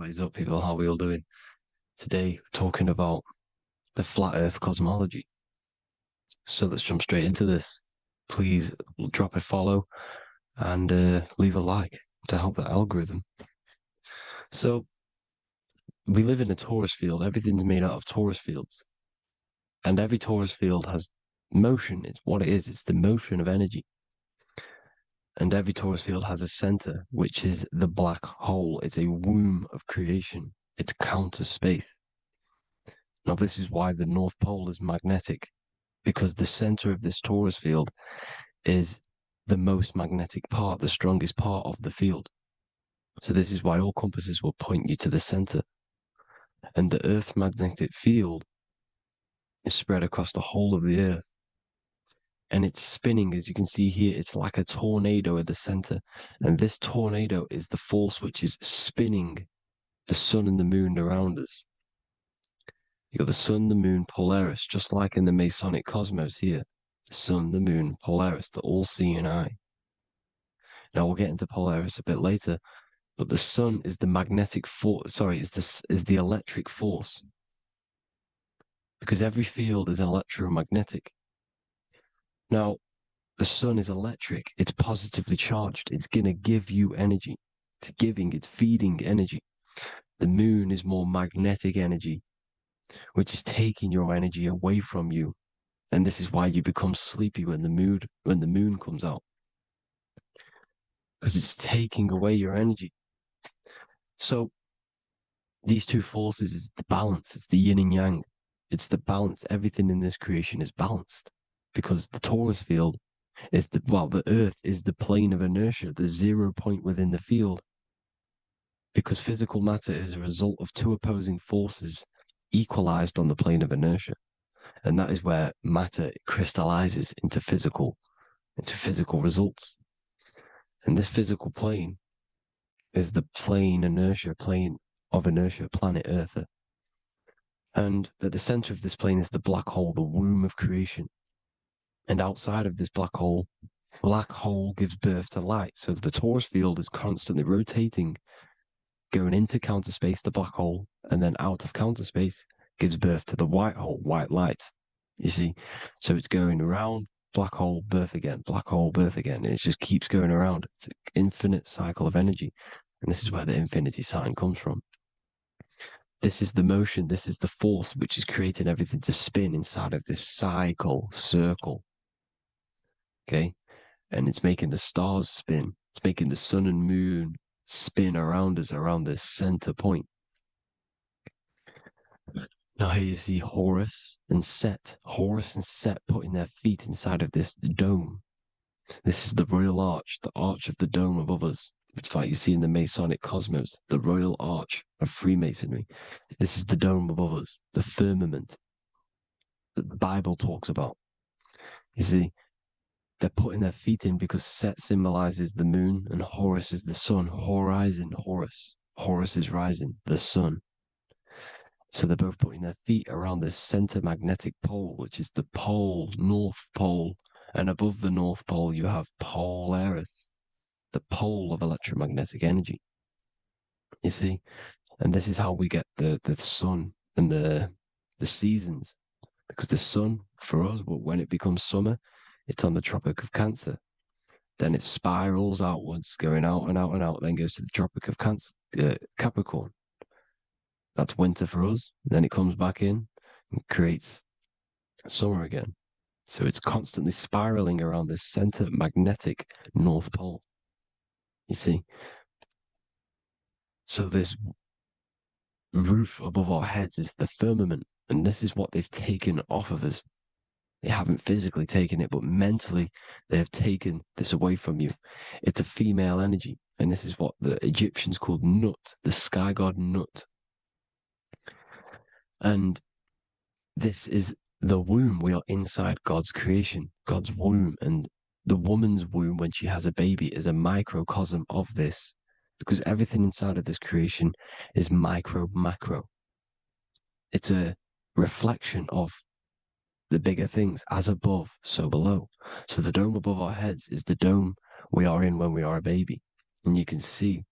What is up, people? How are we all doing? Today, we're talking about the flat Earth cosmology. So let's jump straight into this. Please drop a follow and leave a like to help the algorithm. So we live in a torus field. Everything's made out of torus fields, and every torus field has motion. It's what it is. It's the motion of energy. And every torus field has a center, which is the black hole. It's a womb of creation. It's counter space. Now, this is why the North Pole is magnetic, because the center of this torus field is the most magnetic part, the strongest part of the field. So this is why all compasses will point you to the center. And the Earth's magnetic field is spread across the whole of the Earth. And it's spinning, as you can see here, it's like a tornado at the center. And this tornado is the force which is spinning the sun and the moon around us. You got the sun, the moon, Polaris, just like in the Masonic cosmos here. The sun, the moon, Polaris, the all-seeing eye. Now we'll get into Polaris a bit later, but the sun is the magnetic force. Sorry, is the electric force, because every field is electromagnetic. Now, the sun is electric. It's positively charged. It's gonna give you energy. It's feeding energy. The moon is more magnetic energy, which is taking your energy away from you. And this is why you become sleepy when the moon comes out, because it's taking away your energy. So these two forces is the balance. It's the yin and yang. It's the balance. Everything in this creation is balanced, because the torus field is the Earth is the plane of inertia, the 0 point within the field, because physical matter is a result of two opposing forces equalized on the plane of inertia. And that is where matter crystallizes into physical results. And this physical plane is the plane of inertia, planet Earth. And at the center of this plane is the black hole, the womb of creation. And outside of this black hole gives birth to light. So the torus field is constantly rotating, going into counter space, the black hole, and then out of counter space gives birth to the white hole, white light. You see? So it's going around, black hole, birth again, black hole, birth again. And it just keeps going around. It's an infinite cycle of energy. And this is where the infinity sign comes from. This is the motion, this is the force which is creating everything to spin inside of this circle. Okay? And it's making the stars spin. It's making the sun and moon spin around us, around this center point. Now here you see Horus and Set. Horus and Set putting their feet inside of this dome. This is the royal arch, the arch of the dome above us, which is like you see in the Masonic cosmos, the royal arch of Freemasonry. This is the dome above us, the firmament that the Bible talks about. You see, they're putting their feet in because Set symbolizes the moon and Horus is the sun. Horizon, Horus. Horus is rising, the sun. So they're both putting their feet around this center magnetic pole, which is the pole, North Pole. And above the North Pole, you have Polaris, the pole of electromagnetic energy. You see? And this is how we get the sun and the seasons. Because the sun, for us, when it becomes summer, it's on the Tropic of Cancer. Then it spirals outwards, going out and out and out, then goes to the Tropic of Capricorn. That's winter for us. Then it comes back in and creates summer again. So it's constantly spiraling around this center magnetic North Pole. You see? So this roof above our heads is the firmament, and this is what they've taken off of us. They haven't physically taken it, but mentally they have taken this away from you. It's a female energy, and this is what the Egyptians called Nut, the sky god Nut. And this is the womb. We are inside God's creation, God's womb. And the woman's womb, when she has a baby, is a microcosm of this, because everything inside of this creation is macro. It's a reflection of the bigger things, as above, so below. So the dome above our heads is the dome we are in when we are a baby. And you can see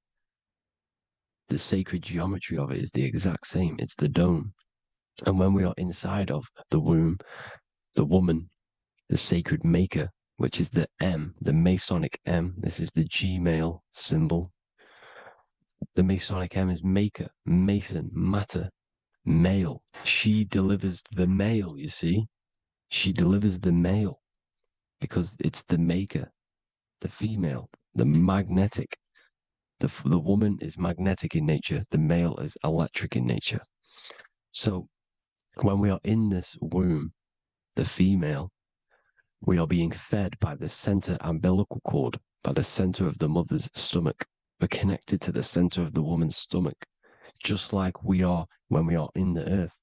the sacred geometry of it is the exact same. It's the dome. And when we are inside of the womb, the woman, the sacred maker, which is the M, the Masonic M, this is the G male symbol. The Masonic M is maker, mason, matter, male. She delivers the male, you see. She delivers the male because it's the maker, the female, the magnetic. The woman is magnetic in nature, the male is electric in nature. So when we are in this womb, the female, we are being fed by the center umbilical cord, by the center of the mother's stomach. We're connected to the center of the woman's stomach, just like we are when we are in the earth.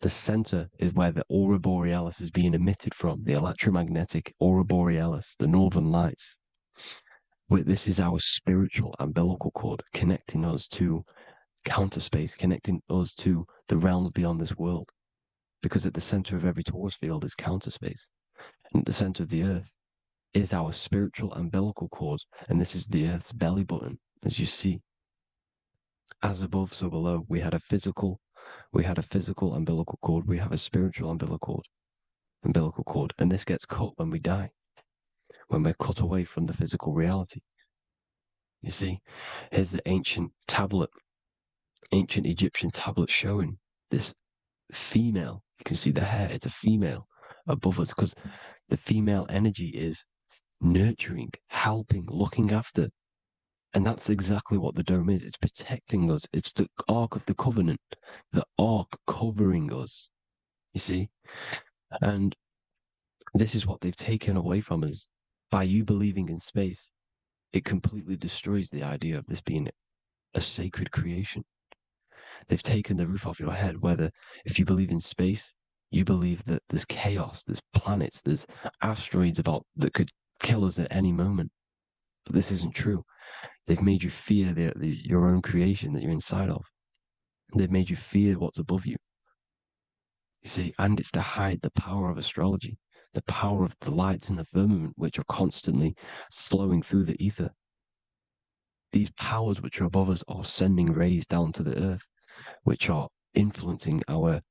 The center is where the aurora borealis is being emitted from, the electromagnetic aurora borealis, the northern lights. This is our spiritual umbilical cord, connecting us to counter space, connecting us to the realms beyond this world. Because at the center of every Taurus field is counter space. And at the center of the earth is our spiritual umbilical cord. And this is the earth's belly button, as you see. As above, so below. We had a physical umbilical cord. We have a spiritual umbilical cord. And this gets cut when we die, when we're cut away from the physical reality. You see, here's the ancient Egyptian tablet showing this female. You can see the hair, it's a female above us because the female energy is nurturing, helping, looking after. And that's exactly what the dome is. It's protecting us. It's the Ark of the Covenant, the Ark covering us, you see? And this is what they've taken away from us. By you believing in space, it completely destroys the idea of this being a sacred creation. They've taken the roof off your head, whether if you believe in space, you believe that there's chaos, there's planets, there's asteroids that could kill us at any moment. But this isn't true. They've made you fear your own creation that you're inside of. They've made you fear what's above you. You see, and it's to hide the power of astrology, the power of the lights in the firmament, which are constantly flowing through the ether. These powers which are above us are sending rays down to the earth, which are influencing our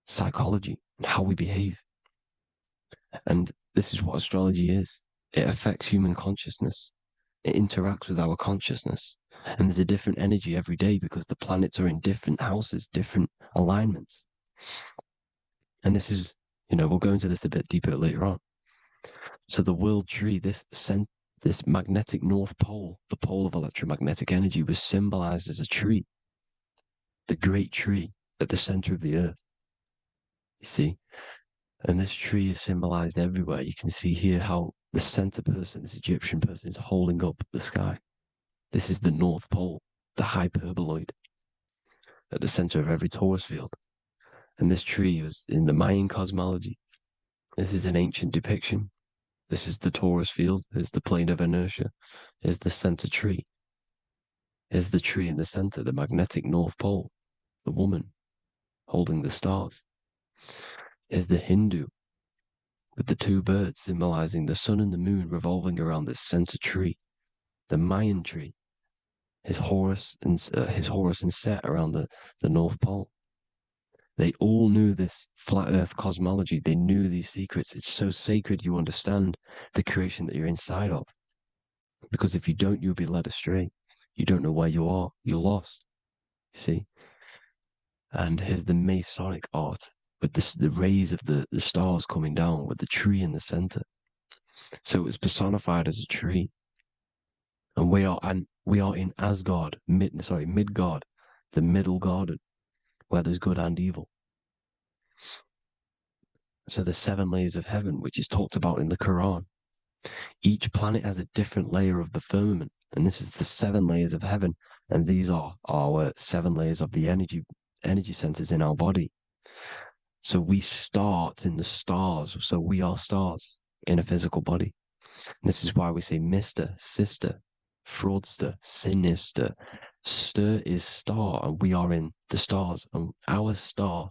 psychology and how we behave. And this is what astrology is. It affects human consciousness. It interacts with our consciousness. And there's a different energy every day because the planets are in different houses, different alignments. And this is, we'll go into this a bit deeper later on. So the world tree, this magnetic north pole, the pole of electromagnetic energy, was symbolized as a tree, the great tree at the center of the earth. You see? And this tree is symbolized everywhere. You can see here how the center person, this Egyptian person, is holding up the sky. This is the North Pole, the hyperboloid, at the center of every Taurus field. And this tree was in the Mayan cosmology. This is an ancient depiction. This is the Taurus field. There's the plane of inertia. Here's the center tree. Here's the tree in the center, the magnetic North Pole, the woman holding the stars. Here's the Hindu with the two birds symbolizing the sun and the moon revolving around this center tree. The Mayan tree, his Horus and Set around the North Pole. They all knew this flat earth cosmology. They knew these secrets. It's so sacred you understand the creation that you're inside of. Because if you don't, you'll be led astray. You don't know where you are. You're lost. You see? And here's the Masonic art with the rays of the stars coming down with the tree in the center. So it was personified as a tree. And we are in Asgard, Midgard, the middle garden, where there's good and evil. So the 7 layers of heaven, which is talked about in the Quran. Each planet has a different layer of the firmament, and this is the 7 layers of heaven, and these are our 7 layers of the energy centers in our body. So we start in the stars, so we are stars in a physical body. And this is why we say Mr., Sister, Fraudster, Sinister. Stir is star, and we are in the stars, and our star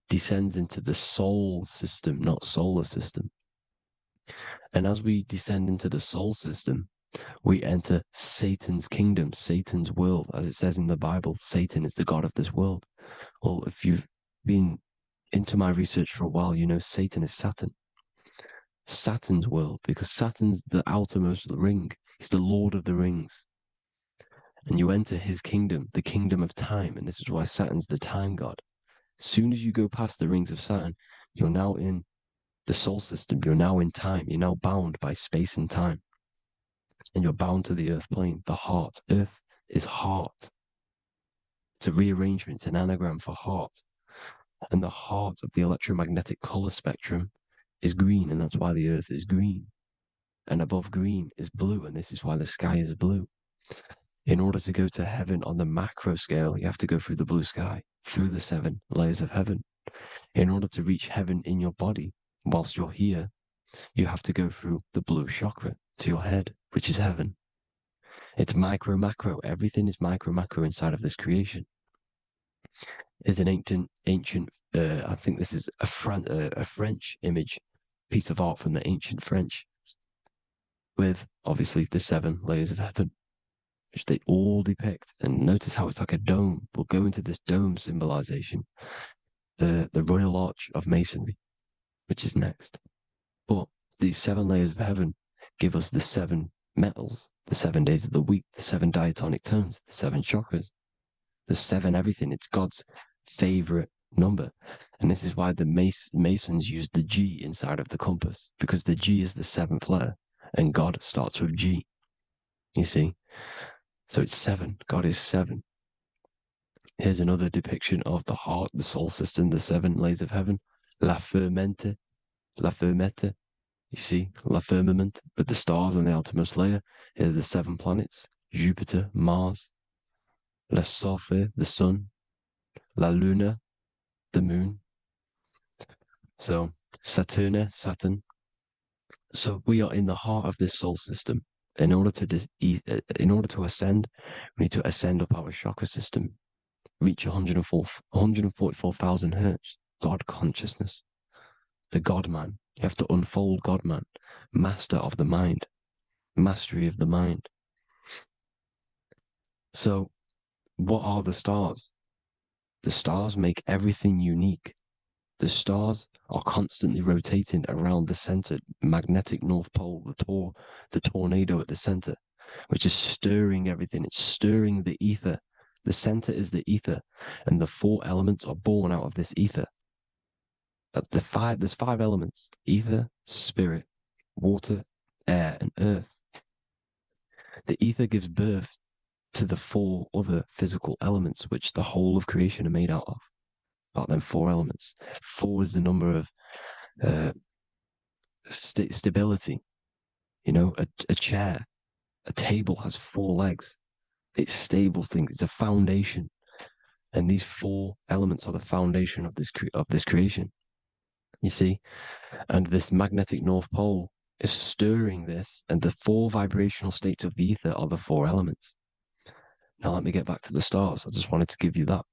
descends into the soul system, not solar system. And as we descend into the soul system, We enter Satan's kingdom, Satan's world. As it says in the Bible, Satan is the god of this world. Well, if you've been into my research for a while, you know Satan is Saturn. Saturn's world, because Saturn's the outermost ring. He's the Lord of the Rings. And you enter his kingdom, the kingdom of time. And this is why Saturn's the time god. As soon as you go past the rings of Saturn, you're now in the solar system. You're now in time. You're now bound by space and time. And you're bound to the earth plane, the heart. Earth is heart. It's a rearrangement, it's an anagram for heart. And the heart of the electromagnetic color spectrum is green, and that's why the earth is green. And above green is blue, and this is why the sky is blue. In order to go to heaven on the macro scale, you have to go through the blue sky, through the 7 layers of heaven. In order to reach heaven in your body, whilst you're here, you have to go through the blue chakra to your head, which is heaven. It's micro, macro. Everything is micro, macro inside of this creation. Is an ancient. I think this is a French image, piece of art from the ancient French, with obviously the 7 layers of heaven, which they all depict. And notice how it's like a dome. We'll go into this dome symbolization, the Royal Arch of Masonry, which is next. But these 7 layers of heaven give us the 7 metals, the 7 days of the week, the 7 diatonic tones, the 7 chakras, the 7 everything. It's God's favorite number. And this is why the Masons use the G inside of the compass, because the G is the 7th letter and God starts with G. You see? So it's 7. God is 7. Here's another depiction of the heart, the soul system, the 7 layers of heaven. La Fermente. You see, La Firmament, with the stars on the outermost layer. Here are the 7 planets: Jupiter, Mars, La Soleil, the sun, La Luna, the moon. So Saturn. So we are in the heart of this soul system. In order to ascend, we need to ascend up our chakra system, reach 144,000 hertz, God consciousness, the God man. You have to unfold God man, master of the mind, mastery of the mind. So what are the stars? The stars make everything unique. The stars are constantly rotating around the center, magnetic North Pole, the tornado at the center, which is stirring everything. It's stirring the ether. The center is the ether, and the 4 elements are born out of this ether. There's 5 elements: ether, spirit, water, air, and earth. The ether gives birth to the 4 other physical elements, which the whole of creation are made out of. About them 4 elements. 4 is the number of stability. You know, a chair, a table has 4 legs. It stables things. It's a foundation, and these 4 elements are the foundation of this creation. You see, and this magnetic North Pole is stirring this, and the 4 vibrational states of the ether are the 4 elements. Now let me get back to the stars. I just wanted to give you that.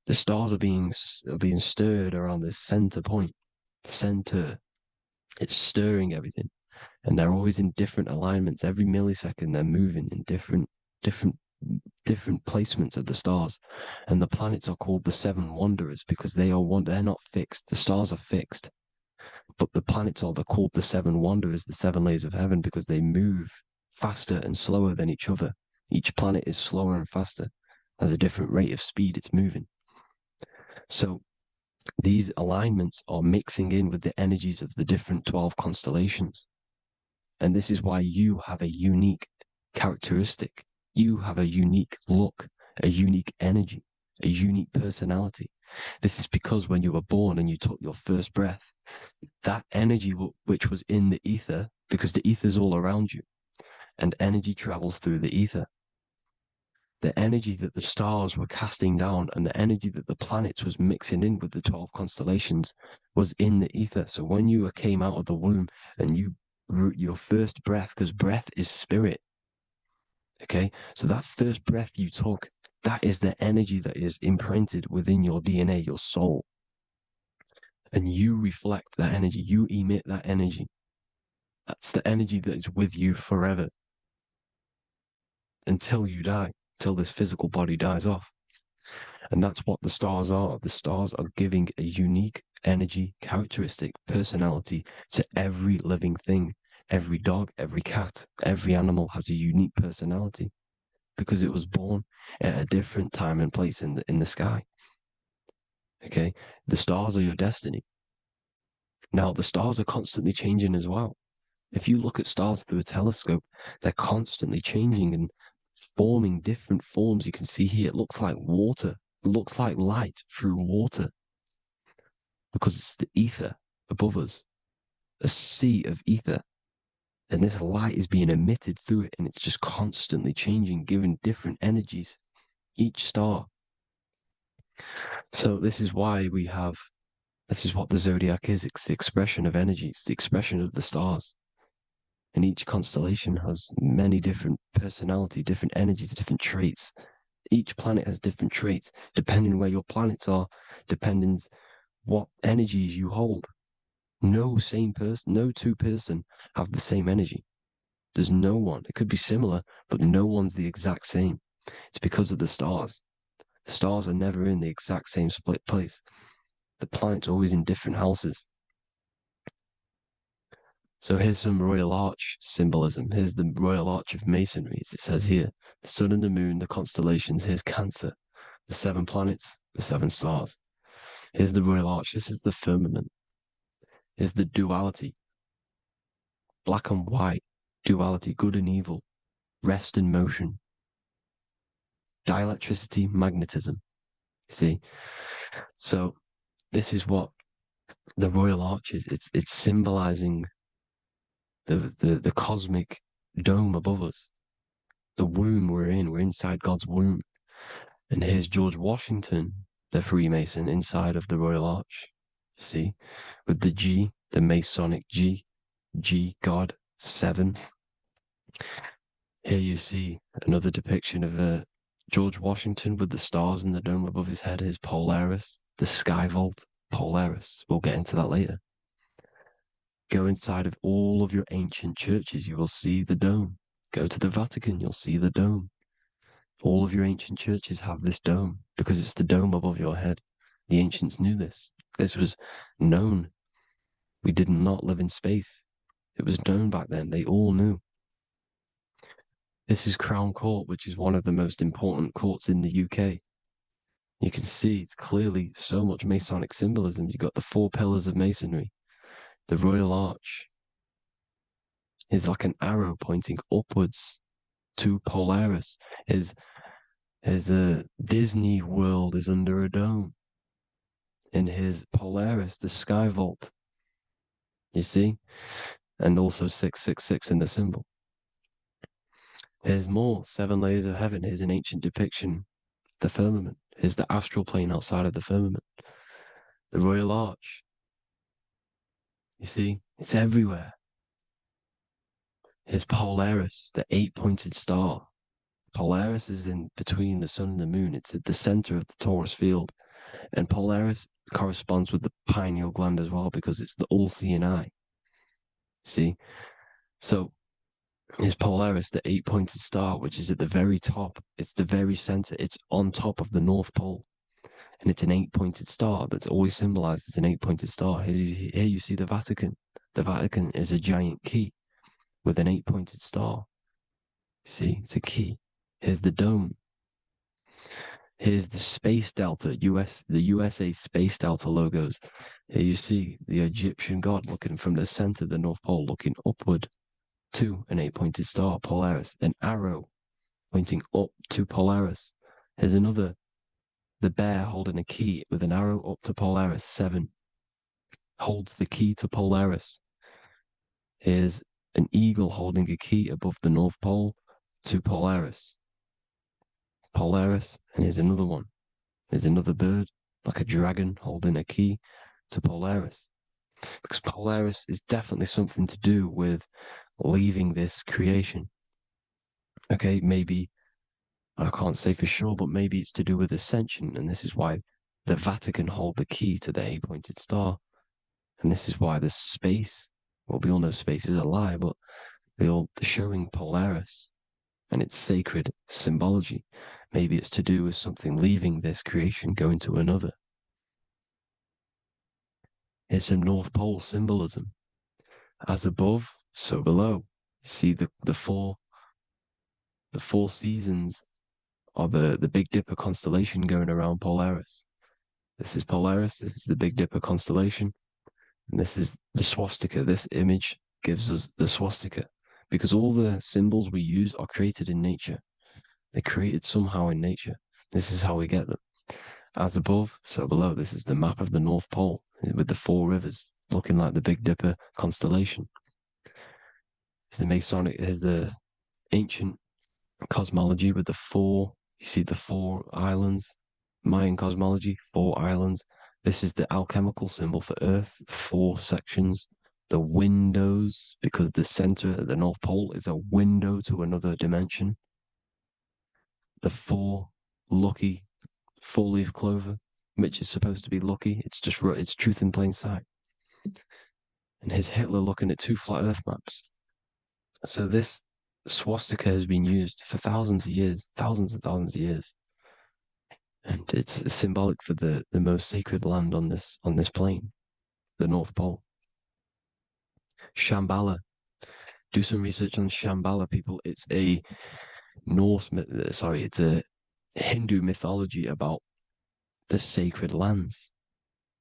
The stars are being stirred around this center point, center. It's stirring everything, and they're always in different alignments. Every millisecond, they're moving in different placements of the stars. And the planets are called the 7 wanderers because they're not fixed. The stars are fixed, but the planets are called the 7 wanderers, the 7 layers of heaven, because they move faster and slower than each other. Each planet is slower and faster, has a different rate of speed it's moving. So these alignments are mixing in with the energies of the different 12 constellations. And this is why you have a unique characteristic. You have a unique look, a unique energy, a unique personality. This is because when you were born and you took your first breath, that energy which was in the ether, because the ether is all around you, and energy travels through the ether. The energy that the stars were casting down and the energy that the planets was mixing in with the 12 constellations was in the ether. So when you came out of the womb and your first breath, because breath is spirit, okay? So that first breath you took, that is the energy that is imprinted within your DNA, your soul. And you reflect that energy, you emit that energy. That's the energy that is with you forever. until you die, until this physical body dies off. And that's what the stars are. The stars are giving a unique energy, characteristic, personality to every living thing. Every dog, every cat, every animal has a unique personality because it was born at a different time and place in the sky. Okay, the stars are your destiny. Now, the stars are constantly changing as well. If you look at stars through a telescope, they're constantly changing and forming different forms. You can see here, it looks like water. It looks like light through water because it's the ether above us, a sea of ether. And this light is being emitted through it, and it's just constantly changing, giving different energies, each star. So this is why this is what the zodiac is. It's the expression of energy. It's the expression of the stars. And each constellation has many different personality, different energies, different traits. Each planet has different traits, depending where your planets are, depending what energies you hold. No same person, no two person have the same energy. There's no one. It could be similar, but no one's the exact same. It's because of the stars. The stars are never in the exact same split place. The planets are always in different houses. So here's some Royal Arch symbolism. Here's the Royal Arch of Masonry, as it says here. The sun and the moon, the constellations. Here's Cancer, the 7 planets, the 7 stars. Here's the Royal Arch. This is the firmament. Here's the duality. Black and white, duality, good and evil, rest and motion, dielectricity, magnetism. See? So this is what the Royal Arch is. It's symbolizing the cosmic dome above us. The womb we're in. We're inside God's womb. And here's George Washington, the Freemason, inside of the Royal Arch. See? With the G, the Masonic G, God, 7. Here you see another depiction of George Washington with the stars in the dome above his head, his Polaris, the sky vault, Polaris. We'll get into that later. Go inside of all of your ancient churches, you will see the dome. Go to the Vatican, you'll see the dome. All of your ancient churches have this dome because it's the dome above your head. The ancients knew this. This was known. We did not live in space. It was known back then. They all knew. This is Crown Court, which is one of the most important courts in the UK. You can see it's clearly so much Masonic symbolism. You've got the 4 pillars of Masonry. The Royal Arch is like an arrow pointing upwards to Polaris. His Disney World is under a dome. In his Polaris, the sky vault. You see? And also 666 in the symbol. Here's more 7 layers of heaven. Here's an ancient depiction. The firmament. Here's the astral plane outside of the firmament. The Royal Arch. You see? It's everywhere. Here's Polaris, the 8-pointed star. Polaris is in between the sun and the moon. It's at the center of the Taurus field. And Polaris corresponds with the pineal gland as well because it's the all-seeing eye. See? So is Polaris, the 8-pointed star, which is at the very top. It's the very center. It's on top of the North Pole. And it's an 8-pointed star that's always symbolized as an 8-pointed star. Here you see the Vatican. The Vatican is a giant key with an 8-pointed star. See, it's a key. Here's the dome. Here's the Space Delta, the USA Space Delta logos. Here you see the Egyptian god looking from the center of the North Pole, looking upward to an 8-pointed star, Polaris. An arrow pointing up to Polaris. Here's another, the bear holding a key with an arrow up to Polaris, 7. Holds the key to Polaris. Here's an eagle holding a key above the North Pole to Polaris. Polaris, and here's another one. There's another bird, like a dragon, holding a key to Polaris. Because Polaris is definitely something to do with leaving this creation. Okay, maybe, I can't say for sure, but maybe it's to do with ascension, and this is why the Vatican hold the key to the 8-pointed star. And this is why the space, well, we all know space is a lie, but they're showing Polaris. and it's sacred symbology. Maybe it's to do with something leaving this creation, going to another. It's some North Pole symbolism. As above, so below. You see the four seasons of the Big Dipper constellation going around Polaris. This is Polaris, this is the Big Dipper constellation, and this is the swastika. This image gives us the swastika because all the symbols we use are created in nature. They're created somehow in nature. This is how we get them. As above, so below. This is the map of the North Pole with the four rivers looking like the Big Dipper constellation. It's the Masonic, here's the ancient cosmology with the four, you see the four islands, Mayan cosmology, four islands. This is the alchemical symbol for Earth, four sections, the windows, because the center of the North Pole is a window to another dimension. The four lucky four-leaf clover, which is supposed to be lucky. It's just it's truth in plain sight. And here's Hitler looking at two flat Earth maps. So this swastika has been used for thousands of years, thousands and thousands of years, and it's symbolic for the most sacred land on this plane, the North Pole. Shambhala. Do some research on Shambhala, people. It's a it's a Hindu mythology about the sacred lands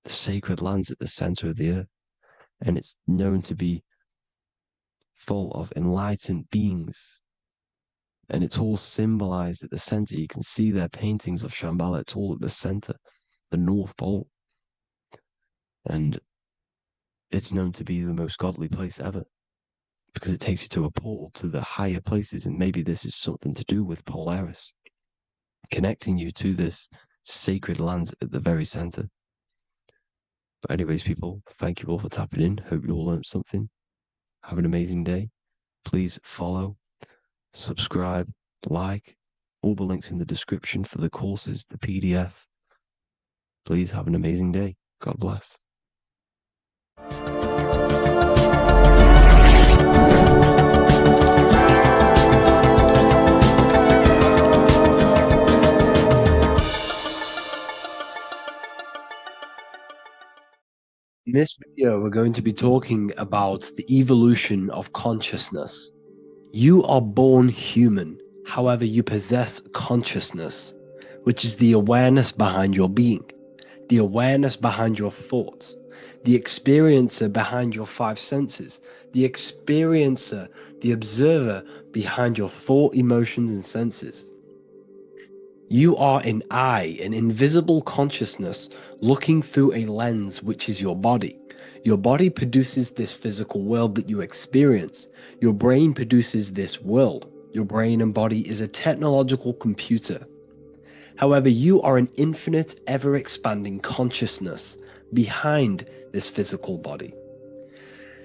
at the center of the earth, and it's known to be full of enlightened beings, and it's all symbolized at the center. You can see their paintings of Shambhala. It's all at the center, the North Pole, and it's known to be the most godly place ever because it takes you to a portal to the higher places, and maybe this is something to do with Polaris, connecting you to this sacred lands at the very center. But anyways, people, thank you all for tapping in. Hope you all learned something. Have an amazing day. Please follow, subscribe, like, all the links in the description for the courses, the PDF. Please have an amazing day. God bless. In this video, we're going to be talking about the evolution of consciousness. You are born human, however, you possess consciousness, which is the awareness behind your being, the awareness behind your thoughts, the experiencer behind your five senses, the experiencer, the observer behind your thought, emotions, and senses. You are an eye, an invisible consciousness looking through a lens, which is your body. Your body produces this physical world that you experience. Your brain produces this world. Your brain and body is a technological computer. However, you are an infinite, ever-expanding consciousness behind this physical body.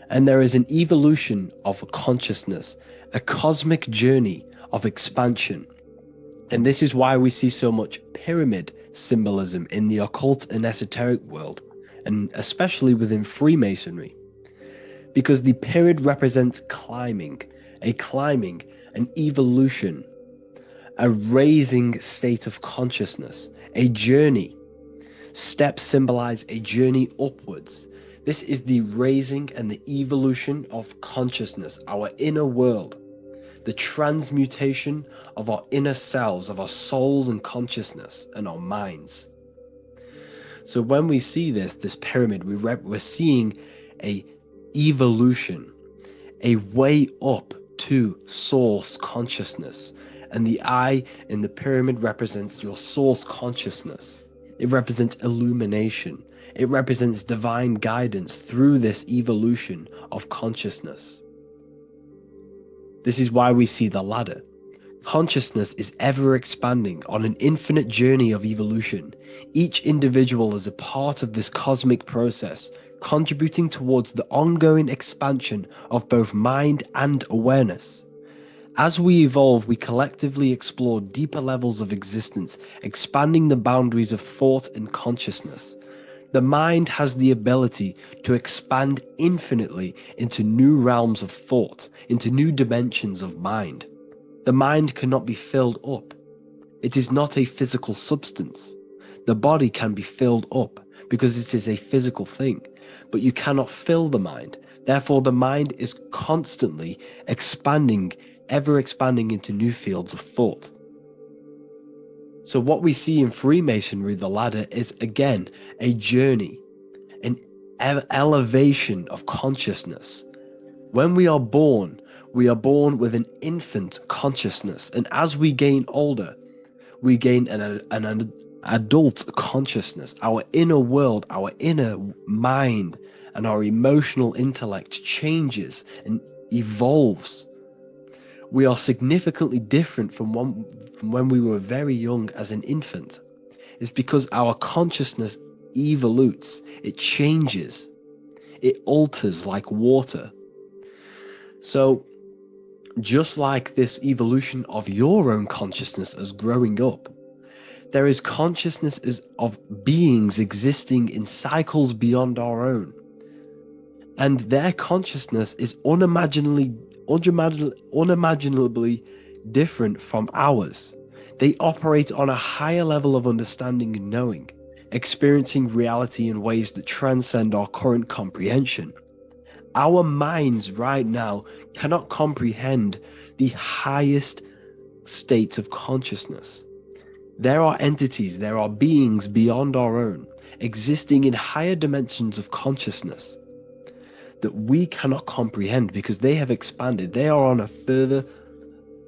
And there is an evolution of consciousness, a cosmic journey of expansion. And this is why we see so much pyramid symbolism in the occult and esoteric world, and especially within Freemasonry. Because the pyramid represents climbing, an evolution, a raising state of consciousness, a journey. Steps symbolize a journey upwards. This is the raising and the evolution of consciousness, our inner world. The transmutation of our inner selves, of our souls and consciousness and our minds. So when we see this pyramid, we're seeing a evolution, a way up to source consciousness. And the eye in the pyramid represents your source consciousness. It represents illumination. It represents divine guidance through this evolution of consciousness. This is why we see the ladder. Consciousness is ever expanding on an infinite journey of evolution. Each individual is a part of this cosmic process, contributing towards the ongoing expansion of both mind and awareness. As we evolve, we collectively explore deeper levels of existence, expanding the boundaries of thought and consciousness. The mind has the ability to expand infinitely into new realms of thought, into new dimensions of mind. The mind cannot be filled up. It is not a physical substance. The body can be filled up because it is a physical thing, but you cannot fill the mind. Therefore, the mind is constantly expanding, ever expanding into new fields of thought. So what we see in Freemasonry, the ladder, is again a journey, an elevation of consciousness. When we are born with an infant consciousness, and as we gain older, we gain an adult consciousness. Our inner world, our inner mind, and our emotional intellect changes and evolves. We are significantly different from when we were very young as an infant. It's because our consciousness evolutes, it changes, it alters like water. So just like this evolution of your own consciousness as growing up, there is consciousness of beings existing in cycles beyond our own. And their consciousness is unimaginably different from ours. They operate on a higher level of understanding and knowing, experiencing reality in ways that transcend our current comprehension. Our minds right now cannot comprehend the highest states of consciousness. There are entities, there are beings beyond our own, existing in higher dimensions of consciousness that we cannot comprehend because they have expanded. They are on a further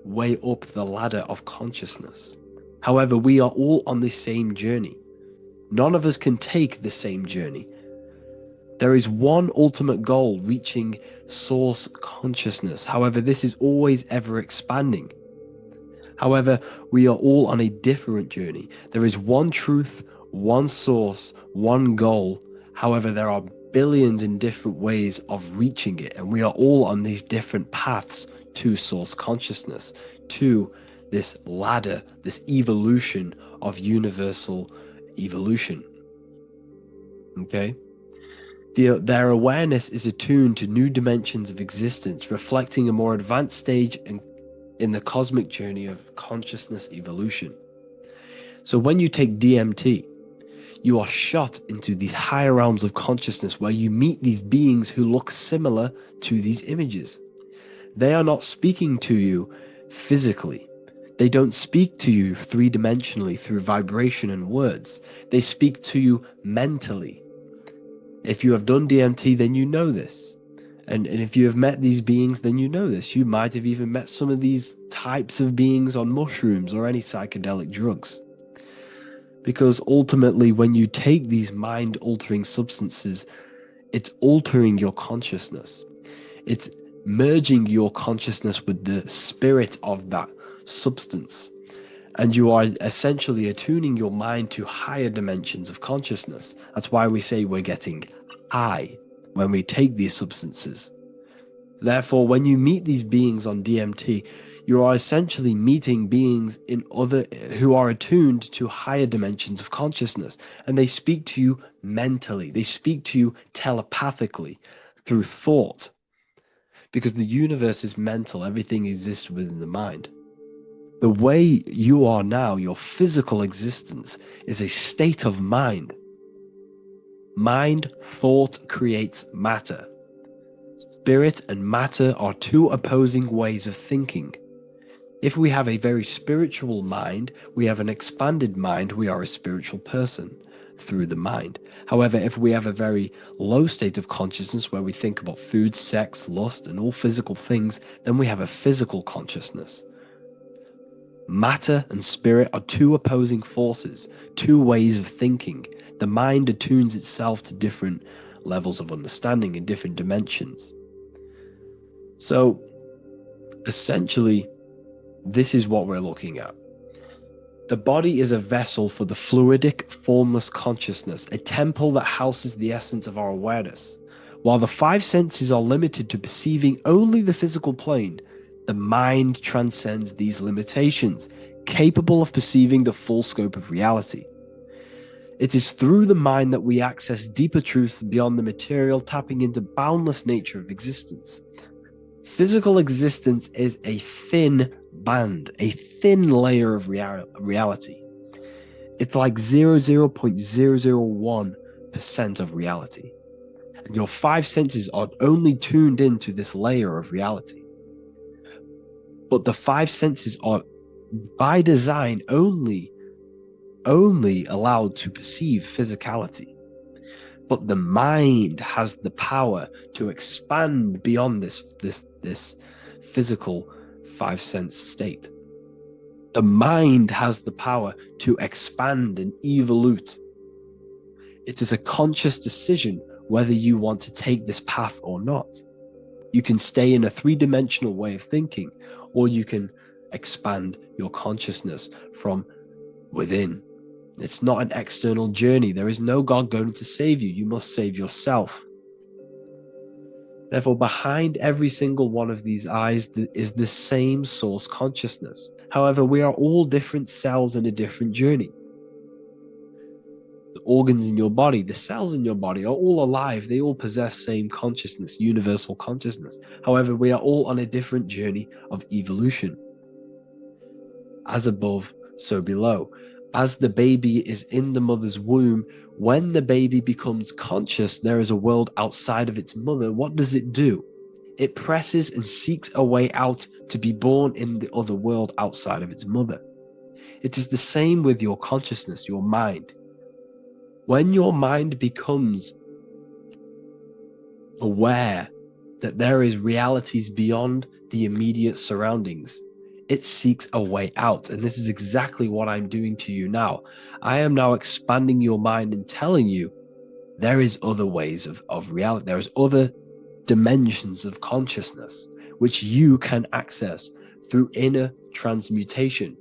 way up the ladder of consciousness. However, we are all on this same journey. None of us can take the same journey. There is one ultimate goal, reaching source consciousness. However, this is always ever expanding. However, we are all on a different journey. There is one truth, one source, one goal. However, there are billions in different ways of reaching it, and we are all on these different paths to source consciousness, to this ladder, this evolution of universal evolution. Okay? Their awareness is attuned to new dimensions of existence, reflecting a more advanced stage in the cosmic journey of consciousness evolution. So when you take DMT, you are shot into these higher realms of consciousness where you meet these beings who look similar to these images. They are not speaking to you physically. They don't speak to you three-dimensionally through vibration and words. They speak to you mentally. If you have done DMT, then you know this. And if you have met these beings, then you know this. You might have even met some of these types of beings on mushrooms or any psychedelic drugs. Because ultimately, when you take these mind-altering substances, it's altering your consciousness. It's merging your consciousness with the spirit of that substance. And you are essentially attuning your mind to higher dimensions of consciousness. That's why we say we're getting high when we take these substances. Therefore, when you meet these beings on DMT, you are essentially meeting beings who are attuned to higher dimensions of consciousness, and they speak to you mentally. They speak to you telepathically through thought, because the universe is mental. Everything exists within the mind. The way you are now, your physical existence, is a state of mind. Mind, thought creates matter. Spirit and matter are two opposing ways of thinking. If we have a very spiritual mind, we have an expanded mind, we are a spiritual person through the mind. However, if we have a very low state of consciousness where we think about food, sex, lust, and all physical things, then we have a physical consciousness. Matter and spirit are two opposing forces, two ways of thinking. The mind attunes itself to different levels of understanding in different dimensions. So, essentially, this is what we're looking at. The body is a vessel for the fluidic, formless consciousness, a temple that houses the essence of our awareness. While the five senses are limited to perceiving only the physical plane, the mind transcends these limitations, capable of perceiving the full scope of reality. It is through the mind that we access deeper truths beyond the material, tapping into boundless nature of existence. Physical existence is a thin band, a thin layer of reality. It's like 0.001% of reality. And your five senses are only tuned into this layer of reality. But the five senses are by design only allowed to perceive physicality. But the mind has the power to expand beyond this physical five sense state. The mind has the power to expand and evolute. It is a conscious decision whether you want to take this path or not. You can stay in a three-dimensional way of thinking, or you can expand your consciousness from within. It's not an external journey. There is no God going to save you. You must save yourself. Therefore, behind every single one of these eyes is the same source consciousness. However, we are all different cells in a different journey. The organs in your body, the cells in your body are all alive. They all possess same consciousness, universal consciousness. However, we are all on a different journey of evolution. As above, so below. As the baby is in the mother's womb, when the baby becomes conscious, there is a world outside of its mother. What does it do? It presses and seeks a way out to be born in the other world outside of its mother. It is the same with your consciousness, your mind. When your mind becomes aware that there is realities beyond the immediate surroundings, it seeks a way out. And this is exactly what I'm doing to you now. I am now expanding your mind and telling you there is other ways of reality. There is other dimensions of consciousness which you can access through inner transmutation,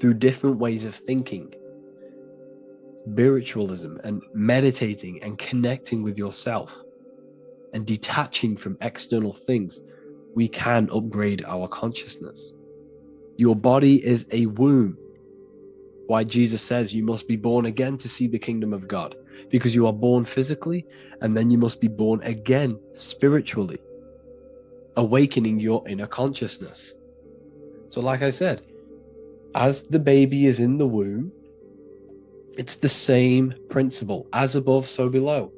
through different ways of thinking, spiritualism, and meditating and connecting with yourself and detaching from external things. We can upgrade our consciousness. Your body is a womb. Why Jesus says you must be born again to see the kingdom of God, because you are born physically and then you must be born again spiritually, awakening your inner consciousness. So like I said, as the baby is in the womb, it's the same principle. As above, so below.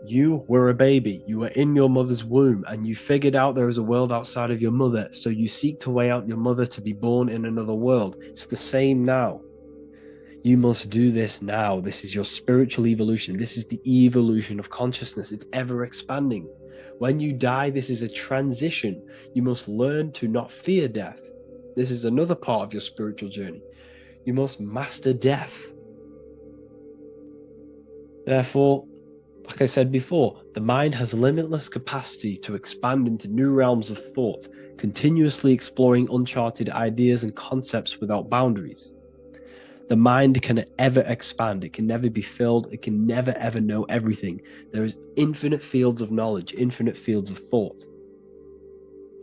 You were a baby, you were in your mother's womb, and you figured out there is a world outside of your mother, so you seek to way out your mother to be born in another world. It's the same now. You must do this now. This is your spiritual evolution. This is the evolution of consciousness. It's ever expanding. When you die, this is a transition. You must learn to not fear death. This is another part of your spiritual journey. You must master death. Therefore, like I said before, the mind has limitless capacity to expand into new realms of thought, continuously exploring uncharted ideas and concepts without boundaries. The mind can ever expand. It can never be filled. It can never ever know everything. There is infinite fields of knowledge, infinite fields of thought.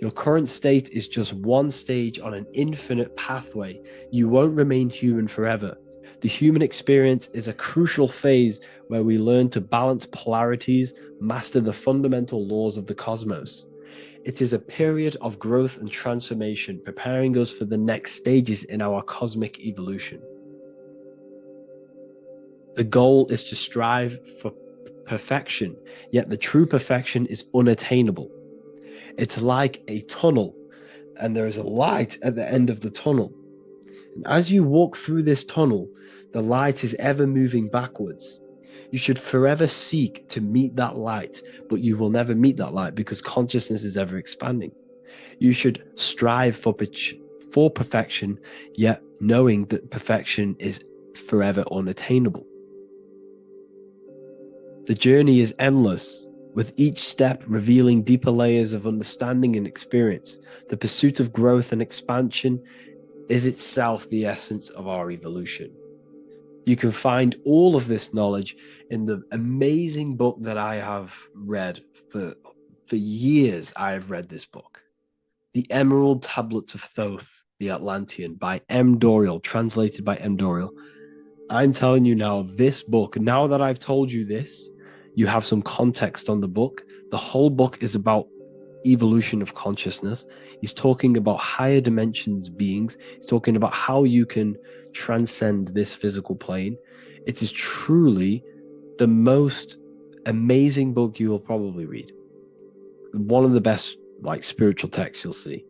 Your current state is just one stage on an infinite pathway. You won't remain human forever. The human experience is a crucial phase where we learn to balance polarities, master the fundamental laws of the cosmos. It is a period of growth and transformation, preparing us for the next stages in our cosmic evolution. The goal is to strive for perfection, yet the true perfection is unattainable. It's like a tunnel, and there is a light at the end of the tunnel. And as you walk through this tunnel, the light is ever moving backwards. You should forever seek to meet that light, but you will never meet that light because consciousness is ever expanding. You should strive for perfection, yet knowing that perfection is forever unattainable. The journey is endless, with each step revealing deeper layers of understanding and experience. The pursuit of growth and expansion is itself the essence of our evolution. You can find all of this knowledge in the amazing book that I have read for years. I have read this book, The Emerald Tablets of Thoth, the Atlantean, by M. Dorial, translated by M. Dorial. I'm telling you now, this book, now that I've told you this, you have some context on the book. The whole book is about evolution of consciousness. He's talking about higher dimensions beings. He's talking about how you can transcend this physical plane. It is truly the most amazing book you will probably read. One of the best spiritual texts you'll see.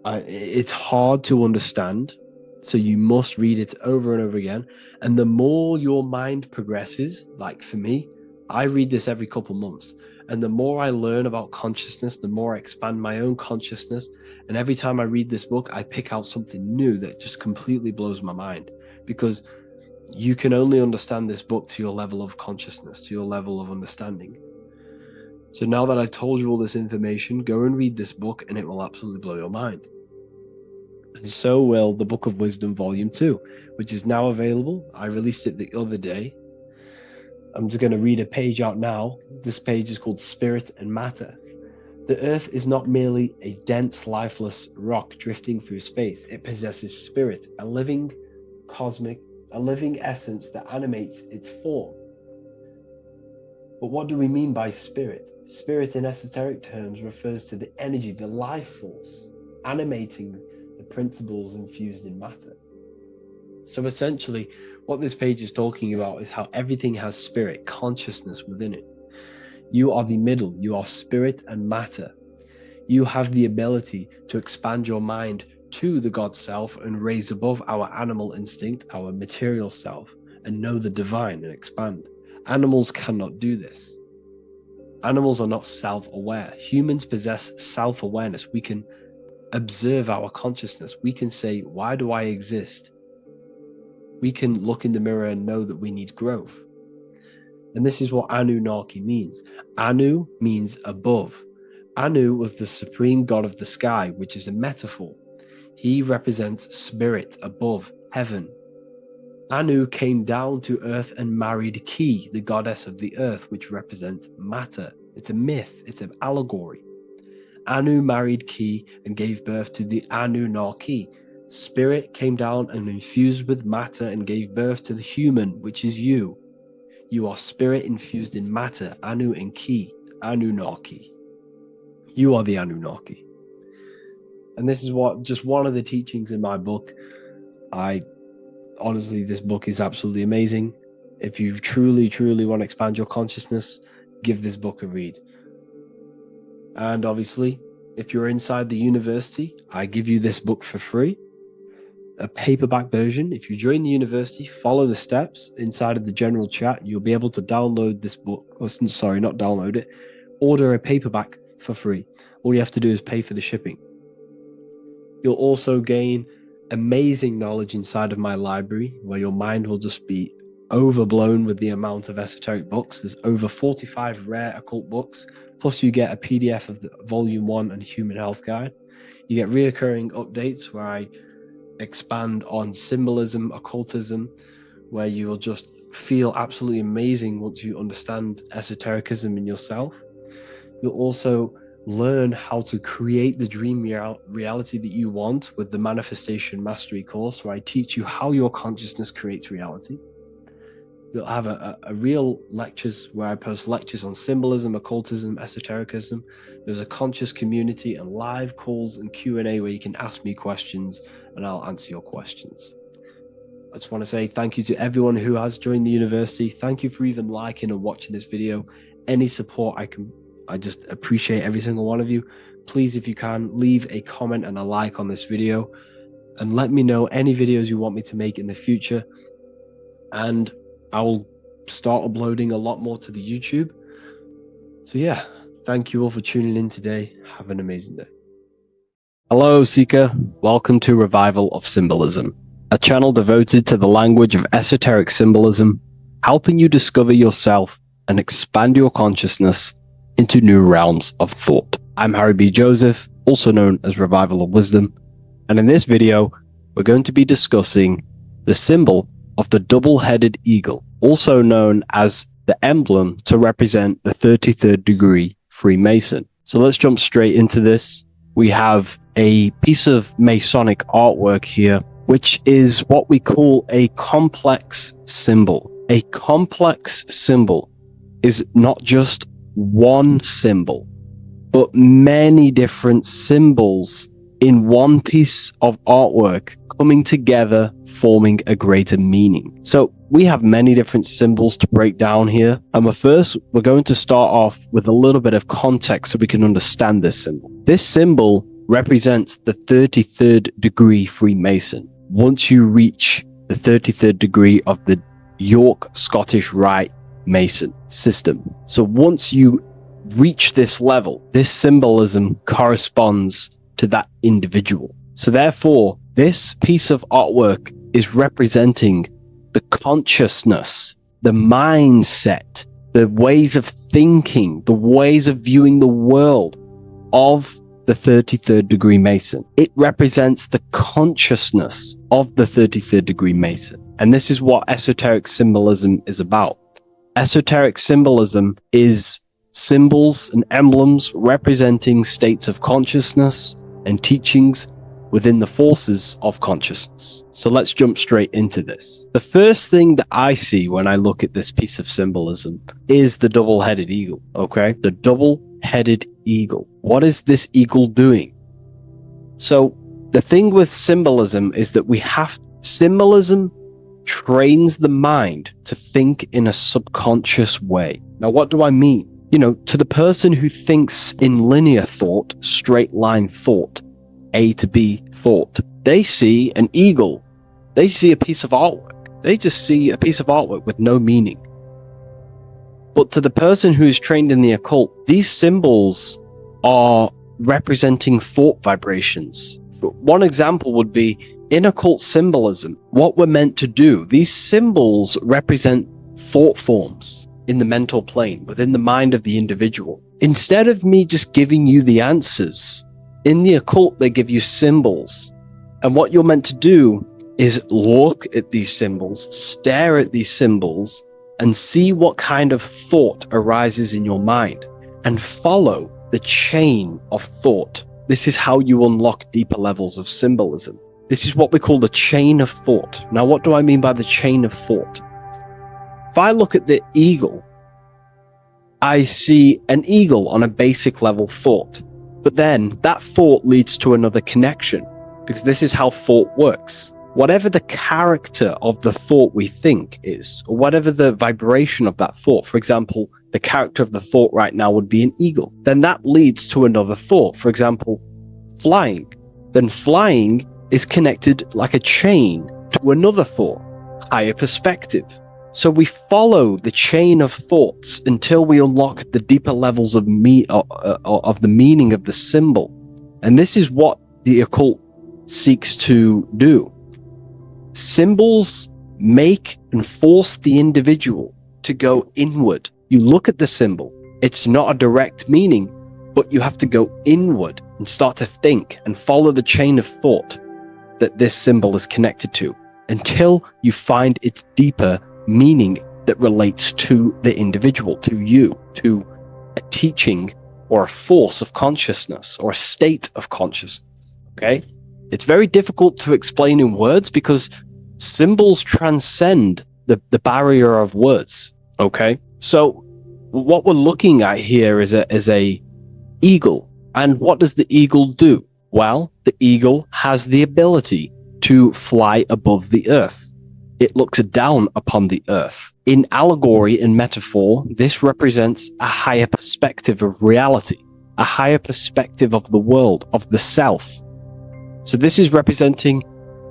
It's hard to understand, so you must read it over and over again. And the more your mind progresses, like for me, I read this every couple months. And the more I learn about consciousness, the more I expand my own consciousness. And every time I read this book, I pick out something new that just completely blows my mind, because you can only understand this book to your level of consciousness, to your level of understanding. So now that I've told you all this information, go and read this book and it will absolutely blow your mind. And so will the Book of Wisdom Volume 2, which is now available. I released it the other day. I'm just going to read a page out now. This page is called Spirit and Matter. The Earth is not merely a dense, lifeless rock drifting through space. It possesses spirit, a living essence that animates its form. But what do we mean by spirit? Spirit in esoteric terms refers to the energy, the life force, animating the principles infused in matter. So essentially, what this page is talking about is how everything has spirit, consciousness within it. You are the middle, you are spirit and matter. You have the ability to expand your mind to the God self and raise above our animal instinct, our material self, and know the divine and expand. Animals cannot do this. Animals are not self-aware. Humans possess self-awareness. We can observe our consciousness. We can say, why do I exist? We can look in the mirror and know that we need growth. And this is what Anunnaki means. Anu means above. Anu was the supreme god of the sky, which is a metaphor. He represents spirit above, heaven. Anu came down to earth and married Ki, the goddess of the earth, which represents matter. It's a myth, it's an allegory. Anu married Ki and gave birth to the Anunnaki. Spirit came down and infused with matter and gave birth to the human, which is you. You are spirit infused in matter, Anu and Ki, Anunnaki. You are the Anunnaki. And this is just one of the teachings in my book. Honestly, this book is absolutely amazing. If you truly, truly want to expand your consciousness, give this book a read. And obviously, if you're inside the university, I give you this book for free, a paperback version. If you join the university, follow the steps inside of the general chat, you'll be able to download this book. Sorry, not download it. Order a paperback for free. All you have to do is pay for the shipping. You'll also gain amazing knowledge inside of my library, where your mind will just be overblown with the amount of esoteric books. There's over 45 rare occult books, plus you get a PDF of the Volume 1 and Human Health Guide. You get reoccurring updates where I expand on symbolism, occultism, where you will just feel absolutely amazing once you understand esotericism in yourself. You'll also learn how to create the dream reality that you want with the Manifestation Mastery course, where I teach you how your consciousness creates reality. You'll have a real lectures where I post lectures on symbolism, occultism, esotericism. There's a conscious community and live calls and Q&A where you can ask me questions and I'll answer your questions. I just want to say thank you to everyone who has joined the university. Thank you for even liking and watching this video. Any support I just appreciate every single one of you. Please, if you can, leave a comment and a like on this video and let me know any videos you want me to make in the future. And I will start uploading a lot more to the YouTube. So yeah, thank you all for tuning in today. Have an amazing day. Hello, Seeker. Welcome to Revival of Symbolism, a channel devoted to the language of esoteric symbolism, helping you discover yourself and expand your consciousness into new realms of thought. I'm Harry B. Joseph, also known as Revival of Wisdom, and in this video, we're going to be discussing the symbol of the double-headed eagle, also known as the emblem to represent the 33rd degree Freemason. So let's jump straight into this. We have a piece of Masonic artwork here, which is what we call a complex symbol. A complex symbol is not just one symbol, but many different symbols in one piece of artwork coming together, forming a greater meaning. So we have many different symbols to break down here. And we're going to start off with a little bit of context so we can understand this symbol. This symbol represents the 33rd degree Freemason. Once you reach the 33rd degree of the York Scottish Rite Mason system. So once you reach this level, this symbolism corresponds to that individual. So therefore, this piece of artwork is representing the consciousness, the mindset, the ways of thinking, the ways of viewing the world of the 33rd degree Mason. It represents the consciousness of the 33rd degree Mason. And this is what esoteric symbolism is about. Esoteric symbolism is symbols and emblems representing states of consciousness and teachings within the forces of consciousness. So let's jump straight into this. The first thing that I see when I look at this piece of symbolism is the double-headed eagle, okay? The double-headed eagle. What is this eagle doing? So the thing with symbolism is that symbolism trains the mind to think in a subconscious way. Now, what do I mean? You know, to the person who thinks in linear thought, straight line thought, A to B thought, they see an eagle. They see a piece of artwork. They just see a piece of artwork with no meaning. But to the person who is trained in the occult, these symbols are representing thought vibrations. One example would be in occult symbolism, what we're meant to do. These symbols represent thought forms in the mental plane, within the mind of the individual. Instead of me just giving you the answers, in the occult, they give you symbols. And what you're meant to do is look at these symbols, stare at these symbols, and see what kind of thought arises in your mind, and follow the chain of thought. This is how you unlock deeper levels of symbolism. This is what we call the chain of thought. Now, what do I mean by the chain of thought? If I look at the eagle, I see an eagle on a basic level thought. But then that thought leads to another connection, because this is how thought works. Whatever the character of the thought we think is, or whatever the vibration of that thought, for example, the character of the thought right now would be an eagle, then that leads to another thought. For example, flying. Then flying is connected like a chain to another thought, higher perspective. So we follow the chain of thoughts until we unlock the deeper levels of the meaning of the symbol. And this is what the occult seeks to do. Symbols make and force the individual to go inward. You look at the symbol, it's not a direct meaning, but you have to go inward and start to think and follow the chain of thought that this symbol is connected to until you find its deeper meaning that relates to the individual, to you, to a teaching or a force of consciousness or a state of consciousness. Okay? It's very difficult to explain in words because symbols transcend the barrier of words. Okay? So what we're looking at here is a eagle. And what does the eagle do? Well, the eagle has the ability to fly above the earth. It looks down upon the earth. In allegory and metaphor, this represents a higher perspective of reality, a higher perspective of the world, of the self. So this is representing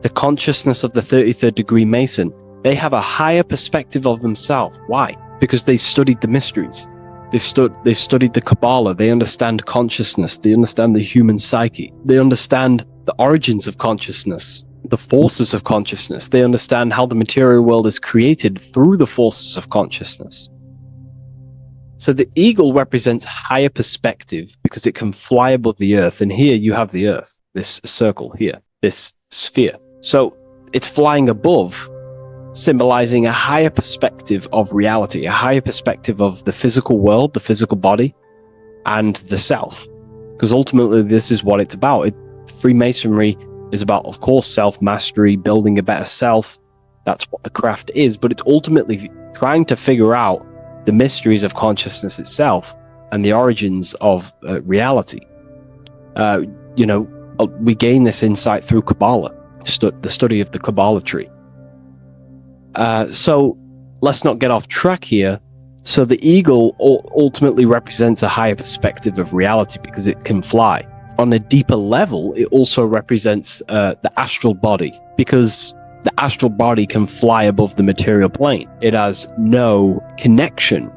the consciousness of the 33rd degree Mason. They have a higher perspective of themselves. Why? Because they studied the mysteries. They studied the Kabbalah. They understand consciousness. They understand the human psyche. They understand the origins of consciousness, the forces of consciousness. They understand how the material world is created through the forces of consciousness. So the eagle represents higher perspective because it can fly above the earth. And here you have the earth, this circle here, this sphere. So it's flying above, symbolizing a higher perspective of reality, a higher perspective of the physical world, the physical body, and the self. Because ultimately, this is what it's about. Freemasonry is about, of course, self-mastery, building a better self. That's what the craft is. But it's ultimately trying to figure out the mysteries of consciousness itself and the origins of reality. We gain this insight through Kabbalah, the study of the Kabbalah tree. So let's not get off track here. So the eagle ultimately represents a higher perspective of reality because it can fly. On a deeper level, it also represents the astral body, because the astral body can fly above the material plane. It has no connection,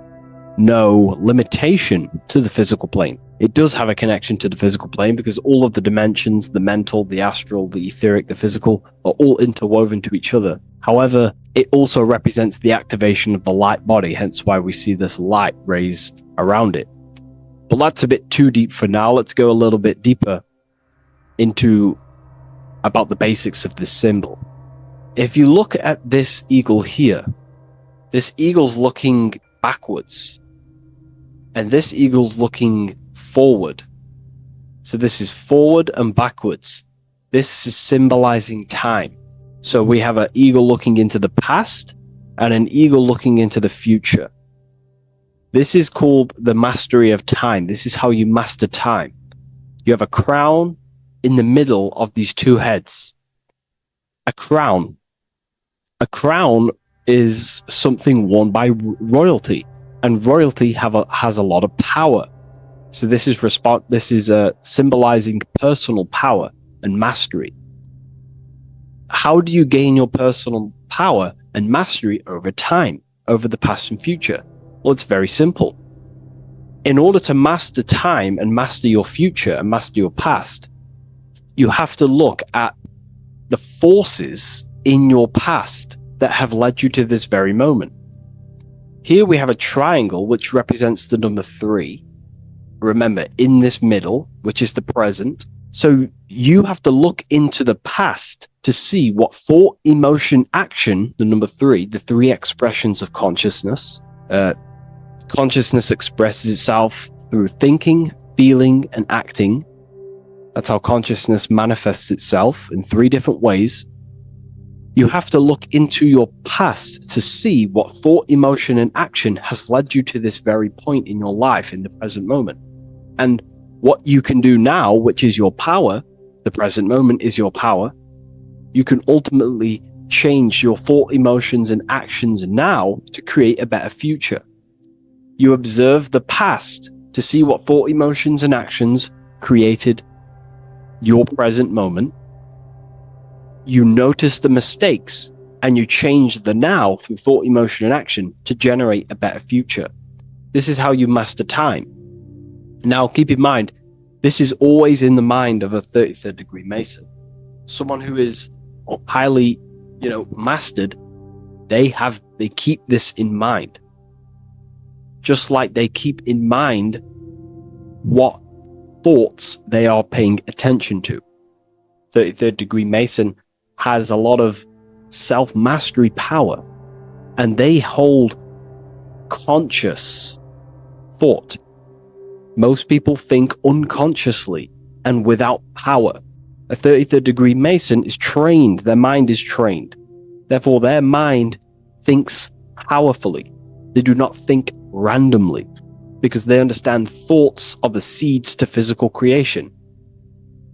no limitation to the physical plane. It does have a connection to the physical plane because all of the dimensions, the mental, the astral, the etheric, the physical, are all interwoven to each other. However, it also represents the activation of the light body, hence why we see this light rays around it. But that's a bit too deep for now. Let's go a little bit deeper into about the basics of this symbol. If you look at this eagle here, this eagle's looking backwards, and this eagle's looking forward. So this is forward and backwards. This is symbolizing time. So we have an eagle looking into the past and an eagle looking into the future. This is called the mastery of time. This is how you master time. You have a crown in the middle of these two heads. A crown. A crown is something worn by royalty, and royalty has a lot of power. So this is symbolizing personal power and mastery. How do you gain your personal power and mastery over time, over the past and future? Well, it's very simple. In order to master time and master your future and master your past, you have to look at the forces in your past that have led you to this very moment. Here we have a triangle which represents the number 3. Remember, in this middle, which is the present. So you have to look into the past to see what thought, emotion, action, the number 3, the 3 expressions of consciousness. Consciousness expresses itself through thinking, feeling, and acting. That's how consciousness manifests itself in 3 different ways. You have to look into your past to see what thought, emotion, and action has led you to this very point in your life in the present moment. And what you can do now, which is your power, the present moment is your power, you can ultimately change your thought, emotions, and actions now to create a better future. You observe the past to see what thought, emotions, and actions created your present moment. You notice the mistakes and you change the now through thought, emotion, and action to generate a better future. This is how you master time. Now, keep in mind, this is always in the mind of a 33rd degree Mason. Someone who is highly, mastered, they keep this in mind. Just like they keep in mind what thoughts they are paying attention to. 33rd degree Mason has a lot of self-mastery power, and they hold conscious thought. Most people think unconsciously and without power. A 33rd degree Mason is trained, their mind is trained. Therefore, their mind thinks powerfully. They do not think randomly, because they understand thoughts are the seeds to physical creation.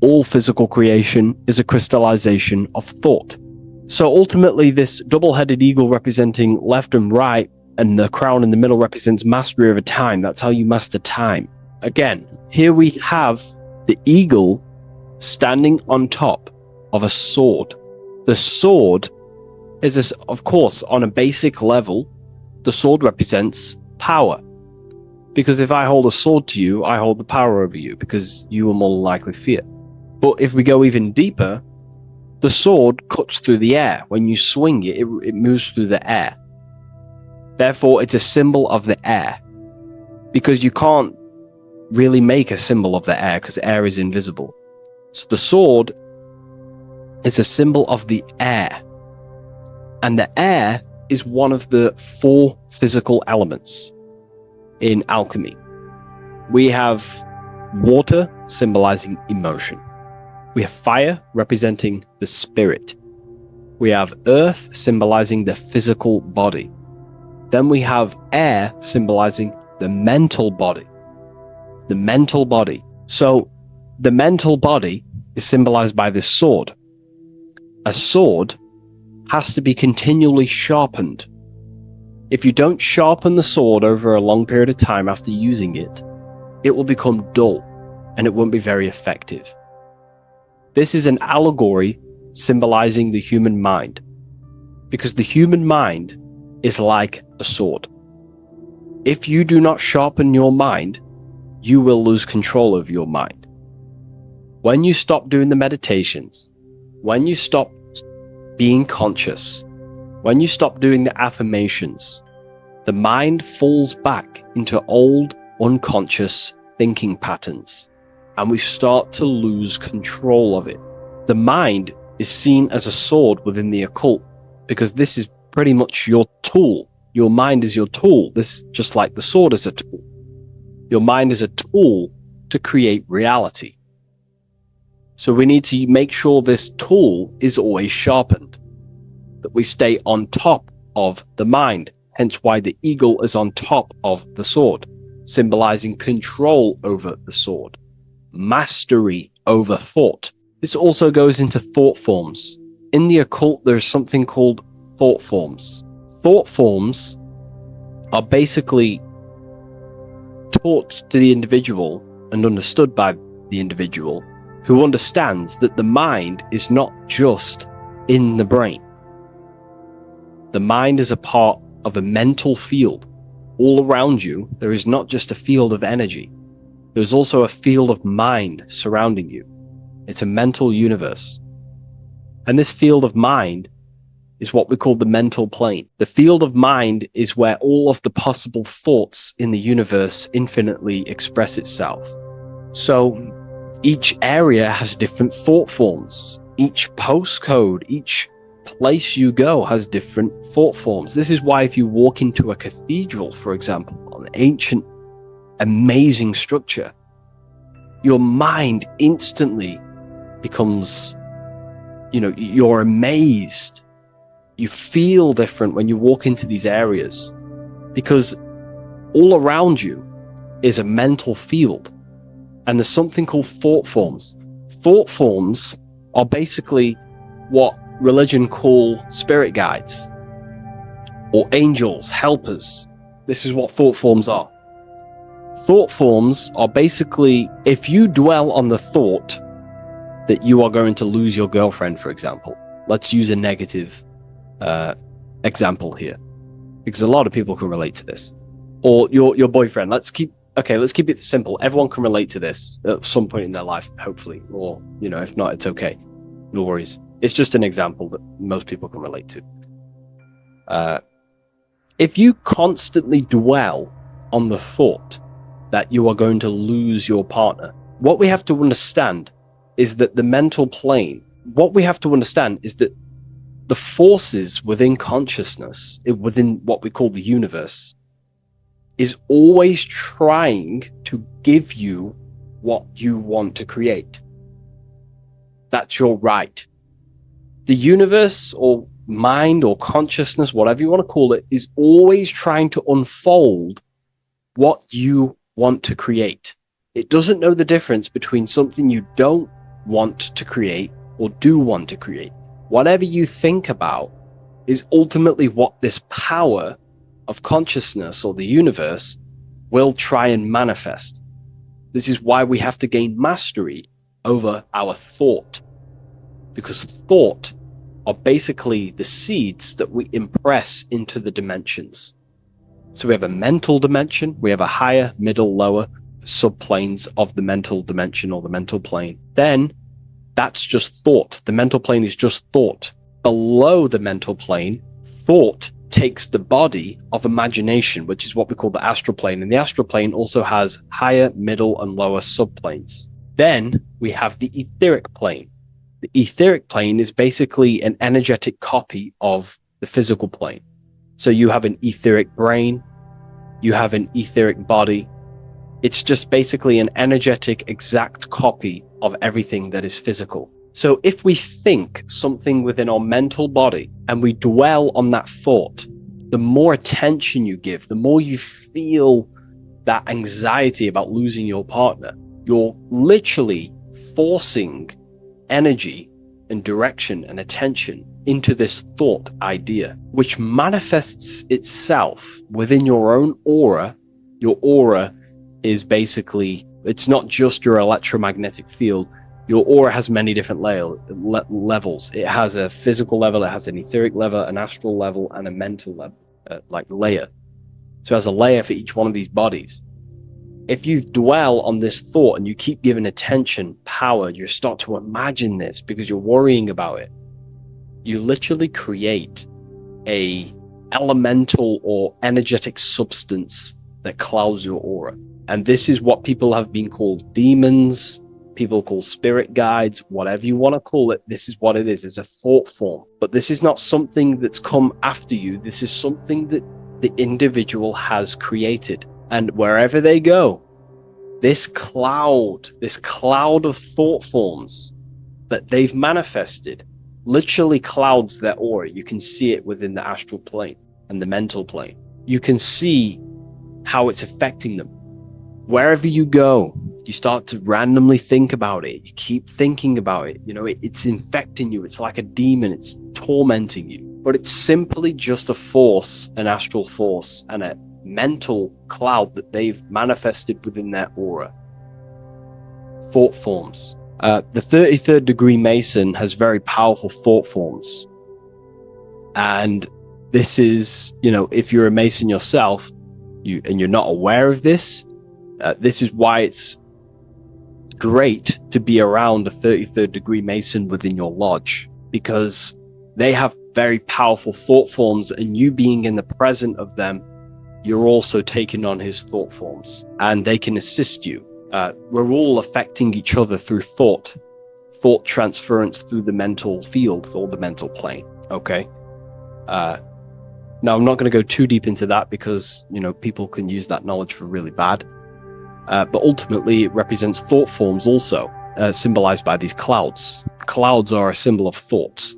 All physical creation is a crystallization of thought. So ultimately, this double-headed eagle representing left and right, and the crown in the middle represents mastery over time. That's how you master time. Again, here we have the eagle standing on top of a sword. The sword is, of course, on a basic level, the sword represents power. Because if I hold a sword to you, I hold the power over you, because you will more likely fear. But if we go even deeper, the sword cuts through the air. When you swing it, it moves through the air. Therefore, it's a symbol of the air. Because you can't really make a symbol of the air, because air is invisible. So the sword is a symbol of the air. And the air is one of the 4 physical elements in alchemy. We have water, symbolizing emotion. We have fire, representing the spirit. We have earth, symbolizing the physical body. Then we have air, symbolizing the mental body. the mental body. So the mental body is symbolized by this sword. A sword has to be continually sharpened. If you don't sharpen the sword over a long period of time after using it, it will become dull and it won't be very effective. This is an allegory symbolizing the human mind, because the human mind is like a sword. If you do not sharpen your mind, you will lose control of your mind. When you stop doing the meditations, when you stop being conscious, when you stop doing the affirmations, the mind falls back into old, unconscious thinking patterns, and we start to lose control of it. The mind is seen as a sword within the occult, because this is pretty much your tool. Your mind is your tool. This, just like the sword is a tool. Your mind is a tool to create reality. So we need to make sure this tool is always sharpened, that we stay on top of the mind, hence why the eagle is on top of the sword, symbolizing control over the sword, mastery over thought. This also goes into thought forms. In the occult, there's something called thought forms. Thought forms are basically taught to the individual and understood by the individual, who understands that the mind is not just in the brain. The mind is a part of a mental field. All around you, there is not just a field of energy. There's also a field of mind surrounding you. It's a mental universe. And this field of mind is what we call the mental plane. The field of mind is where all of the possible thoughts in the universe infinitely express itself. So each area has different thought forms. Each postcode, each place you go has different thought forms. This is why if you walk into a cathedral, for example, an ancient, amazing structure, your mind instantly becomes, you're amazed. You feel different when you walk into these areas, because all around you is a mental field. And there's something called thought forms. Thought forms are basically what religion call spirit guides or angels, helpers. This is what thought forms are. Thought forms are basically, if you dwell on the thought that you are going to lose your girlfriend, for example, let's use a negative example here, because a lot of people can relate to this, or your boyfriend. Let's keep it simple. Everyone can relate to this at some point in their life, hopefully, or if not, it's okay, no worries. It's just an example that most people can relate to. If you constantly dwell on the thought that you are going to lose your partner, what we have to understand is that the mental plane, what we have to understand is that the forces within consciousness, within what we call the universe, is always trying to give you what you want to create. That's your right. The universe or mind or consciousness, whatever you want to call it, is always trying to unfold what you want to create. It doesn't know the difference between something you don't want to create or do want to create. Whatever you think about is ultimately what this power of consciousness or the universe will try and manifest. This is why we have to gain mastery over our thought, because thought are basically the seeds that we impress into the dimensions. So we have a mental dimension, we have a higher, middle, lower subplanes of the mental dimension or the mental plane. Then that's just thought. The mental plane is just thought. Below the mental plane, thought takes the body of imagination, which is what we call the astral plane. And the astral plane also has higher, middle, and lower subplanes. Then we have the etheric plane. The etheric plane is basically an energetic copy of the physical plane. So you have an etheric brain, you have an etheric body. It's just basically an energetic, exact copy of everything that is physical. So if we think something within our mental body and we dwell on that thought, the more attention you give, the more you feel that anxiety about losing your partner, you're literally forcing energy and direction and attention into this thought idea, which manifests itself within your own aura. Your aura is basically, it's not just your electromagnetic field. Your aura has many different levels. It has a physical level, it has an etheric level, an astral level, and a mental level, like layer. So it has a layer for each one of these bodies. If you dwell on this thought and you keep giving attention, power, you start to imagine this because you're worrying about it. You literally create a elemental or energetic substance that clouds your aura. And this is what people have been called demons, people call spirit guides, whatever you want to call it. This is what it is. It's a thought form. But this is not something that's come after you. This is something that the individual has created. And wherever they go, this cloud of thought forms that they've manifested literally clouds their aura. You can see it within the astral plane and the mental plane. You can see how it's affecting them. Wherever you go, you start to randomly think about it. You keep thinking about it. You know, it's infecting you. It's like a demon. It's tormenting you. But it's simply just a force, an astral force, and a mental cloud that they've manifested within their aura. Thought forms. The 33rd degree Mason has very powerful thought forms. And this is, you know, if you're a Mason yourself, and you're not aware of this, this is why it's great to be around a 33rd degree Mason within your lodge, because they have very powerful thought forms, and you being in the present of them, you're also taking on his thought forms, and they can assist you. We're all affecting each other through thought transference through the mental field or the mental plane. Okay. Now, I'm not going to go too deep into that because, you know, people can use that knowledge for really bad. But ultimately, it represents thought forms also, symbolized by these clouds. Clouds are a symbol of thought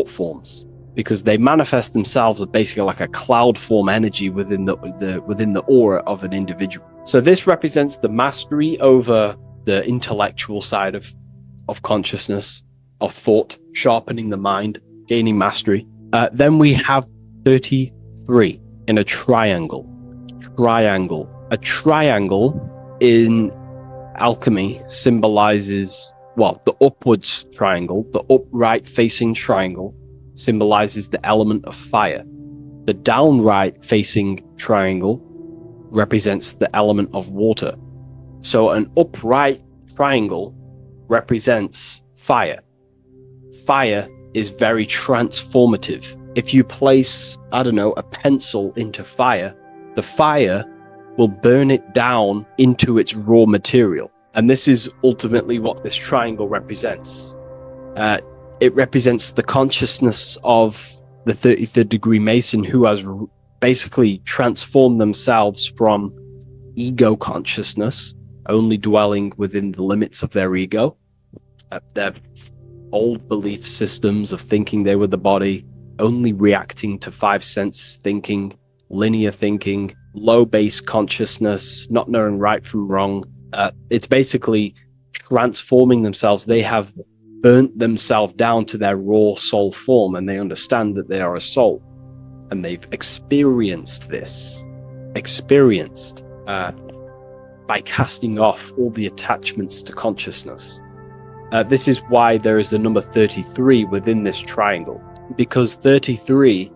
forms, because they manifest themselves as basically like a cloud form energy within the aura of an individual. So this represents the mastery over the intellectual side of consciousness, of thought, sharpening the mind, gaining mastery. Then we have 33 in a triangle. A triangle in alchemy symbolizes, well, the upwards triangle, the upright facing triangle symbolizes the element of fire. The downright facing triangle represents the element of water. So an upright triangle represents fire. Fire is very transformative. If you place, I don't know, a pencil into fire, the fire will burn it down into its raw material. And this is ultimately what this triangle represents. It represents the consciousness of the 33rd degree Mason, who has basically transformed themselves from ego consciousness, only dwelling within the limits of their ego, their old belief systems of thinking they were the body, only reacting to five sense thinking, linear thinking, low base consciousness, not knowing right from wrong. It's basically transforming themselves. They have burnt themselves down to their raw soul form, and they understand that they are a soul, and they've experienced this, by casting off all the attachments to consciousness. This is why there is the number 33 within this triangle, because 33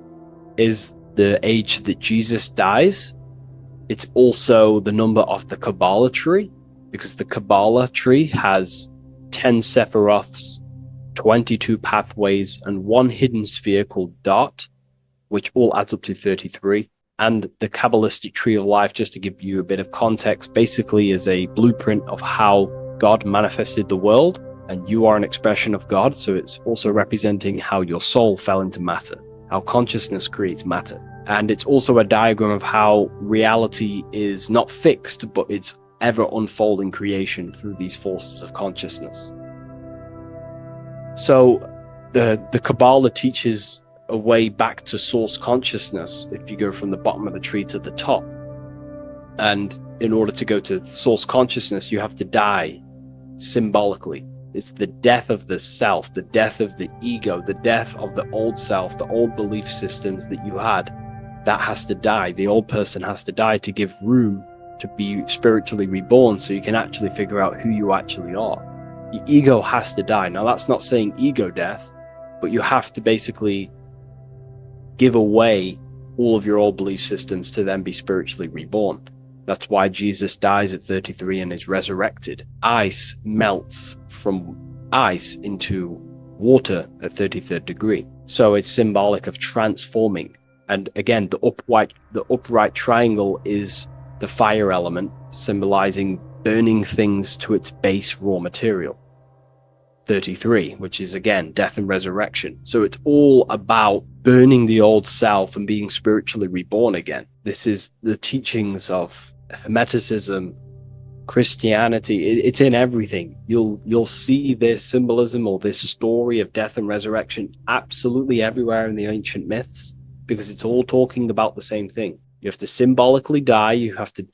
is the age that Jesus dies. It's also the number of the Kabbalah tree, because the Kabbalah tree has 10 Sephiroths, 22 pathways, and one hidden sphere called Dart, which all adds up to 33. And the Kabbalistic tree of life, just to give you a bit of context, basically is a blueprint of how God manifested the world, and you are an expression of God. So it's also representing how your soul fell into matter, how consciousness creates matter. And it's also a diagram of how reality is not fixed, but it's ever unfolding creation through these forces of consciousness. So the Kabbalah teaches a way back to source consciousness if you go from the bottom of the tree to the top. And in order to go to source consciousness, you have to die symbolically. It's the death of the self, the death of the ego, the death of the old self, the old belief systems that you had. That has to die. The old person has to die to give room to be spiritually reborn, so you can actually figure out who you actually are. Your ego has to die. Now, that's not saying ego death, but you have to basically give away all of your old belief systems to then be spiritually reborn. That's why Jesus dies at 33 and is resurrected. Ice melts from ice into water at 33rd degree. So it's symbolic of transforming. And again, the upright triangle is the fire element, symbolizing burning things to its base raw material. 33, which is again death and resurrection. So it's all about burning the old self and being spiritually reborn again. This is the teachings of Hermeticism, Christianity. It's in everything. You'll see this symbolism or this story of death and resurrection absolutely everywhere in the ancient myths, because it's all talking about the same thing. You have to symbolically die. You have to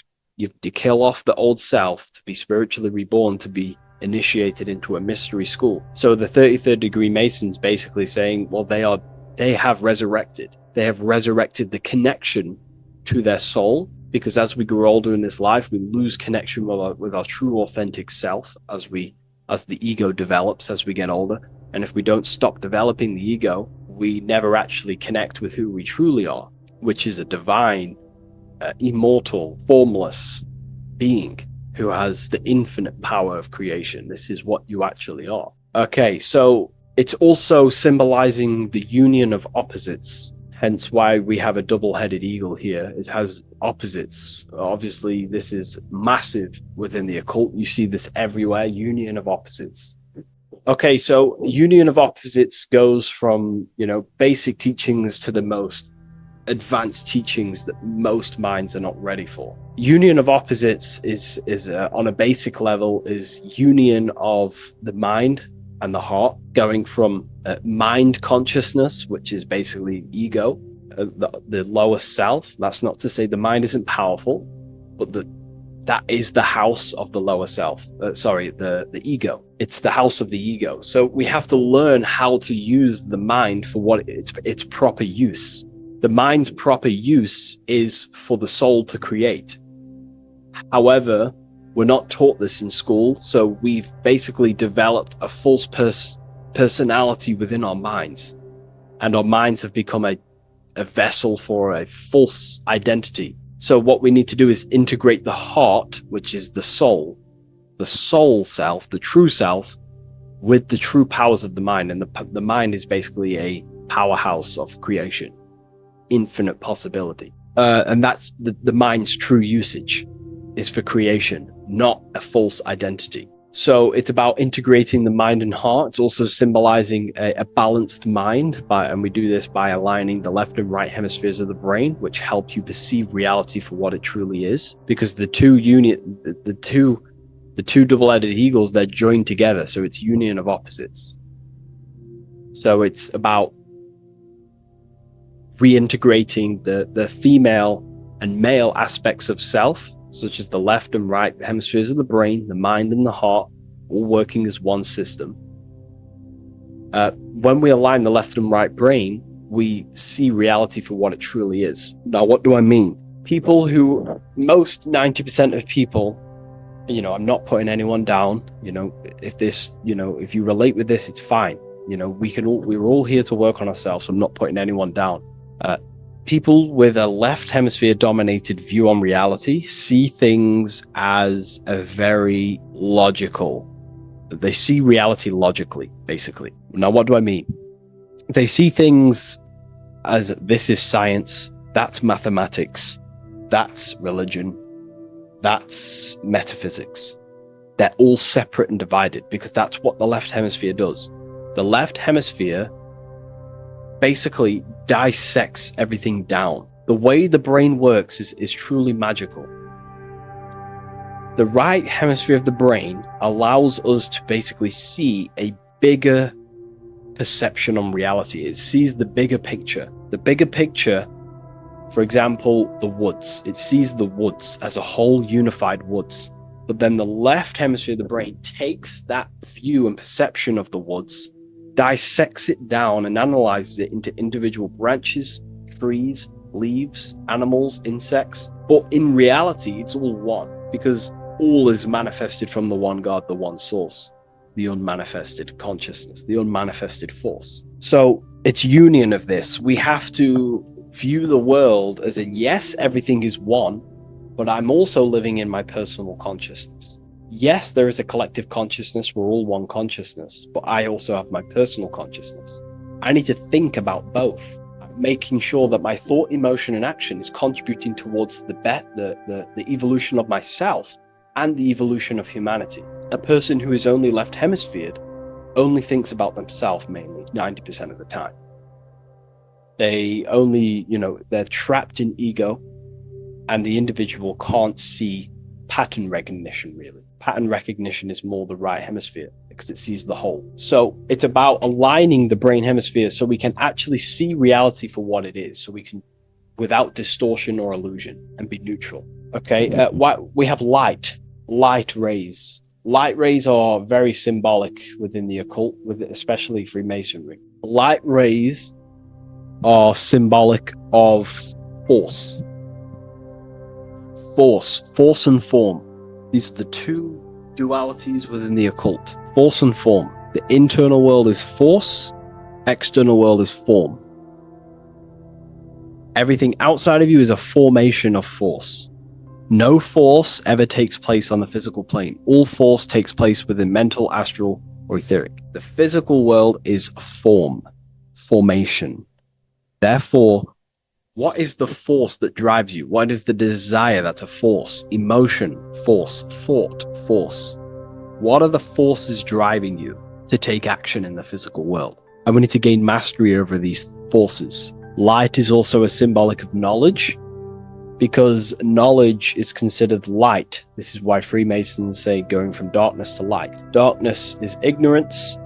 kill off the old self to be spiritually reborn, to be initiated into a mystery school. So the 33rd degree Masons basically saying, well, they have resurrected. They have resurrected the connection to their soul, because as we grow older in this life, we lose connection with our true authentic self as the ego develops as we get older. And if we don't stop developing the ego, we never actually connect with who we truly are, which is a divine, immortal, formless being who has the infinite power of creation. This is what you actually are. Okay, so it's also symbolizing the union of opposites, hence why we have a double-headed eagle here. It has opposites. Obviously, this is massive within the occult. You see this everywhere, union of opposites. Okay, so union of opposites goes from, basic teachings to the most advanced teachings that most minds are not ready for. Union of opposites is on a basic level is union of the mind and the heart, going from mind consciousness, which is basically ego, the lower self. That's not to say the mind isn't powerful, but that is the house of the lower self. The ego. It's the house of the ego. So we have to learn how to use the mind for what its proper use. The mind's proper use is for the soul to create. However, we're not taught this in school, so we've basically developed a false personality within our minds, and our minds have become a vessel for a false identity. So what we need to do is integrate the heart, which is the soul self, the true self, with the true powers of the mind. And the mind is basically a powerhouse of creation, infinite possibility. And that's the mind's true usage is for creation, not a false identity. So it's about integrating the mind and heart. It's also symbolizing a balanced mind, and we do this by aligning the left and right hemispheres of the brain, which help you perceive reality for what it truly is. Because the two double-headed eagles, they're joined together, so it's union of opposites. So it's about reintegrating the female and male aspects of self, such as the left and right hemispheres of the brain, the mind and the heart, all working as one system. When we align the left and right brain, we see reality for what it truly is. Now, what do I mean? Most 90% of people, I'm not putting anyone down, if you relate with this, it's fine. We're all here to work on ourselves. So I'm not putting anyone down. People with a left hemisphere dominated view on reality see things as a very logical. They see reality logically, basically. Now, what do I mean? They see things as this is science, that's mathematics, that's religion, that's metaphysics. They're all separate and divided because that's what the left hemisphere does. The left hemisphere basically dissects everything down. The way the brain works is truly magical. The right hemisphere of the brain allows us to basically see a bigger perception on reality. It sees the bigger picture. The bigger picture For example, the woods. It sees the woods as a whole unified woods. But then the left hemisphere of the brain takes that view and perception of the woods, dissects it down and analyzes it into individual branches, trees, leaves, animals, insects. But in reality, it's all one, because all is manifested from the one God, the one source, the unmanifested consciousness, the unmanifested force. So it's union of this. We have to view the world as in, yes, everything is one, but I'm also living in my personal consciousness. Yes, there is a collective consciousness. We're all one consciousness, but I also have my personal consciousness. I need to think about both, making sure that my thought, emotion, and action is contributing towards the evolution of myself and the evolution of humanity. A person who is only left hemisphered only thinks about themselves mainly, 90% of the time. They only, they're trapped in ego, and the individual can't see pattern recognition, really. Pattern recognition is more the right hemisphere because it sees the whole. So it's about aligning the brain hemisphere so we can actually see reality for what it is, so we can, without distortion or illusion, and be neutral. Okay, we have light rays. Light rays are very symbolic within the occult, especially Freemasonry. Light rays are symbolic of force and form. These are the two dualities within the occult: force and form. The internal world is force, external world is form. Everything outside of you is a formation of force. No force ever takes place on the physical plane. All force takes place within mental, astral, or etheric. The physical world is formation. Therefore, what is the force that drives you? What is the desire that's a force? Emotion, force, thought, force. What are the forces driving you to take action in the physical world? And we need to gain mastery over these forces. Light is also a symbolic of knowledge, because knowledge is considered light. This is why Freemasons say going from darkness to light. Darkness is ignorance.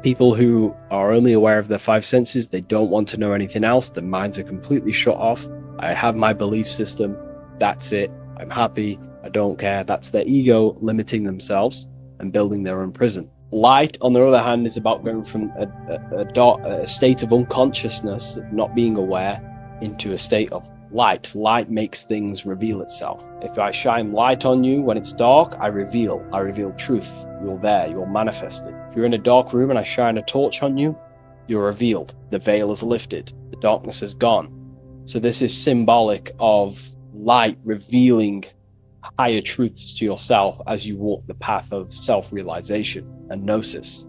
People who are only aware of their five senses, they don't want to know anything else. Their minds are completely shut off. I have my belief system. That's it. I'm happy. I don't care. That's their ego limiting themselves and building their own prison. Light, on the other hand, is about going from a state of unconsciousness, not being aware, into a state of light. Light makes things reveal itself. If I shine light on you when it's dark, I reveal truth. You're there, you're manifested. If you're in a dark room and I shine a torch on you, you're revealed. The veil is lifted. The darkness is gone. So this is symbolic of light revealing higher truths to yourself as you walk the path of self-realization and gnosis.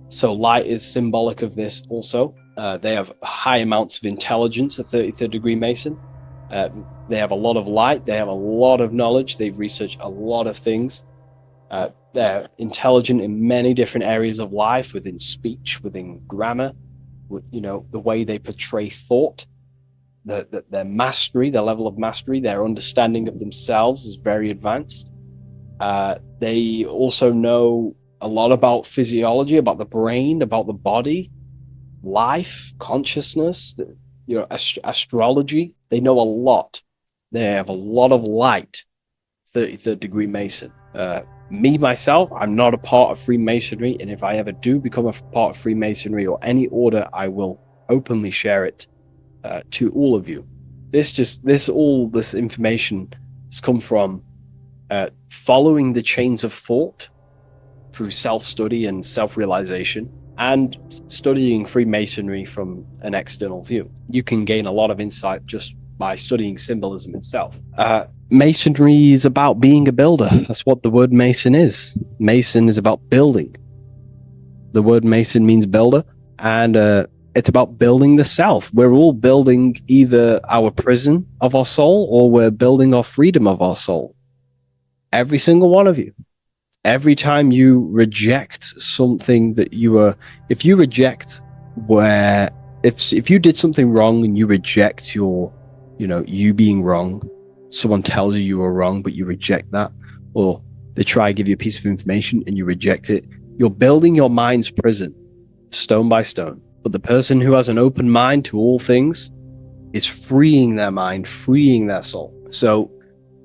So light is symbolic of this also. They have high amounts of intelligence, a 33rd degree Mason. They have a lot of light. They have a lot of knowledge. They've researched a lot of things. They're intelligent in many different areas of life, within speech, within grammar, the way they portray thought, their mastery, their level of mastery, their understanding of themselves is very advanced. They also know a lot about physiology, about the brain, about the body, life, consciousness, astrology. They know a lot. They have a lot of light. 33rd degree Mason. Me, myself, I'm not a part of Freemasonry, and if I ever do become a part of Freemasonry or any order, I will openly share it to all of you. This information has come from following the chains of thought through self-study and self-realization, and studying Freemasonry from an external view. You can gain a lot of insight just by studying symbolism itself. Masonry is about being a builder. That's what the word Mason is. Mason is about building. The word Mason means builder, and it's about building the self. We're all building either our prison of our soul, or we're building our freedom of our soul. Every single one of you. Every time you reject something that if you did something wrong and you reject you being wrong, someone tells you were wrong, but you reject that, or they try to give you a piece of information and you reject it, you're building your mind's prison, stone by stone. But the person who has an open mind to all things is freeing their mind, freeing their soul. So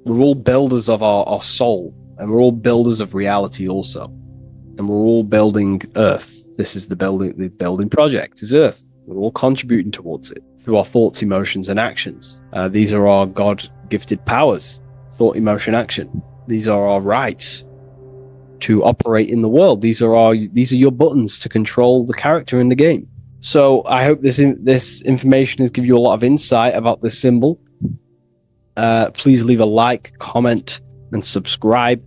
we're all builders of our soul, and we're all builders of reality also. And we're all building Earth. This is the building project is Earth. We're all contributing towards it through our thoughts, emotions, and actions. These are our God-gifted powers: thought, emotion, action. These are our rights to operate in the world. These are your buttons to control the character in the game. So I hope this information has given you a lot of insight about this symbol. Please leave a like, comment, and subscribe.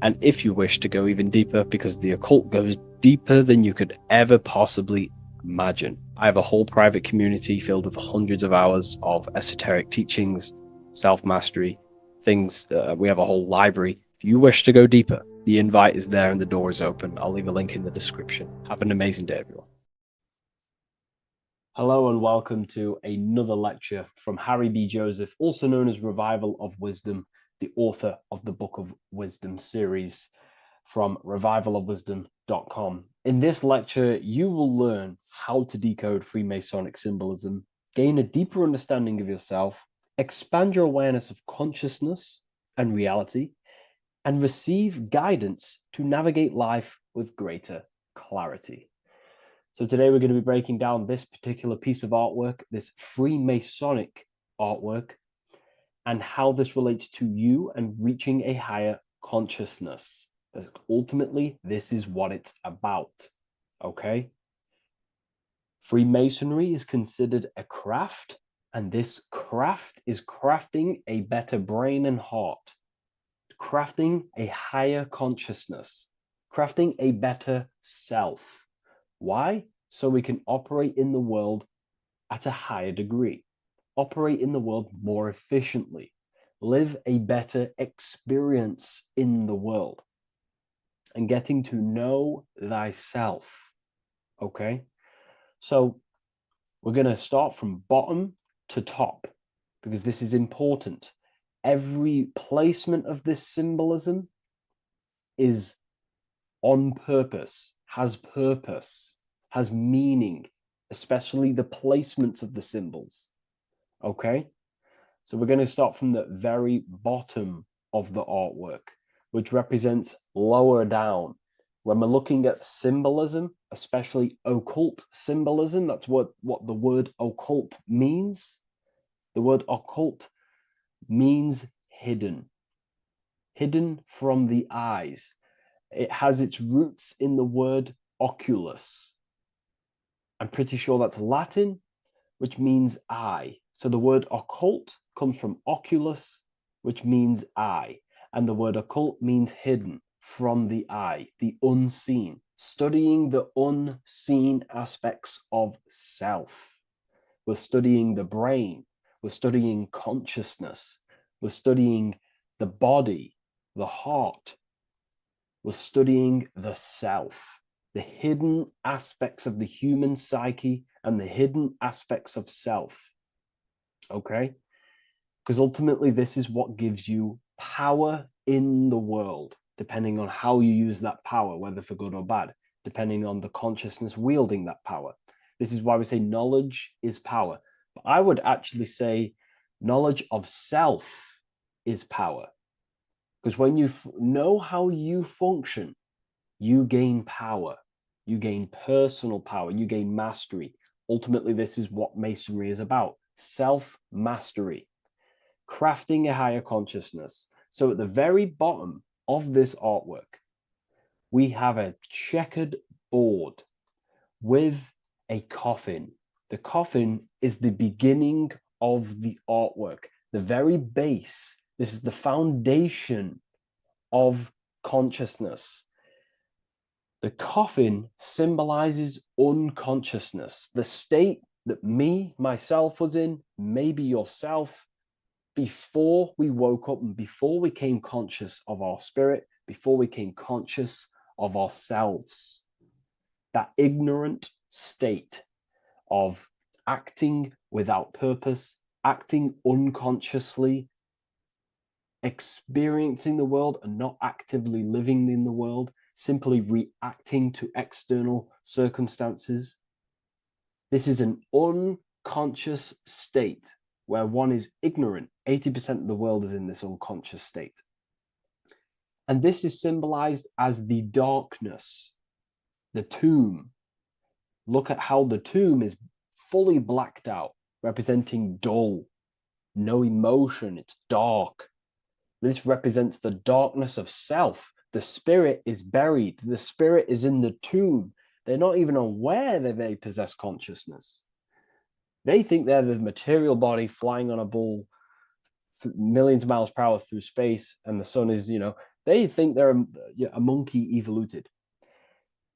And if you wish to go even deeper, because the occult goes deeper than you could ever possibly imagine, I have a whole private community filled with hundreds of hours of esoteric teachings, self-mastery, things. We have a whole library. If you wish to go deeper, the invite is there and the door is open. I'll leave a link in the description. Have an amazing day, everyone. Hello and welcome to another lecture from Harry B. Joseph, also known as Revival of Wisdom, the author of the Book of Wisdom series from revivalofwisdom.com. In this lecture, you will learn how to decode Freemasonic symbolism, gain a deeper understanding of yourself, expand your awareness of consciousness and reality, and receive guidance to navigate life with greater clarity. So today we're going to be breaking down this particular piece of artwork, this Freemasonic artwork, and how this relates to you and reaching a higher consciousness. Because ultimately, this is what it's about, okay? Freemasonry is considered a craft, and this craft is crafting a better brain and heart, crafting a higher consciousness, crafting a better self. Why? So we can operate in the world at a higher degree, operate in the world more efficiently, live a better experience in the world, and getting to know thyself. Okay? So we're going to start from bottom to top because this is important. Every placement of this symbolism is on purpose, has meaning, especially the placements of the symbols. Okay, so we're going to start from the very bottom of the artwork, which represents lower down. When we're looking at symbolism, especially occult symbolism, that's what the word occult means. The word occult means hidden from the eyes. It has its roots in the word oculus. I'm pretty sure that's Latin, which means eye. So the word occult comes from oculus, which means eye. And the word occult means hidden from the eye, the unseen, studying the unseen aspects of self. We're studying the brain. We're studying consciousness. We're studying the body, the heart. We're studying the self, the hidden aspects of the human psyche and the hidden aspects of self. Okay? Because ultimately, this is what gives you power in the world, depending on how you use that power, whether for good or bad, depending on the consciousness wielding that power. This is why we say knowledge is power. But I would actually say knowledge of self is power. Because when you know how you function, you gain power, you gain personal power, you gain mastery. Ultimately, this is what Masonry is about: self-mastery, crafting a higher consciousness. So at the very bottom of this artwork, we have a checkered board with a coffin. The coffin is the beginning of the artwork, the very base. This is the foundation of consciousness. The coffin symbolizes unconsciousness, the state that myself was in, maybe yourself, before we woke up and before we came conscious of our spirit, before we came conscious of ourselves. That ignorant state of acting without purpose, acting unconsciously, experiencing the world and not actively living in the world, simply reacting to external circumstances. This is an unconscious state where one is ignorant. 80% of the world is in this unconscious state. And this is symbolized as the darkness, the tomb. Look at how the tomb is fully blacked out, representing dull, no emotion, it's dark. This represents the darkness of self. The spirit is buried, the spirit is in the tomb. They're not even aware that they possess consciousness. They think they're the material body flying on a ball millions of miles per hour through space, and the sun is, they think they're a monkey evoluted.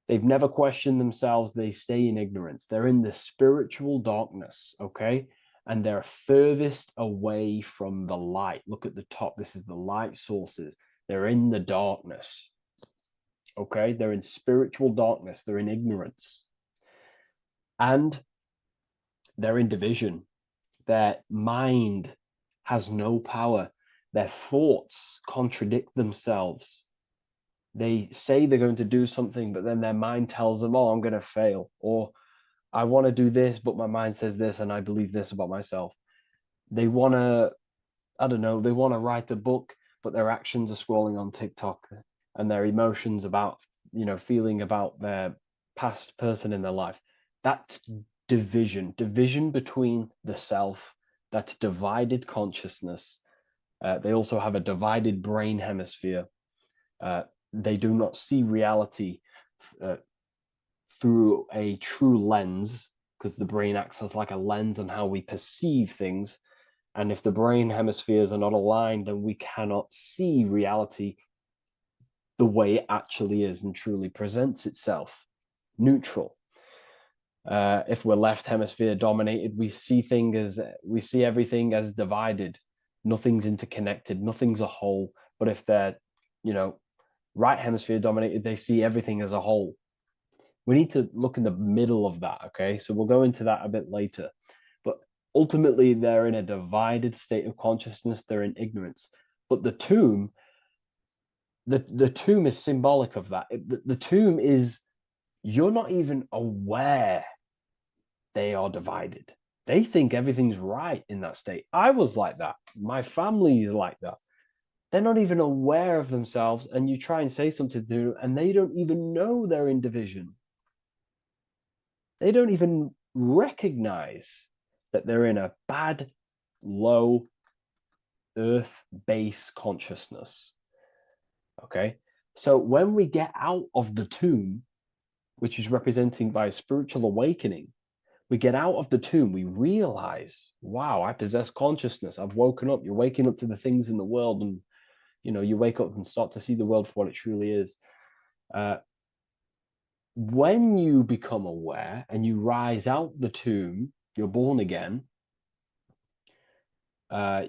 They've never questioned themselves. They stay in ignorance. They're in the spiritual darkness, okay? And they're furthest away from the light. Look at the top. This is the light sources. They're in the darkness, okay? They're in spiritual darkness. They're in ignorance. And they're in division. Their mind has no power. Their thoughts contradict themselves. They say they're going to do something, but then their mind tells them, oh, I'm going to fail. Or I want to do this, but my mind says this, and I believe this about myself. They want to, I don't know, they want to write a book, but their actions are scrolling on TikTok, and their emotions about, feeling about their past person in their life. That's division between the self. That's divided consciousness. They also have a divided brain hemisphere. They do not see reality through a true lens, because the brain acts as like a lens on how we perceive things. And if the brain hemispheres are not aligned, then we cannot see reality the way it actually is and truly presents itself, neutral. If we're left hemisphere dominated, we see everything as divided. Nothing's interconnected, nothing's a whole. But if they're, right hemisphere dominated, they see everything as a whole. We need to look in the middle of that, okay? So we'll go into that a bit later. But ultimately, they're in a divided state of consciousness. They're in ignorance. But the tomb is symbolic of that. The tomb is, you're not even aware they are divided. They think everything's right in that state. I was like that. My family is like that. They're not even aware of themselves, and you try and say something to them, and they don't even know they're in division. They don't even recognize that they're in a bad, low earth base consciousness. Okay. So when we get out of the tomb, which is representing by a spiritual awakening, we get out of the tomb, we realize, wow, I possess consciousness. I've woken up. You're waking up to the things in the world, and you wake up and start to see the world for what it truly is. When you become aware and you rise out the tomb, you're born again.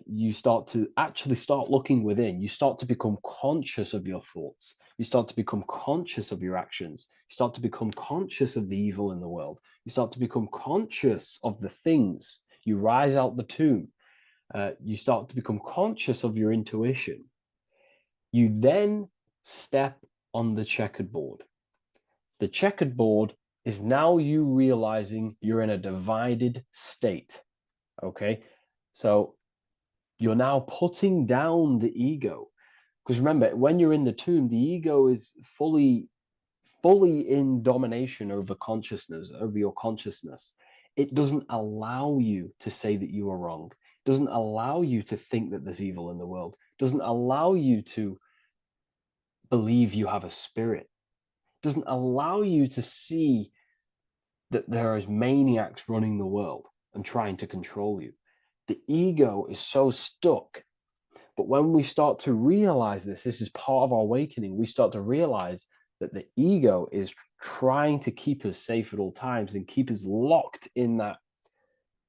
You start looking within. You start to become conscious of your thoughts. You start to become conscious of your actions. You start to become conscious of the evil in the world. You start to become conscious of the things. You rise out the tomb. You start to become conscious of your intuition. You then step on the checkered board. The checkered board is now you realizing you're in a divided state. Okay, so you're now putting down the ego, because remember, when you're in the tomb, the ego is fully in domination over consciousness, over your consciousness. It doesn't allow you to say that you are wrong. It doesn't allow you to think that there's evil in the world. It doesn't allow you to believe you have a spirit. It doesn't allow you to see that there is maniacs running the world and trying to control you. The ego is so stuck. But when we start to realize this is part of our awakening, we start to realize that the ego is trying to keep us safe at all times and keep us locked in that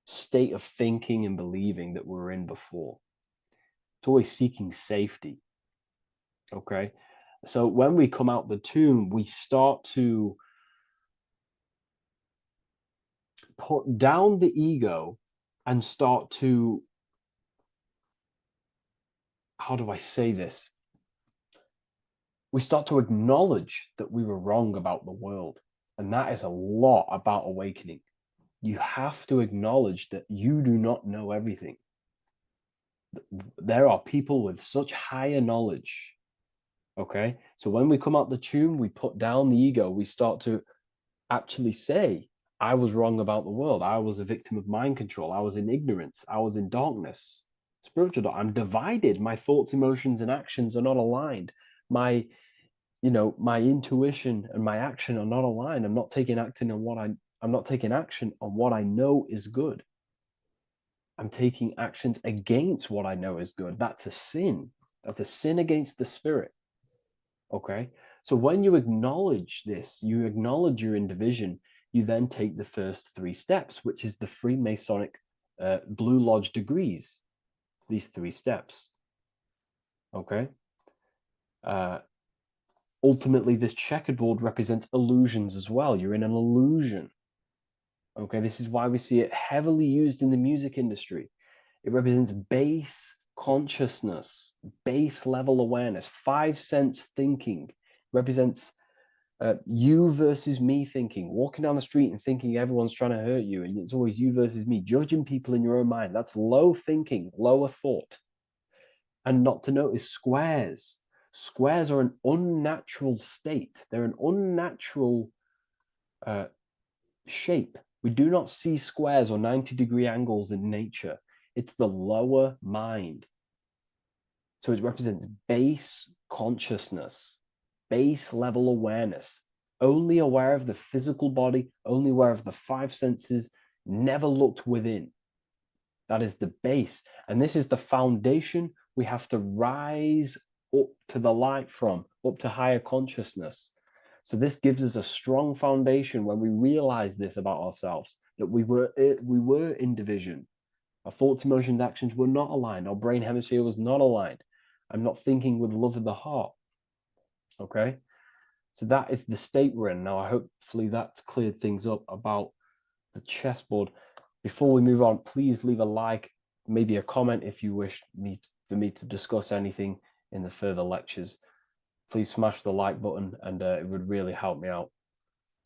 state of thinking and believing that we were in before. It's always seeking safety. Okay. So when we come out the tomb, we start to put down the ego and start to, how do I say this? We start to acknowledge that we were wrong about the world. And that is a lot about awakening. you have to acknowledge that you do not know everything. There are people with such higher knowledge. Okay, so when we come out the tomb, we put down the ego. We start to actually say, I was wrong about the world. I was a victim of mind control. I was in ignorance. I was in darkness. Spiritual, I'm divided. My thoughts, emotions, and actions are not aligned. My, my intuition and my action are not aligned. I'm not taking action on I'm not taking action on what I know is good. I'm taking actions against what I know is good. That's a sin. That's a sin against the spirit. Okay. So when you acknowledge this, you acknowledge you're in division, you then take the first 3 steps, which is the Freemasonic Blue Lodge degrees, these 3 steps. Okay. Ultimately, this checkerboard represents illusions as well. You're in an illusion. Okay. This is why we see it heavily used in the music industry. It represents base consciousness, base level awareness, 5 sense thinking. It represents you versus me thinking, walking down the street and thinking everyone's trying to hurt you, and it's always you versus me, judging people in your own mind. That's low thinking, lower thought. And not to notice squares. Squares are an unnatural state. They're an unnatural shape. We do not see squares or 90-degree angles in nature. It's the lower mind. So it represents base consciousness, base level awareness, only aware of the physical body, only aware of the 5 senses, never looked within. That is the base. And this is the foundation we have to rise up to the light from, up to higher consciousness. So this gives us a strong foundation when we realize this about ourselves, that we were in division. Our thoughts, emotions, actions were not aligned. Our brain hemisphere was not aligned. I'm not thinking with love of the heart. Okay. So that is the state we're in. Now, hopefully that's cleared things up about the chessboard. Before we move on, please leave a like, maybe a comment if you wish for me to discuss anything in the further lectures. Please smash the like button, and it would really help me out.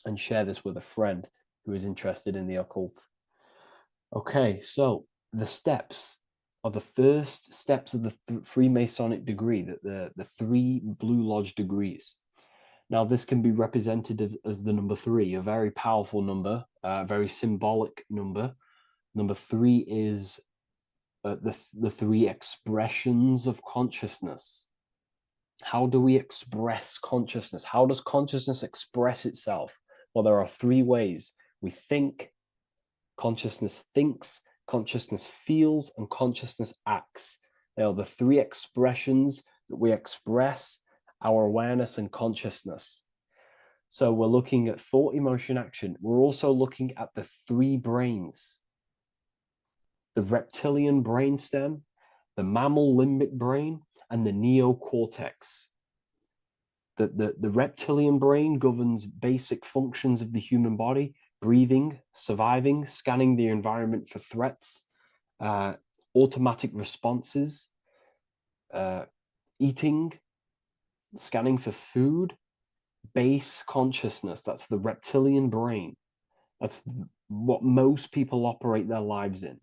And share this with a friend who is interested in the occult. Okay, so the steps are the first steps of the Freemasonic degree, the 3 Blue Lodge degrees. Now, this can be represented as the number 3, a very powerful number, a very symbolic number. Number 3 is the 3 expressions of consciousness. How do we express consciousness? How does consciousness express itself? Well, there are 3 ways. We think, consciousness thinks, consciousness feels, and consciousness acts. They are the 3 expressions that we express our awareness and consciousness. So we're looking at thought, emotion, action. We're also looking at the 3 brains: the reptilian brainstem, the mammal limbic brain, and the neocortex. The reptilian brain governs basic functions of the human body: breathing, surviving, scanning the environment for threats, automatic responses, eating, scanning for food, base consciousness. That's the reptilian brain. That's what most people operate their lives in,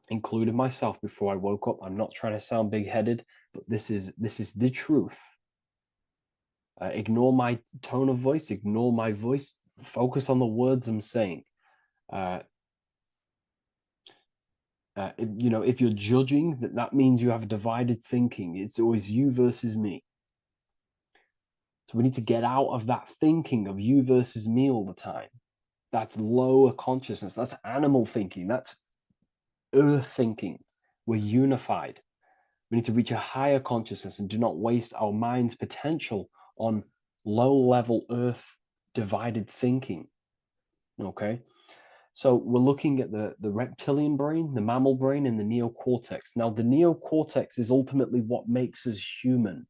including myself before I woke up. I'm not trying to sound big-headed, but this is the truth. Ignore my tone of voice, ignore my voice, focus on the words I'm saying. If you're judging, that means you have divided thinking. It's always you versus me. So we need to get out of that thinking of you versus me all the time. That's lower consciousness. That's animal thinking. That's earth thinking. We're unified. We need to reach a higher consciousness and do not waste our mind's potential on low-level earth divided thinking. Okay? So we're looking at the reptilian brain, the mammal brain, and the neocortex. Now, the neocortex is ultimately what makes us human.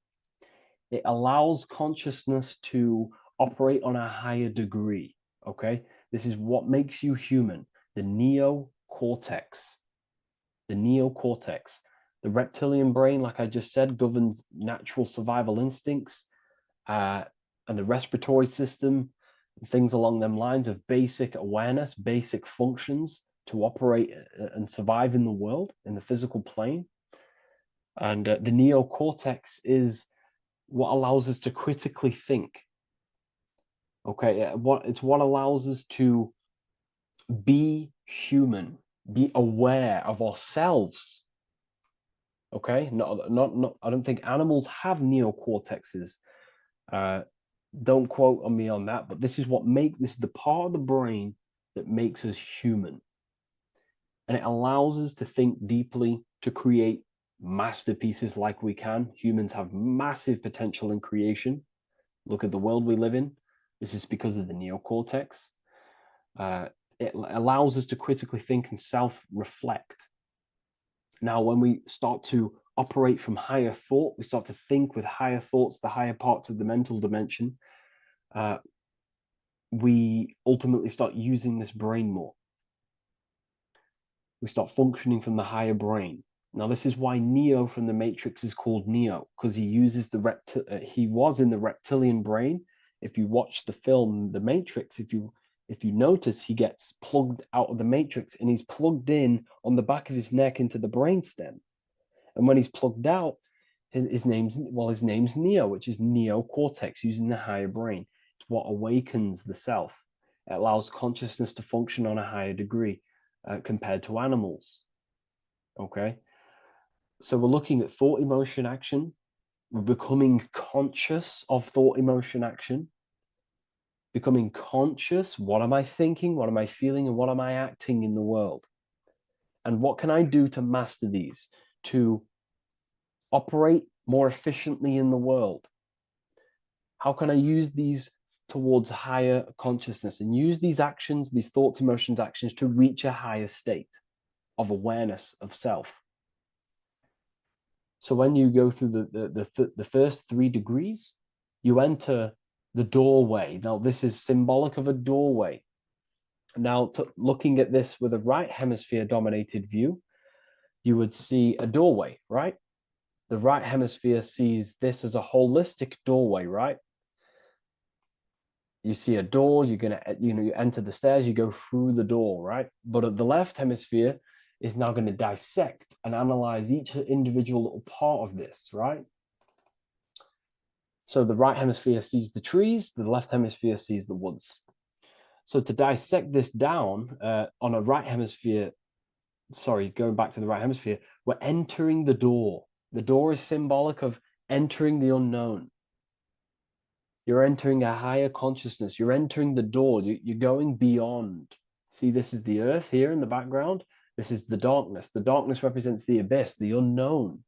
It allows consciousness to operate on a higher degree. Okay? This is what makes you human, the neocortex. The neocortex. The reptilian brain, like I just said, governs natural survival instincts and the respiratory system, things along them lines of basic awareness, basic functions to operate and survive in the world, in the physical plane. And the neocortex is what allows us to critically think. Okay, it's what allows us to be human, be aware of ourselves. Okay, not. I don't think animals have neocortexes. Don't quote on me on that, but this is the part of the brain that makes us human, and it allows us to think deeply, to create masterpieces like we can. Humans have massive potential in creation. Look at the world we live in. This is because of the neocortex. It allows us to critically think and self-reflect. Now, when we start to operate from higher thought, we start to think with higher thoughts, the higher parts of the mental dimension, we ultimately start using this brain more. We start functioning from the higher brain. Now, this is why Neo from the Matrix is called Neo, because he uses he was in the reptilian brain. If you watch the film The Matrix, if you notice, he gets plugged out of the Matrix and he's plugged in on the back of his neck into the brainstem. And when he's plugged out, his name's Neo, which is neocortex, using the higher brain. It's what awakens the self. It allows consciousness to function on a higher degree compared to animals. Okay, so we're looking at thought, emotion, action. We're becoming conscious of thought, emotion, action. Becoming conscious. What am I thinking? What am I feeling? And what am I acting in the world? And what can I do to master these? To operate more efficiently in the world? How can I use these towards higher consciousness and use these actions, these thoughts, emotions, actions to reach a higher state of awareness of self? So when you go through the first 3 degrees, you enter the doorway. Now, this is symbolic of a doorway. Now, looking at this with a right hemisphere dominated view, you would see a doorway, right? The right hemisphere sees this as a holistic doorway, right? You see a door, you're gonna, you enter the stairs, you go through the door, right? But at the left hemisphere is now going to dissect and analyze each individual little part of this, right? So the right hemisphere sees the trees, the left hemisphere sees the woods. So to dissect this down on a right hemisphere, going back to the right hemisphere, we're entering the door. The door is symbolic of entering the unknown. You're entering a higher consciousness. You're entering the door. You're going beyond. See, this is the earth here in the background. This is the darkness. The darkness represents the abyss, the unknown.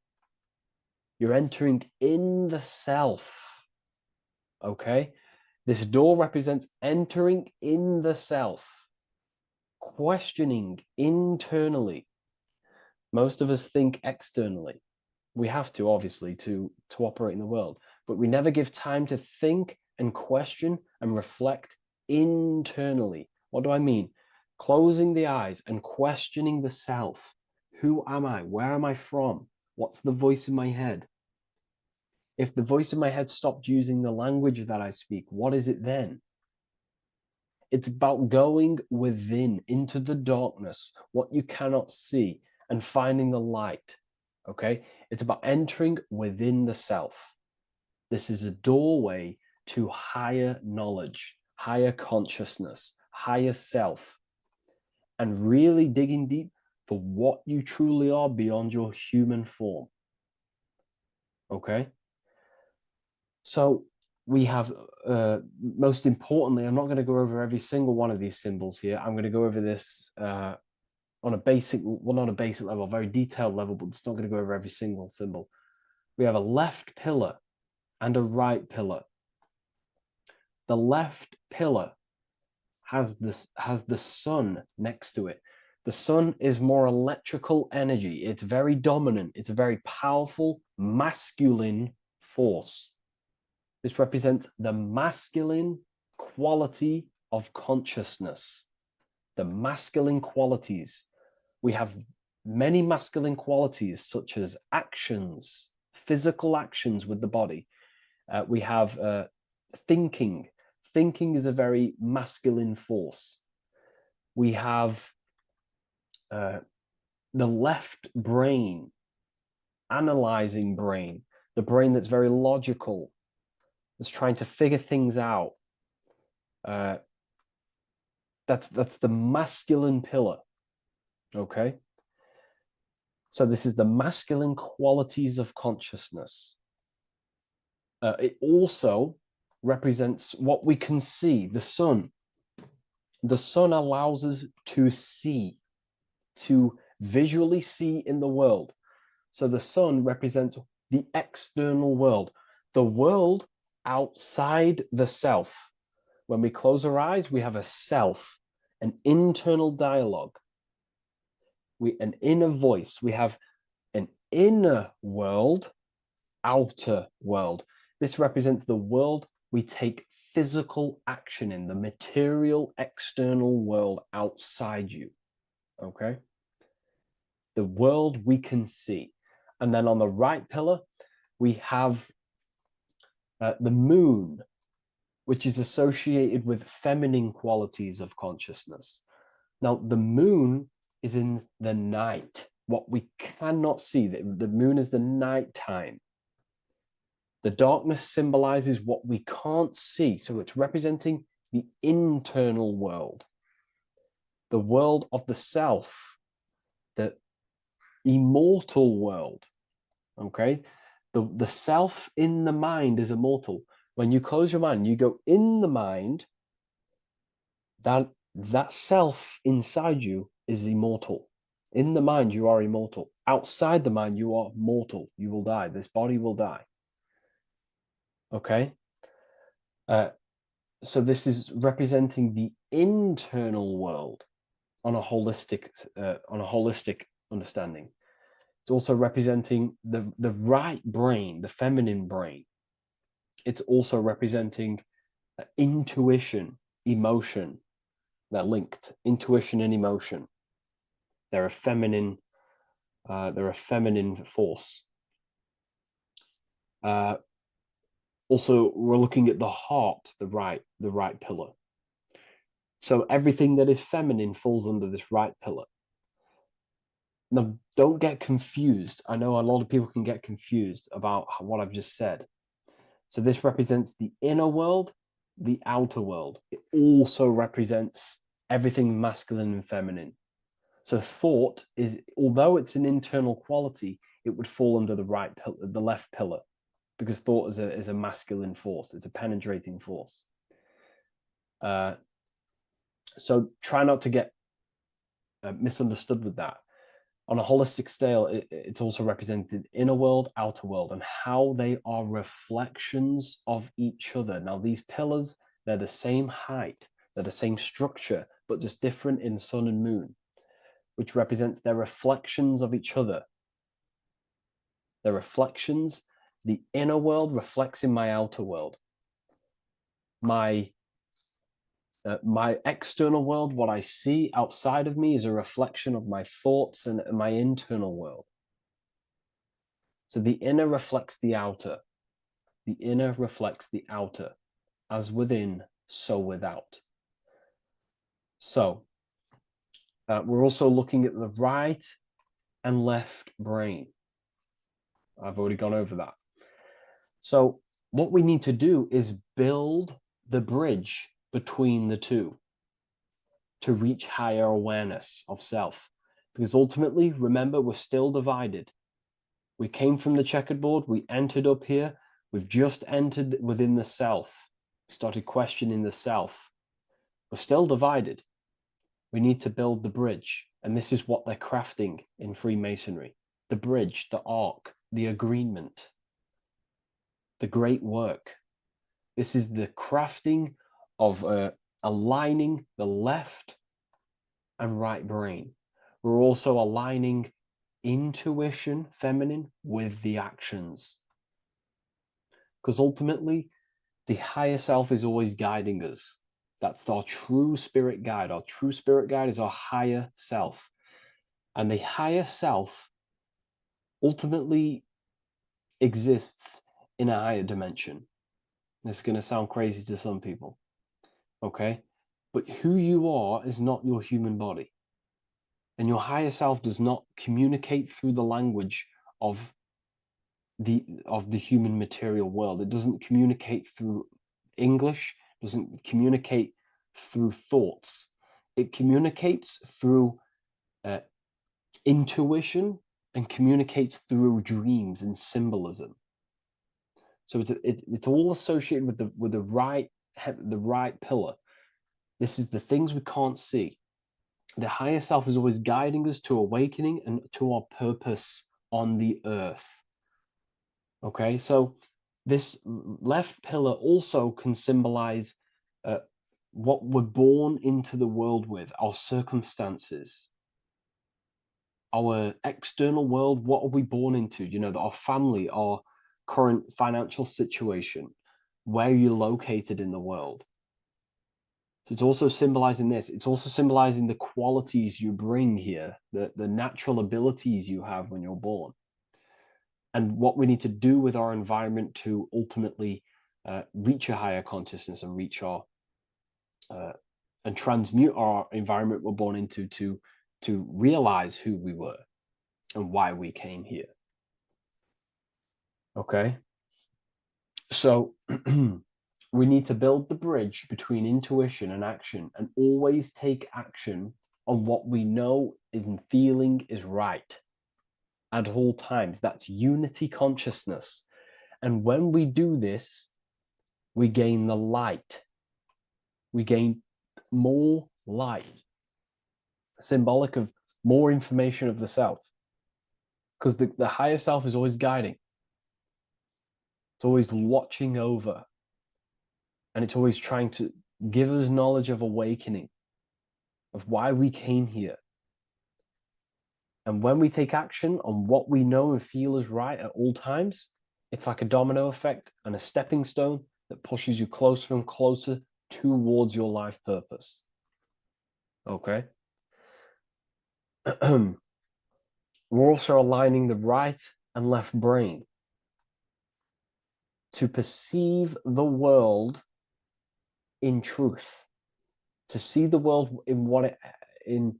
You're entering in the self. Okay? This door represents entering in the self, questioning internally. Most of us think externally. We have to, obviously, to operate in the world, but we never give time to think and question and reflect internally. What do I mean? Closing the eyes and questioning the self. Who am I? Where am I from? What's the voice in my head? If the voice in my head stopped using the language that I speak, what is it then? It's about going within, into the darkness, what you cannot see, and finding the light. Okay? It's about entering within the self. This is a doorway to higher knowledge, higher consciousness, higher self, and really digging deep for what you truly are beyond your human form. Okay? So we have, most importantly, I'm not going to go over every single one of these symbols here. I'm going to go over this on a basic, well, not a basic level, a very detailed level, but it's not going to go over every single symbol. We have a left pillar and a right pillar. The left pillar has the sun next to it. The sun is more electrical energy. It's very dominant. It's a very powerful, masculine force. This represents the masculine quality of consciousness. The masculine qualities. We have many masculine qualities, such as actions, physical actions with the body. We have thinking. thinking is a very masculine force. We have the left brain, analyzing brain, the brain that's very logical, that's trying to figure things out. That's the masculine pillar. Okay. So this is the masculine qualities of consciousness. It also represents what we can see, the sun. The sun allows us to see, to visually see in the world. So the sun represents the external world, the world outside the self. When we close our eyes, we have a self, an internal dialogue, an inner voice. We have an inner world, outer world. This represents the world we take physical action in, the material external world outside you. Okay? The world we can see. And then on the right pillar, we have the moon, which is associated with feminine qualities of consciousness. Now, the moon is in the night, what we cannot see. The moon is the nighttime. The darkness symbolizes what we can't see. So it's representing the internal world, the world of the self, the immortal world. Okay? The self in the mind is immortal. When you close your mind, you go in the mind, that self inside you is immortal. In the mind, you are immortal. Outside the mind, you are mortal. You will die. This body will die. Okay? So this is representing the internal world on a holistic understanding. It's also representing the right brain, the feminine brain. It's also representing intuition, emotion. They're linked. Intuition and emotion. They're a feminine force. Also, we're looking at the heart, the right pillar. So everything that is feminine falls under this right pillar. Now, don't get confused. I know a lot of people can get confused about what I've just said. So this represents the inner world, the outer world. It also represents everything masculine and feminine. So thought is, although it's an internal quality, it would fall under the left pillar, because thought is a masculine force. It's a penetrating force. So try not to get misunderstood with that. On a holistic scale, it's also represented inner world, outer world, and how they are reflections of each other. Now, these pillars, they're the same height, they're the same structure, but just different in sun and moon, which represents their reflections of each other. Their reflections, the inner world reflects in my outer world. My external world, what I see outside of me, is a reflection of my thoughts and my internal world. So the inner reflects the outer. The inner reflects the outer. As within, so without. So we're also looking at the right and left brain. I've already gone over that. So what we need to do is build the bridge between the two to reach higher awareness of self. Because ultimately, remember, we're still divided. We came from the checkerboard, we entered up here, we've just entered within the self, started questioning the self. We're still divided. We need to build the bridge. And this is what they're crafting in Freemasonry. The bridge, the arc, the agreement, the great work. This is the crafting of aligning the left and right brain. We're also aligning intuition, feminine, with the actions. Because ultimately, the higher self is always guiding us. That's our true spirit guide. Our true spirit guide is our higher self. And the higher self ultimately exists in a higher dimension. This is going to sound crazy to some people. okay? But who you are is not your human body. And your higher self does not communicate through the language of the human material world. It doesn't communicate through English, doesn't communicate through thoughts. It communicates through uh, intuition and communicates through dreams and symbolism. So it's all associated with the right pillar. This is the things we can't see. The higher self is always guiding us to awakening and to our purpose on the earth. Okay, so this left pillar also can symbolize what we're born into the world with, our circumstances, our external world. What are we born into? You know, our family, our current financial situation, where you're located in the world. So it's also symbolizing this. It's also symbolizing the qualities you bring here, the natural abilities you have when you're born, and what we need to do with our environment to ultimately reach a higher consciousness and reach our and transmute our environment we're born into to realize who we were and why we came here. Okay, so we need to build the bridge between intuition and action, and always take action on what we know and feeling is right at all times. That's unity consciousness. And when we do this, we gain the light. We gain more light, symbolic of more information of the self. Because the higher self is always guiding. It's always watching over. And it's always trying to give us knowledge of awakening, of why we came here. And when we take action on what we know and feel is right at all times, it's like a domino effect and a stepping stone that pushes you closer and closer towards your life purpose. Okay? We're also aligning the right and left brain to perceive the world in truth, to see the world in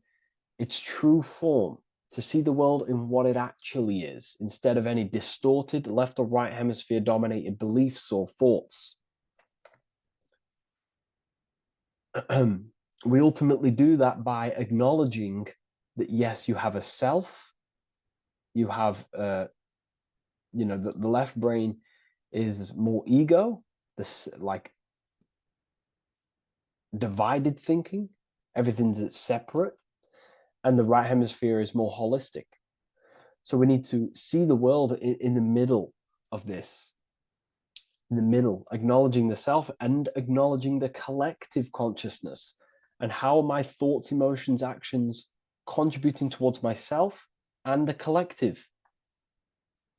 its true form, to see the world in what it actually is, instead of any distorted left or right hemisphere dominated beliefs or thoughts. We ultimately do that by acknowledging that, yes, you have a self, you have the left brain is more ego, this like divided thinking, everything's separate, and the right hemisphere is more holistic. So we need to see the world in the middle of this, in the middle, acknowledging the self and acknowledging the collective consciousness, and how my thoughts, emotions, actions contributing towards myself and the collective.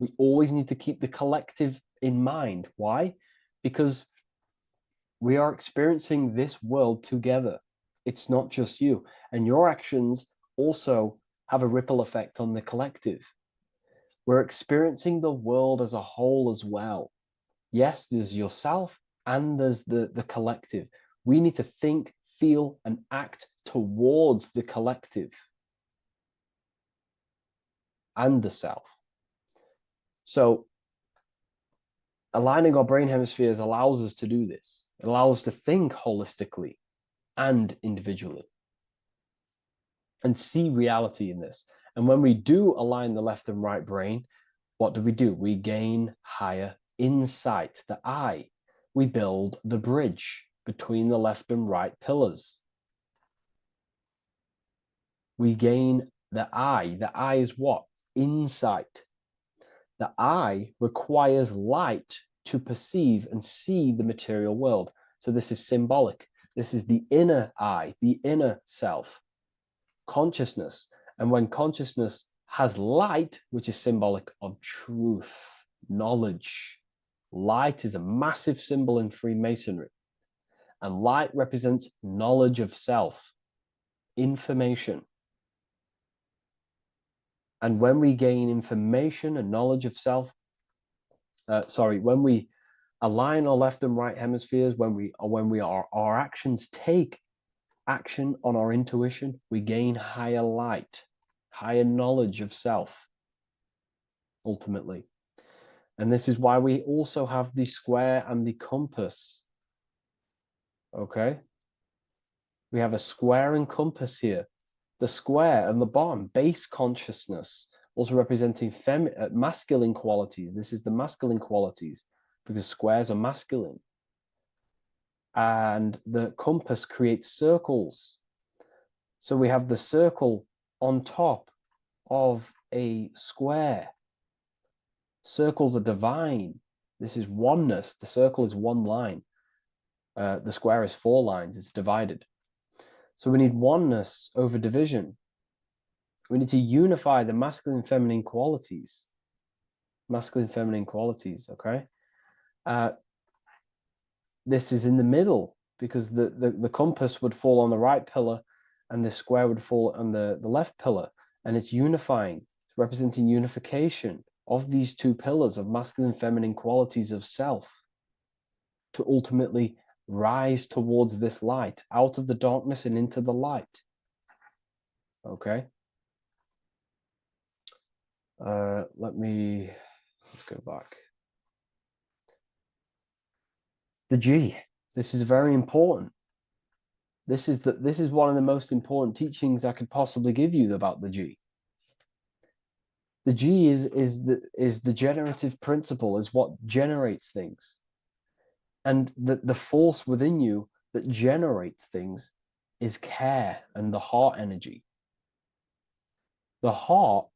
We always need to keep the collective in mind. Why? Because we are experiencing this world together. It's not just you. And your actions also have a ripple effect on the collective. We're experiencing the world as a whole as well. Yes, there's yourself and there's the collective. We need to think, feel, and act towards the collective and the self. So aligning our brain hemispheres allows us to do this. It allows us to think holistically and individually and see reality in this. And when we do align the left and right brain, what do? We gain higher insight, the eye. We build the bridge between the left and right pillars. We gain the eye. The eye is what? Insight. The eye requires light to perceive and see the material world. So this is symbolic. This is the inner eye, the inner self, consciousness. And when consciousness has light, which is symbolic of truth, knowledge, light is a massive symbol in Freemasonry. And light represents knowledge of self, information. And when we gain information and knowledge of self, when we align our left and right hemispheres, our actions take action on our intuition, we gain higher light, higher knowledge of self, ultimately. And this is why we also have the square and the compass. Okay? We have a square and compass here. The square and the bottom, base consciousness, also representing masculine qualities. This is the masculine qualities because squares are masculine. And the compass creates circles. So we have the circle on top of a square. Circles are divine. This is oneness. The circle is one line. The square is 4 lines. It's divided. So we need oneness over division. We need to unify the masculine and feminine qualities. Masculine, feminine qualities, okay? This is in the middle because the compass would fall on the right pillar and the square would fall on the left pillar. And it's unifying. It's representing unification of these 2 pillars of masculine and feminine qualities of self to ultimately rise towards this light, out of the darkness and into the light. Okay? Let's go back. The G. This is very important. This is one of the most important teachings I could possibly give you about the G. The G is the generative principle, is what generates things. And the force within you that generates things is care and the heart energy. The heart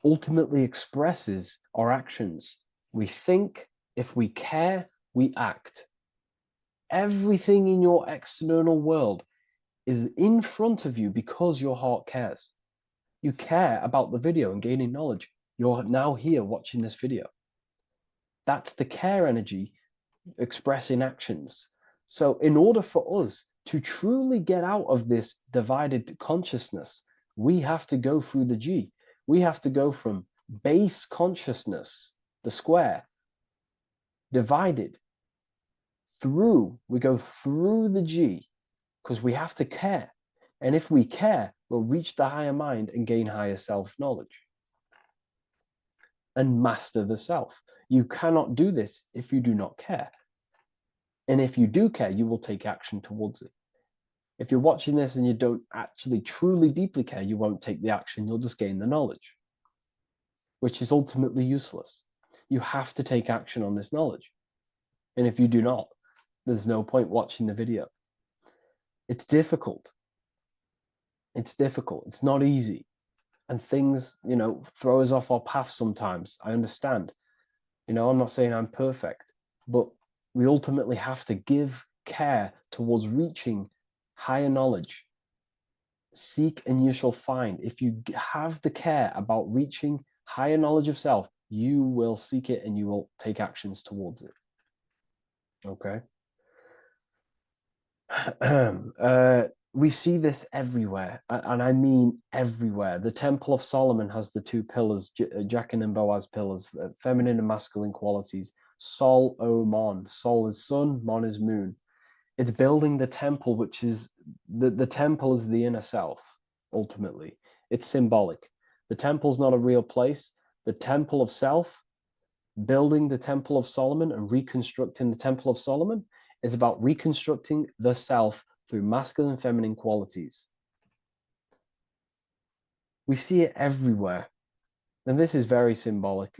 ultimately expresses our actions. We think, if we care, we act. Everything in your external world is in front of you because your heart cares. You care about the video and gaining knowledge. You're now here watching this video. That's the care energy expressing actions. So in order for us to truly get out of this divided consciousness, we have to go through the G. We have to go from base consciousness, the square, divided, we go through the G, because we have to care. And if we care, we'll reach the higher mind and gain higher self-knowledge and master the self. You cannot do this if you do not care. And if you do care, you will take action towards it. If you're watching this and you don't actually truly deeply care, you won't take the action. You'll just gain the knowledge, which is ultimately useless. You have to take action on this knowledge. And if you do not, there's no point watching the video. It's difficult. It's difficult. It's not easy. And things, throw us off our path sometimes. I understand. I'm not saying I'm perfect, but we ultimately have to give care towards reaching higher knowledge. Seek and you shall find. If you have the care about reaching higher knowledge of self, you will seek it and you will take actions towards it. Okay? We see this everywhere, and I mean everywhere. The Temple of Solomon has the 2 pillars, Jachin and Boaz pillars, feminine and masculine qualities. Sol, O, Mon. Sol is sun, Mon is moon. It's building the temple, which is, the temple is the inner self, ultimately. It's symbolic. The temple's not a real place. The temple of self, building the Temple of Solomon and reconstructing the Temple of Solomon, is about reconstructing the self through masculine and feminine qualities. We see it everywhere. And this is very symbolic,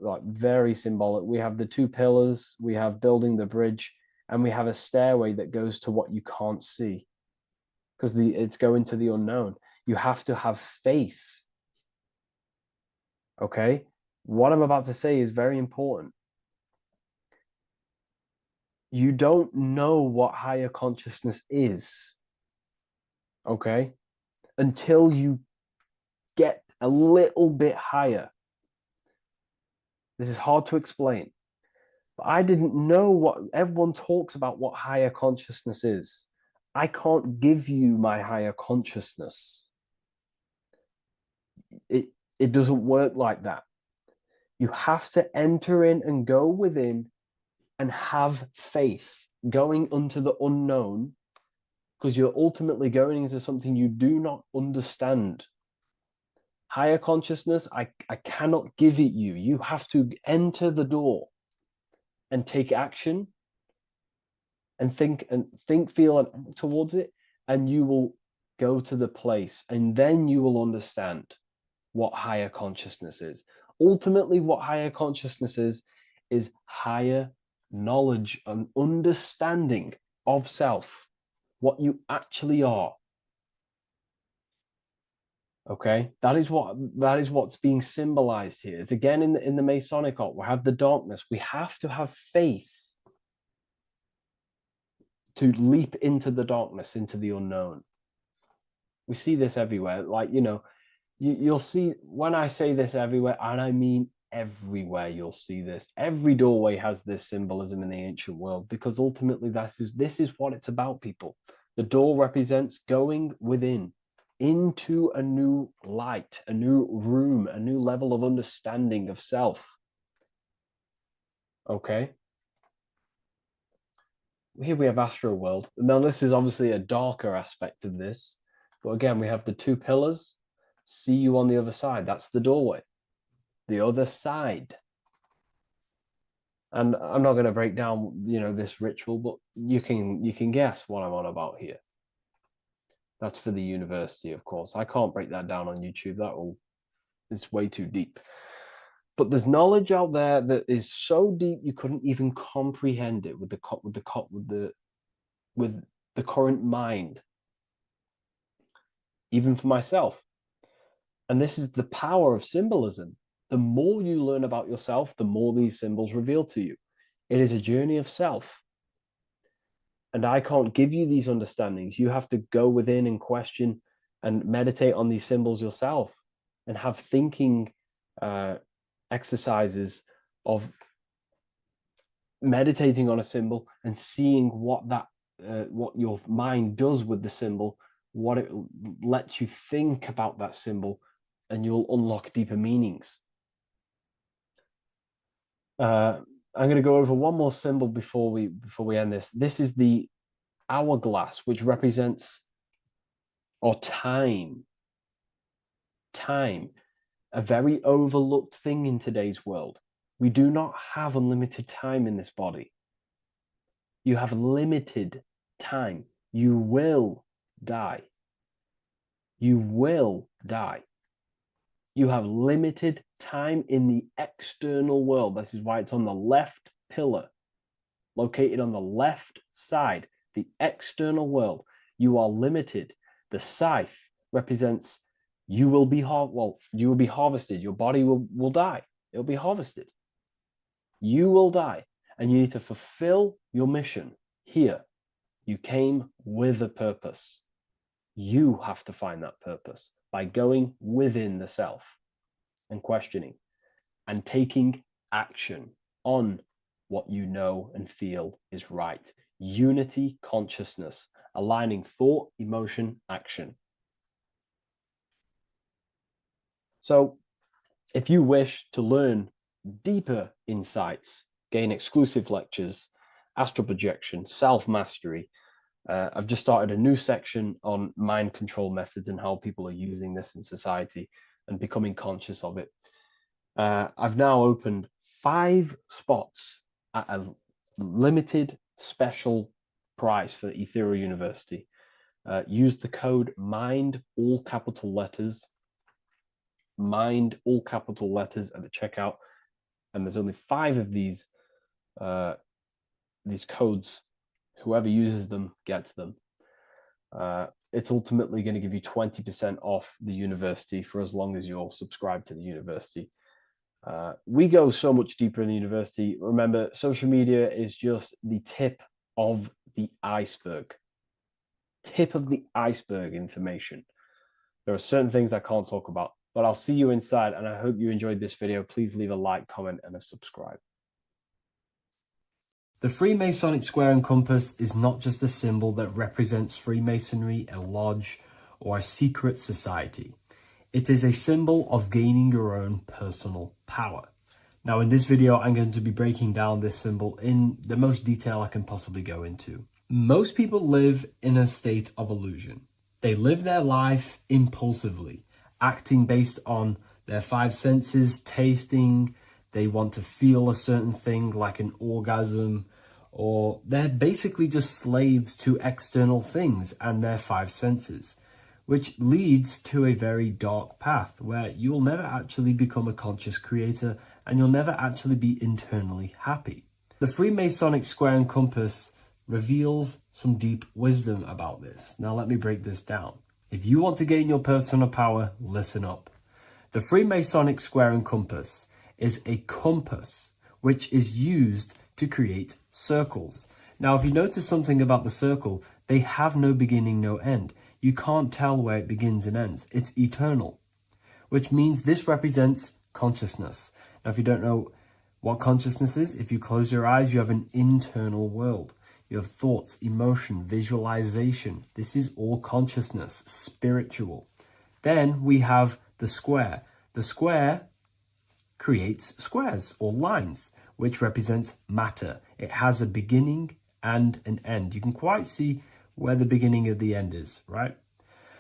like very symbolic. We have the 2 pillars, we have building the bridge, and we have a stairway that goes to what you can't see because it's going to the unknown. You have to have faith. Okay? What I'm about to say is very important. You don't know what higher consciousness is, okay, until you get a little bit higher. This is hard to explain, but I didn't know what everyone talks about, what higher consciousness is. I can't give you my higher consciousness. It doesn't work like that. You have to enter in and go within and have faith, going into the unknown, because you're ultimately going into something you do not understand. Higher consciousness, I cannot give it you. You have to enter the door and take action and think, feel, and act towards it, and you will go to the place, and then you will understand what higher consciousness is. Ultimately, what higher consciousness is higher knowledge and understanding of self, what you actually are. Okay, that is what's being symbolized here. It's again in the Masonic art. We have the darkness. We have to have faith to leap into the darkness, into the unknown. We see this everywhere. Like, you'll see, when I say this everywhere, and I mean everywhere, you'll see this. Every doorway has this symbolism in the ancient world, because ultimately this is what it's about, people. The door represents going within, into a new light, a new room, a new level of understanding of self. Okay. Here we have Astro World. Now, this is obviously a darker aspect of this, but again, we have the two pillars. See you on the other side. That's the doorway. The other side. And I'm not going to break down, this ritual, but you can guess what I'm on about here. That's for the university, of course. I can't break that down on YouTube. It's way too deep. But there's knowledge out there that is so deep you couldn't even comprehend it with the current mind, even for myself. And this is the power of symbolism. The more you learn about yourself, the more these symbols reveal to you. It is a journey of self. And I can't give you these understandings. You have to go within and question and meditate on these symbols yourself, and have thinking exercises of meditating on a symbol and seeing what your mind does with the symbol, what it lets you think about that symbol, and you'll unlock deeper meanings. I'm going to go over one more symbol before we end this. This is the hourglass, which represents time, a very overlooked thing in today's world. We do not have unlimited time in this body. You have limited time. You will die. You will die. You have limited time in the external world. This is why it's on the left pillar, located on the left side, the external world. You are limited. The scythe represents you will be harvested. Your body will die. It'll be harvested. You will die, and you need to fulfill your mission here. You came with a purpose. You have to find that purpose by going within the self and questioning and taking action on what you know and feel is right. Unity consciousness, aligning thought, emotion, action. So if you wish to learn deeper insights, gain exclusive lectures, astral projection, self-mastery, I've just started a new section on mind control methods and how people are using this in society and becoming conscious of it. I've now opened 5 spots at a limited special price for Ethereal University. Use the code MIND, all capital letters, MIND, all capital letters at the checkout. And there's only 5 of these codes. Whoever uses them gets them. It's ultimately going to give you 20% off the university for as long as you're subscribed to the university. We go so much deeper in the university. Remember, social media is just the tip of the iceberg. Tip of the iceberg information. There are certain things I can't talk about, but I'll see you inside, and I hope you enjoyed this video. Please leave a like, comment, and a subscribe. The Freemasonic square and compass is not just a symbol that represents Freemasonry, a lodge, or a secret society. It is a symbol of gaining your own personal power. Now in this video, I'm going to be breaking down this symbol in the most detail I can possibly go into. Most people live in a state of illusion. They live their life impulsively, acting based on their five senses, tasting, they want to feel a certain thing like an orgasm, or they're basically just slaves to external things and their five senses, which leads to a very dark path where you'll never actually become a conscious creator and you'll never actually be internally happy. The Freemasonic square and compass reveals some deep wisdom about this. Now let me break this down. If you want to gain your personal power, listen up. The Freemasonic square and compass is a compass which is used to create circles. Now, if you notice something about the circle, they have no beginning, no end. You can't tell where it begins and ends. It's eternal, which means this represents consciousness. Now, if you don't know what consciousness is, if you close your eyes, you have an internal world. You have thoughts, emotion, visualization. This is all consciousness, spiritual. Then we have the square. The square creates squares or lines, which represents matter. It has a beginning and an end. You can quite see where the beginning of the end is, right?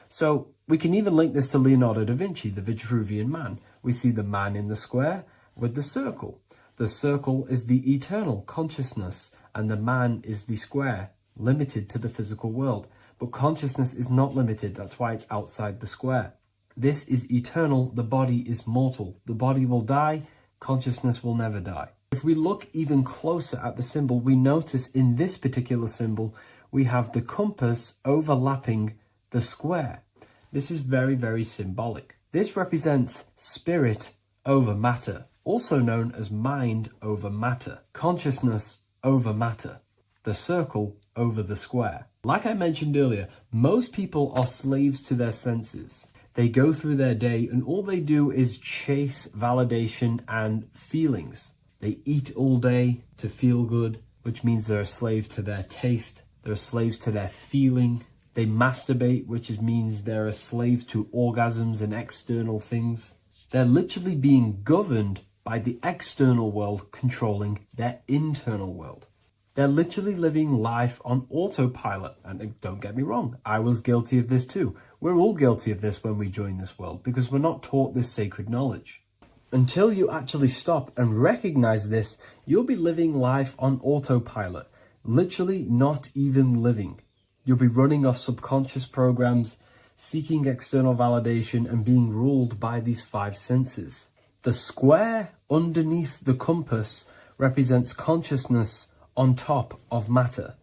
So we can even link this to Leonardo da Vinci, the Vitruvian Man. We see the man in the square with the circle. The circle is the eternal consciousness and the man is the square, limited to the physical world. But consciousness is not limited. That's why it's outside the square. This is eternal. The body is mortal. The body will die. Consciousness will never die. If we look even closer at the symbol, we notice in this particular symbol, we have the compass overlapping the square. This is very, very symbolic. This represents spirit over matter, also known as mind over matter, consciousness over matter, the circle over the square. Like I mentioned earlier, most people are slaves to their senses. They go through their day and all they do is chase validation and feelings. They eat all day to feel good, which means they're a slave to their taste. They're slaves to their feeling. They masturbate, which means they're a slave to orgasms and external things. They're literally being governed by the external world controlling their internal world. They're literally living life on autopilot. And don't get me wrong, I was guilty of this too. We're all guilty of this when we join this world because we're not taught this sacred knowledge. Until you actually stop and recognize this, you'll be living life on autopilot, literally not even living. You'll be running off subconscious programs, seeking external validation and being ruled by these five senses. The square underneath the compass represents consciousness on top of matter,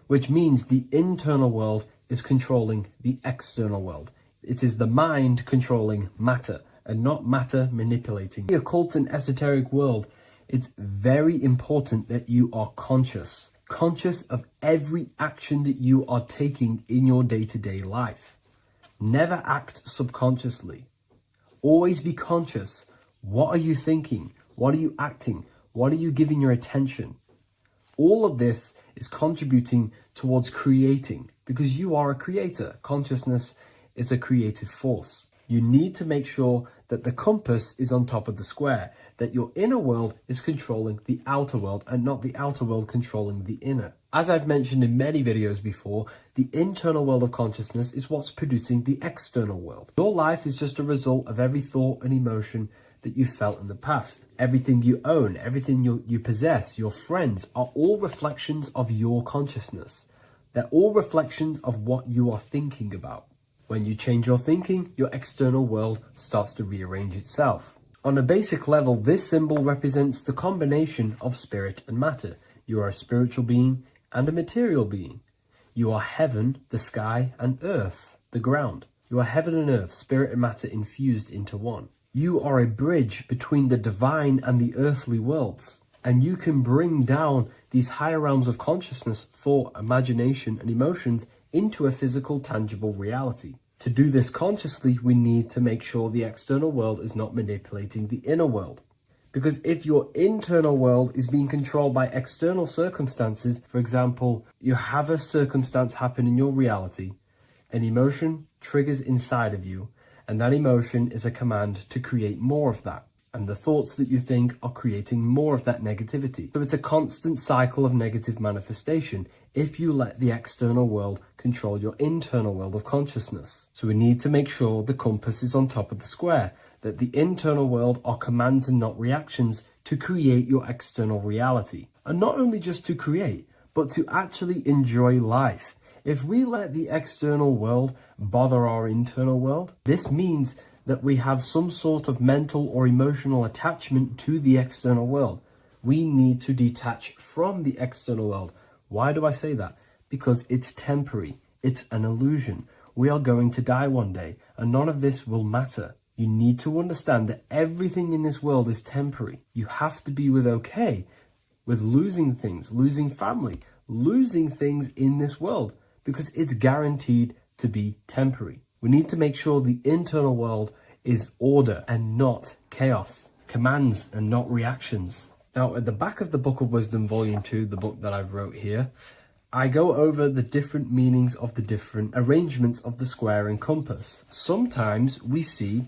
which means the internal world is controlling the external world. It is the mind controlling matter and not matter manipulating. In the occult and esoteric world, it's very important that you are conscious of every action that you are taking in your day-to-day life. Never act subconsciously. Always be conscious. What are you thinking? What are you acting? What are you giving your attention? All of this is contributing towards creating because you are a creator. Consciousness is a creative force. You need to make sure that the compass is on top of the square, that your inner world is controlling the outer world and not the outer world controlling the inner. As I've mentioned in many videos before, the internal world of consciousness is what's producing the external world. Your life is just a result of every thought and emotion that you felt in the past. Everything you own, everything you possess, your friends are all reflections of your consciousness. They're all reflections of what you are thinking about. When you change your thinking, your external world starts to rearrange itself. On a basic level, this symbol represents the combination of spirit and matter. You are a spiritual being and a material being. You are heaven, the sky, and earth, the ground. You are heaven and earth, spirit and matter infused into one. You are a bridge between the divine and the earthly worlds. And you can bring down these higher realms of consciousness, thought, imagination, and emotions into a physical, tangible reality. To do this consciously, we need to make sure the external world is not manipulating the inner world. Because if your internal world is being controlled by external circumstances, for example, you have a circumstance happen in your reality, an emotion triggers inside of you, and that emotion is a command to create more of that. And the thoughts that you think are creating more of that negativity. So it's a constant cycle of negative manifestation if you let the external world control your internal world of consciousness. So we need to make sure the compass is on top of the square, that the internal world are commands and not reactions to create your external reality. And not only just to create, but to actually enjoy life. If we let the external world bother our internal world, this means that we have some sort of mental or emotional attachment to the external world. We need to detach from the external world. Why do I say that? Because it's temporary. It's an illusion. We are going to die one day, and none of this will matter. You need to understand that everything in this world is temporary. You have to be okay with losing things, losing family, losing things in this world, because it's guaranteed to be temporary. We need to make sure the internal world is order and not chaos, commands and not reactions. Now, at the back of the Book of Wisdom, Volume 2, the book that I've wrote here, I go over the different meanings of the different arrangements of the square and compass. Sometimes we see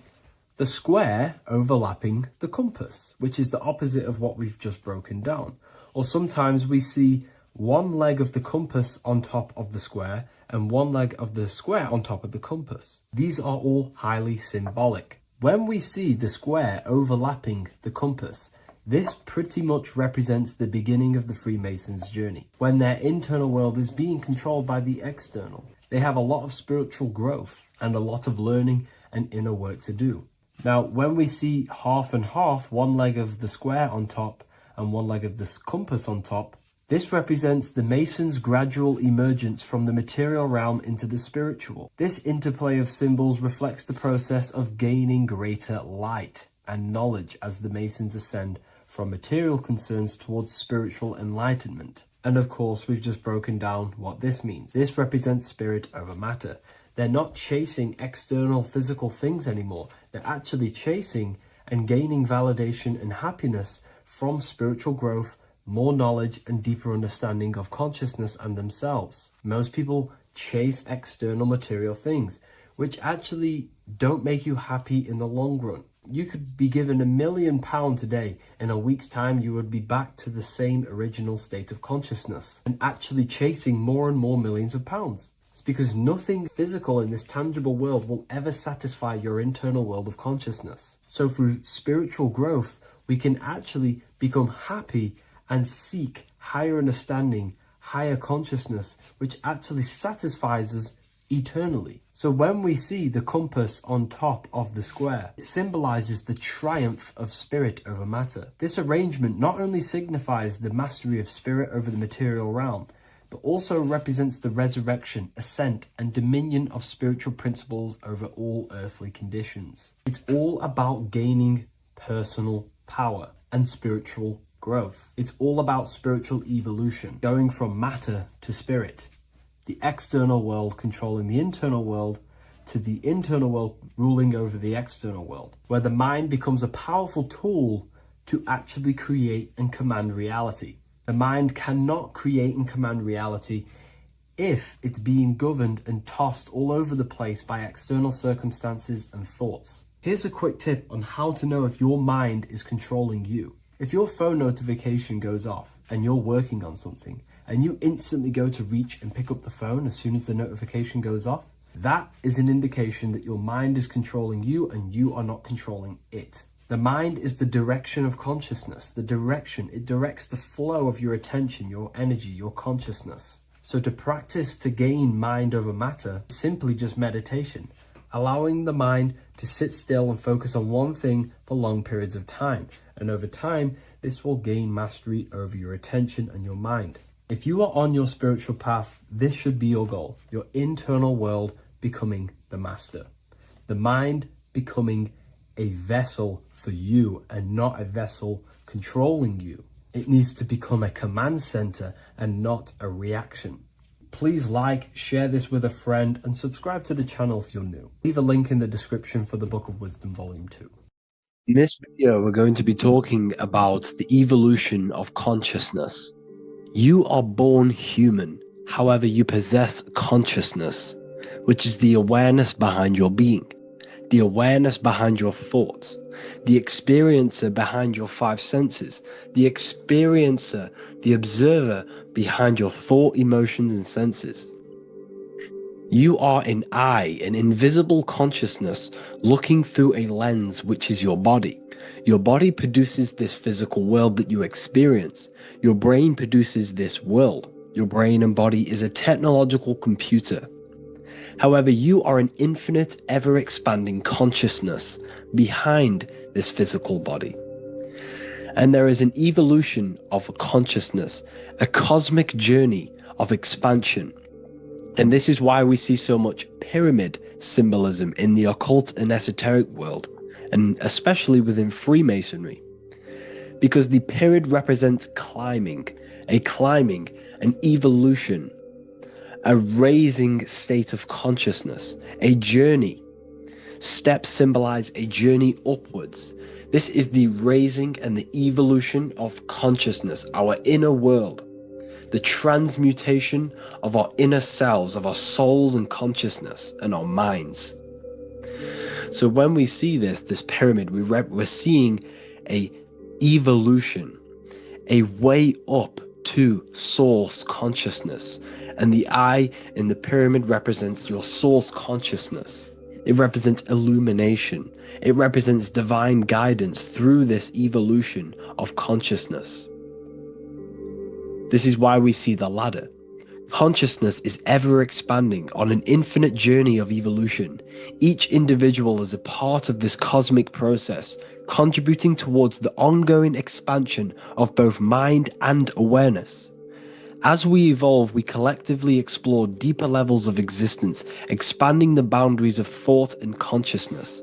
the square overlapping the compass, which is the opposite of what we've just broken down. Or sometimes we see one leg of the compass on top of the square and one leg of the square on top of the compass. These are all highly symbolic. When we see the square overlapping the compass, this pretty much represents the beginning of the Freemasons' journey, when their internal world is being controlled by the external. They have a lot of spiritual growth and a lot of learning and inner work to do. Now, when we see half and half, one leg of the square on top and one leg of the compass on top, this represents the Masons' gradual emergence from the material realm into the spiritual. This interplay of symbols reflects the process of gaining greater light and knowledge as the Masons ascend from material concerns towards spiritual enlightenment. And of course, we've just broken down what this means. This represents spirit over matter. They're not chasing external physical things anymore. They're actually chasing and gaining validation and happiness from spiritual growth, more knowledge and deeper understanding of consciousness and themselves. Most people chase external material things, which actually don't make you happy in the long run. You could be given £1 million today. In a week's time, you would be back to the same original state of consciousness and actually chasing more and more millions of pounds. It's because nothing physical in this tangible world will ever satisfy your internal world of consciousness. So through spiritual growth, we can actually become happy and seek higher understanding, higher consciousness, which actually satisfies us eternally. So when we see the compass on top of the square, it symbolizes the triumph of spirit over matter. This arrangement not only signifies the mastery of spirit over the material realm, but also represents the resurrection, ascent, and dominion of spiritual principles over all earthly conditions. It's all about gaining personal power and spiritual growth. It's all about spiritual evolution, going from matter to spirit. The external world controlling the internal world to the internal world ruling over the external world, where the mind becomes a powerful tool to actually create and command reality. The mind cannot create and command reality if it's being governed and tossed all over the place by external circumstances and thoughts. Here's a quick tip on how to know if your mind is controlling you. If your phone notification goes off and you're working on something and you instantly go to reach and pick up the phone as soon as the notification goes off, that is an indication that your mind is controlling you and you are not controlling it. The mind is the direction of consciousness, the direction. It directs the flow of your attention, your energy, your consciousness. So to practice to gain mind over matter is simply just meditation, allowing the mind to sit still and focus on one thing for long periods of time. And over time, this will gain mastery over your attention and your mind. If you are on your spiritual path, this should be your goal, your internal world becoming the master. The mind becoming a vessel for you and not a vessel controlling you. It needs to become a command center and not a reaction. Please like, share this with a friend, and subscribe to the channel if you're new. Leave a link in the description for the Book of Wisdom Volume 2. In this video, we're going to be talking about the evolution of consciousness. You are born human, however you possess consciousness, which is the awareness behind your being. the awareness behind your thoughts, the experiencer behind your five senses, the experiencer, the observer behind your thought, emotions, and senses. You are an eye, an invisible consciousness looking through a lens, which is your body. Your body produces this physical world that you experience. Your brain produces this world. Your brain and body is a technological computer. However, you are an infinite, ever-expanding consciousness behind this physical body. And there is an evolution of consciousness, a cosmic journey of expansion. And this is why we see so much pyramid symbolism in the occult and esoteric world, and especially within Freemasonry. Because the pyramid represents climbing, an evolution, a raising state of consciousness, a journey. Steps symbolize a journey upwards. This is the raising and the evolution of consciousness, our inner world. The transmutation of our inner selves, of our souls and consciousness and our minds. So when we see this pyramid, we're seeing a evolution, a way up to source consciousness. And the eye in the pyramid represents your source consciousness. It represents illumination. It represents divine guidance through this evolution of consciousness. This is why we see the ladder. Consciousness is ever expanding on an infinite journey of evolution. Each individual is a part of this cosmic process, contributing towards the ongoing expansion of both mind and awareness. As we evolve, we collectively explore deeper levels of existence, expanding the boundaries of thought and consciousness.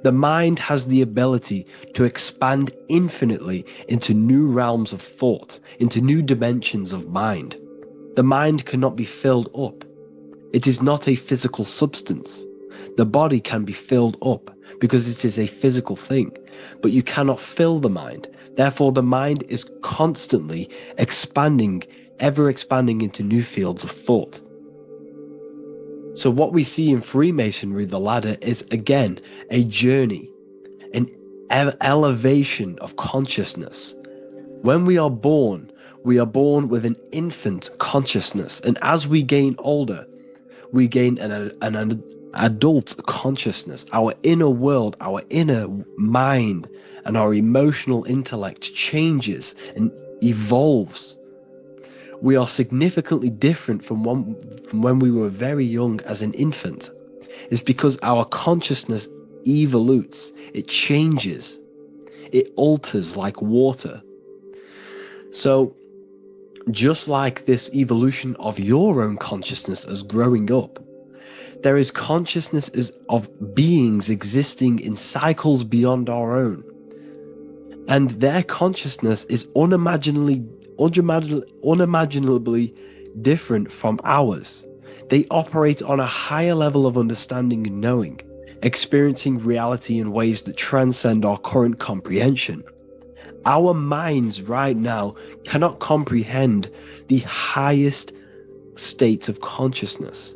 The mind has the ability to expand infinitely into new realms of thought, into new dimensions of mind. The mind cannot be filled up. It is not a physical substance. The body can be filled up because it is a physical thing, but you cannot fill the mind. Therefore, the mind is constantly expanding, ever expanding into new fields of thought. So what we see in Freemasonry, the ladder, is again a journey, an elevation of consciousness. When we are born with an infant consciousness, and as we gain older, we gain an adult consciousness. Our inner world, our inner mind, and our emotional intellect changes and evolves. We are significantly different from when we were very young as an infant. It's because our consciousness evolutes, it changes, it alters like water. So just like this evolution of your own consciousness as growing up, there is consciousness of beings existing in cycles beyond our own. And their consciousness is unimaginably different from ours. They operate on a higher level of understanding and knowing, experiencing reality in ways that transcend our current comprehension. Our minds right now cannot comprehend the highest states of consciousness.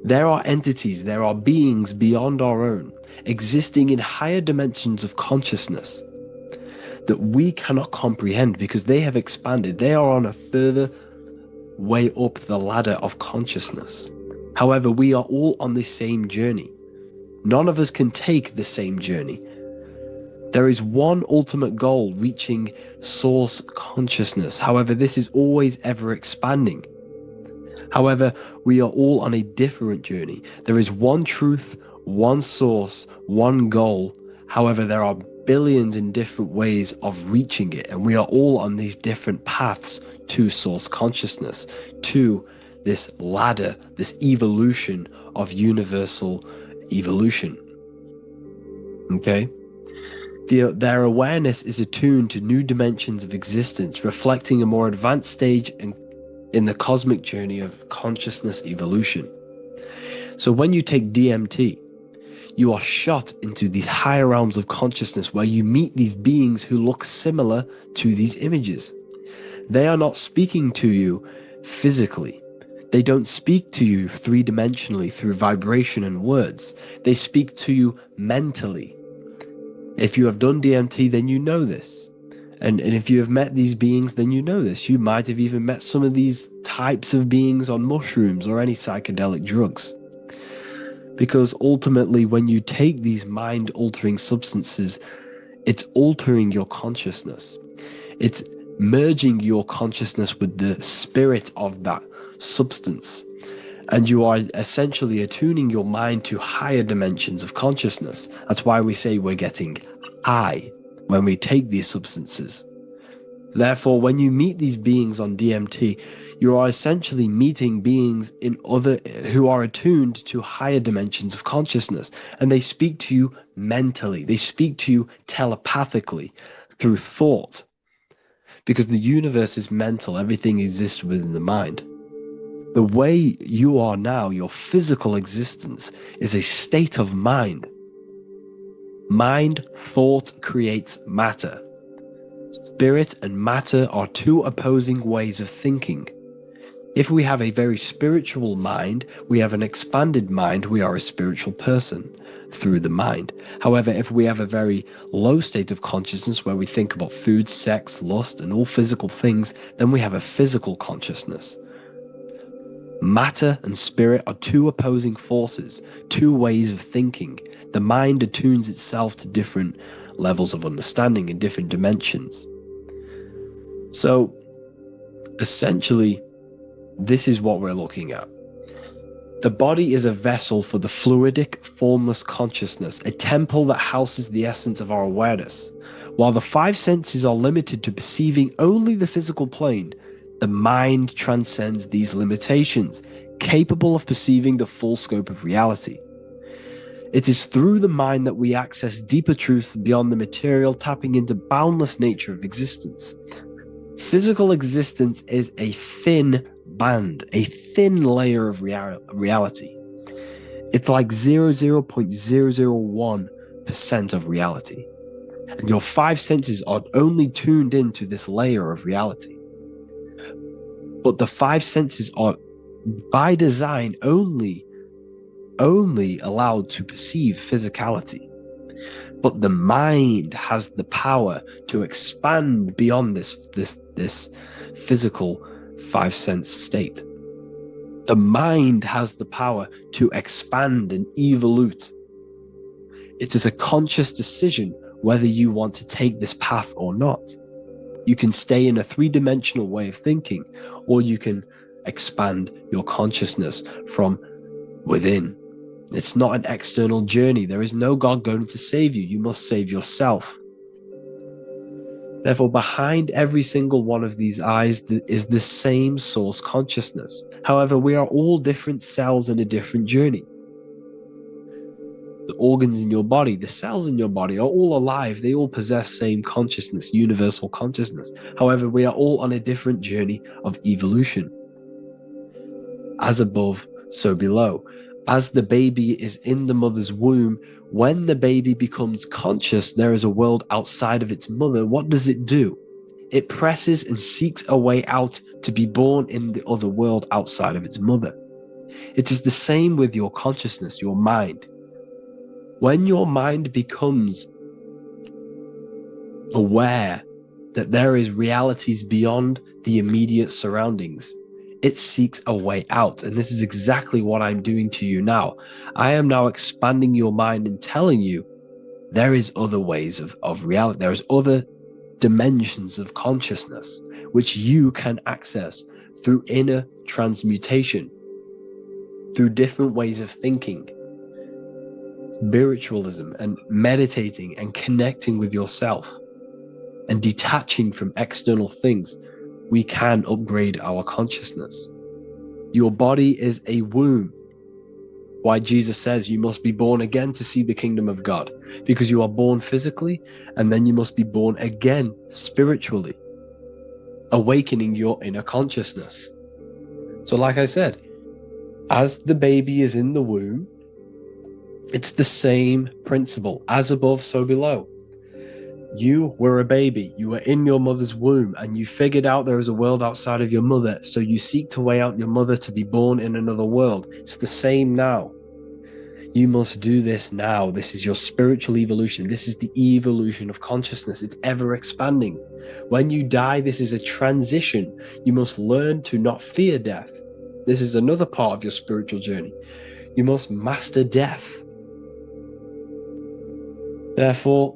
There are entities, there are beings beyond our own, existing in higher dimensions of consciousness that we cannot comprehend because they have expanded. They are on a further way up the ladder of consciousness. However, we are all on the same journey. None of us can take the same journey. There is one ultimate goal, reaching source consciousness. However, this is always ever expanding. However, we are all on a different journey. There is one truth, one source, one goal. However, there are billions in different ways of reaching it, and we are all on these different paths to source consciousness, to this ladder, this evolution of universal evolution. Okay? Their awareness is attuned to new dimensions of existence, reflecting a more advanced stage in the cosmic journey of consciousness evolution. So when you take DMT, you are shot into these higher realms of consciousness where you meet these beings who look similar to these images. They are not speaking to you physically. They don't speak to you three-dimensionally through vibration and words. They speak to you mentally. If you have done DMT, then you know this. And if you have met these beings, then you know this. You might have even met some of these types of beings on mushrooms or any psychedelic drugs. Because ultimately, when you take these mind-altering substances, it's altering your consciousness. It's merging your consciousness with the spirit of that substance. And you are essentially attuning your mind to higher dimensions of consciousness. That's why we say we're getting high when we take these substances. Therefore, when you meet these beings on DMT, you are essentially meeting beings who are attuned to higher dimensions of consciousness, and they speak to you mentally. They speak to you telepathically through thought, because the universe is mental. Everything exists within the mind. The way you are now, your physical existence, is a state of mind. Mind, thought creates matter. Spirit and matter are two opposing ways of thinking. If we have a very spiritual mind, we have an expanded mind, we are a spiritual person through the mind. However, if we have a very low state of consciousness where we think about food, sex, lust, and all physical things, then we have a physical consciousness. Matter and spirit are two opposing forces, two ways of thinking. The mind attunes itself to different levels of understanding in different dimensions. So, essentially, this is what we're looking at. The body is a vessel for the fluidic, formless consciousness, a temple that houses the essence of our awareness. While the five senses are limited to perceiving only the physical plane, the mind transcends these limitations, capable of perceiving the full scope of reality. It is through the mind that we access deeper truths beyond the material, tapping into boundless nature of existence. Physical existence is a thin band, a thin layer of reality. It's like 0.001% of reality. And your five senses are only tuned into this layer of reality. But the five senses are, by design, only allowed to perceive physicality. But the mind has the power to expand beyond this physical five sense state. The mind has the power to expand and evolute. It is a conscious decision whether you want to take this path or not. You can stay in a three-dimensional way of thinking, or you can expand your consciousness from within. It's not an external journey. There is no God going to save you. You must save yourself. Therefore, behind every single one of these eyes is the same source consciousness. However, we are all different cells in a different journey. The organs in your body, the cells in your body are all alive. They all possess same consciousness, universal consciousness. However, we are all on a different journey of evolution. As above, so below. As the baby is in the mother's womb, when the baby becomes conscious, there is a world outside of its mother. What does it do? It presses and seeks a way out to be born in the other world outside of its mother. It is the same with your consciousness, your mind. When your mind becomes aware that there is realities beyond the immediate surroundings, it seeks a way out. And this is exactly what I'm doing to you now. I am now expanding your mind and telling you there is other ways of reality. There is other dimensions of consciousness which you can access through inner transmutation, through different ways of thinking, spiritualism, and meditating and connecting with yourself and detaching from external things. We can upgrade our consciousness. Your body is a womb. Why Jesus says you must be born again to see the kingdom of God, because you are born physically and then you must be born again spiritually, awakening your inner consciousness. So like I said, as the baby is in the womb, it's the same principle. As above, so below. You were a baby. You were in your mother's womb and you figured out there is a world outside of your mother. So you seek to weigh out your mother to be born in another world. It's the same now. You must do this now. This is your spiritual evolution. This is the evolution of consciousness. It's ever expanding. When you die, this is a transition. You must learn to not fear death. This is another part of your spiritual journey. You must master death. Therefore,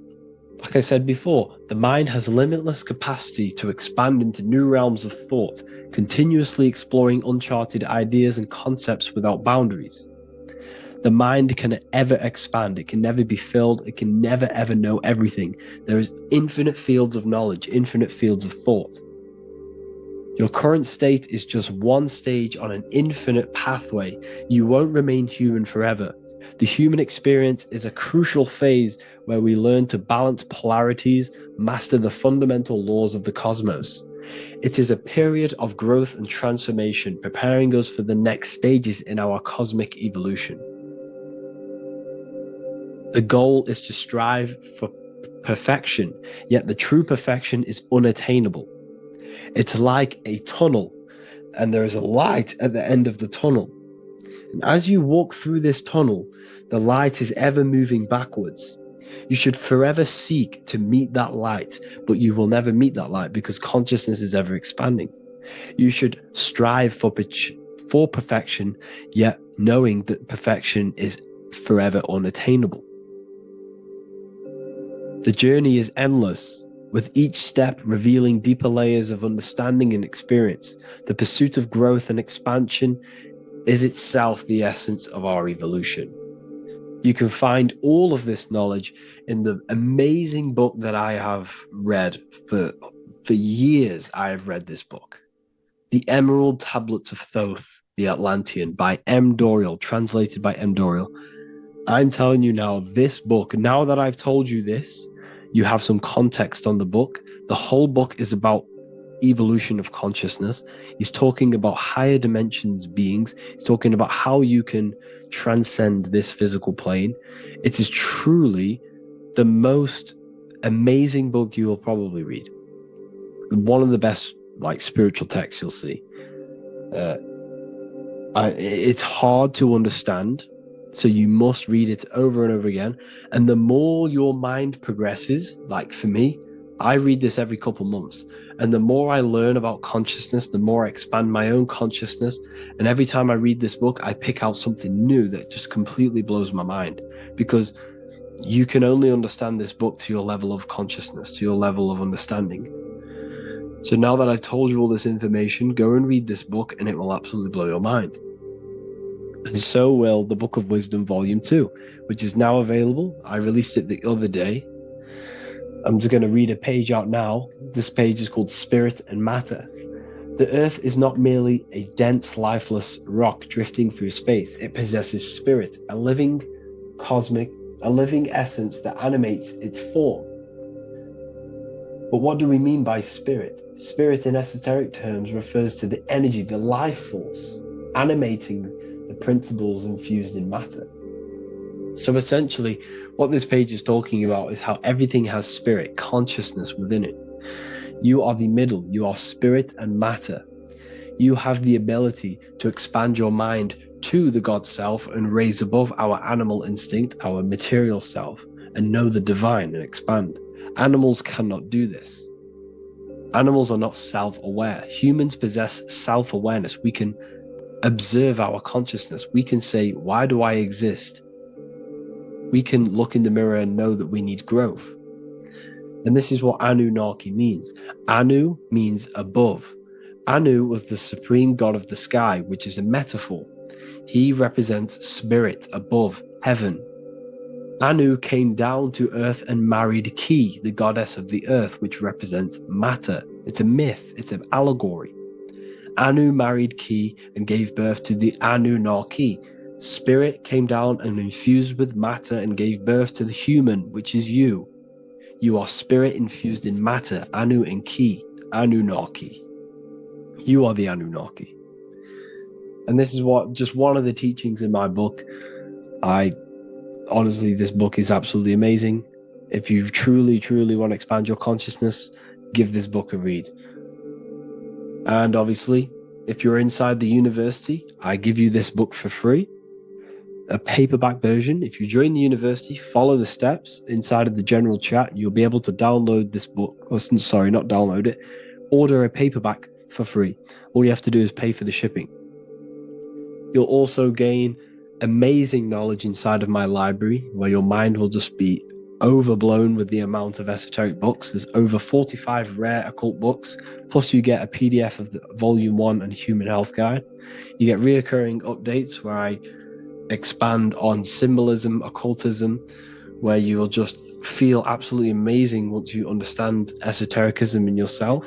like I said before, the mind has limitless capacity to expand into new realms of thought, continuously exploring uncharted ideas and concepts without boundaries. The mind can ever expand. It can never be filled. It can never ever know everything. There is infinite fields of knowledge, infinite fields of thought. Your current state is just one stage on an infinite pathway. You won't remain human forever. The human experience is a crucial phase where we learn to balance polarities, master the fundamental laws of the cosmos. It is a period of growth and transformation, preparing us for the next stages in our cosmic evolution. The goal is to strive for perfection, yet the true perfection is unattainable. It's like a tunnel, and there is a light at the end of the tunnel. And as you walk through this tunnel, the light is ever moving backwards. You should forever seek to meet that light, but you will never meet that light because consciousness is ever expanding. You should strive for perfection, yet knowing that perfection is forever unattainable. The journey is endless, with each step revealing deeper layers of understanding and experience. The pursuit of growth and expansion is itself the essence of our evolution. You can find all of this knowledge in the amazing book that I have read for years. I have read this book, The Emerald Tablets of Thoth, the Atlantean, by M. Dorial, translated by M. Dorial. I'm telling you now, this book, now that I've told you this, you have some context on the book. The whole book is about evolution of consciousness. He's talking about higher dimensions beings. He's talking about how you can transcend this physical plane. It is truly the most amazing book you will probably read. One of the best spiritual texts you'll see. It's hard to understand, so you must read it over and over again. And the more your mind progresses, like for me, I read this every couple months. And the more I learn about consciousness, the more I expand my own consciousness. And every time I read this book, I pick out something new that just completely blows my mind, because you can only understand this book to your level of consciousness, to your level of understanding. So now that I've told you all this information, go and read this book and it will absolutely blow your mind. And so will the Book of Wisdom Volume 2, which is now available. I released it the other day. I'm just going to read a page out now. This page is called Spirit and Matter. The Earth is not merely a dense, lifeless rock drifting through space. It possesses spirit, a living essence that animates its form. But what do we mean by spirit? Spirit in esoteric terms refers to the energy, the life force, animating the principles infused in matter. So essentially, what this page is talking about is how everything has spirit, consciousness within it. You are the middle, you are spirit and matter. You have the ability to expand your mind to the God self and raise above our animal instinct, our material self, and know the divine and expand. Animals cannot do this. Animals are not self-aware. Humans possess self-awareness. We can observe our consciousness. We can say, why do I exist? We can look in the mirror and know that we need growth. And this is what Anunnaki means. Anu means above. Anu was the supreme god of the sky, which is a metaphor. He represents spirit above, heaven. Anu came down to earth and married Ki, the goddess of the earth, which represents matter. It's a myth, it's an allegory. Anu married Ki and gave birth to the Anunnaki. Spirit came down and infused with matter and gave birth to the human, which is you. You are spirit infused in matter, Anu and Ki, Anunnaki. You are the Anunnaki. And this is just one of the teachings in my book. Honestly, this book is absolutely amazing. If you truly, truly want to expand your consciousness, give this book a read. And obviously, if you're inside the university, I give you this book for free, a paperback version. If you join the university, follow the steps inside of the general chat, you'll be able to download this book, or sorry, not download it, order a paperback for free. All you have to do is pay for the shipping. You'll also gain amazing knowledge inside of my library where your mind will just be overblown with the amount of esoteric books. There's over 45 rare occult books, plus you get a PDF of the Volume 1 and Human Health Guide. You get reoccurring updates where I expand on symbolism, occultism, where you will just feel absolutely amazing once you understand esotericism in yourself.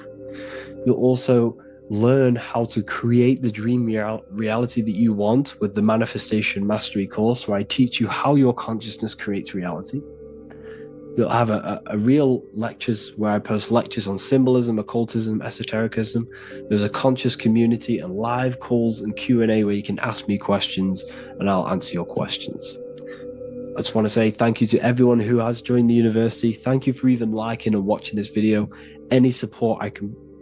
You'll also learn how to create the dream reality that you want with the Manifestation Mastery course, where I teach you how your consciousness creates reality. You'll have a real lectures where I post lectures on symbolism, occultism, esotericism. There's a conscious community and live calls and Q&A where you can ask me questions and I'll answer your questions. I just want to say thank you to everyone who has joined the university. Thank you for even liking and watching this video. Any support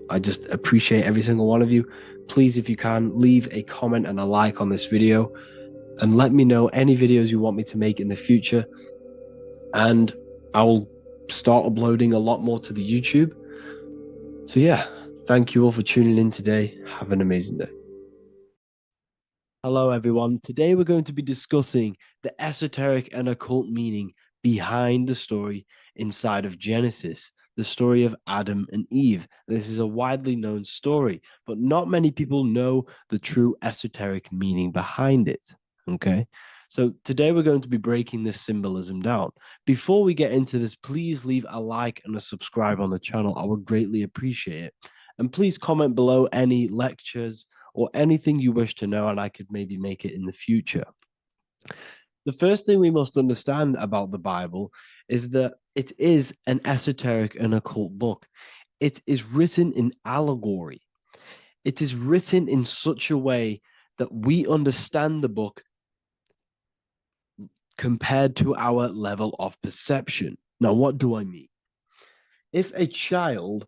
I just appreciate every single one of you. Please, if you can, leave a comment and a like on this video and let me know any videos you want me to make in the future. And I will start uploading a lot more to the YouTube. So yeah, thank you all for tuning in today. Have an amazing day. Hello, everyone. Today we're going to be discussing the esoteric and occult meaning behind the story inside of Genesis, the story of Adam and Eve. This is a widely known story, but not many people know the true esoteric meaning behind it. Okay. So today we're going to be breaking this symbolism down. Before we get into this, please leave a like and a subscribe on the channel. I would greatly appreciate it. And please comment below any lectures or anything you wish to know, and I could maybe make it in the future. The first thing we must understand about the Bible is that it is an esoteric and occult book. It is written in allegory. It is written in such a way that we understand the book compared to our level of perception. Now, what do I mean? If a child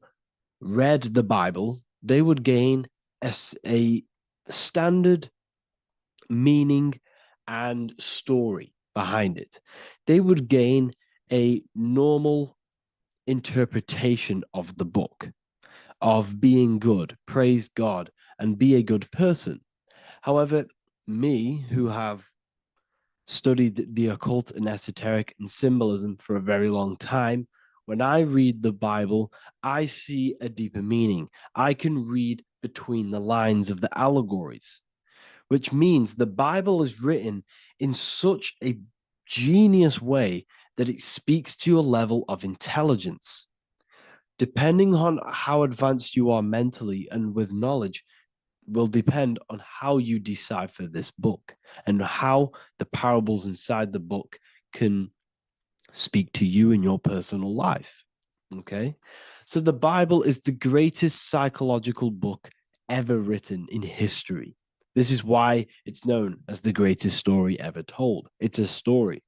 read the Bible, they would gain a standard meaning and story behind it. They would gain a normal interpretation of the book, of being good, praise God, and be a good person. However, me, who have studied the occult and esoteric and symbolism for a very long time, when I read the Bible, I see a deeper meaning. I can read between the lines of the allegories, which means the Bible is written in such a genius way that it speaks to your level of intelligence. Depending on how advanced you are mentally and with knowledge, will depend on how you decipher this book and how the parables inside the book can speak to you in your personal life. Okay. So the Bible is the greatest psychological book ever written in history. This is why it's known as the greatest story ever told. It's a story.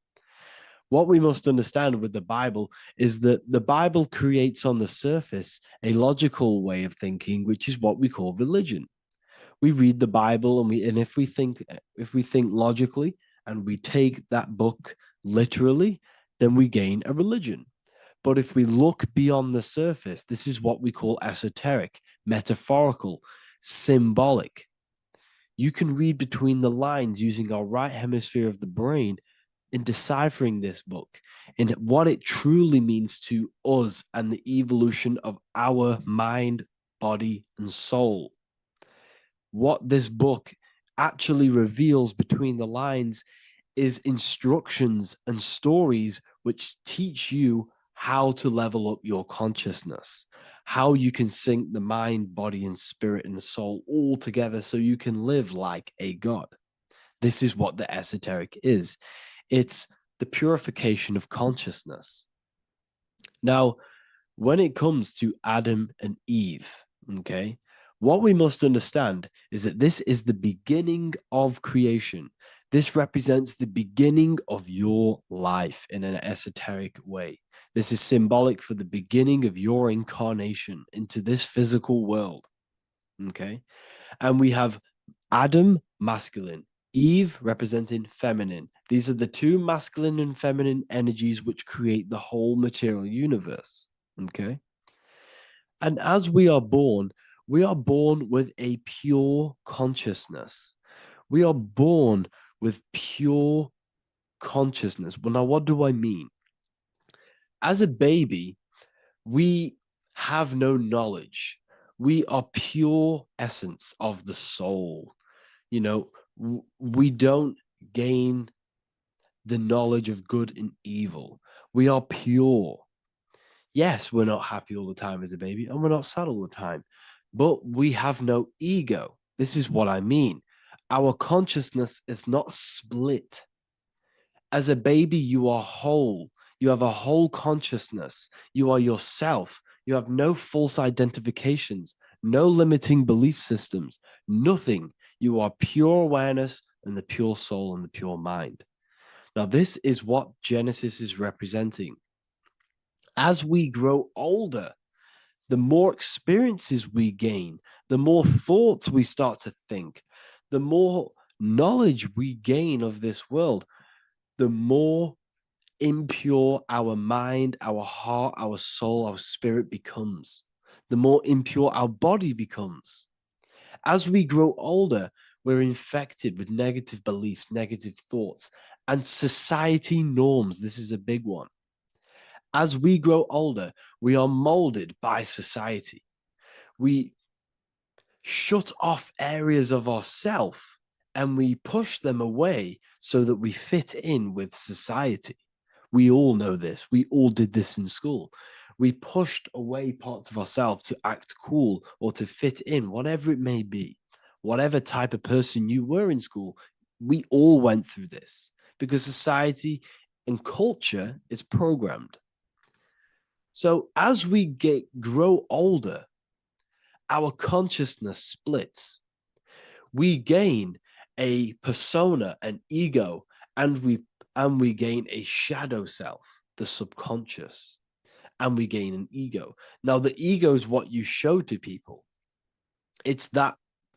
What we must understand with the Bible is that the Bible creates on the surface a logical way of thinking, which is what we call religion. We read the Bible and if we think logically and we take that book literally, then we gain a religion. But if we look beyond the surface, this is what we call esoteric, metaphorical, symbolic. You can read between the lines using our right hemisphere of the brain in deciphering this book and what it truly means to us and the evolution of our mind, body, and soul. What this book actually reveals between the lines is instructions and stories which teach you how to level up your consciousness, how you can sync the mind, body, and spirit and the soul all together so you can live like a god. This is what the esoteric is. It's the purification of consciousness. Now, when it comes to Adam and Eve, okay, what we must understand is that this is the beginning of creation. This represents the beginning of your life in an esoteric way. This is symbolic for the beginning of your incarnation into this physical world. Okay. And we have Adam, masculine, Eve representing feminine. These are the two masculine and feminine energies which create the whole material universe. Okay. And as we are born with a pure consciousness. We are born with pure consciousness. Well, now, what do I mean? As a baby, we have no knowledge. We are pure essence of the soul. You know, we don't gain the knowledge of good and evil. We are pure. Yes, we're not happy all the time as a baby, and we're not sad all the time, but we have no ego. This is what I mean. Our consciousness is not split. As a baby, you are whole. You have a whole consciousness. You are yourself. You have no false identifications, no limiting belief systems, nothing. You are pure awareness and the pure soul and the pure mind. Now, this is what Genesis is representing. As we grow older, the more experiences we gain, the more thoughts we start to think, the more knowledge we gain of this world, the more impure our mind, our heart, our soul, our spirit becomes, the more impure our body becomes. As we grow older, we're infected with negative beliefs, negative thoughts, and society norms. This is a big one. As we grow older, we are molded by society. We shut off areas of ourself and we push them away so that we fit in with society. We all know this. We all did this in school. We pushed away parts of ourselves to act cool or to fit in, whatever it may be. Whatever type of person you were in school, we all went through this because society and culture is programmed. So as we grow older, our consciousness splits. We gain a persona, an ego, and we gain a shadow self, the subconscious, and we gain an ego. Now, the ego is what you show to people. It's that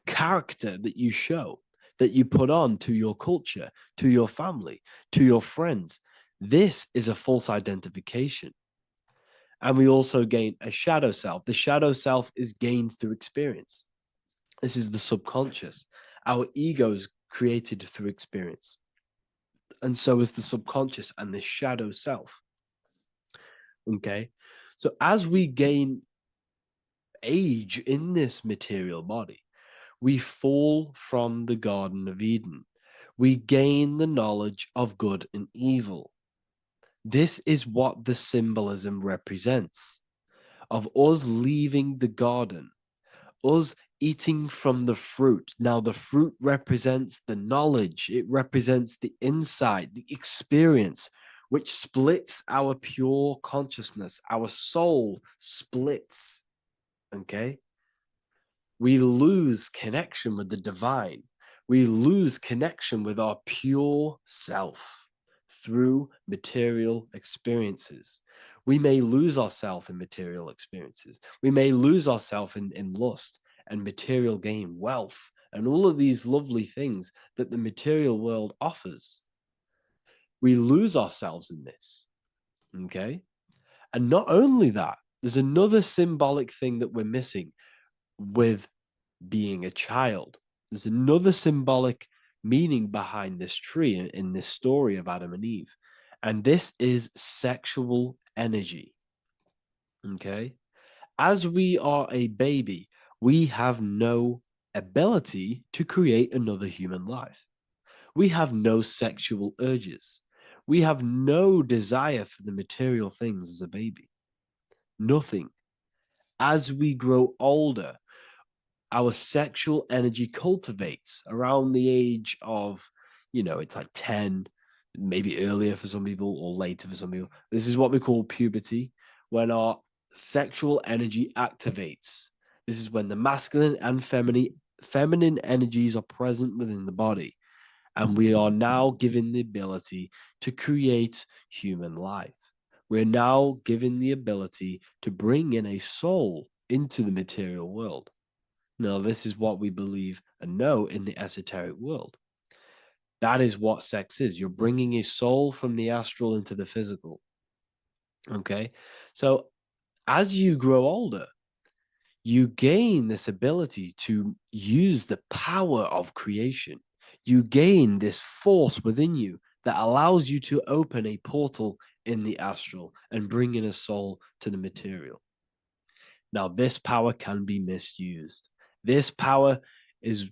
character that you show, that you put on to your culture, to your family, to your friends. This is a false identification. And we also gain a shadow self. The shadow self is gained through experience. This is the subconscious. Our ego is created through experience. And so is the subconscious and the shadow self. Okay. So as we gain age in this material body, we fall from the Garden of Eden. We gain the knowledge of good and evil. This is what the symbolism represents of us leaving the garden, us eating from the fruit. Now, the fruit represents the knowledge, it represents the insight, the experience, which splits our pure consciousness. Our soul splits. Okay. We lose connection with the divine. We lose connection with our pure self through material experiences. We may lose ourselves in material experiences. We may lose ourselves in lust and material gain, wealth, and all of these lovely things that the material world offers. We lose ourselves in this. Okay. And not only that, there's another symbolic thing that we're missing with being a child. There's another symbolic meaning behind this tree in this story of Adam and Eve. And this is sexual energy. Okay. As we are a baby, we have no ability to create another human life. We have no sexual urges. We have no desire for the material things as a baby. Nothing. As we grow older, our sexual energy cultivates around the age of, it's like 10, maybe earlier for some people or later for some people. This is what we call puberty, when our sexual energy activates. This is when the masculine and feminine energies are present within the body. And we are now given the ability to create human life. We're now given the ability to bring in a soul into the material world. Now, this is what we believe and know in the esoteric world. That is what sex is. You're bringing a soul from the astral into the physical. Okay. So as you grow older, you gain this ability to use the power of creation. You gain this force within you that allows you to open a portal in the astral and bring in a soul to the material. Now, this power can be misused. This power is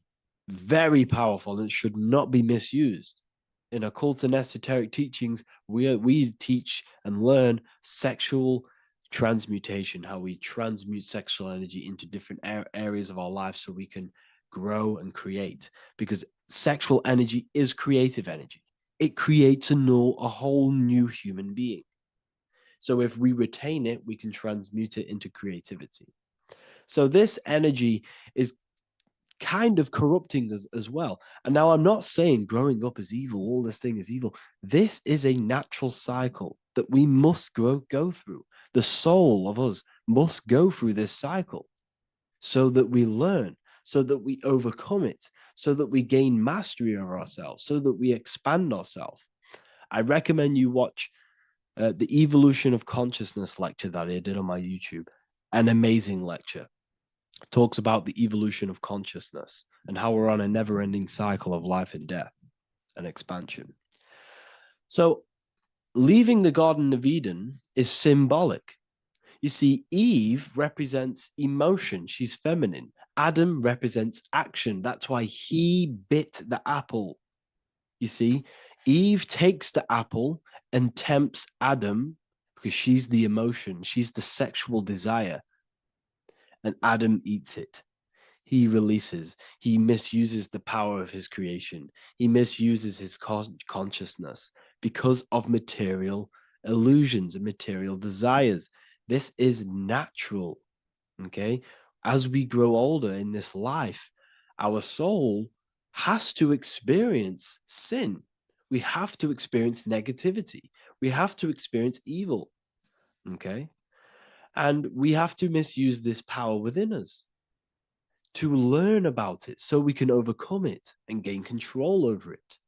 very powerful and it should not be misused. In occult and esoteric teachings, we teach and learn sexual transmutation, how we transmute sexual energy into different areas of our life so we can grow and create. Because sexual energy is creative energy. It creates a whole new human being. So if we retain it, we can transmute it into creativity. So this energy is kind of corrupting us as well. And now I'm not saying growing up is evil, all this thing is evil. This is a natural cycle that we must go through. The soul of us must go through this cycle so that we learn, so that we overcome it, so that we gain mastery of ourselves, so that we expand ourselves. I recommend you watch the Evolution of Consciousness lecture that I did on my YouTube. An amazing lecture. Talks about the evolution of consciousness and how we're on a never-ending cycle of life and death and expansion. So leaving the Garden of Eden is symbolic. You see, Eve represents emotion. She's feminine. Adam represents action. That's why he bit the apple. You see, Eve takes the apple and tempts Adam because she's the emotion. She's the sexual desire. And Adam eats it. He releases, he misuses the power of his creation. He misuses his consciousness because of material illusions and material desires. This is natural. Okay. As we grow older in this life, our soul has to experience sin. We have to experience negativity. We have to experience evil. Okay. And we have to misuse this power within us to learn about it so we can overcome it and gain control over it.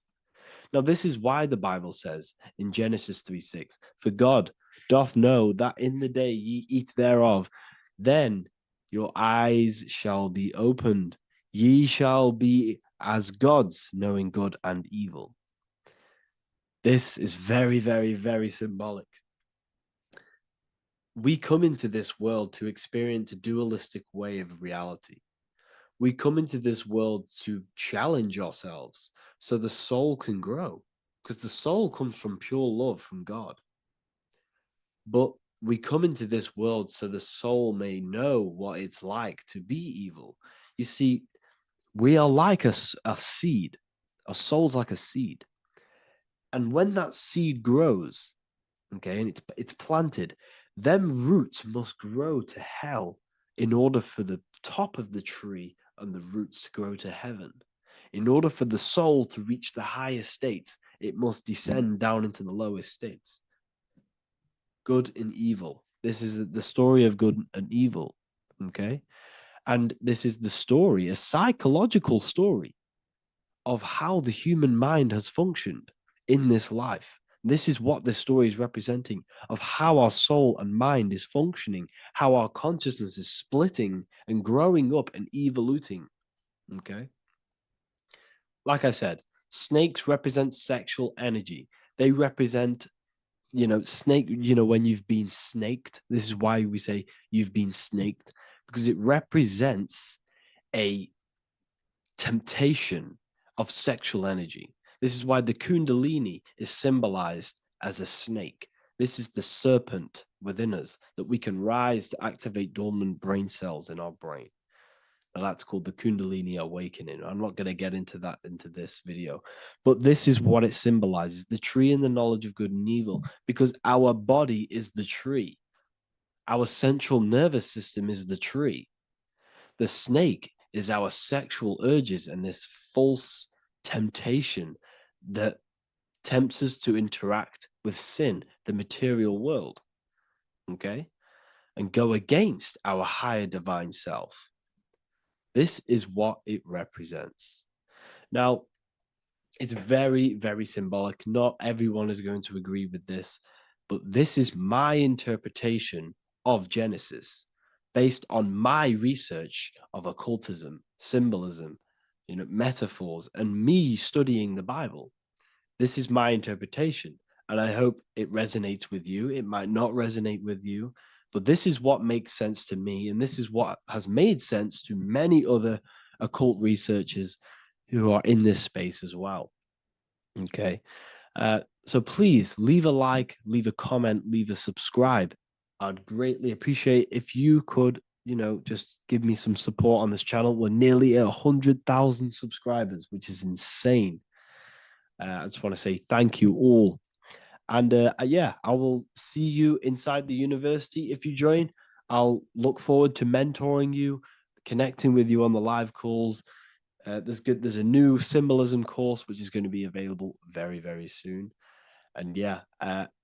Now, this is why the Bible says in Genesis 3:6, for God doth know that in the day ye eat thereof, then your eyes shall be opened. Ye shall be as gods, knowing good and evil. This is very, very, very symbolic. We come into this world to experience a dualistic way of reality. We come into this world to challenge ourselves so the soul can grow, because the soul comes from pure love from God. But we come into this world so the soul may know what it's like to be evil. You see, we are like a seed. Our soul's like a seed. And when that seed grows, okay, and it's planted, them roots must grow to hell in order for the top of the tree and the roots to grow to heaven. In order for the soul to reach the highest states, it must descend down into the lowest states. Good and evil. This is the story of good and evil, okay? And this is the story, a psychological story of how the human mind has functioned in this life. This is what this story is representing of how our soul and mind is functioning, how our consciousness is splitting and growing up and evoluting. Okay. Like I said, snakes represent sexual energy. They represent, snake, when you've been snaked. This is why we say you've been snaked, because it represents a temptation of sexual energy. This is why the Kundalini is symbolized as a snake. This is the serpent within us that we can rise to activate dormant brain cells in our brain. Now that's called the Kundalini awakening. I'm not going to get into that into this video, but this is what it symbolizes, the tree and the knowledge of good and evil, because our body is the tree. Our central nervous system is the tree. The snake is our sexual urges and this false temptation that tempts us to interact with sin, the material world, okay, and go against our higher divine self. This is what it represents. Now, it's very, very symbolic. Not everyone is going to agree with this, but this is my interpretation of Genesis based on my research of occultism, symbolism, metaphors, and me studying the Bible. This is my interpretation, and I hope it resonates with you. It might not resonate with you, but this is what makes sense to me, and this is what has made sense to many other occult researchers who are in this space as well. Okay. So please leave a like, leave a comment, leave a subscribe. I'd greatly appreciate if you could, just give me some support on this channel. We're nearly at 100,000 subscribers, which is insane. I just want to say thank you all. And yeah, I will see you inside the university. If you join, I'll look forward to mentoring you, connecting with you on the live calls. There's a new symbolism course which is going to be available very, very soon. And yeah,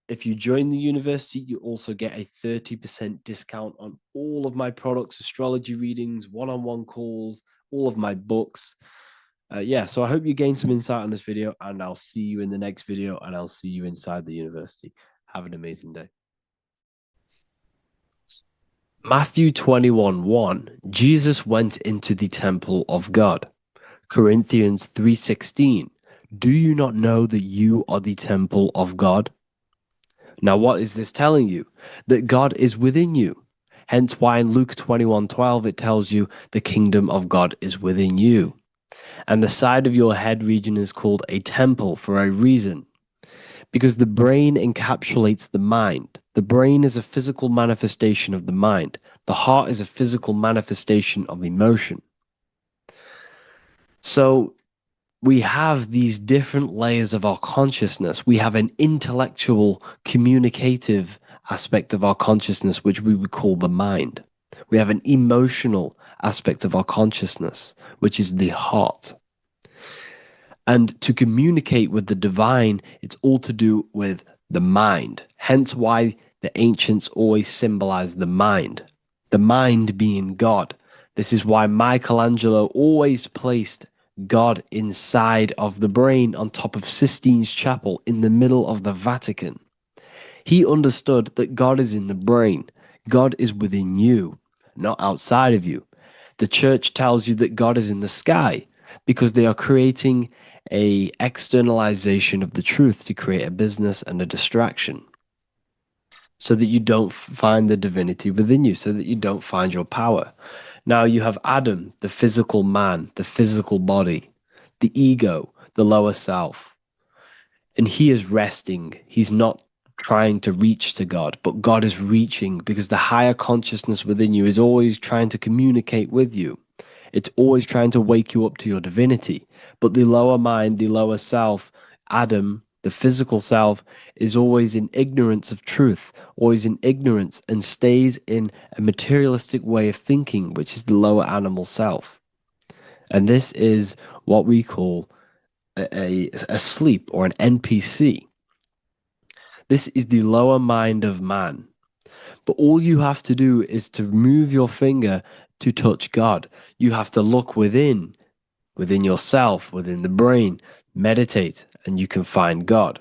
if you join the university, you also get a 30% discount on all of my products, astrology readings, one-on-one calls, all of my books. Yeah, so I hope you gain some insight on this video, and I'll see you in the next video, and I'll see you inside the university. Have an amazing day. Matthew 21:1, Jesus went into the temple of God. Corinthians 3:16, do you not know that you are the temple of God? Now, what is this telling you? That God is within you. Hence why in Luke 21:12 it tells you the kingdom of God is within you. And the side of your head region is called a temple for a reason. Because the brain encapsulates the mind. The brain is a physical manifestation of the mind. The heart is a physical manifestation of emotion. So we have these different layers of our consciousness. We have an intellectual, communicative aspect of our consciousness, which we would call the mind. We have an emotional aspect of our consciousness, which is the heart. And to communicate with the divine, it's all to do with the mind. Hence why the ancients always symbolize the mind being God. This is why Michelangelo always placed God inside of the brain on top of Sistine Chapel in the middle of the Vatican. He understood that God is in the brain. God is within you, not outside of you. The church tells you that God is in the sky because they are creating a externalization of the truth to create a business and a distraction so that you don't find the divinity within you, so that you don't find your power. Now you have Adam, the physical man, the physical body, the ego, the lower self. And he is resting. He's not trying to reach to God, but God is reaching because the higher consciousness within you is always trying to communicate with you. It's always trying to wake you up to your divinity. But the lower mind, the lower self, Adam, the physical self, is always in ignorance of truth, always in ignorance, and stays in a materialistic way of thinking, which is the lower animal self. And this is what we call a sleep or an NPC. This is the lower mind of man. But all you have to do is to move your finger to touch God. You have to look within yourself, within the brain, meditate, and you can find God.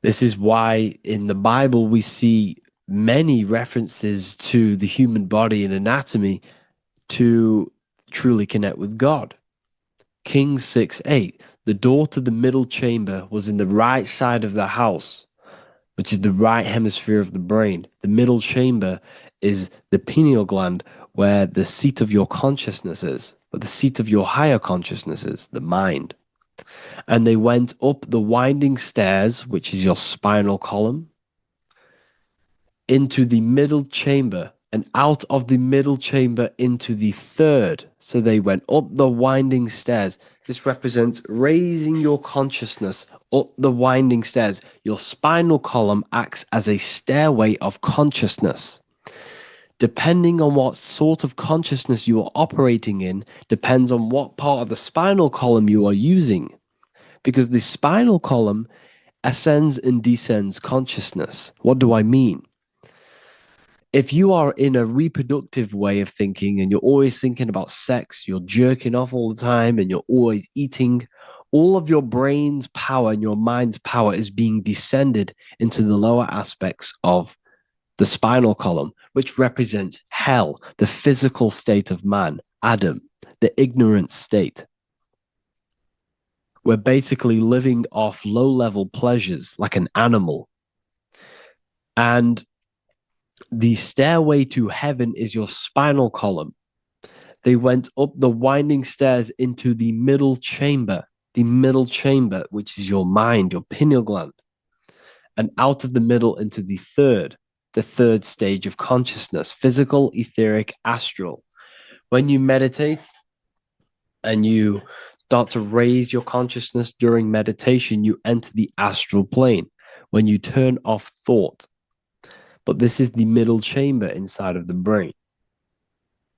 This is why in the Bible we see many references to the human body and anatomy to truly connect with God. Kings 6:8, the door to the middle chamber was in the right side of the house, which is the right hemisphere of the brain. The middle chamber is the pineal gland, where the seat of your consciousness is, where the seat of your higher consciousness is, the mind. And they went up the winding stairs, which is your spinal column, into the middle chamber, and out of the middle chamber into the third. So they went up the winding stairs. This represents raising your consciousness up the winding stairs. Your spinal column acts as a stairway of consciousness, Depending on what sort of consciousness you are operating in, depends on what part of the spinal column you are using. Because the spinal column ascends and descends consciousness. What do I mean? If you are in a reproductive way of thinking and you're always thinking about sex, you're jerking off all the time and you're always eating, all of your brain's power and your mind's power is being descended into the lower aspects of the spinal column, which represents hell, the physical state of man, Adam, the ignorant state. We're basically living off low-level pleasures like an animal. And the stairway to heaven is your spinal column. They went up the winding stairs into the middle chamber, which is your mind, your pineal gland, and out of the middle into the third stage of consciousness, physical, etheric, astral. When you meditate and you start to raise your consciousness during meditation, you enter the astral plane when you turn off thought. But this is the middle chamber inside of the brain.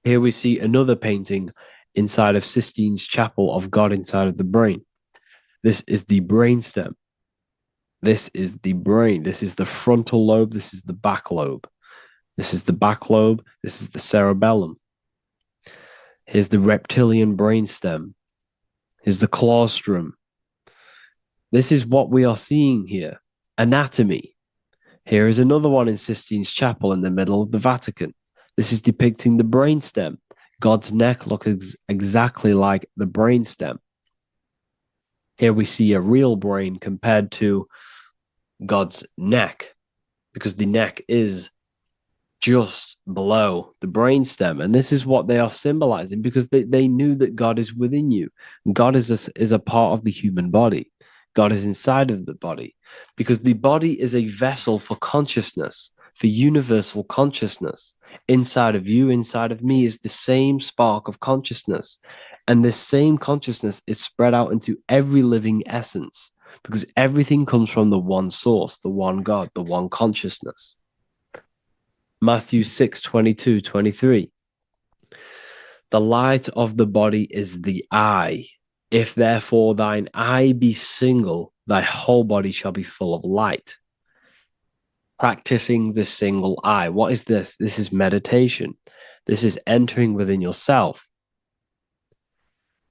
Here we see another painting inside of Sistine's chapel of God inside of the brain. This is the brainstem. This is the brain. This is the frontal lobe. This is the back lobe. This is the back lobe. This is the cerebellum. Here's the reptilian brainstem. Here's the claustrum. This is what we are seeing here. Anatomy. Here is another one in Sistine's chapel in the middle of the Vatican. This is depicting the brainstem. God's neck looks exactly like the brainstem. Here we see a real brain compared to God's neck, because the neck is just below the brainstem. And this is what they are symbolizing, because they knew that God is within you. God is a part of the human body. God is inside of the body, because the body is a vessel for consciousness, for universal consciousness. Inside of you, inside of me, is the same spark of consciousness. And this same consciousness is spread out into every living essence, because everything comes from the one source, the one God, the one consciousness. Matthew 6:22-23. The light of the body is the eye. If therefore thine eye be single, thy whole body shall be full of light. Practicing the single eye. What is this? This is meditation. This is entering within yourself.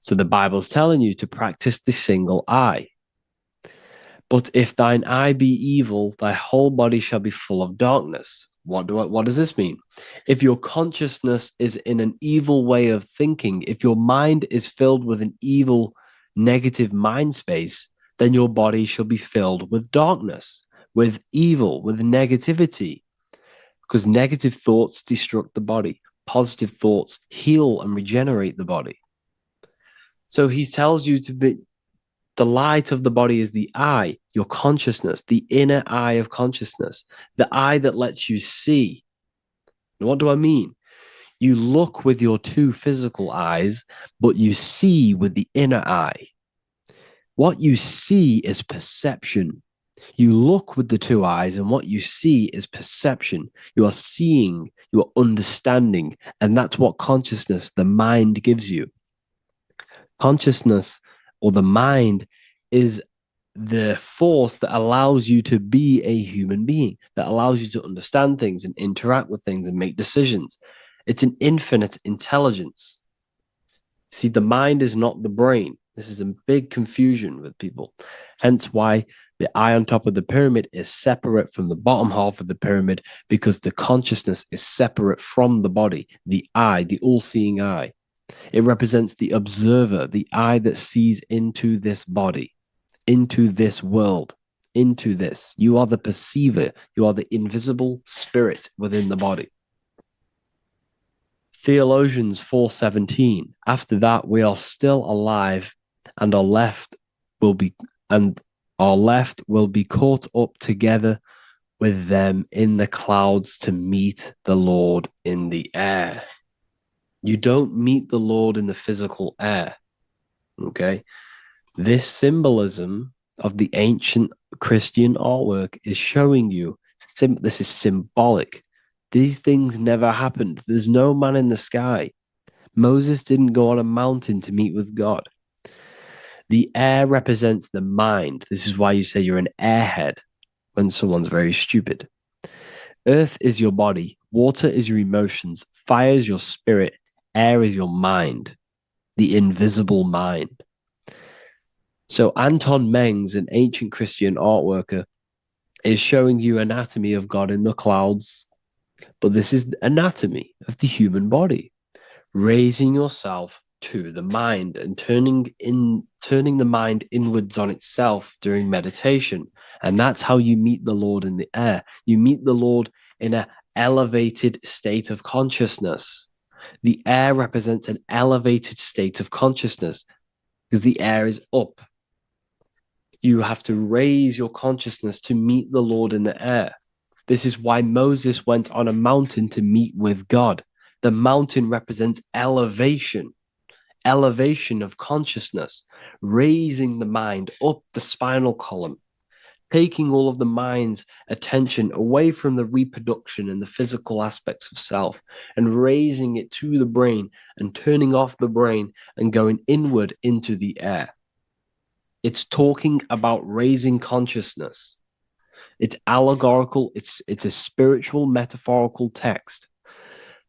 So the Bible's telling you to practice the single eye. But if thine eye be evil, thy whole body shall be full of darkness. What does this mean? If your consciousness is in an evil way of thinking, if your mind is filled with an evil, negative mind space, then your body shall be filled with darkness, with evil, with negativity. Because negative thoughts destruct the body. Positive thoughts heal and regenerate the body. So he tells you to be, the light of the body is the eye, your consciousness, the inner eye of consciousness, the eye that lets you see. And what do I mean? You look with your two physical eyes, but you see with the inner eye. What you see is perception. You look with the two eyes, and what you see is perception. You are seeing, you are understanding, and that's what consciousness, the mind, gives you. Consciousness, or the mind, is the force that allows you to be a human being, that allows you to understand things and interact with things and make decisions. It's an infinite intelligence. See, the mind is not the brain. This is a big confusion with people. Hence why the eye on top of the pyramid is separate from the bottom half of the pyramid, because the consciousness is separate from the body, the eye, the all-seeing eye. It represents the observer, the eye that sees into this body, into this world, into this. You are the perceiver. You are the invisible spirit within the body. Theologians 4:17. After that, we are still alive, and our left will be caught up together with them in the clouds to meet the Lord in the air. You don't meet the Lord in the physical air. Okay? This symbolism of the ancient Christian artwork is showing you, this is symbolic, These things never happened. There's no man in the sky. Moses didn't go on a mountain to meet with God. The air represents the mind. This is why you say you're an airhead when someone's very stupid. Earth is your body. Water is your emotions. Fire is your spirit. Air is your mind, the invisible mind. So Anton Mengs, an ancient Christian art worker, is showing you anatomy of God in the clouds. But this is anatomy of the human body, raising yourself to the mind and turning the mind inwards on itself during meditation. And that's how you meet the Lord in the air. You meet the Lord in an elevated state of consciousness. The air represents an elevated state of consciousness because the air is up. You have to raise your consciousness to meet the Lord in the air. This is why Moses went on a mountain to meet with God. The mountain represents elevation of consciousness, raising the mind up the spinal column, taking all of the mind's attention away from the reproduction and the physical aspects of self and raising it to the brain and turning off the brain and going inward into the air. It's talking about raising consciousness. It's allegorical. It's a spiritual, metaphorical text.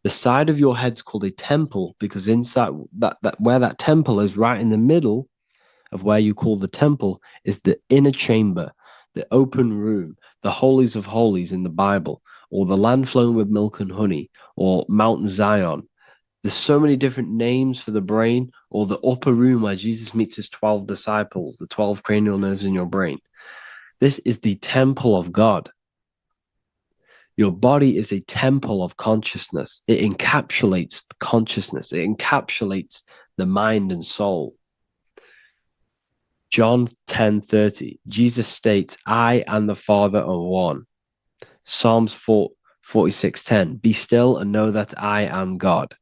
The side of your head's called a temple because inside that where that temple is, right in the middle of where you call the temple, is the inner chamber, the open room, the holies of holies in the Bible, or the land flowing with milk and honey, or Mount Zion. There's so many different names for the brain, or the upper room where Jesus meets his 12 disciples, the 12 cranial nerves in your brain. This is the temple of God. Your body is a temple of consciousness. It encapsulates the consciousness. It encapsulates the mind and soul. John 10:30, Jesus states, I and the Father are one. Psalms 46:10, be still and know that I am God.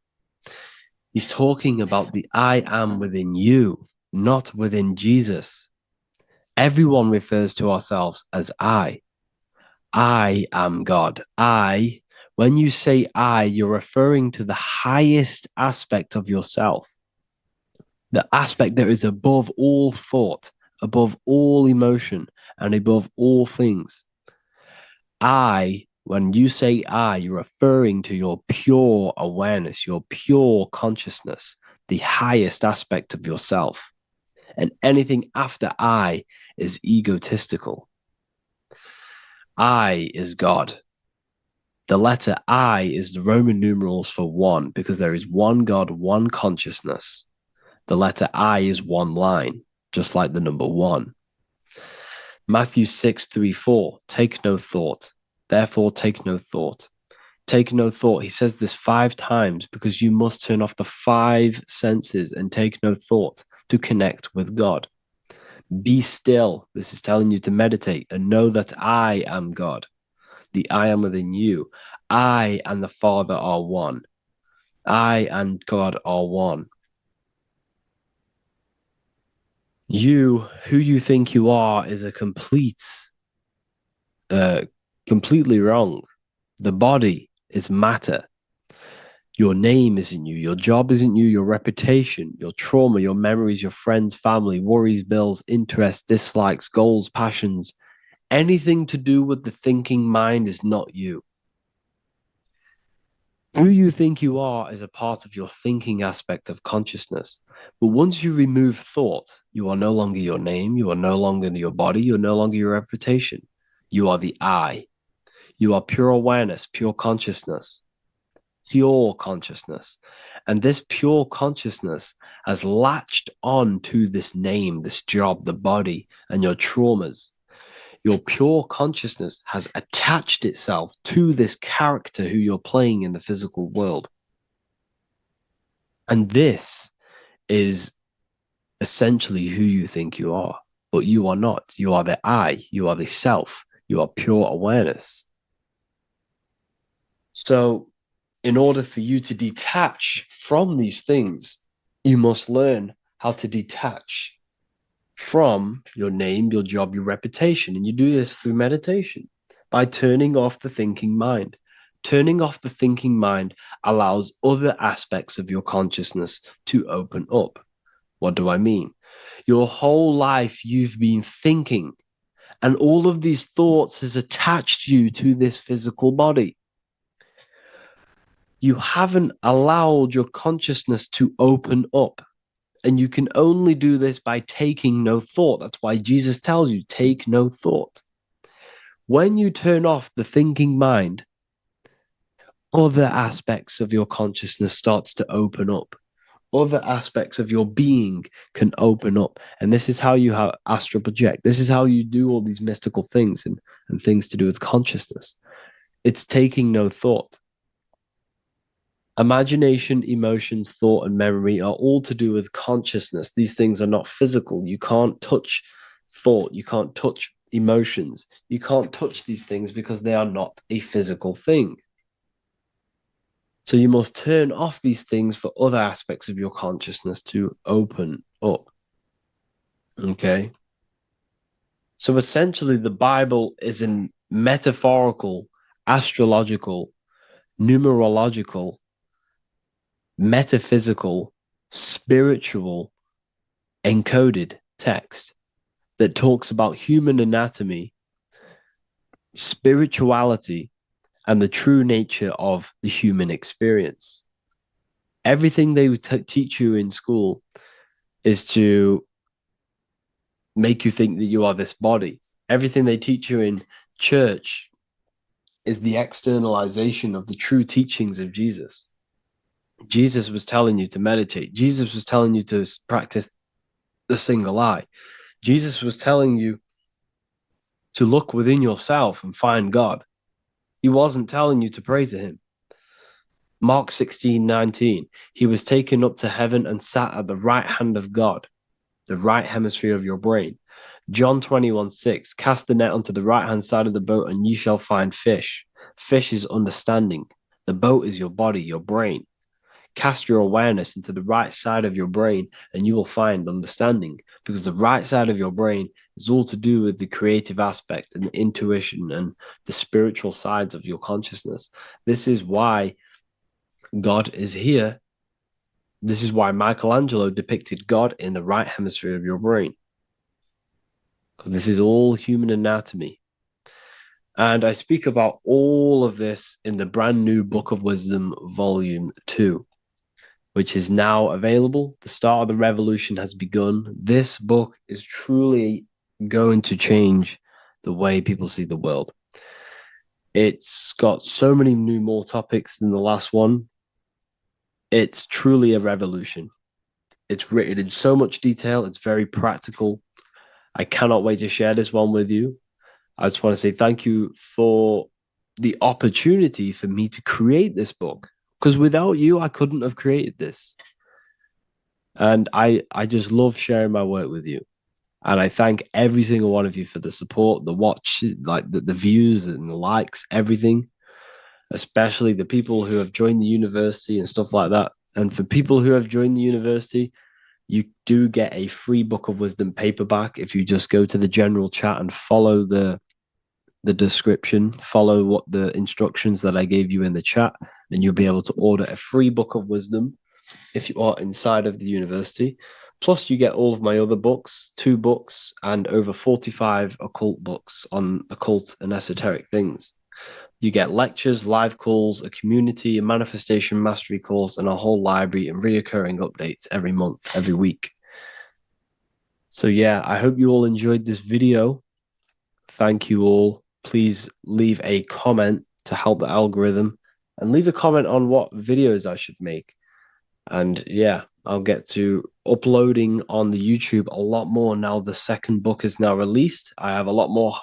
He's talking about the I am within you, not within Jesus. Everyone refers to ourselves as I. I am God. When you say I, you're referring to the highest aspect of yourself, the aspect that is above all thought, above all emotion, and above all things. When you say I, you're referring to your pure awareness, your pure consciousness, the highest aspect of yourself. And anything after I is egotistical. I is God. The letter I is the Roman numerals for one because there is one God, one consciousness. The letter I is one line, just like the number one. Matthew 6:3-4, take no thought. Therefore, take no thought. Take no thought. He says this 5 times because you must turn off the 5 senses and take no thought to connect with God. Be still. This is telling you to meditate and know that I am God. The I am within you. I and the Father are one. I and God are one. You, who you think you are, is a completely wrong. The body is matter. Your name isn't you. Your job isn't you. Your reputation, your trauma, your memories, your friends, family, worries, bills, interests, dislikes, goals, passions, anything to do with the thinking mind is not you. Who you think you are is a part of your thinking aspect of consciousness. But once you remove thought, you are no longer your name. You are no longer your body. You're no longer your reputation. You are the I. You are pure awareness, pure consciousness. Pure consciousness. And this pure consciousness has latched on to this name, this job, the body, and your traumas. Your pure consciousness has attached itself to this character who you're playing in the physical world. And this is essentially who you think you are, but you are not. You are the I, you are the self, you are pure awareness. So, in order for you to detach from these things, you must learn how to detach from your name, your job, your reputation. And you do this through meditation by turning off the thinking mind, Turning off the thinking mind allows other aspects of your consciousness to open up. What do I mean? Your whole life you've been thinking, and all of these thoughts has attached you to this physical body. You haven't allowed your consciousness to open up. And you can only do this by taking no thought. That's why Jesus tells you, take no thought. When you turn off the thinking mind, other aspects of your consciousness starts to open up. Other aspects of your being can open up. And this is how you have astral project. This is how you do all these mystical things and things to do with consciousness. It's taking no thought. Imagination, emotions, thought, and memory are all to do with consciousness. These things are not physical. You can't touch thought. You can't touch emotions. You can't touch these things because they are not a physical thing. So you must turn off these things for other aspects of your consciousness to open up. Okay. So essentially, the Bible is a metaphorical, astrological, numerological, metaphysical, spiritual, encoded text that talks about human anatomy, spirituality, and the true nature of the human experience. Everything they teach you in school is to make you think that you are this body. Everything they teach you in church is the externalization of the true teachings of Jesus. Jesus was telling you to meditate. Jesus was telling you to practice the single eye. Jesus was telling you to look within yourself and find God. He wasn't telling you to pray to him. Mark 16:19, he was taken up to heaven and sat at the right hand of God, the right hemisphere of your brain. John 21:6, cast the net onto the right hand side of the boat and you shall find fish. Fish is understanding. The boat is your body, your brain. Cast your awareness into the right side of your brain and you will find understanding, because the right side of your brain is all to do with the creative aspect and the intuition and the spiritual sides of your consciousness. This is why God is here. This is why Michelangelo depicted God in the right hemisphere of your brain, because this is all human anatomy. And I speak about all of this in the brand new Book of Wisdom, Volume 2, which is now available. The start of the revolution has begun. This book is truly going to change the way people see the world. It's got so many more topics than the last one. It's truly a revolution. It's written in so much detail. It's very practical. I cannot wait to share this one with you. I just want to say thank you for the opportunity for me to create this book, because without you, I couldn't have created this. And I just love sharing my work with you. And I thank every single one of you for the support, the watch, like the views and the likes, everything, especially the people who have joined the university and stuff like that. And for people who have joined the university, you do get a free Book of Wisdom paperback if you just go to the general chat and follow the description, follow what the instructions that I gave you in the chat, and you'll be able to order a free Book of Wisdom if you are inside of the university. Plus, you get all of my other books, 2 books, and over 45 occult books on occult and esoteric things. You get lectures, live calls, a community, a manifestation mastery course, and a whole library and reoccurring updates every month, every week. So yeah, I hope you all enjoyed this video. Thank you all. Please leave a comment to help the algorithm, and leave a comment on what videos I should make. And yeah, I'll get to uploading on the YouTube a lot more now. The second book is now released. I have a lot more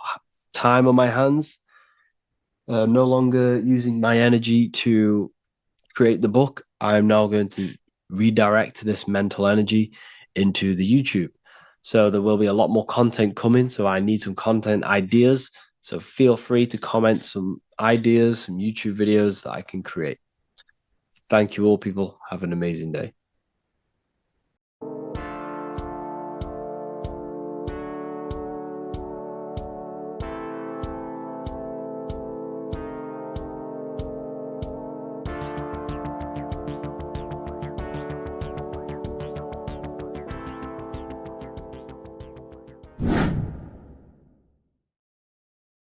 time on my hands. No longer using my energy to create the book. I'm now going to redirect this mental energy into the YouTube. So there will be a lot more content coming. So I need some content ideas. So feel free to comment some ideas, some YouTube videos that I can create. Thank you all, people. Have an amazing day.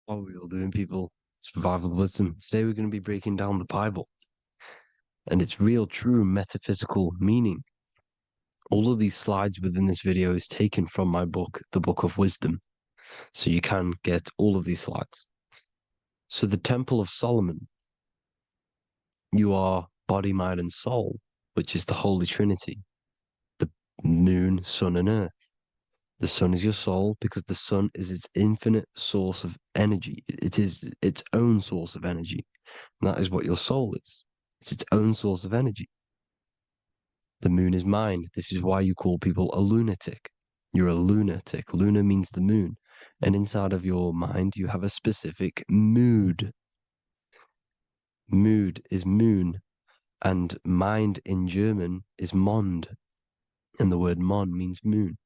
How are we all doing, people? Survival wisdom. Today we're going to be breaking down the Bible and its real, true metaphysical meaning. All of these slides within this video is taken from my book, The Book of Wisdom, so you can get all of these slides. So the Temple of Solomon, you are body, mind, and soul, which is the Holy Trinity, the moon, sun, and earth. The sun is your soul because the sun is its infinite source of energy. It is its own source of energy. And that is what your soul is. It's its own source of energy. The moon is mind. This is why you call people a lunatic. You're a lunatic. Luna means the moon. And inside of your mind, you have a specific mood. Mood is moon. And mind in German is Mond. And the word Mond means moon.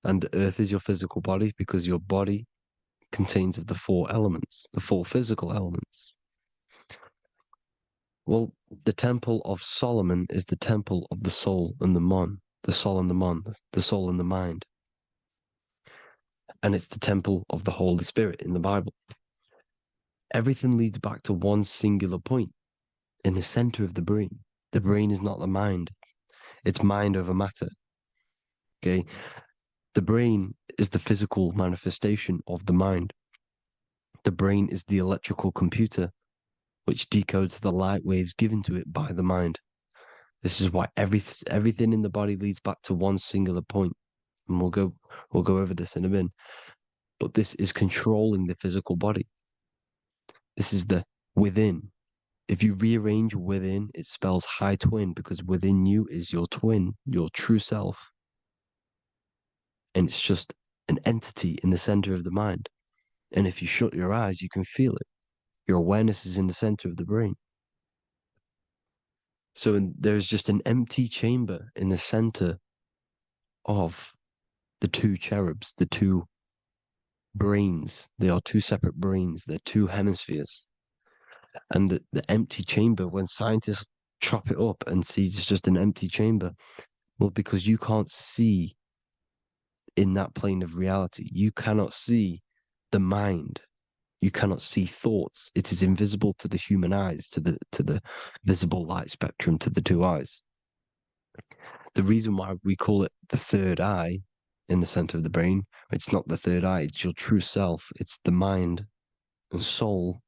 And earth is your physical body because your body contains of the four elements, the four physical elements. Well, the Temple of Solomon is the temple of the soul and the mon, the soul and the mon, the soul and the mind. And it's the temple of the Holy Spirit in the Bible. Everything leads back to one singular point in the center of the brain. The brain is not the mind, it's mind over matter. Okay? The brain is the physical manifestation of the mind. The brain is the electrical computer which decodes the light waves given to it by the mind. This is why everything in the body leads back to one singular point. And we'll go over this in a minute. But this is controlling the physical body. This is the within. If you rearrange within, it spells high twin because within you is your twin, your true self. And it's just an entity in the center of the mind. And if you shut your eyes, you can feel it. Your awareness is in the center of the brain. So there's just an empty chamber in the center of the two cherubs, the two brains. They are two separate brains. They're two hemispheres. And the empty chamber, when scientists chop it up and see it's just an empty chamber, well, because you can't see in that plane of reality, you cannot see the mind. You cannot see thoughts. It is invisible to the human eyes, to the visible light spectrum, to the two eyes. The reason why we call it the third eye in the center of the brain, it's not the third eye, it's your true self. It's the mind and soul.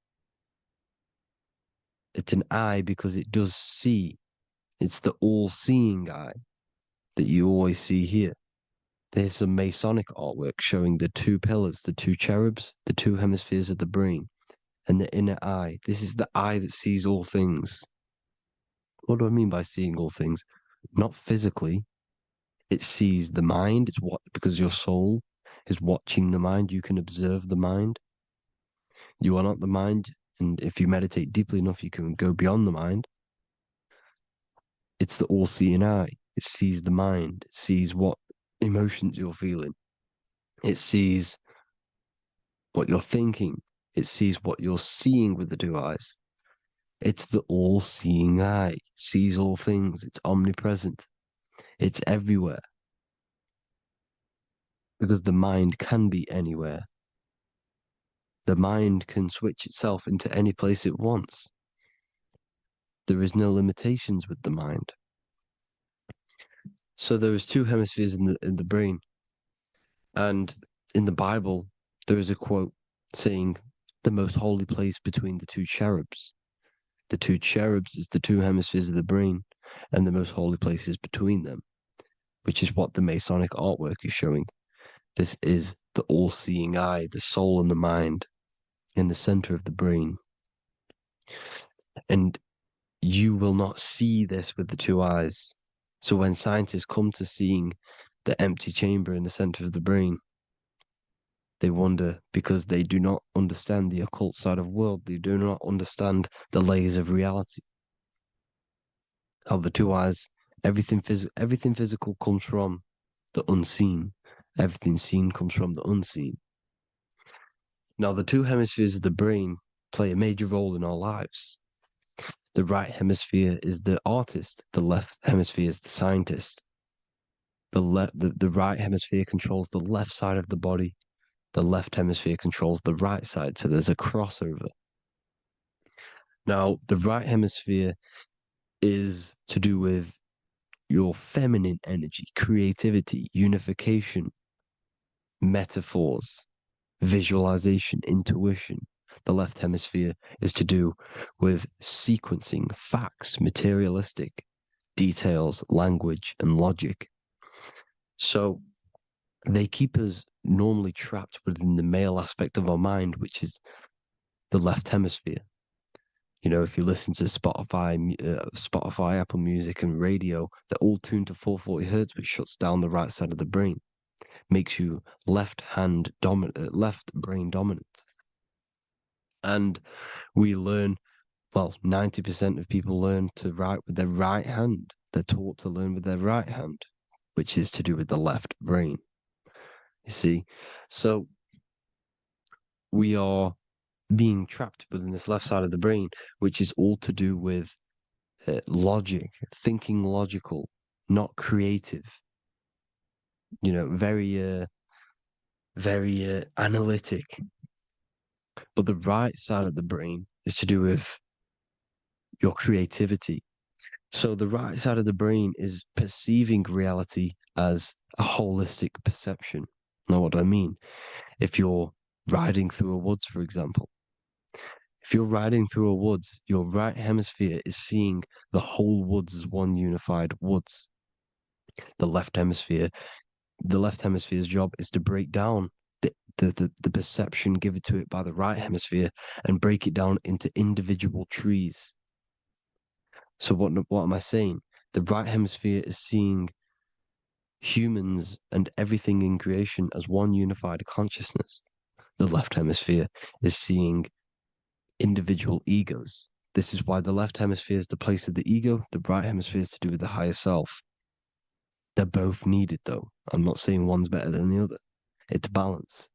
It's an eye because it does see. It's the all-seeing eye that you always see here. There's some Masonic artwork showing the two pillars, the two cherubs, the two hemispheres of the brain, and the inner eye. This is the eye that sees all things. What do I mean by seeing all things? Not physically. It sees the mind. It's what, because your soul is watching the mind. You can observe the mind. You are not the mind. And if you meditate deeply enough, you can go beyond the mind. It's the all-seeing eye. It sees the mind. It sees what emotions you're feeling. It sees what you're thinking. It sees what you're seeing with the two eyes. It's the all-seeing eye. It sees all things. It's omnipresent. It's everywhere. Because the mind can be anywhere. The mind can switch itself into any place it wants. There is no limitations with the mind. So there is two hemispheres in the brain. And in the Bible, there is a quote saying the most holy place between the two cherubs. The two cherubs is the two hemispheres of the brain, and the most holy place is between them, which is what the Masonic artwork is showing. This is the all-seeing eye, the soul and the mind in the center of the brain. And you will not see this with the two eyes. So when scientists come to seeing the empty chamber in the center of the brain, they wonder because they do not understand the occult side of the world. They do not understand the layers of reality. How the two eyes, everything physical comes from the unseen. Everything seen comes from the unseen. Now, the two hemispheres of the brain play a major role in our lives. The right hemisphere is the artist. The left hemisphere is the scientist. The right hemisphere controls the left side of the body. the left hemisphere controls the right side, so there's a crossover. Now, the right hemisphere is to do with your feminine energy, creativity, unification, metaphors, visualization, intuition. The left hemisphere is to do with sequencing, facts, materialistic details, language, and logic. So they keep us normally trapped within the male aspect of our mind, which is the left hemisphere. You know, if you listen to Spotify, Apple Music, and radio, they're all tuned to 440 hertz, which shuts down the right side of the brain, makes you left brain dominant. And we learn, well, 90% of people learn to write with their right hand. They're taught to learn with their right hand, which is to do with the left brain. You see, so we are being trapped within this left side of the brain, which is all to do with logic, thinking logical, not creative. You know, very analytic. But the right side of the brain is to do with your creativity. So the right side of the brain is perceiving reality as a holistic perception. Now, what do I mean? If you're riding through a woods, for example, if you're riding through a woods, your right hemisphere is seeing the whole woods as one unified woods. The left hemisphere's job is to break down the perception given to it by the right hemisphere and break it down into individual trees. So what am I saying? The right hemisphere is seeing humans and everything in creation as one unified consciousness. The left hemisphere is seeing individual egos. This is why the left hemisphere is the place of the ego, the right hemisphere is to do with the higher self. They're both needed, though. I'm not saying one's better than the other. It's balance.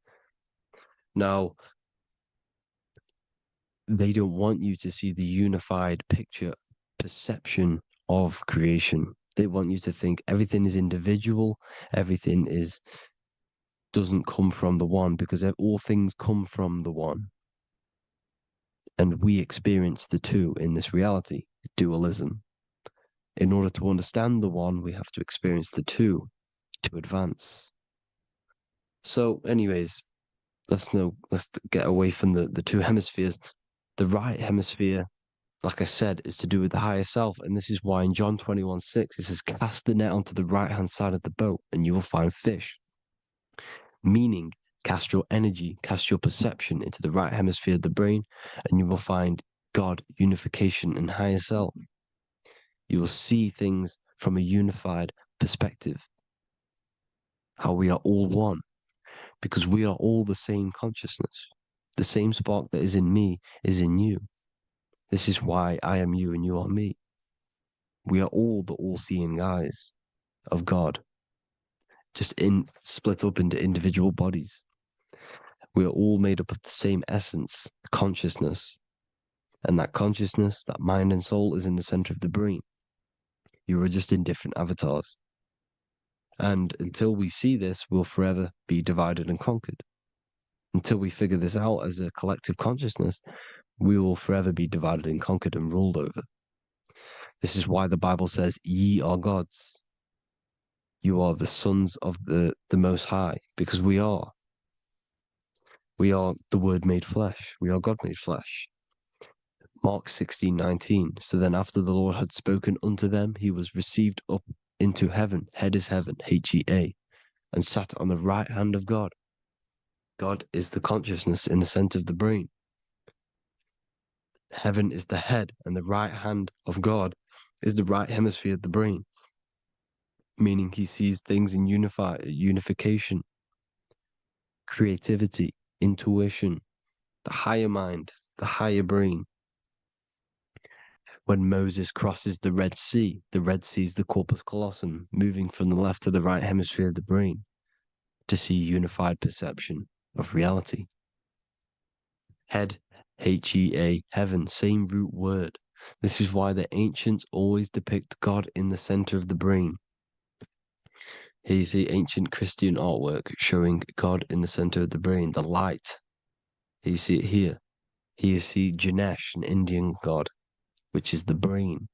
Now, they don't want you to see the unified picture, perception of creation. They want you to think everything is individual, everything doesn't come from the one, because all things come from the one. And we experience the two in this reality, dualism. In order to understand the one, we have to experience the two to advance. So, anyways, let's get away from the two hemispheres. The right hemisphere, like I said, is to do with the higher self. And this is why in John 21:6, it says, cast the net onto the right-hand side of the boat and you will find fish. Meaning, cast your energy, cast your perception into the right hemisphere of the brain, and you will find God, unification, and higher self. You will see things from a unified perspective. How we are all one, because we are all the same consciousness. The same spark that is in me is in you. This is why I am you and you are me. We are all the all-seeing eyes of God, just split up into individual bodies. We are all made up of the same essence, consciousness. And that consciousness, that mind and soul, is in the center of the brain. You are just in different avatars. And until we see this, we'll forever be divided and conquered. Until we figure this out as a collective consciousness, we will forever be divided and conquered and ruled over. This is why the Bible says, ye are gods. You are the sons of the Most High, because we are. We are the Word made flesh. We are God made flesh. Mark 16:19. So then after the Lord had spoken unto them, he was received up into heaven, head is heaven, H-E-A, and sat on the right hand of God. God is the consciousness in the center of the brain. Heaven is the head, and the right hand of God is the right hemisphere of the brain, meaning he sees things in unification, creativity, intuition, the higher mind, the higher brain. When Moses crosses the Red Sea is the corpus callosum, moving from the left to the right hemisphere of the brain to see unified perception of reality. Head, H-E-A, heaven, same root word. This is why the ancients always depict God in the center of the brain. Here you see ancient Christian artwork showing God in the center of the brain, the light. Here you see it here. Here you see Ganesh, an Indian god, which is the brain.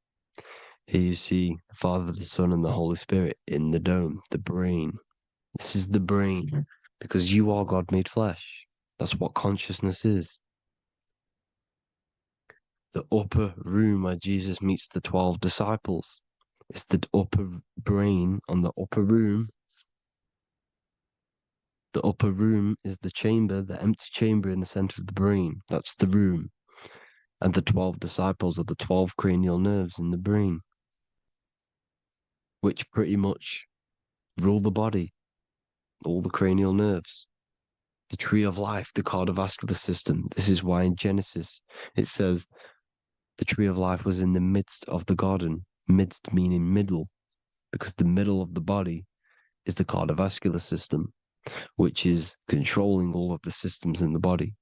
Here you see the Father, the Son, and the Holy Spirit in the dome, the brain. This is the brain, because you are God made flesh. That's what consciousness is. The upper room where Jesus meets the 12 disciples. It's the upper brain on the upper room. The upper room is the chamber, the empty chamber in the center of the brain. That's the room. And the 12 disciples are the 12 cranial nerves in the brain, which pretty much rule the body, all the cranial nerves. The tree of life, the cardiovascular system. This is why in Genesis it says the tree of life was in the midst of the garden. Midst meaning middle, because the middle of the body is the cardiovascular system, which is controlling all of the systems in the body.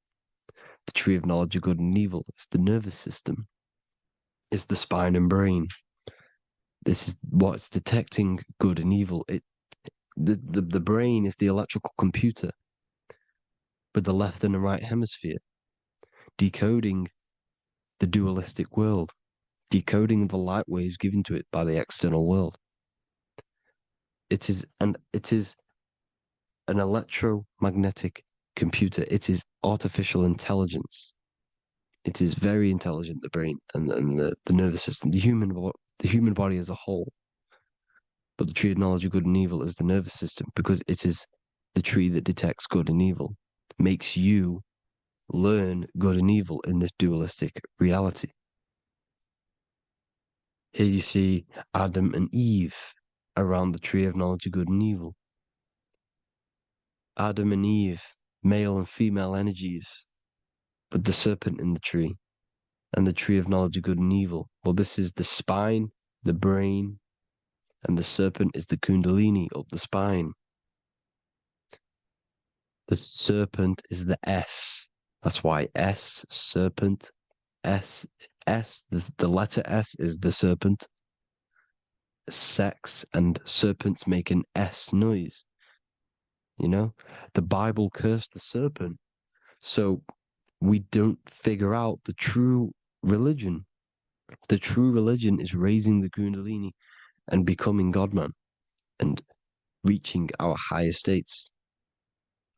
The tree of knowledge of good and evil is the nervous system, is the spine and brain. This is what's detecting good and evil. The brain is the electrical computer with the left and the right hemisphere, decoding the dualistic world, decoding the light waves given to it by the external world. It is an electromagnetic computer. It is artificial intelligence. It is very intelligent, the brain and the nervous system, the human body as a whole. But the tree of knowledge of good and evil is the nervous system, because it is the tree that detects good and evil, makes you learn good and evil in this dualistic reality. Here you see Adam and Eve around the tree of knowledge of good and evil. Adam and Eve, male and female energies, with the serpent in the tree and the tree of knowledge of good and evil. Well, this is the spine, the brain, and the serpent is the kundalini of the spine. The serpent is the S. That's why S, serpent, S, the letter S is the serpent. Sex and serpents make an S noise. You know, the Bible cursed the serpent. So we don't figure out the true religion. The true religion is raising the Kundalini and becoming God-man and reaching our higher states,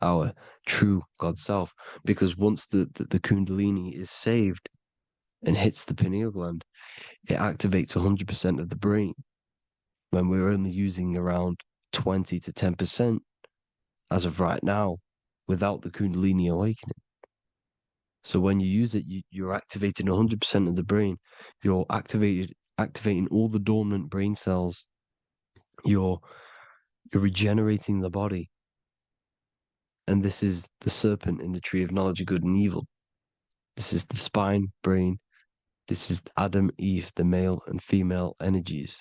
our true God self. Because once the Kundalini is saved and hits the pineal gland, it activates 100% of the brain when we're only using around 20 to 10% as of right now without the Kundalini awakening. So when you use it, you're activating 100% of the brain. You're activating all the dormant brain cells. You're regenerating the body. And this is the serpent in the tree of knowledge of good and evil. This is the spine, brain. This is Adam, Eve, the male and female energies.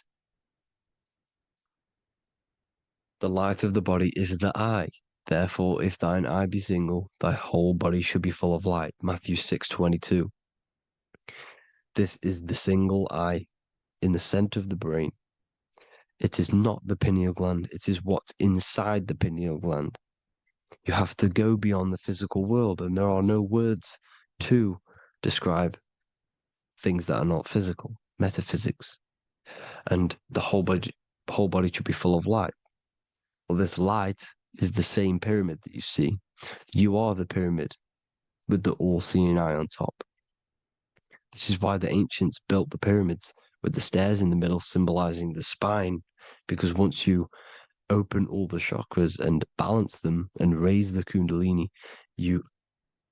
The light of the body is the eye. Therefore, if thine eye be single, thy whole body should be full of light. Matthew 6:22. This is the single eye in the center of the brain. It is not the pineal gland. It is what's inside the pineal gland. You have to go beyond the physical world, and there are no words to describe things that are not physical, metaphysics. And the whole body should be full of light. Well, this light is the same pyramid that you see. You are the pyramid with the all-seeing eye on top. This is why the ancients built the pyramids with the stairs in the middle symbolizing the spine, because once you open all the chakras and balance them and raise the kundalini, you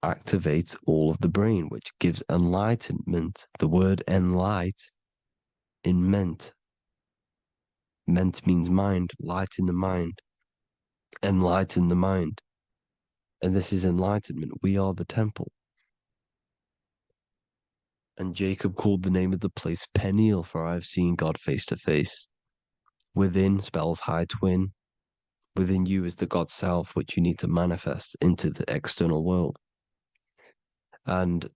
activate all of the brain, which gives enlightenment. The word enlight in ment. Ment means mind, light in the mind. Enlighten the mind. And this is enlightenment. We are the temple. And Jacob called the name of the place Peniel, for I have seen God face to face. Within spells high twin. Within you is the God self, which you need to manifest into the external world. And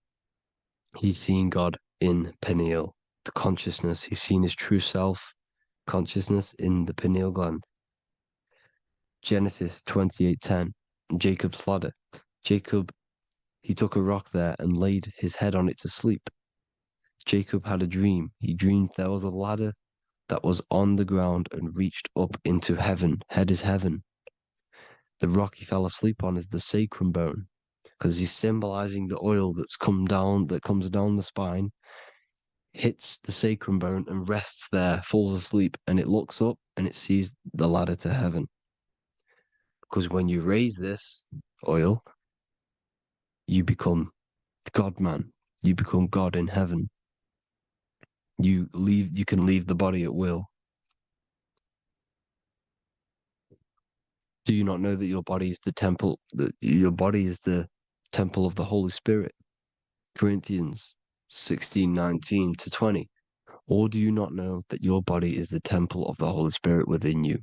he's seen God in Peniel, the consciousness. He's seen his true self, consciousness in the pineal gland. Genesis 28:10, Jacob's ladder. Jacob, he took a rock there and laid his head on it to sleep. Jacob had a dream. He dreamed there was a ladder that was on the ground and reached up into heaven. Head is heaven. The rock he fell asleep on is the sacrum bone, because he's symbolizing the oil that comes down the spine, hits the sacrum bone and rests there, falls asleep, and it looks up and it sees the ladder to heaven. Because when you raise this oil, you become God man. You become God in heaven. You can leave the body at will. Do you not know that your body is the temple, that your body is the temple of the Holy Spirit? Corinthians 16:19-20. Or do you not know that your body is the temple of the Holy Spirit within you?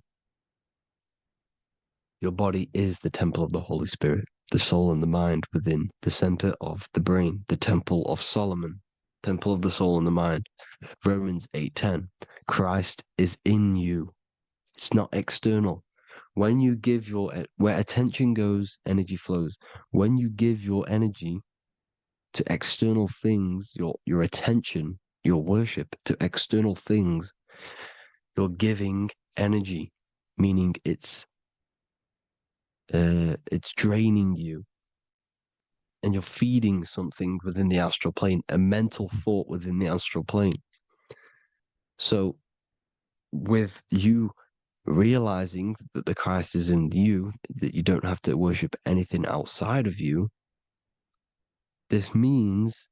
Your body is the temple of the Holy Spirit, the soul and the mind within the center of the brain, the temple of Solomon, temple of the soul and the mind. Romans 8:10. Christ is in you. It's not external. When you give where attention goes, energy flows. When you give your energy to external things, your attention, your worship to external things, you're giving energy, meaning it's draining you, and you're feeding something within the astral plane, a mental thought within the astral plane. So with you realizing that the Christ is in you, that you don't have to worship anything outside of you, this means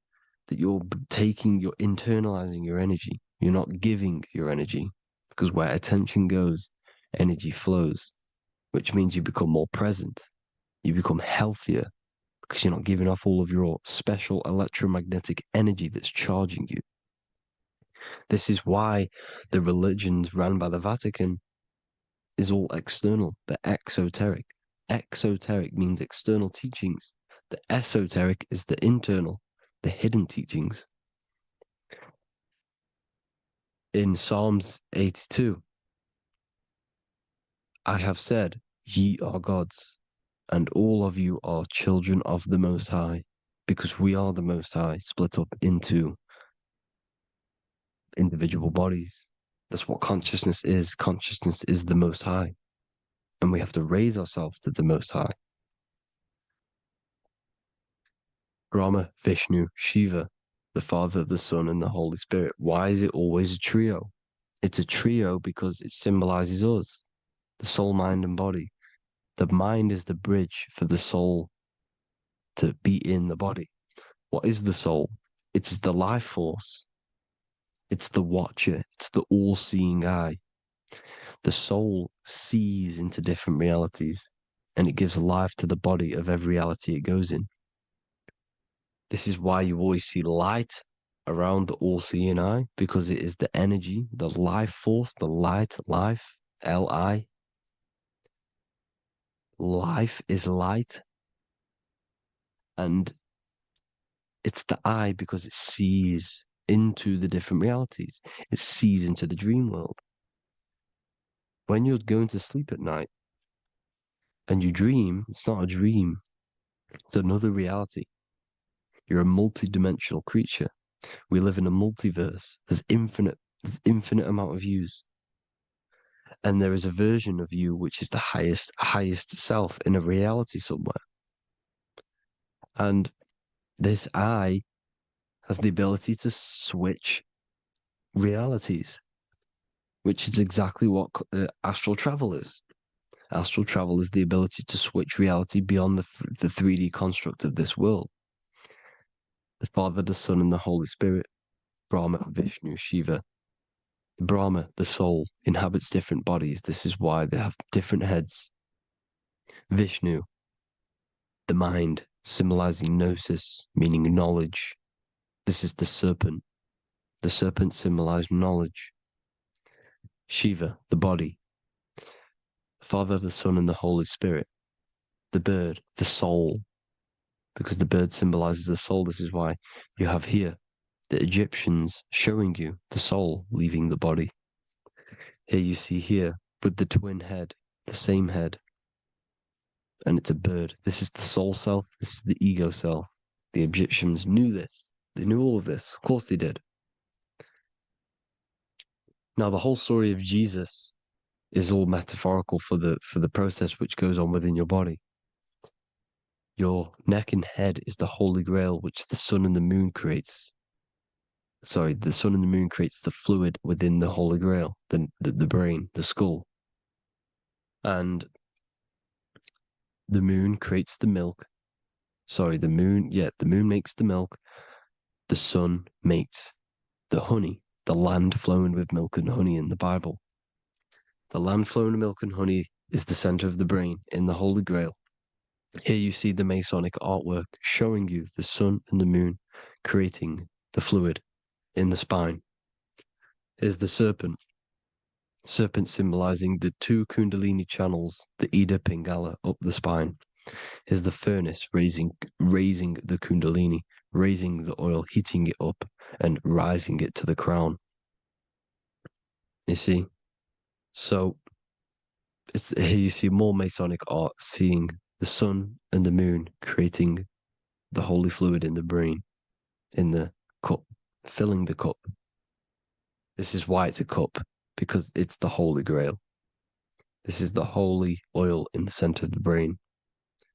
that you're internalizing your energy. You're not giving your energy, because where attention goes, energy flows, which means you become more present. You become healthier because you're not giving off all of your special electromagnetic energy that's charging you. This is why the religions ran by the Vatican is all external. They're exoteric. Exoteric means external teachings. The esoteric is the internal, the hidden teachings. In Psalms 82, I have said, ye are gods, and all of you are children of the Most High, because we are the Most High, split up into individual bodies. That's what consciousness is. Consciousness is the Most High, and we have to raise ourselves to the Most High. Brahma, Vishnu, Shiva, the Father, the Son, and the Holy Spirit. Why is it always a trio? It's a trio because it symbolizes us, the soul, mind, and body. The mind is the bridge for the soul to be in the body. What is the soul? It's the life force. It's the watcher. It's the all-seeing eye. The soul sees into different realities, and it gives life to the body of every reality it goes in. This is why you always see light around the all-seeing eye, because it is the energy, the life force, the light, life, L-I. Life is light, and it's the eye because it sees into the different realities. It sees into the dream world. When you're going to sleep at night and you dream, it's not a dream. It's another reality. You're a multi-dimensional creature. We live in a multiverse. There's infinite amount of views. And there is a version of you which is the highest self in a reality somewhere. And this eye has the ability to switch realities, which is exactly what astral travel is. Astral travel is the ability to switch reality beyond the 3D construct of this world. The Father, the Son, and the Holy Spirit, Brahma, Vishnu, Shiva. The Brahma, the soul, inhabits different bodies. This is why they have different heads. Vishnu, the mind, symbolizing gnosis, meaning knowledge. This is the serpent. The serpent symbolized knowledge. Shiva, the body. Father, the Son, and the Holy Spirit. The bird, the soul, because the bird symbolizes the soul. This is why you have here the Egyptians showing you the soul leaving the body. Here you see here with the twin head, the same head. and it's a bird. This is the soul self. This is the ego self. The Egyptians knew this. They knew all of this. Of course they did. Now, the whole story of Jesus is all metaphorical for the process which goes on within your body. Your neck and head is the holy grail which the sun and the moon creates. Sorry, the sun and the moon creates the fluid within the holy grail, the brain, the skull. And the moon creates the milk. Sorry, the moon makes the milk. The sun makes the honey, the land flowing with milk and honey in the Bible. The land flowing with milk and honey is the center of the brain in the Holy Grail. Here you see the Masonic artwork showing you the sun and the moon creating the fluid in the spine. Here's the serpent. Serpent symbolizing the two Kundalini channels, the Ida Pingala up the spine. Here's the furnace raising the Kundalini, raising the oil, heating it up and rising it to the crown. You see? So here you see more Masonic art, seeing the sun and the moon creating the holy fluid in the brain, in the cup, filling the cup. This is why it's a cup, because it's the Holy Grail. This is the holy oil in the center of the brain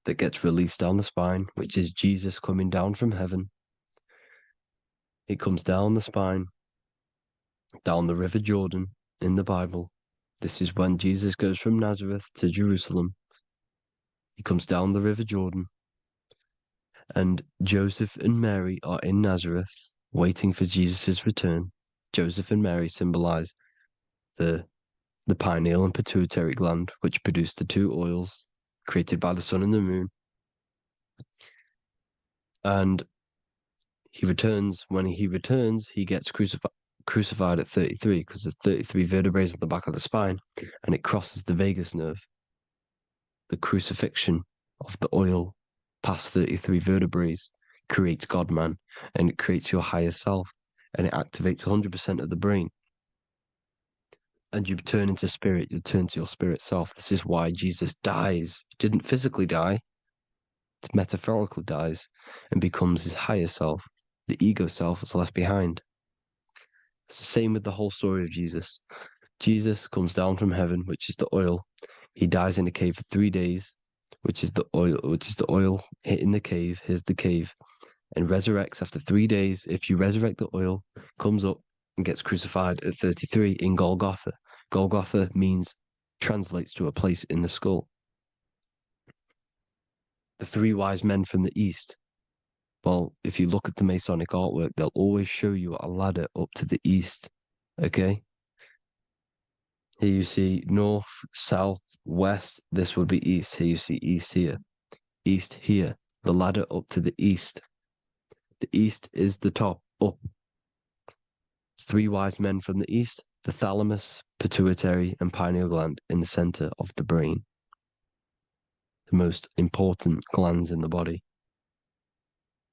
that gets released down the spine, which is Jesus coming down from heaven. It comes down the spine, down the River Jordan in the Bible. This is when Jesus goes from Nazareth to Jerusalem. He comes down the River Jordan, and Joseph and Mary are in Nazareth waiting for Jesus' return. Joseph and Mary symbolize the pineal and pituitary gland, which produce the two oils created by the sun and the moon. And he returns. When he returns, he gets crucified at 33 because the 33 vertebrae at the back of the spine, and it crosses the vagus nerve. The crucifixion of the oil past 33 vertebrae creates God-man, and it creates your higher self, and it activates 100% of the brain. And you turn into spirit, you turn to your spirit self. This is why Jesus dies. He didn't physically die, it metaphorically dies and becomes his higher self. The ego self is left behind. It's the same with the whole story of Jesus. Jesus comes down from heaven, which is the oil. He dies in a cave for 3 days, which is the oil hitting the cave. Here's the cave. And resurrects after 3 days. If you resurrect the oil, comes up and gets crucified at 33 in Golgotha. Golgotha translates to a place in the skull. The three wise men from the east. Well, if you look at the Masonic artwork, they'll always show you a ladder up to the east. Okay? Here you see north, south, west. This would be east. Here you see east here. East here. The ladder up to the east. The east is the top, up. Three wise men from the east, the thalamus, pituitary, and pineal gland in the center of the brain. The most important glands in the body.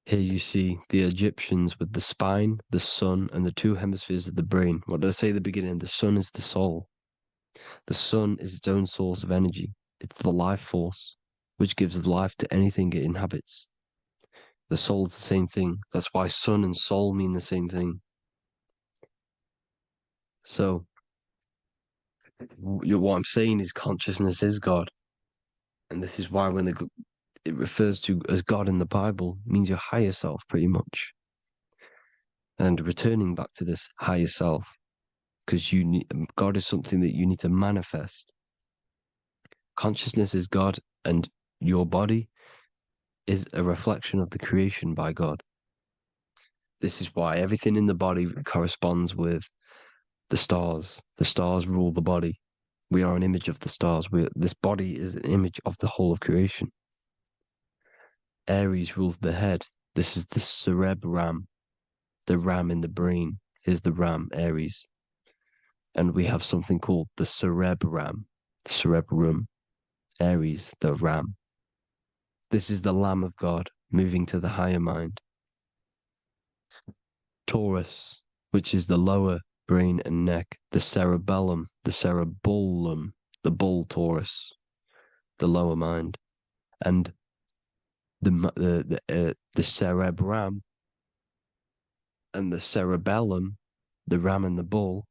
Here you see the Egyptians with the spine, the sun, and the two hemispheres of the brain. What did I say at the beginning? The sun is the soul. The sun is its own source of energy. It's the life force, which gives life to anything it inhabits. The soul is the same thing. That's why sun and soul mean the same thing. So, what I'm saying is consciousness is God. And this is why when it refers to as God in the Bible, it means your higher self, pretty much. And returning back to this higher self, because God is something that you need to manifest. Consciousness is God, and your body is a reflection of the creation by God. This is why everything in the body corresponds with the stars. The stars rule the body. We are an image of the stars. This body is an image of the whole of creation. Aries rules the head. This is the cerebrum, the ram in the brain. Here's the ram, Aries. And we have something called the cerebrum, Aries, the ram. This is the Lamb of God moving to the higher mind. Taurus, which is the lower brain and neck, the cerebellum, the bull Taurus, the lower mind. And the cerebrum and the cerebellum, the ram and the bull,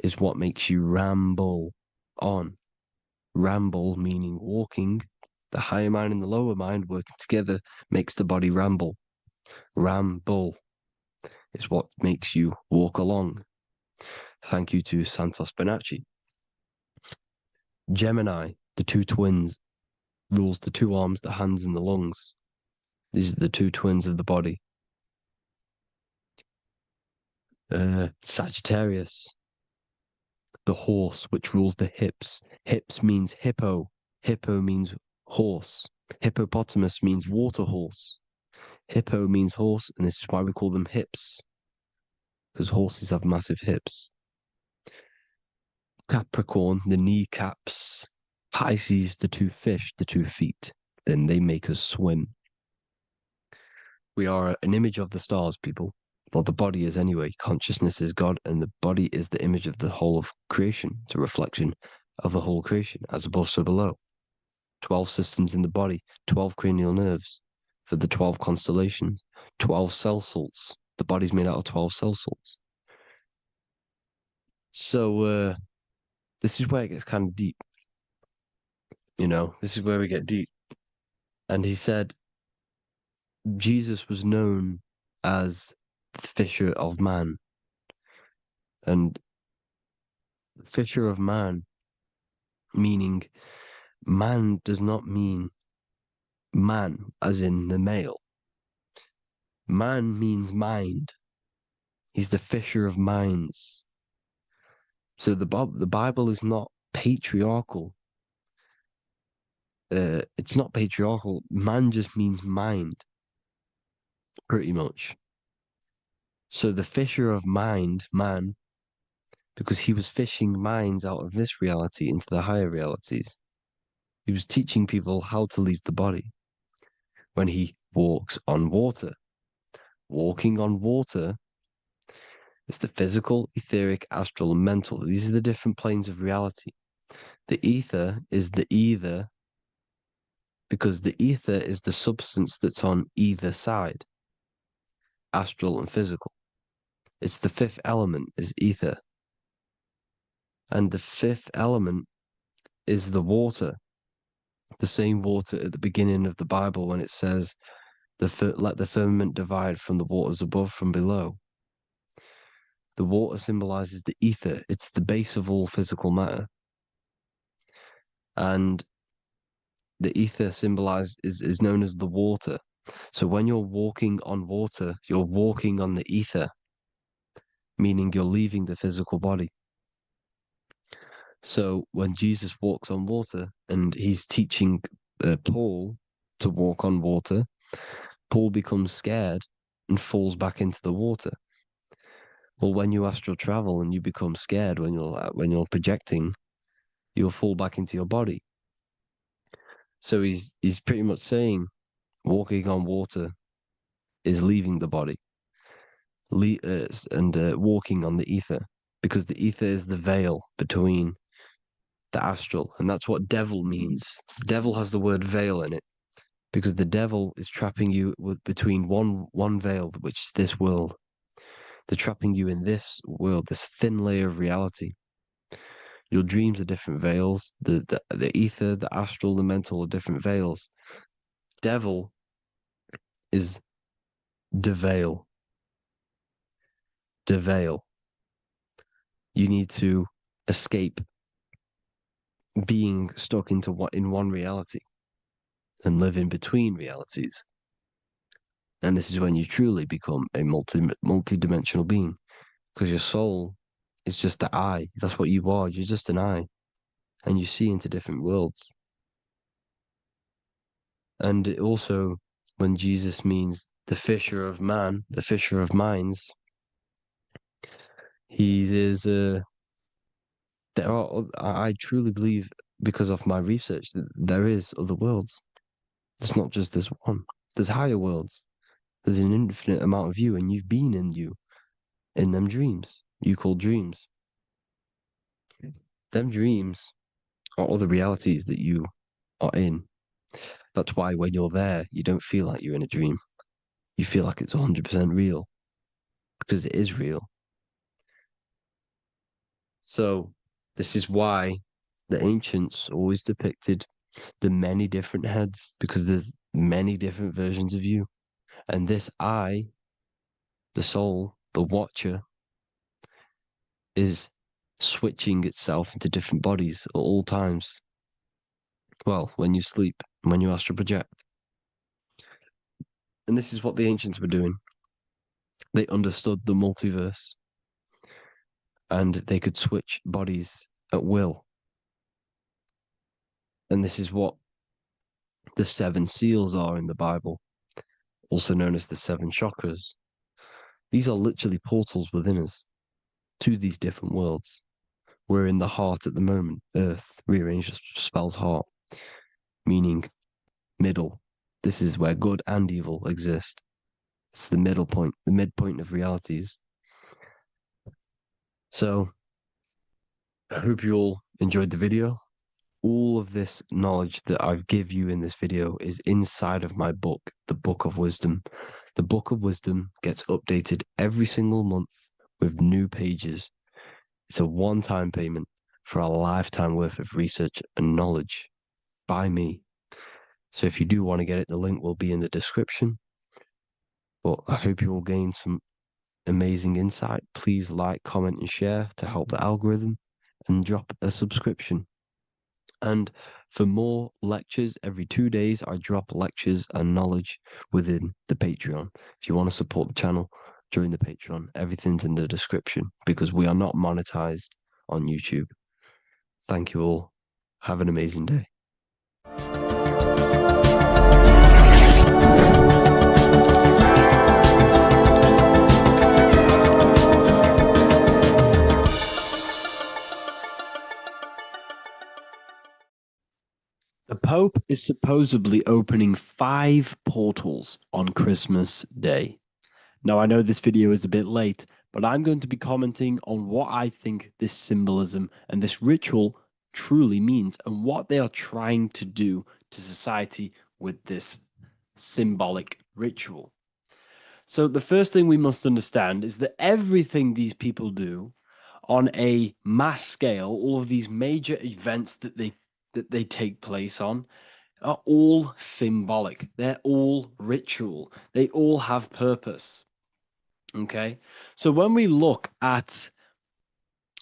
is what makes you ramble on. Ramble meaning walking. The higher mind and the lower mind working together makes the body ramble. Ramble is what makes you walk along. Thank you to Santos Bonacci. Gemini, the two twins, rules the two arms, the hands, and the lungs. These are the two twins of the body. Sagittarius, the horse, which rules the hips. Hips means hippo. Hippo means horse. Hippopotamus means water horse. Hippo means horse, and this is why we call them hips, because horses have massive hips. Capricorn, the kneecaps. Pisces, the two fish, the 2 feet. Then they make us swim. We are an image of the stars, people. Well, the body is anyway. Consciousness is God, and the body is the image of the whole of creation. It's a reflection of the whole creation, as above, so below. 12 systems in the body, 12 cranial nerves for the 12 constellations, 12 cell salts. The body's made out of 12 cell salts. So, this is where it gets kind of deep. This is where we get deep. And he said Jesus was known as the fisher of man. And fisher of man, meaning man does not mean man as in the male. Man means mind. He's the fisher of minds. So the Bible is not patriarchal. It's not patriarchal. Man just means mind, pretty much. So the fisher of mind, man, because he was fishing minds out of this reality into the higher realities. He was teaching people how to leave the body when he walks on water. Walking on water is the physical, etheric, astral, and mental. These are the different planes of reality. The ether is the either, because the ether is the substance that's on either side, astral and physical. It's the fifth element, is ether. And the fifth element is the water. The same water at the beginning of the Bible when it says, let the firmament divide from the waters above from below. The water symbolizes the ether. It's the base of all physical matter. And the ether is known as the water. So when you're walking on water, you're walking on the ether, meaning you're leaving the physical body. So when Jesus walks on water and he's teaching Paul to walk on water, Paul becomes scared and falls back into the water. Well, when you astral travel and you become scared when you're projecting, you'll fall back into your body. So he's pretty much saying walking on water is leaving the body, and walking on the ether, because the ether is the veil between the astral, and that's what devil means. Devil has the word veil in it, because the devil is trapping you between one veil, which is this world. They're trapping you in this world, this thin layer of reality. Your dreams are different veils. The ether, the astral, the mental are different veils. Devil is the veil. The veil. You need to escape being stuck in one reality and live in between realities. And this is when you truly become a multi-dimensional being, because your soul is just the eye. That's what you are. You're just an eye, and you see into different worlds. And it also, when Jesus means the fisher of man, the fisher of minds, he is. I truly believe, because of my research, that there is other worlds. It's not just this one. There's higher worlds. There's an infinite amount of you, and you've been in them dreams you call dreams. Them dreams are other realities that you are in. That's why when you're there, you don't feel like you're in a dream. You feel like it's 100% real because it is real. So this is why the ancients always depicted the many different heads, because there's many different versions of you. And this I, the soul, the watcher, is switching itself into different bodies at all times. Well, when you sleep, when you astral project. And this is what the ancients were doing. They understood the multiverse and they could switch bodies at will. And this is what the seven seals are in the Bible, also known as the seven chakras. These are literally portals within us to these different worlds. We're in the heart at the moment. Earth rearranged spells heart, meaning middle. This is where good and evil exist. It's the middle point, the midpoint of realities. So I hope you all enjoyed the video. All of this knowledge that I've give you in this video is inside of my book, the Book of Wisdom. The Book of Wisdom gets updated every single month with new pages. It's a one-time payment for a lifetime worth of research and knowledge by me. So if you do want to get it, the link will be in the description. But I hope you will gain some amazing insight. Please like, comment, and share to help the algorithm, and drop a subscription. And for more lectures, every 2 days, I drop lectures and knowledge within the Patreon. If you want to support the channel, join the Patreon. Everything's in the description because we are not monetized on YouTube. Thank you all. Have an amazing day. The Pope is supposedly opening 5 portals on Christmas Day. Now, I know this video is a bit late, but I'm going to be commenting on what I think this symbolism and this ritual truly means and what they are trying to do to society with this symbolic ritual. So, the first thing we must understand is that everything these people do on a mass scale, all of these major events that they take place on, are all symbolic. They're all ritual. They all have purpose. Okay. So when we look at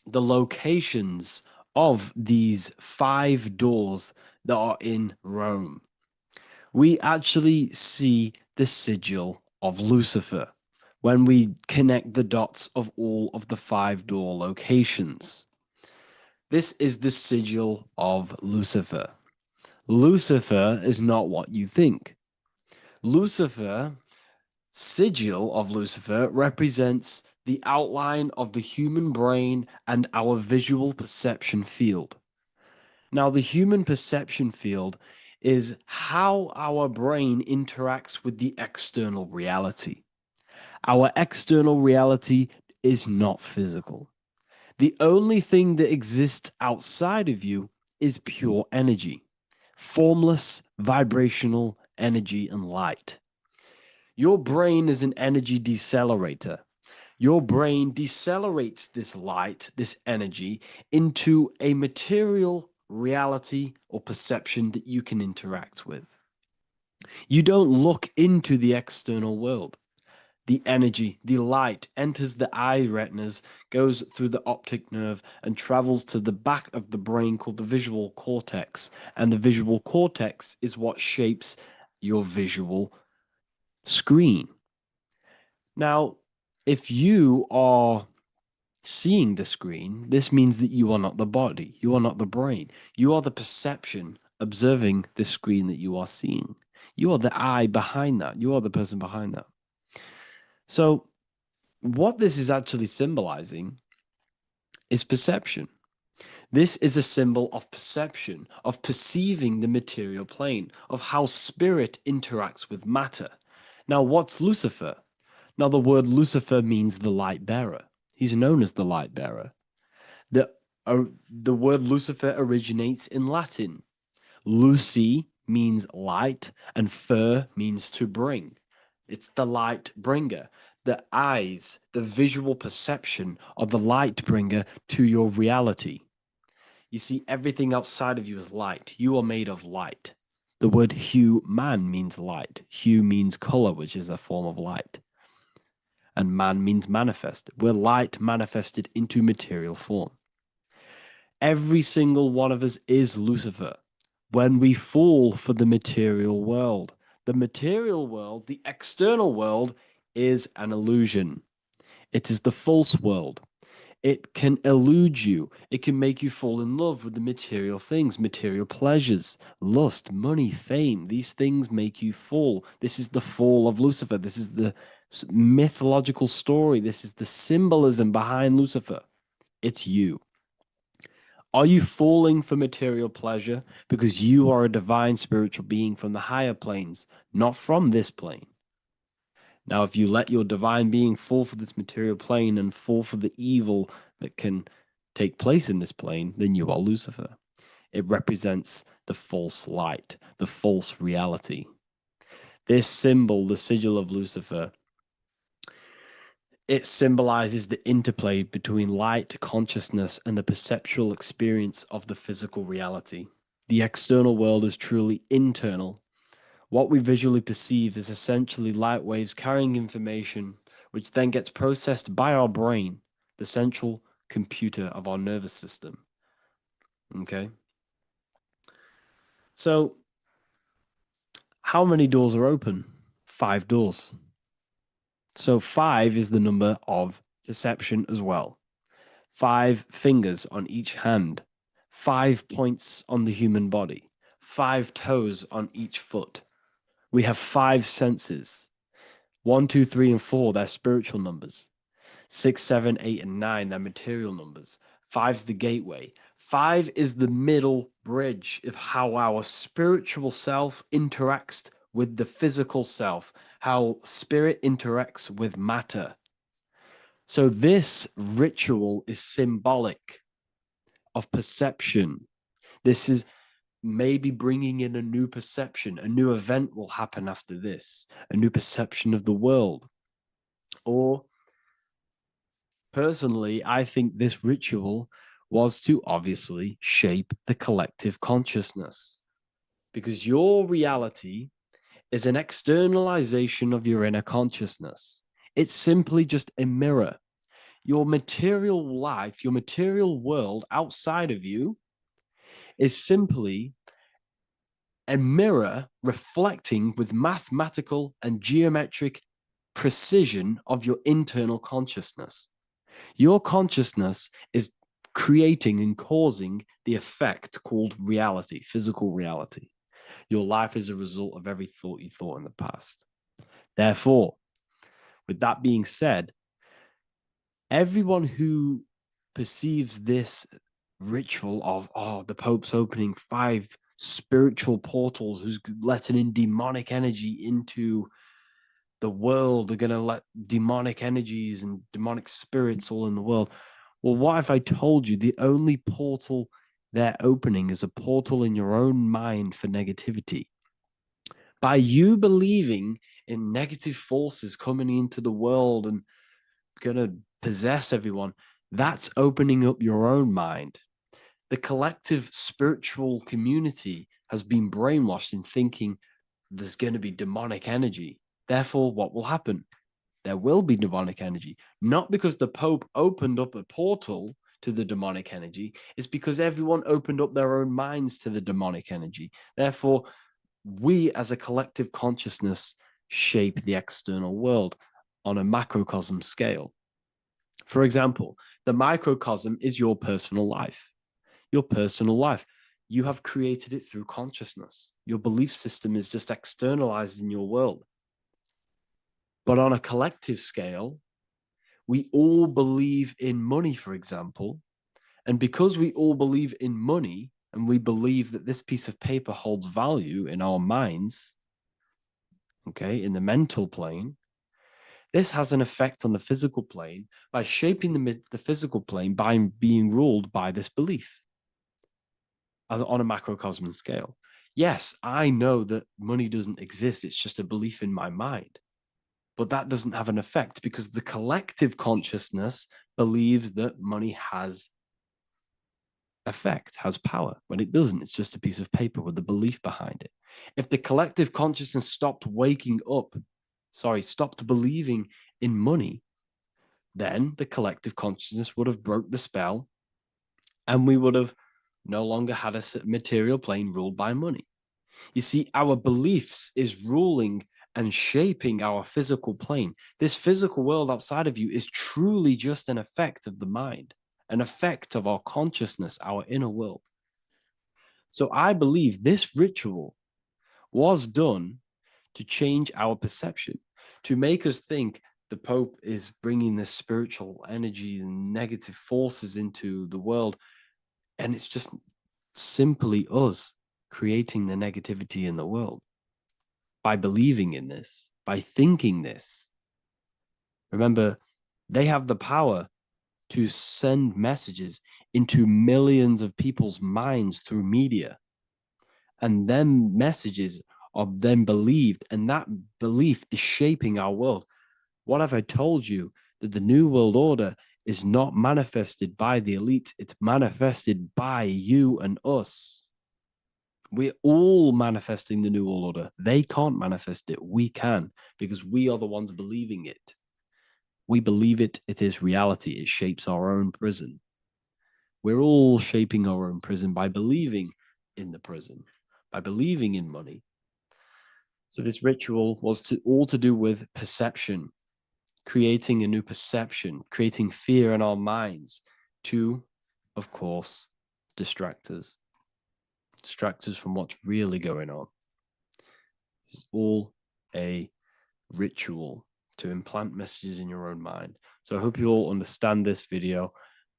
the locations of these 5 doors that are in Rome, we actually see the sigil of Lucifer when we connect the dots of all of the 5 door locations. This is the sigil of Lucifer. Lucifer is not what you think. Lucifer, sigil of Lucifer, represents the outline of the human brain and our visual perception field. Now, the human perception field is how our brain interacts with the external reality. Our external reality is not physical. The only thing that exists outside of you is pure energy, formless, vibrational energy and light. Your brain is an energy decelerator. Your brain decelerates this light, this energy, into a material reality or perception that you can interact with. You don't look into the external world. The energy, the light enters the eye retinas, goes through the optic nerve, and travels to the back of the brain called the visual cortex. And the visual cortex is what shapes your visual screen. Now, if you are seeing the screen, this means that you are not the body, you are not the brain, you are the perception observing the screen that you are seeing. You are the eye behind that, you are the person behind that. So, what this is actually symbolizing is perception. This is a symbol of perception, of perceiving the material plane, of how spirit interacts with matter. Now, what's Lucifer? Now, the word Lucifer means the light bearer. He's known as the light bearer. The word Lucifer originates in Latin. Luci means light, and fur means to bring. It's the light bringer. The eyes, the visual perception of the light bringer to your reality. You see, everything outside of you is light. You are made of light. The word hue man means light. Hue means color, which is a form of light. And man means manifest. We're light manifested into material form. Every single one of us is Lucifer. When we fall for the material world, the external world, is an illusion. It is the false world. It can elude you. It can make you fall in love with the material things, material pleasures, lust, money, fame. These things make you fall. This is the fall of Lucifer. This is the mythological story. This is the symbolism behind Lucifer. It's you. Are you falling for material pleasure because you are a divine spiritual being from the higher planes, not from this plane? Now, if you let your divine being fall for this material plane and fall for the evil that can take place in this plane, then you are Lucifer. It represents the false light, the false reality. This symbol, the sigil of Lucifer, it symbolizes the interplay between light, consciousness, and the perceptual experience of the physical reality. The external world is truly internal. What we visually perceive is essentially light waves carrying information, which then gets processed by our brain, the central computer of our nervous system. Okay? So, how many doors are open? 5 doors. So, 5 is the number of perception as well. 5 fingers on each hand, 5 points on the human body, 5 toes on each foot. We have 5 senses. 1, 2, 3, and 4, they're spiritual numbers. 6, 7, 8, and 9, they're material numbers. 5's the gateway. 5 is the middle bridge of how our spiritual self interacts with the physical self, how spirit interacts with matter. So this ritual is symbolic of perception. This is maybe bringing in a new perception. A new event will happen after this, a new perception of the world. Or personally, I think this ritual was to obviously shape the collective consciousness because your reality is an externalization of your inner consciousness. It's simply just a mirror. Your material life, your material world outside of you is simply a mirror reflecting with mathematical and geometric precision of your internal consciousness. Your consciousness is creating and causing the effect called reality, physical reality. Your life is a result of every thought you thought in the past. Therefore, with that being said, everyone who perceives this ritual of, oh, the Pope's opening 5 spiritual portals, who's letting in demonic energy into the world, they're going to let demonic energies and demonic spirits all in the world. Well, what if I told you the only portal they're opening is a portal in your own mind for negativity? By you believing in negative forces coming into the world and going to possess everyone, that's opening up your own mind. The collective spiritual community has been brainwashed in thinking there's going to be demonic energy. Therefore, what will happen? There will be demonic energy. Not because the Pope opened up a portal to the demonic energy, it's because everyone opened up their own minds to the demonic energy. Therefore, we as a collective consciousness shape the external world on a macrocosm scale. For example, the microcosm is your personal life. Your personal life. You have created it through consciousness. Your belief system is just externalized in your world. But on a collective scale, we all believe in money, for example. And because we all believe in money and we believe that this piece of paper holds value in our minds, okay, in the mental plane, this has an effect on the physical plane by shaping the physical plane by being ruled by this belief as on a macrocosm scale. Yes, I know that money doesn't exist. It's just a belief in my mind. But that doesn't have an effect because the collective consciousness believes that money has effect, has power. When it doesn't, it's just a piece of paper with a belief behind it. If the collective consciousness stopped stopped believing in money, then the collective consciousness would have broke the spell and we would have no longer had a material plane ruled by money. You see, our beliefs is ruling and shaping our physical plane. This physical world outside of you is truly just an effect of the mind, an effect of our consciousness, our inner world. So I believe this ritual was done to change our perception, to make us think the Pope is bringing this spiritual energy and negative forces into the world. And it's just simply us creating the negativity in the world by believing in this, by thinking this. Remember, they have the power to send messages into millions of people's minds through media. And then messages are then believed, and that belief is shaping our world. What have I told you? That the New World Order is not manifested by the elite, it's manifested by you and us. We're all manifesting the New World Order. They can't manifest it. We can, because we are the ones believing it. We believe it. It is reality. It shapes our own prison. We're all shaping our own prison by believing in the prison, by believing in money. So this ritual was all to do with perception, creating a new perception, creating fear in our minds to, of course, distract us from what's really going on. This is all a ritual to implant messages in your own mind. So I hope you all understand this video,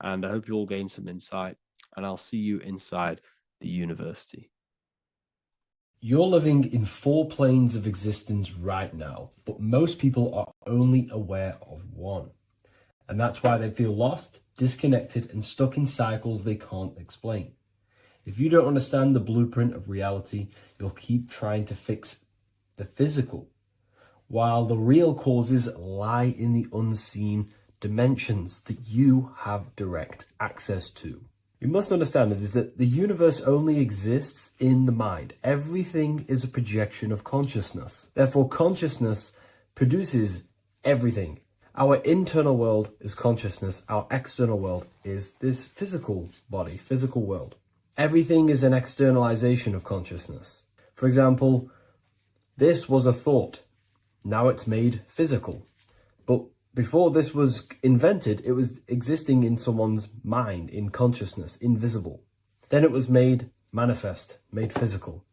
and I hope you all gain some insight, and I'll see you inside the university. You're living in 4 planes of existence right now, but most people are only aware of one. And that's why they feel lost, disconnected, and stuck in cycles they can't explain. If you don't understand the blueprint of reality, you'll keep trying to fix the physical, while the real causes lie in the unseen dimensions that you have direct access to. You must understand that the universe only exists in the mind. Everything is a projection of consciousness. Therefore, consciousness produces everything. Our internal world is consciousness. Our external world is this physical body, physical world. Everything is an externalization of consciousness. For example, this was a thought. Now it's made physical. But before this was invented, it was existing in someone's mind, in consciousness, invisible. Then it was made manifest, made physical.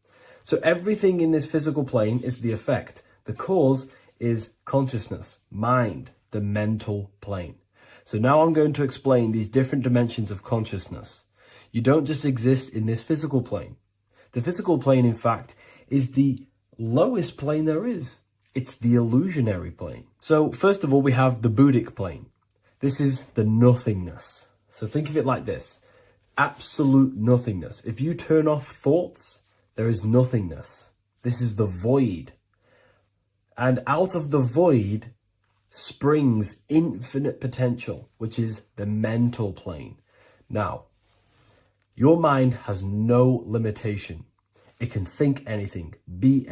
So everything in this physical plane is the effect. The cause is consciousness, mind, the mental plane. So now I'm going to explain these different dimensions of consciousness. You don't just exist in this physical plane. The physical plane, in fact, is the lowest plane there is. It's the illusionary plane. So first of all, we have the Buddhic plane. This is the nothingness. So think of it like this. Absolute nothingness. If you turn off thoughts, there is nothingness. This is the void. And out of the void springs infinite potential, which is the mental plane. Now, your mind has no limitation. It can think anything, be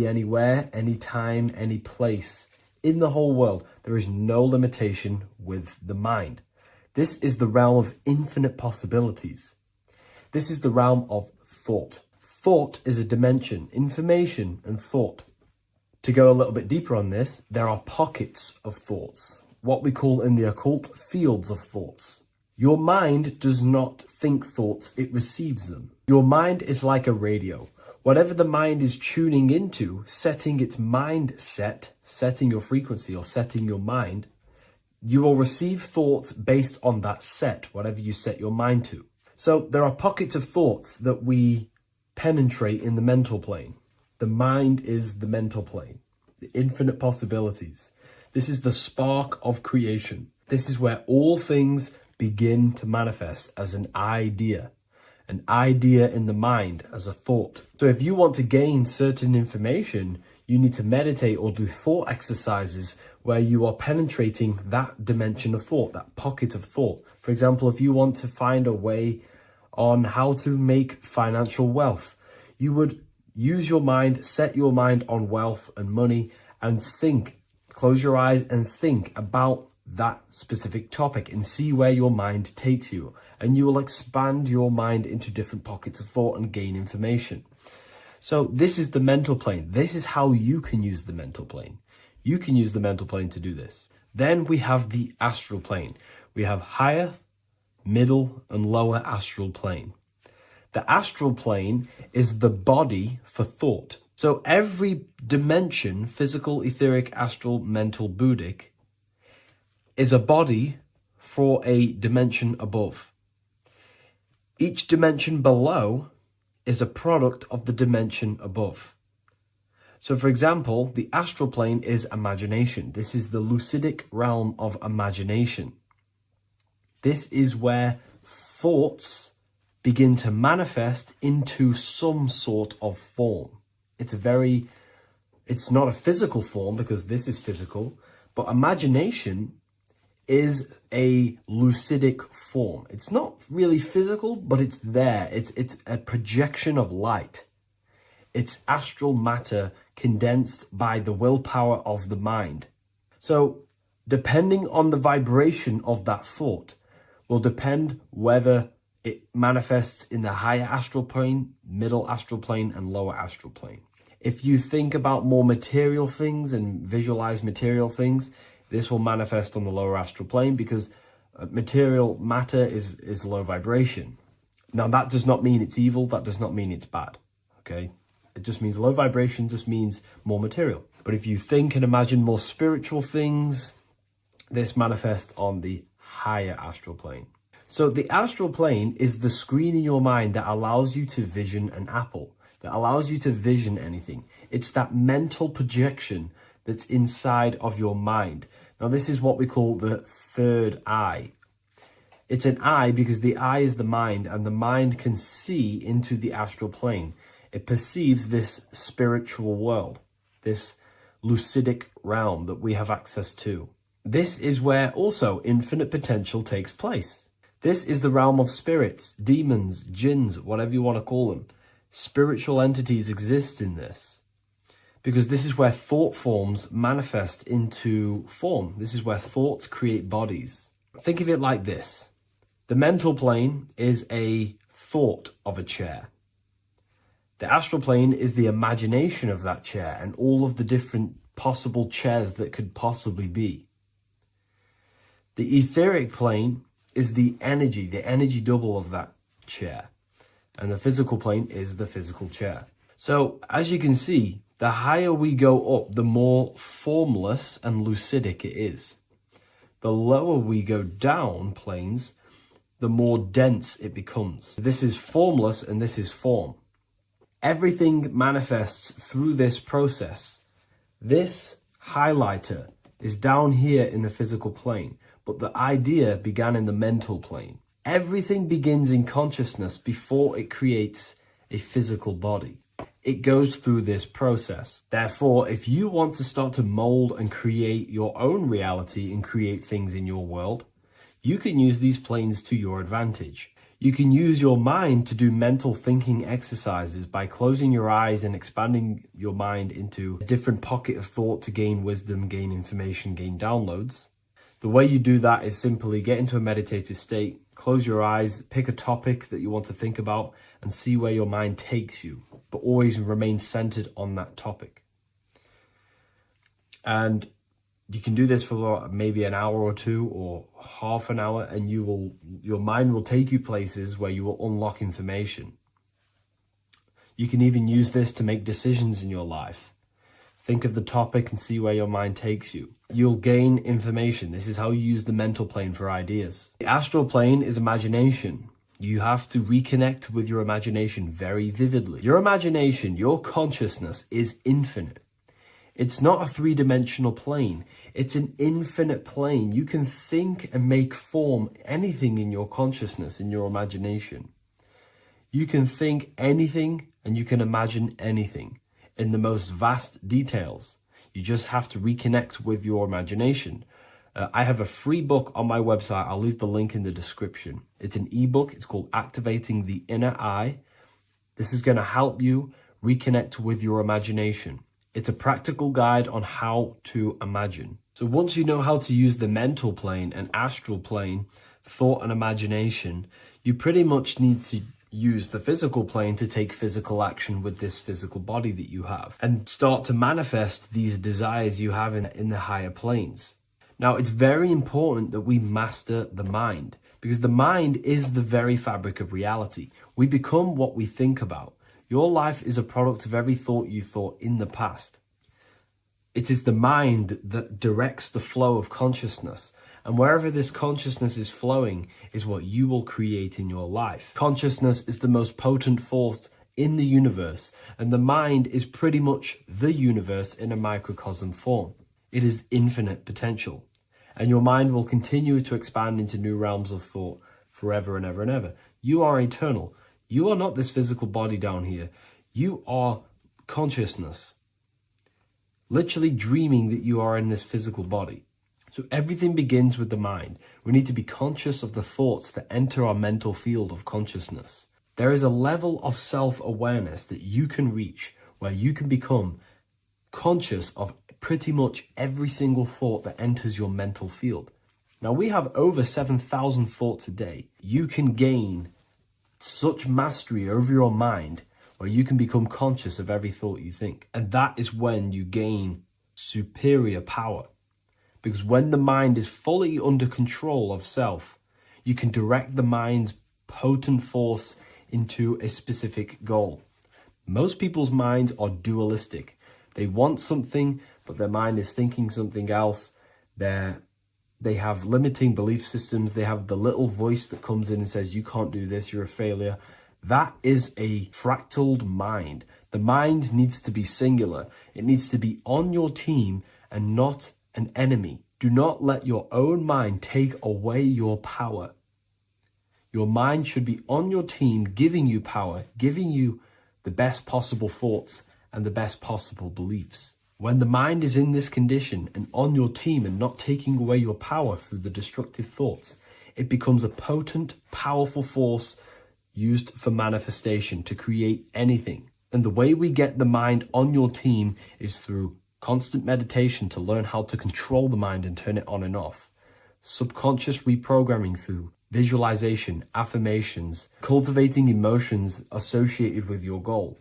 anywhere, anytime, any place. In the whole world, there is no limitation with the mind. This is the realm of infinite possibilities. This is the realm of thought. Thought is a dimension, information and thought. To go a little bit deeper on this, there are pockets of thoughts, what we call in the occult fields of thoughts. Your mind does not think thoughts, it receives them. Your mind is like a radio. Whatever the mind is tuning into, setting its mindset, setting your frequency or setting your mind, you will receive thoughts based on that set, whatever you set your mind to. So there are pockets of thoughts that we penetrate in the mental plane. The mind is the mental plane, the infinite possibilities. This is the spark of creation. This is where all things begin to manifest as an idea. an idea in the mind as a thought. So if you want to gain certain information, you need to meditate or do thought exercises where you are penetrating that dimension of thought, that pocket of thought. For example, if you want to find a way on how to make financial wealth, you would use your mind, set your mind on wealth and money, and think, close your eyes and think about that specific topic and see where your mind takes you. And you will expand your mind into different pockets of thought and gain information. So this is the mental plane. This is how you can use the mental plane. You can use the mental plane to do this. Then we have the astral plane. We have higher, middle, and lower astral plane. The astral plane is the body for thought. So every dimension, physical, etheric, astral, mental, Buddhic, is a body for a dimension above. Each dimension below is a product of the dimension above. So for example, the astral plane is imagination. This is the lucidic realm of imagination. This is where thoughts begin to manifest into some sort of form. It's not a physical form because this is physical, but imagination is a lucidic form. It's not really physical, but it's there. It's a projection of light. It's astral matter condensed by the willpower of the mind. So depending on the vibration of that thought will depend whether it manifests in the higher astral plane, middle astral plane, and lower astral plane. If you think about more material things and visualize material things, this will manifest on the lower astral plane because material matter is low vibration. Now, that does not mean it's evil. That does not mean it's bad. Okay? It just means low vibration just means more material. But if you think and imagine more spiritual things, this manifests on the higher astral plane. So the astral plane is the screen in your mind that allows you to vision an apple, that allows you to vision anything. It's that mental projection that's inside of your mind. Now, this is what we call the third eye. It's an eye because the eye is the mind, and the mind can see into the astral plane. It perceives this spiritual world, this lucidic realm that we have access to. This is where also infinite potential takes place. This is the realm of spirits, demons, jinns, whatever you want to call them. Spiritual entities exist in this because this is where thought forms manifest into form. This is where thoughts create bodies. Think of it like this. The mental plane is a thought of a chair. The astral plane is the imagination of that chair and all of the different possible chairs that could possibly be. The etheric plane is the energy double of that chair. And the physical plane is the physical chair. So as you can see, the higher we go up, the more formless and lucidic it is. The lower we go down planes, the more dense it becomes. This is formless and this is form. Everything manifests through this process. This highlighter is down here in the physical plane, but the idea began in the mental plane. Everything begins in consciousness before it creates a physical body. It goes through this process. Therefore, if you want to start to mold and create your own reality and create things in your world, you can use these planes to your advantage. You can use your mind to do mental thinking exercises by closing your eyes and expanding your mind into a different pocket of thought to gain wisdom, gain information, gain downloads. The way you do that is simply get into a meditative state, close your eyes, pick a topic that you want to think about, and see where your mind takes you, but always remain centered on that topic. And you can do this for maybe an hour or two or half an hour, and your mind will take you places where you will unlock information. You can even use this to make decisions in your life. Think of the topic and see where your mind takes you. You'll gain information. This is how you use the mental plane for ideas. The astral plane is imagination. You have to reconnect with your imagination very vividly. Your imagination, your consciousness is infinite. It's not a three-dimensional plane. It's an infinite plane. You can think and make form anything in your consciousness, in your imagination. You can think anything and you can imagine anything in the most vast details. You just have to reconnect with your imagination. I have a free book on my website. I'll leave the link in the description. It's an ebook. It's called Activating the Inner Eye. This is going to help you reconnect with your imagination. It's a practical guide on how to imagine. So once you know how to use the mental plane and astral plane, thought and imagination, you pretty much need to use the physical plane to take physical action with this physical body that you have and start to manifest these desires you have in the higher planes. Now, it's very important that we master the mind, because the mind is the very fabric of reality. We become what we think about. Your life is a product of every thought you thought in the past. It is the mind that directs the flow of consciousness. And wherever this consciousness is flowing is what you will create in your life. Consciousness is the most potent force in the universe, and the mind is pretty much the universe in a microcosm form. It is infinite potential. And your mind will continue to expand into new realms of thought forever and ever and ever. You are eternal. You are not this physical body down here. You are consciousness. Literally dreaming that you are in this physical body. So everything begins with the mind. We need to be conscious of the thoughts that enter our mental field of consciousness. There is a level of self-awareness that you can reach where you can become conscious of pretty much every single thought that enters your mental field. Now, we have over 7,000 thoughts a day. You can gain such mastery over your mind where you can become conscious of every thought you think. And that is when you gain superior power. Because when the mind is fully under control of self, you can direct the mind's potent force into a specific goal. Most people's minds are dualistic. They want something, but their mind is thinking something else. They have limiting belief systems. They have the little voice that comes in and says, you can't do this, you're a failure. That is a fractaled mind. The mind needs to be singular. It needs to be on your team and not an enemy. Do not let your own mind take away your power. Your mind should be on your team, giving you power, giving you the best possible thoughts and the best possible beliefs. When the mind is in this condition and on your team and not taking away your power through the destructive thoughts, it becomes a potent, powerful force used for manifestation to create anything. And the way we get the mind on your team is through constant meditation to learn how to control the mind and turn it on and off. Subconscious reprogramming through visualization, affirmations, cultivating emotions associated with your goal.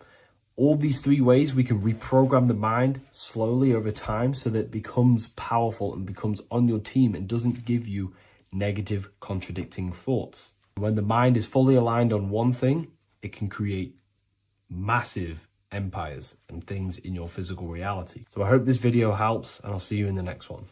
All these three ways we can reprogram the mind slowly over time so that it becomes powerful and becomes on your team and doesn't give you negative contradicting thoughts. When the mind is fully aligned on one thing, it can create massive empires and things in your physical reality. So I hope this video helps, and I'll see you in the next one.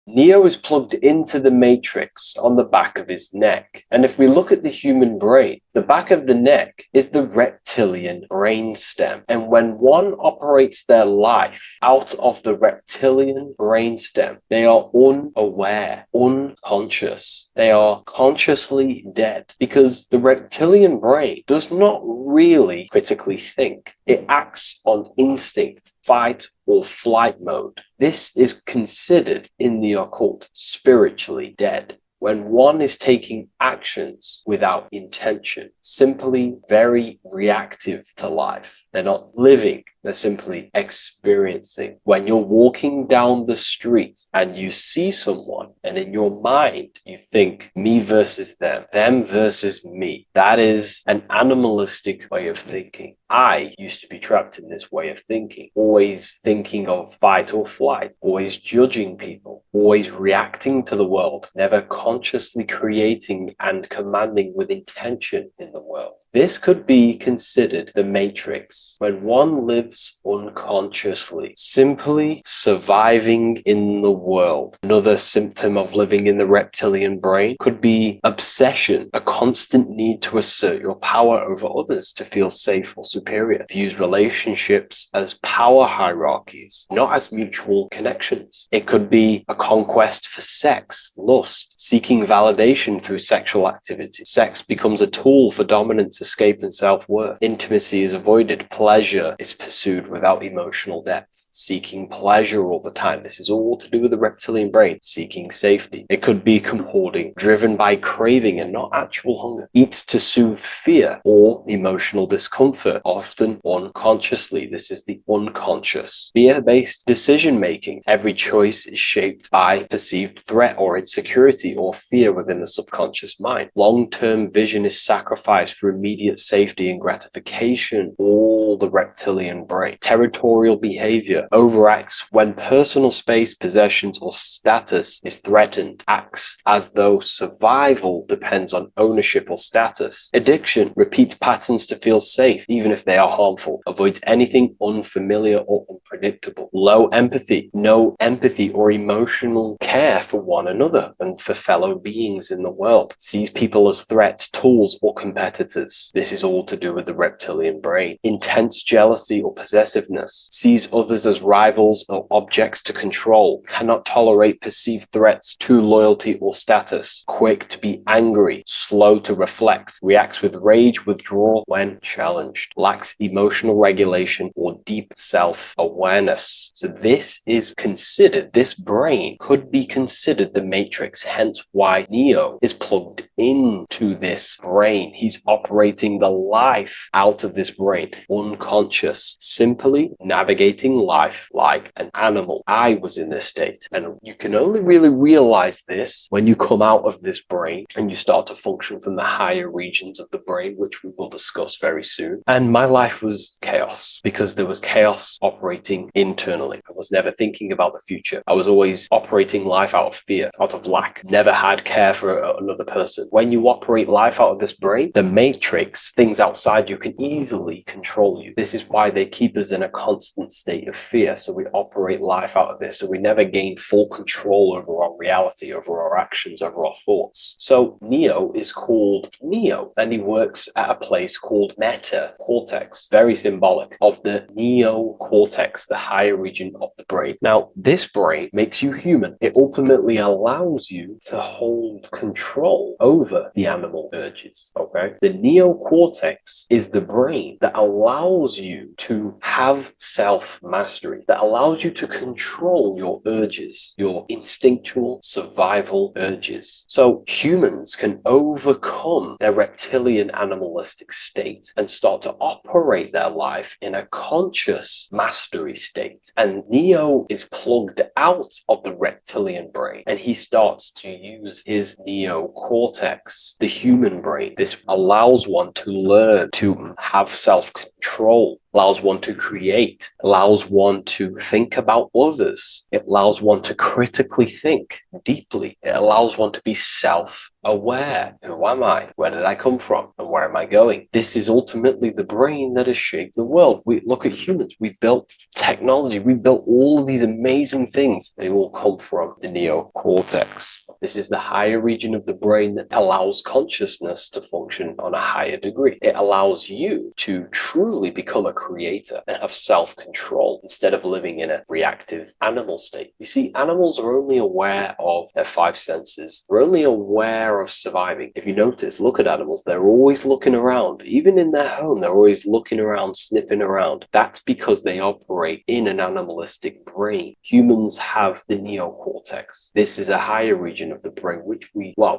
Neo is plugged into the matrix on the back of his neck. And if we look at the human brain, the back of the neck is the reptilian brain stem. And when one operates their life out of the reptilian brain stem, they are unaware, unconscious. They are consciously dead because the reptilian brain does not really critically think. It acts on instinct, fight or flight mode. This is considered in the occult spiritually dead. When one is taking actions without intention, simply very reactive to life. They're not living, they're simply experiencing. When you're walking down the street and you see someone, and in your mind you think me versus them versus me. That is an animalistic way of thinking. I used to be trapped in this way of thinking, always thinking of fight or flight, always judging people, always reacting to the world, never consciously creating and commanding with intention in the world. This could be considered the matrix. When one lives lives unconsciously, simply surviving in the world. Another symptom of living in the reptilian brain could be obsession, a constant need to assert your power over others to feel safe or superior. Views relationships as power hierarchies, not as mutual connections. It could be a conquest for sex, lust, seeking validation through sexual activity. Sex becomes a tool for dominance, escape, and self-worth. Intimacy is avoided. Pleasure is pursued without emotional depth. Seeking pleasure all the time. This is all to do with the reptilian brain. Seeking safety. It could be hoarding, driven by craving and not actual hunger. Eats to soothe fear or emotional discomfort, often unconsciously. This is the unconscious. Fear-based decision-making. Every choice is shaped by perceived threat or insecurity or fear within the subconscious mind. Long-term vision is sacrificed for immediate safety and gratification. All the reptilian brain. Territorial behavior overacts when personal space, possessions, or status is threatened. Acts as though survival depends on ownership or status. Addiction repeats patterns to feel safe, even if they are harmful. Avoids anything unfamiliar or unpredictable. Low empathy. No empathy or emotional care for one another and for fellow beings in the world. Sees people as threats, tools, or competitors. This is all to do with the reptilian brain. Intense jealousy or possessiveness. Sees others as rivals or objects to control. Cannot tolerate perceived threats to loyalty or status. Quick to be angry. Slow to reflect. Reacts with rage, withdrawal when challenged. Lacks emotional regulation or deep self-awareness. So this is considered, this brain could be considered the matrix, hence why Neo is plugged into this brain. He's operating the life out of this brain, unconscious, simply navigating life like an animal. I was in this state, and you can only really realize this when you come out of this brain and you start to function from the higher regions of the brain, which we will discuss very soon. And my life was chaos because there was chaos operating internally. I was never thinking about the future. I was always operating life out of fear, out of lack. Never had care for another person. When you operate life out of this brain, the matrix, things outside you, can easily control you. This is why they keep us in a constant state of fear. So we operate life out of this. So we never gain full control over our reality, over our actions, over our thoughts. So Neo is called Neo, and he works at a place called meta cortex, very symbolic of the neocortex, the higher region of the brain. Now, this brain makes you human. It ultimately allows you to hold control over the animal urges, okay? The neocortex is the brain that allows you to have self-mastery, that allows you to control your urges, your instinctual survival urges. So humans can overcome their reptilian animalistic state and start to operate their life in a conscious mastery state. And Neo is plugged out of the reptilian brain, and he starts to use his neocortex, the human brain. This allows one to learn to have self-control, allows one to create, allows one to think about others. It allows one to critically think deeply. It allows one to be self-aware. Who am I? Where did I come from? And where am I going? This is ultimately the brain that has shaped the world. We look at humans. We built technology. We built all of these amazing things. They all come from the neocortex. This is the higher region of the brain that allows consciousness to function on a higher degree. It allows you to truly become a creator and have self-control instead of living in a reactive animal state. You see, animals are only aware of their five senses. They're only aware of surviving. If you notice, look at animals, they're always looking around. Even in their home, they're always looking around, sniffing around. That's because they operate in an animalistic brain. Humans have the neocortex. This is a higher region of the brain, which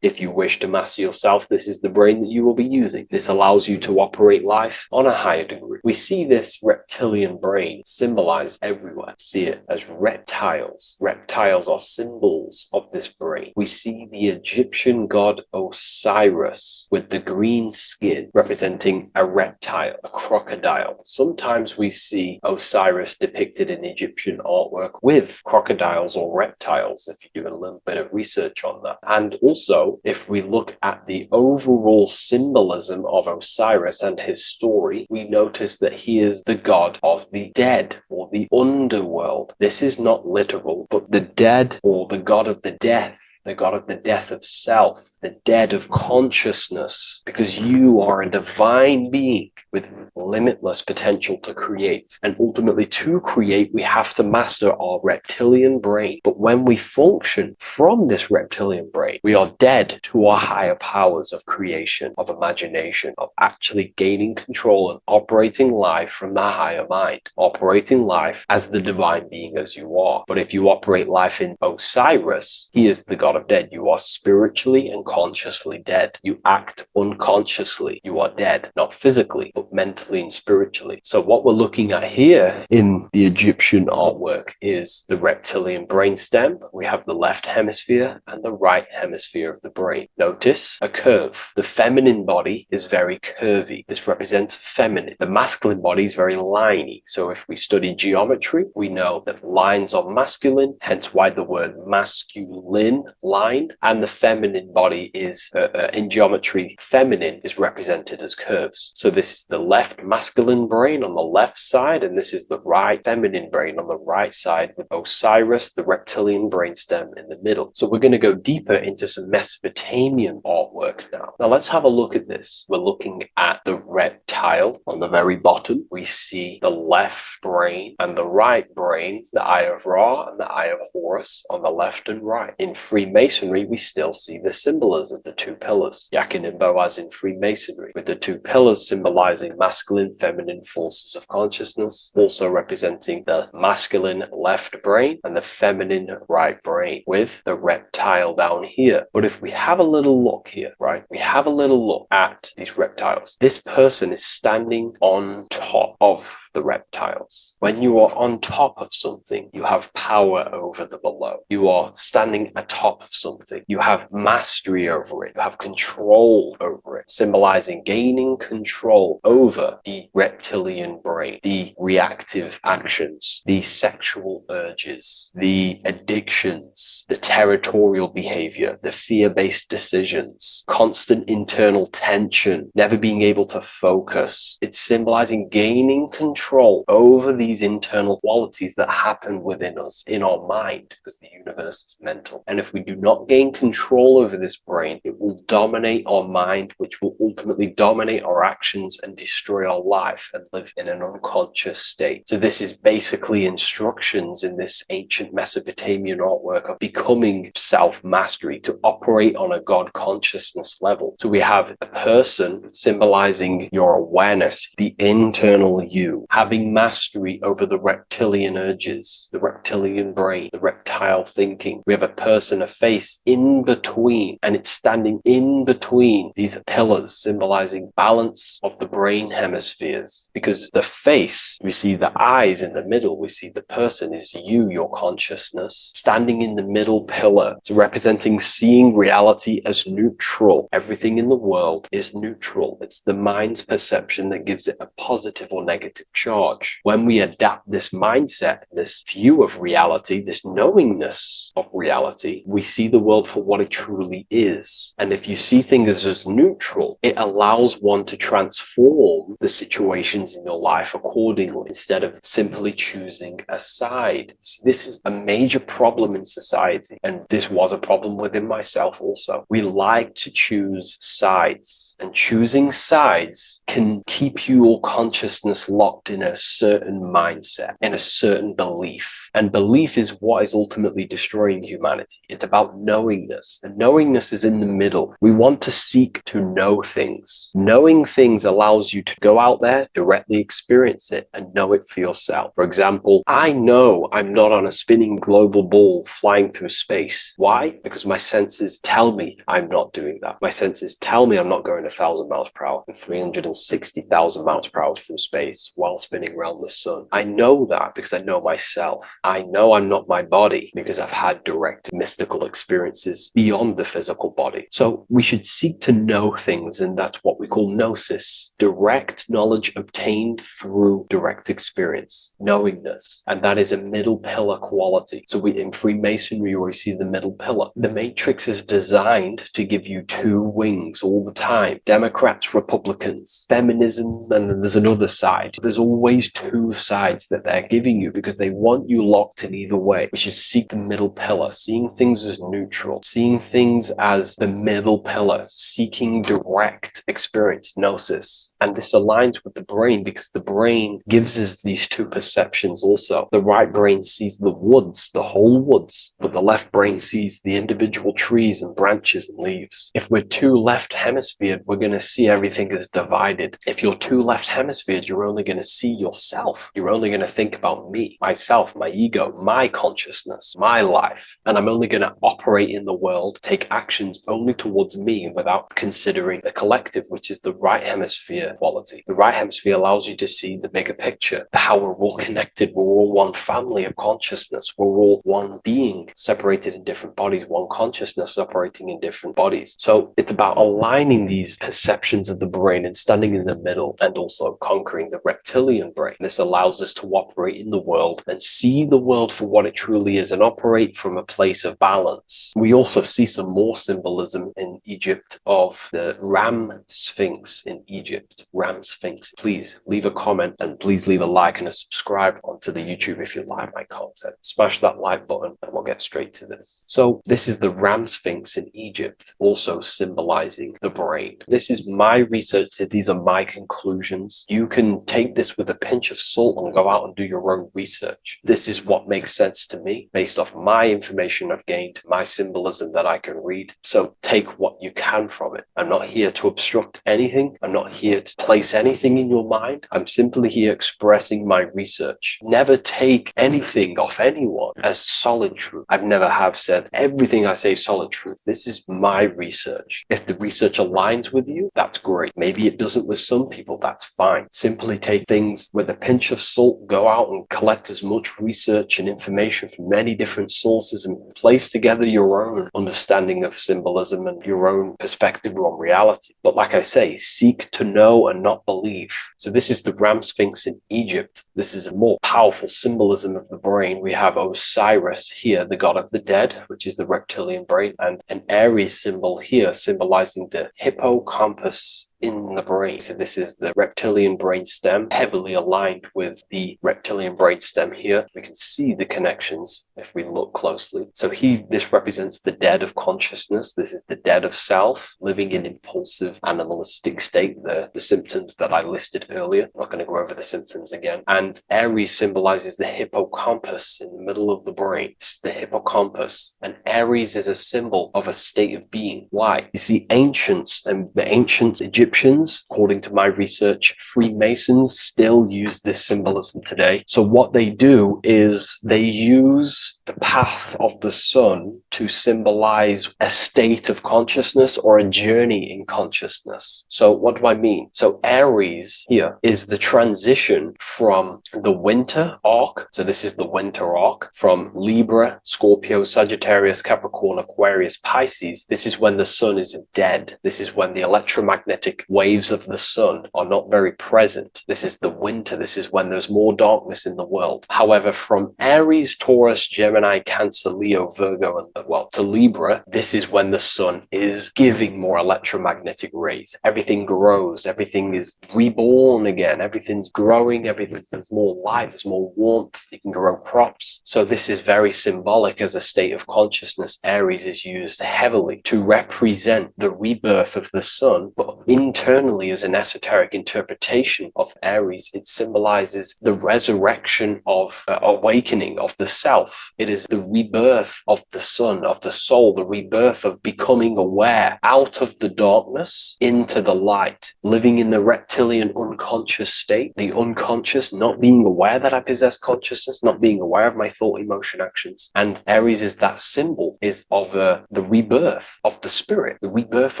if you wish to master yourself, this is the brain that you will be using. This allows you to operate life on a higher degree. We see this reptilian brain symbolized everywhere. See it as reptiles. Reptiles are symbols of this brain. We see the Egyptian god god Osiris with the green skin representing a reptile, a crocodile. Sometimes we see Osiris depicted in Egyptian artwork with crocodiles or reptiles, if you do a little bit of research on that. And also, if we look at the overall symbolism of Osiris and his story, we notice that he is the god of the dead or the underworld. This is not literal, but the dead or the god of the death, the god of the death of self, the dead of consciousness, because you are a divine being with limitless potential to create. And ultimately, to create, we have to master our reptilian brain. But when we function from this reptilian brain, we are dead to our higher powers of creation, of imagination, of actually gaining control and operating life from the higher mind, operating life as the divine being as you are. But if you operate life in Osiris, he is the god of dead. You are spiritually and consciously dead. You act unconsciously. You are dead, not physically, but mentally and spiritually. So what we're looking at here in the Egyptian artwork is the reptilian brainstem. We have the left hemisphere and the right hemisphere of the brain. Notice a curve. The feminine body is very curvy. This represents feminine. The masculine body is very liney. So if we study geometry, we know that lines are masculine, hence why the word masculine, line, and the feminine body is, in geometry, feminine is represented as curves. So this is the left masculine brain on the left side, and this is the right feminine brain on the right side, with Osiris, the reptilian brainstem, in the middle. So we're going to go deeper into some Mesopotamian artwork now. Now let's have a look at this. We're looking at the reptile on the very bottom. We see the left brain and the right brain, the Eye of Ra and the Eye of Horus on the left and right. In Freemasonry, we still see the symbolism of the two pillars, Yakin and Boaz in Freemasonry, with the two pillars symbolizing masculine, feminine forces of consciousness, also representing the masculine left brain and the feminine right brain, with the reptile down here. But if we have a little look here, right, we have a little look at these reptiles. This person is standing on top of the reptiles. When you are on top of something, you have power over the below. You are standing atop of something. You have mastery over it. You have control over it, symbolizing gaining control over the reptilian brain, the reactive actions, the sexual urges, the addictions, the territorial behavior, the fear-based decisions, constant internal tension, never being able to focus. It's symbolizing gaining control over these internal qualities that happen within us, in our mind, because the universe is mental. And if we do not gain control over this brain, it will dominate our mind, which will ultimately dominate our actions and destroy our life and live in an unconscious state. So this is basically instructions in this ancient Mesopotamian artwork of becoming self-mastery, to operate on a God consciousness level. So we have a person symbolizing your awareness, the internal you, having mastery over the reptilian urges, the reptilian brain, the reptile thinking. We have a person, a face in between, and it's standing in between these pillars, symbolizing balance of the brain hemispheres. Because the face, we see the eyes in the middle, we see the person is you, your consciousness, standing in the middle pillar. So representing seeing reality as neutral. Everything in the world is neutral. It's the mind's perception that gives it a positive or negative charge. When we adapt this mindset, this view of reality, this knowingness of reality, we see the world for what it truly is. And if you see things as neutral, it allows one to transform the situations in your life accordingly, instead of simply choosing a side. This is a major problem in society, and this was a problem within myself also. We like to choose sides, and choosing sides can keep your consciousness locked in a certain mindset, in a certain belief. And belief is what is ultimately destroying humanity. It's about knowingness. And knowingness is in the middle. We want to seek to know things. Knowing things allows you to go out there, directly experience it, and know it for yourself. For example, I know I'm not on a spinning global ball flying through space. Why? Because my senses tell me I'm not doing that. My senses tell me I'm not going 1,000 miles per hour and 360 60,000 miles per hour from space while spinning around the sun. I know that because I know myself. I know I'm not my body because I've had direct mystical experiences beyond the physical body. So we should seek to know things, and that's what we call gnosis, direct knowledge obtained through direct experience, knowingness. And that is a middle pillar quality. So in Freemasonry, we see the middle pillar. The matrix is designed to give you two wings all the time. Democrats, Republicans, feminism, and then there's another side. There's always two sides that they're giving you because they want you locked in either way, which is seek the middle pillar, seeing things as neutral, seeing things as the middle pillar, seeking direct experience, gnosis. And this aligns with the brain because the brain gives us these two perceptions also. The right brain sees the woods, the whole woods, but the left brain sees the individual trees and branches and leaves. If we're too left hemisphered, we're going to see everything as divided. If you're too left hemisphered, you're only going to see yourself. You're only going to think about me, myself, my ego, my consciousness, my life. And I'm only going to operate in the world, take actions only towards me without considering the collective, which is the right hemisphere quality. The right hemisphere allows you to see the bigger picture, how we're all connected. We're all one family of consciousness. We're all one being separated in different bodies, one consciousness operating in different bodies. So it's about aligning these perceptions of the brain and standing in the middle and also conquering the reptilian brain. This allows us to operate in the world and see the world for what it truly is and operate from a place of balance. We also see some more symbolism in Egypt of the Ram Sphinx in Egypt. Ram Sphinx. Please leave a comment and please leave a like and a subscribe onto the YouTube if you like my content. Smash that like button and we'll get straight to this. So this is the Ram Sphinx in Egypt, also symbolizing the brain. This is my research. These are my conclusions. You can take this with a pinch of salt and go out and do your own research. This is what makes sense to me based off my information I've gained, my symbolism that I can read. So take what you can from it. I'm not here to obstruct anything. I'm not here to place anything in your mind. I'm simply here expressing my research. Never take anything off anyone as solid truth. I've never have said everything I say is solid truth. This is my research. If the research aligns with you, that's great. Maybe it doesn't with some people, that's fine. Simply take things with a pinch of salt, go out and collect as much research and information from many different sources and place together your own understanding of symbolism and your own perspective on reality. But like I say, seek to know and not believe. So this is the Ram Sphinx in Egypt. This is a more powerful symbolism of the brain. We have Osiris here, the god of the dead, which is the reptilian brain, and an Aries symbol here symbolizing the hippocampus in the brain. So this is the reptilian brain stem, heavily aligned with the reptilian brain stem here. We can see the connections if we look closely. So this represents the dead of consciousness. This is the dead of self, living in impulsive animalistic state, the symptoms that I listed earlier. I'm not going to go over the symptoms again. And Aries symbolizes the hippocampus in the middle of the brain. This is the hippocampus. And Aries is a symbol of a state of being. Why? You see, ancients and the ancient Egyptians, according to my research, Freemasons still use this symbolism today. So what they do is they use the path of the sun to symbolize a state of consciousness or a journey in consciousness. So what do I mean? So Aries here is the transition from the winter arc. So this is the winter arc from Libra, Scorpio, Sagittarius, Capricorn, Aquarius, Pisces. This is when the sun is dead. This is when the electromagnetic waves of the sun are not very present. This is the winter. This is when there's more darkness in the world. However, from Aries, Taurus, Gemini, Cancer, Leo, Virgo, and to Libra, this is when the sun is giving more electromagnetic rays. Everything grows. Everything is reborn again. Everything's growing. There's more light. There's more warmth. You can grow crops. So this is very symbolic as a state of consciousness. Aries is used heavily to represent the rebirth of the sun, but internally as an esoteric interpretation of Aries, it symbolizes the resurrection of awakening of the self. It is the rebirth of the sun, of the soul, the rebirth of becoming aware out of the darkness into the light, living in the reptilian unconscious state, the unconscious, not being aware that I possess consciousness, not being aware of my thought, emotion, actions. And Aries is that symbol, is of the rebirth of the spirit, the rebirth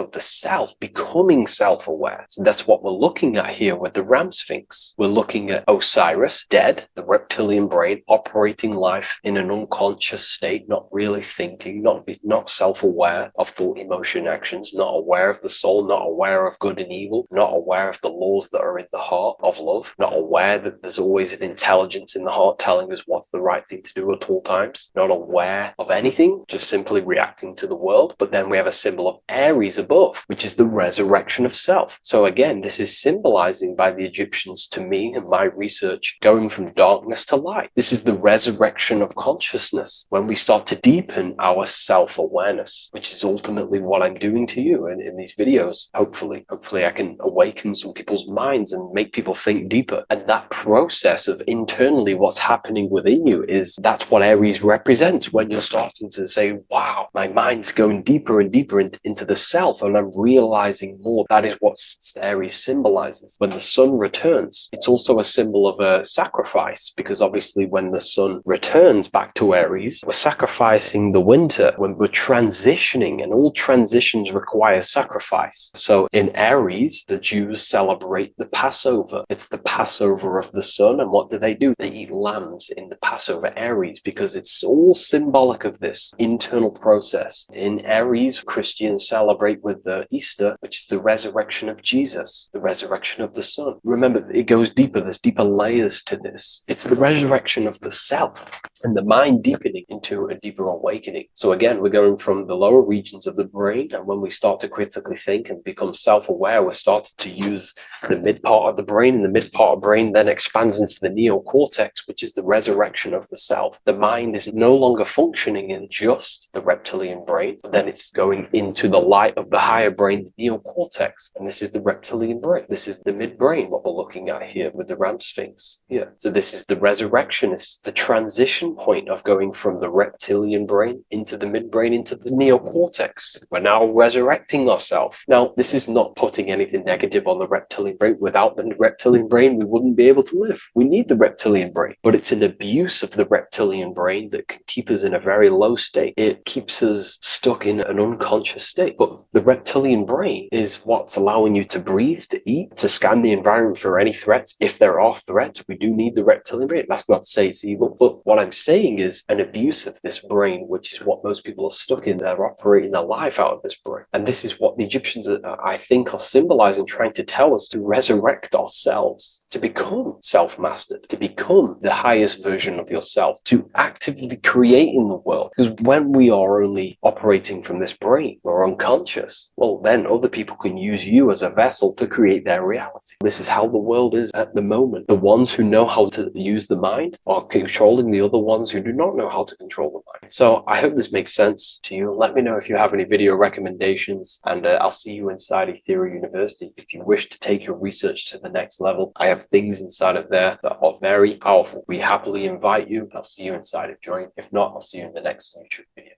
of the self, becoming self self-aware. So that's what we're looking at here with the Ram Sphinx. We're looking at Osiris, dead, the reptilian brain, operating life in an unconscious state, not really thinking, not self-aware of thought, emotion, actions, not aware of the soul, not aware of good and evil, not aware of the laws that are in the heart of love, not aware that there's always an intelligence in the heart telling us what's the right thing to do at all times, not aware of anything, just simply reacting to the world. But then we have a symbol of Aries above, which is the resurrection of self. So again, this is symbolizing by the Egyptians to me and my research, going from darkness to light. This is the resurrection of consciousness when we start to deepen our self-awareness, which is ultimately what I'm doing to you in these videos. Hopefully I can awaken some people's minds and make people think deeper. And that process of internally what's happening within you that's what Aries represents, when you're starting to say, wow, my mind's going deeper and deeper into the self, and I'm realizing more. That is what Aries symbolizes. When the sun returns, it's also a symbol of a sacrifice, because obviously when the sun returns back to Aries, we're sacrificing the winter, when we're transitioning, and all transitions require sacrifice. So in Aries, the Jews celebrate the Passover. It's the Passover of the sun, and what do? They eat lambs in the Passover Aries, because it's all symbolic of this internal process. In Aries, Christians celebrate with the Easter, which is the resurrection of Jesus, the resurrection of the sun. Remember, it goes deeper. There's deeper layers to this. It's the resurrection of the self and the mind deepening into a deeper awakening. So again, we're going from the lower regions of the brain, and when we start to critically think and become self-aware, we're starting to use the mid part of the brain, and the mid part of the brain then expands into the neocortex, which is the resurrection of the self. The mind is no longer functioning in just the reptilian brain, but then it's going into the light of the higher brain, the neocortex, and this is the reptilian brain. This is the midbrain, what we're looking at here with the Ram Sphinx. Yeah. So this is the resurrection. It's the transition point of going from the reptilian brain into the midbrain, into the neocortex. We're now resurrecting ourselves. Now, this is not putting anything negative on the reptilian brain. Without the reptilian brain, we wouldn't be able to live. We need the reptilian brain, but it's an abuse of the reptilian brain that can keep us in a very low state. It keeps us stuck in an unconscious state. But the reptilian brain is what's allowing you to breathe, to eat, to scan the environment for any threats. If there are threats, we do need the reptilian brain. That's not to say it's evil, but what I'm saying is an abuse of this brain, which is what most people are stuck in. They're operating their life out of this brain. And this is what the Egyptians, I think, are symbolizing, trying to tell us to resurrect ourselves, to become self-mastered, to become the highest version of yourself, to actively create in the world. Because when we are only operating from this brain, we're unconscious, well, then other people can use you as a vessel to create their reality. This is how the world is at the moment. The ones who know how to use the mind are controlling the other ones who do not know how to control the mind. So I hope this makes sense to you. Let me know if you have any video recommendations, and I'll see you inside Ethereum University. If you wish to take your research to the next level, I have things inside of there that are very powerful. We happily invite you. I'll see you inside of Join. If not, I'll see you in the next YouTube video.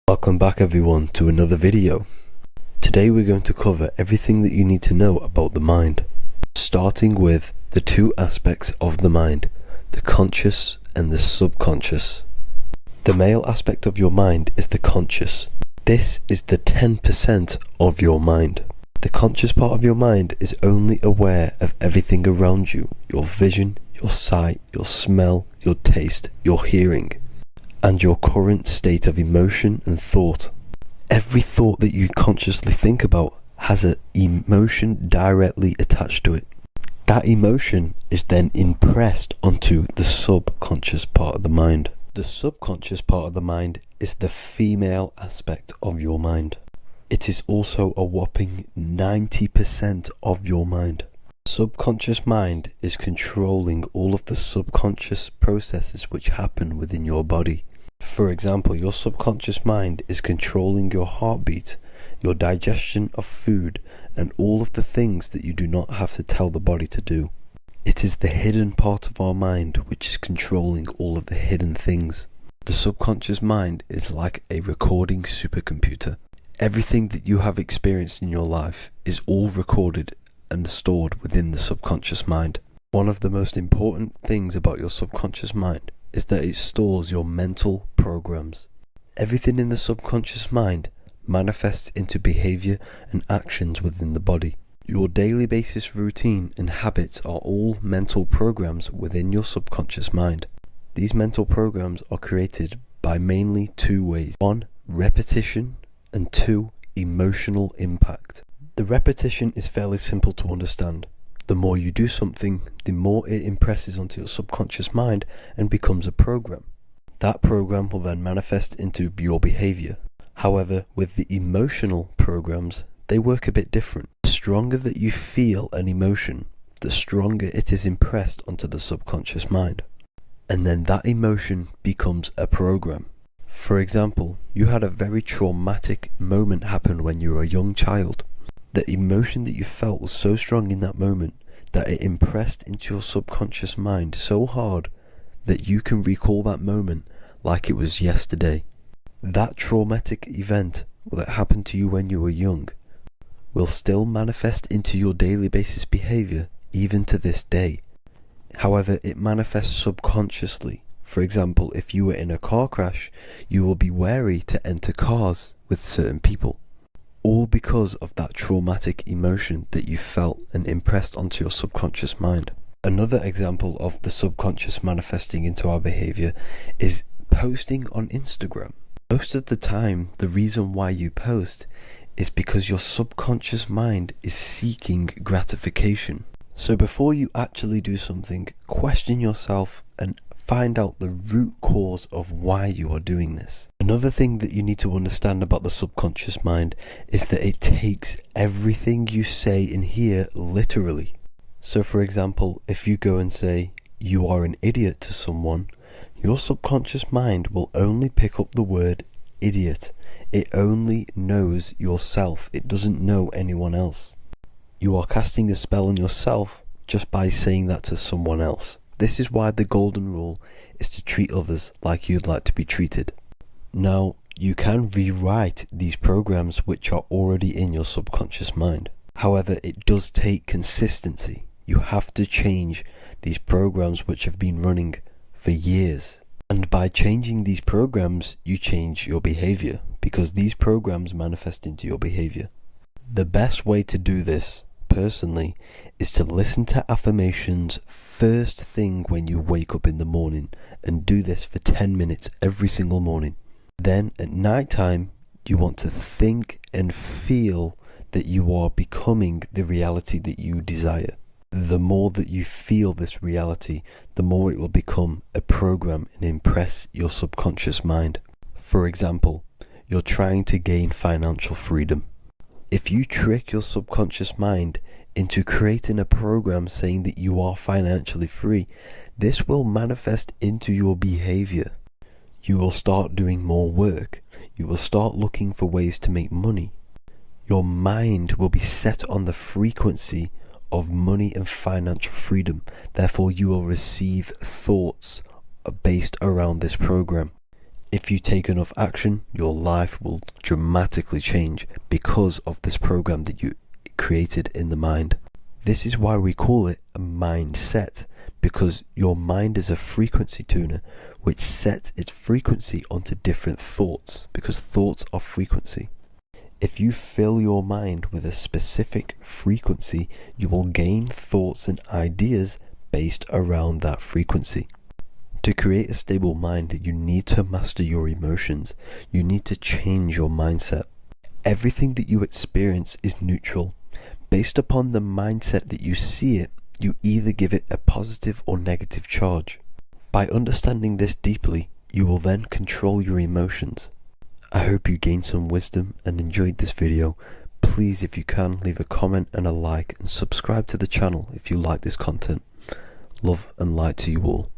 Welcome back everyone to another video. Today we're going to cover everything that you need to know about the mind, starting with the two aspects of the mind, the conscious and the subconscious. The male aspect of your mind is the conscious. This is the 10% of your mind. The conscious part of your mind is only aware of everything around you, your vision, your sight, your smell, your taste, your hearing, and your current state of emotion and thought. Every thought that you consciously think about has an emotion directly attached to it. That emotion is then impressed onto the subconscious part of the mind. The subconscious part of the mind is the female aspect of your mind. It is also a whopping 90% of your mind. Subconscious mind is controlling all of the subconscious processes which happen within your body. For example, your subconscious mind is controlling your heartbeat, your digestion of food, and all of the things that you do not have to tell the body to do. It is the hidden part of our mind which is controlling all of the hidden things. The subconscious mind is like a recording supercomputer. Everything that you have experienced in your life is all recorded and stored within the subconscious mind. One of the most important things about your subconscious mind is that it stores your mental programs. Everything in the subconscious mind manifests into behavior and actions within the body. Your daily basis routine and habits are all mental programs within your subconscious mind. These mental programs are created by mainly two ways. 1, repetition, and 2, emotional impact. The repetition is fairly simple to understand. The more you do something, the more it impresses onto your subconscious mind and becomes a program. That program will then manifest into your behavior. However, with the emotional programs, they work a bit different. The stronger that you feel an emotion, the stronger it is impressed onto the subconscious mind. And then that emotion becomes a program. For example, you had a very traumatic moment happen when you were a young child. The emotion that you felt was so strong in that moment that it impressed into your subconscious mind so hard that you can recall that moment like it was yesterday. That traumatic event that happened to you when you were young will still manifest into your daily basis behavior even to this day. However, it manifests subconsciously. For example, if you were in a car crash, you will be wary to enter cars with certain people. All because of that traumatic emotion that you felt and impressed onto your subconscious mind. Another example of the subconscious manifesting into our behavior is posting on Instagram. Most of the time, the reason why you post is because your subconscious mind is seeking gratification. So before you actually do something, question yourself and find out the root cause of why you are doing this. Another thing that you need to understand about the subconscious mind is that it takes everything you say in here literally. So for example, if you go and say, "You are an idiot" to someone, your subconscious mind will only pick up the word idiot. It only knows yourself. It doesn't know anyone else. You are casting a spell on yourself just by saying that to someone else. This is why the golden rule is to treat others like you'd like to be treated. Now, you can rewrite these programs which are already in your subconscious mind. However, it does take consistency. You have to change these programs which have been running for years. And by changing these programs, you change your behavior, because these programs manifest into your behavior. The best way to do this, personally, is to listen to affirmations first thing when you wake up in the morning, and do this for 10 minutes every single morning. Then at night time, you want to think and feel that you are becoming the reality that you desire. The more that you feel this reality, the more it will become a program and impress your subconscious mind. For example, you're trying to gain financial freedom. If you trick your subconscious mind into creating a program saying that you are financially free, this will manifest into your behavior. You will start doing more work. You will start looking for ways to make money. Your mind will be set on the frequency of money and financial freedom. Therefore, you will receive thoughts based around this program. If you take enough action, your life will dramatically change because of this program that you created in the mind. This is why we call it a mindset, because your mind is a frequency tuner which sets its frequency onto different thoughts, because thoughts are frequency. If you fill your mind with a specific frequency, you will gain thoughts and ideas based around that frequency. To create a stable mind, you need to master your emotions. You need to change your mindset. Everything that you experience is neutral. Based upon the mindset that you see it, you either give it a positive or negative charge. By understanding this deeply, you will then control your emotions. I hope you gained some wisdom and enjoyed this video. Please, if you can, leave a comment and a like, and subscribe to the channel if you like this content. Love and light to you all.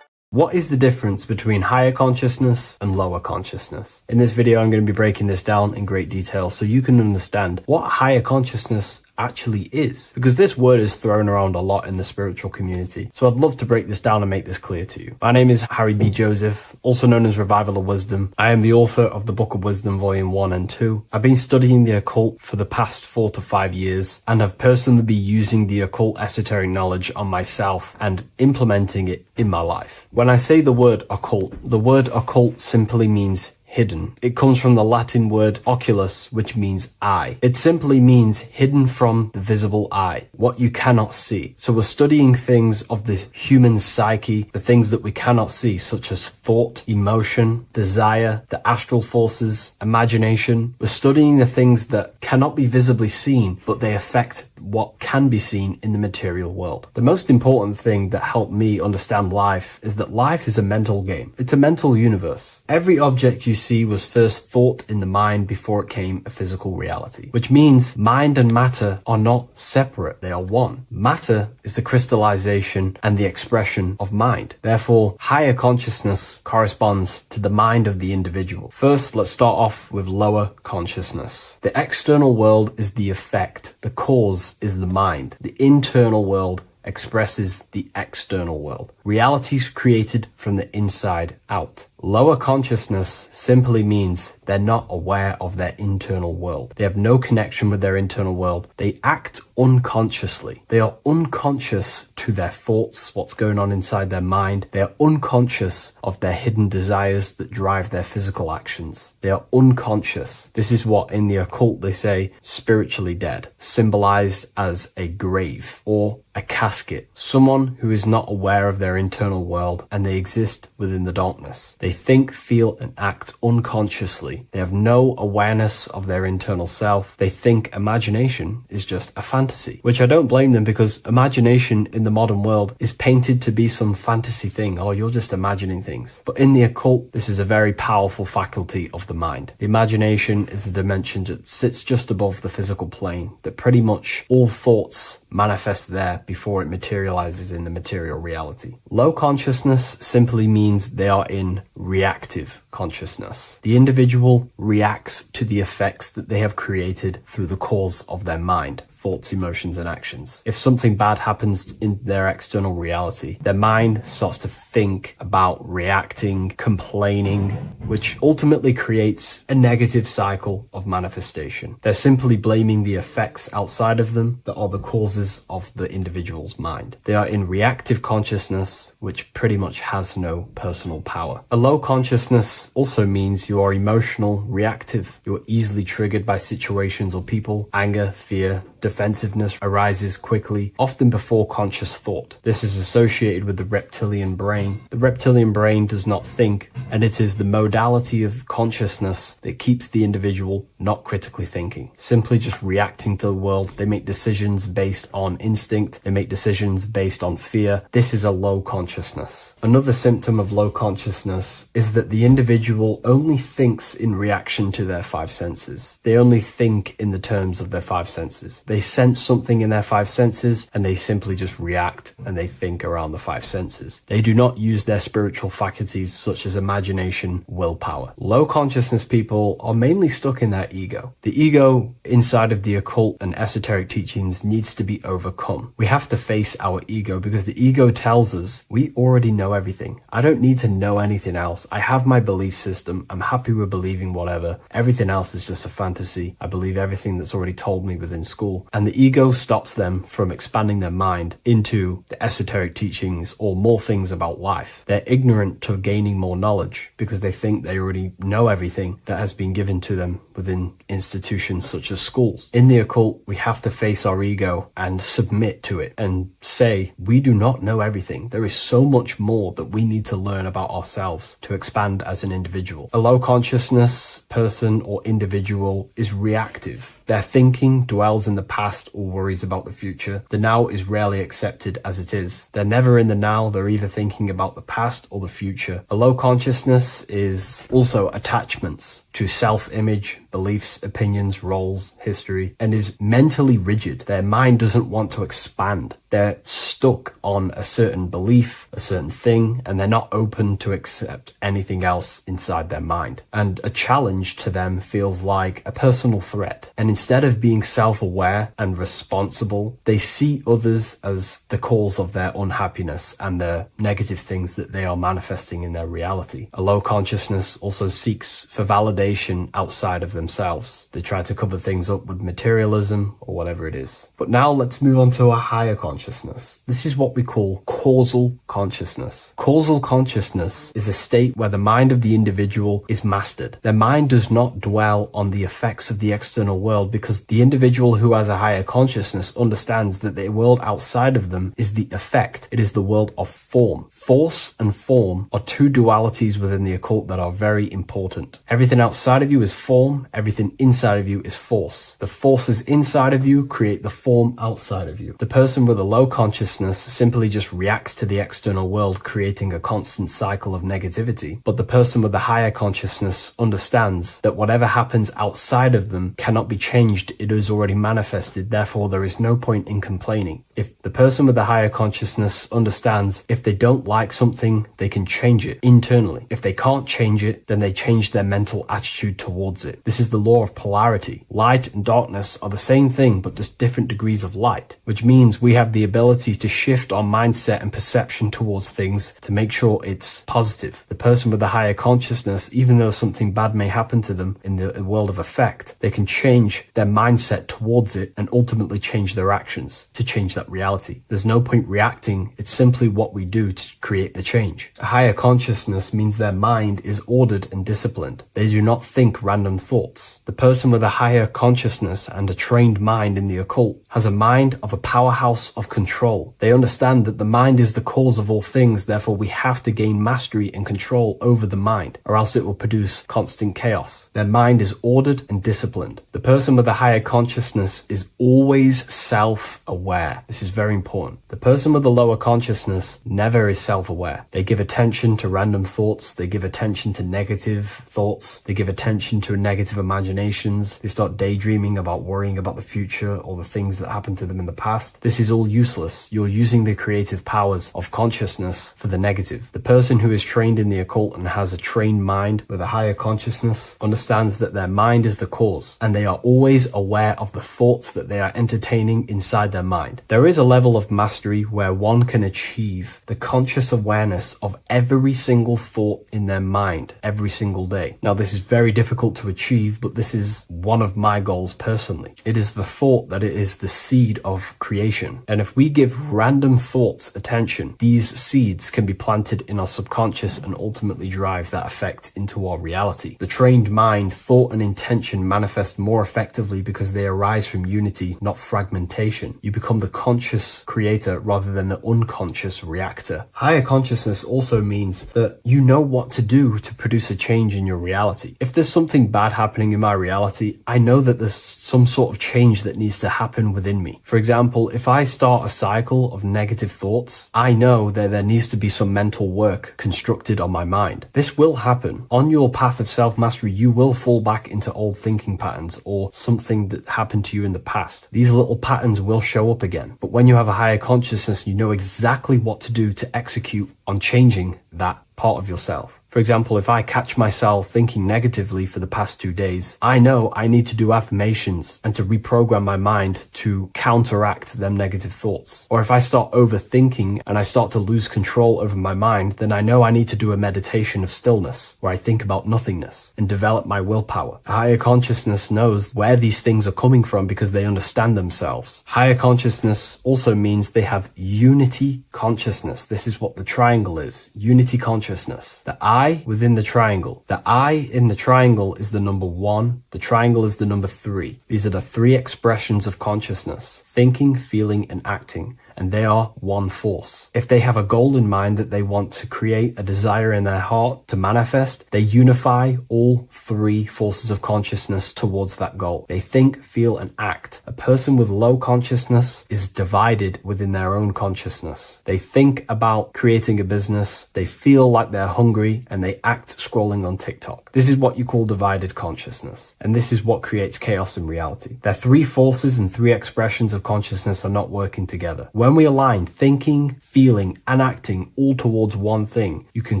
What is the difference between higher consciousness and lower consciousness? In this video, I'm going to be breaking this down in great detail so you can understand what higher consciousness actually is, because this word is thrown around a lot in the spiritual community. So I'd love to break this down and make this clear to you. My name is Harry B. Joseph, also known as Revival of Wisdom. I am the author of the Book of Wisdom, Volume 1 and 2. I've been studying the occult for the past 4 to 5 years and have personally been using the occult esoteric knowledge on myself and implementing it in my life. When I say the word occult simply means hidden. It comes from the Latin word oculus, which means eye. It simply means hidden from the visible eye, what you cannot see. So we're studying things of the human psyche, the things that we cannot see, such as thought, emotion, desire, the astral forces, imagination. We're studying the things that cannot be visibly seen, but they affect what can be seen in the material world. The most important thing that helped me understand life is that life is a mental game. It's a mental universe. Every object you see was first thought in the mind before it came a physical reality, which means mind and matter are not separate. They are one. Matter is the crystallization and the expression of mind. Therefore, higher consciousness corresponds to the mind of the individual. First, let's start off with lower consciousness. The external world is the effect. The cause is the mind. The internal world expresses the external world. Reality is created from the inside out. Lower consciousness simply means they're not aware of their internal world. They have no connection with their internal world. They act unconsciously. They are unconscious to their thoughts, what's going on inside their mind. They are unconscious of their hidden desires that drive their physical actions. They are unconscious. This is what in the occult they say spiritually dead, symbolized as a grave or a casket. Someone who is not aware of their internal world and they exist within the darkness. They think, feel, and act unconsciously. They have no awareness of their internal self. They think imagination is just a fantasy, which I don't blame them, because imagination in the modern world is painted to be some fantasy thing. Oh, you're just imagining things. But in the occult, this is a very powerful faculty of the mind. The imagination is the dimension that sits just above the physical plane, that pretty much all thoughts manifest there before it materializes in the material reality. Low consciousness simply means they are in reactive consciousness. The individual reacts to the effects that they have created through the cause of their mind, thoughts, emotions, and actions. If something bad happens in their external reality, their mind starts to think about reacting, complaining, which ultimately creates a negative cycle of manifestation. They're simply blaming the effects outside of them that are the causes of the individual's mind. They are in reactive consciousness, which pretty much has no personal power. A low consciousness also means you are emotional, reactive. You are easily triggered by situations or people. Anger, fear, defensiveness arises quickly, often before conscious thought. This is associated with the reptilian brain. The reptilian brain does not think, and it is the modality of consciousness that keeps the individual not critically thinking, simply just reacting to the world. They make decisions based on instinct. They make decisions based on fear. This is a low consciousness. Another symptom of low consciousness is that the individual only thinks in reaction to their 5 senses. They only think in the terms of their 5 senses. They sense something in their 5 senses and they simply just react and they think around the 5 senses. They do not use their spiritual faculties such as imagination, willpower. Low consciousness people are mainly stuck in their ego. The ego inside of the occult and esoteric teachings needs to be overcome. We have to face our ego because the ego tells us we already know everything. I don't need to know anything else. I have my belief system. I'm happy with believing whatever. Everything else is just a fantasy. I believe everything that's already told me within school. And the ego stops them from expanding their mind into the esoteric teachings or more things about life. They're ignorant to gaining more knowledge because they think they already know everything that has been given to them within institutions such as schools. In the occult, we have to face our ego and submit to it and say, we do not know everything. There is so much more that we need to learn about ourselves to expand as an individual. A low consciousness person or individual is reactive. Their thinking dwells in the past or worries about the future. The now is rarely accepted as it is. They're never in the now, they're either thinking about the past or the future. A low consciousness is also attachments to self-image, beliefs, opinions, roles, history, and is mentally rigid. Their mind doesn't want to expand. They're stuck on a certain belief, a certain thing, and they're not open to accept anything else inside their mind. And a challenge to them feels like a personal threat. And instead of being self-aware and responsible, they see others as the cause of their unhappiness and the negative things that they are manifesting in their reality. A low consciousness also seeks for validation outside of themselves. They try to cover things up with materialism or whatever it is. But now let's move on to a higher consciousness. This is what we call causal consciousness. Causal consciousness is a state where the mind of the individual is mastered. Their mind does not dwell on the effects of the external world because the individual who has a higher consciousness understands that the world outside of them is the effect. It is the world of form. Force and form are two dualities within the occult that are very important. Everything outside of you is form, everything inside of you is force. The forces inside of you create the form outside of you. The person with a low consciousness simply just reacts to the external world, creating a constant cycle of negativity. But the person with the higher consciousness understands that whatever happens outside of them cannot be changed. It is already manifested. Therefore, there is no point in complaining. If the person with the higher consciousness understands if they don't like something, they can change it internally. If they can't change it, then they change their mental attitude towards it. This is the law of polarity. Light and darkness are the same thing, but just different degrees of light, which means we have the ability to shift our mindset and perception towards things to make sure it's positive. The person with the higher consciousness, even though something bad may happen to them in the world of effect, they can change their mindset towards it and ultimately change their actions to change that reality. There's no point reacting. It's simply what we do to create the change. A higher consciousness means their mind is ordered and disciplined. They do not think random thoughts. The person with a higher consciousness and a trained mind in the occult has a mind of a powerhouse of control. They understand that the mind is the cause of all things, therefore we have to gain mastery and control over the mind, or else it will produce constant chaos. Their mind is ordered and disciplined. The person with a higher consciousness is always self-aware. This is very important. The person with a lower consciousness never is self-aware. They give attention to random thoughts, they give attention to negative thoughts, they give attention to negative imaginations, they start daydreaming about worrying about the future or the things that happened to them in the past. This is all useless. You're using the creative powers of consciousness for the negative. The person who is trained in the occult and has a trained mind with a higher consciousness understands that their mind is the cause, and they are always aware of the thoughts that they are entertaining inside their mind. There is a level of mastery where one can achieve the conscious awareness of every single thought in their mind every single day. Now, this is very difficult to achieve, but this is one of my goals personally. It is the thought that it is the seed of creation. And if we give random thoughts attention, these seeds can be planted in our subconscious and ultimately drive that effect into our reality. The trained mind, thought and intention manifest more effectively because they arise from unity, not fragmentation. You become the conscious creator rather than the unconscious reactor. Higher consciousness also means that you know what to do to produce a change in your reality. If there's something bad happening in my reality, I know that there's some sort of change that needs to happen within me. For example, if I start a cycle of negative thoughts, I know that there needs to be some mental work constructed on my mind. This will happen. On your path of self-mastery, you will fall back into old thinking patterns or something that happened to you in the past. These little patterns will show up again. But when you have a higher consciousness, you know exactly what to do to execute on changing that part of yourself. For example, if I catch myself thinking negatively for the past 2 days, I know I need to do affirmations and to reprogram my mind to counteract them negative thoughts. Or if I start overthinking and I start to lose control over my mind, then I know I need to do a meditation of stillness where I think about nothingness and develop my willpower. A higher consciousness knows where these things are coming from because they understand themselves. Higher consciousness also means they have unity consciousness. This is what the triangle is. Unity consciousness. The I within the triangle. The I in the triangle is the number 1. The triangle is the number 3. These are the 3 expressions of consciousness: thinking, feeling, and acting. and they are one force. If they have a goal in mind that they want to create, a desire in their heart to manifest, they unify all three forces of consciousness towards that goal. They think, feel, and act. A person with low consciousness is divided within their own consciousness. They think about creating a business, they feel like they're hungry, and they act scrolling on TikTok. This is what you call divided consciousness, and this is what creates chaos in reality. Their three forces and three expressions of consciousness are not working together. When we align thinking, feeling, and acting all towards one thing, you can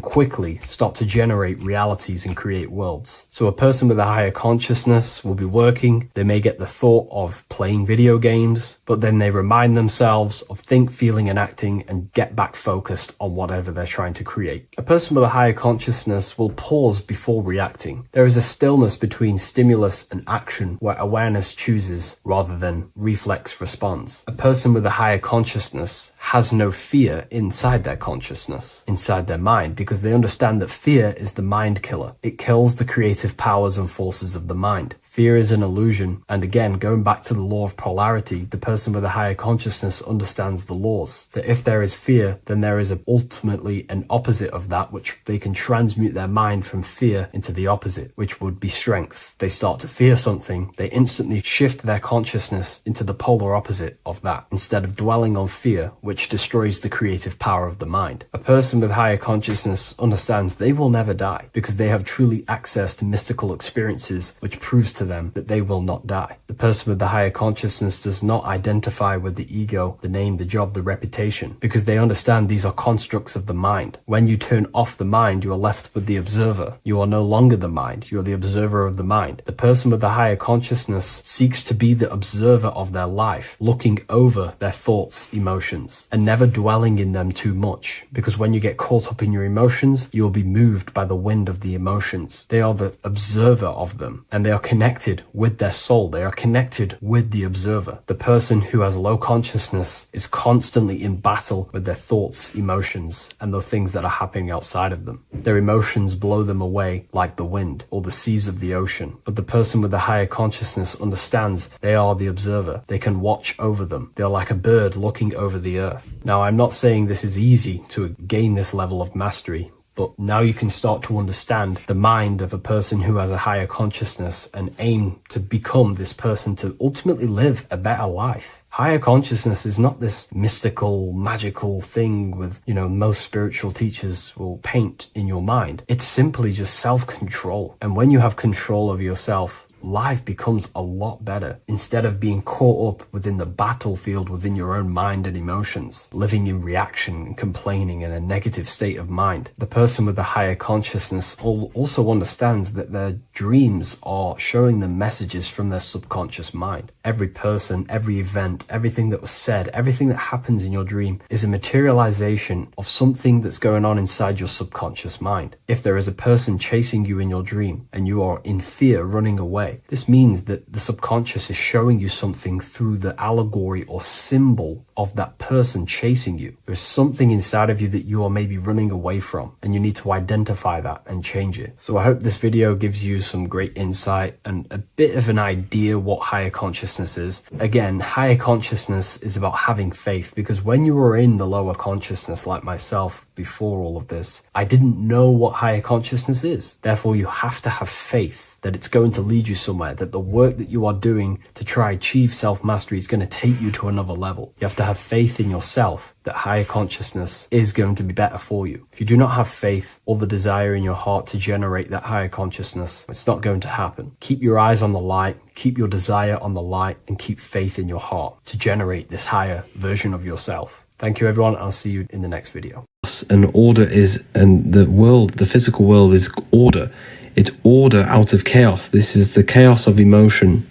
quickly start to generate realities and create worlds. So a person with a higher consciousness will be working, they may get the thought of playing video games, but then they remind themselves of think, feeling, and acting and get back focused on whatever they're trying to create. A person with a higher consciousness will pause before reacting. There is a stillness between stimulus and action where awareness chooses rather than reflex responds. A person with a higher consciousness has no fear inside their consciousness, inside their mind, because they understand that fear is the mind killer. It kills the creative powers and forces of the mind. Fear is an illusion, and again, going back to the law of polarity, the person with a higher consciousness understands the laws, that if there is fear, then there is ultimately an opposite of that, which they can transmute their mind from fear into the opposite, which would be strength. They start to fear something, they instantly shift their consciousness into the polar opposite of that, instead of dwelling on fear, which destroys the creative power of the mind. A person with higher consciousness understands they will never die, because they have truly access to mystical experiences, which proves to them that they will not die. The person with the higher consciousness does not identify with the ego, the name, the job, the reputation, because they understand these are constructs of the mind. When you turn off the mind, you are left with the observer. You are no longer the mind, you are the observer of the mind. The person with the higher consciousness seeks to be the observer of their life, looking over their thoughts, emotions, and never dwelling in them too much, because when you get caught up in your emotions, you will be moved by the wind of the emotions. They are the observer of them, and they are connected with their soul. They are connected with the observer. The person who has low consciousness is constantly in battle with their thoughts, emotions, and the things that are happening outside of them. Their emotions blow them away like the wind or the seas of the ocean. But the person with the higher consciousness understands they are the observer. They can watch over them. They're like a bird looking over the earth. Now, I'm not saying this is easy to gain this level of mastery, but now you can start to understand the mind of a person who has a higher consciousness and aim to become this person to ultimately live a better life. Higher consciousness is not this mystical, magical thing with, most spiritual teachers will paint in your mind. It's simply just self-control. And when you have control of yourself, life becomes a lot better. Instead of being caught up within the battlefield within your own mind and emotions, living in reaction, complaining in a negative state of mind, the person with the higher consciousness also understands that their dreams are showing them messages from their subconscious mind. Every person, every event, everything that was said, everything that happens in your dream is a materialization of something that's going on inside your subconscious mind. If there is a person chasing you in your dream and you are in fear running away, this means that the subconscious is showing you something through the allegory or symbol of that person chasing you. There's something inside of you that you are maybe running away from, and you need to identify that and change it. So I hope this video gives you some great insight and a bit of an idea what higher consciousness is. Again, higher consciousness is about having faith, because when you were in the lower consciousness like myself before all of this, I didn't know what higher consciousness is. Therefore, you have to have faith that it's going to lead you somewhere, that the work that you are doing to try achieve self-mastery is going to take you to another level. You have to have faith in yourself that higher consciousness is going to be better for you. If you do not have faith or the desire in your heart to generate that higher consciousness, it's not going to happen. Keep your eyes on the light, keep your desire on the light, and keep faith in your heart to generate this higher version of yourself. Thank you, everyone. I'll see you in the next video. And order is, and the physical world is order. It's order out of chaos. This is the chaos of emotion.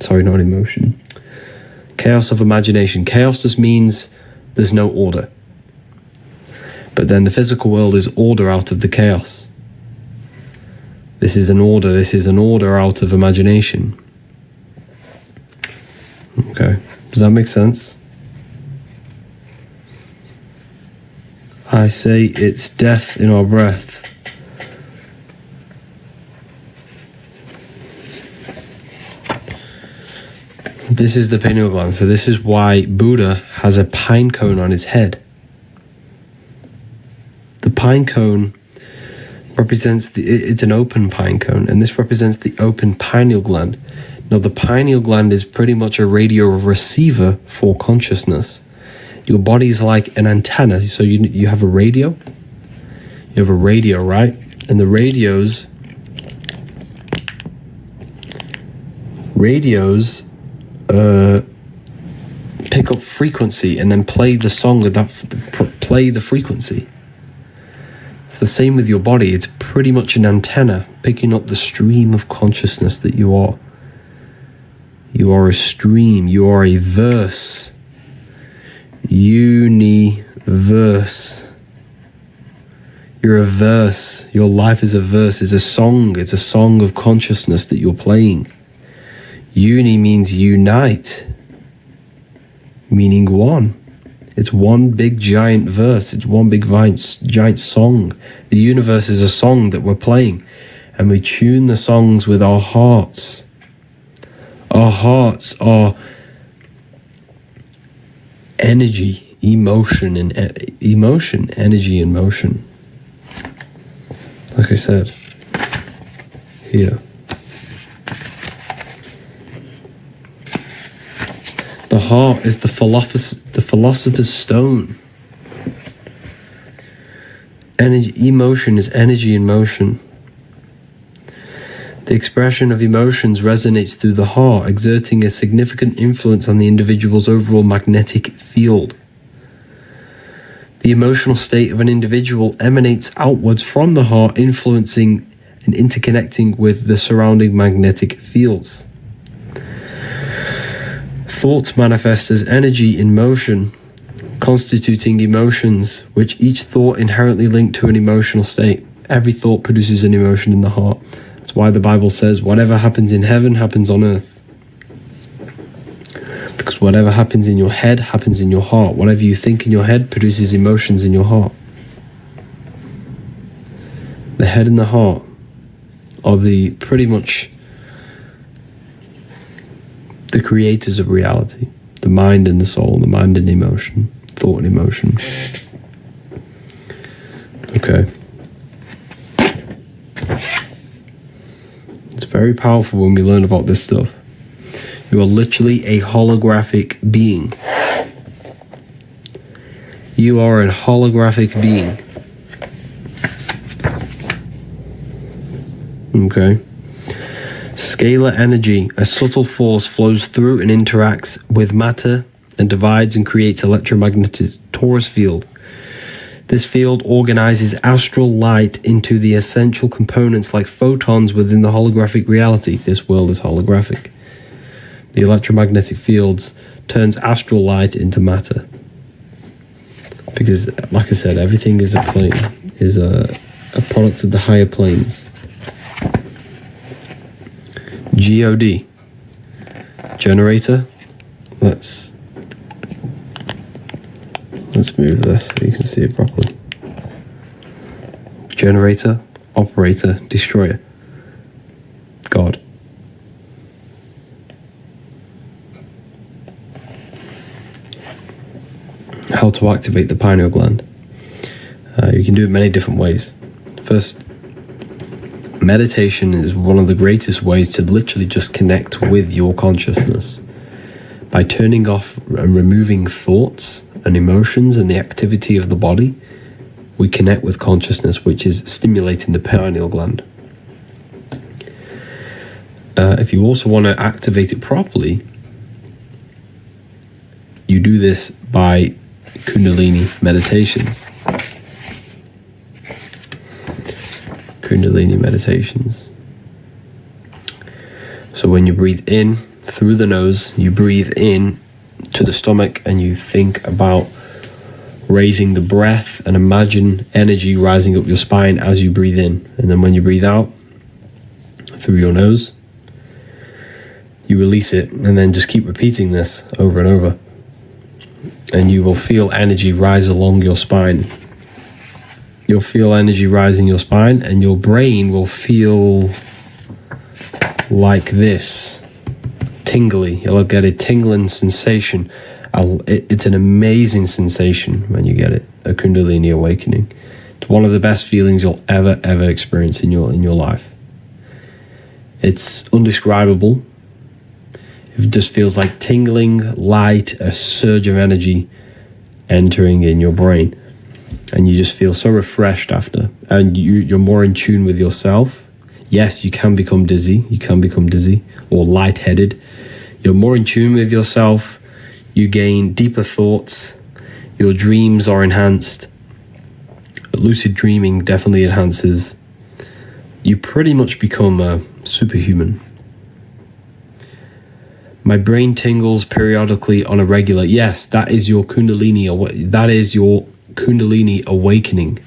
Sorry, not emotion. Chaos of imagination. Chaos just means there's no order. But then the physical world is order out of the chaos. This is an order. This is an order out of imagination. Okay. Does that make sense? I say it's death in our breath. This is the pineal gland. So this is why Buddha has a pine cone on his head. The pine cone represents it's an open pine cone, and this represents the open pineal gland. Now, the pineal gland is pretty much a radio receiver for consciousness. Your body is like an antenna. So you have a radio. You have a radio, right? And the radios pick up frequency and then play the song with that, play the frequency. It's the same with your body. It's pretty much an antenna picking up the stream of consciousness that you are. You are a stream. You are a verse. Universe. You're a verse. Your life is a verse. It's a song. It's a song of consciousness that you're playing. Uni means unite, meaning one. It's one big giant verse. It's one big giant song. The universe is a song that we're playing, and we tune the songs with our hearts. Our hearts are energy, emotion, and emotion, energy and motion. Like I said, here. The heart is the philosopher's stone. Energy, emotion is energy in motion. The expression of emotions resonates through the heart, exerting a significant influence on the individual's overall magnetic field. The emotional state of an individual emanates outwards from the heart, influencing and interconnecting with the surrounding magnetic fields. Thoughts manifest as energy in motion, constituting emotions, which each thought inherently linked to an emotional state. Every thought produces an emotion in the heart. That's why the Bible says, whatever happens in heaven happens on earth. Because whatever happens in your head happens in your heart. Whatever you think in your head produces emotions in your heart. The head and the heart are the pretty much the creators of reality. The mind and the soul, the mind and emotion, thought and emotion. Okay. It's very powerful when we learn about this stuff. You are literally a holographic being. You are a holographic being. Okay. Scalar energy, a subtle force, flows through and interacts with matter and divides and creates electromagnetic torus field. This field organizes astral light into the essential components like photons within the holographic reality. This world is holographic. The electromagnetic fields turns astral light into matter. Because, like I said, everything is a plane, is a product of the higher planes. God. Generator. Let's move this so you can see it properly. Generator, operator, destroyer. God. How to activate the pineal gland. You can do it many different ways. First, meditation is one of the greatest ways to literally just connect with your consciousness. By turning off and removing thoughts and emotions and the activity of the body, we connect with consciousness, which is stimulating the pineal gland. If you also want to activate it properly, you do this by Kundalini meditations. Kundalini meditations. So when you breathe in through the nose, you breathe in to the stomach and you think about raising the breath and imagine energy rising up your spine as you breathe in. And then when you breathe out through your nose, you release it, and then just keep repeating this over and over. And you will feel energy rise along your spine. You'll feel energy rising your spine, and your brain will feel like this, tingly. You'll get a tingling sensation. It's an amazing sensation when you get it, a Kundalini awakening. It's one of the best feelings you'll ever experience in your life. It's undescribable. It just feels like tingling light, a surge of energy entering in your brain, and you just feel so refreshed after, and you're more in tune with yourself. Yes, you can become dizzy. Or lightheaded. You're more in tune with yourself. You gain deeper thoughts. Your dreams are enhanced. Lucid dreaming definitely enhances. You pretty much become a superhuman. My brain tingles periodically on a regular. Yes, that is your Kundalini. That is your Kundalini awakening.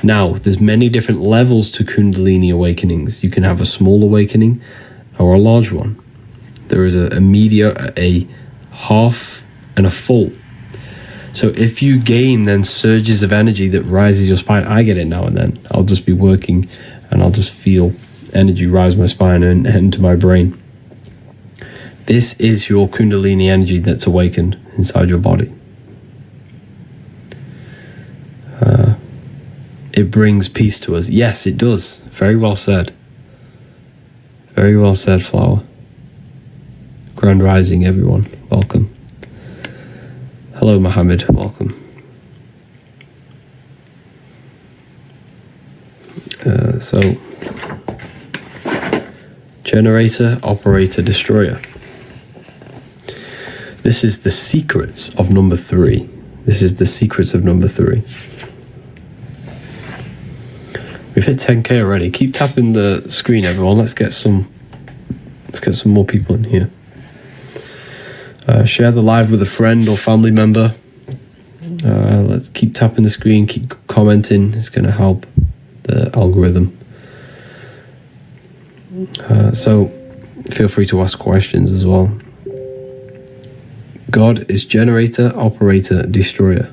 Now, there's many different levels to Kundalini awakenings. You can have a small awakening or a large one. There is a medium, a half, and a full. So if you gain then surges of energy that rises your spine, I get it now and then. I'll just be working and I'll just feel energy rise my spine and into my brain. This is your Kundalini energy that's awakened inside your body. It brings peace to us. Yes, it does. Very well said. Very well said, Flower. Grand Rising, everyone. Welcome. Hello, Mohammed. Welcome. So, generator, operator, destroyer. This is the secrets of number 3. This is the secrets of number 3. We've hit 10k already. Keep tapping the screen, everyone. Let's get some more people in here. Share the live with a friend or family member. Let's keep tapping the screen, keep commenting. It's going to help the algorithm. So feel free to ask questions as well. God is generator, operator, destroyer.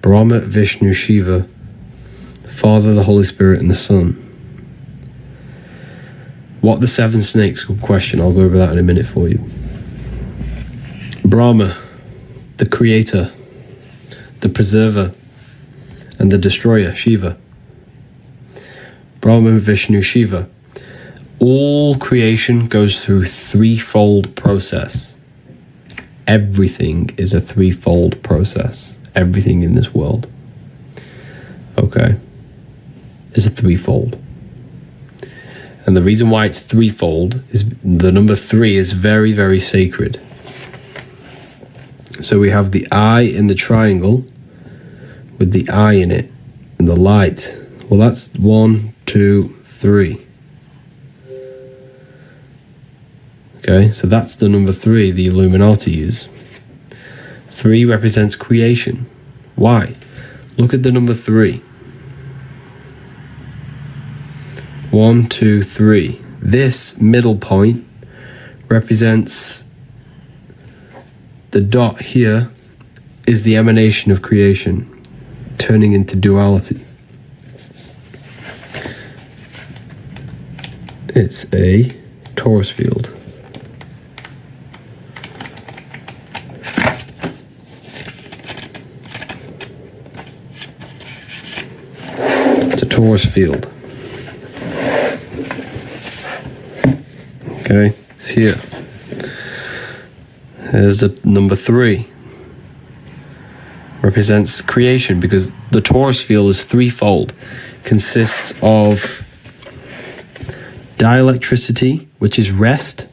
Brahma, Vishnu, Shiva, the Father, the Holy Spirit, and the Son. What the 7 snakes? Good question. I'll go over that in a minute for you. Brahma, the creator, the preserver, and the destroyer, Shiva. Brahma, Vishnu, Shiva. All creation goes through threefold process. Everything is a threefold process. Everything in this world, okay, is a threefold. And the reason why it's threefold is the number 3 is very, very sacred. So we have the eye in the triangle with the eye in it and the light. Well, that's 1, 2, 3. Okay, so that's the number 3 the Illuminati use. 3 represents creation. Why? Look at the number 3. 1, 2, 3. This middle point represents the dot here is the emanation of creation, turning into duality. It's a torus field. It's a torus field. Okay, it's here. There's the number 3. Represents creation because the torus field is threefold. Consists of dielectricity, which is rest,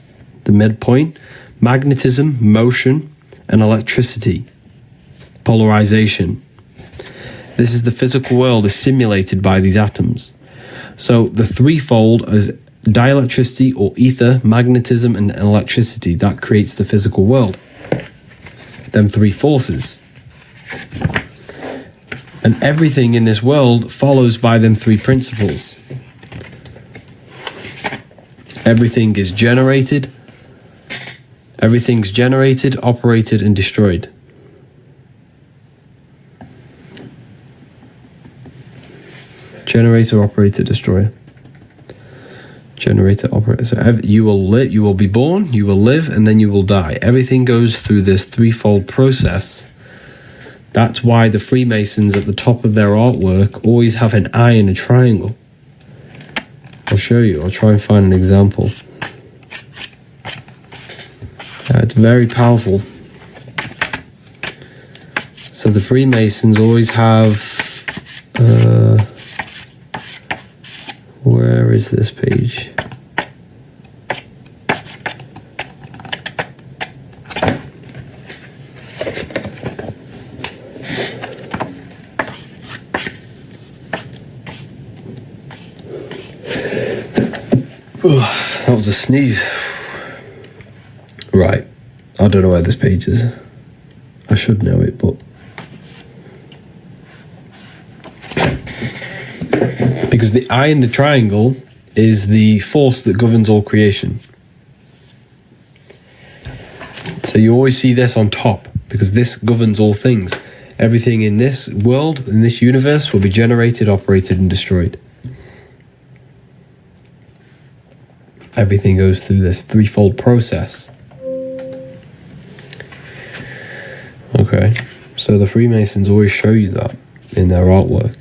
the midpoint, magnetism, motion, and electricity, polarization. This is the physical world is simulated by these atoms. So the threefold is dielectricity or ether, magnetism, and electricity. That creates the physical world. Them 3 forces. And everything in this world follows by them 3 principles. Everything is generated. Everything's generated, operated, and destroyed. Generator, operator, destroyer. Generator, operator. So you will be born, you will live, and then you will die. Everything goes through this threefold process. That's why the Freemasons at the top of their artwork always have an eye and a triangle. I'll show you. I'll try and find an example. It's very powerful. So the Freemasons always have... where is this page? That was a sneeze. Right. I don't know where this page is. I should know it, but... Because the eye in the triangle is the force that governs all creation. So you always see this on top, because this governs all things. Everything in this world, in this universe, will be generated, operated, and destroyed. Everything goes through this threefold process. Okay, so the Freemasons always show you that in their artwork.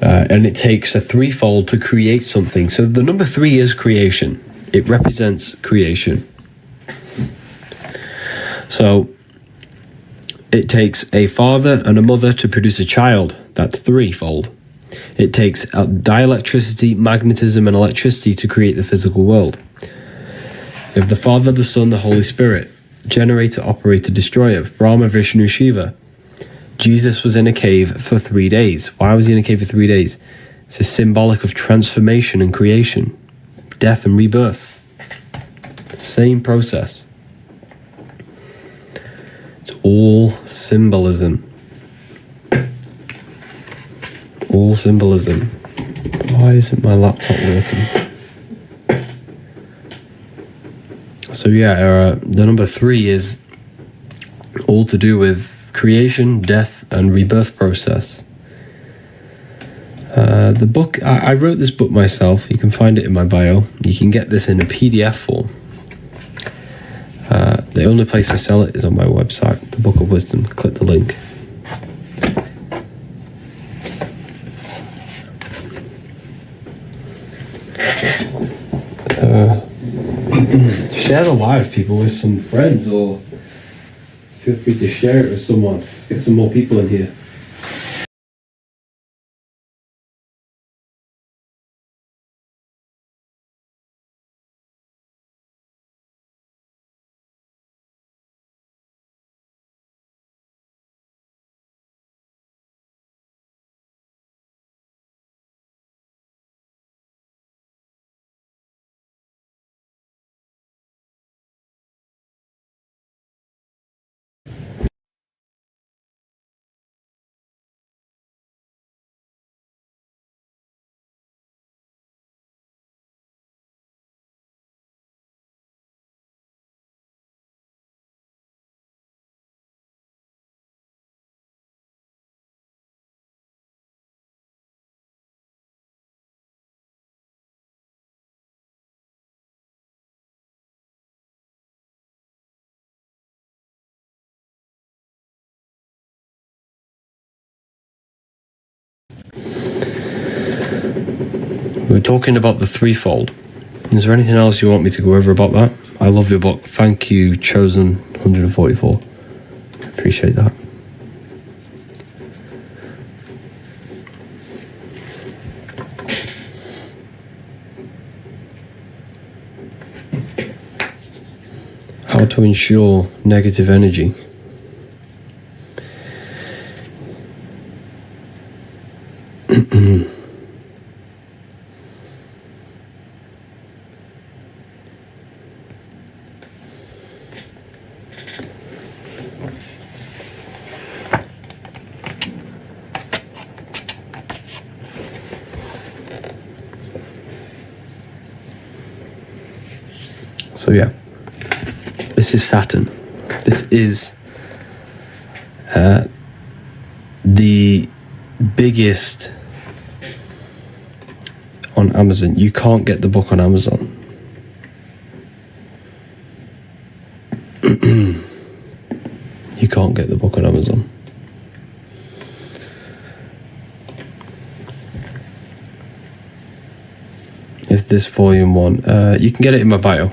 And it takes a threefold to create something. So the number 3 is creation. It represents creation. So it takes a father and a mother to produce a child. That's threefold. It takes dielectricity, magnetism, and electricity to create the physical world. You have the Father, the Son, the Holy Spirit. Generator, operator, destroyer. Brahma, Vishnu, Shiva. Jesus was in a cave for 3 days. Why was he in a cave for 3 days? It's a symbolic of transformation and creation. Death and rebirth. Same process. It's all symbolism. All symbolism. Why isn't my laptop working? So yeah, the number 3 is all to do with creation, death, and rebirth process. The book, I wrote this book myself. You can find it in my bio. You can get this in a PDF form. The only place I sell it is on my website, the Book of Wisdom. Click the link. Share the live, people, with some friends, or feel free to share it with someone. Let's get some more people in here. We're talking about the threefold. Is there anything else you want me to go over about that? I love your book. Thank you, Chosen 144. Appreciate that. How to ensure negative energy. So yeah, this is Saturn. This is the biggest on Amazon. You can't get the book on Amazon. You can't get the book on Amazon. Is this volume 1? You can get it in my bio.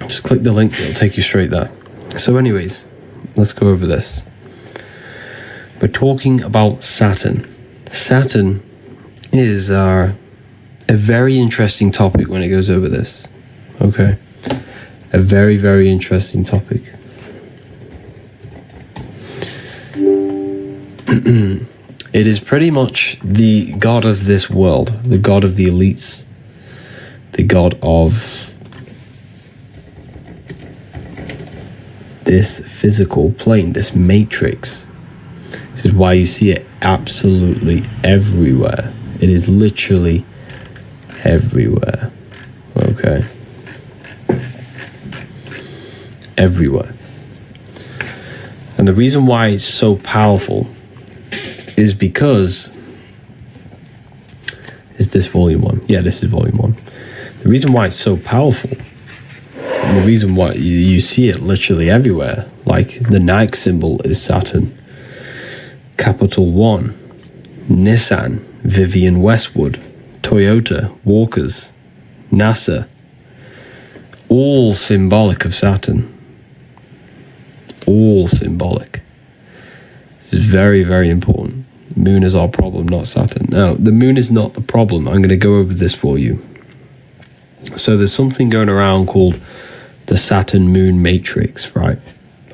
Just click the link, it'll take you straight there. So anyways, let's go over this. We're talking about Saturn. Saturn is a very interesting topic when it goes over this. Okay? A very, very interesting topic. It is pretty much the god of this world, the god of the elites, the god of this physical plane, this matrix. This is why you see it absolutely everywhere. It is literally everywhere. Okay? Everywhere. And the reason why it's so powerful is because... Is this volume 1? Yeah, this is volume 1. The reason why it's so powerful, and the reason why you see it literally everywhere, like the Nike symbol is Saturn, Capital One, Nissan, Vivienne Westwood, Toyota, Walkers, NASA, all symbolic of Saturn. All symbolic. This is very, very important. The moon is our problem, not Saturn. Now, the moon is not the problem. I'm going to go over this for you. So there's something going around called the Saturn moon matrix, right?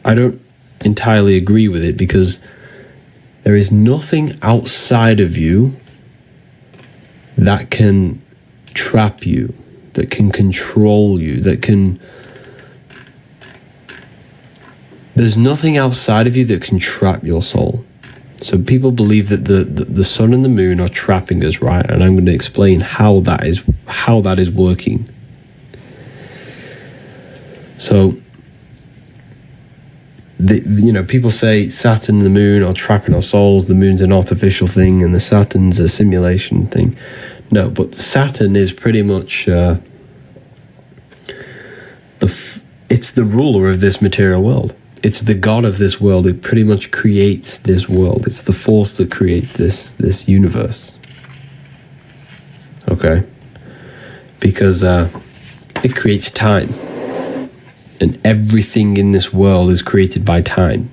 I don't entirely agree with it because there is nothing outside of you that can trap you, that can control you, that can... There's nothing outside of you that can trap your soul. So people believe that the sun and the moon are trapping us, right? And I'm going to explain how that is working. So, people say Saturn and the moon are trapping our souls. The moon's an artificial thing, and the Saturn's a simulation thing. No, but Saturn is pretty much it's the ruler of this material world. It's the god of this world. It pretty much creates this world. It's the force that creates this universe. Okay? Because it creates time. And everything in this world is created by time.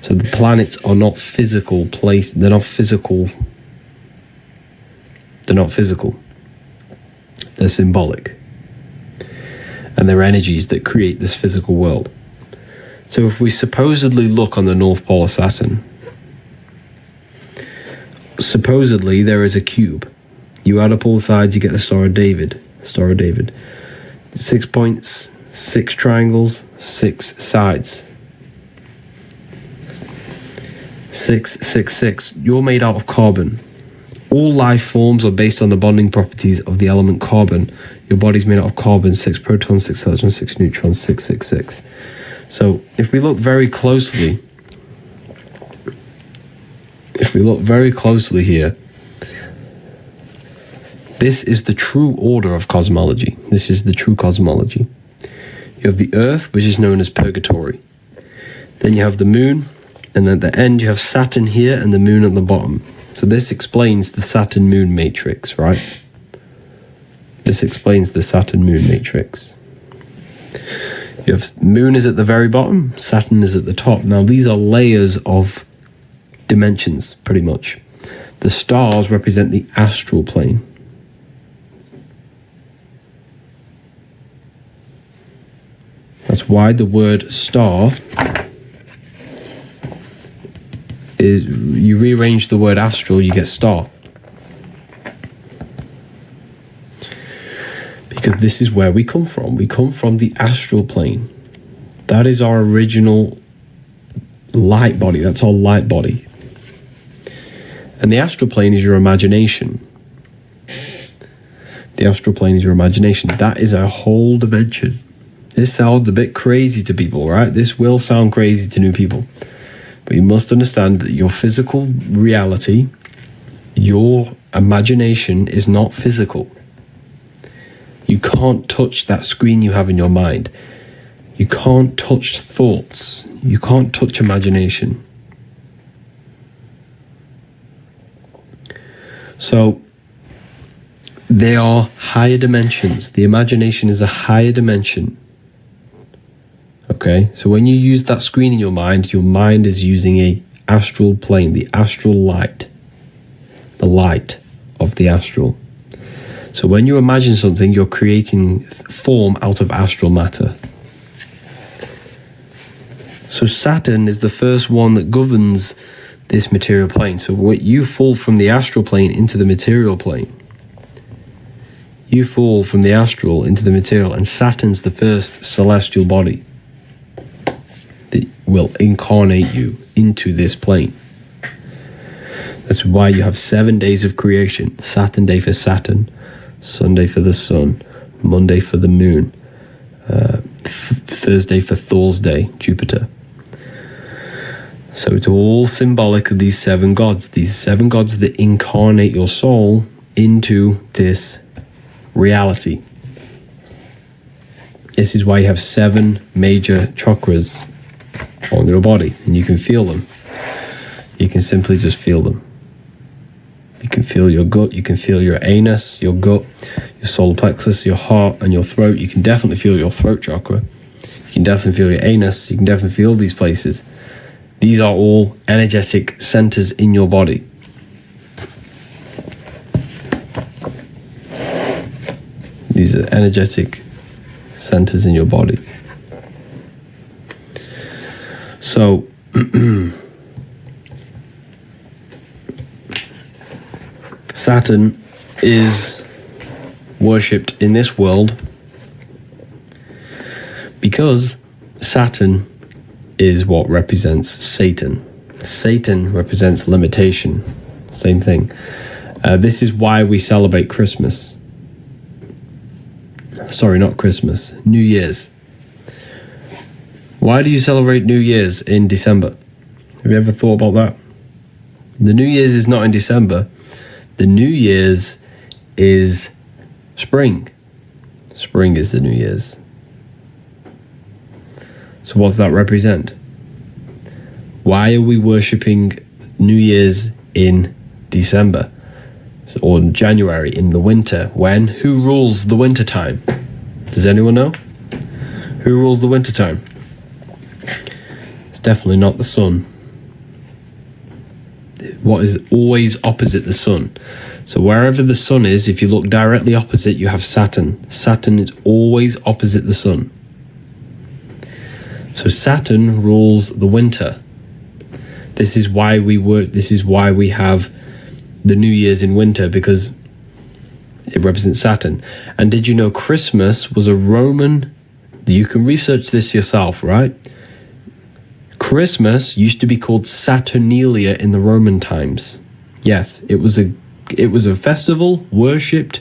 So the planets are not physical place. They're not physical. They're not physical. They're symbolic. And they're energies that create this physical world. So if we supposedly look on the North Pole of Saturn, supposedly there is a cube. You add up all sides, you get the Star of David. Star of David. 6 points, 6 triangles, 6 sides. 666. You're made out of carbon. All life forms are based on the bonding properties of the element carbon. Your body's made out of carbon, 6 protons, 6 electrons, 6 neutrons, 666. So if we look very closely, here, this is the true order of cosmology. This is the true cosmology. You have the Earth, which is known as purgatory. Then you have the moon, and at the end you have Saturn here and the moon at the bottom. So this explains the Saturn-Moon matrix, right? This explains the Saturn-Moon matrix. You have moon is at the very bottom, Saturn is at the top. Now these are layers of dimensions, pretty much. The stars represent the astral plane. That's why the word star is, you rearrange the word astral, you get star. Because this is where we come from. We come from the astral plane. That is our original light body. That's our light body. And the astral plane is your imagination. The astral plane is your imagination. That is a whole dimension. This sounds a bit crazy to people, right? This will sound crazy to new people. But you must understand that your physical reality, your imagination is not physical. You can't touch that screen you have in your mind. You can't touch thoughts. You can't touch imagination. So they are higher dimensions. The imagination is a higher dimension. Okay, so when you use that screen in your mind is using a astral plane, the astral light, the light of the astral. So when you imagine something, you're creating form out of astral matter. So Saturn is the first one that governs this material plane. So what you fall from the astral plane into the material plane. You fall from the astral into the material, and Saturn's the first celestial body that will incarnate you into this plane. That's why you have 7 days of creation. Saturn day for Saturn, Sunday for the sun, Monday for the moon, Thursday for Thor's day, Jupiter. So it's all symbolic of these 7 gods. These 7 gods that incarnate your soul into this reality. This is why you have 7 major chakras on your body, and you can feel them. You can simply just feel them. You can feel your gut, you can feel your anus, your gut, your solar plexus, your heart, and your throat. You can definitely feel your throat chakra. You can definitely feel your anus. You can definitely feel these places. These are all energetic centers in your body. These are energetic centers in your body. So, Saturn is worshipped in this world because Saturn is what represents Satan. Satan represents limitation. Same thing. This is why we celebrate Christmas. Sorry, not Christmas. New Year's. Why do you celebrate New Year's in December? Have you ever thought about that? The New Year's is not in December. The New Year's is spring. Spring is the New Year's. So what does that represent? Why are we worshipping New Year's in December? Or January, in the winter? When? Who rules the winter time? Does anyone know? Who rules the winter time? It's definitely not the sun. What is always opposite the sun? So wherever the sun is, if you look directly opposite, you have Saturn. Saturn is always opposite the sun. So Saturn rules the winter. This is why we have the New Year's in winter, because it represents Saturn. And did you know Christmas was a Roman? You can research this yourself, right? Christmas used to be called Saturnalia in the Roman times. Yes, it was a festival worshipped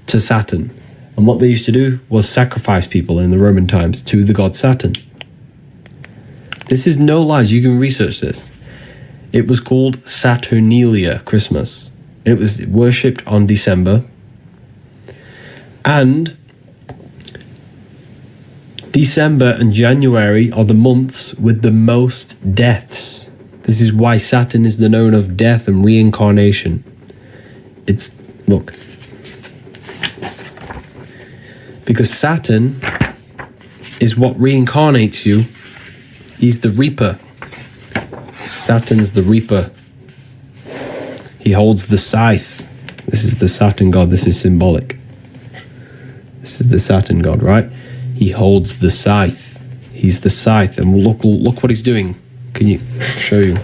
to Saturn. And what they used to do was sacrifice people in the Roman times to the god Saturn. This is no lies, you can research this. It was called Saturnalia Christmas. It was worshipped on December. And December and January are the months with the most deaths. This is why Saturn is the known of death and reincarnation. Look. Because Saturn is what reincarnates you. He's the reaper. Saturn's the reaper. He holds the scythe. This is the Saturn god. This is symbolic. This is the Saturn god, right? He holds the scythe. He's the scythe. And look what he's doing. Can you show you?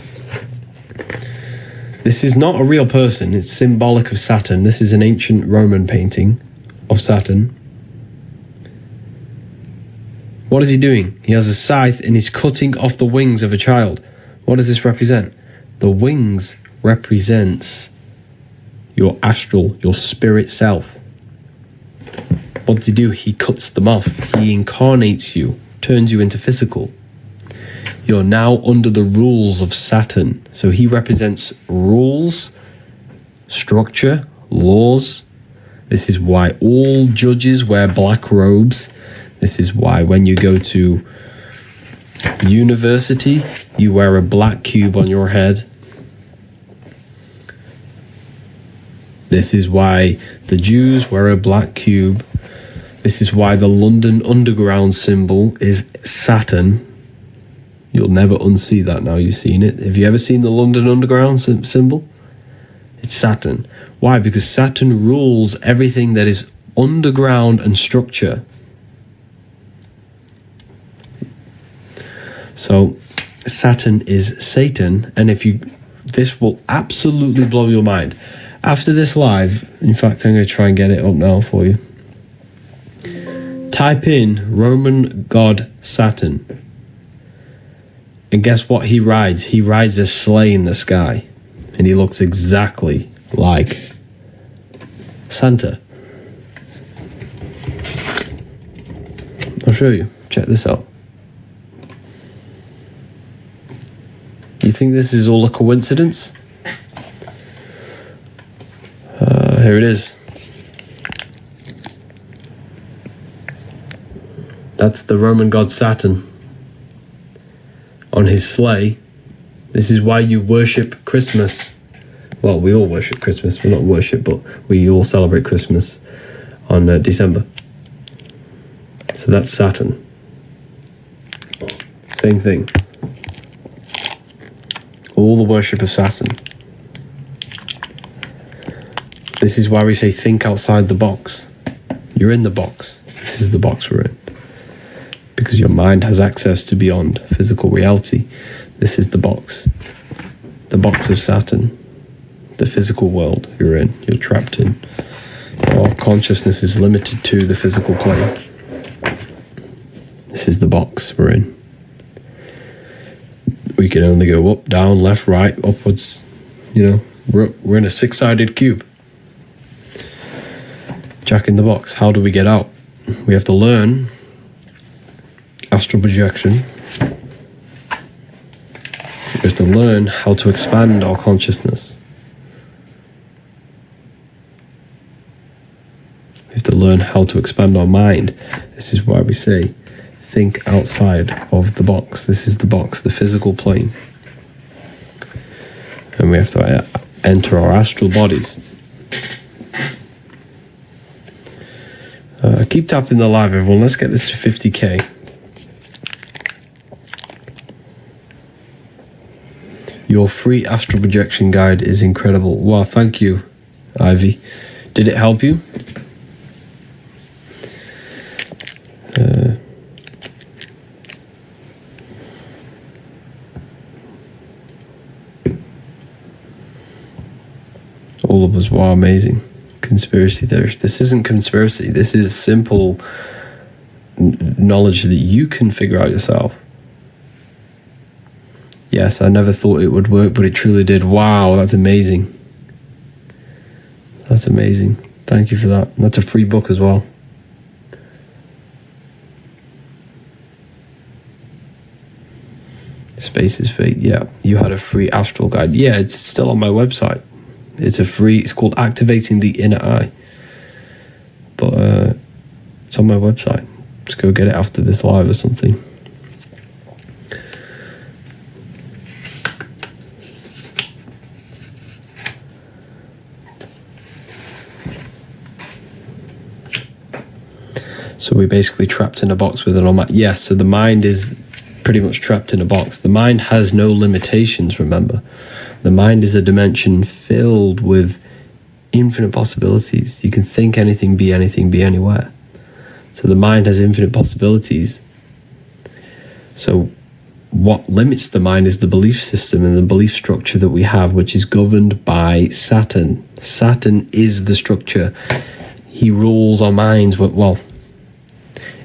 This is not a real person. It's symbolic of Saturn. This is an ancient Roman painting of Saturn. What is he doing? He has a scythe and he's cutting off the wings of a child. What does this represent? The wings represents your astral, your spirit self. What does he do? He cuts them off. He incarnates you, turns you into physical. You're now under the rules of Saturn. So he represents rules, structure, laws. This is why all judges wear black robes. This is why when you go to university, you wear a black cube on your head. This is why the Jews wear a black cube. This is why the London Underground symbol is Saturn. You'll never unsee that now you've seen it. Have you ever seen the London Underground symbol? It's Saturn. Why? Because Saturn rules everything that is underground and structure. So Saturn is Satan, and this will absolutely blow your mind. After this live, in fact, I'm going to try and get it up now for you. Type in Roman god Saturn. And guess what he rides? He rides a sleigh in the sky. And he looks exactly like Santa. I'll show you. Check this out. You think this is all a coincidence? Here it is. That's the Roman god Saturn on his sleigh. This is why you worship Christmas. Well, we all worship Christmas. Well, not worship, but we all celebrate Christmas on December. So that's Saturn. Same thing. All the worship of Saturn. This is why we say think outside the box. You're in the box. This is the box we're in. Because your mind has access to beyond physical reality. This is the box. The box of Saturn. The physical world you're in. You're trapped in. Your consciousness is limited to the physical plane. This is the box we're in. We can only go up, down, left, right, upwards. You know, we're in a six-sided cube. Jack in the box. How do we get out? We have to learn astral projection. We have to learn how to expand our consciousness. We have to learn how to expand our mind. This is why we say, think outside of the box. This is the box, the physical plane. And we have to enter our astral bodies. Keep tapping the live, everyone. Let's get this to 50k. Your free astral projection guide is incredible. Wow, thank you, Ivy. Did it help you? All of us, wow, amazing. Conspiracy theories. This isn't conspiracy. This is simple knowledge that you can figure out yourself. Yes, I never thought it would work, but it truly did. Wow, that's amazing. That's amazing. Thank you for that. That's a free book as well. Space is fate. Yeah, you had a free astral guide. Yeah, it's still on my website. It's called Activating the Inner Eye. But it's on my website. Just go get it after this live or something. So we're basically trapped in a box with an all. Yes, so the mind is pretty much trapped in a box. The mind has no limitations, remember. The mind is a dimension filled with infinite possibilities. You can think anything, be anywhere. So the mind has infinite possibilities. So what limits the mind is the belief system and the belief structure that we have, which is governed by Saturn. Saturn is the structure. He rules our minds. Well,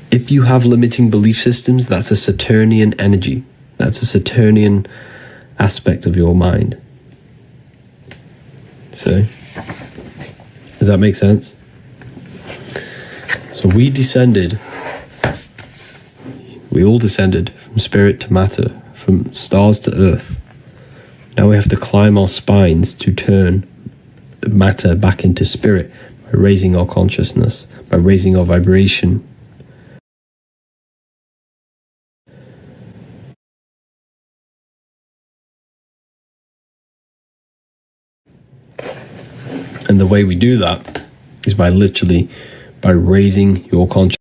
if you have limiting belief systems, that's a Saturnian energy. That's a Saturnian aspect of your mind. So, does that make sense? So we all descended from spirit to matter, from stars to Earth. Now we have to climb our spines to turn matter back into spirit by raising our consciousness, by raising our vibration. And the way we do that is by raising your consciousness,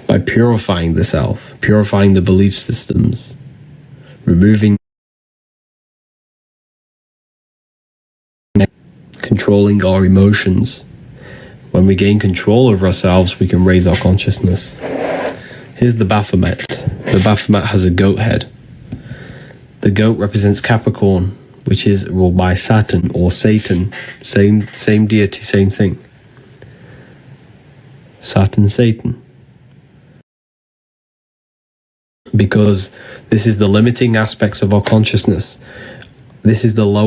by purifying the self, purifying the belief systems, removing, controlling our emotions. When we gain control of ourselves, we can raise our consciousness. Here's the Baphomet. The Baphomet has a goat head. The goat represents Capricorn, which is ruled by Saturn or Satan. Same deity, same thing. Saturn, Satan. Because this is the limiting aspects of our consciousness. This is the low.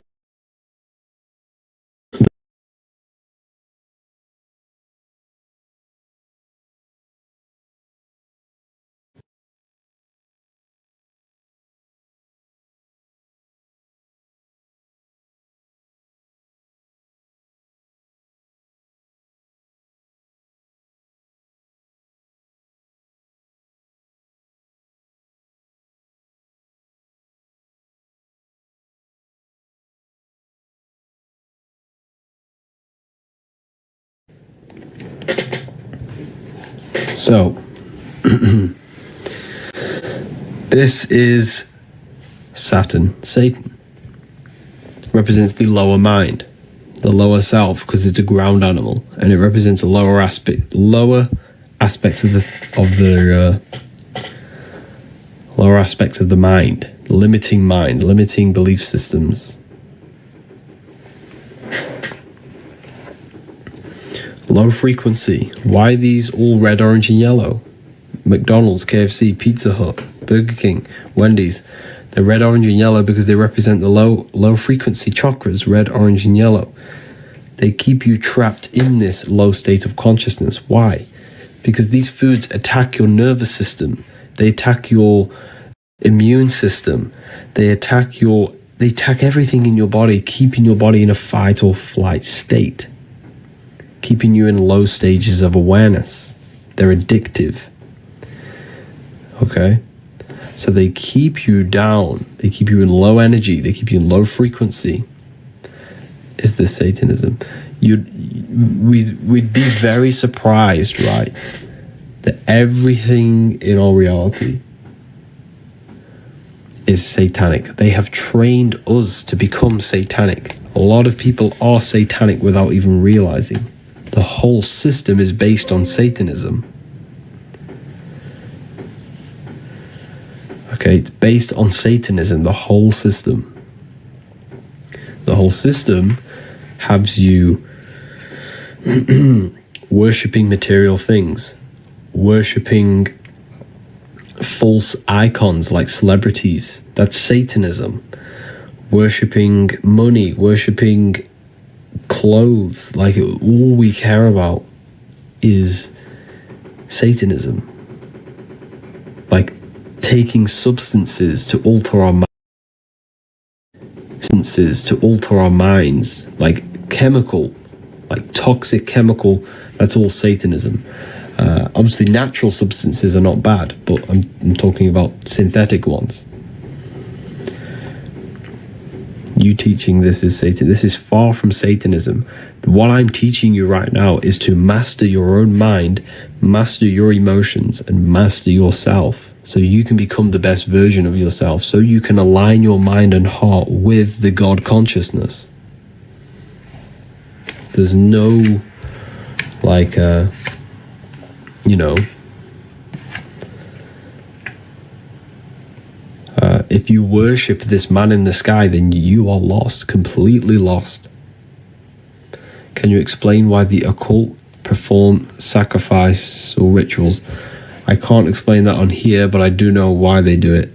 So, this is Saturn, Satan. Represents the lower mind, the lower self, because it's a ground animal, and it represents a lower aspects of lower aspects of the mind, limiting belief systems. Low frequency. Why these all red, orange, and yellow? McDonald's, KFC, Pizza Hut, Burger King, Wendy's. They're red, orange, and yellow because they represent the low frequency chakras, red, orange, and yellow. They keep you trapped in this low state of consciousness. Why? Because these foods attack your nervous system. They attack your immune system. They attack everything in your body, keeping your body in a fight or flight state, keeping you in low stages of awareness. They're addictive. Okay? So they keep you down. They keep you in low energy. They keep you in low frequency. Is this Satanism? We'd be very surprised, right? That everything in our reality is satanic. They have trained us to become satanic. A lot of people are satanic without even realizing. The whole system is based on Satanism. Okay, it's based on Satanism, the whole system. The whole system has you worshipping material things, worshipping false icons like celebrities. That's Satanism. Worshipping money, worshipping clothes. Like, all we care about is Satanism. Like, taking substances to alter our minds, like chemical, like toxic chemical. That's all Satanism. Obviously natural substances are not bad, but I'm talking about synthetic ones. You teaching this is Satan. This is far from Satanism. What I'm teaching you right now is to master your own mind, master your emotions, and master yourself, so you can become the best version of yourself, so you can align your mind and heart with the God consciousness. There's no, like, if you worship this man in the sky, then you are lost, completely lost. Can you explain why the occult perform sacrifice or rituals? I can't explain that on here, but I do know why they do it.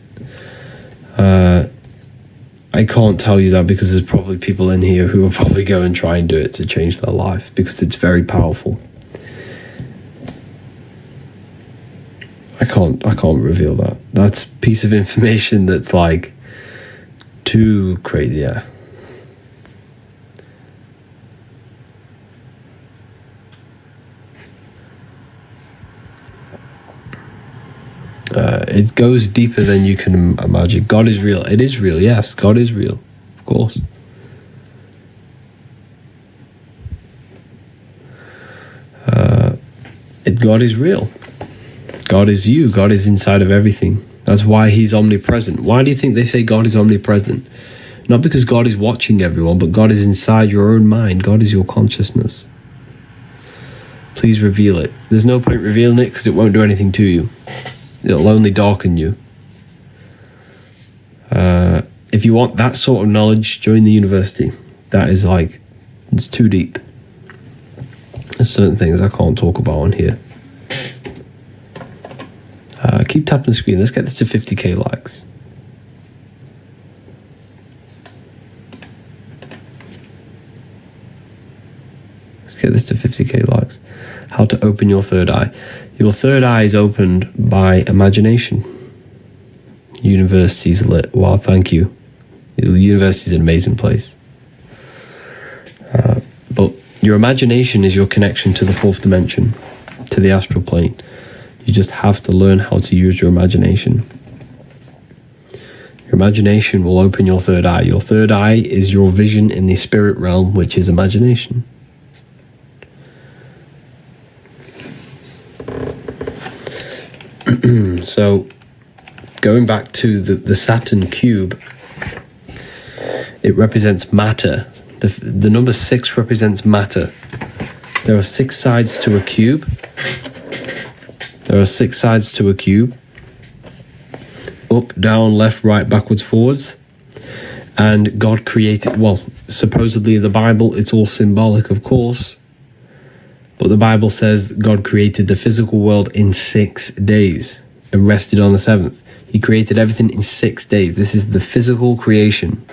I can't tell you that because there's probably people in here who will probably go and try and do it to change their life, because it's very powerful. I can't reveal that. That's a piece of information that's like too crazy. Yeah. It goes deeper than you can imagine. God is real. It is real. Yes, God is real. Of course. God is real. God is you. God is inside of everything. That's why he's omnipresent. Why do you think they say God is omnipresent? Not because God is watching everyone, but God is inside your own mind. God is your consciousness. Please reveal it. There's no point revealing it because it won't do anything to you. It'll only darken you. If you want that sort of knowledge, join the university. That is like, it's too deep. There's certain things I can't talk about on here. Keep tapping the screen. Let's get this to 50k likes. Let's get this to 50k likes. How to open your third eye. Your third eye is opened by imagination. University's lit. Wow, thank you. The university is an amazing place. But your imagination is your connection to the fourth dimension, to the astral plane. You just have to learn how to use your imagination. Your imagination will open your third eye. Your third eye is your vision in the spirit realm, which is imagination. So, going back to the Saturn cube, it represents matter. The number 6 represents matter. There are 6 sides to a cube. There are 6 sides to a cube. Up, down, left, right, backwards, forwards. And God created, well, supposedly in the Bible, it's all symbolic, of course. But the Bible says God created the physical world in 6 days and rested on the 7th. He created everything in 6 days. This is the physical creation.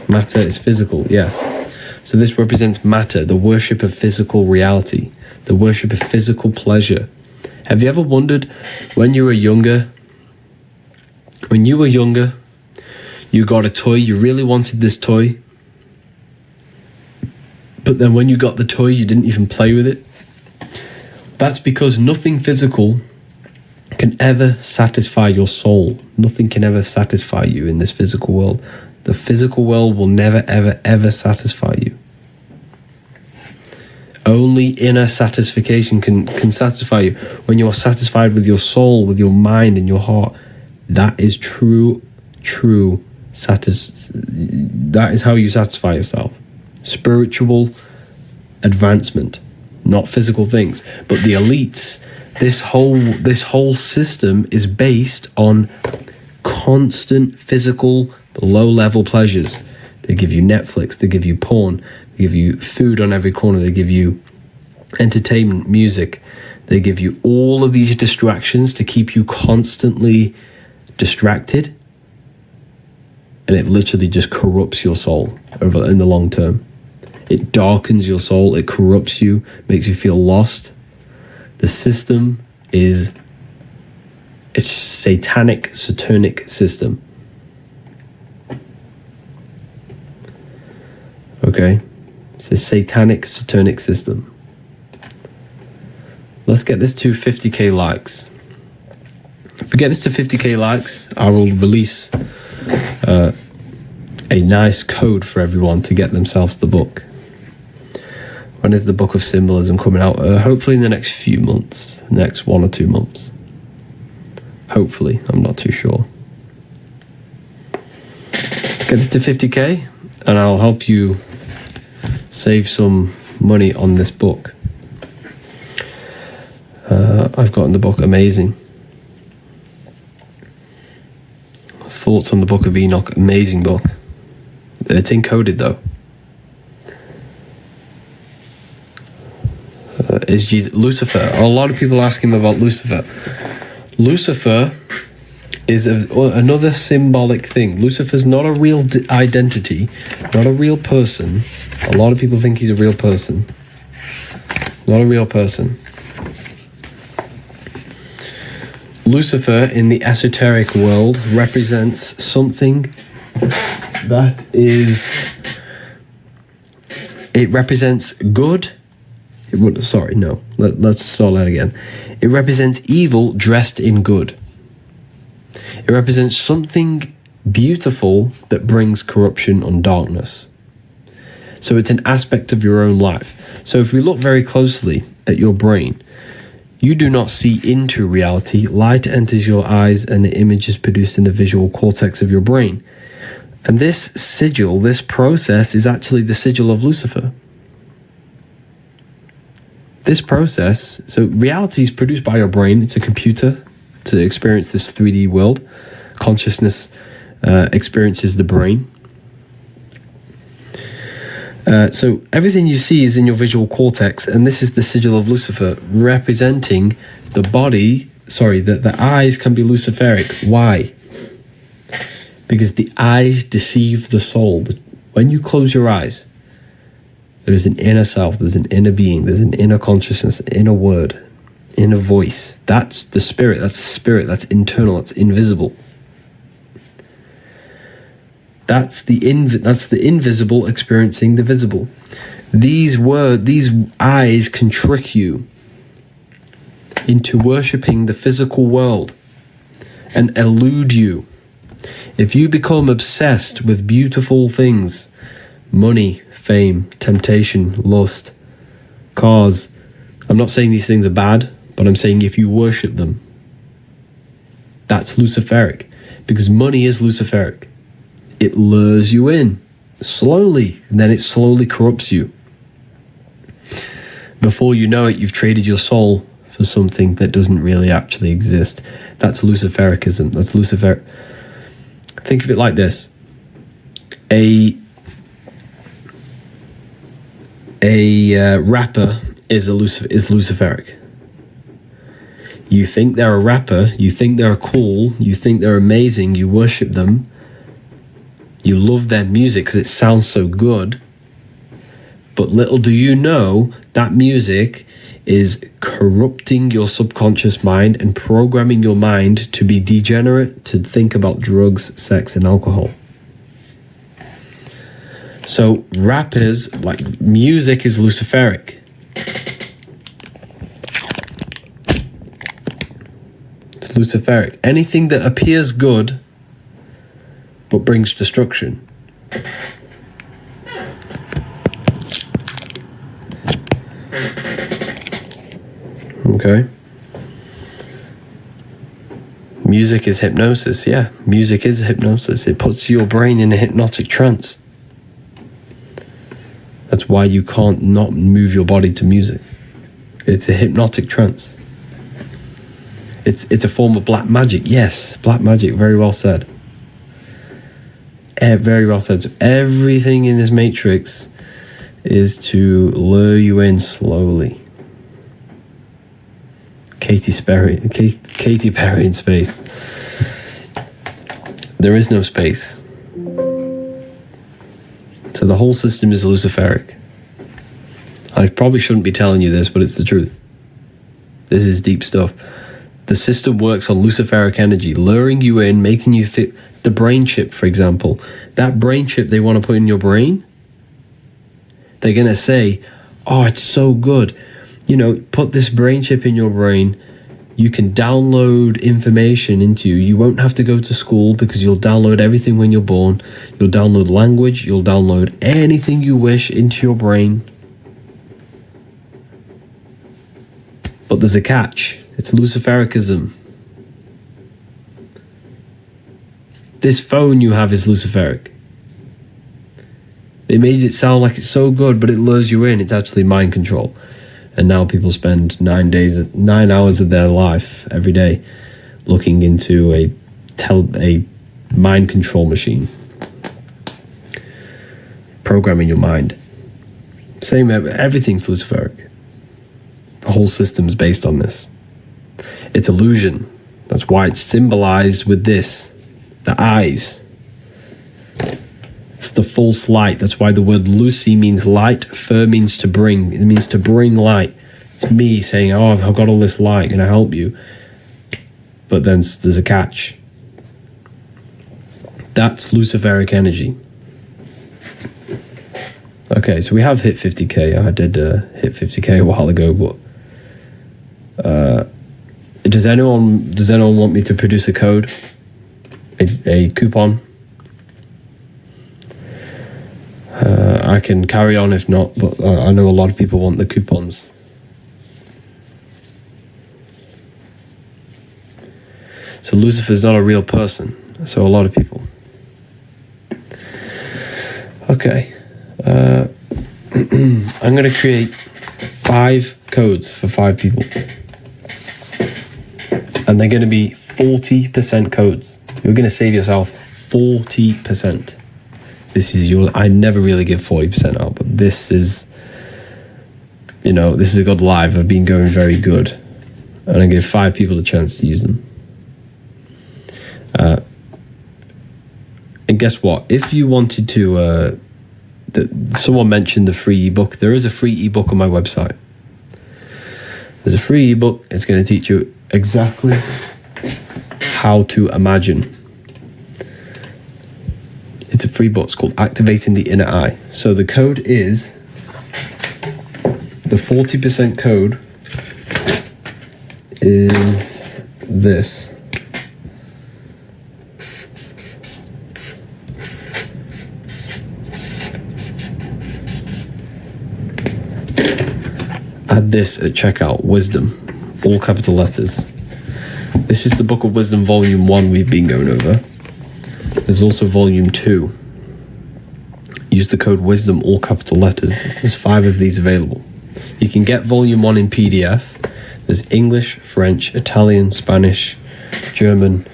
Matter is physical, yes. So this represents matter, the worship of physical reality, the worship of physical pleasure. Have you ever wondered when you were younger, you got a toy, you really wanted this toy, but then when you got the toy, you didn't even play with it? That's because nothing physical can ever satisfy your soul. Nothing can ever satisfy you in this physical world. The physical world will never, ever, ever satisfy you. Only inner satisfaction can satisfy you. When you are satisfied with your soul, with your mind and your heart, that is true that is how you satisfy yourself. Spiritual advancement, not physical things. But the elites, this whole system is based on constant physical low-level pleasures. They give you Netflix, they give you porn, they give you food on every corner, they give you entertainment, music, they give you all of these distractions to keep you constantly distracted, and it literally just corrupts your soul in the long term. It darkens your soul, it corrupts you, makes you feel lost. The system is a satanic, satanic system. Okay? It's a satanic, satanic system. Let's get this to 50k likes. If we get this to 50k likes, I will release a nice code for everyone to get themselves the book. When is the Book of Symbolism coming out? Hopefully in the next few months. Next 1 or 2 months. Hopefully. I'm not too sure. Let's get this to 50k and I'll help you save some money on this book. I've gotten the book amazing. Thoughts on the Book of Enoch, amazing book. It's encoded though. Is Jesus Lucifer? A lot of people ask him about Lucifer. Lucifer is another symbolic thing. Lucifer's not a real identity, not a real person. A lot of people think he's a real person. Not a real person. Lucifer in the esoteric world represents something that is, it represents good. Let's start that again. It represents evil dressed in good. It represents something beautiful that brings corruption and darkness. So it's an aspect of your own life. So if we look very closely at your brain, you do not see into reality. Light enters your eyes and the image is produced in the visual cortex of your brain. And this sigil, this process, is actually the sigil of Lucifer. This process, so reality is produced by your brain. It's a computer to experience this 3D world. Consciousness experiences the brain. So everything you see is in your visual cortex, and this is the sigil of Lucifer, representing the body. The eyes can be Luciferic. Why? Because the eyes deceive the soul. When you close your eyes, there is an inner self, there's an inner being, there's an inner consciousness, an inner word, inner voice. That's the spirit, that's internal, that's invisible. That's the invisible experiencing the visible. These eyes can trick you into worshipping the physical world and elude you. If you become obsessed with beautiful things, money, fame, temptation, lust, cars, I'm not saying these things are bad, but I'm saying if you worship them, that's Luciferic, because money is Luciferic. It lures you in slowly, and then it slowly corrupts you. Before you know it, you've traded your soul for something that doesn't really actually exist. That's Lucifericism. That's Lucifer. Think of it like this. A rapper is Luciferic. You think they're a rapper, you think they're cool, you think they're amazing, you worship them, you love their music because it sounds so good, but little do you know that music is corrupting your subconscious mind and programming your mind to be degenerate, to think about drugs, sex, and alcohol. So rappers, like music, is Luciferic. It's Luciferic. Anything that appears good but brings destruction. Okay. Music is hypnosis. Yeah, music is hypnosis. It puts your brain in a hypnotic trance. That's why you can't not move your body to music. It's a hypnotic trance. It's a form of black magic. Yes, black magic. Very well said. Very well said. So everything in this matrix is to lure you in slowly. Katy Perry in space. There is no space. So the whole system is Luciferic. I probably shouldn't be telling you this, but it's the truth. This is deep stuff. The system works on Luciferic energy, luring you in, making you fit. The brain chip, for example, that brain chip they want to put in your brain, they're going to say, oh, it's so good. You know, put this brain chip in your brain. You can download information into you. You won't have to go to school because you'll download everything when you're born. You'll download language. You'll download anything you wish into your brain. But there's a catch. It's Lucifericism. This phone you have is Luciferic. They made it sound like it's so good, but it lures you in. It's actually mind control. And now people spend 9 hours of their life every day looking into a mind control machine. Programming your mind. Same, everything's Luciferic. The whole system is based on this. It's illusion. That's why it's symbolized with this. The eyes. It's the false light. That's why the word Lucy means light. Fer means to bring. It means to bring light. It's me saying, oh, I've got all this light. Can I help you? but then there's a catch. That's Luciferic energy. Okay, so we have hit 50k. I did hit 50k a while ago, but does anyone want me to produce a code, a coupon? I can carry on if not, but I know a lot of people want the coupons. So Lucifer's not a real person, so a lot of people. Okay. I'm going to create 5 codes for 5 people. And they're going to be 40% codes. You're going to save yourself 40%. This is I never really give 40% out, but this is, this is a good live. I've been going very good. And I give 5 people the chance to use them. And guess what? If you wanted to, someone mentioned the free ebook. There is a free ebook on my website. There's a free ebook. It's going to teach you exactly how to imagine. It's a free book. It's called Activating the Inner Eye. So the code is, the 40% code is this. Add this at checkout, wisdom, all capital letters. This is the Book of Wisdom Volume 1 we've been going over. There's also Volume 2. Use the code wisdom, all capital letters. There's 5 of these available. You can get Volume 1 in PDF. There's English, French, Italian, Spanish, German.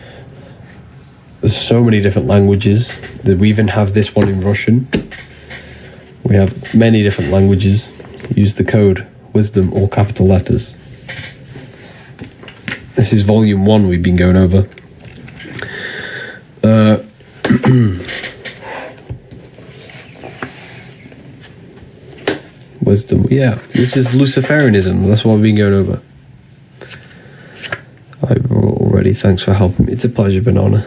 There's so many different languages. We even have this one in Russian. We have many different languages. Use the code wisdom, all capital letters. This is Volume 1 we've been going over. Wisdom, yeah. This is Luciferianism. That's what we've been going over. Already, thanks for helping me. It's a pleasure, Banana.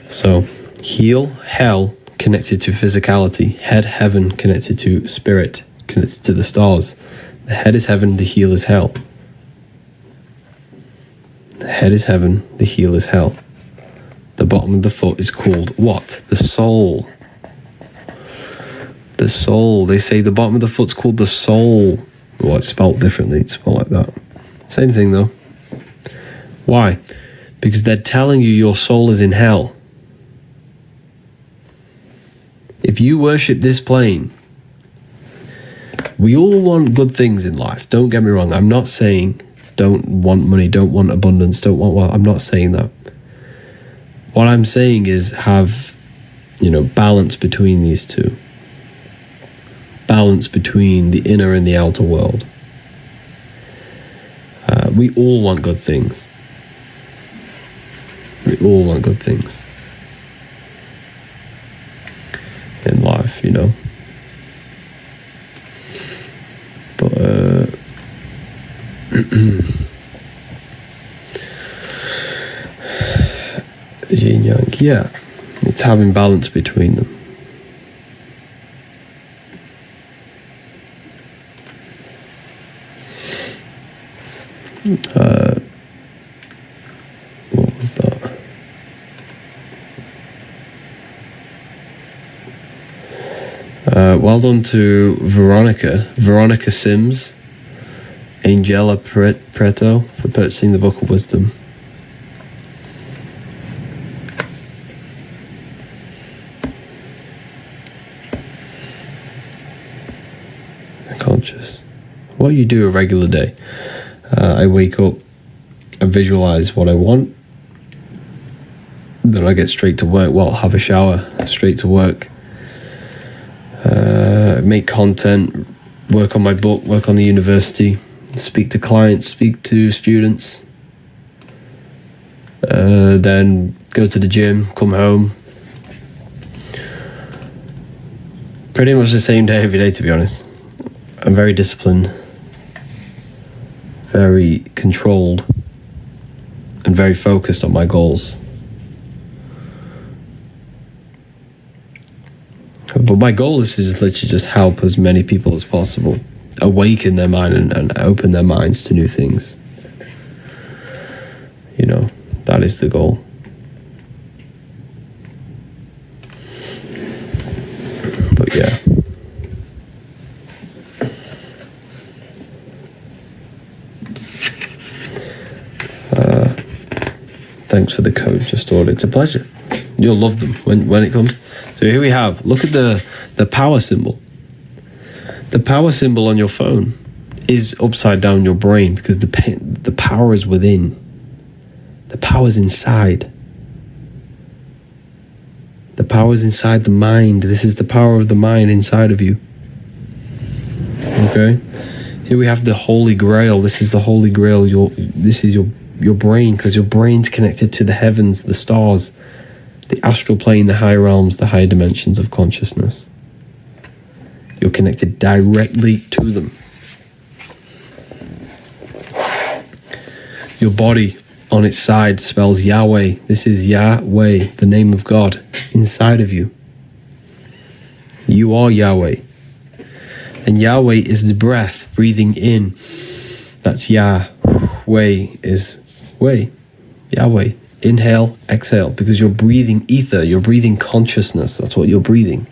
So, heel, hell, connected to physicality. Head, heaven, connected to spirit, connected to the stars. The head is heaven, the heel is hell. The head is heaven, the heel is hell. The bottom of the foot is called what? The soul. The soul. They say the bottom of the foot's called the soul. Well, it's spelled differently. It's spelled like that. Same thing though. Why? Because they're telling you your soul is in hell. If you worship this plane, we all want good things in life. Don't get me wrong. I'm not saying don't want money, don't want abundance, don't want wealth. I'm not saying that. What I'm saying is have, balance between these two. Balance between the inner and the outer world. We all want good things. We all want good things in life, But yin yang, yeah, it's having balance between them. What was that? Well done to Veronica Sims, Angela Preto for purchasing the Book of Wisdom. Conscious. What you do a regular day. I wake up, I visualize what I want, then I get straight to work. Well, have a shower, straight to work. Make content, work on my book, work on the university, speak to clients, speak to students, then go to the gym, come home, Pretty much the same day every day, to be honest. I'm very disciplined, very controlled, and very focused on my goals. But my goal is to just literally just help as many people as possible awaken their mind and open their minds to new things. You know, that is the goal. But yeah. Thanks for the code, just ordered. It's a pleasure. You'll love them when it comes. So here we have, look at the power symbol. The power symbol on your phone is upside down your brain because the power is within. The power's inside. The power's inside the mind. This is the power of the mind inside of you. Okay? Here we have the Holy Grail. This is the Holy Grail. This is your brain, because your brain's connected to the heavens, the stars, the astral plane, the higher realms, the higher dimensions of consciousness. You're connected directly to them. Your body on its side spells Yahweh. This is Yahweh, the name of God, inside of you. You are Yahweh. And Yahweh is the breath, breathing in. That's Yahweh is way. Yahweh. Inhale, exhale, because you're breathing ether, you're breathing consciousness. That's what you're breathing.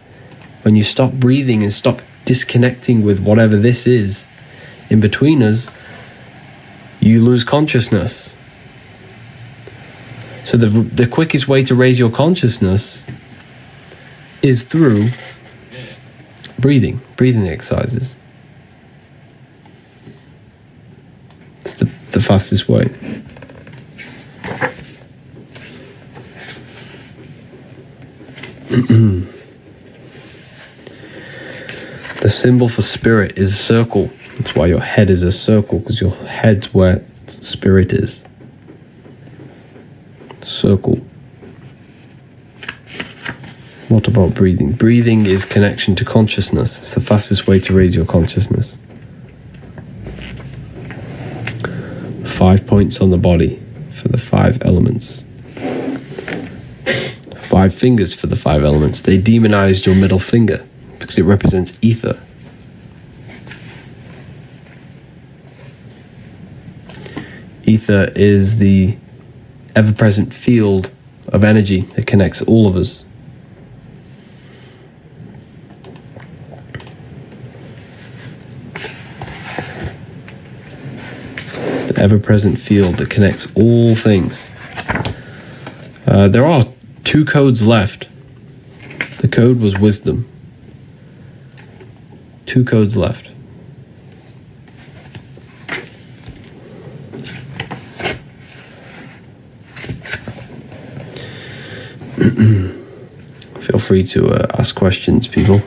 When you stop breathing and stop disconnecting with whatever this is in between us, you lose consciousness. So the quickest way to raise your consciousness is through breathing exercises. It's the fastest way. The symbol for spirit is a circle. That's why your head is a circle, because your head's where spirit is. Circle. What about breathing? Breathing is connection to consciousness. It's the fastest way to raise your consciousness. 5 points on the body for the 5 elements. 5 fingers for the 5 elements. They demonized your middle finger because it represents ether. Ether is the ever-present field of energy that connects all of us. The ever-present field that connects all things. There are 2 codes left. The code was wisdom. 2 codes left. Feel free to ask questions, people.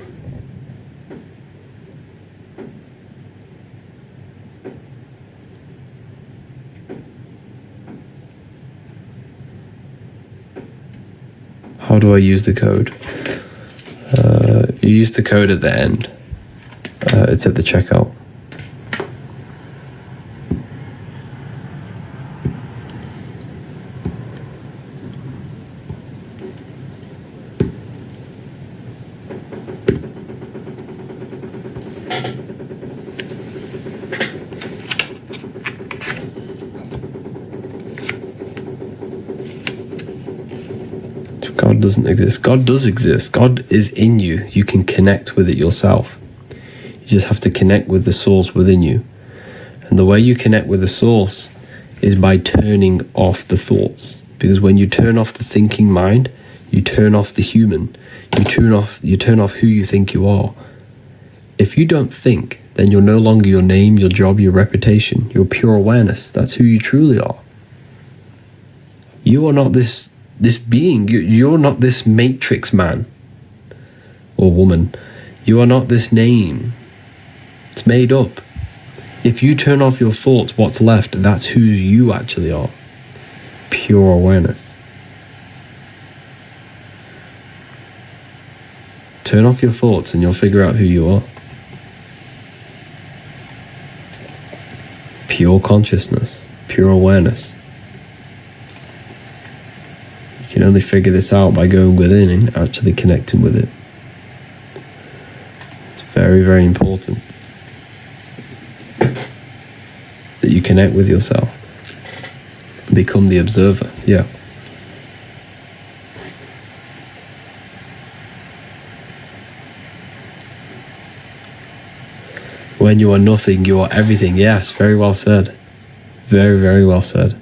How do I use the code? You use the code at the end. It's at the checkout. God doesn't exist. God does exist. God is in you. You can connect with it yourself. You just have to connect with the source within you. And the way you connect with the source is by turning off the thoughts. Because when you turn off the thinking mind, you turn off the human. You turn off who you think you are. If you don't think, then you're no longer your name, your job, your reputation. You're pure awareness. That's who you truly are. You are not this being. You're not this matrix man or woman. You are not this name. It's made up. If you turn off your thoughts, what's left? That's who you actually are. Pure awareness. Turn off your thoughts and you'll figure out who you are. Pure consciousness, pure awareness. You can only figure this out by going within and actually connecting with it. It's very, very important that you connect with yourself. Become the observer, yeah. When you are nothing, you are everything. Yes, very well said. Very, very well said.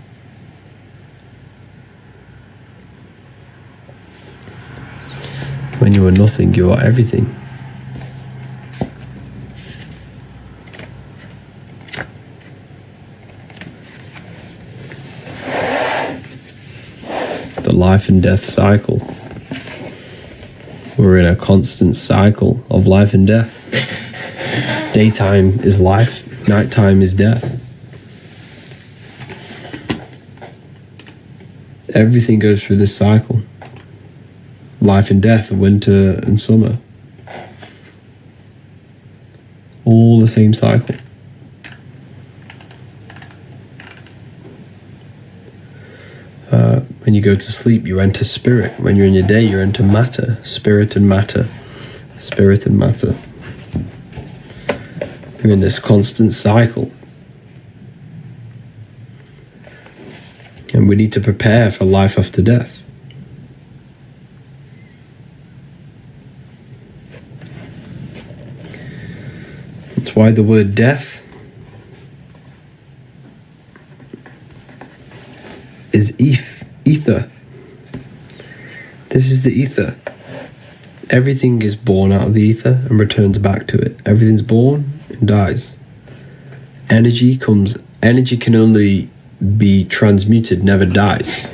When you are nothing, you are everything. The life and death cycle. We're in a constant cycle of life and death. Daytime is life, nighttime is death. Everything goes through this cycle. Life and death, winter and summer. All the same cycle. When you go to sleep, you enter spirit. When you're in your day, you enter matter. Spirit and matter. Spirit and matter. You're in this constant cycle. And we need to prepare for life after death. That's why the word death is ether. This is the ether. Everything is born out of the ether and returns back to it. Everything's born and dies. Energy can only be transmuted, never dies.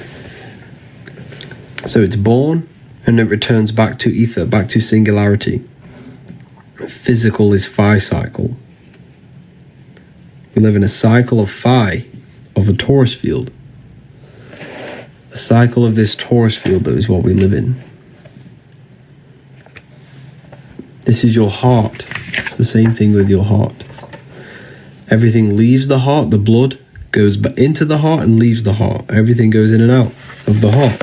So it's born and it returns back to ether, back to singularity. Physical is phi cycle. We live in a cycle of phi, of a torus field. A cycle of this torus field, that is what we live in. This is your heart. It's the same thing with your heart. Everything leaves the heart, the blood goes into the heart and leaves the heart. Everything goes in and out of the heart.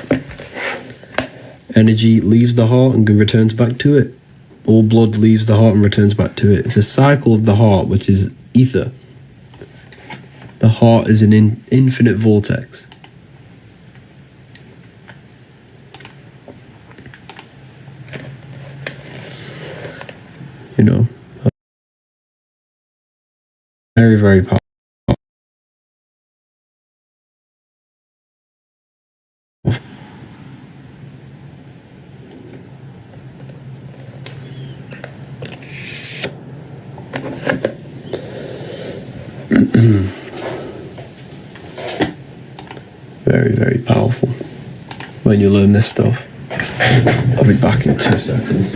Energy leaves the heart and returns back to it. All blood leaves the heart and returns back to it. It's a cycle of the heart, which is ether. The heart is an infinite vortex. You know, very, very powerful. Very, very powerful when you learn this stuff. I'll be back in 2 seconds.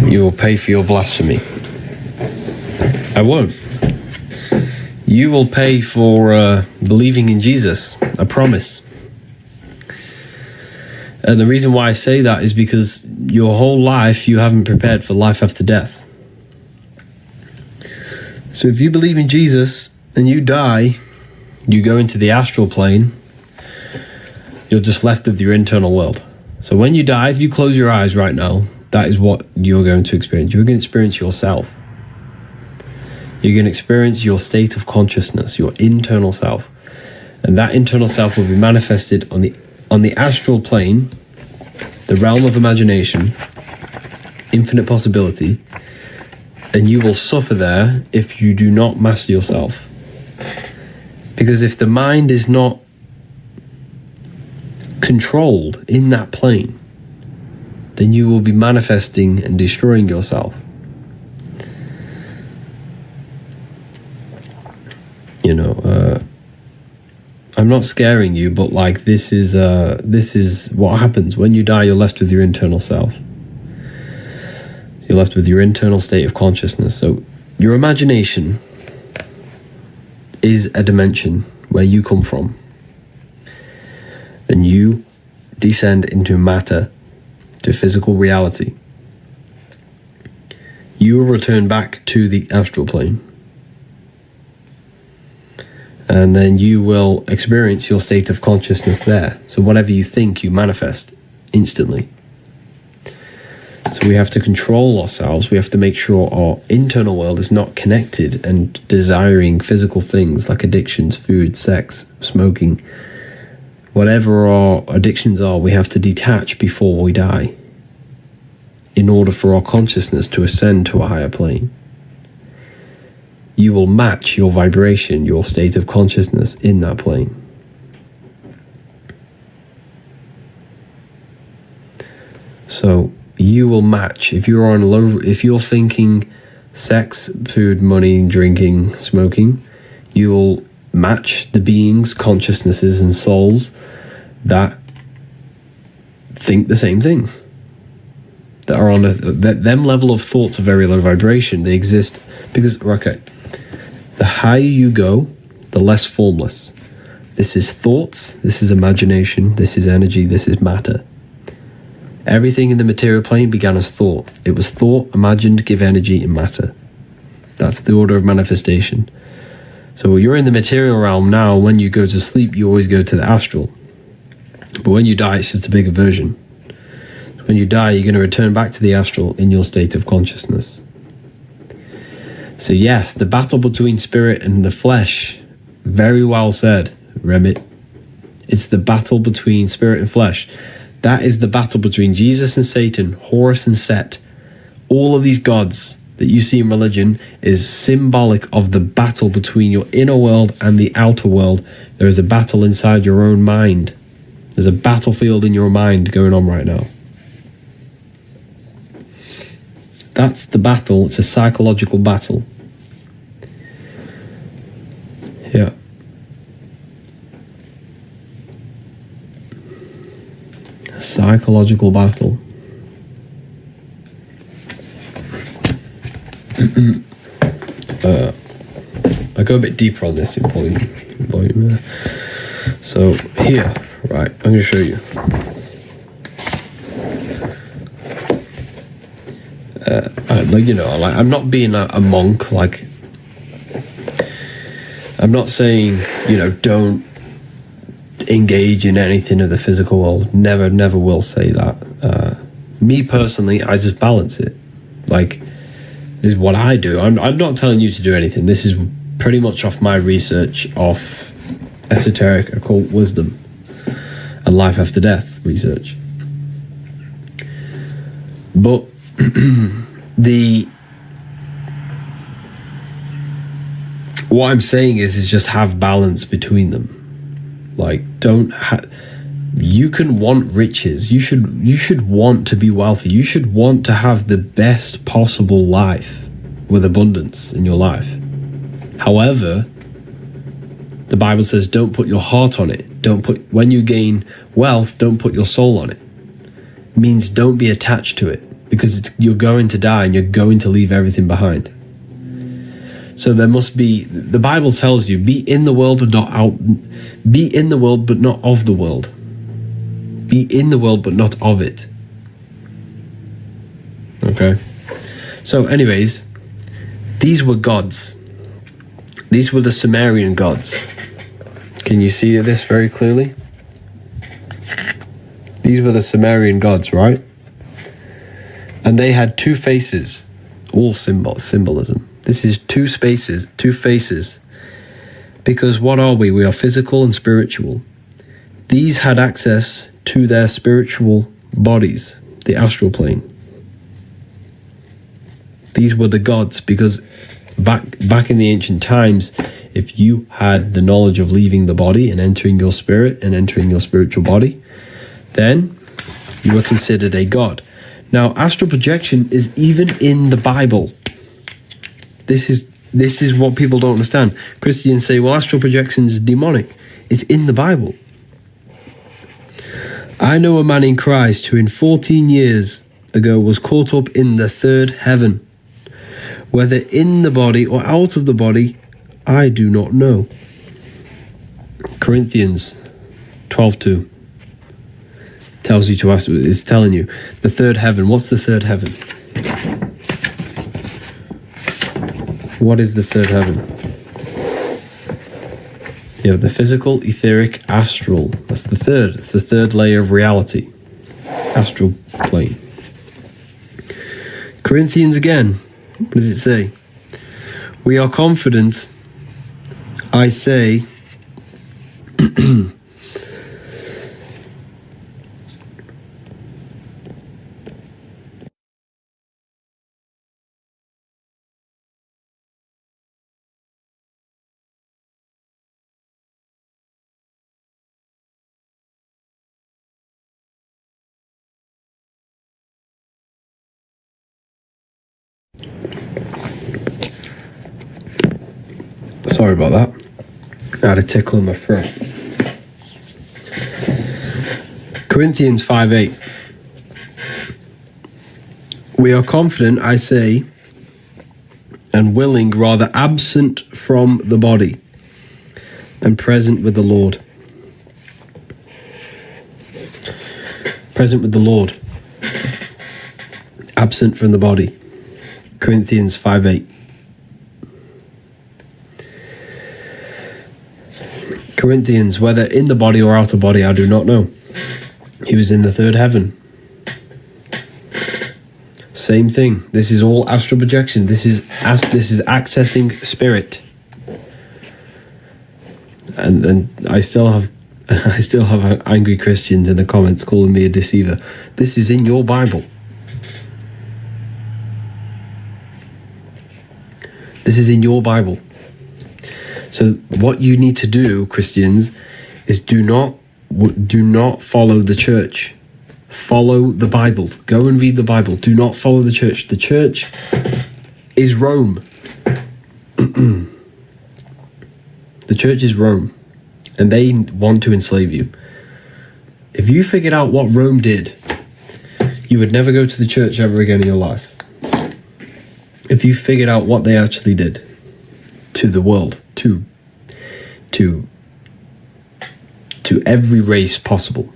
You will pay for your blasphemy. I won't. You will pay for believing in Jesus. I promise. And the reason why I say that is because your whole life you haven't prepared for life after death. So if you believe in Jesus and you die, you go into the astral plane, you're just left with your internal world. So when you die, if you close your eyes right now, that is what you're going to experience. You're going to experience yourself. You're going to experience your state of consciousness, your internal self. And that internal self will be manifested on the astral plane the realm of imagination, infinite possibility, and you will suffer there if you do not master yourself. Because if the mind is not controlled in that plane, then you will be manifesting and destroying yourself. You know, I'm not scaring you, but like this is what happens when you die. You're left with your internal self. You're left with your internal state of consciousness. So your imagination is a dimension where you come from, and you descend into matter, to physical reality. You will return back to the astral plane, and then you will experience your state of consciousness there. So whatever you think, you manifest instantly. So we have to control ourselves. We have to make sure our internal world is not connected and desiring physical things like addictions, food, sex, smoking. Whatever our addictions are, we have to detach before we die in order for our consciousness to ascend to a higher plane. You will match your vibration, your state of consciousness in that plane. So you will match. If you're thinking sex, food, money, drinking, smoking, you will match the beings, consciousnesses, and souls that think the same things. That are on them level of thoughts are very low vibration. They exist because, okay, the higher you go, the less formless. This is thoughts, this is imagination, this is energy, this is matter. Everything in the material plane began as thought. It was thought, imagined, give energy, and matter. That's the order of manifestation. So you're in the material realm now. When you go to sleep, you always go to the astral. But when you die, it's just a bigger version. When you die, you're going to return back to the astral in your state of consciousness. So yes, the battle between spirit and the flesh, very well said, Remit. It's the battle between spirit and flesh. That is the battle between Jesus and Satan, Horus and Set. All of these gods that you see in religion is symbolic of the battle between your inner world and the outer world. There is a battle inside your own mind. There's a battlefield in your mind going on right now. That's the battle. It's a psychological battle. Yeah. A psychological battle. I go a bit deeper on this in volume. So here, right, I'm going to show you. I'm not being a monk. Like, I'm not saying, don't engage in anything of the physical world. Never will say that. Me personally, I just balance it. Like, this is what I do. I'm not telling you to do anything. This is pretty much off my research of esoteric occult wisdom and life after death research. But what I'm saying is just have balance between them. Like, you can want riches. You should want to be wealthy. You should want to have the best possible life with abundance in your life. However, the Bible says don't put your heart on it. When you gain wealth, don't put your soul on it. It means don't be attached to it, because you're going to die and you're going to leave everything behind. So there must be, the Bible tells you, be in the world and not out. Be in the world but not of the world. Be in the world but not of it. Okay. So anyways, these were gods. These were the Sumerian gods. Can you see this very clearly? These were the Sumerian gods, right? And they had two faces, all symbolism. This is two faces. Because what are we? We are physical and spiritual. These had access to their spiritual bodies, the astral plane. These were the gods, because back in the ancient times, if you had the knowledge of leaving the body and entering your spirit and entering your spiritual body, then you were considered a god. Now, astral projection is even in the Bible. This is what people don't understand. Christians say, well, astral projection is demonic. It's in the Bible. I know a man in Christ who in 14 years ago was caught up in the third heaven. Whether in the body or out of the body, I do not know. Corinthians 12:2 tells you to ask, is telling you the third heaven. What's the third heaven? What is the third heaven? You have the physical, etheric, astral. That's the third. It's the third layer of reality. Astral plane. Corinthians again. What does it say? We are confident, I say, sorry about that. I had a tickle in my throat. Corinthians 5:8. We are confident, I say, and willing, rather absent from the body, and present with the Lord. Present with the Lord. Absent from the body. Corinthians 5:8. Corinthians, whether in the body or out of body, I do not know. He was in the third heaven. Same thing. This is all astral projection. This is accessing spirit. And I still have angry Christians in the comments calling me a deceiver. This is in your Bible. This is in your Bible. So what you need to do, Christians, is do not follow the church. Follow the Bible. Go and read the Bible. Do not follow the church. The church is Rome. The church is Rome, and they want to enslave you. If you figured out what Rome did, you would never go to the church ever again in your life. If you figured out what they actually did to the world, to every race possible.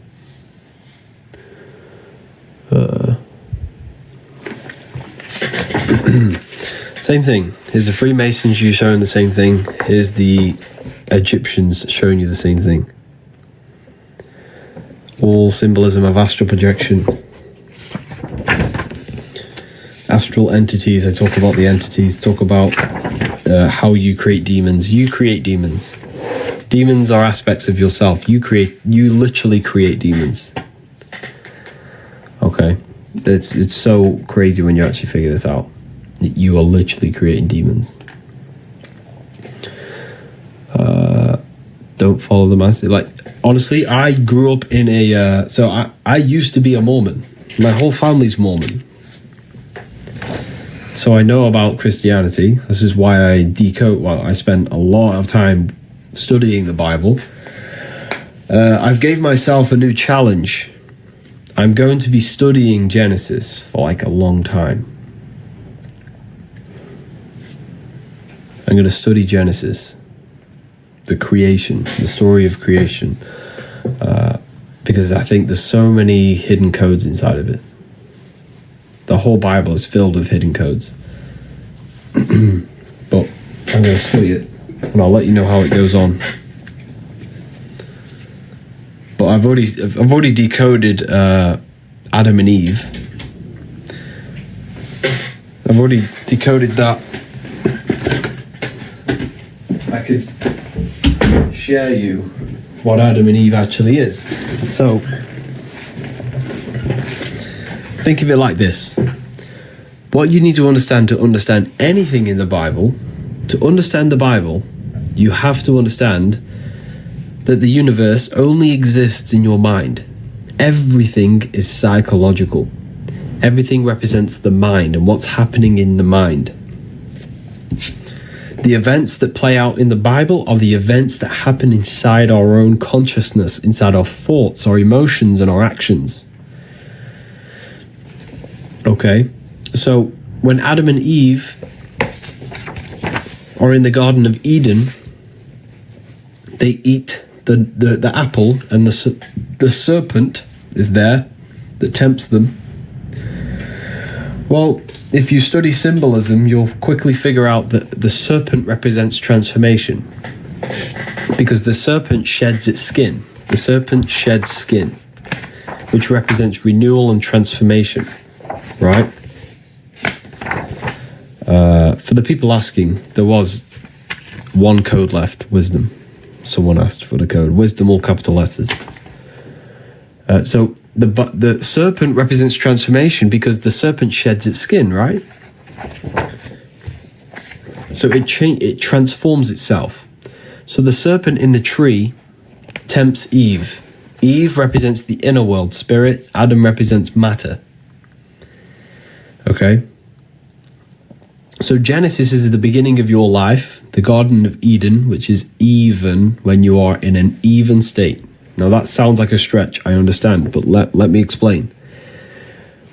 Same thing. Here's the Freemasons, you showing the same thing. Here's the Egyptians showing you the same thing. All symbolism of astral projection. Astral entities. I talk about the entities. Talk about how you create demons. You create demons. Demons are aspects of yourself. You literally create demons. Okay, it's so crazy when you actually figure this out. You are literally creating demons. Don't follow the masses. Like, honestly, I grew up in a I used to be a Mormon. My whole family's Mormon. So I know about Christianity. This is why I spent a lot of time studying the Bible. I've gave myself a new challenge. I'm going to be studying Genesis for like a long time. I'm going to study Genesis, the creation, the story of creation, because I think there's so many hidden codes inside of it. The whole Bible is filled with hidden codes. But I'm going to study it, and I'll let you know how it goes on. But I've already decoded Adam and Eve. I've already decoded that. I could share you what Adam and Eve actually is. So think of it like this. What you need to understand anything in the Bible, to understand the Bible, you have to understand that the universe only exists in your mind. Everything is psychological. Everything represents the mind and what's happening in the mind. The events that play out in the Bible are the events that happen inside our own consciousness, inside our thoughts, our emotions, and our actions. Okay, so when Adam and Eve are in the Garden of Eden, they eat the apple, and the serpent is there that tempts them. Well, if you study symbolism, you'll quickly figure out that the serpent represents transformation, because the serpent sheds its skin. The serpent sheds skin, which represents renewal and transformation, right? For the people asking, there was one code left, wisdom. Someone asked for the code. Wisdom, all capital letters. So the serpent represents transformation because the serpent sheds its skin, right? So it transforms itself. So the serpent in the tree tempts Eve. Eve represents the inner world, spirit. Adam represents matter. Okay? So Genesis is the beginning of your life, the Garden of Eden, which is even when you are in an even state. Now that sounds like a stretch, I understand, but let me explain.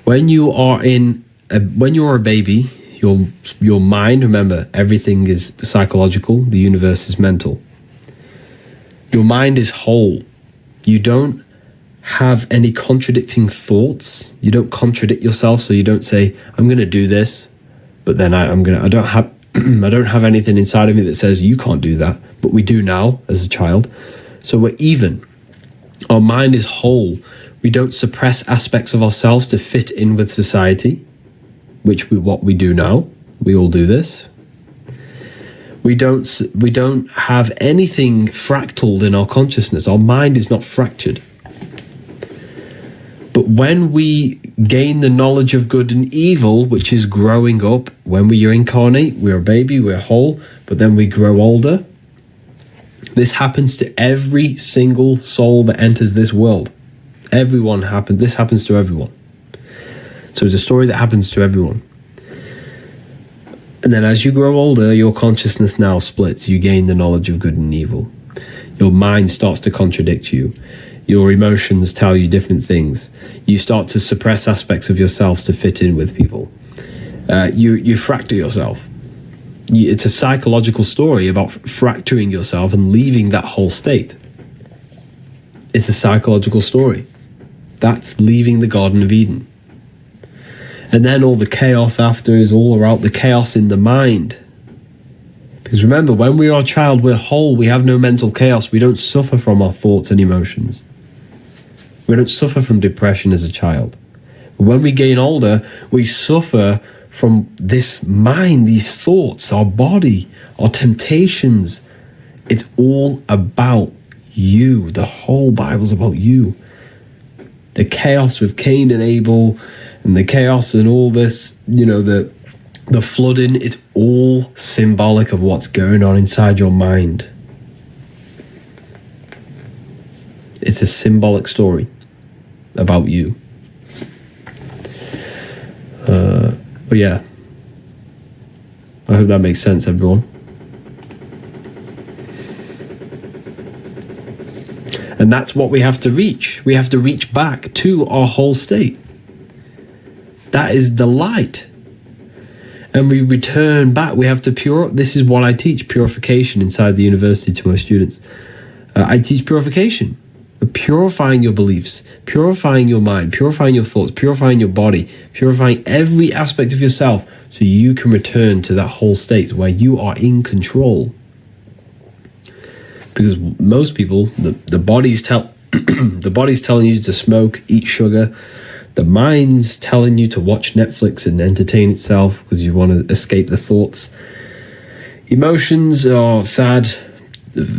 When you are a baby, your mind, remember, everything is psychological, the universe is mental. Your mind is whole. You don't have any contradicting thoughts. You don't contradict yourself, so you don't say, I'm going to do this, but then I don't have I don't have anything inside of me that says you can't do that, but we do now as a child. So we're even. Our mind is whole. We don't suppress aspects of ourselves to fit in with society, what we do now. We all do this. We don't have anything fractaled in our consciousness. Our mind is not fractured. But when we gain the knowledge of good and evil, which is growing up, when we incarnate, we're a baby, we're whole, but then we grow older. This happens to every single soul that enters this world. This happens to everyone. So it's a story that happens to everyone. And then as you grow older, your consciousness now splits. You gain the knowledge of good and evil. Your mind starts to contradict you. Your emotions tell you different things. You start to suppress aspects of yourself to fit in with people. You fracture yourself. It's a psychological story about fracturing yourself and leaving that whole state. It's a psychological story. That's leaving the Garden of Eden. And then all the chaos after is all about the chaos in the mind. Because remember, when we are a child, we're whole. We have no mental chaos. We don't suffer from our thoughts and emotions. We don't suffer from depression as a child. But when we gain older, we suffer from this mind, these thoughts, our body, our temptations. It's all about you. The whole Bible's about you. The chaos with Cain and Abel, and the chaos and all this, the flooding, it's all symbolic of what's going on inside your mind. It's a symbolic story about you. But yeah, I hope that makes sense, everyone. And that's what we have to reach. We have to reach back to our whole state. That is the light. And we return back. We have to this is what I teach, purification inside the university to my students. I teach purification. Purifying your beliefs, purifying your mind, purifying your thoughts, purifying your body, purifying every aspect of yourself so you can return to that whole state where you are in control. Because most people, the body's telling you to smoke, eat sugar. The mind's telling you to watch Netflix and entertain itself because you want to escape the thoughts. Emotions are sad,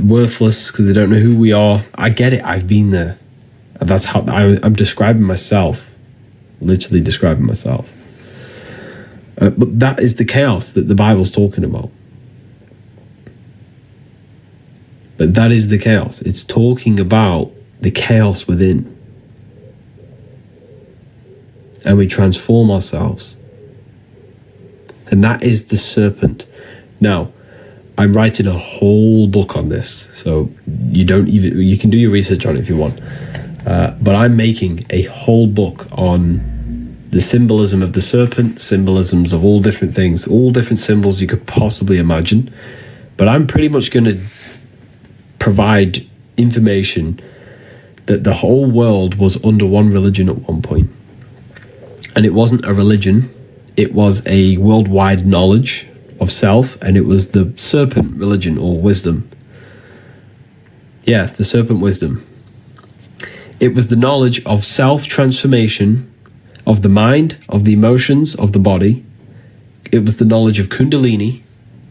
worthless because they don't know who we are. I get it. I've been there. That's how I'm describing myself. literally describing myself. But that is the chaos that the Bible's talking about. But that is the chaos. It's talking about the chaos within. And we transform ourselves. And that is the serpent. Now, I'm writing a whole book on this, so you can do your research on it if you want. But I'm making a whole book on the symbolism of the serpent, symbolisms of all different things, all different symbols you could possibly imagine. But I'm pretty much going to provide information that the whole world was under one religion at one point. And it wasn't a religion, it was a worldwide knowledge of self, and it was the serpent religion or wisdom. Yeah, the serpent wisdom. It was the knowledge of self-transformation of the mind, of the emotions, of the body. It was the knowledge of Kundalini,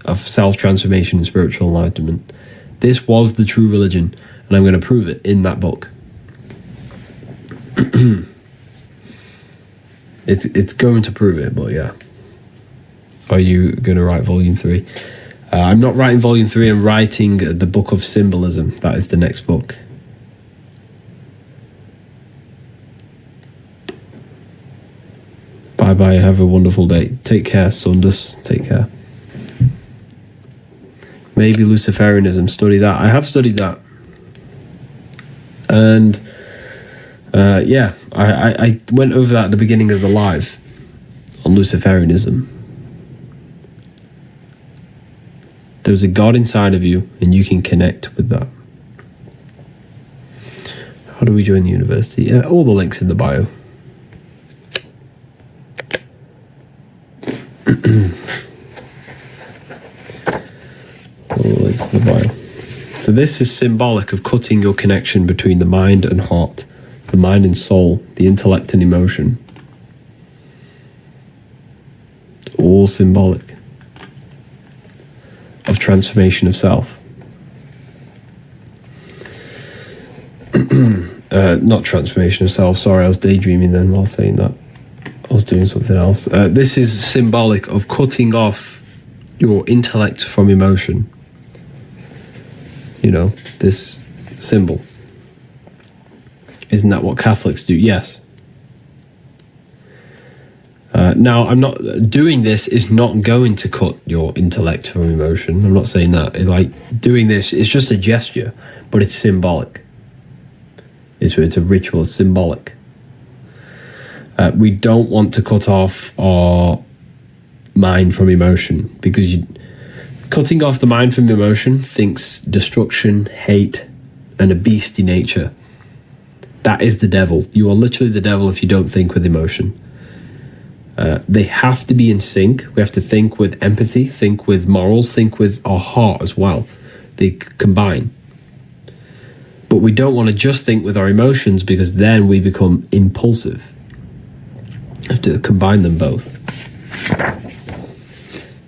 of self-transformation and spiritual enlightenment. This was the true religion, and I'm going to prove it in that book. It's going to prove it, but yeah. Are you going to write volume 3? I'm not writing volume 3, I'm writing the book of symbolism. That is the next book. Bye-bye, have a wonderful day. Take care, Sundus. Take care. Maybe Luciferianism, study that. I have studied that. And yeah, I went over that at the beginning of the live on Luciferianism. There's a God inside of you, and you can connect with that. How do we join the university? Yeah, all the links in the bio. All the links in the bio. So this is symbolic of cutting your connection between the mind and heart, the mind and soul, the intellect and emotion. It's all symbolic of transformation of self. Not transformation of self, sorry, I was daydreaming then while saying that. I was doing something else. This is symbolic of cutting off your intellect from emotion. You know, this symbol. Isn't that what Catholics do? Yes. Now, I'm not doing this is not going to cut your intellect from emotion. I'm not saying that. Doing this is just a gesture, but it's symbolic. It's a ritual, it's symbolic. We don't want to cut off our mind from emotion, because cutting off the mind from emotion thinks destruction, hate, and a beastly nature. That is the devil. You are literally the devil if you don't think with emotion. They have to be in sync. We have to think with empathy, think with morals, think with our heart as well. They combine. But we don't want to just think with our emotions, because then we become impulsive. We have to combine them both.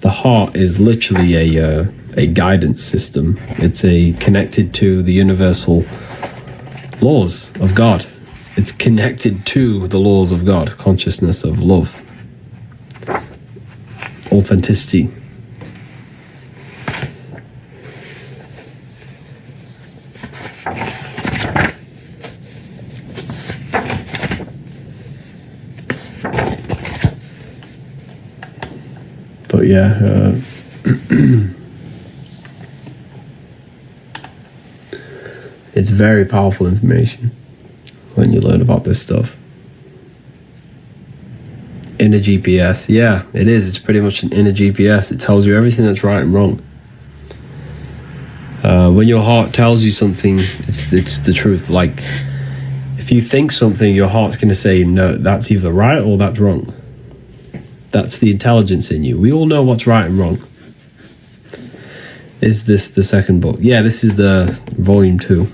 The heart is literally a guidance system. It's connected to the universal laws of God. It's connected to the laws of God, consciousness of love, authenticity. But yeah, it's very powerful information when you learn about this stuff. Inner GPS, yeah, it is. It's pretty much an inner GPS. It tells you everything that's right and wrong. When your heart tells you something, it's the truth. Like, if you think something, your heart's going to say, no, that's either right or that's wrong. That's the intelligence in you. We all know what's right and wrong. Is this the second book? Yeah, this is the volume 2.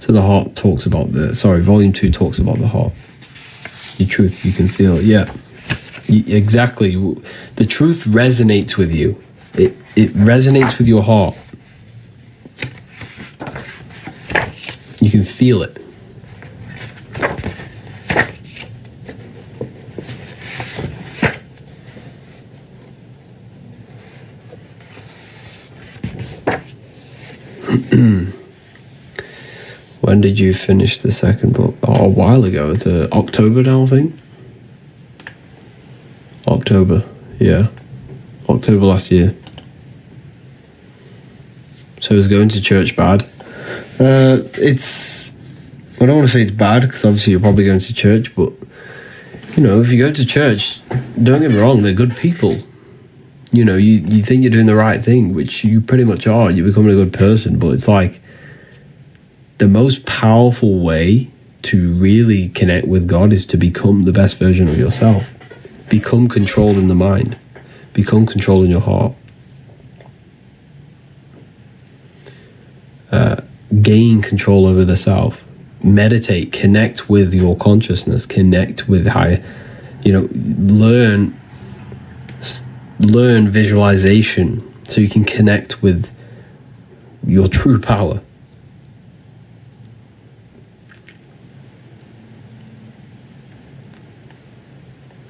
So the heart talks about volume 2 talks about the heart. Your truth, you can feel it. Yeah, exactly. The truth resonates with you. It resonates with your heart. You can feel it. When did you finish the second book? Oh, a while ago. It's October now, I think. October, yeah. October last year. So is going to church bad? It's... I don't want to say it's bad, because obviously you're probably going to church, but, you know, if you go to church, don't get me wrong, they're good people. You know, you think you're doing the right thing, which you pretty much are. You're becoming a good person, but it's like the most powerful way to really connect with God is to become the best version of yourself. Become control in the mind. Become control in your heart. Gain control over the self. Meditate. Connect with your consciousness. Connect with higher. You know, learn visualization so you can connect with your true power.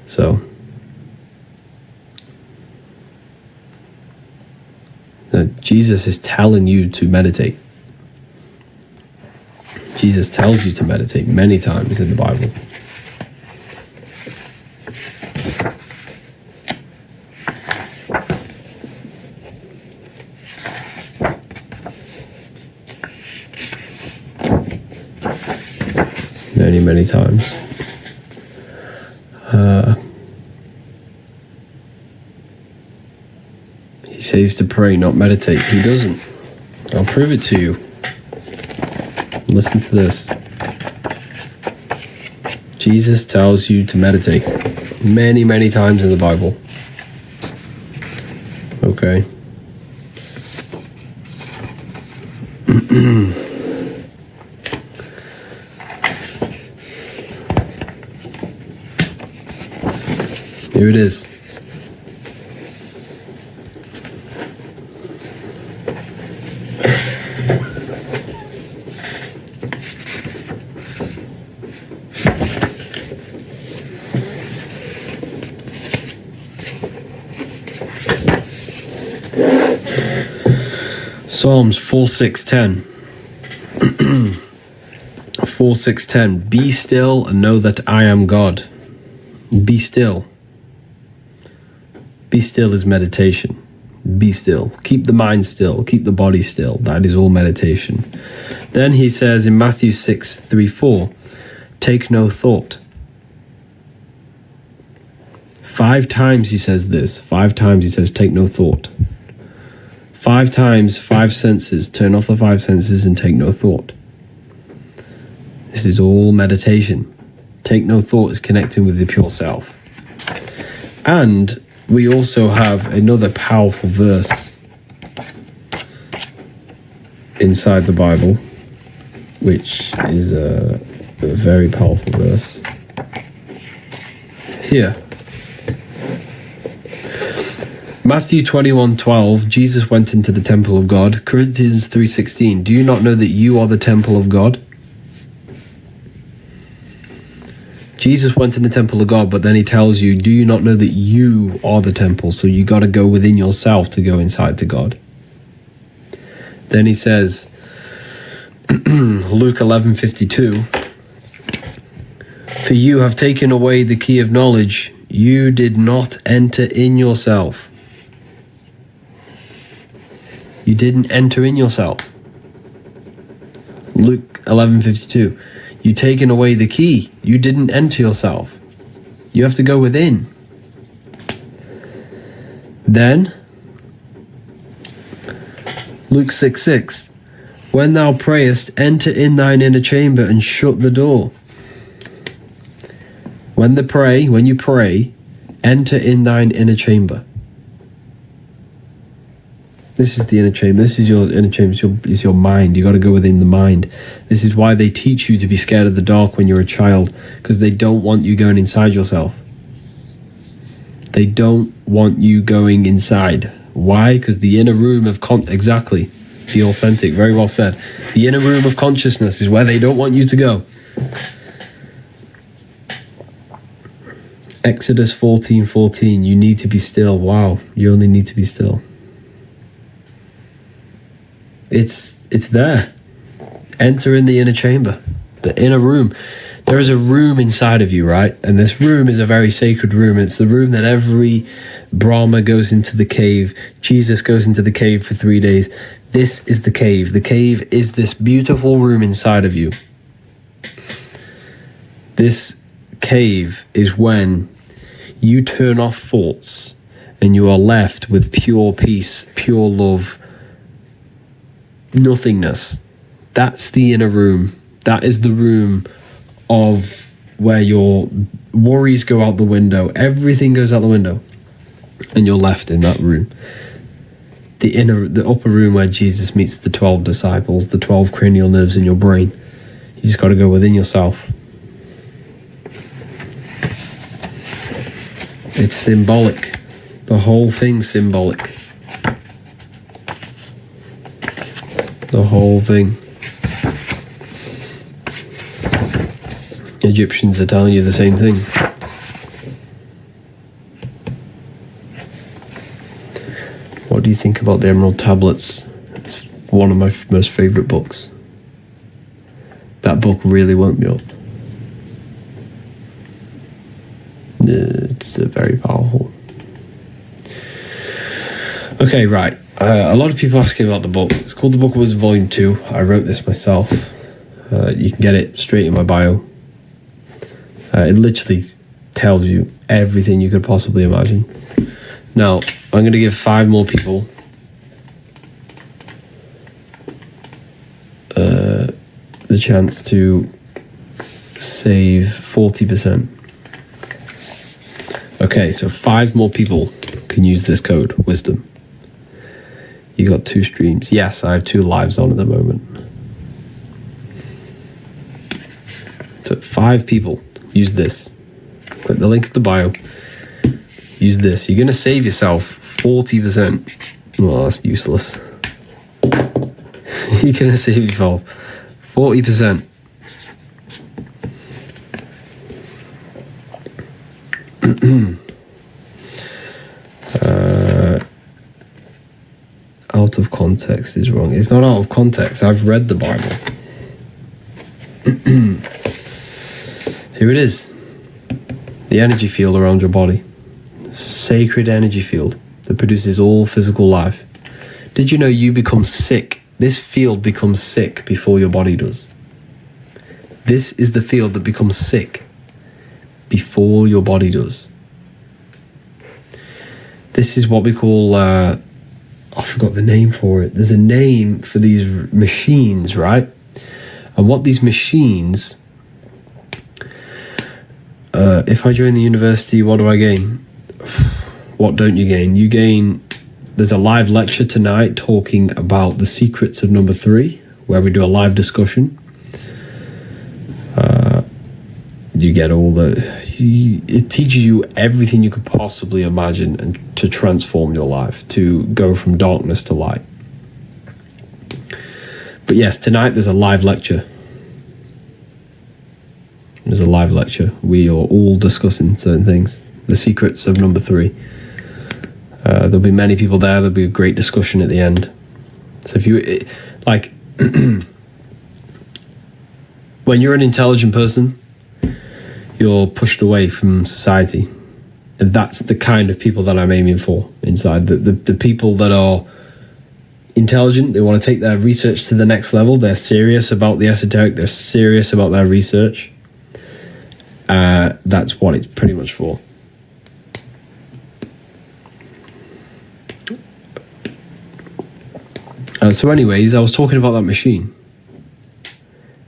So, Jesus is telling you to meditate. Jesus tells you to meditate many times in the Bible. Many times. He says to pray, not meditate. He doesn't. I'll prove it to you. Listen to this. Jesus tells you to meditate many times in the Bible. Okay. Here it is. Psalms 4:6-10. 4:6-10. Be still and know that I am God. Be still. Be still is meditation. Be still. Keep the mind still. Keep the body still. That is all meditation. Then he says in Matthew 6:3-4, take no thought. 5 times he says this. 5 times he says, take no thought. 5 times, 5 senses. Turn off the 5 senses and take no thought. This is all meditation. Take no thought is connecting with the pure self. And we also have another powerful verse inside the Bible, which is a very powerful verse. Here. Matthew 21:12, Jesus went into the temple of God. Corinthians 3:16, do you not know that you are the temple of God? Jesus went in the temple of God, but then he tells you, do you not know that you are the temple? So you got to go within yourself to go inside to God. Then he says, Luke 11:52, for you have taken away the key of knowledge. You did not enter in yourself. You didn't enter in yourself. Luke 11:52. You've taken away the key. You didn't enter yourself. You have to go within. Then, Luke 6:6. When thou prayest, enter in thine inner chamber and shut the door. When you pray, enter in thine inner chamber. This is the inner chamber. This is your inner chamber. Is your mind. You got to go within the mind. This is why they teach you to be scared of the dark when you're a child, because they don't want you going inside yourself. They don't want you going inside. Why? Because the inner room of exactly, the authentic. Very well said. The inner room of consciousness is where they don't want you to go. Exodus 14:14. You need to be still. Wow. You only need to be still. It's there. Enter in the inner chamber, the inner room. There is a room inside of you, right? And this room is a very sacred room. It's the room that every Brahma goes into the cave. Jesus goes into the cave for 3 days. This is the cave. The cave is this beautiful room inside of you. This cave is when you turn off thoughts and you are left with pure peace, pure love, nothingness. That's the inner room. That is the room of where your worries go out the window. Everything goes out the window. And you're left in that room. The upper room where Jesus meets the 12 disciples, the 12 cranial nerves in your brain. You just got to go within yourself. It's symbolic. The whole thing's symbolic. The whole thing. Egyptians are telling you the same thing. What do you think about the Emerald Tablets? It's one of my most favourite books. That book really woke me up. It's very powerful. Okay, right. A lot of people asking about the book. It's called The Book of Wisdom Volume 2. I wrote this myself. You can get it straight in my bio. It literally tells you everything you could possibly imagine. Now, I'm going to give 5 more people the chance to save 40%. Okay, so 5 more people can use this code, Wisdom. You got 2 streams. Yes, I have 2 lives on at the moment. So 5 people, use this. Click the link in the bio. Use this. You're going to save yourself 40%. Well, that's useless. You're going to save yourself 40%. Out of context is wrong. It's not out of context. I've read the Bible. Here it is. The energy field around your body. Sacred energy field that produces all physical life. Did you know you become sick? This field becomes sick before your body does. This is the field that becomes sick before your body does. This is what we call, I forgot the name for it. There's a name for these machines, right? And what these machines, if I join the university, what do I gain? What don't you gain? You gain, there's a live lecture tonight talking about the secrets of number 3, where we do a live discussion. You get all it teaches you everything you could possibly imagine and to transform your life, to go from darkness to light. But yes, tonight there's a live lecture. There's a live lecture. We are all discussing certain things. The secrets of number 3. There'll be many people there. There'll be a great discussion at the end. So if you, like, when you're an intelligent person, you're pushed away from society. And that's the kind of people that I'm aiming for inside. The people that are intelligent, they want to take their research to the next level. They're serious about the esoteric. They're serious about their research. That's what it's pretty much for. So anyways, I was talking about that machine.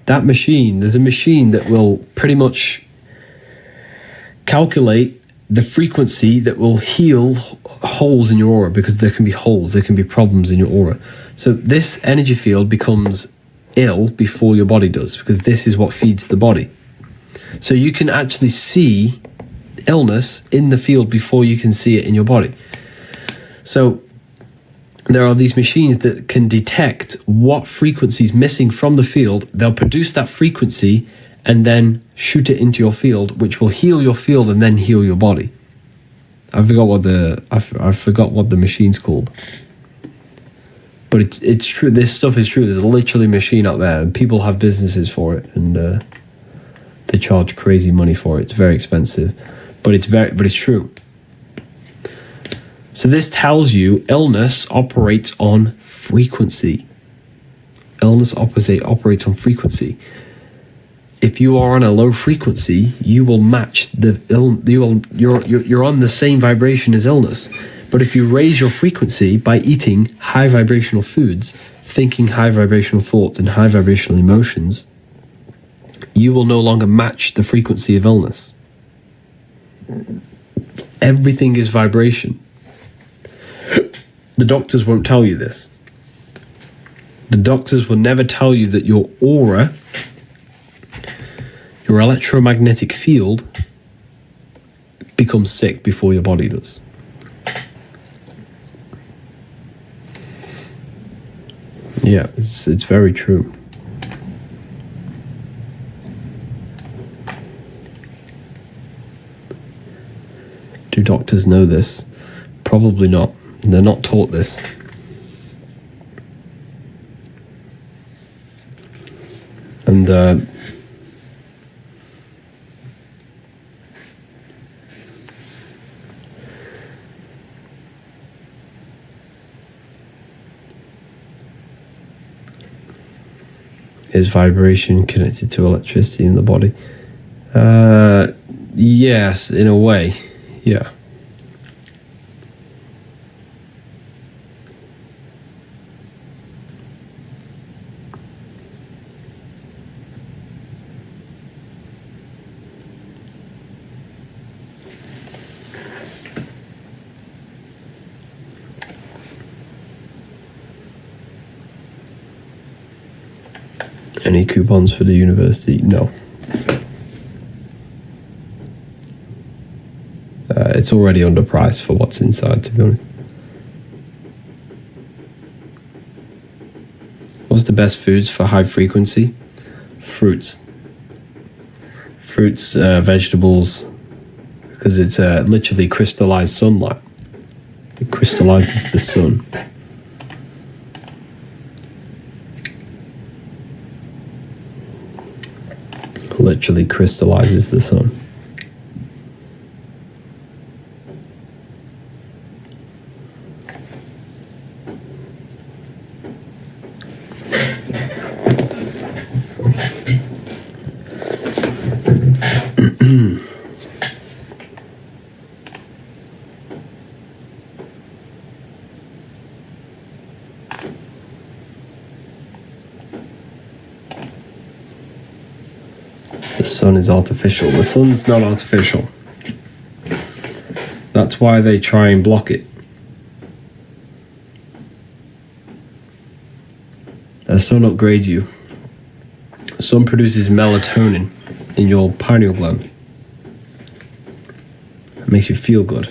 That machine, there's a machine that will pretty much calculate the frequency that will heal holes in your aura, because there can be holes, there can be problems in your aura. So this energy field becomes ill before your body does, because this is what feeds the body. So you can actually see illness in the field before you can see it in your body. So there are these machines that can detect what frequency is missing from the field. They'll produce that frequency and then shoot it into your field, which will heal your field and then heal your body. I forgot what the machine's called. But it's true. This stuff is true. There's literally a machine out there, and people have businesses for it, and they charge crazy money for it. It's very expensive, but it's true. So this tells you illness operates on frequency. Illness operates on frequency. If you are on a low frequency, you will match you're on the same vibration as illness. But if you raise your frequency by eating high vibrational foods, thinking high vibrational thoughts and high vibrational emotions, you will no longer match the frequency of illness. Everything is vibration. The doctors won't tell you this. The doctors will never tell you that your aura, your electromagnetic field, becomes sick before your body does. Yeah, it's very true. Do doctors know this? Probably not. They're not taught this. And is vibration connected to electricity in the body? Yes, in a way. Yeah. Any coupons for the university? No. It's already underpriced for what's inside, to be honest. What's the best foods for high frequency? Fruits. Fruits, vegetables, because it's literally crystallized sunlight. It crystallizes the sun. Literally crystallizes the sun. The sun is artificial. The sun's not artificial. That's why they try and block it. The sun upgrades you. The sun produces melatonin in your pineal gland. It makes you feel good.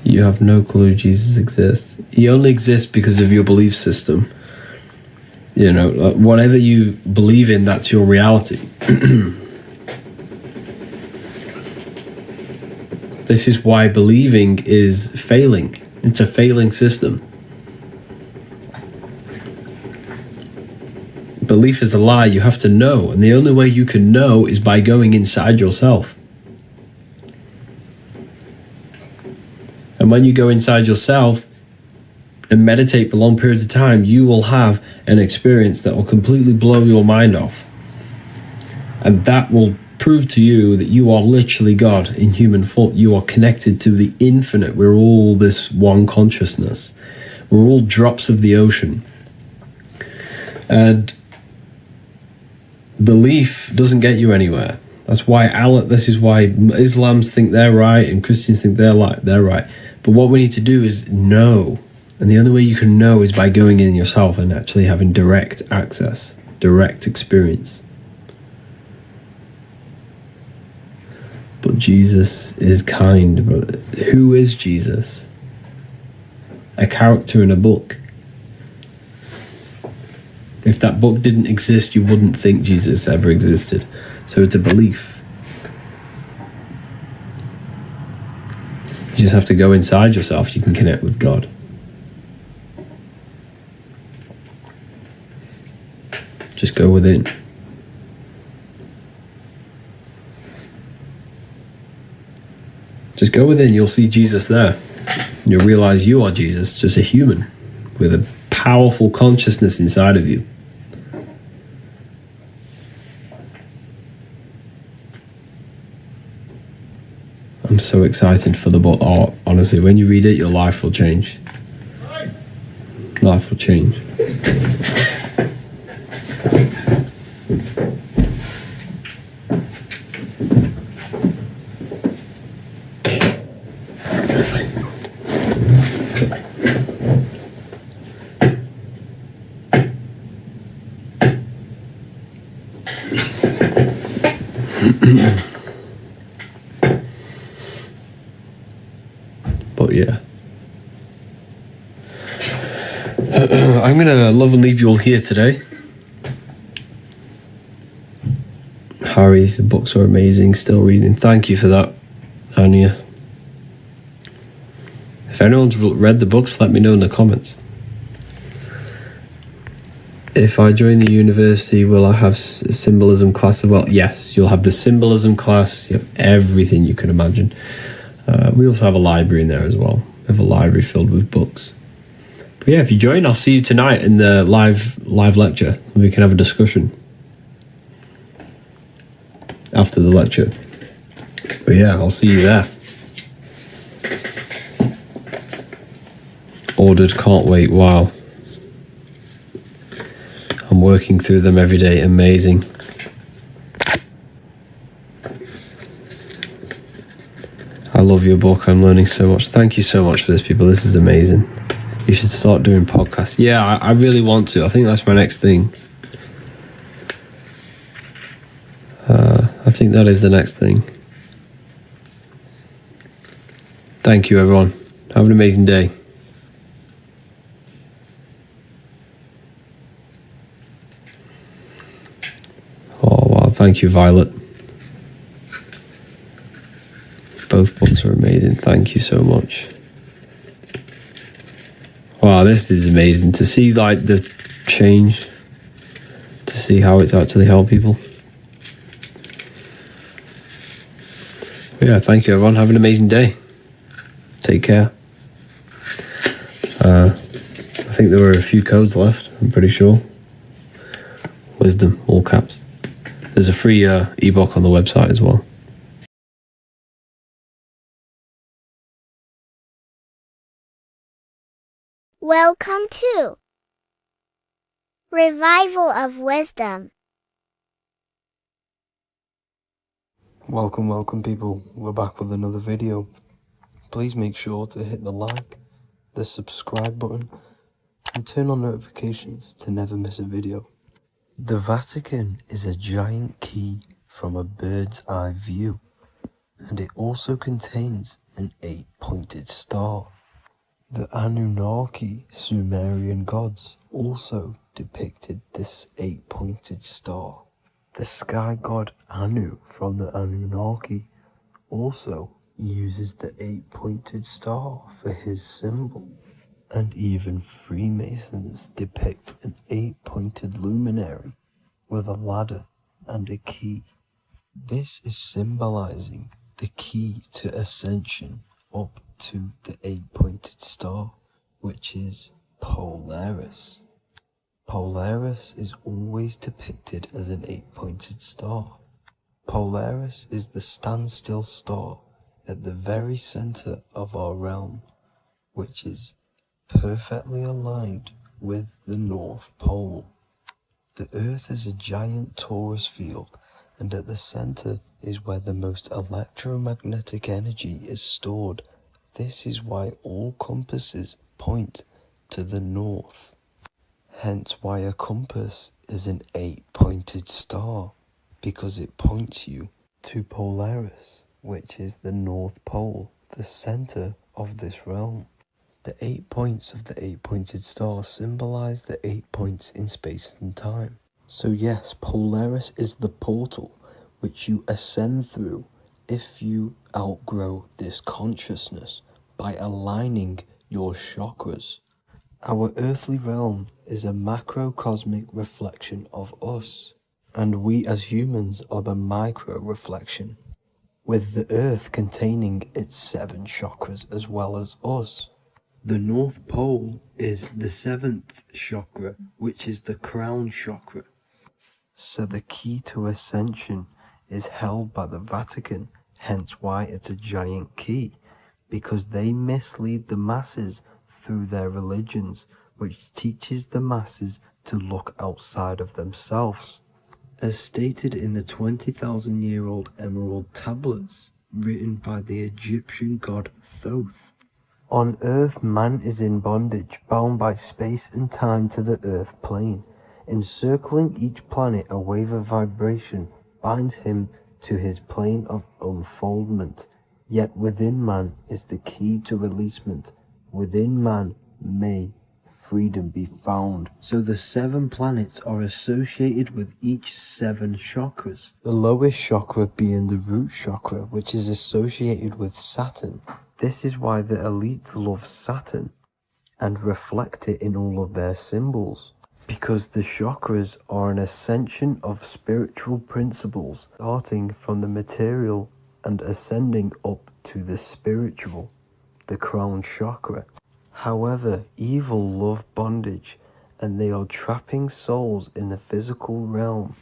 You have no clue Jesus exists. He only exists because of your belief system. You know, whatever you believe in, that's your reality. This is why believing is failing. It's a failing system. Belief is a lie. You have to know. And the only way you can know is by going inside yourself. And when you go inside yourself and meditate for long periods of time, you will have an experience that will completely blow your mind off. And that will prove to you that you are literally God in human form. You are connected to the infinite. We're all this one consciousness. We're all drops of the ocean. And belief doesn't get you anywhere. That's why this is why Islams think they're right and Christians think they're right. But what we need to do is know. And the only way you can know is by going in yourself and actually having direct access, direct experience. but Jesus is kind. But who is Jesus? A character in a book. If that book didn't exist, you wouldn't think Jesus ever existed. So it's a belief. You just have to go inside yourself. You can connect with God. Just go within. Just go within, you'll see Jesus there. You'll realize you are Jesus, just a human with a powerful consciousness inside of you. I'm so excited for the book. Oh, honestly, when you read it, your life will change. Life will change. But yeah. I'm going to love and leave you all here today. Harry, the books are amazing. Still reading. Thank you for that, Anya. If anyone's read the books, let me know in the comments. If I join the university, will I have a symbolism class as well? Yes, you'll have the symbolism class. You have everything you can imagine. We also have a library in there as well. We have a library filled with books. But yeah, if you join, I'll see you tonight in the live lecture. We can have a discussion after the lecture. But yeah, I'll see you there. Ordered, can't wait. Wow. I'm working through them every day. Amazing. I love your book. I'm learning so much. Thank you so much for this, people. This is amazing. You should start doing podcasts. Yeah, I really want to. I think that's my next thing. I think that is the next thing. Thank you, everyone. Have an amazing day. Oh, wow. Thank you, Violet. Both books are amazing. Thank you so much. Wow, this is amazing to see, like, the change, to see how it's actually helped people. Yeah, thank you, everyone. Have an amazing day. Take care. I think there were a few codes left, I'm pretty sure. Wisdom, all caps. There's a free ebook on the website as well. Welcome to Revival of Wisdom. Welcome people. We're back with another video. Please make sure to hit the like, the subscribe button, and turn on notifications to never miss a video. The Vatican is a giant key from a bird's eye view, and it also contains an 8-pointed star. The Anunnaki Sumerian gods also depicted this 8-pointed star. The sky god Anu from the Anunnaki also uses the 8-pointed star for his symbol. And even Freemasons depict an 8-pointed luminary with a ladder and a key. This is symbolizing the key to ascension up to the 8-pointed star, which is Polaris. Polaris is always depicted as an 8-pointed star. Polaris is the standstill star at the very center of our realm, which is perfectly aligned with the North Pole. The Earth is a giant torus field, and at the center is where the most electromagnetic energy is stored. This is why all compasses point to the north. Hence why a compass is an 8-pointed star, because it points you to Polaris. which is the North Pole, the center of this realm. The 8 points of the 8-pointed star symbolize the 8 points in space and time. So yes, Polaris is the portal which you ascend through if you outgrow this consciousness by aligning your chakras. Our earthly realm is a macrocosmic reflection of us, and we as humans are the micro reflection, with the earth containing its 7 chakras as well as us. The North Pole is the 7th chakra, which is the crown chakra. So the key to ascension is held by the Vatican, hence why it's a giant key, because they mislead the masses through their religions, which teaches the masses to look outside of themselves. As stated in the 20,000-year-old emerald tablets, written by the Egyptian god Thoth. On earth, man is in bondage, bound by space and time to the earth plane. Encircling each planet, a wave of vibration binds him to his plane of unfoldment. Yet within man is the key to releasement. Within man may freedom be found. So the 7 planets are associated with each 7 chakras. The lowest chakra being the root chakra, which is associated with Saturn. This is why the elites love Saturn and reflect it in all of their symbols. Because the chakras are an ascension of spiritual principles, starting from the material and ascending up to the spiritual, the crown chakra. However, evil love bondage, and they are trapping souls in the physical realm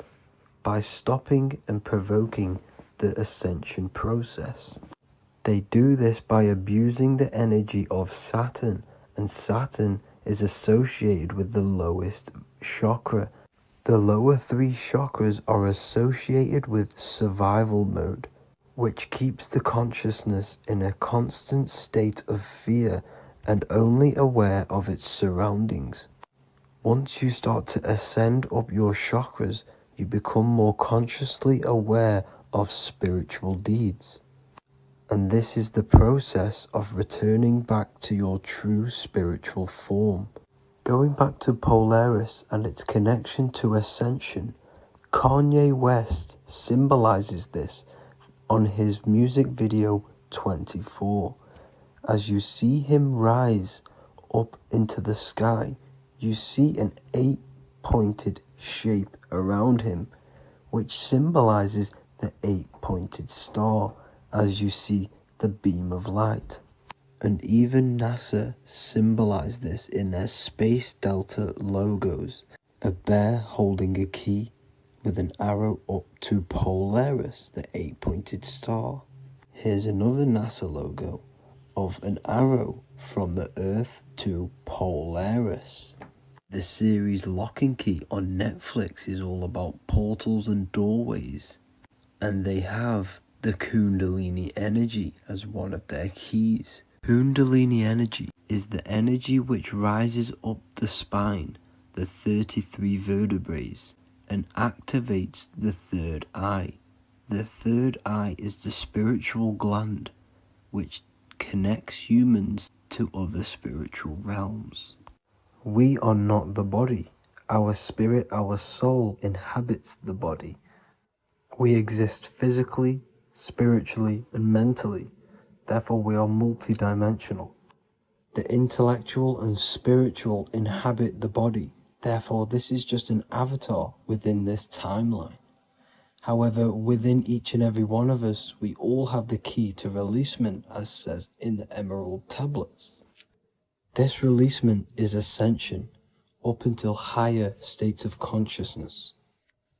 by stopping and provoking the ascension process. They do this by abusing the energy of Saturn, and Saturn is associated with the lowest chakra. The lower 3 chakras are associated with survival mode, which keeps the consciousness in a constant state of fear and only aware of its surroundings. Once you start to ascend up your chakras, you become more consciously aware of spiritual deeds. And this is the process of returning back to your true spiritual form. Going back to Polaris and its connection to ascension, Kanye West symbolizes this on his music video 24. As you see him rise up into the sky, you see an 8-pointed shape around him, which symbolizes the 8-pointed star, as you see the beam of light. And even NASA symbolize this in their Space Delta logos, a bear holding a key with an arrow up to Polaris, the 8-pointed star. Here's another NASA logo of an arrow from the Earth to Polaris. The series Lock and Key on Netflix is all about portals and doorways, and they have the Kundalini energy as one of their keys. Kundalini energy is the energy which rises up the spine, the 33 vertebrae, and activates the third eye. The third eye is the spiritual gland, which connects humans to other spiritual realms. We are not the body. Our spirit, our soul inhabits the body. We exist physically, spiritually, and mentally. Therefore, we are multidimensional. The intellectual and spiritual inhabit the body. Therefore, this is just an avatar within this timeline. However, within each and every one of us, we all have the key to releasement, as says in the Emerald Tablets. This releasement is ascension, up until higher states of consciousness.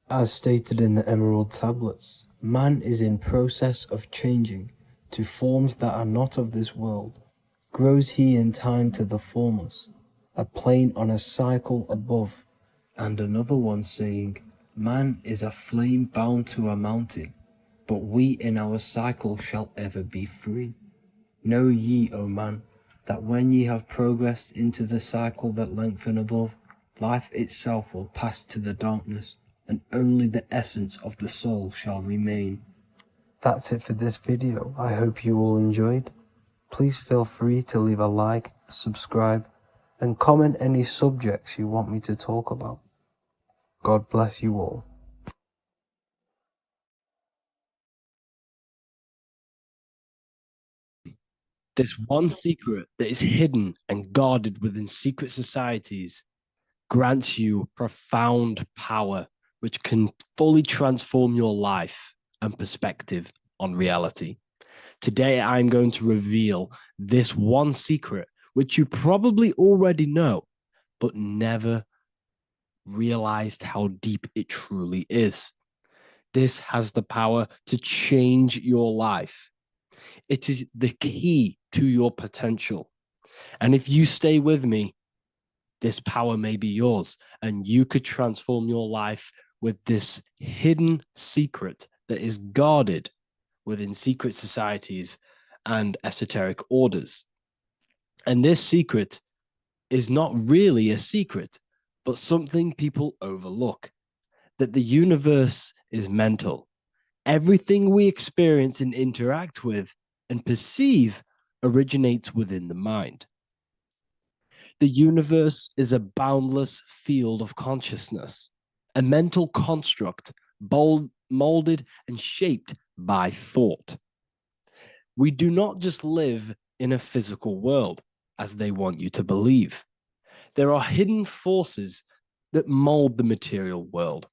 As stated in the Emerald Tablets, man is in process of changing to forms that are not of this world. Grows he in time to the formless, a plane on a cycle above. And another one saying, man is a flame bound to a mountain, but we in our cycle shall ever be free. Know ye, O man, that when ye have progressed into the cycle that lengthen above, life itself will pass to the darkness, and only the essence of the soul shall remain. That's it for this video. I hope you all enjoyed. Please feel free to leave a like, subscribe, and comment any subjects you want me to talk about. God bless you all. This one secret that is hidden and guarded within secret societies grants you profound power, which can fully transform your life and perspective on reality. Today, I'm going to reveal this one secret, which you probably already know, but never realized how deep it truly is. This has the power to change your life. It is the key to your potential. And if you stay with me, this power may be yours, and you could transform your life with this hidden secret that is guarded within secret societies and esoteric orders. And this secret is not really a secret, but something people overlook, that the universe is mental. Everything we experience and interact with and perceive originates within the mind. The universe is a boundless field of consciousness, a mental construct molded and shaped by thought. We do not just live in a physical world, as they want you to believe. There are hidden forces that mold the material world.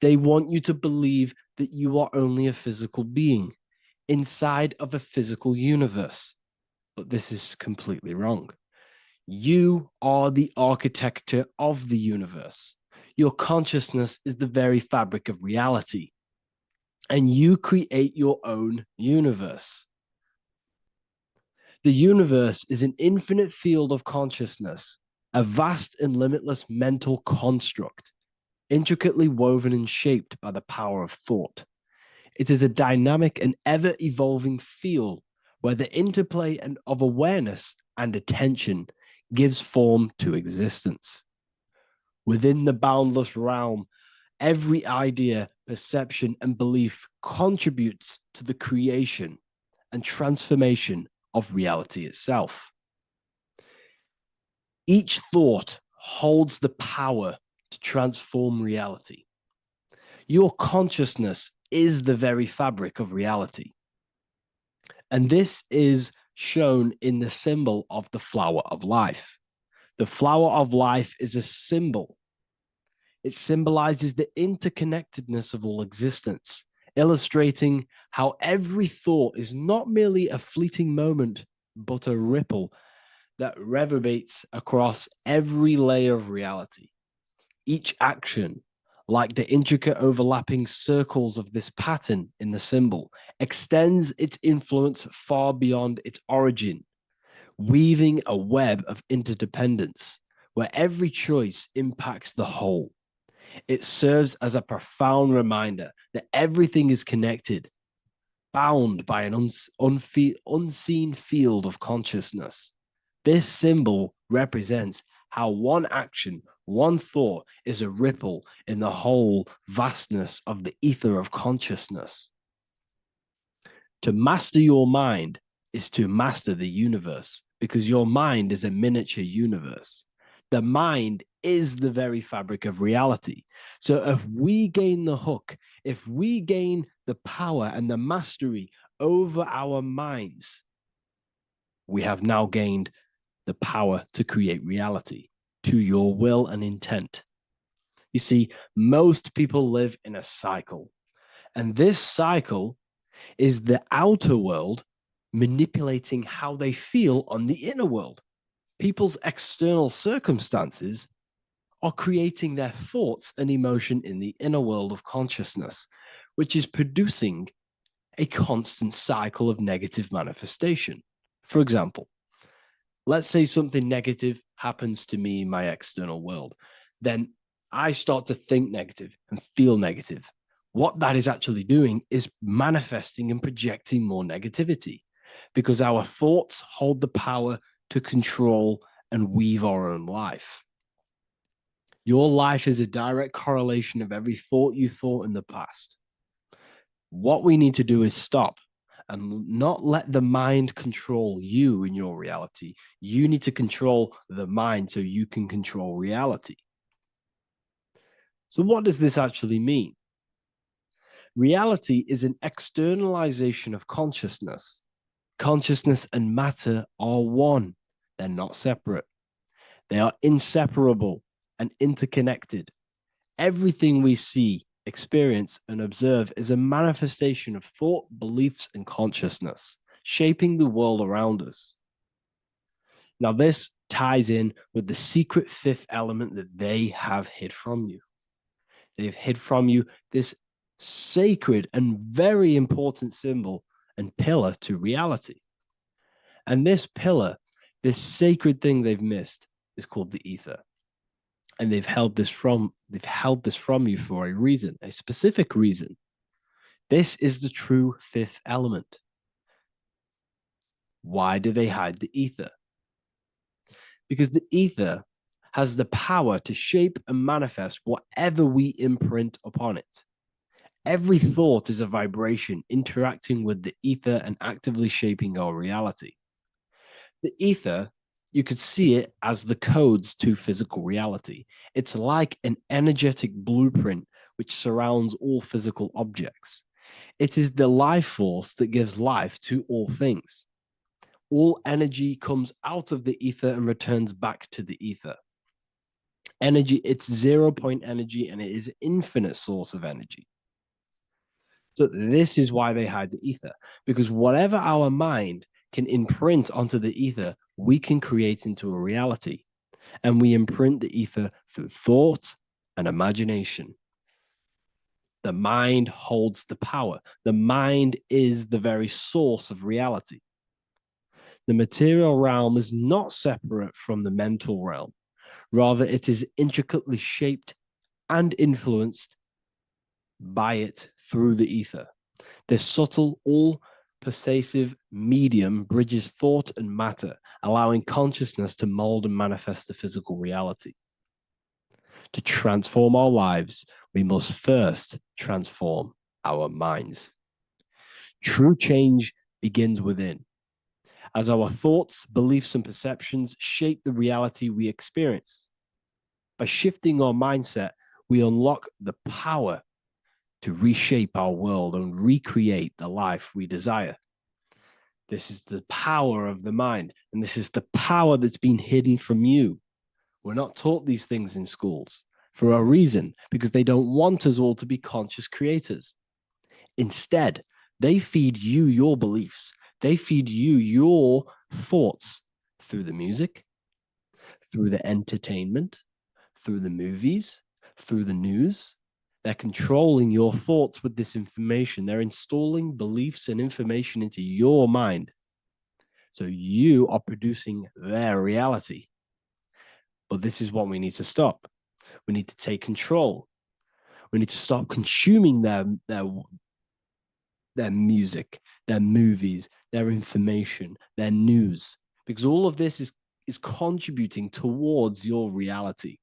They want you to believe that you are only a physical being inside of a physical universe. But this is completely wrong. You are the architecture of the universe. Your consciousness is the very fabric of reality, and you create your own universe. The universe is an infinite field of consciousness, a vast and limitless mental construct, intricately woven and shaped by the power of thought. It is a dynamic and ever-evolving field where the interplay of awareness and attention gives form to existence. Within the boundless realm, every idea, perception, and belief contributes to the creation and transformation of reality itself. Each thought holds the power to transform reality. Your consciousness is the very fabric of reality. And this is shown in the symbol of the flower of life. The flower of life is a symbol. It symbolizes the interconnectedness of all existence, illustrating how every thought is not merely a fleeting moment, but a ripple that reverberates across every layer of reality. Each action, like the intricate overlapping circles of this pattern in the symbol, extends its influence far beyond its origin, weaving a web of interdependence where every choice impacts the whole. It serves as a profound reminder that everything is connected, bound by an unseen field of consciousness. This symbol represents how one action, one thought is a ripple in the whole vastness of the ether of consciousness. To master your mind is to master the universe, because your mind is a miniature universe. The mind is the very fabric of reality. So if we gain the hook, if we gain the power and the mastery over our minds, we have now gained the power to create reality to your will and intent. You see, most people live in a cycle, and this cycle is the outer world manipulating how they feel on the inner world. People's external circumstances are creating their thoughts and emotion in the inner world of consciousness, which is producing a constant cycle of negative manifestation. For example, let's say something negative happens to me in my external world. Then I start to think negative and feel negative. What that is actually doing is manifesting and projecting more negativity, because our thoughts hold the power to control and weave our own life. Your life is a direct correlation of every thought you thought in the past. What we need to do is stop and not let the mind control you in your reality. You need to control the mind so you can control reality. So, what does this actually mean? Reality is an externalization of consciousness. Consciousness and matter are one, they're not separate. They are inseparable and interconnected. Everything we see, experience, and observe is a manifestation of thought, beliefs, and consciousness, shaping the world around us. Now, this ties in with the secret fifth element that they have hid from you. They've hid from you this sacred and very important symbol and pillar to reality. And this pillar, this sacred thing they've missed, is called the ether. And they've held this from you for a reason, a specific reason. This is the true fifth element. Why do they hide the ether? Because the ether has the power to shape and manifest whatever we imprint upon it. Every thought is a vibration interacting with the ether and actively shaping our reality. The ether, you could see it as the codes to physical reality. It's like an energetic blueprint which surrounds all physical objects. It is the life force that gives life to all things. All energy comes out of the ether and returns back to the ether. Energy, it's 0 point energy, and it is an infinite source of energy. So this is why they hide the ether, because whatever our mind can imprint onto the ether, we can create into a reality. And we imprint the ether through thought and imagination. The mind holds the power. The mind is the very source of reality. The material realm is not separate from the mental realm. Rather, it is intricately shaped and influenced by it through the ether. This subtle, all-pervasive medium bridges thought and matter, allowing consciousness to mold and manifest the physical reality. To transform our lives, we must first transform our minds. True change begins within, as our thoughts, beliefs, and perceptions shape the reality we experience. By shifting our mindset, we unlock the power to reshape our world and recreate the life we desire. This is the power of the mind, and this is the power that's been hidden from you. We're not taught these things in schools for a reason, because they don't want us all to be conscious creators. Instead, they feed you your beliefs. They feed you your thoughts through the music, through the entertainment, through the movies, through the news. They're controlling your thoughts with this information. They're installing beliefs and information into your mind. So you are producing their reality. But this is what we need to stop. We need to take control. We need to stop consuming their music, their movies, their information, their news, because all of this is contributing towards your reality.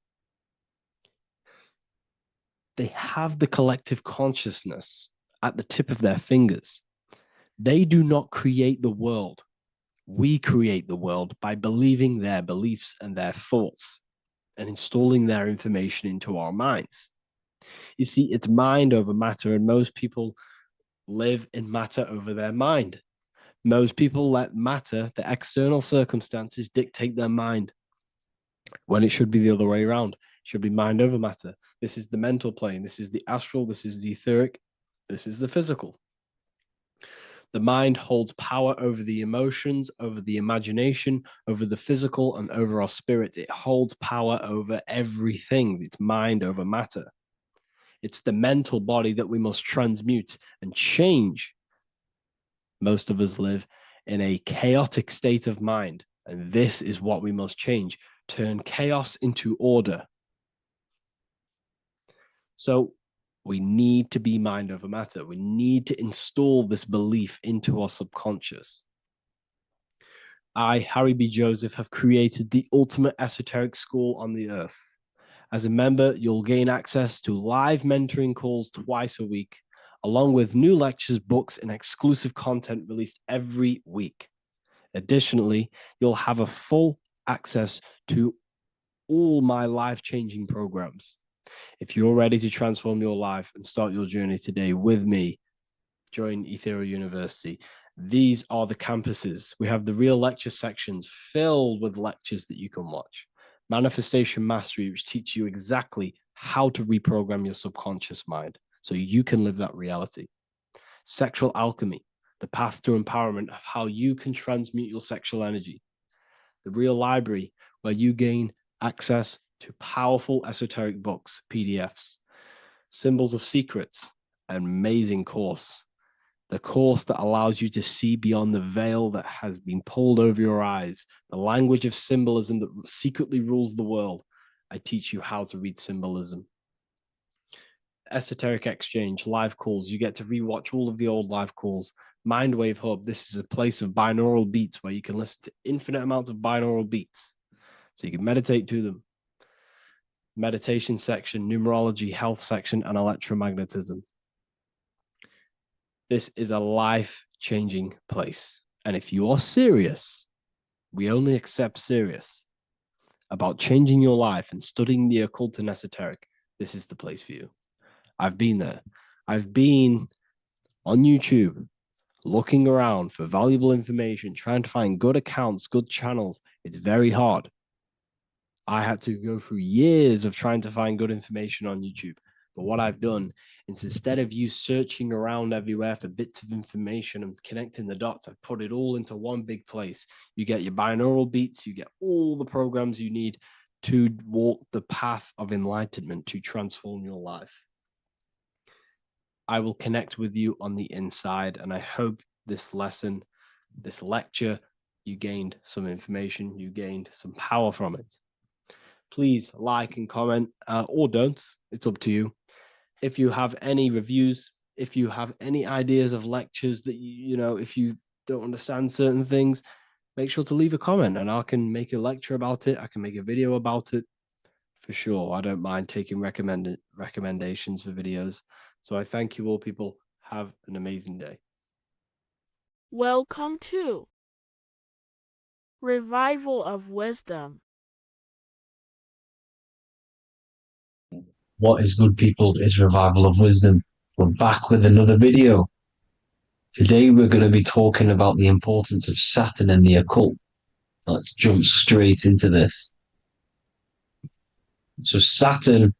They have the collective consciousness at the tip of their fingers. They do not create the world. We create the world by believing their beliefs and their thoughts and installing their information into our minds. You see, it's mind over matter, and most people live in matter over their mind. Most people let matter, the external circumstances, dictate their mind, when it should be the other way around. It should be mind over matter. This is the mental plane. This is the astral. This is the etheric. This is the physical. The mind holds power over the emotions, over the imagination, over the physical, and over our spirit. It holds power over everything. It's mind over matter. It's the mental body that we must transmute and change. Most of us live in a chaotic state of mind, and this is what we must change. Turn chaos into order. So we need to be mind over matter. We need to install this belief into our subconscious. I, Harry B. Joseph, have created the ultimate esoteric school on the earth. As a member, you'll gain access to live mentoring calls twice a week, along with new lectures, books, and exclusive content released every week. Additionally, you'll have a full access to all my life-changing programs. If you're ready to transform your life and start your journey today with me, join Ethereal University. These are the campuses. We have the real lecture sections filled with lectures that you can watch. Manifestation Mastery, which teaches you exactly how to reprogram your subconscious mind so you can live that reality. Sexual Alchemy, the path to empowerment of how you can transmute your sexual energy. The Real Library, where you gain access to powerful esoteric books, PDFs. Symbols of Secrets, an amazing course. The course that allows you to see beyond the veil that has been pulled over your eyes, the language of symbolism that secretly rules the world. I teach you how to read symbolism. Esoteric Exchange, live calls. You get to rewatch all of the old live calls. Mindwave Hub, this is a place of binaural beats where you can listen to infinite amounts of binaural beats. So you can meditate to them. Meditation section, numerology, health section, and electromagnetism. This is a life-changing place. And if you are serious, we only accept serious about changing your life and studying the occult and esoteric, this is the place for you. I've been there. I've been on YouTube looking around for valuable information, trying to find good accounts, good channels. It's very hard. I had to go through years of trying to find good information on YouTube. But what I've done is instead of you searching around everywhere for bits of information and connecting the dots, I've put it all into one big place. You get your binaural beats, you get all the programs you need to walk the path of enlightenment to transform your life. I will connect with you on the inside, and I hope this lesson, this lecture, you gained some information, you gained some power from it. Please like and comment, or don't. It's up to you. If you have any reviews, if you have any ideas of lectures that you know, if you don't understand certain things, make sure to leave a comment and I can make a lecture about it. I can make a video about it for sure. I don't mind taking recommendations for videos. So I thank you all, people. Have an amazing day. Welcome to Revival of Wisdom. What is good, people? Is Revival of Wisdom. We're back with another video. Today we're going to be talking about the importance of Saturn and the occult. Let's jump straight into this. So Saturn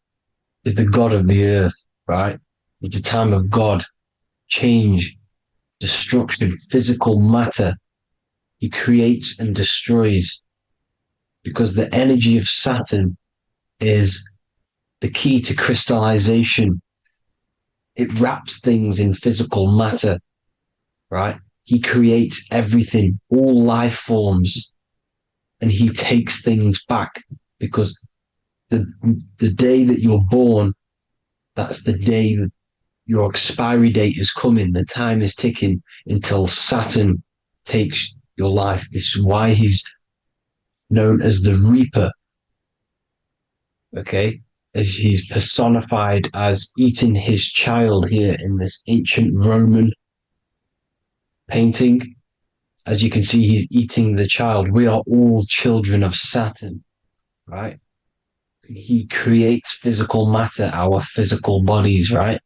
is the god of the earth, right? It's the time of God, change, destruction, physical matter. He creates and destroys because the energy of Saturn is the key to crystallization. It wraps things in physical matter, right? He creates everything, all life forms, and he takes things back because the day that you're born, that's the day that your expiry date is coming. The time is ticking until Saturn takes your life. This is why he's known as the Reaper, okay? As he's personified as eating his child here in this ancient Roman painting. As you can see, he's eating the child. We are all children of Saturn, right? He creates physical matter, our physical bodies, right?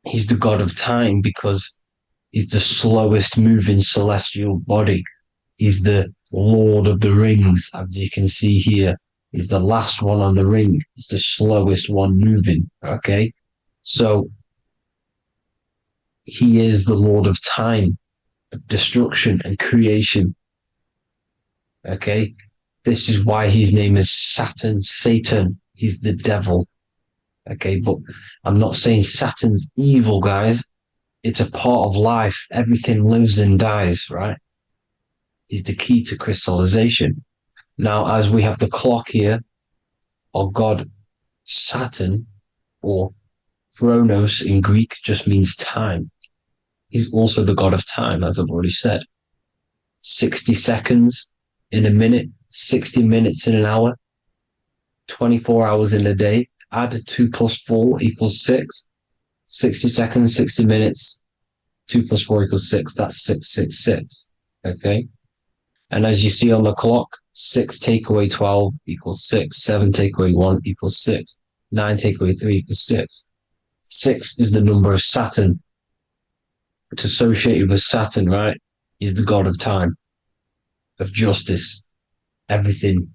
He's the god of time because he's the slowest moving celestial body. He's the Lord of the Rings, as you can see here. He's the last one on the ring. He's the slowest one moving, okay? So he is the Lord of time, of destruction and creation, okay? This is why his name is Saturn, Satan. He's the devil, okay? But I'm not saying Saturn's evil, guys. It's a part of life. Everything lives and dies, right? He's the key to crystallization. Now, as we have the clock here, our god Saturn, or Chronos in Greek, just means time. He's also the god of time, as I've already said. 60 seconds in a minute, 60 minutes in an hour, 24 hours in a day. Add 2 plus 4 equals 6. 60 seconds, 60 minutes, 2 plus 4 equals 6. That's 666. Okay. And as you see on the clock, 6 take away 12 equals 6. 7 take away 1 equals 6. 9 take away 3 equals 6. 6 is the number of Saturn. It's associated with Saturn, right? He's the god of time, of justice. Everything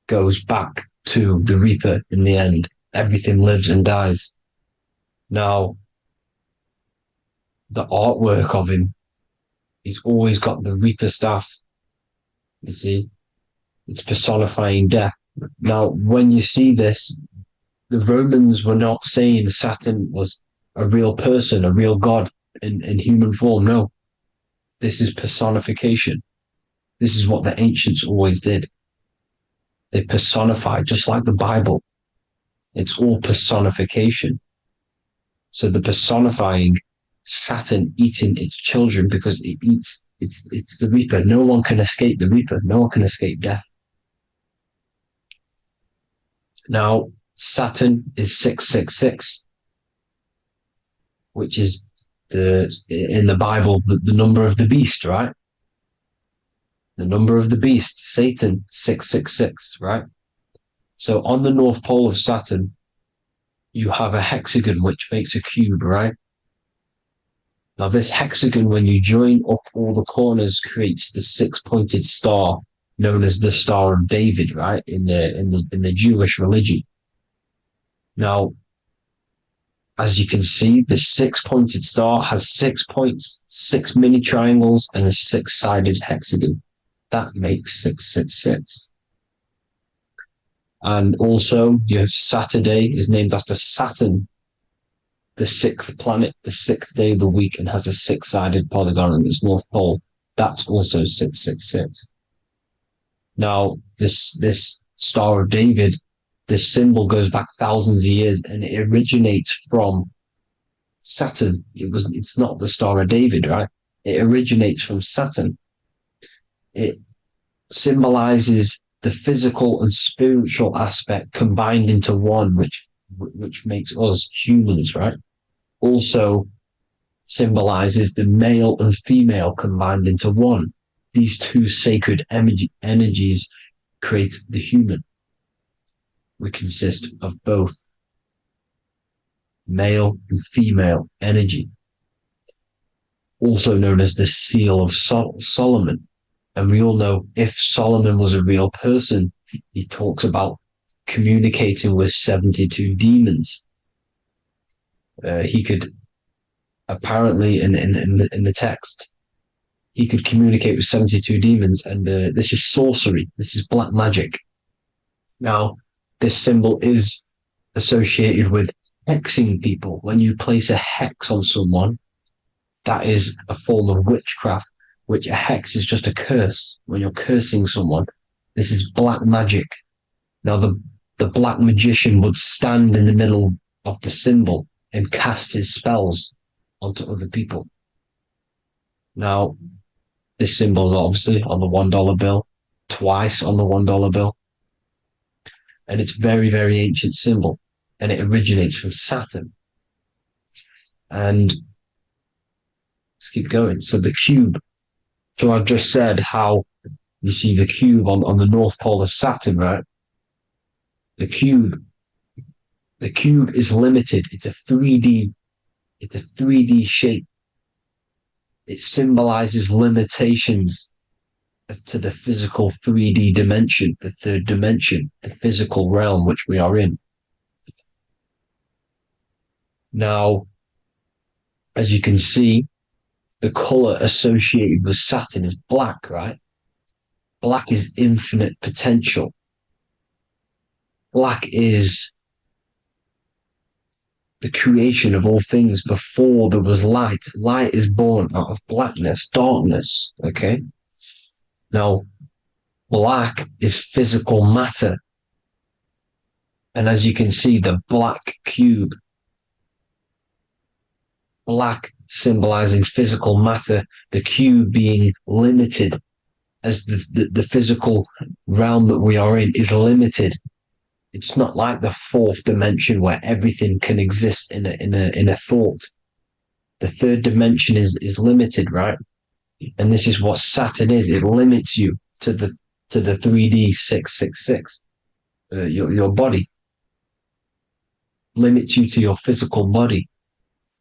goes back to the Reaper in the end. Everything lives and dies. Now, the artwork of him, he's always got the Reaper staff. You see, it's personifying death. Now, when you see this, the Romans were not saying Saturn was a real person, a real god in human form. No, this is personification. This is what the ancients always did. They personified, just like the Bible. It's all personification. So the personifying Saturn eating its children because it eats, it's the Reaper. No one can escape the Reaper. No one can escape death. Now, Saturn is 666, which is in the Bible, the number of the beast, right? The number of the beast, Satan, 666, right? So on the North Pole of Saturn, you have a hexagon, which makes a cube, right? Now this hexagon, when you join up all the corners, creates the 6-pointed star known as the Star of David, right? In the Jewish religion. Now, as you can see, the 6-pointed star has 6 points, 6 mini triangles, and a 6-sided hexagon. That makes 666. And also, your Saturday is named after Saturn, the 6th planet, the 6th day of the week, and has a 6-sided polygon in its north pole. That's also 666. Now, this Star of David, this symbol goes back thousands of years, and it originates from Saturn. It's not the Star of David, right? It originates from Saturn. It symbolizes the physical and spiritual aspect combined into one, which makes us humans, right? Also symbolizes the male and female combined into one. These two sacred energies create the human. We consist of both male and female energy, also known as the Seal of Solomon. And we all know if Solomon was a real person, he talks about communicating with 72 demons. He could apparently in the text, he could communicate with 72 demons, and this is sorcery. This is black magic. Now, this symbol is associated with hexing people. When you place a hex on someone, that is a form of witchcraft, which a hex is just a curse. When you're cursing someone, this is black magic. Now, the black magician would stand in the middle of the symbol and cast his spells onto other people. Now, this symbol is obviously on the $1 bill, twice on the $1 bill. And it's very, very ancient symbol. And it originates from Saturn. And let's keep going. So the cube. So I've just said how you see the cube on the North Pole of Saturn, right? The cube is limited. It's a 3D shape. It symbolizes limitations to the physical 3D dimension, the third dimension, the physical realm which we are in. Now, as you can see, the color associated with Saturn is black, right? Black is infinite potential. Black is the creation of all things before there was light. Light is born out of blackness, darkness, okay? Now, black is physical matter. And as you can see, the black cube, black symbolizing physical matter, the cube being limited, as the physical realm that we are in is limited. It's not like the fourth dimension where everything can exist in a thought. The third dimension is limited, right? And this is what Saturn is. It limits you to the 3D 666. Your body limits you to your physical body.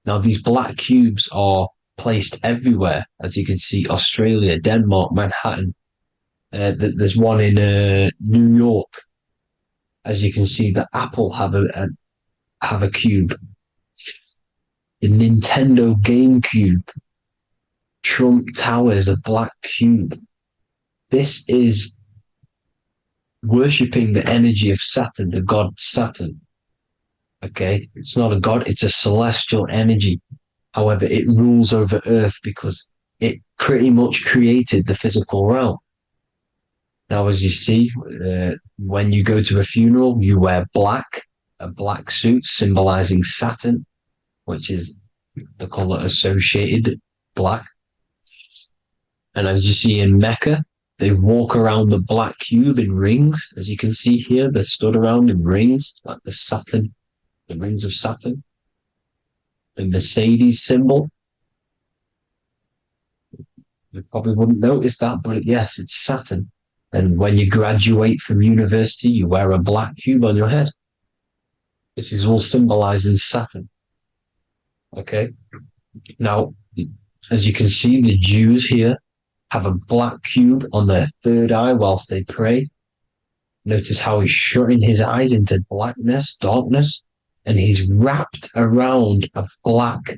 Now these black cubes are placed everywhere, as you can see: Australia, Denmark, Manhattan. There's one in New York. As you can see, the Apple have a cube. The Nintendo GameCube, Trump Tower is a black cube. This is worshipping the energy of Saturn, the god Saturn. Okay, it's not a god; it's a celestial energy. However, it rules over Earth because it pretty much created the physical realm. Now, as you see, when you go to a funeral, you wear black, a black suit symbolizing Saturn, which is the color associated, black. And as you see in Mecca, they walk around the black cube in rings. As you can see here, they're stood around in rings, like the Saturn, the rings of Saturn. The Mercedes symbol. You probably wouldn't notice that, but yes, it's Saturn. And when you graduate from university, you wear a black cube on your head. This is all symbolizing Saturn. Okay. Now, as you can see, the Jews here have a black cube on their third eye whilst they pray. Notice how he's shutting his eyes into blackness, darkness, and he's wrapped around a black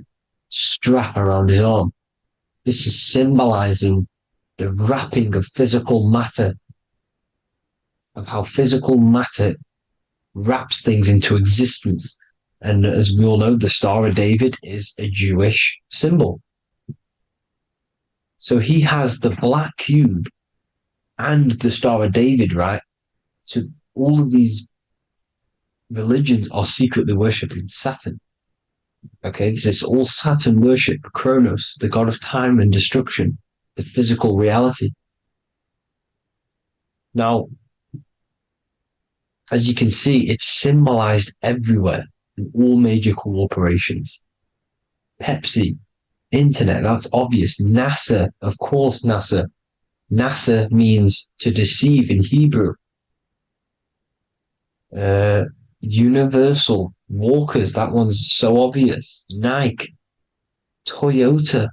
strap around his arm. This is symbolizing the wrapping of physical matter, of how physical matter wraps things into existence. And as we all know, the Star of David is a Jewish symbol. So he has the black cube and the Star of David, right? So all of these religions are secretly worshipping Saturn. Okay, this is all Saturn worship, Kronos, the god of time and destruction, the physical reality. Now, as you can see, it's symbolized everywhere in all major corporations. Pepsi, internet, that's obvious. NASA, of course, NASA. NASA means to deceive in Hebrew. Universal, Walkers, that one's so obvious. Nike, Toyota.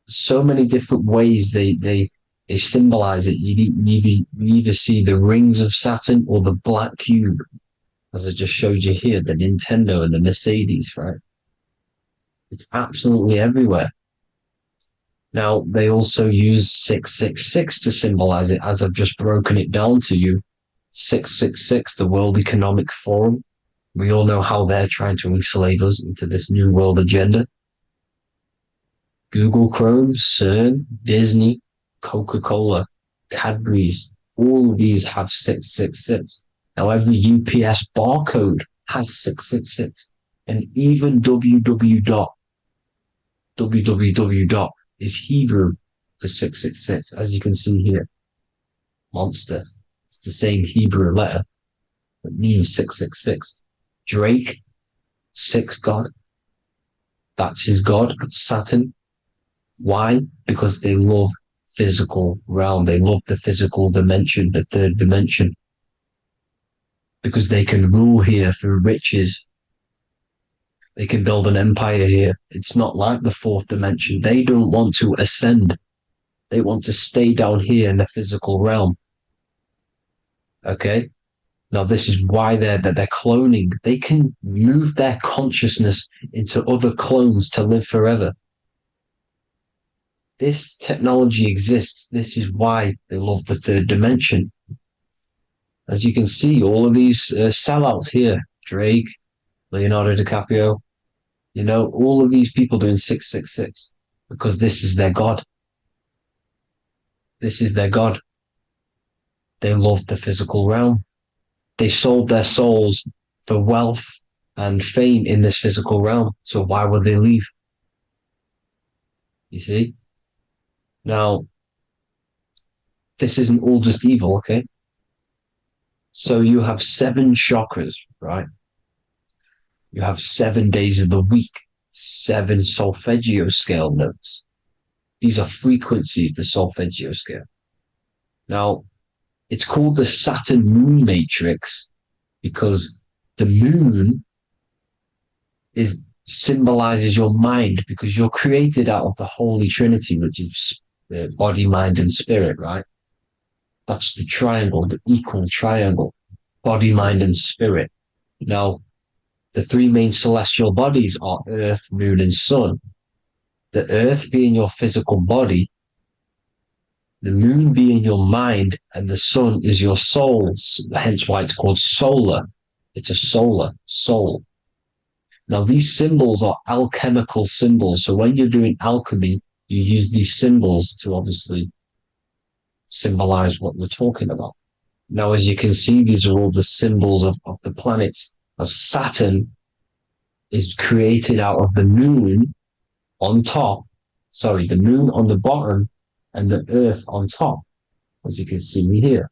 So many different ways they symbolize it. You either see the rings of Saturn or the black cube, as I just showed you here, the Nintendo and the Mercedes, right? It's absolutely everywhere. Now, they also use 666 to symbolize it, as I've just broken it down to you. 666, the World Economic Forum. We all know how they're trying to enslave us into this new world agenda. Google Chrome, CERN, Disney, Coca-Cola, Cadbury's, all of these have 666. Now, every UPS barcode has 666. And even www. Is Hebrew for 666, as you can see here. Monster. It's the same Hebrew letter that means 666. Drake, 6 God. That's his God, Saturn. Why? Because they love physical realm. They love the physical dimension, the third dimension. Because they can rule here through riches. They can build an empire here. It's not like the fourth dimension. They don't want to ascend. They want to stay down here in the physical realm. Okay? Now, this is why they're cloning. They can move their consciousness into other clones to live forever. This technology exists. This is why they love the third dimension. As you can see, all of these sellouts here, Drake, Leonardo DiCaprio, you know, all of these people doing 666 because this is their God. This is their God. They love the physical realm. They sold their souls for wealth and fame in this physical realm. So why would they leave? You see? Now, this isn't all just evil, okay? So you have 7 chakras, right? You have 7 days of the week, 7 solfeggio scale notes. These are frequencies, the solfeggio scale. Now, it's called the Saturn moon matrix because the moon symbolizes your mind, because you're created out of the Holy Trinity, which is body, mind, and spirit, right? That's the triangle, the equal triangle, body, mind, and spirit. Now, the 3 main celestial bodies are Earth, Moon, and Sun. The Earth being your physical body, the Moon being your mind, and the Sun is your soul, hence why it's called solar. It's a solar soul. Now, these symbols are alchemical symbols. So when you're doing alchemy, you use these symbols to obviously symbolize what we're talking about. Now, as you can see, these are all the symbols of the planets. Of Saturn is created out of the moon on top, the moon on the bottom and the earth on top, as you can see here.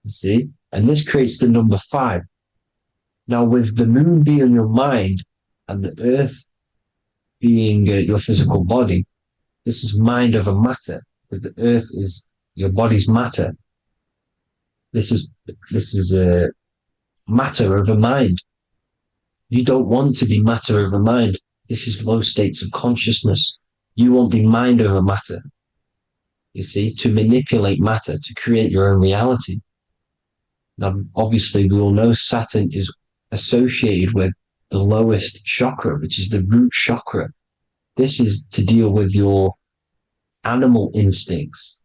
You see? And this creates the number 5. Now, with the moon being your mind and the earth being your physical body, this is mind over matter, because the earth is your body's matter. This is matter over mind. You don't want to be matter over mind. This is low states of consciousness. You won't be mind over matter. You see, to manipulate matter, to create your own reality. Now, obviously, we all know Saturn is associated with the lowest chakra, which is the root chakra. This is to deal with your animal instincts.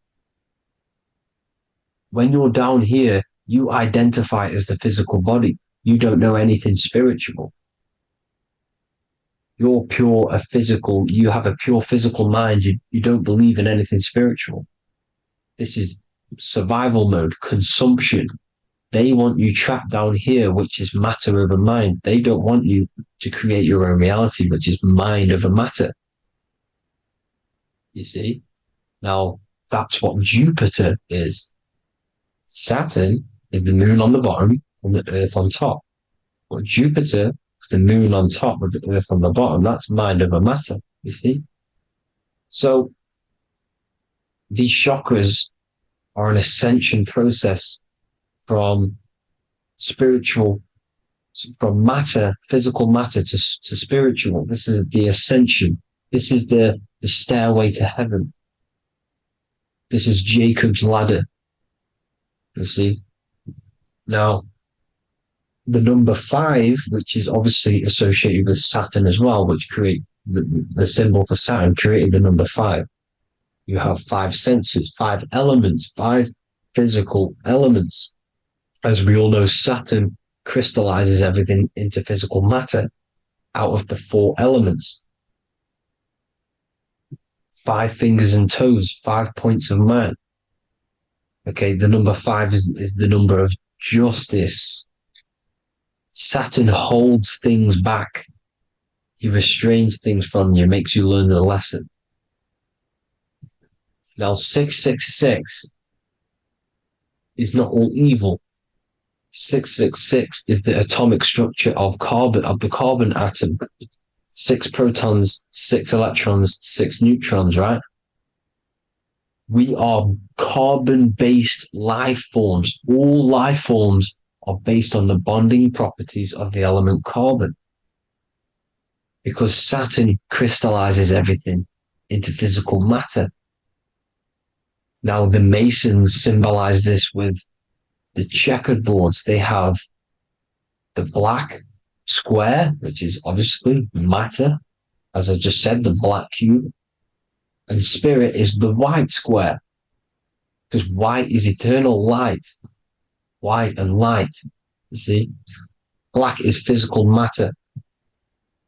When you're down here, you identify as the physical body. You don't know anything spiritual. You're you have a pure physical mind. You don't believe in anything spiritual. This is survival mode, consumption. They want you trapped down here, which is matter over mind. They don't want you to create your own reality, which is mind over matter. You see? Now, that's what Jupiter is. Saturn is the moon on the bottom and the earth on top. But Jupiter is the moon on top with the earth on the bottom. That's mind over matter, you see? So, these chakras are an ascension process from matter, physical matter to spiritual. This is the ascension. This is the stairway to heaven. This is Jacob's ladder. You see? Now, the number 5, which is obviously associated with Saturn as well, which create the symbol for Saturn, created the number 5. You have 5 senses, 5 elements, 5 physical elements. As we all know, Saturn crystallizes everything into physical matter out of the 4 elements. 5 fingers and toes, 5 points of man. Okay, the number 5 is the number of justice. Saturn holds things back. He restrains things from you, makes you learn the lesson. Now, 666 is not all evil. 666 is the atomic structure of the carbon atom. 6 protons, 6 electrons, 6 neutrons, right? We are carbon-based life forms. All life forms are based on the bonding properties of the element carbon. Because Saturn crystallizes everything into physical matter. Now, the Masons symbolize this with the checkered boards. They have the black square, which is obviously matter. As I just said, the black cube. And spirit is the white square. Because white is eternal light. White and light. You see? Black is physical matter.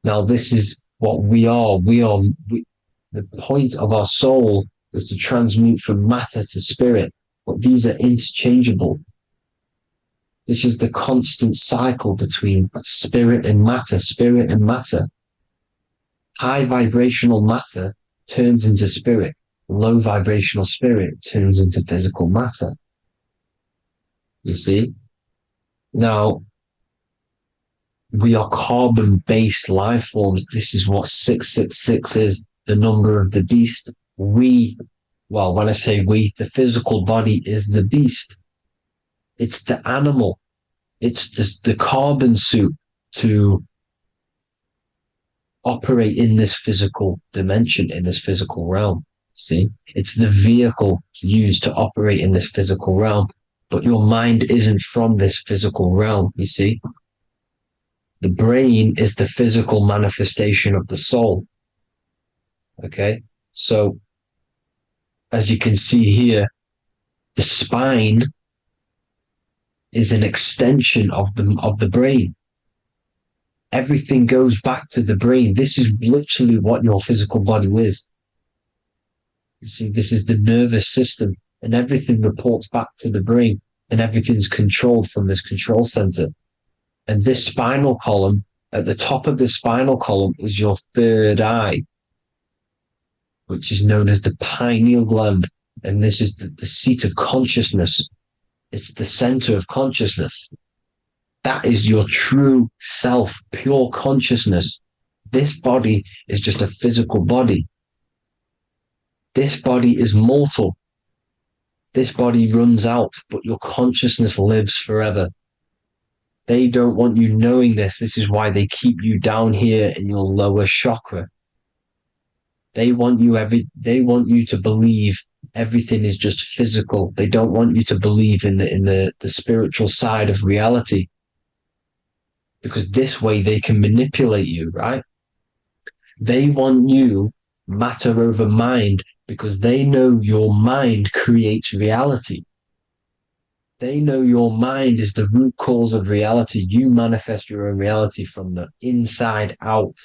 Now, this is what we are. The point of our soul is to transmute from matter to spirit. But these are interchangeable. This is the constant cycle between spirit and matter, spirit and matter. High vibrational matter turns into spirit. Low vibrational spirit turns into physical matter. You see? Now, we are carbon-based life forms. This is what 666 is, the number of the beast. Well, when I say we, the physical body is the beast. It's the animal. It's the carbon suit to operate in this physical dimension, in this physical realm. See, it's the vehicle used to operate in this physical realm, but your mind isn't from this physical realm. You see, the brain is the physical manifestation of the soul. Okay, so as you can see here, the spine is an extension of the brain. Everything goes back to the brain. This is literally what your physical body is. You see, this is the nervous system, and everything reports back to the brain, and everything's controlled from this control center. And this spinal column, at the top of the spinal column, is your third eye, which is known as the pineal gland. And this is the seat of consciousness. It's the center of consciousness. That is your true self, pure consciousness. This body is just a physical body. This body is mortal. This body runs out, but your consciousness lives forever. They don't want you knowing this. This is why they keep you down here in your lower chakra. They want you to believe everything is just physical. They don't want you to believe in the spiritual side of reality. Because this way they can manipulate you, right? They want you matter over mind because they know your mind creates reality. They know your mind is the root cause of reality. You manifest your own reality from the inside out.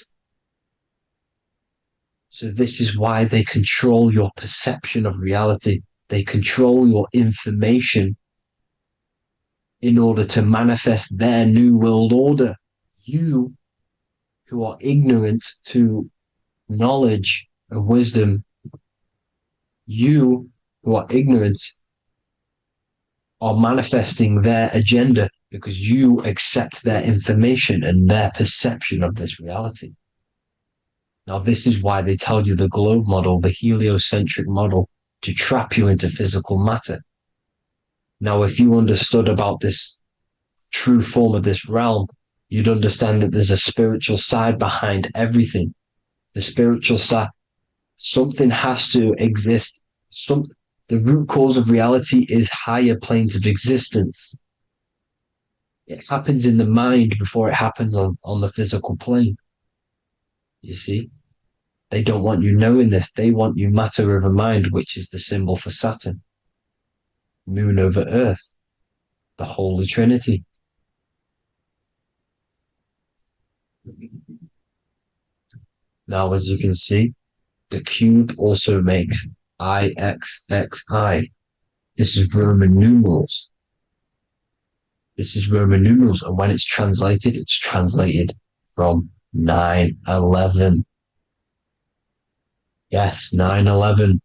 So this is why they control your perception of reality. They control your information in order to manifest their new world order. You who are ignorant to knowledge and wisdom, you who are ignorant are manifesting their agenda because you accept their information and their perception of this reality. Now, this is why they tell you the globe model, the heliocentric model, to trap you into physical matter. Now, if you understood about this true form of this realm, you'd understand that there's a spiritual side behind everything. The spiritual side, something has to exist. The root cause of reality is higher planes of existence. It happens in the mind before it happens on the physical plane. You see? They don't want you knowing this. They want you matter over mind, which is the symbol for Saturn. Moon over Earth. The Holy Trinity. Now, as you can see, the cube also makes IXXI. This is Roman numerals. This is Roman numerals. And when it's translated from 9/11. Yes, 9/11.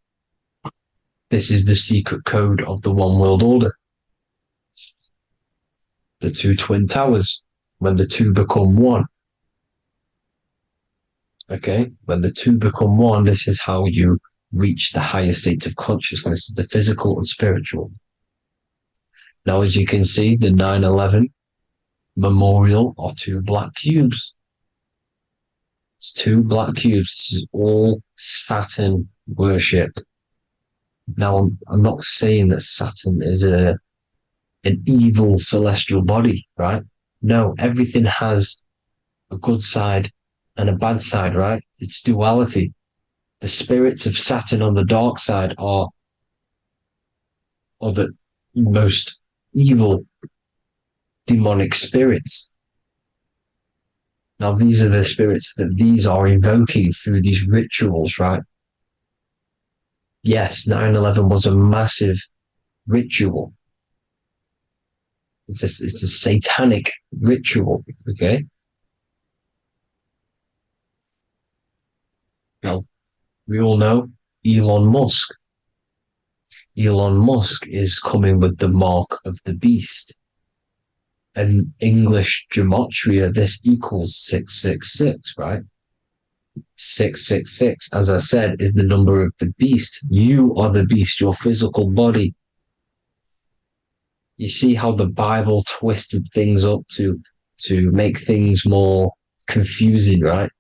This is the secret code of the one world order. The two twin towers, when the two become one. Okay, when the two become one, this is how you reach the higher states of consciousness, the physical and spiritual. Now, as you can see, the 9/11 memorial are two black cubes. It's two black cubes. This is all Saturn worship. Now, I'm not saying that Saturn is an evil celestial body, right? No, everything has a good side and a bad side, right? It's duality. The spirits of Saturn on the dark side are the most evil demonic spirits. Now, these are the spirits that these are invoking through these rituals, right? Yes, 9/11 was a massive ritual. It's a satanic ritual, okay? Now, we all know Elon Musk. Elon Musk is coming with the mark of the beast. And English gematria, this equals 666, right? 666, as I said, is the number of the beast. You are the beast, your physical body. You see how the Bible twisted things up to make things more confusing, right?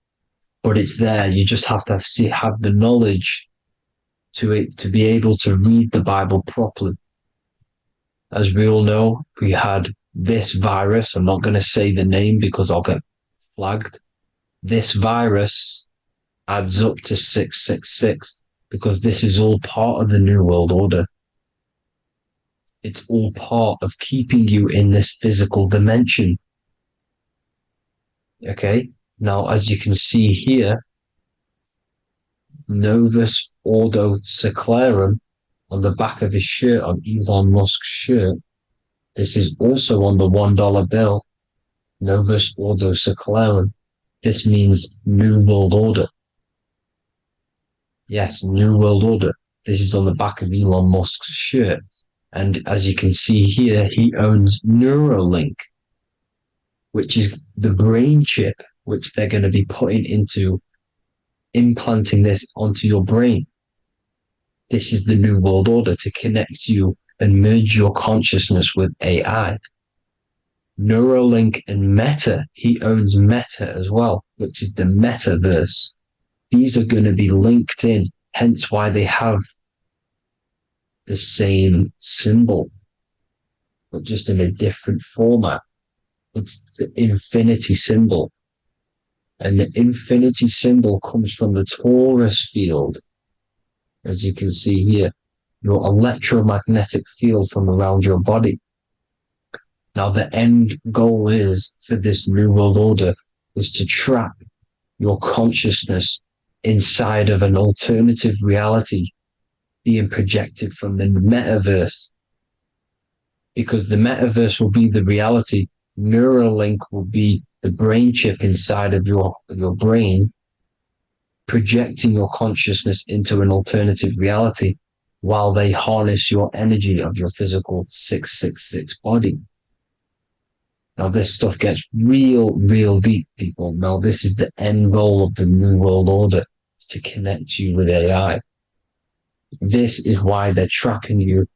But it's there. You just have to have the knowledge to be able to read the Bible properly. As we all know, we had this virus. I'm not going to say the name because I'll get flagged. This virus adds up to 666 because this is all part of the New World Order. It's all part of keeping you in this physical dimension. Okay, now as you can see here, Novus Ordo Seclorum on the back of his shirt, on Elon Musk's shirt. This is also on the $1 bill, Novus Ordo Seclorum. This means New World Order. Yes, New World Order. This is on the back of Elon Musk's shirt. And as you can see here, he owns Neuralink, which is the brain chip, which they're going to be putting into implanting this onto your brain. This is the New World Order to connect you and merge your consciousness with AI. Neuralink and Meta, he owns Meta as well, which is the metaverse. These are going to be linked in, hence why they have the same symbol, but just in a different format. It's the infinity symbol. And the infinity symbol comes from the torus field, as you can see here, your electromagnetic field from around your body. Now, the end goal is for this New World Order is to trap your consciousness inside of an alternative reality being projected from the metaverse. Because the metaverse will be the reality, Neuralink will be the brain chip inside of your brain, projecting your consciousness into an alternative reality while they harness your energy of your physical 666 body. Now, this stuff gets real deep, people. Now, this is the end goal of the New World Order, is to connect you with AI. This is why they're trapping you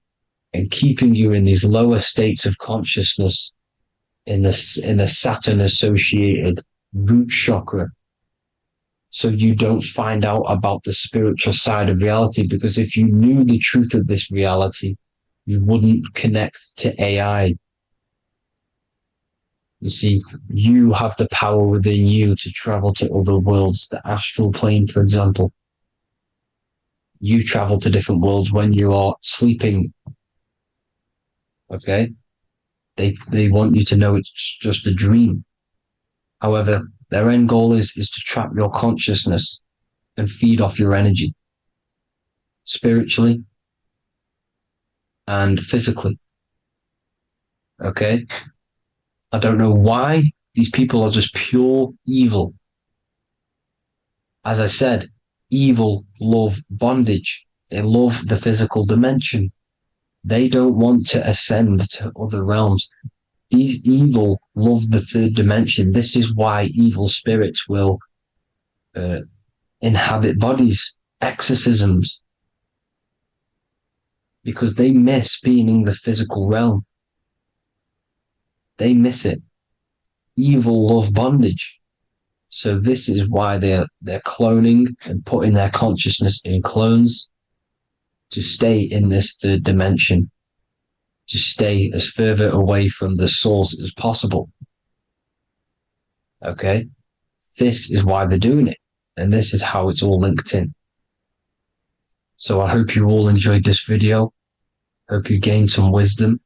and keeping you in these lower states of consciousness in the Saturn-associated root chakra, so you don't find out about the spiritual side of reality. Because if you knew the truth of this reality, you wouldn't connect to AI. You see, you have the power within you to travel to other worlds, the astral plane, for example. You travel to different worlds when you are sleeping. Okay? They want you to know it's just a dream. However, their end goal is to trap your consciousness and feed off your energy, spiritually and physically. Okay? I don't know why these people are just pure evil. As I said, evil love bondage. They love the physical dimension. They don't want to ascend to other realms. These evil love the third dimension. This is why evil spirits will inhabit bodies, exorcisms, because they miss being in the physical realm. They miss it. Evil love bondage. So this is why they're cloning and putting their consciousness in clones to stay in this third dimension, to stay as further away from the source as possible. Okay? This is why they're doing it. And this is how it's all linked in. So I hope you all enjoyed this video. Hope you gained some wisdom.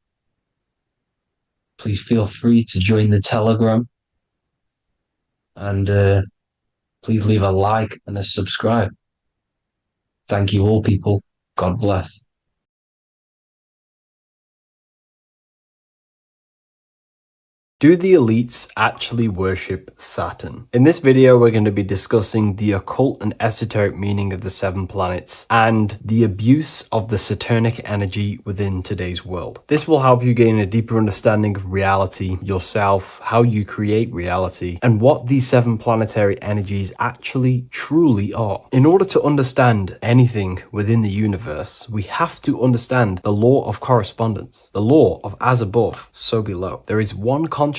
Please feel free to join the Telegram. And please leave a like and a subscribe. Thank you all, people. God bless. Do the elites actually worship Saturn? In this video, we're going to be discussing the occult and esoteric meaning of the 7 planets and the abuse of the Saturnic energy within today's world. This will help you gain a deeper understanding of reality, yourself, how you create reality, and what these 7 planetary energies actually truly are. In order to understand anything within the universe, we have to understand the law of correspondence, the law of as above, so below. There is one consciousness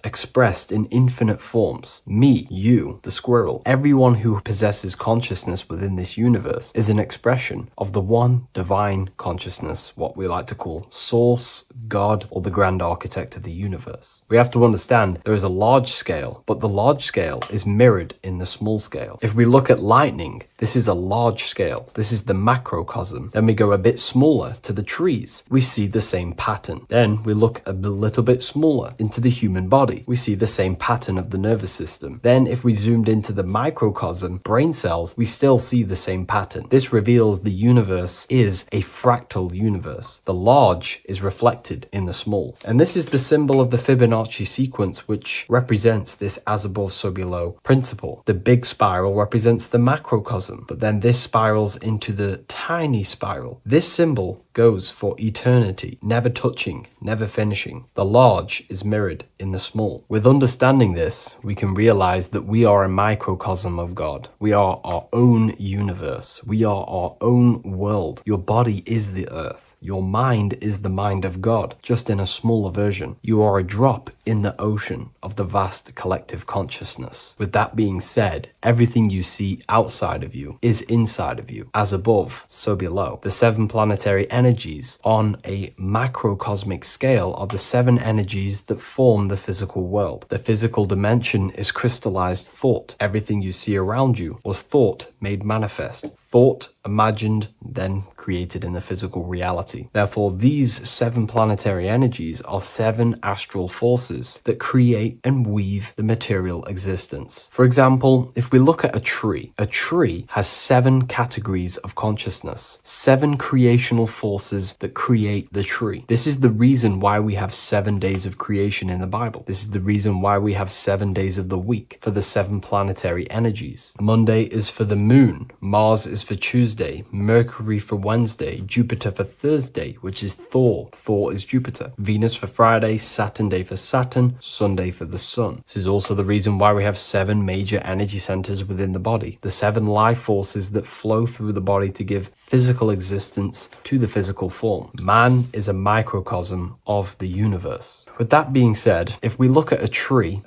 expressed in infinite forms. Me, you, the squirrel, everyone who possesses consciousness within this universe is an expression of the one divine consciousness, what we like to call Source, God, or the grand architect of the universe. We have to understand there is a large scale, but the large scale is mirrored in the small scale. If we look at lightning, this is a large scale. This is the macrocosm. Then we go a bit smaller to the trees. We see the same pattern. Then we look a little bit smaller into the human body. We see the same pattern of the nervous system. Then if we zoomed into the microcosm, brain cells, we still see the same pattern. This reveals the universe is a fractal universe. The large is reflected in the small. And this is the symbol of the Fibonacci sequence, which represents this as above, so below principle. The big spiral represents the macrocosm, but then this spirals into the tiny spiral. This symbol goes for eternity, never touching, never finishing. The large is mirrored in the small. With understanding this, we can realize that we are a microcosm of God. We are our own universe. We are our own world. Your body is the earth. Your mind is the mind of God, just in a smaller version. You are a drop in the ocean of the vast collective consciousness. With that being said, everything you see outside of you is inside of you. As above, so below. The 7 planetary energies on a macrocosmic scale are the 7 energies that form the physical world. The physical dimension is crystallized thought. Everything you see around you was thought made manifest. Thought imagined, then created in the physical reality. Therefore, these 7 planetary energies are 7 astral forces that create and weave the material existence. For example, if we look at a tree has 7 categories of consciousness, 7 creational forces that create the tree. This is the reason why we have 7 days of creation in the Bible. This is the reason why we have 7 days of the week for the 7 planetary energies. Monday is for the moon, Mars is for Tuesday, Mercury for Wednesday, Jupiter for Thursday, which is Thor. Thor is Jupiter. Venus for Friday, Saturn day for Saturn, Sunday for the sun. This is also the reason why we have 7 major energy centers within the body. The 7 life forces that flow through the body to give physical existence to the physical form. Man is a microcosm of the universe. With that being said, if we look at a tree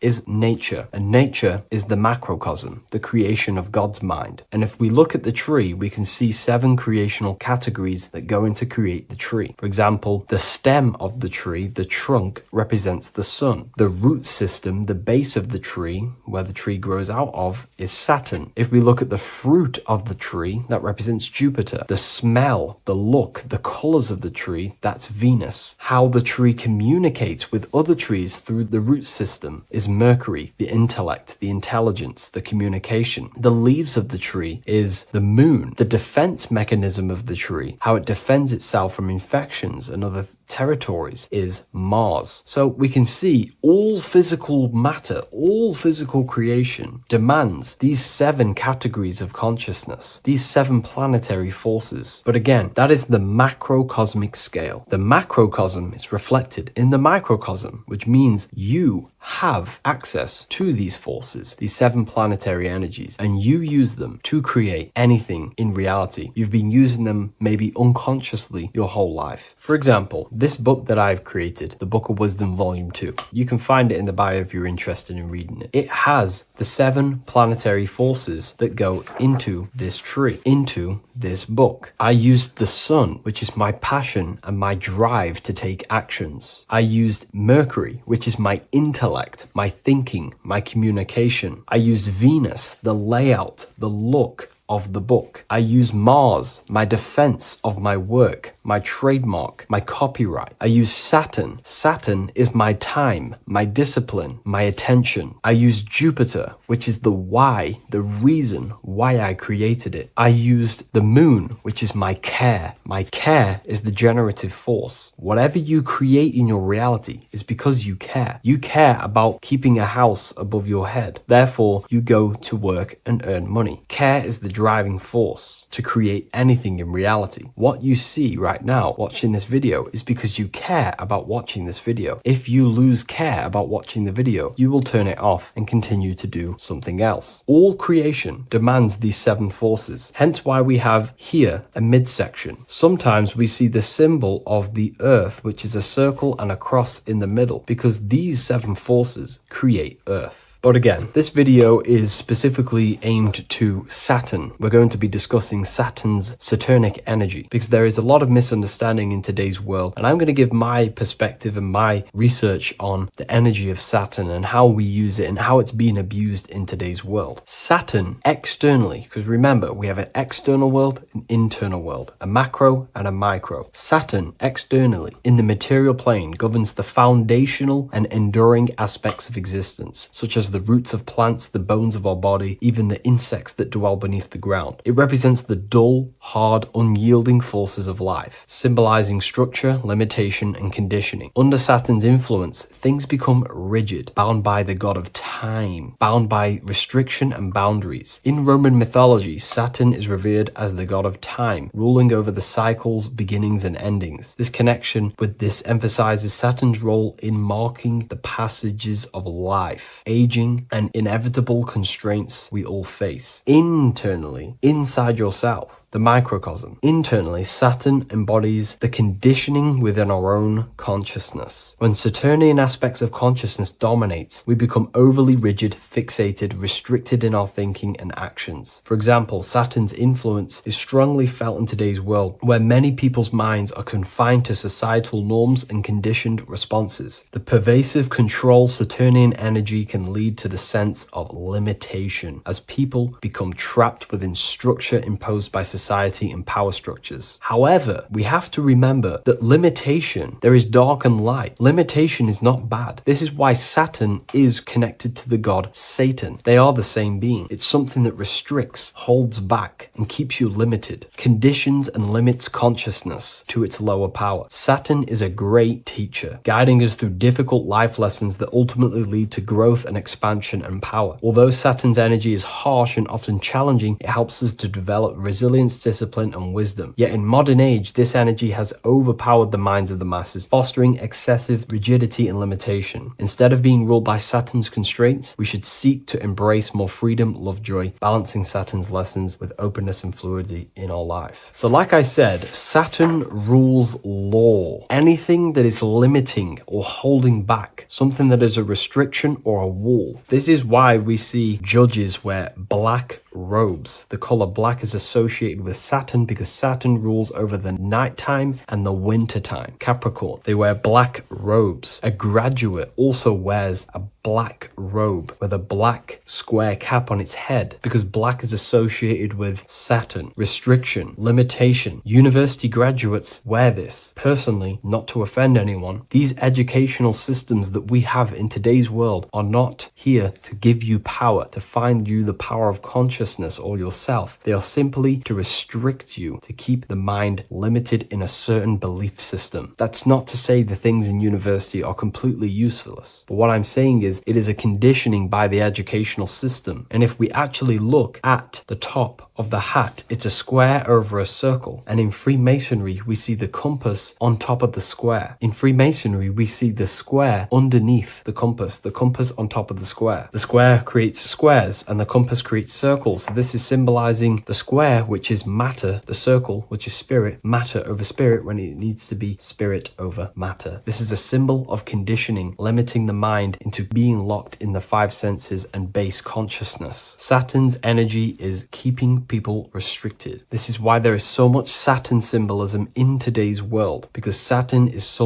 is nature, and nature is the macrocosm, the creation of God's mind. And if we look at the tree, we can see 7 creational categories that go into create the tree. For example, the stem of the tree, the trunk, represents the sun. The root system, the base of the tree, where the tree grows out of, is Saturn. If we look at the fruit of the tree, that represents Jupiter. The smell, the look, the colors of the tree, that's Venus. How the tree communicates with other trees through the root system is Mercury, the intellect, the intelligence, the communication. The leaves of the tree is the moon. The defense mechanism of the tree, how it defends itself from infections and other territories, is Mars. So we can see all physical matter, all physical creation demands these 7 categories of consciousness, these 7 planetary forces. But again, that is the macrocosmic scale. The macrocosm is reflected in the microcosm, which means you have access to these forces, these 7 planetary energies, and you use them to create anything in reality. You've been using them maybe unconsciously your whole life. For example, this book that I've created, the Book of Wisdom Volume 2, you can find it in the bio if you're interested in reading it. It has the 7 planetary forces that go into this tree, into this book. I used the sun, which is my passion and my drive to take actions. I used Mercury, which is my intellect, my thinking, my communication. I used Venus, the layout, the look of the book. I use Mars, my defense of my work, my trademark, my copyright. I use Saturn. Saturn is my time, my discipline, my attention. I use Jupiter, which is the why, the reason why I created it. I used the moon, which is my care. My care is the generative force. Whatever you create in your reality is because you care. You care about keeping a house above your head. Therefore, you go to work and earn money. Care is the driving force to create anything in reality. What you see right now watching this video is because you care about watching this video. If you lose care about watching the video, you will turn it off and continue to do something else. All creation demands these 7 forces, hence why we have here a midsection. Sometimes we see the symbol of the earth, which is a circle and a cross in the middle, because these 7 forces create earth. But again, this video is specifically aimed to Saturn. We're going to be discussing Saturn's Saturnic energy because there is a lot of misunderstanding in today's world. And I'm going to give my perspective and my research on the energy of Saturn and how we use it and how it's being abused in today's world. Saturn externally, because remember, we have an external world, an internal world, a macro and a micro. Saturn externally in the material plane governs the foundational and enduring aspects of existence, such as the roots of plants, the bones of our body, even the insects that dwell beneath the ground. It represents the dull, hard, unyielding forces of life, symbolizing structure, limitation, and conditioning. Under Saturn's influence, things become rigid, bound by the god of time, bound by restriction and boundaries. In Roman mythology, Saturn is revered as the god of time, ruling over the cycles, beginnings, and endings. This connection with this emphasizes Saturn's role in marking the passages of life, aging, and inevitable constraints we all face. Internally, inside yourself, the microcosm. Internally, Saturn embodies the conditioning within our own consciousness. When Saturnian aspects of consciousness dominates, we become overly rigid, fixated, restricted in our thinking and actions. For example, Saturn's influence is strongly felt in today's world, where many people's minds are confined to societal norms and conditioned responses. The pervasive control Saturnian energy can lead to the sense of limitation, as people become trapped within structure imposed by society and power structures. However, we have to remember that limitation, there is dark and light. Limitation is not bad. This is why Saturn is connected to the god Satan. They are the same being. It's something that restricts, holds back, and keeps you limited, conditions and limits consciousness to its lower power. Saturn is a great teacher, guiding us through difficult life lessons that ultimately lead to growth and expansion and power. Although Saturn's energy is harsh and often challenging, it helps us to develop resilience, discipline, and wisdom. Yet in modern age, this energy has overpowered the minds of the masses, fostering excessive rigidity and limitation. Instead of being ruled by Saturn's constraints, we should seek to embrace more freedom, love, joy, balancing Saturn's lessons with openness and fluidity in our life. So like I said, Saturn rules law. Anything that is limiting or holding back, something that is a restriction or a wall. This is why we see judges wear black robes. The color black is associated with Saturn because Saturn rules over the nighttime and the winter time. Capricorn, they wear black robes. A graduate also wears a black robe with a black square cap on its head because black is associated with Saturn, restriction, limitation. University graduates wear this. Personally, not to offend anyone, these educational systems that we have in today's world are not here to give you power, to find you the power of consciousness or yourself. They are simply to restrict you, to keep the mind limited in a certain belief system. That's not to say the things in university are completely useless, but what I'm saying is it is a conditioning by the educational system. And if we actually look at the top of the hat, it's a square over a circle. And in Freemasonry, we see the compass on top of the square. In Freemasonry, we see the square underneath the compass on top of the square. The square creates squares and the compass creates circles. So this is symbolizing the square, which is matter, the circle, which is spirit, matter over spirit when it needs to be spirit over matter. This is a symbol of conditioning, limiting the mind into being locked in the 5 senses and base consciousness. Saturn's energy is keeping people restricted. This is why there is so much Saturn symbolism in today's world, because Saturn is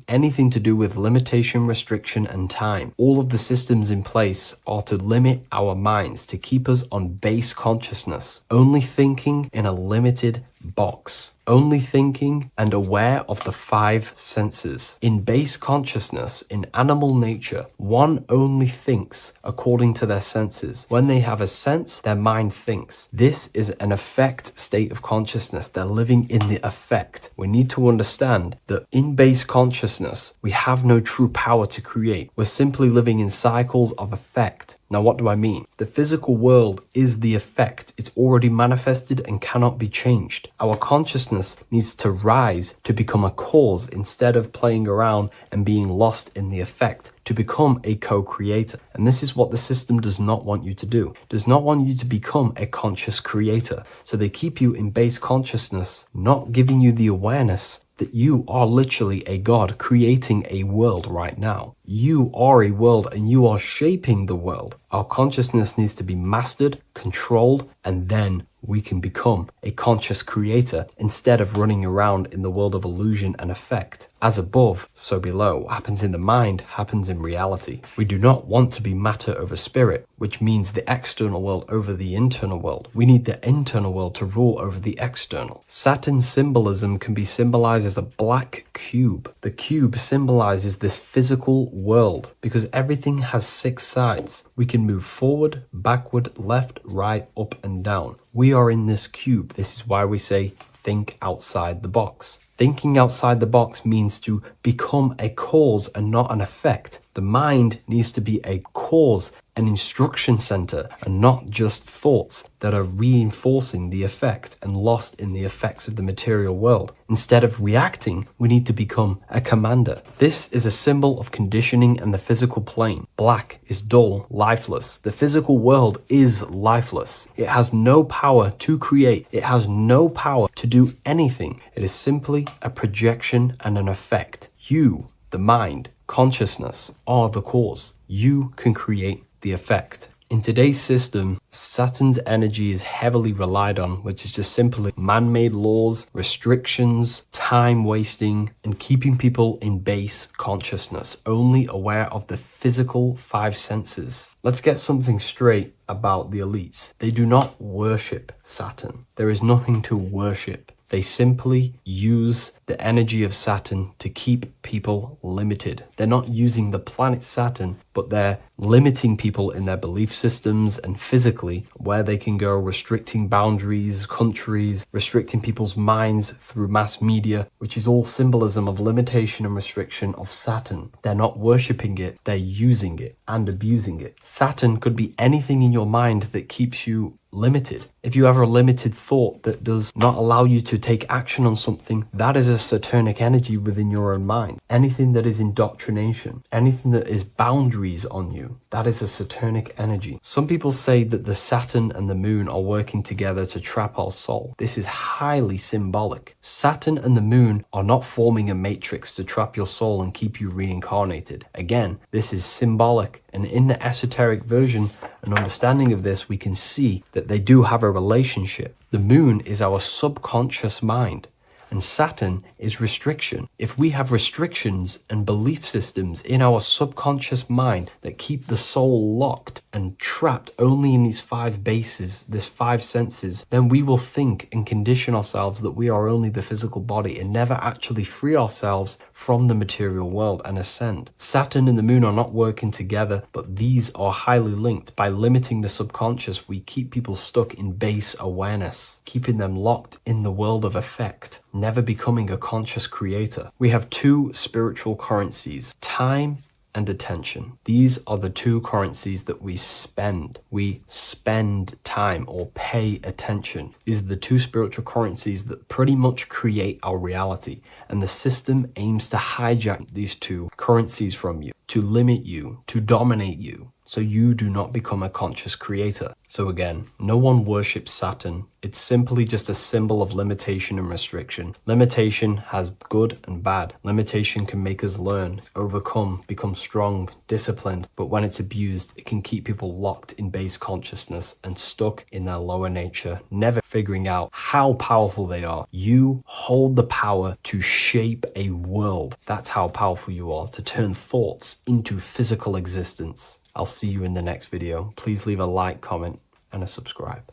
anything to do with limitation, restriction, and time. All of the systems in place are to limit our minds, to keep us on base consciousness, only thinking in a limited box, only thinking and aware of the five senses. In base consciousness, in animal nature, one only thinks according to their senses. When they have a sense, their mind thinks. This is an affect state of consciousness. They're living in the affect. We need to understand that in base consciousness, we have no true power to create. We're simply living in cycles of affect. Now, what do I mean? The physical world is the effect. It's already manifested and cannot be changed. Our consciousness needs to rise to become a cause instead of playing around and being lost in the effect, to become a co-creator. And this is what the system does not want you to do. It does not want you to become a conscious creator. So they keep you in base consciousness, not giving you the awareness that you are literally a god creating a world right now. You are a world and you are shaping the world. Our consciousness needs to be mastered, controlled, and then we can become a conscious creator instead of running around in the world of illusion and effect. As above, so below. What happens in the mind happens in reality. We do not want to be matter over spirit, which means the external world over the internal world. We need the internal world to rule over the external. Saturn symbolism can be symbolized as a black cube. The cube symbolizes this physical world because everything has 6 sides. We can move forward, backward, left, right, up, and down. We are in this cube. This is why we say think outside the box. Thinking outside the box means to become a cause and not an effect. The mind needs to be a cause, an instruction center, and not just thoughts that are reinforcing the effect and lost in the effects of the material world. Instead of reacting, we need to become a commander. This is a symbol of conditioning and the physical plane. Black is dull, lifeless. The physical world is lifeless. It has no power to create. It has no power to do anything. It is simply a projection and an effect. You, the mind, consciousness, are the cause. You can create the effect. In today's system, Saturn's energy is heavily relied on, which is just simply man-made laws, restrictions, time wasting, and keeping people in base consciousness, only aware of the physical 5 senses. Let's get something straight about the elites. They do not worship Saturn. There is nothing to worship. They simply use the energy of Saturn to keep people limited. They're not using the planet Saturn, but they're limiting people in their belief systems and physically where they can go, restricting boundaries, countries, restricting people's minds through mass media, which is all symbolism of limitation and restriction of Saturn. They're not worshipping it, they're using it and abusing it. Saturn could be anything in your mind that keeps you limited. If you have a limited thought that does not allow you to take action on something, that is a Saturnic energy within your own mind. Anything that is indoctrination, anything that is boundaries on you, that is a Saturnic energy. Some people say that the Saturn and the moon are working together to trap our soul. This is highly symbolic. Saturn and the moon are not forming a matrix to trap your soul and keep you reincarnated. Again, this is symbolic, and in the esoteric version and understanding of this, we can see that they do have a relationship. The moon is our subconscious mind, and Saturn is restriction. If we have restrictions and belief systems in our subconscious mind that keep the soul locked and trapped only in these 5 bases, these 5 senses, then we will think and condition ourselves that we are only the physical body and never actually free ourselves from the material world and ascend. Saturn and the moon are not working together, but these are highly linked. By limiting the subconscious, we keep people stuck in base awareness, keeping them locked in the world of effect, never becoming a conscious creator. We have 2 spiritual currencies, time and attention. These are the 2 currencies that we spend. We spend time or pay attention. These are the 2 spiritual currencies that pretty much create our reality. And the system aims to hijack these 2 currencies from you, to limit you, to dominate you, so you do not become a conscious creator. So again, no one worships Saturn. It's simply just a symbol of limitation and restriction. Limitation has good and bad. Limitation can make us learn, overcome, become strong, disciplined, but when it's abused, it can keep people locked in base consciousness and stuck in their lower nature, never figuring out how powerful they are. You hold the power to shape a world. That's how powerful you are, to turn thoughts into physical existence. I'll see you in the next video. Please leave a like, comment, and a subscribe.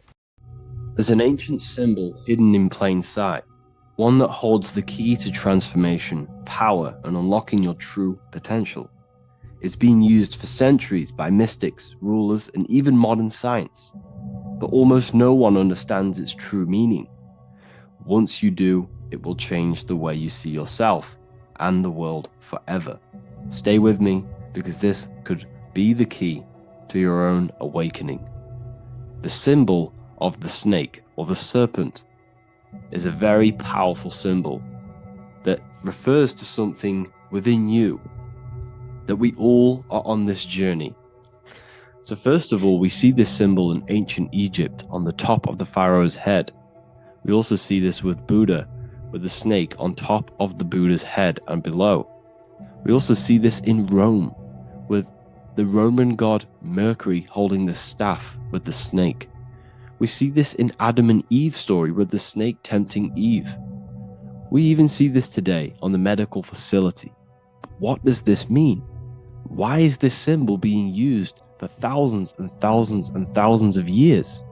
There's an ancient symbol hidden in plain sight, one that holds the key to transformation, power, and unlocking your true potential. It's been used for centuries by mystics, rulers, and even modern science, but almost no one understands its true meaning. Once you do, it will change the way you see yourself and the world forever. Stay with me, because this could be the key to your own awakening. The symbol of the snake, or the serpent, is a very powerful symbol that refers to something within you, that we all are on this journey. So first of all, we see this symbol in ancient Egypt on the top of the pharaoh's head. We also see this with Buddha, with the snake on top of the Buddha's head and below. We also see this in Rome, with the Roman god Mercury holding the staff with the snake. We see this in Adam and Eve's story with the snake tempting Eve. We even see this today on the medical facility. What does this mean? Why is this symbol being used for thousands and thousands and thousands of years?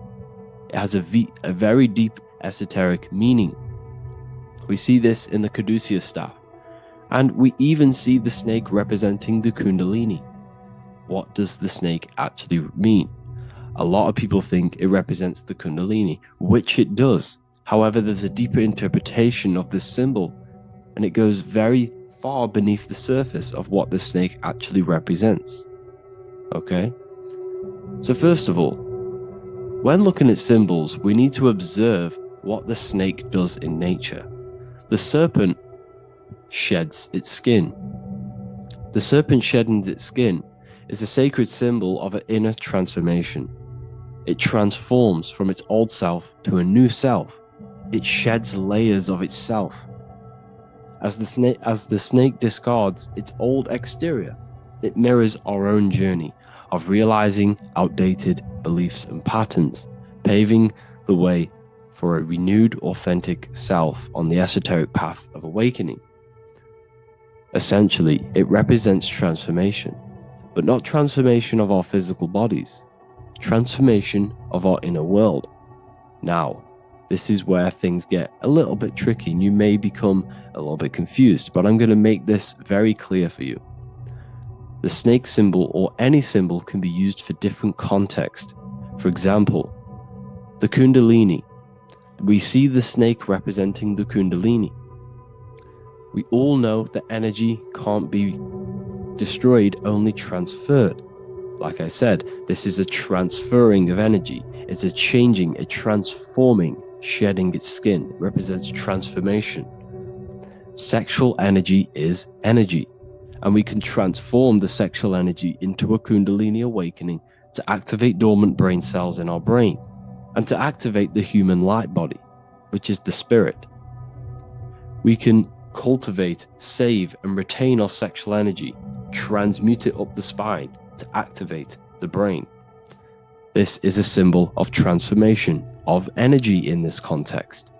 It has a very deep esoteric meaning. We see this in the caduceus staff, and we even see the snake representing the kundalini. What does the snake actually mean? A lot of people think it represents the kundalini, which it does. However, there's a deeper interpretation of this symbol, and it goes very far beneath the surface of what the snake actually represents. Okay? So first of all, when looking at symbols, we need to observe what the snake does in nature. The serpent sheds its skin. The serpent shedding its skin is a sacred symbol of an inner transformation. It transforms from its old self to a new self. It sheds layers of itself. As the snake discards its old exterior, it mirrors our own journey of realizing outdated beliefs and patterns, paving the way for a renewed, authentic self on the esoteric path of awakening. Essentially, it represents transformation, but not transformation of our physical bodies. Transformation of our inner world. Now, this is where things get a little bit tricky and you may become a little bit confused, but I'm going to make this very clear for you. The snake symbol, or any symbol, can be used for different contexts. For example, the kundalini. We see the snake representing the kundalini. We all know that energy can't be destroyed, only transferred. Like I said, this is a transferring of energy. It's a changing, a transforming, shedding its skin. It represents transformation. Sexual energy is energy, and we can transform the sexual energy into a kundalini awakening to activate dormant brain cells in our brain, and to activate the human light body, which is the spirit. We can cultivate, save, and retain our sexual energy, transmute it up the spine, to activate the brain. This is a symbol of transformation, of energy in this context.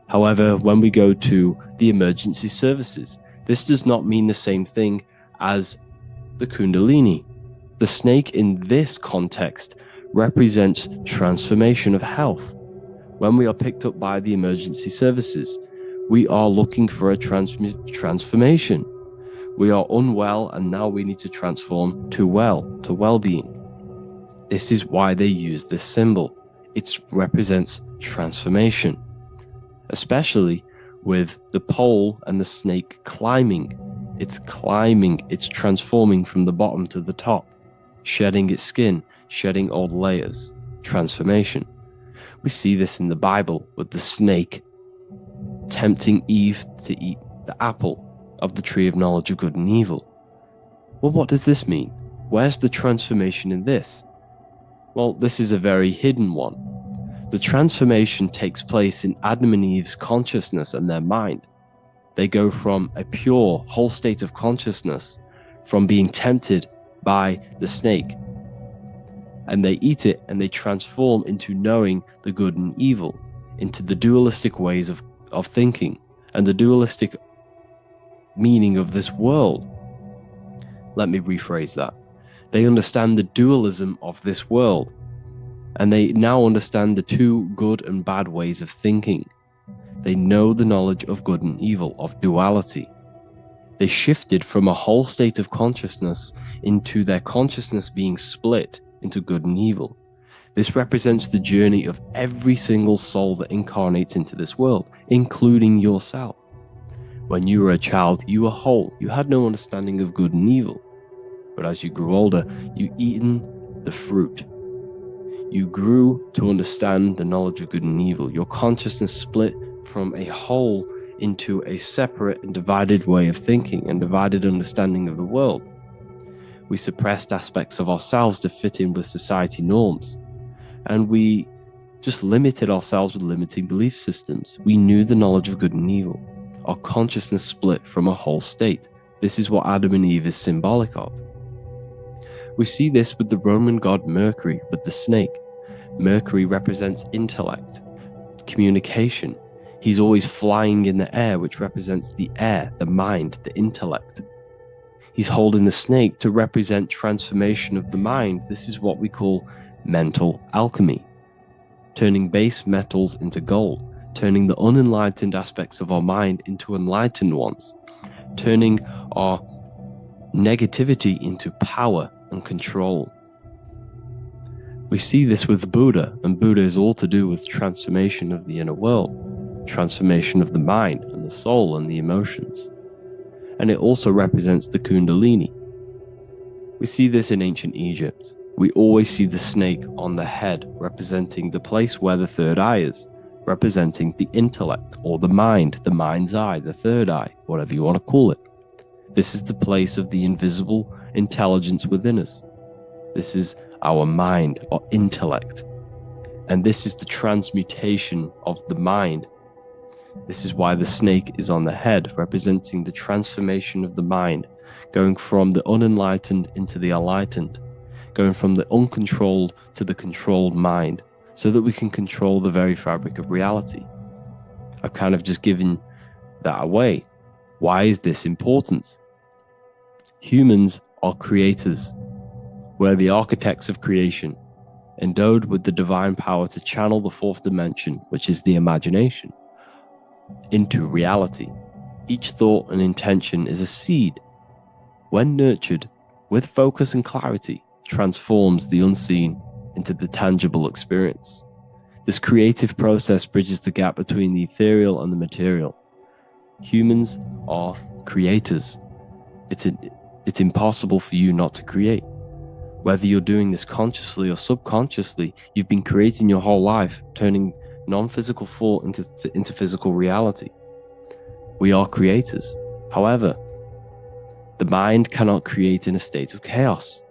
However, when we go to the emergency services, this does not mean the same thing as the kundalini. The snake in this context represents transformation of health. When we are picked up by the emergency services, we are looking for a transformation. We are unwell, and now we need to transform to well-being. This is why they use this symbol. It represents transformation, especially with the pole and the snake climbing. It's climbing, it's transforming from the bottom to the top, shedding its skin, shedding old layers, transformation. We see this in the Bible with the snake tempting Eve to eat the apple of the tree of knowledge of good and evil. Well, what does this mean? Where's the transformation in this? Well, this is a very hidden one. The transformation takes place in Adam and Eve's consciousness and their mind. They go from a pure, whole state of consciousness, from being tempted by the snake, and they eat it and they transform into knowing the good and evil, into the dualistic ways of thinking and the dualistic meaning of this world. Let me rephrase that. They understand the dualism of this world, and they now understand the two good and bad ways of thinking. They know the knowledge of good and evil, of duality. They shifted from a whole state of consciousness into their consciousness being split into good and evil. This represents the journey of every single soul that incarnates into this world, including yourself. When you were a child, you were whole. You had no understanding of good and evil. But as you grew older, you eaten the fruit. You grew to understand the knowledge of good and evil. Your consciousness split from a whole into a separate and divided way of thinking and divided understanding of the world. We suppressed aspects of ourselves to fit in with society norms, and we just limited ourselves with limiting belief systems. We knew the knowledge of good and evil. Our consciousness split from a whole state. This is what Adam and Eve is symbolic of. We see this with the Roman god Mercury, with the snake. Mercury represents intellect, communication. He's always flying in the air, which represents the air, the mind, the intellect. He's holding the snake to represent transformation of the mind. This is what we call mental alchemy, turning base metals into gold, turning the unenlightened aspects of our mind into enlightened ones, turning our negativity into power and control. We see this with Buddha, and Buddha is all to do with transformation of the inner world, transformation of the mind and the soul and the emotions. And it also represents the Kundalini. We see this in ancient Egypt. We always see the snake on the head, representing the place where the third eye is, representing the intellect or the mind's eye, the third eye, whatever you want to call it. This is the place of the invisible intelligence within us. This is our mind or intellect. And this is the transmutation of the mind. This is why the snake is on the head, representing the transformation of the mind, going from the unenlightened into the enlightened, going from the uncontrolled to the controlled mind, so that we can control the very fabric of reality. I've kind of just given that away. Why is this important? Humans are creators. We're the architects of creation, endowed with the divine power to channel the fourth dimension, which is the imagination, into reality. Each thought and intention is a seed. When nurtured with focus and clarity, transforms the unseen into the tangible experience. This creative process bridges the gap between the ethereal and the material. Humans are creators. It's impossible for you not to create. Whether you're doing this consciously or subconsciously, you've been creating your whole life, turning non-physical thought into physical reality. We are creators. However, the mind cannot create in a state of chaos.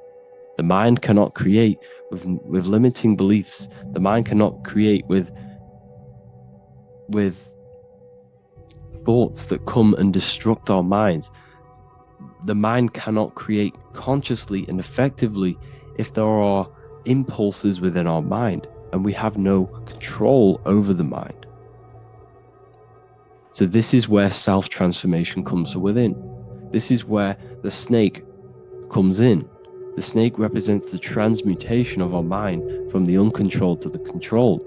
The mind cannot create with limiting beliefs. The mind cannot create with thoughts that come and destruct our minds. The mind cannot create consciously and effectively if there are impulses within our mind and we have no control over the mind. So this is where self-transformation comes from within. This is where the snake comes in. The snake represents the transmutation of our mind from the uncontrolled to the controlled.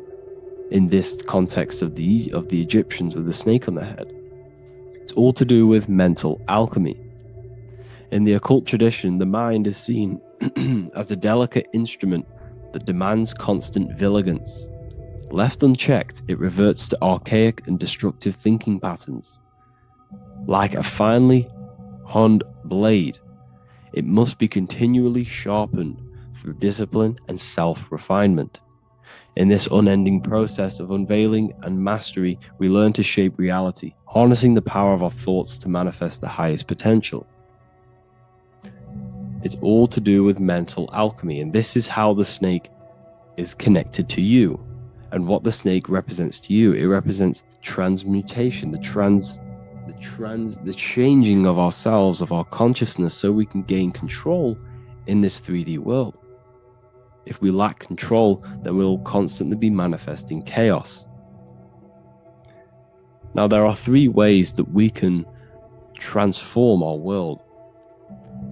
In this context of the Egyptians with the snake on their head, it's all to do with mental alchemy. In the occult tradition, the mind is seen as a delicate instrument that demands constant vigilance. Left unchecked, it reverts to archaic and destructive thinking patterns. Like a finely honed blade, it must be continually sharpened through discipline and self-refinement. In this unending process of unveiling and mastery, we learn to shape reality, harnessing the power of our thoughts to manifest the highest potential. It's all to do with mental alchemy, and this is how the snake is connected to you. And what the snake represents to you, it represents the transmutation, the changing of ourselves, of our consciousness, so we can gain control in this 3D world. If we lack control, then we'll constantly be manifesting chaos. Now, there are 3 ways that we can transform our world,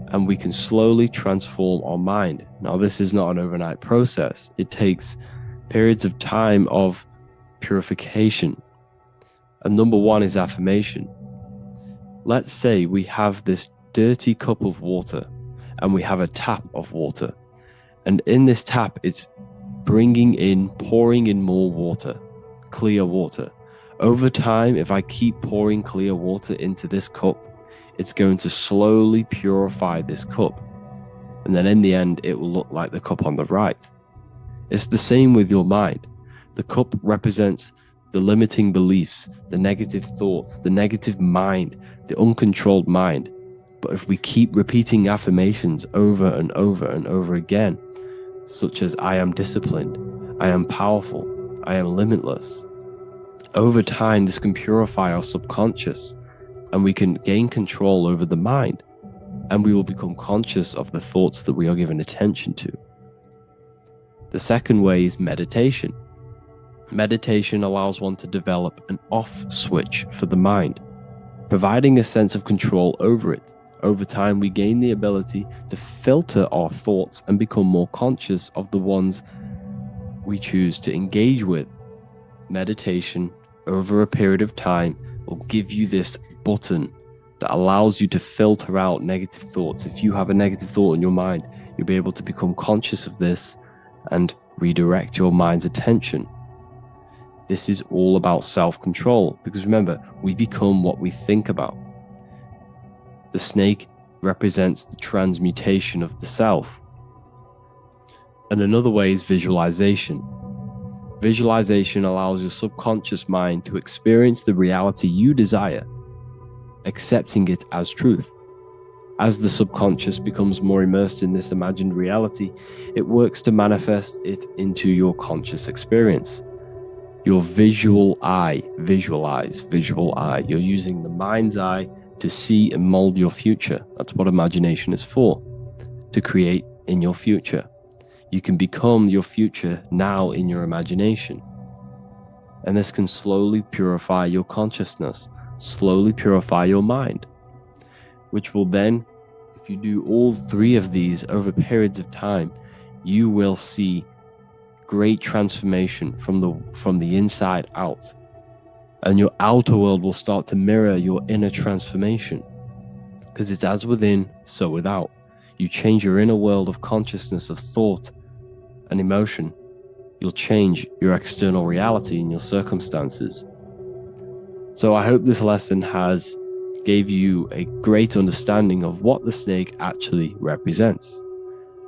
and we can slowly transform our mind. Now, this is not an overnight process. It takes periods of time of purification. And number 1 is affirmation. Let's say we have this dirty cup of water and we have a tap of water. And in this tap, it's pouring in more water, clear water. Over time, if I keep pouring clear water into this cup, it's going to slowly purify this cup. And then in the end, it will look like the cup on the right. It's the same with your mind. The cup represents the limiting beliefs, the negative thoughts, the negative mind, the uncontrolled mind. But if we keep repeating affirmations over and over and over again, such as I am disciplined, I am powerful, I am limitless, over time this can purify our subconscious and we can gain control over the mind, and we will become conscious of the thoughts that we are giving attention to. The second way is meditation. Meditation allows one to develop an off switch for the mind, providing a sense of control over it. Over time, we gain the ability to filter our thoughts and become more conscious of the ones we choose to engage with. Meditation, over a period of time, will give you this button that allows you to filter out negative thoughts. If you have a negative thought in your mind, you'll be able to become conscious of this and redirect your mind's attention. This is all about self-control, because remember, we become what we think about. The snake represents the transmutation of the self. And another way is visualization. Visualization allows your subconscious mind to experience the reality you desire, accepting it as truth. As the subconscious becomes more immersed in this imagined reality, it works to manifest it into your conscious experience. Your visual eye, visual eye. You're using the mind's eye to see and mold your future. That's what imagination is for, to create in your future. You can become your future now in your imagination. And this can slowly purify your consciousness, slowly purify your mind, which will then, if you do all 3 of these over periods of time, you will see great transformation from the inside out. And your outer world will start to mirror your inner transformation, because it's as within, so without. You change your inner world of consciousness, of thought and emotion, you'll change your external reality and your circumstances. So I hope this lesson has gave you a great understanding of what the snake actually represents.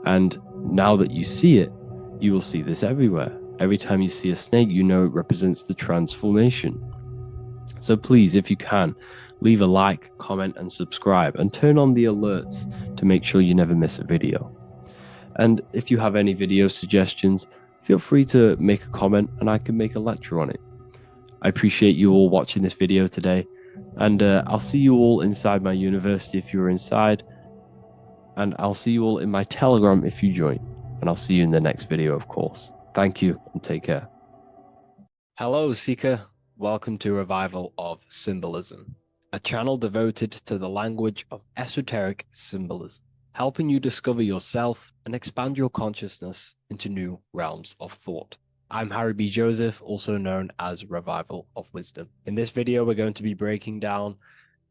And now that you see it, you will see this everywhere. Every time you see a snake, you know it represents the transformation. So please, if you can, leave a like, comment, and subscribe, and turn on the alerts to make sure you never miss a video. And if you have any video suggestions, feel free to make a comment and I can make a lecture on it. I appreciate you all watching this video today, and I'll see you all inside my university if you're inside, and I'll see you all in my Telegram if you join, and I'll see you in the next video, of course. Thank you and take care. Hello, Seeker. Welcome to Revival of Symbolism, a channel devoted to the language of esoteric symbolism, helping you discover yourself and expand your consciousness into new realms of thought. I'm Harry B. Joseph, also known as Revival of Wisdom. In this video, we're going to be breaking down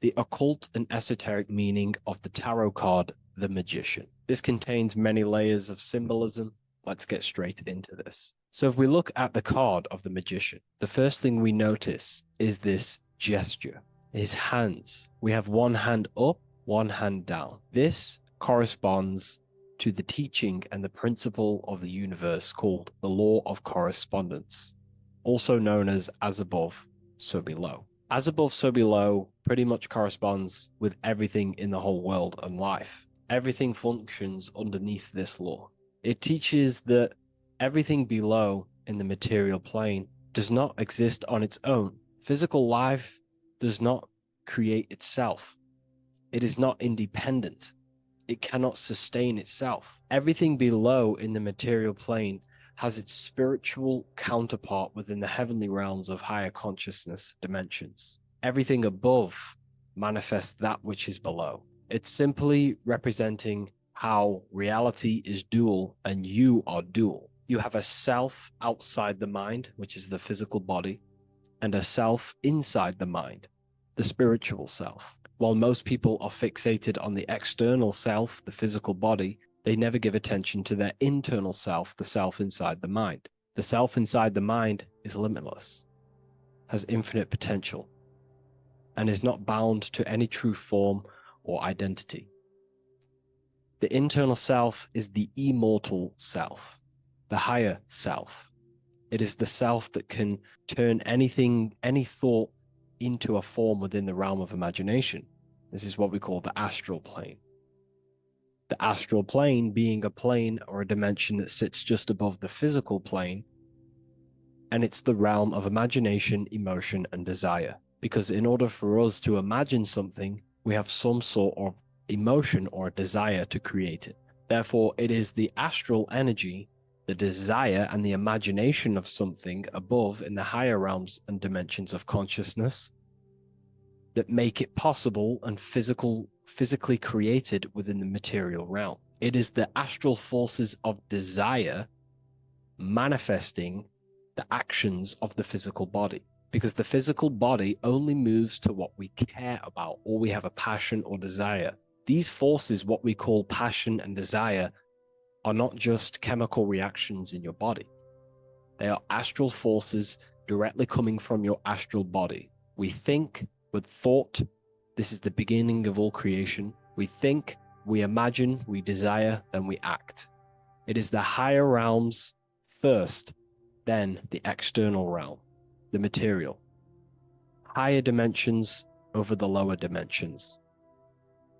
the occult and esoteric meaning of the tarot card, the Magician. This contains many layers of symbolism. Let's get straight into this. So if we look at the card of the Magician, the first thing we notice is this gesture, his hands. We have one hand up, one hand down. This corresponds to the teaching and the principle of the universe called the law of correspondence, also known as above, so below. As above, so below pretty much corresponds with everything in the whole world and life. Everything functions underneath this law. It teaches that everything below in the material plane does not exist on its own. Physical life does not create itself. It is not independent. It cannot sustain itself. Everything below in the material plane has its spiritual counterpart within the heavenly realms of higher consciousness dimensions. Everything above manifests that which is below. It's simply representing how reality is dual and you are dual. You have a self outside the mind, which is the physical body, and a self inside the mind, the spiritual self. While most people are fixated on the external self, the physical body, they never give attention to their internal self, the self inside the mind. The self inside the mind is limitless, has infinite potential, and is not bound to any true form or identity. The internal self is the immortal self, the higher self. It is the self that can turn anything, any thought, into a form within the realm of imagination. This is what we call the astral plane. The astral plane being a plane or a dimension that sits just above the physical plane, and it's the realm of imagination, emotion, and desire. Because in order for us to imagine something, we have some sort of emotion or desire to create it. Therefore, it is the astral energy, the desire and the imagination of something above in the higher realms and dimensions of consciousness that make it possible and physically created within the material realm. It is the astral forces of desire manifesting the actions of the physical body, because the physical body only moves to what we care about or we have a passion or desire. These forces, what we call passion and desire, are not just chemical reactions in your body. They are astral forces directly coming from your astral body. We think with thought. This is the beginning of all creation. We think, we imagine, we desire, then we act. It is the higher realms first, then the external realm, the material. Higher dimensions over the lower dimensions.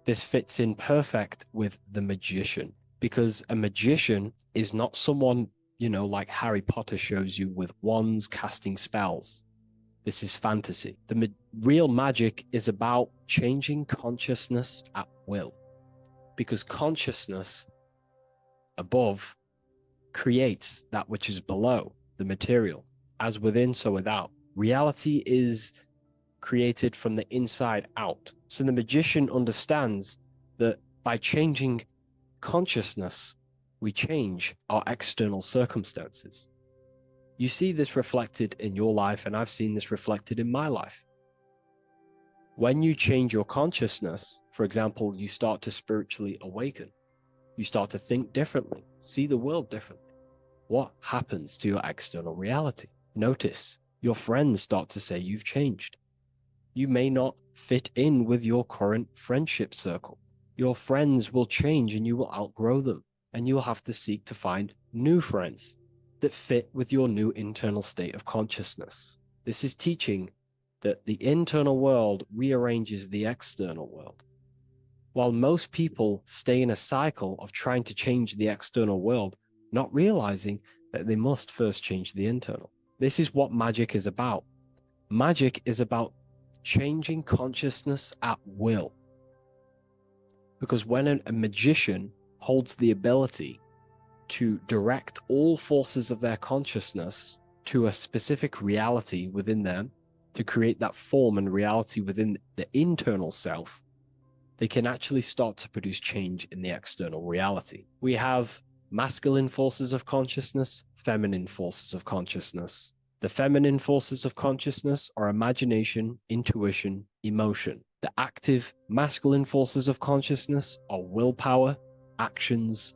This fits in perfect with the magician, because a magician is not someone, like Harry Potter shows you with wands casting spells. This is fantasy. The real magic is about changing consciousness at will, because consciousness above creates that which is below, the material, as within, so without. Reality is created from the inside out. So the magician understands that by changing consciousness, we change our external circumstances. You see this reflected in your life, and I've seen this reflected in my life. When you change your consciousness, for example, you start to spiritually awaken. You start to think differently, see the world differently. What happens to your external reality? Notice your friends start to say you've changed. You may not fit in with your current friendship circle. Your friends will change and you will outgrow them, and you will have to seek to find new friends that fit with your new internal state of consciousness. This is teaching that the internal world rearranges the external world. While most people stay in a cycle of trying to change the external world, not realizing that they must first change the internal. This is what magic is about. Magic is about changing consciousness at will. Because when a magician holds the ability to direct all forces of their consciousness to a specific reality within them, to create that form and reality within the internal self, they can actually start to produce change in the external reality. We have masculine forces of consciousness, feminine forces of consciousness. The feminine forces of consciousness are imagination, intuition, emotion. The active masculine forces of consciousness are willpower, actions,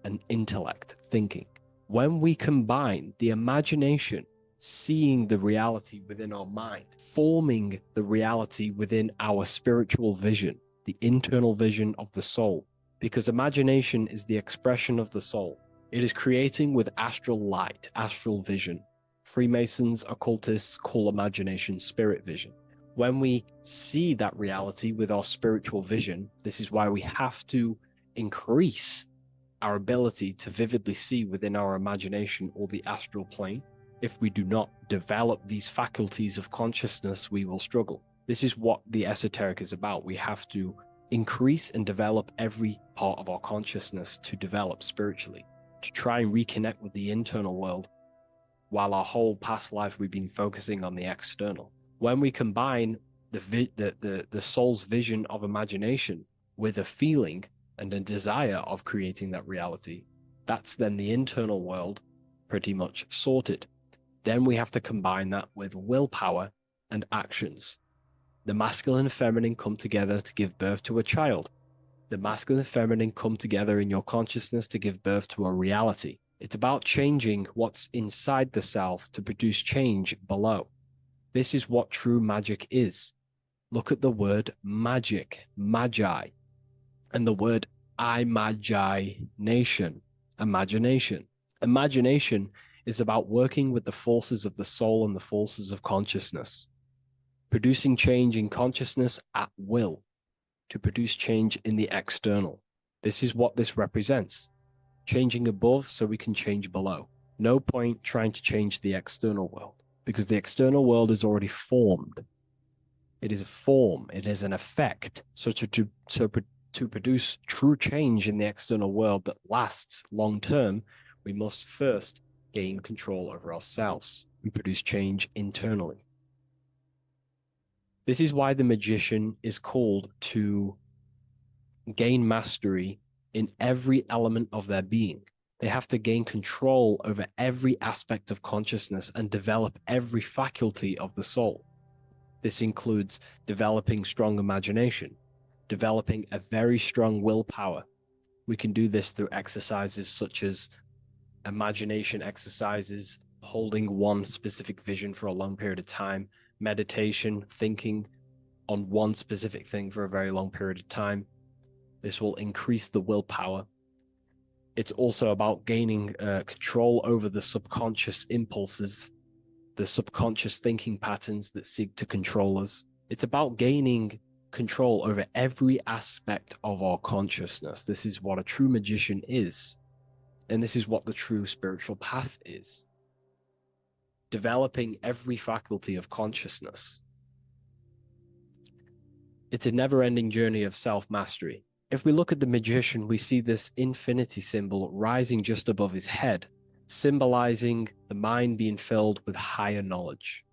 and intellect, thinking. When we combine the imagination, seeing the reality within our mind, forming the reality within our spiritual vision, the internal vision of the soul, because imagination is the expression of the soul. It is creating with astral light, astral vision. Freemasons, occultists call imagination spirit vision. When we see that reality with our spiritual vision, this is why we have to increase our ability to vividly see within our imagination or the astral plane. If we do not develop these faculties of consciousness, we will struggle. This is what the esoteric is about. We have to increase and develop every part of our consciousness to develop spiritually, to try and reconnect with the internal world, while our whole past life we've been focusing on the external. When we combine the soul's vision of imagination with a feeling and a desire of creating that reality, that's then the internal world pretty much sorted. Then we have to combine that with willpower and actions. The masculine and feminine come together to give birth to a child. The masculine and feminine come together in your consciousness to give birth to a reality. It's about changing what's inside the self to produce change below. This is what true magic is. Look at the word magic, magi, and the word imagination, imagination. Imagination is about working with the forces of the soul and the forces of consciousness, producing change in consciousness at will to produce change in the external. This is what this represents. Changing above so we can change below. No point trying to change the external world, because the external world is already formed. It is a form, it is an effect. So to produce true change in the external world that lasts long term, we must first gain control over ourselves and produce change internally. This is why the magician is called to gain mastery in every element of their being. They have to gain control over every aspect of consciousness and develop every faculty of the soul. This includes developing strong imagination, developing a very strong willpower. We can do this through exercises such as imagination exercises, holding one specific vision for a long period of time, meditation, thinking on one specific thing for a very long period of time. This will increase the willpower. It's also about gaining control over the subconscious impulses, the subconscious thinking patterns that seek to control us. It's about gaining control over every aspect of our consciousness. This is what a true magician is. And this is what the true spiritual path is. Developing every faculty of consciousness. It's a never-ending journey of self-mastery. If we look at the magician, we see this infinity symbol rising just above his head, symbolizing the mind being filled with higher knowledge,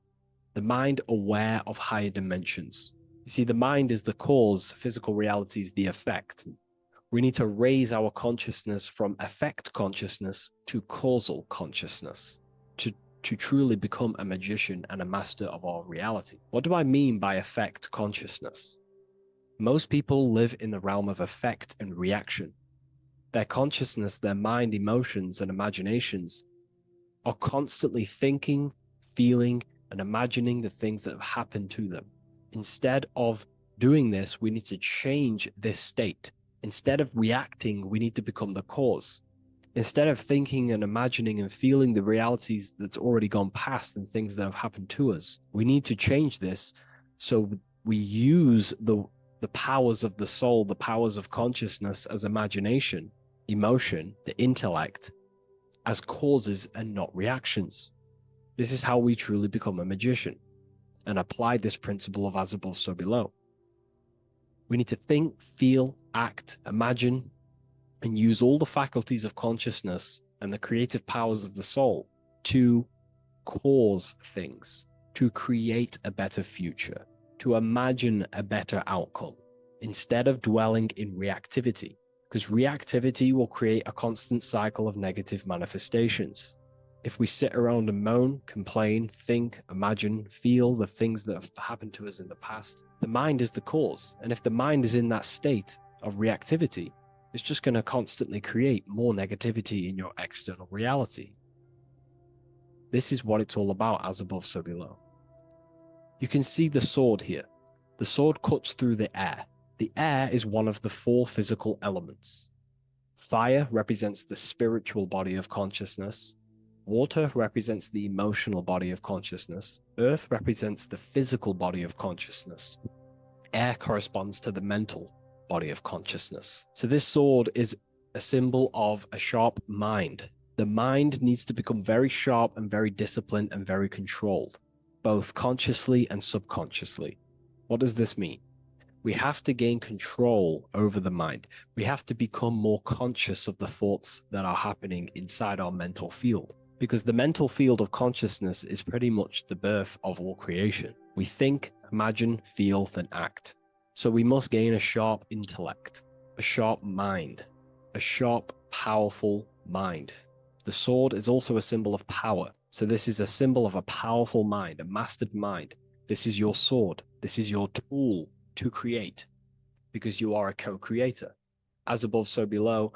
the mind aware of higher dimensions. You see, the mind is the cause, physical reality is the effect. We need to raise our consciousness from effect consciousness to causal consciousness to truly become a magician and a master of our reality. What do I mean by effect consciousness? Most people live in the realm of effect and reaction. Their consciousness, their mind, emotions, and imaginations are constantly thinking, feeling, and imagining the things that have happened to them. Instead of doing this, we need to change this state. Instead of reacting, we need to become the cause. Instead of thinking and imagining and feeling the realities that's already gone past and things that have happened to us, we need to change this so we use the powers of the soul, the powers of consciousness as imagination, emotion, the intellect, as causes and not reactions. This is how we truly become a magician and apply this principle of as above, so below. We need to think, feel, act, imagine, and use all the faculties of consciousness and the creative powers of the soul to cause things, to create a better future, to imagine a better outcome, instead of dwelling in reactivity, because reactivity will create a constant cycle of negative manifestations. If we sit around and moan, complain, think, imagine, feel the things that have happened to us in the past, the mind is the cause. And if the mind is in that state of reactivity, it's just going to constantly create more negativity in your external reality. This is what it's all about, as above, so below. You can see the sword here. The sword cuts through the air. The air is one of the four physical elements. Fire represents the spiritual body of consciousness. Water represents the emotional body of consciousness. Earth represents the physical body of consciousness. Air corresponds to the mental body of consciousness. So this sword is a symbol of a sharp mind. The mind needs to become very sharp and very disciplined and very controlled, both consciously and subconsciously. What does this mean? We have to gain control over the mind. We have to become more conscious of the thoughts that are happening inside our mental field, because the mental field of consciousness is pretty much the birth of all creation. We think, imagine, feel, then act. So we must gain a sharp intellect, a sharp mind, a sharp, powerful mind. The sword is also a symbol of power. So this is a symbol of a powerful mind, a mastered mind. This is your sword. This is your tool to create, because you are a co-creator. As above, so below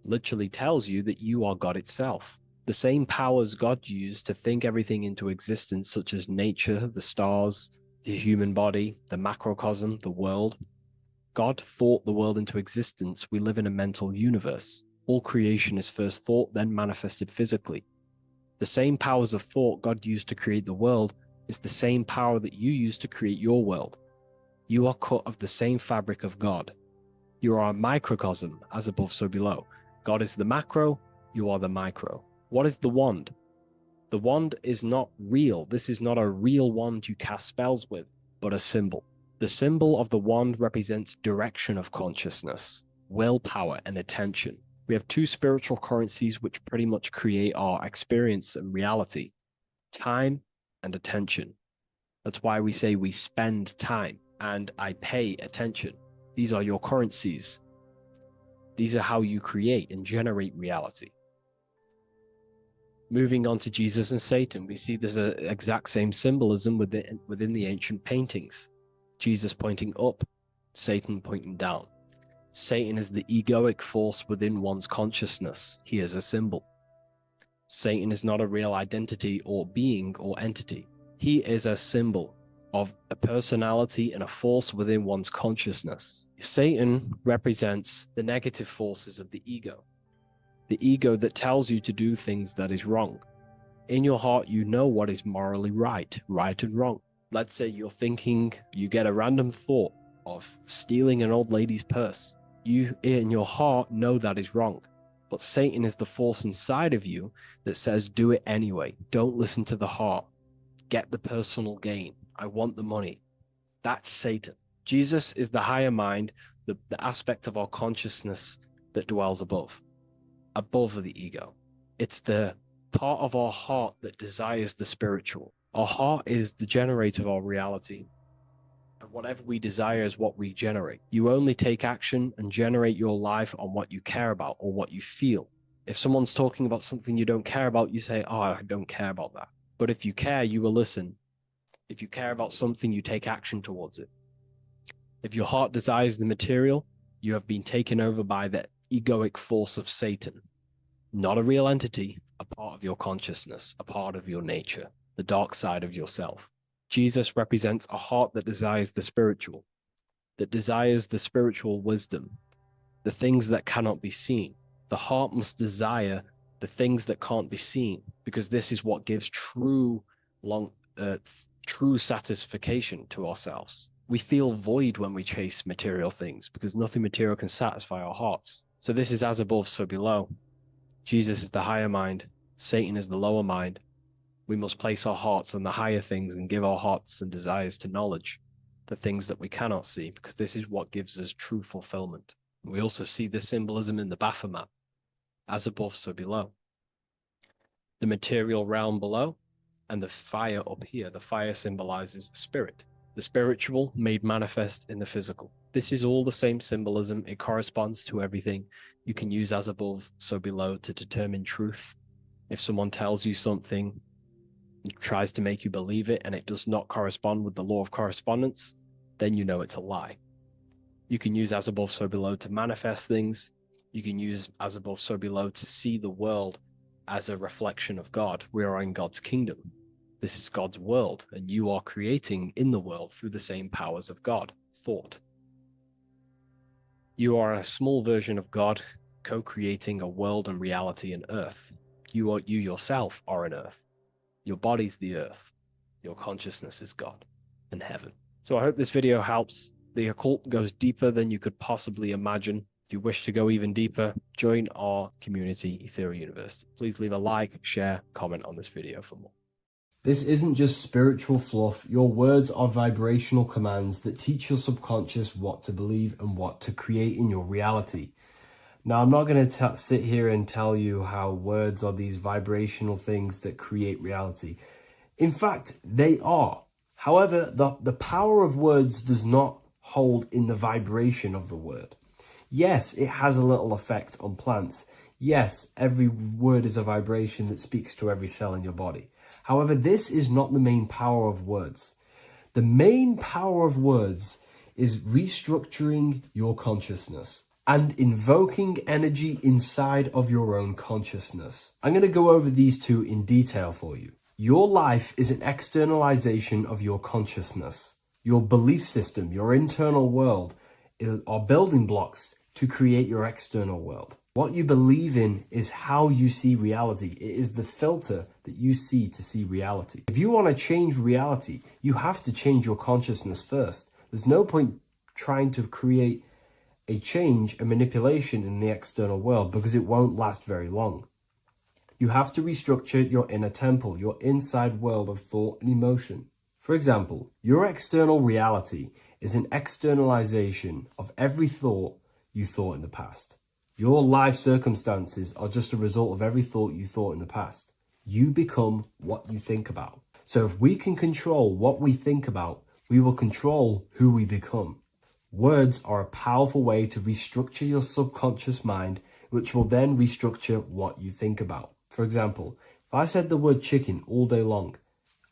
literally tells you that you are God itself. The same powers God used to think everything into existence, such as nature, the stars, the human body, the macrocosm, the world. God thought the world into existence. We live in a mental universe. All creation is first thought, then manifested physically. The same powers of thought God used to create the world is the same power that you use to create your world. You are cut of the same fabric of God. You are a microcosm, as above, so below. God is the macro, you are the micro. What is the wand? The wand is not real. This is not a real wand you cast spells with, but a symbol. The symbol of the wand represents direction of consciousness, willpower, and attention. We have two spiritual currencies which pretty much create our experience and reality: time and attention. That's why we say we spend time and I pay attention. These are your currencies. These are how you create and generate reality. Moving on to Jesus and Satan, we see there's an exact same symbolism within the ancient paintings. Jesus pointing up, Satan pointing down. Satan is the egoic force within one's consciousness. He is a symbol. Satan is not a real identity or being or entity. He is a symbol of a personality and a force within one's consciousness. Satan represents the negative forces of the ego that tells you to do things that is wrong. In your heart, you know what is morally right and wrong. Let's say you're thinking, you get a random thought of stealing an old lady's purse. You, in your heart, know that is wrong. But Satan is the force inside of you that says, do it anyway. Don't listen to the heart. Get the personal gain. I want the money. That's Satan. Jesus is the higher mind, the aspect of our consciousness that dwells above the ego. It's the part of our heart that desires the spiritual. Our heart is the generator of our reality. And whatever we desire is what we generate. You only take action and generate your life on what you care about or what you feel. If someone's talking about something you don't care about, you say, oh, I don't care about that. But if you care, you will listen. If you care about something, you take action towards it. If your heart desires the material, you have been taken over by the egoic force of Satan. Not a real entity, a part of your consciousness, a part of your nature, the dark side of yourself. Jesus represents a heart that desires the spiritual wisdom, the things that cannot be seen. The heart must desire the things that can't be seen, because this is what gives true satisfaction to ourselves. We feel void when we chase material things, because nothing material can satisfy our hearts. So this is as above, so below. Jesus is the higher mind. Satan is the lower mind. We must place our hearts on the higher things and give our hearts and desires to knowledge, the things that we cannot see, because this is what gives us true fulfillment. We also see this symbolism in the Baphomet. As above, so below. The material realm below and the fire up here. The fire symbolizes spirit. The spiritual made manifest in the physical. This is all the same symbolism. It corresponds to everything. You can use as above, so below to determine truth. If someone tells you something, tries to make you believe it, and it does not correspond with the law of correspondence, then you know it's a lie. You can use as above, so below to manifest things. You can use as above, so below to see the world as a reflection of God. We are in God's kingdom. This is God's world, and you are creating in the world through the same powers of God, thought. You are a small version of God, co-creating a world and reality in earth. You yourself are an earth. Your body's the earth. Your consciousness is God and heaven. So I hope this video helps. The occult goes deeper than you could possibly imagine. If you wish to go even deeper, join our community, Ethereum University. Please leave a like, share, comment on this video for more. This isn't just spiritual fluff. Your words are vibrational commands that teach your subconscious what to believe and what to create in your reality. Now, I'm not going to sit here and tell you how words are these vibrational things that create reality. In fact, they are. However, the power of words does not hold in the vibration of the word. Yes, it has a little effect on plants. Yes, every word is a vibration that speaks to every cell in your body. However, this is not the main power of words. The main power of words is restructuring your consciousness and invoking energy inside of your own consciousness. I'm going to go over these two in detail for you. Your life is an externalization of your consciousness. Your belief system, your internal world, are building blocks to create your external world. What you believe in is how you see reality. It is the filter that you see to see reality. If you want to change reality, you have to change your consciousness first. There's no point trying to create a change, a manipulation in the external world, because it won't last very long. You have to restructure your inner temple, your inside world of thought and emotion. For example, your external reality is an externalization of every thought you thought in the past. Your life circumstances are just a result of every thought you thought in the past. You become what you think about. So if we can control what we think about, we will control who we become. Words are a powerful way to restructure your subconscious mind, which will then restructure what you think about. For example, if I said the word chicken all day long,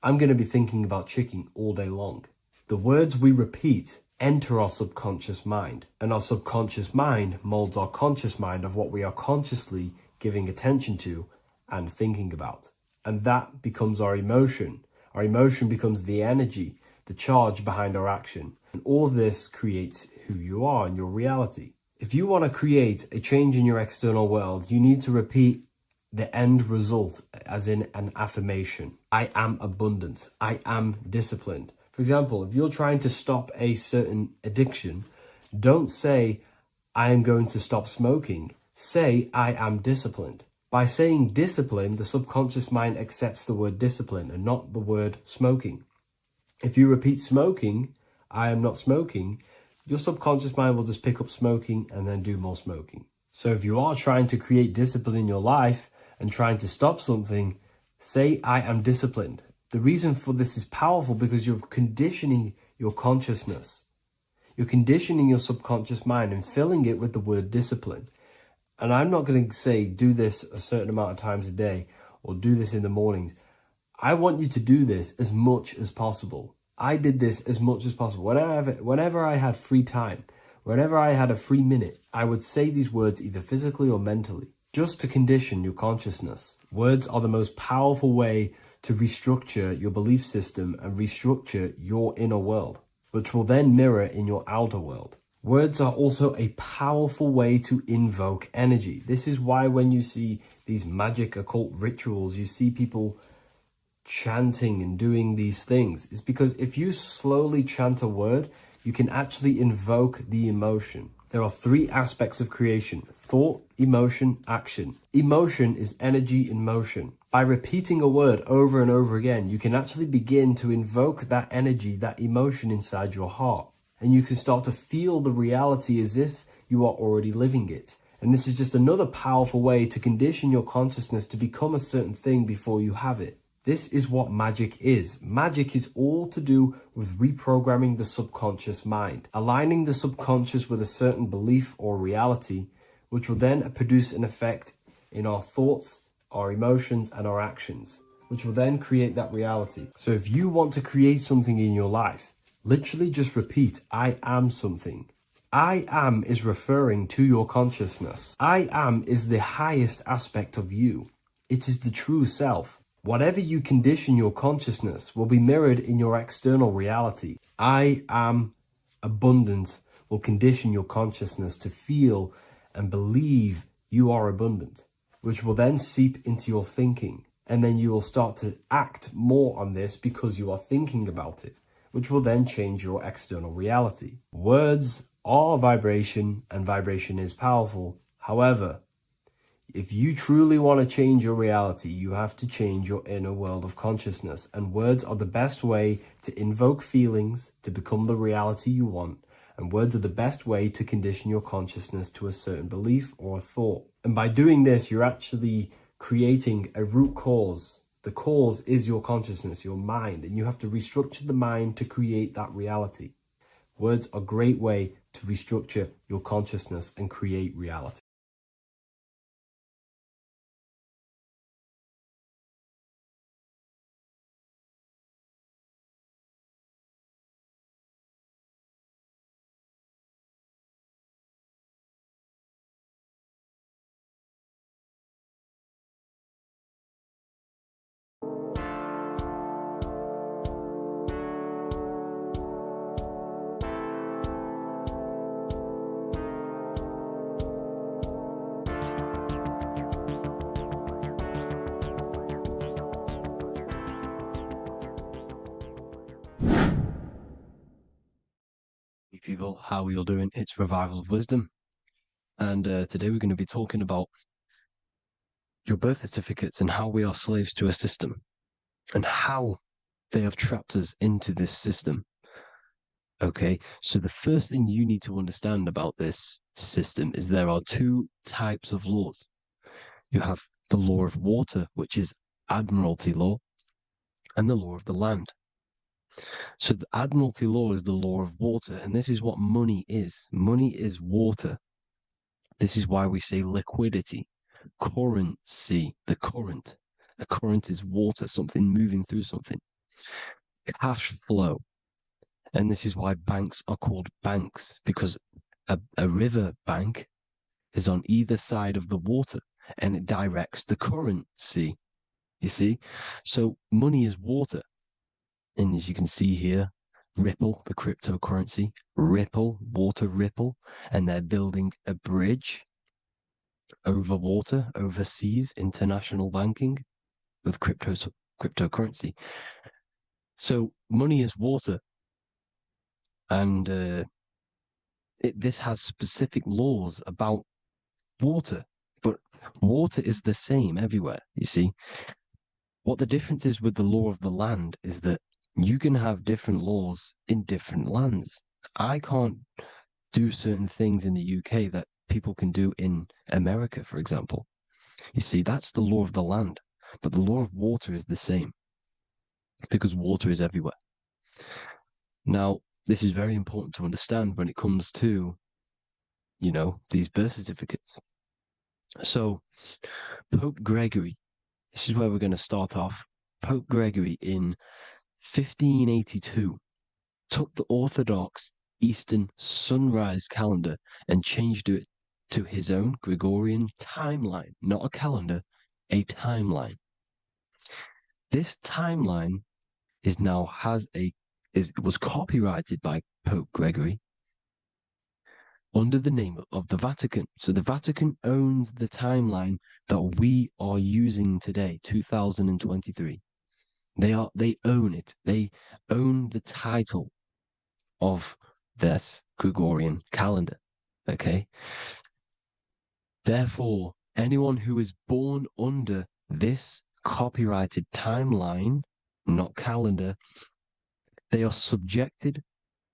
I'm going to be thinking about chicken all day long. The words we repeat enter our subconscious mind, and our subconscious mind molds our conscious mind of what we are consciously giving attention to and thinking about. And that becomes our emotion. Our emotion becomes the energy, the charge behind our action. And all of this creates who you are and your reality. If you want to create a change in your external world, you need to repeat the end result as in an affirmation. I am abundant. I am disciplined. For example, if you're trying to stop a certain addiction, don't say, I am going to stop smoking. Say, I am disciplined. By saying discipline, the subconscious mind accepts the word discipline and not the word smoking. If you repeat smoking, I am not smoking, your subconscious mind will just pick up smoking and then do more smoking. So if you are trying to create discipline in your life and trying to stop something, say, I am disciplined. The reason for this is powerful because you're conditioning your consciousness. You're conditioning your subconscious mind and filling it with the word discipline. And I'm not going to say do this a certain amount of times a day or do this in the mornings. I want you to do this as much as possible. I did this as much as possible. Whenever I had free time, whenever I had a free minute, I would say these words either physically or mentally, just to condition your consciousness. Words are the most powerful way to restructure your belief system and restructure your inner world, which will then mirror in your outer world. Words are also a powerful way to invoke energy. This is why when you see these magic occult rituals, you see people chanting and doing these things. It's because if you slowly chant a word, you can actually invoke the emotion. There are three aspects of creation: thought, emotion, action. Emotion is energy in motion. By repeating a word over and over again, you can actually begin to invoke that energy, that emotion inside your heart. And you can start to feel the reality as if you are already living it. And this is just another powerful way to condition your consciousness to become a certain thing before you have it. This is what magic is. Magic is all to do with reprogramming the subconscious mind, aligning the subconscious with a certain belief or reality, which will then produce an effect in our thoughts, our emotions, and our actions, which will then create that reality. So if you want to create something in your life, literally just repeat, I am something. I am is referring to your consciousness. I am is the highest aspect of you. It is the true self. Whatever you condition your consciousness will be mirrored in your external reality. I am abundant will condition your consciousness to feel and believe you are abundant, which will then seep into your thinking. And then you will start to act more on this because you are thinking about it, which will then change your external reality. Words are vibration, and vibration is powerful. However, if you truly want to change your reality, you have to change your inner world of consciousness. And words are the best way to invoke feelings to become the reality you want. And words are the best way to condition your consciousness to a certain belief or a thought. And by doing this, you're actually creating a root cause. The cause is your consciousness, your mind, and you have to restructure the mind to create that reality. Words are a great way to restructure your consciousness and create reality. People, how are you doing? It's Revival of Wisdom, and today we're going to be talking about your birth certificates and how we are slaves to a system and how they have trapped us into this system. Okay, so the first thing you need to understand about this system is there are two types of laws. You have the law of water, which is admiralty law, and the law of the land. So the admiralty law is the law of water, and this is what money is. Money is water. This is why we say liquidity, currency, the current. A current is water, something moving through something. Cash flow. And this is why banks are called banks, because a river bank is on either side of the water and it directs the currency. You see? So money is water. And as you can see here, Ripple, the cryptocurrency, Ripple, water Ripple, and they're building a bridge over water, overseas, international banking with cryptocurrency. So money is water, and this has specific laws about water, but water is the same everywhere. You see, what the difference is with the law of the land is that you can have different laws in different lands. I can't do certain things in the UK that people can do in America, for example. You see, that's the law of the land, but the law of water is the same because water is everywhere. Now, this is very important to understand when it comes to, these birth certificates. So, Pope Gregory, this is where we're going to start off. Pope Gregory in 1582 took the Orthodox Eastern sunrise calendar and changed it to his own Gregorian timeline, not a calendar, a timeline. This timeline was copyrighted by Pope Gregory under the name of the Vatican. So the Vatican owns the timeline that we are using today, 2023. They own it. They own the title of this Gregorian calendar. Okay. Therefore, anyone who is born under this copyrighted timeline, not calendar, they are subjected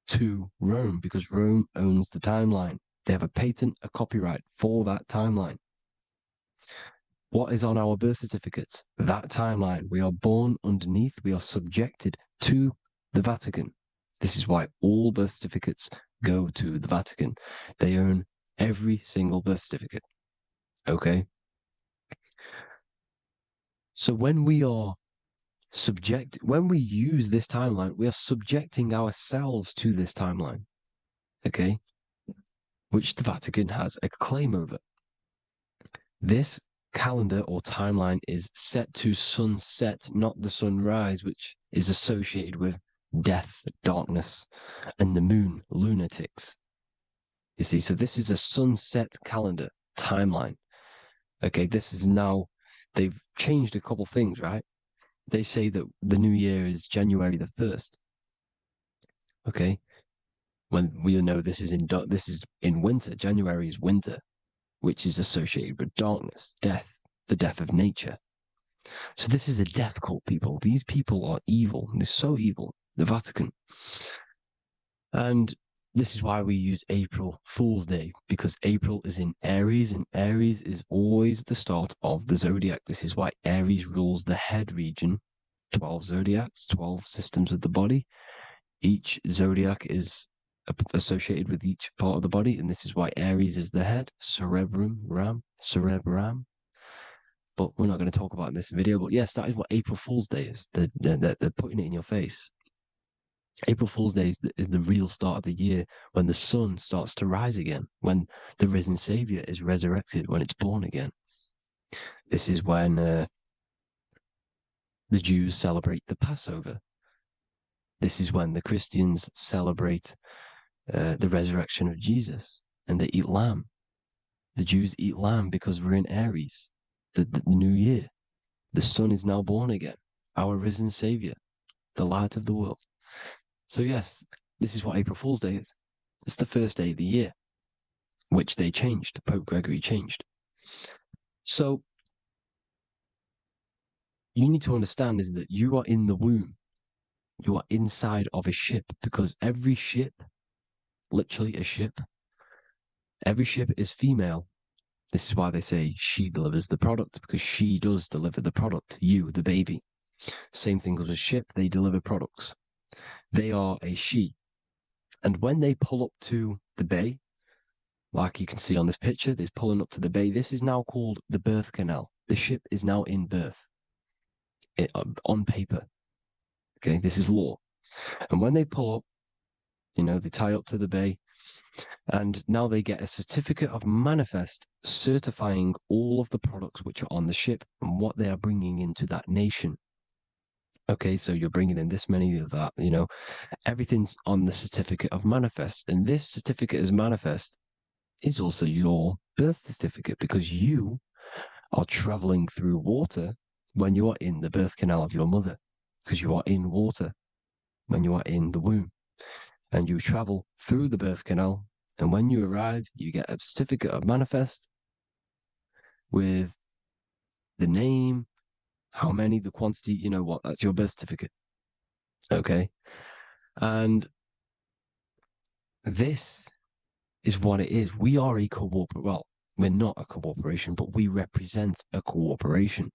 to Rome because Rome owns the timeline. They have a patent, a copyright for that timeline. What is on our birth certificates? That timeline. We are born underneath, we are subjected to the Vatican. This is why all birth certificates go to the Vatican. They own every single birth certificate. Okay? So when we use this timeline, we are subjecting ourselves to this timeline. Okay? Which the Vatican has a claim over. This calendar or timeline is set to sunset, not the sunrise, which is associated with death, darkness, and the moon, lunatics. You see, so this is a sunset calendar timeline. Okay, this is now, they've changed a couple things, right? They say that the new year is January the 1st. Okay, when we know this is in winter. January is winter, which is associated with darkness, death, the death of nature. So this is a death cult, people. These people are evil. They're so evil. The Vatican. And this is why we use April Fool's Day, because April is in Aries, and Aries is always the start of the zodiac. This is why Aries rules the head region. 12 zodiacs, 12 systems of the body. Each zodiac is associated with each part of the body, and this is why Aries is the head, cerebrum. But we're not going to talk about it in this video. But yes, that is what April Fool's Day is. They're putting it in your face. April Fool's Day is the real start of the year, when the sun starts to rise again, when the risen Savior is resurrected, when it's born again. This is when the Jews celebrate the Passover. This is when the Christians celebrate the resurrection of Jesus, and they eat lamb. The Jews eat lamb because we're in Aries, the new year. The sun is now born again, our risen Savior, the light of the world. So yes, this is what April Fool's Day is. It's the first day of the year, which they changed. Pope Gregory changed. So you need to understand is that you are in the womb. You are inside of a ship, because every ship, literally a ship, every ship is female. This is why they say she delivers the product, because she does deliver the product. You, the baby. Same thing with a ship. They deliver products. They are a she. And when they pull up to the bay, like you can see on this picture, they're pulling up to the bay. This is now called the birth canal. The ship is now in birth on paper. Okay, this is law. And when they pull up, they tie up to the bay, and now they get a certificate of manifest certifying all of the products which are on the ship and what they are bringing into that nation. Okay, so you're bringing in this many of that, everything's on the certificate of manifest. And this certificate as manifest is also your birth certificate, because you are traveling through water when you are in the birth canal of your mother, because you are in water when you are in the womb, and you travel through the birth canal. And when you arrive, you get a certificate of manifest with the name, how many, the quantity, that's your birth certificate. Okay. And this is what it is. We are a we're not a corporation, but we represent a corporation,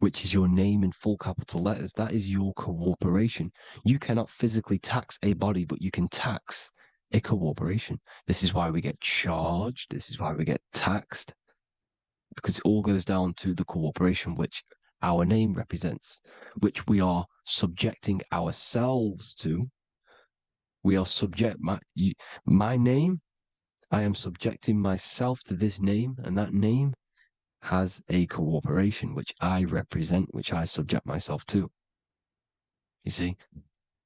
which is your name in full capital letters. That is your corporation. You cannot physically tax a body, but you can tax a corporation. This is why we get charged. This is why we get taxed, because it all goes down to the corporation which our name represents, which we are subjecting ourselves to. We are my name. I am subjecting myself to this name, and that name has a corporation which I represent, which I subject myself to. You see,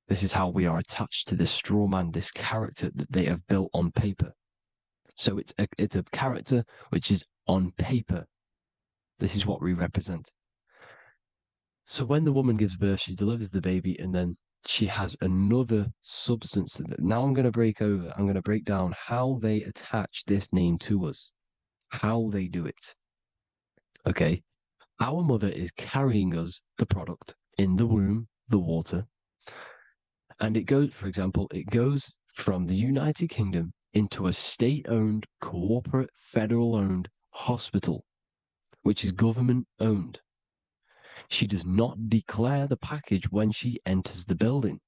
this is how we are attached to this straw man, this character that they have built on paper. So it's a character which is on paper. This is what we represent. So when the woman gives birth, she delivers the baby, and then she has another substance. Now I'm going to break down how they attach this name to us, how they do it. Okay. Our mother is carrying us the product in the womb, the water. And it goes from the United Kingdom into a state-owned, corporate, federal-owned hospital, which is government-owned. She does not declare the package when she enters the building.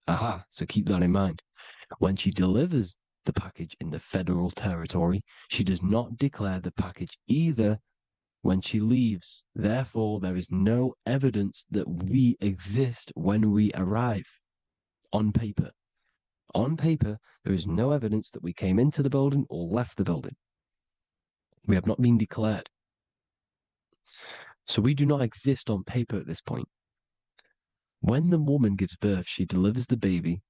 Aha, so keep that in mind. When she delivers the package in the federal territory, she does not declare the package either when she leaves. Therefore, there is no evidence that we exist when we arrive. On paper. On paper, there is no evidence that we came into the building or left the building. We have not been declared. So we do not exist on paper at this point. When the woman gives birth, she delivers the baby,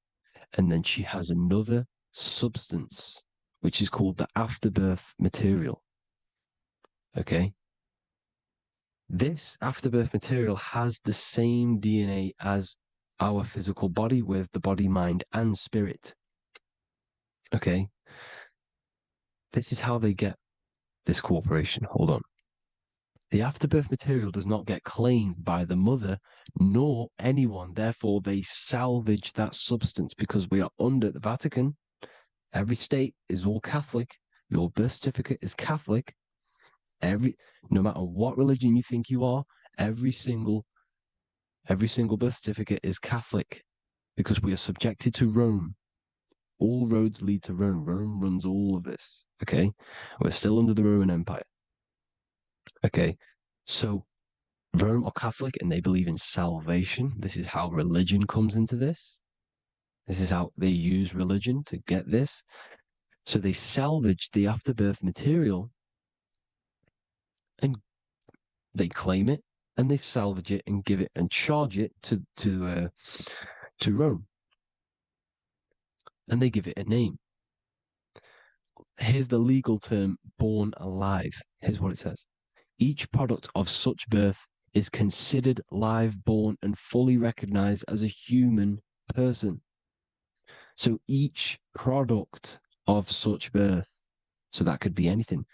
and then she has another substance, which is called the afterbirth material. Okay? This afterbirth material has the same DNA as our physical body, with the body, mind, and spirit. Okay. This is how they get this cooperation. Hold on. The afterbirth material does not get claimed by the mother nor anyone. Therefore, they salvage that substance because we are under the Vatican. Every state is all Catholic. Your birth certificate is Catholic. No matter what religion you think you are, every single birth certificate is Catholic because we are subjected to Rome. All roads lead to Rome. Rome runs all of this. Okay. We're still under the Roman Empire. Okay. So Rome are Catholic and they believe in salvation. This is how religion comes into this. This is how they use religion to get this. So they salvage the afterbirth material and they claim it and they salvage it and give it and charge it to Rome. And they give it a name. Here's the legal term born alive. Here's what it says. Each product of such birth is considered live, born, and fully recognized as a human person. So each product of such birth, so that could be anything,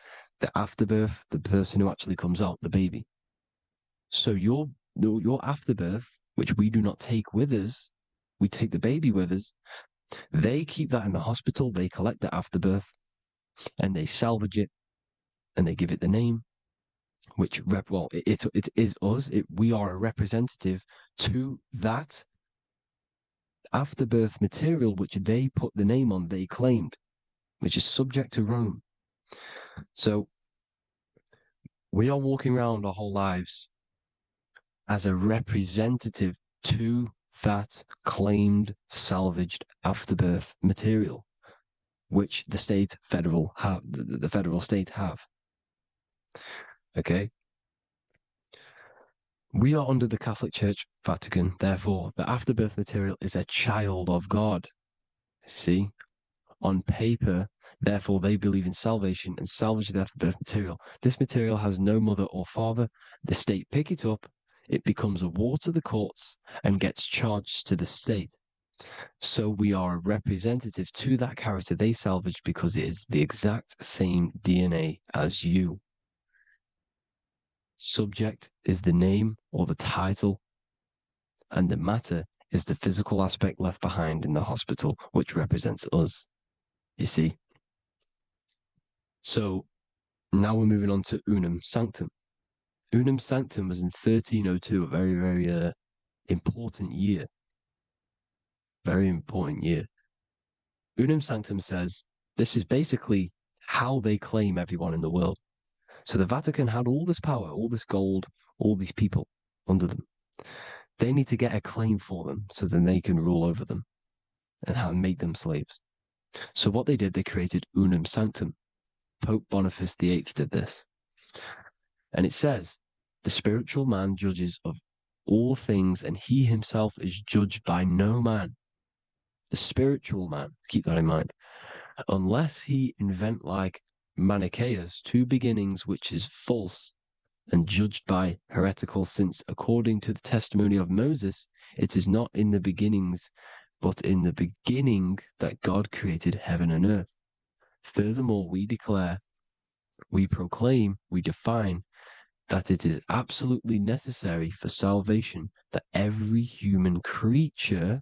the afterbirth, the person who actually comes out, the baby. So your afterbirth, which we do not take with us, we take the baby with us. They keep that in the hospital. They collect the afterbirth and they salvage it and they give it the name, which it is us. We are a representative to that afterbirth material, which they put the name on, they claimed, which is subject to Rome. So we are walking around our whole lives as a representative to that claimed salvaged afterbirth material, which the federal state have. Okay. We are under the Catholic Church, Vatican. Therefore, the afterbirth material is a child of God. See, on paper, therefore, they believe in salvation and salvage the afterbirth material. This material has no mother or father. The state pick it up. It becomes a war to the courts and gets charged to the state. So we are a representative to that character they salvaged because it is the exact same DNA as you. Subject is the name or the title, and the matter is the physical aspect left behind in the hospital, which represents us. You see? So now we're moving on to Unum Sanctum. Unum Sanctum was in 1302, a very, very important year. Very important year. Unum Sanctum says this is basically how they claim everyone in the world. So the Vatican had all this power, all this gold, all these people under them. They need to get a claim for them so then they can rule over them and make them slaves. So what they did, they created Unum Sanctum. Pope Boniface VIII did this. And it says, the spiritual man judges of all things and he himself is judged by no man. The spiritual man, keep that in mind, unless he invent like Manichaeus, two beginnings which is false and judged by heretical, since according to the testimony of Moses, it is not in the beginnings, but in the beginning that God created heaven and earth. Furthermore, we declare, we proclaim, we define that it is absolutely necessary for salvation that every human creature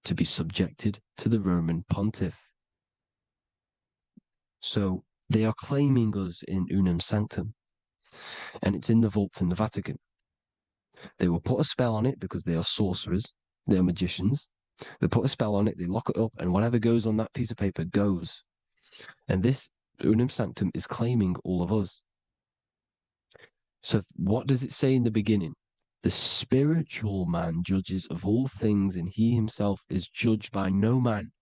to be subjected to the Roman pontiff. So they are claiming us in Unum Sanctum, and it's in the vaults in the Vatican. They will put a spell on it because they are sorcerers, they are magicians. They put a spell on it, they lock it up, and whatever goes on that piece of paper goes. And this Unum Sanctum is claiming all of us. So what does it say in the beginning? The spiritual man judges of all things, and he himself is judged by no man.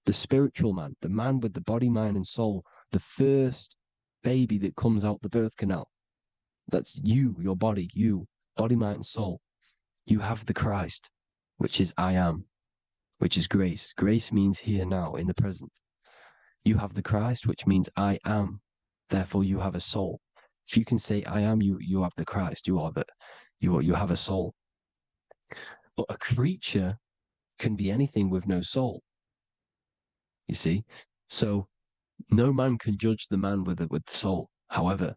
The spiritual man, the man with the body, mind, and soul, the first baby that comes out the birth canal. That's you, your body, body, mind, and soul. You have the Christ, which is I am, which is grace. Grace means here, now, in the present. You have the Christ, which means I am. Therefore, you have a soul. If you can say I am, you have the Christ. You have a soul. But a creature can be anything with no soul. You see? So no man can judge the man with the soul. However,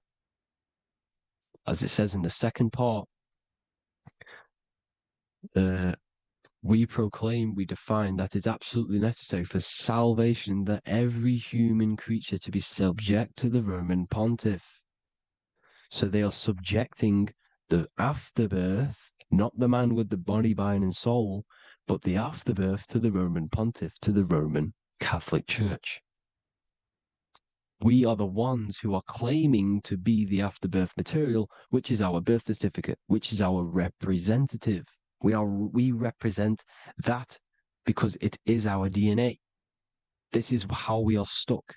as it says in the second part, we proclaim, we define that it's absolutely necessary for salvation that every human creature to be subject to the Roman pontiff. So they are subjecting the afterbirth, not the man with the body, mind, and soul, but the afterbirth to the Roman pontiff, to the Roman Catholic Church. We are the ones who are claiming to be the afterbirth material, which is our birth certificate, which is our representative. We represent that because it is our DNA. This is how we are stuck.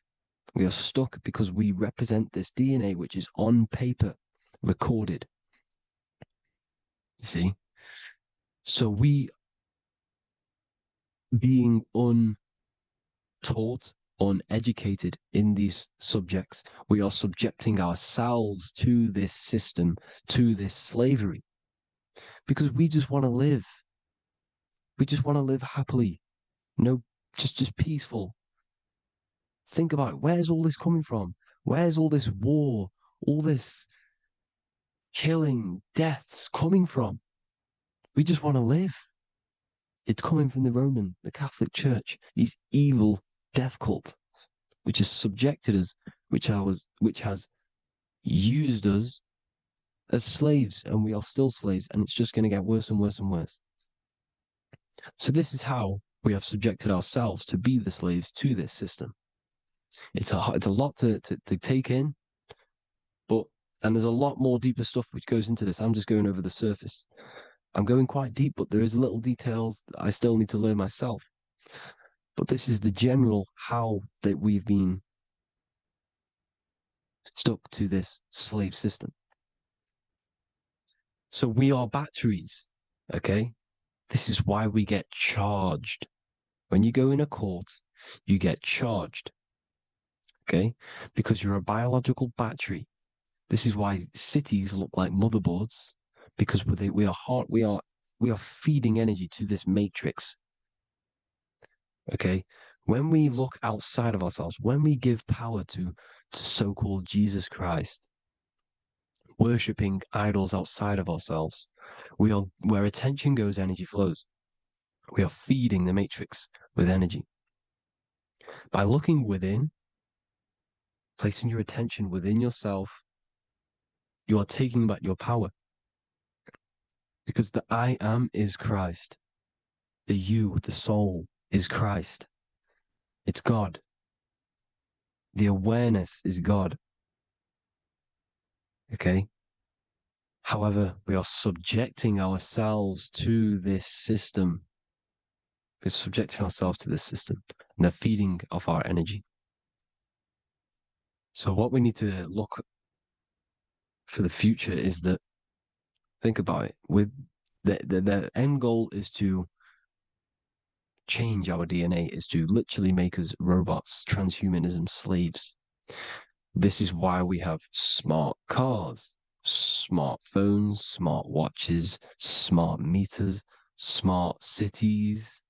We are stuck because we represent this DNA, which is on paper, recorded. You see? So we, being untaught, uneducated in these subjects, we are subjecting ourselves to this system, to this slavery, because we just want to live. We just want to live happily, just peaceful. Think about it. Where's all this coming from? Where's all this war, all this killing, deaths coming from? We just want to live. It's coming from the Catholic Church, these evil death cult, which has subjected us, which has used us as slaves, and we are still slaves, and it's just going to get worse and worse and worse. So this is how we have subjected ourselves to be the slaves to this system. It's a lot to take in, and there's a lot more deeper stuff which goes into this. I'm just going over the surface. I'm going quite deep, but there is little details that I still need to learn myself. But this is the general how that we've been stuck to this slave system. So we are batteries, okay? This is why we get charged. When you go in a court, you get charged, okay? Because you're a biological battery. This is why cities look like motherboards, because we are feeding energy to this matrix. Okay, when we look outside of ourselves, when we give power to so-called Jesus Christ, worshipping idols outside of ourselves, where attention goes, energy flows. We are feeding the matrix with energy. By looking within, placing your attention within yourself, you are taking back your power. Because the I am is Christ. The you, the soul, is Christ. It's God. The awareness is God. Okay? However, we are subjecting ourselves to this system. We're subjecting ourselves to this system and the feeding of our energy. So what we need to look for the future is that, think about it, with the end goal is to change our DNA, is to literally make us robots, transhumanism, slaves. This is why we have smart cars, smartphones, smart watches, smart meters, smart cities.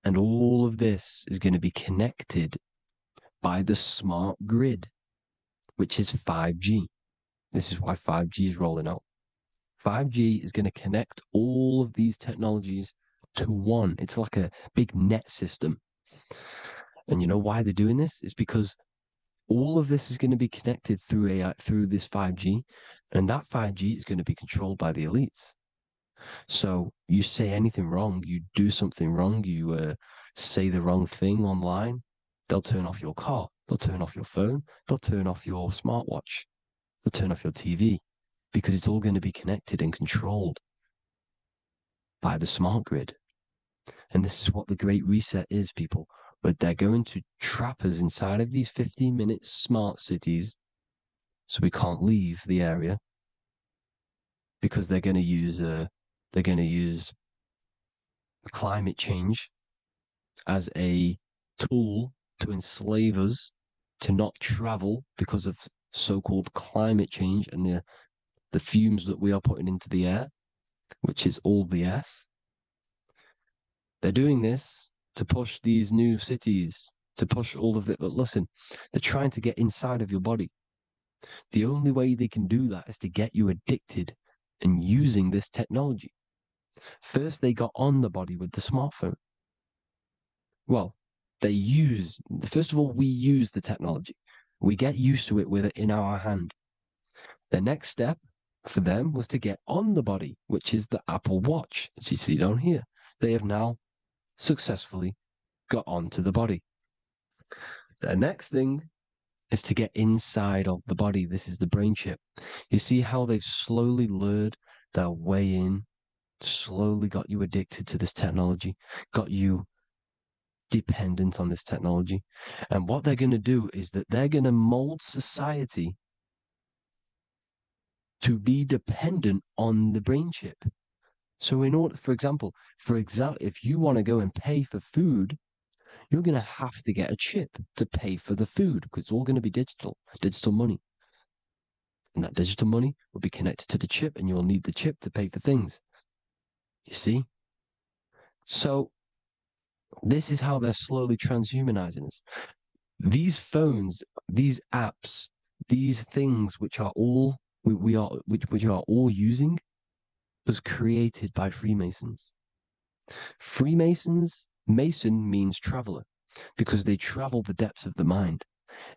And all of this is going to be connected by the smart grid, which is 5G. This is why 5G is rolling out. 5G is going to connect all of these technologies to one. It's like a big net system. And you know why they're doing this? It's because all of this is going to be connected through this 5G, and that 5G is going to be controlled by the elites. So you say anything wrong, you do something wrong, you say the wrong thing online, they'll turn off your car, they'll turn off your phone, they'll turn off your smartwatch, they'll turn off your TV, because it's all going to be connected and controlled by the smart grid. And this is what the Great Reset is, people. But they're going to trap us inside of these 15-minute smart cities so we can't leave the area, because they're going to use climate change as a tool to enslave us to not travel because of so-called climate change and the fumes that we are putting into the air, which is all BS. They're doing this to push these new cities, to push all of it. But listen, they're trying to get inside of your body. The only way they can do that is to get you addicted and using this technology. First, they got on the body with the smartphone. Well, first of all, we use the technology. We get used to it with it in our hand. The next step for them was to get on the body, which is the Apple Watch, as you see down here. They have now successfully got onto the body. The next thing is to get inside of the body. This is the brain chip. You see how they've slowly lured their way in, slowly got you addicted to this technology, got you dependent on this technology. And what they're going to do is that they're going to mold society to be dependent on the brain chip. So in order, for example, if you want to go and pay for food, you're going to have to get a chip to pay for the food because it's all going to be digital money. And that digital money will be connected to the chip and you'll need the chip to pay for things. You see? So this is how they're slowly transhumanizing us. These phones, these apps, these things which are all which are all using was created by Freemasons. Mason means traveler because they travel the depths of the mind.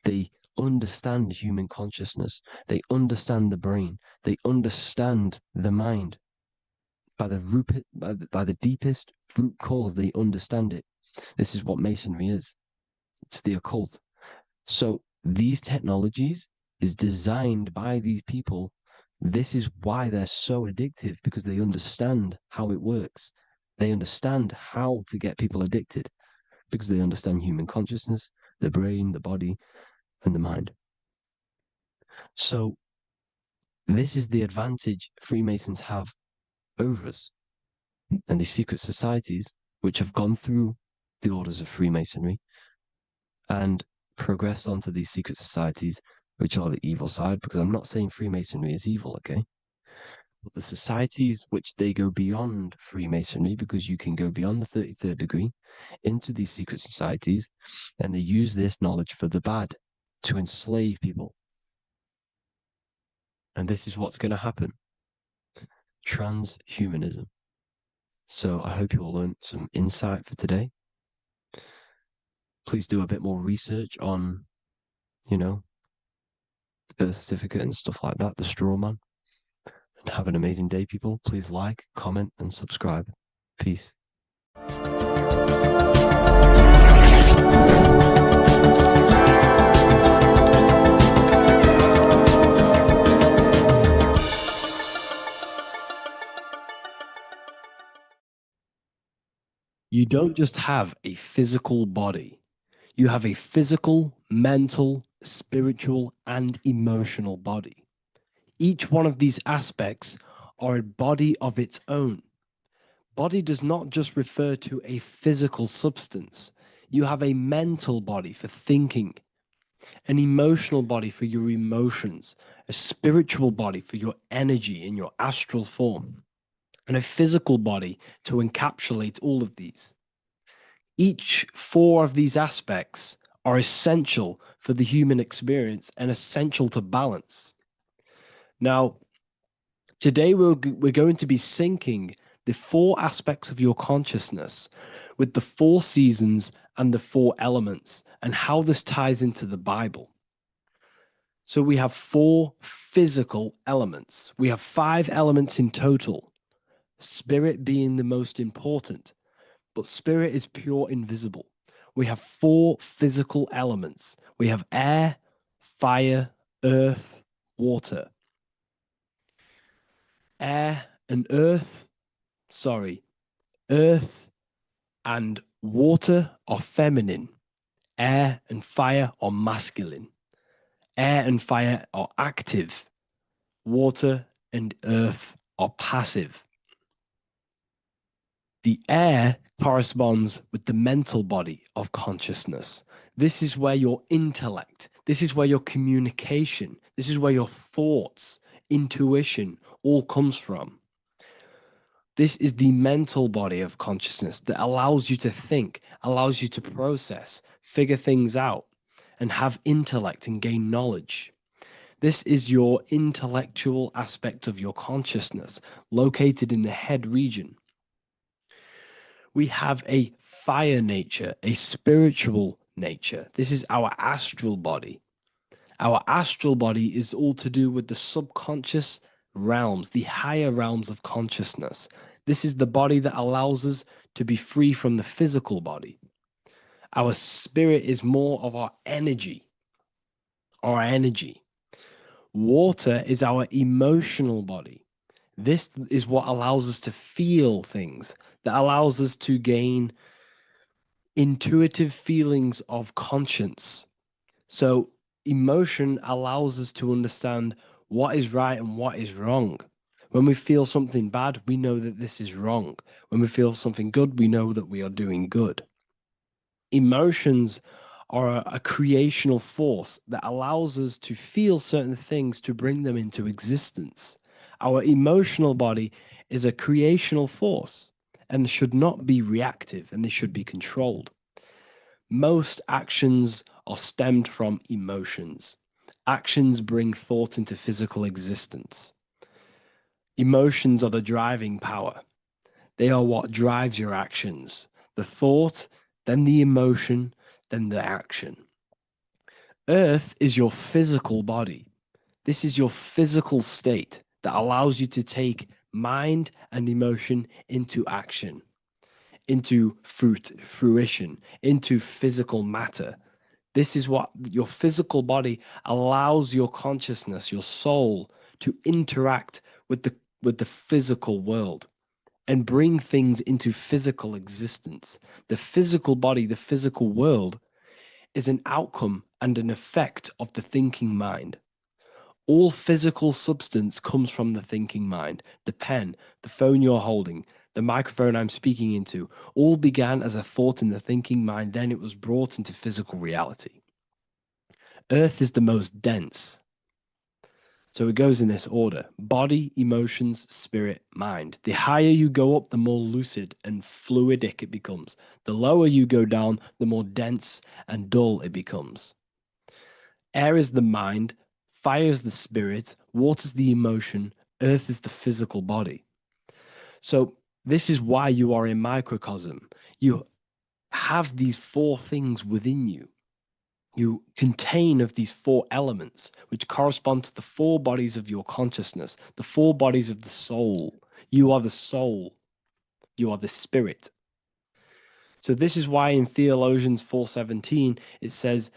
They understand human consciousness. They understand the brain. They understand the mind. By the deepest root cause, they understand it. This is what Masonry is. It's the occult. So these technologies is designed by these people. This is why they're so addictive, because they understand how it works. They understand how to get people addicted because they understand human consciousness, the brain, the body, and the mind. So this is the advantage Freemasons have over us. And these secret societies, which have gone through the orders of Freemasonry and progressed onto these secret societies, which are the evil side, because I'm not saying Freemasonry is evil, okay? But the societies which they go beyond Freemasonry, because you can go beyond the 33rd degree into these secret societies, and they use this knowledge for the bad, to enslave people. And this is what's going to happen. Transhumanism. So I hope you all learned some insight for today. Please do a bit more research on, the birth certificate and stuff like that, the straw man. And have an amazing day, people. Please like, comment, and subscribe. Peace. You don't just have a physical body. You have a physical, mental, spiritual, and emotional body. Each one of these aspects are a body of its own. Body does not just refer to a physical substance. You have a mental body for thinking, an emotional body for your emotions, a spiritual body for your energy in your astral form, and a physical body to encapsulate all of these. Each four of these aspects are essential for the human experience and essential to balance. Now, today we're going to be syncing the four aspects of your consciousness with the four seasons and the four elements and how this ties into the Bible. So we have four physical elements. We have 5 elements in total, spirit being the most important, but spirit is pure invisible. We have 4 physical elements. We have air, fire, earth, water. Earth and water are feminine. Air and fire are masculine. Air and fire are active. Water and earth are passive. The air corresponds with the mental body of consciousness. This is where your intellect, this is where your communication, this is where your thoughts, intuition all comes from. This is the mental body of consciousness that allows you to think, allows you to process, figure things out, and have intellect and gain knowledge. This is your intellectual aspect of your consciousness, located in the head region. We have a fire nature, a spiritual nature. This is our astral body. Our astral body is all to do with the subconscious realms, the higher realms of consciousness. This is the body that allows us to be free from the physical body. Our spirit is more of our energy. Our energy. Water is our emotional body. This is what allows us to feel things, that allows us to gain intuitive feelings of conscience. So emotion allows us to understand what is right and what is wrong. When we feel something bad, we know that this is wrong. When we feel something good, we know that we are doing good. Emotions are a creational force that allows us to feel certain things to bring them into existence. Our emotional body is a creational force and should not be reactive, and it should be controlled. Most actions are stemmed from emotions. Actions bring thought into physical existence. Emotions are the driving power. They are what drives your actions. The thought, then the emotion, then the action. Earth is your physical body. This is your physical state that allows you to take mind and emotion into action, into fruition, into physical matter. This is what your physical body allows your consciousness, your soul, to interact with the physical world and bring things into physical existence. The physical body, the physical world, is an outcome and an effect of the thinking mind. All physical substance comes from the thinking mind. The pen, the phone you're holding, the microphone I'm speaking into, all began as a thought in the thinking mind, then it was brought into physical reality. Earth is the most dense. So it goes in this order: body, emotions, spirit, mind. The higher you go up, the more lucid and fluidic it becomes. The lower you go down, the more dense and dull it becomes. Air is the mind, fire is the spirit, water is the emotion, earth is the physical body. So this is why you are a microcosm. You have these four things within you. You contain of these four elements, which correspond to the four bodies of your consciousness, the four bodies of the soul. You are the soul. You are the spirit. So this is why in Theologians 4:17 it says,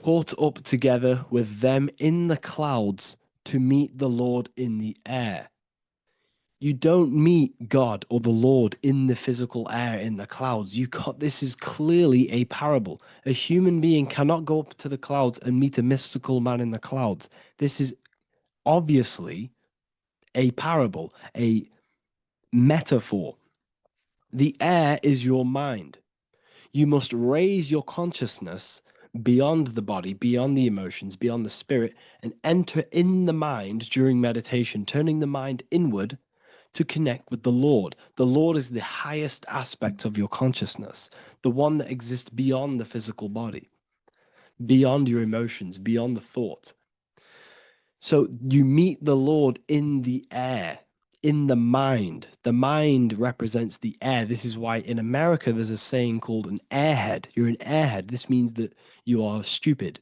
"Caught up together with them in the clouds to meet the Lord in the air." You don't meet God or the Lord in the physical air, in the clouds. This is clearly a parable. A human being cannot go up to the clouds and meet a mystical man in the clouds. This is obviously a parable, a metaphor. The air is your mind. You must raise your consciousness beyond the body, beyond the emotions, beyond the spirit, and enter in the mind during meditation, turning the mind inward to connect with the Lord. The Lord is the highest aspect of your consciousness, the one that exists beyond the physical body, beyond your emotions, beyond the thought. So you meet the Lord in the air, in the mind. The mind represents the air. This is why in America there's a saying called an airhead. You're an airhead. This means that you are stupid,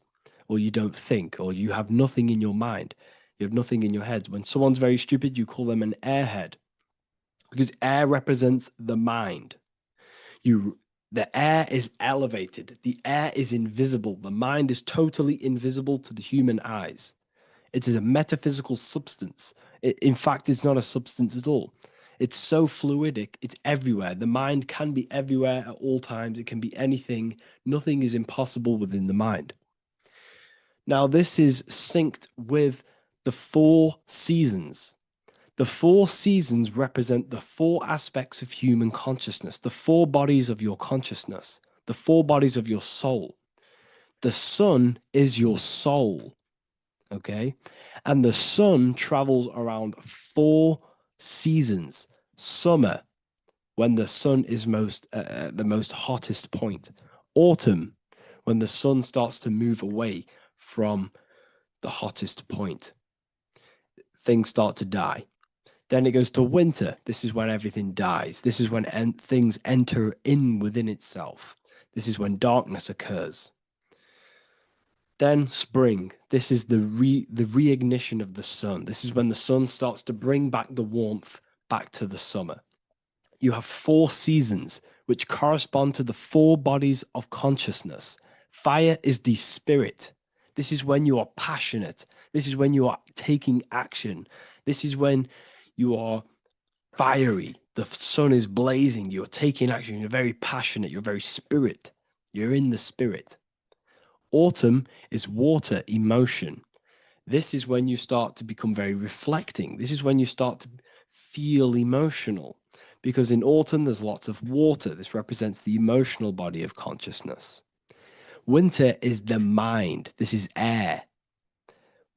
or you don't think, or you have nothing in your mind. You have nothing in your head. When someone's very stupid, you call them an airhead, because air represents the mind. The air is elevated. The air is invisible. The mind is totally invisible to the human eyes. It is a metaphysical substance. In fact, it's not a substance at all. It's so fluidic. It's everywhere. The mind can be everywhere at all times. It can be anything. Nothing is impossible within the mind. Now, this is synced with the four seasons. The four seasons represent the four aspects of human consciousness, the four bodies of your consciousness, the four bodies of your soul. The sun is your soul, okay? And the sun travels around four seasons. Summer, when the sun is the most hottest point. Autumn, when the sun starts to move away from the hottest point. Things start to die. Then it goes to winter. This is when everything dies. This is when things enter in within itself. This is when darkness occurs. Then spring. This is the reignition of the sun. This is when the sun starts to bring back the warmth back to the summer. You have 4 seasons which correspond to the 4 bodies of consciousness. Fire is the spirit. This is when you are passionate. This is when you are taking action. This is when you are fiery. The sun is blazing. You're taking action. You're very passionate. You're very spirit. You're in the spirit. Autumn is water, emotion. This is when you start to become very reflecting. This is when you start to feel emotional. Because in autumn, there's lots of water. This represents the emotional body of consciousness. Winter is the mind. This is air.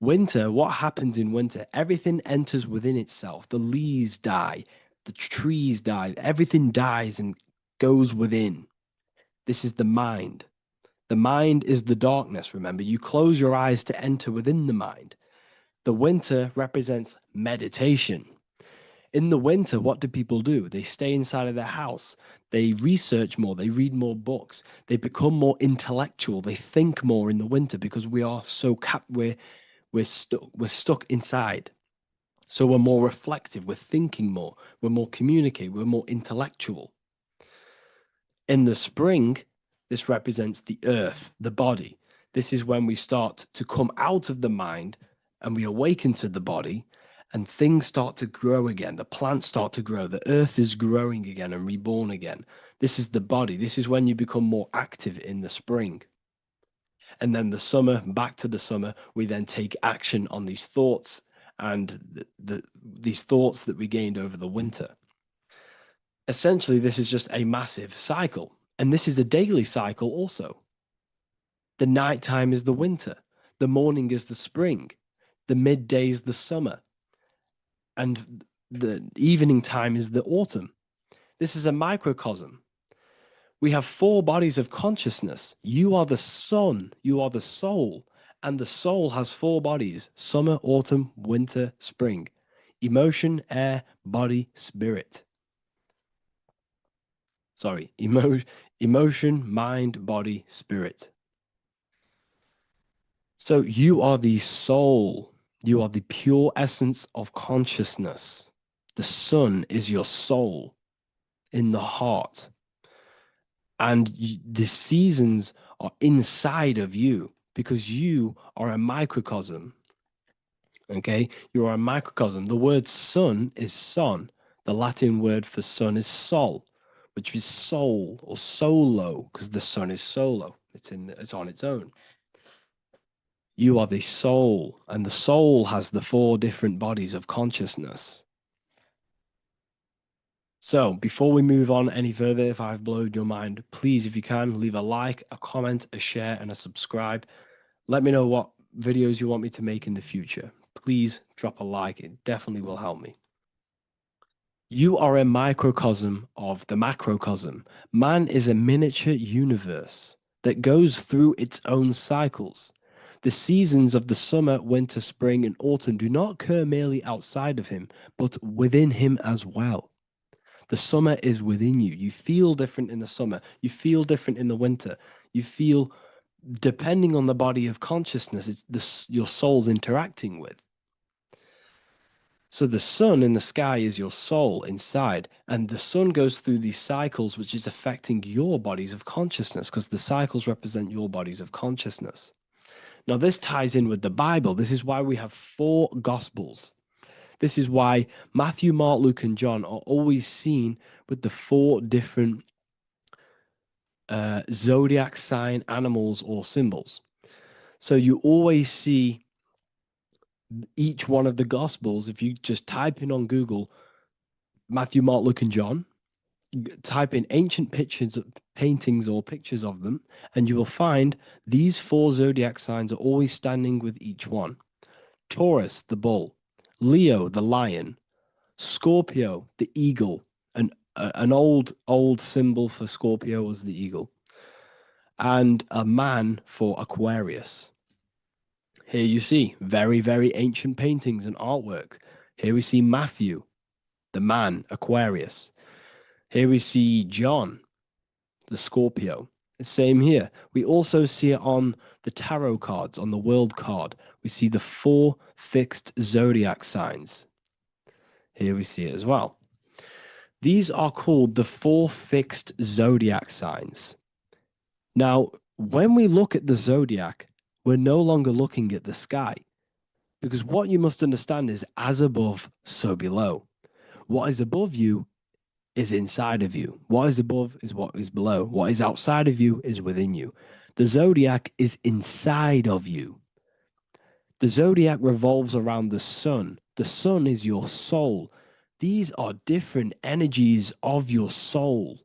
Winter, what happens in winter? Everything enters within itself. The leaves die. The trees die. Everything dies and goes within. This is the mind. The mind is the darkness, remember. You close your eyes to enter within the mind. The winter represents meditation. In the winter, what do people do? They stay inside of their house. They research more. They read more books. They become more intellectual. They think more in the winter because we are so we're stuck inside. So we're more reflective. We're thinking more. We're more communicative. We're more intellectual. In the spring, this represents the earth, the body. This is when we start to come out of the mind and we awaken to the body. And things start to grow again. The plants start to grow. The earth is growing again and reborn again. This is the body. This is when you become more active in the spring. And then the summer, back to the summer, we then take action on these thoughts and these thoughts that we gained over the winter. Essentially, this is just a massive cycle. And this is a daily cycle also. The nighttime is the winter. The morning is the spring. The midday is the summer. And the evening time is the autumn. This is a microcosm. We have 4 bodies of consciousness. You are the sun, you are the soul, and the soul has 4 bodies: summer, autumn, winter, spring. Emotion, air, body, spirit. Sorry, emotion, mind, body, spirit. So you are the soul. You are the pure essence of consciousness. The sun is your soul in the heart. And the seasons are inside of you because you are a microcosm. Okay? You are a microcosm. The word sun is son. The Latin word for sun is sol, which is soul or solo, because the sun is solo. It's on its own. You are the soul, and the soul has the 4 different bodies of consciousness. So before we move on any further, if I've blown your mind, please, if you can, leave a like, a comment, a share, and a subscribe. Let me know what videos you want me to make in the future. Please drop a like. It definitely will help me. You are a microcosm of the macrocosm. Man is a miniature universe that goes through its own cycles. The seasons of the summer, winter, spring, and autumn do not occur merely outside of him, but within him as well. The summer is within you. You feel different in the summer. You feel different in the winter. You feel, depending on the body of consciousness, it's your soul's interacting with. So the sun in the sky is your soul inside, and the sun goes through these cycles, which is affecting your bodies of consciousness, because the cycles represent your bodies of consciousness. Now, this ties in with the Bible. This is why we have 4 Gospels. This is why Matthew, Mark, Luke, and John are always seen with the 4 different zodiac sign animals or symbols. So you always see each one of the Gospels. If you just type in on Google Matthew, Mark, Luke, and John, type in ancient pictures, paintings or pictures of them, and you will find these 4 zodiac signs are always standing with each one. Taurus, the bull; Leo, the lion; Scorpio, the eagle, an old symbol for Scorpio was the eagle, and a man for Aquarius. Here you see very, very ancient paintings and artwork. Here we see Matthew, the man, Aquarius. Here we see John, the Scorpio. Same here. We also see it on the tarot cards, on the world card. We see the 4 fixed zodiac signs. Here we see it as well. These are called the 4 fixed zodiac signs. Now, when we look at the zodiac, we're no longer looking at the sky, because what you must understand is as above, so below. What is above you is inside of you. What is above is what is below. What is outside of you is within you. The zodiac is inside of you. The zodiac revolves around the sun. The sun is your soul. These are different energies of your soul.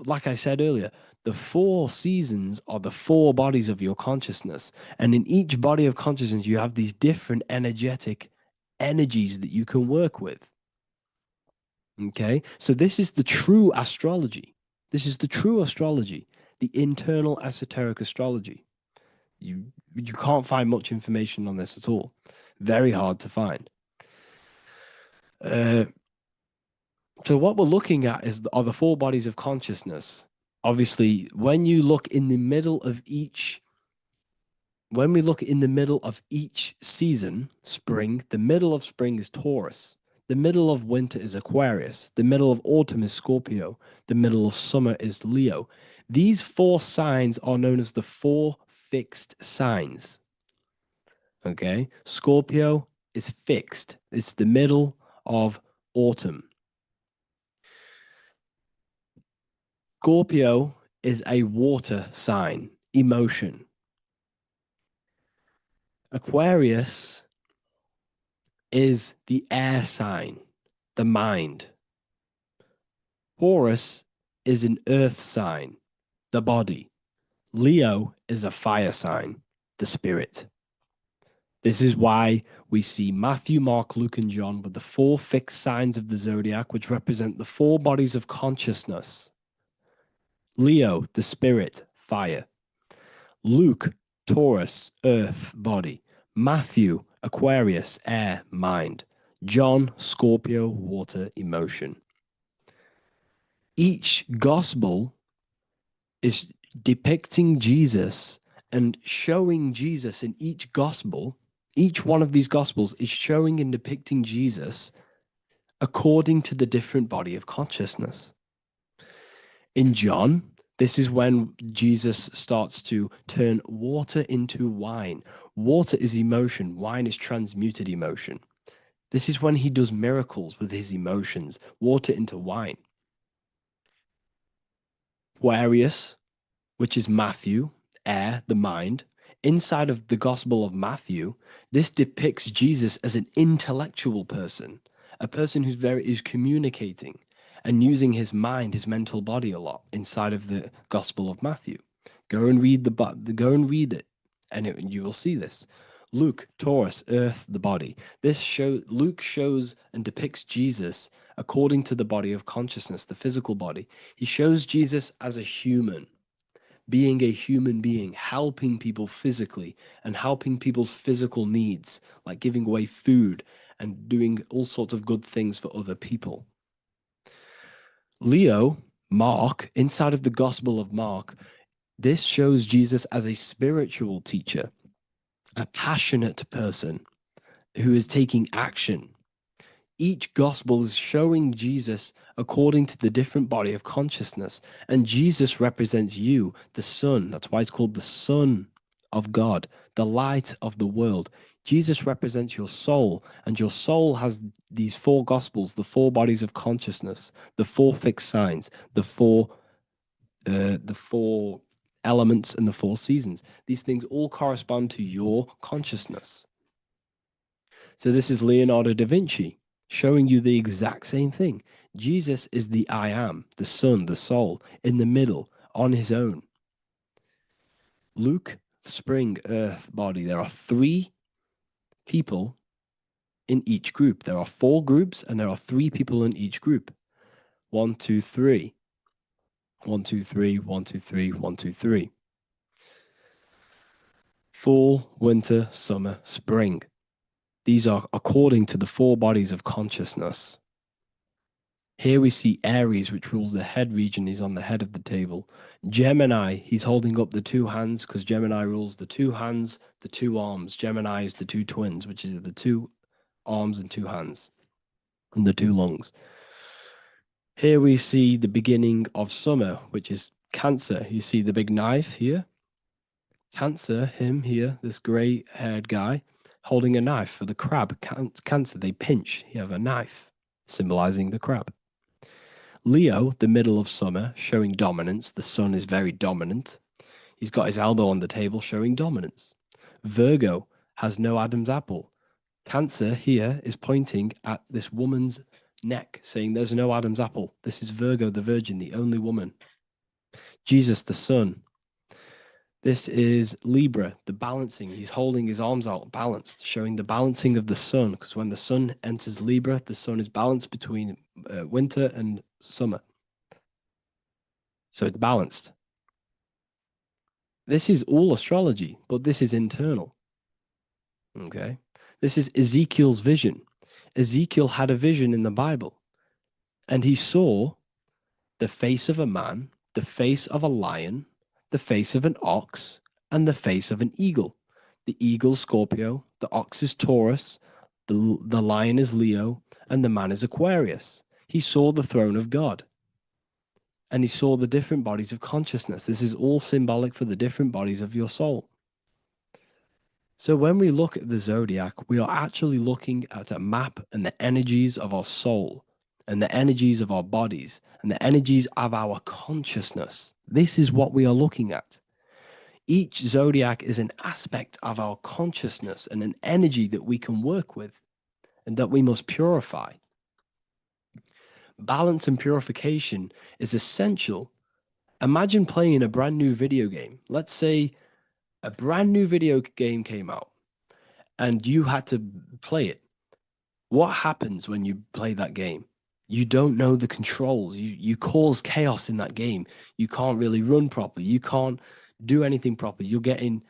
Like I said earlier, the 4 seasons are the 4 bodies of your consciousness. And in each body of consciousness, you have these different energetic energies that you can work with. Okay, so this is the true astrology. This is the true astrology, the internal esoteric astrology. You can't find much information on this at all. Very hard to find. So what we're looking at are the 4 bodies of consciousness. Obviously, when you look in the middle of each, when we look in the middle of each season, spring, the middle of spring is Taurus. The middle of winter is Aquarius. The middle of autumn is Scorpio. The middle of summer is Leo. These 4 signs are known as the 4 fixed signs. Okay, Scorpio is fixed. It's the middle of autumn. Scorpio is a water sign, emotion. Aquarius is the air sign, the mind. Taurus is an earth sign, the body. Leo is a fire sign, the spirit. This is why we see Matthew, Mark, Luke, and John with the 4 fixed signs of the zodiac, which represent the 4 bodies of consciousness. Leo, the spirit, fire. Luke, Taurus, earth, body. Matthew, Aquarius, air, mind. John, Scorpio, water, emotion. Each gospel is depicting Jesus and showing Jesus in each gospel. Each one of these gospels is showing and depicting Jesus according to the different body of consciousness. In John, this is when Jesus starts to turn water into wine. Water is emotion. Wine is transmuted emotion. This is when he does miracles with his emotions, water into wine. Aquarius, which is Matthew, air, the mind. Inside of the Gospel of Matthew, this depicts Jesus as an intellectual person, a person who's communicating and using his mind, his mental body a lot inside of the Gospel of Matthew. Go and read it, and you will see this. Luke, Taurus, earth, the body. Luke shows and depicts Jesus according to the body of consciousness, the physical body. He shows Jesus as a human, being a human being, helping people physically and helping people's physical needs, like giving away food and doing all sorts of good things for other people. Leo, Mark, inside of the Gospel of Mark, this shows Jesus as a spiritual teacher, a passionate person who is taking action. Each gospel is showing Jesus according to the different body of consciousness. And Jesus represents you, the sun. That's why it's called the Son of God, the light of the world. Jesus represents your soul, and your soul has these 4 gospels, the 4 bodies of consciousness, the 4 fixed signs, the 4 elements and the 4 seasons. These things all correspond to your consciousness. So this is Leonardo da Vinci showing you the exact same thing. Jesus is the I am, the sun, the soul, in the middle, on his own. Luke, spring, earth, body. There are 3 people in each group. There are 4 groups and there are 3 people in each group. 1, 2, 3. 1, 2, 3, 1, 2, 3, 1, 2, 3. Fall, winter, summer, spring. These are according to the 4 bodies of consciousness. Here we see Aries, which rules the head region. He's on the head of the table. Gemini, he's holding up the 2 hands because Gemini rules the 2 hands, the 2 arms. Gemini is the 2 twins, which is the 2 arms and 2 hands, and the 2 lungs. Here we see the beginning of summer, which is Cancer. You see the big knife here? Cancer, him here, this grey-haired guy, holding a knife for the crab. Cancer, they pinch. You have a knife, symbolizing the crab. Leo, the middle of summer, showing dominance. The sun is very dominant. He's got his elbow on the table, showing dominance. Virgo has no Adam's apple. Cancer here is pointing at this woman's neck, saying there's no Adam's apple. This is Virgo, the virgin, the only woman. Jesus, the sun. This is Libra, the balancing. He's holding his arms out, balanced, showing the balancing of the sun. Because when the sun enters Libra, the sun is balanced between winter and summer. So it's balanced. This is all astrology, but this is internal. Okay. This is Ezekiel's vision. Ezekiel had a vision in the Bible, and he saw the face of a man, the face of a lion, the face of an ox, and the face of an eagle. The eagle, Scorpio, the ox is Taurus, the lion is Leo, and the man is Aquarius. He saw the throne of God, and he saw the different bodies of consciousness. This is all symbolic for the different bodies of your soul. So when we look at the zodiac, we are actually looking at a map and the energies of our soul, and the energies of our bodies, and the energies of our consciousness. This is what we are looking at. Each zodiac is an aspect of our consciousness and an energy that we can work with and that we must purify. Balance and purification is essential. Imagine playing a brand new video game. Let's say a brand new video game came out and you had to play it. What happens when you play that game? You don't know the controls. You cause chaos in that game. You can't really run properly. You can't do anything properly. You're getting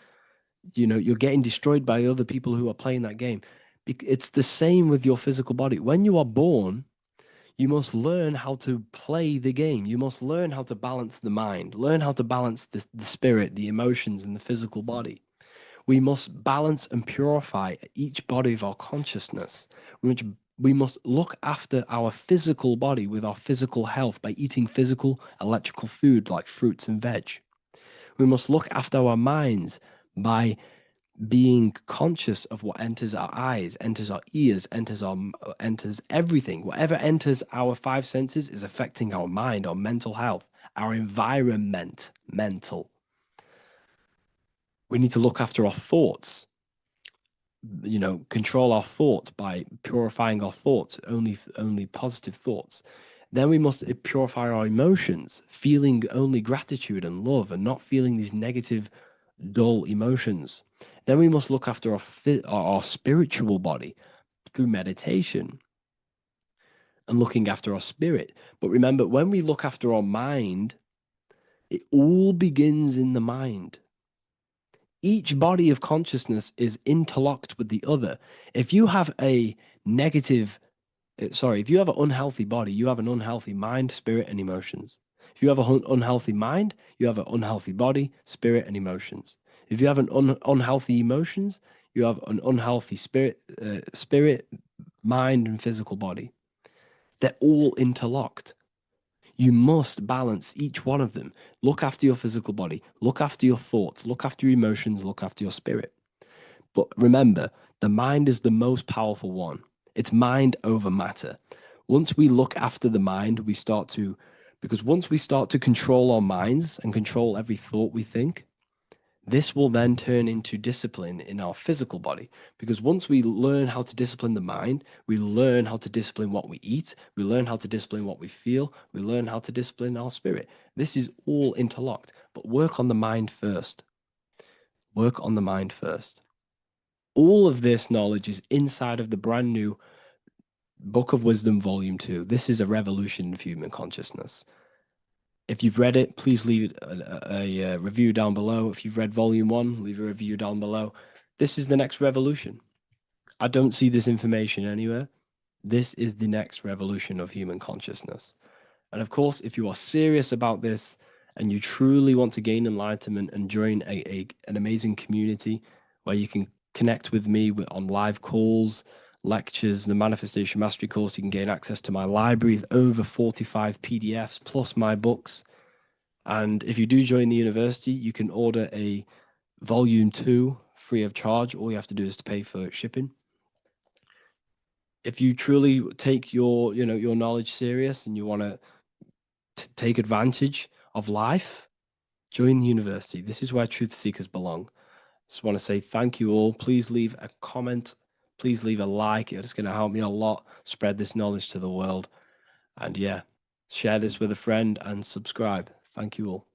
destroyed by other people who are playing that game. It's the same with your physical body. When you are born, you must learn how to play the game. You must learn how to balance the mind, learn how to balance the spirit, the emotions, and the physical body. We must balance and purify each body of our consciousness, which we must look after our physical body with our physical health by eating physical, electrical food like fruits and veg. We must look after our minds by being conscious of what enters our eyes, enters our ears, enters everything. Whatever enters our 5 senses is affecting our mind, our mental health, our environment, mental. We need to look after our thoughts. Control our thoughts by purifying our thoughts, only positive thoughts. Then we must purify our emotions, feeling only gratitude and love and not feeling these negative, dull emotions. Then we must look after our spiritual body through meditation and looking after our spirit. But remember, when we look after our mind, it all begins in the mind. Each body of consciousness is interlocked with the other. If you have an unhealthy body, you have an unhealthy mind, spirit, and emotions. If you have an unhealthy mind, you have an unhealthy body, spirit, and emotions. If you have an unhealthy emotions, you have an unhealthy spirit, mind, and physical body. They're all interlocked. You must balance each one of them. Look after your physical body, look after your thoughts, look after your emotions, look after your spirit. But remember, the mind is the most powerful one. It's mind over matter. Once we look after the mind, once we start to control our minds and control every thought we think, this will then turn into discipline in our physical body. Because once we learn how to discipline the mind, we learn how to discipline what we eat, we learn how to discipline what we feel, we learn how to discipline our spirit. This is all interlocked, but work on the mind first. Work on the mind first. All of this knowledge is inside of the brand new Book of Wisdom, Volume 2. This is a revolution in human consciousness. If you've read it, please leave a review down below. If you've read Volume 1, leave a review down below. This is the next revolution. I don't see this information anywhere. This is the next revolution of human consciousness. And of course, if you are serious about this and you truly want to gain enlightenment and join an amazing community where you can connect with me on live calls, lectures, the Manifestation Mastery course, you can gain access to my library with over 45 PDFs plus my books. And if you do join the university, you can order a Volume 2 free of charge. All you have to do is to pay for shipping. If you truly take your knowledge serious and you want to take advantage of life, join the university. This is where truth seekers belong. Just want to say thank you all. Please leave a comment. Please leave a like. It's going to help me a lot spread this knowledge to the world. And yeah, share this with a friend and subscribe. Thank you all.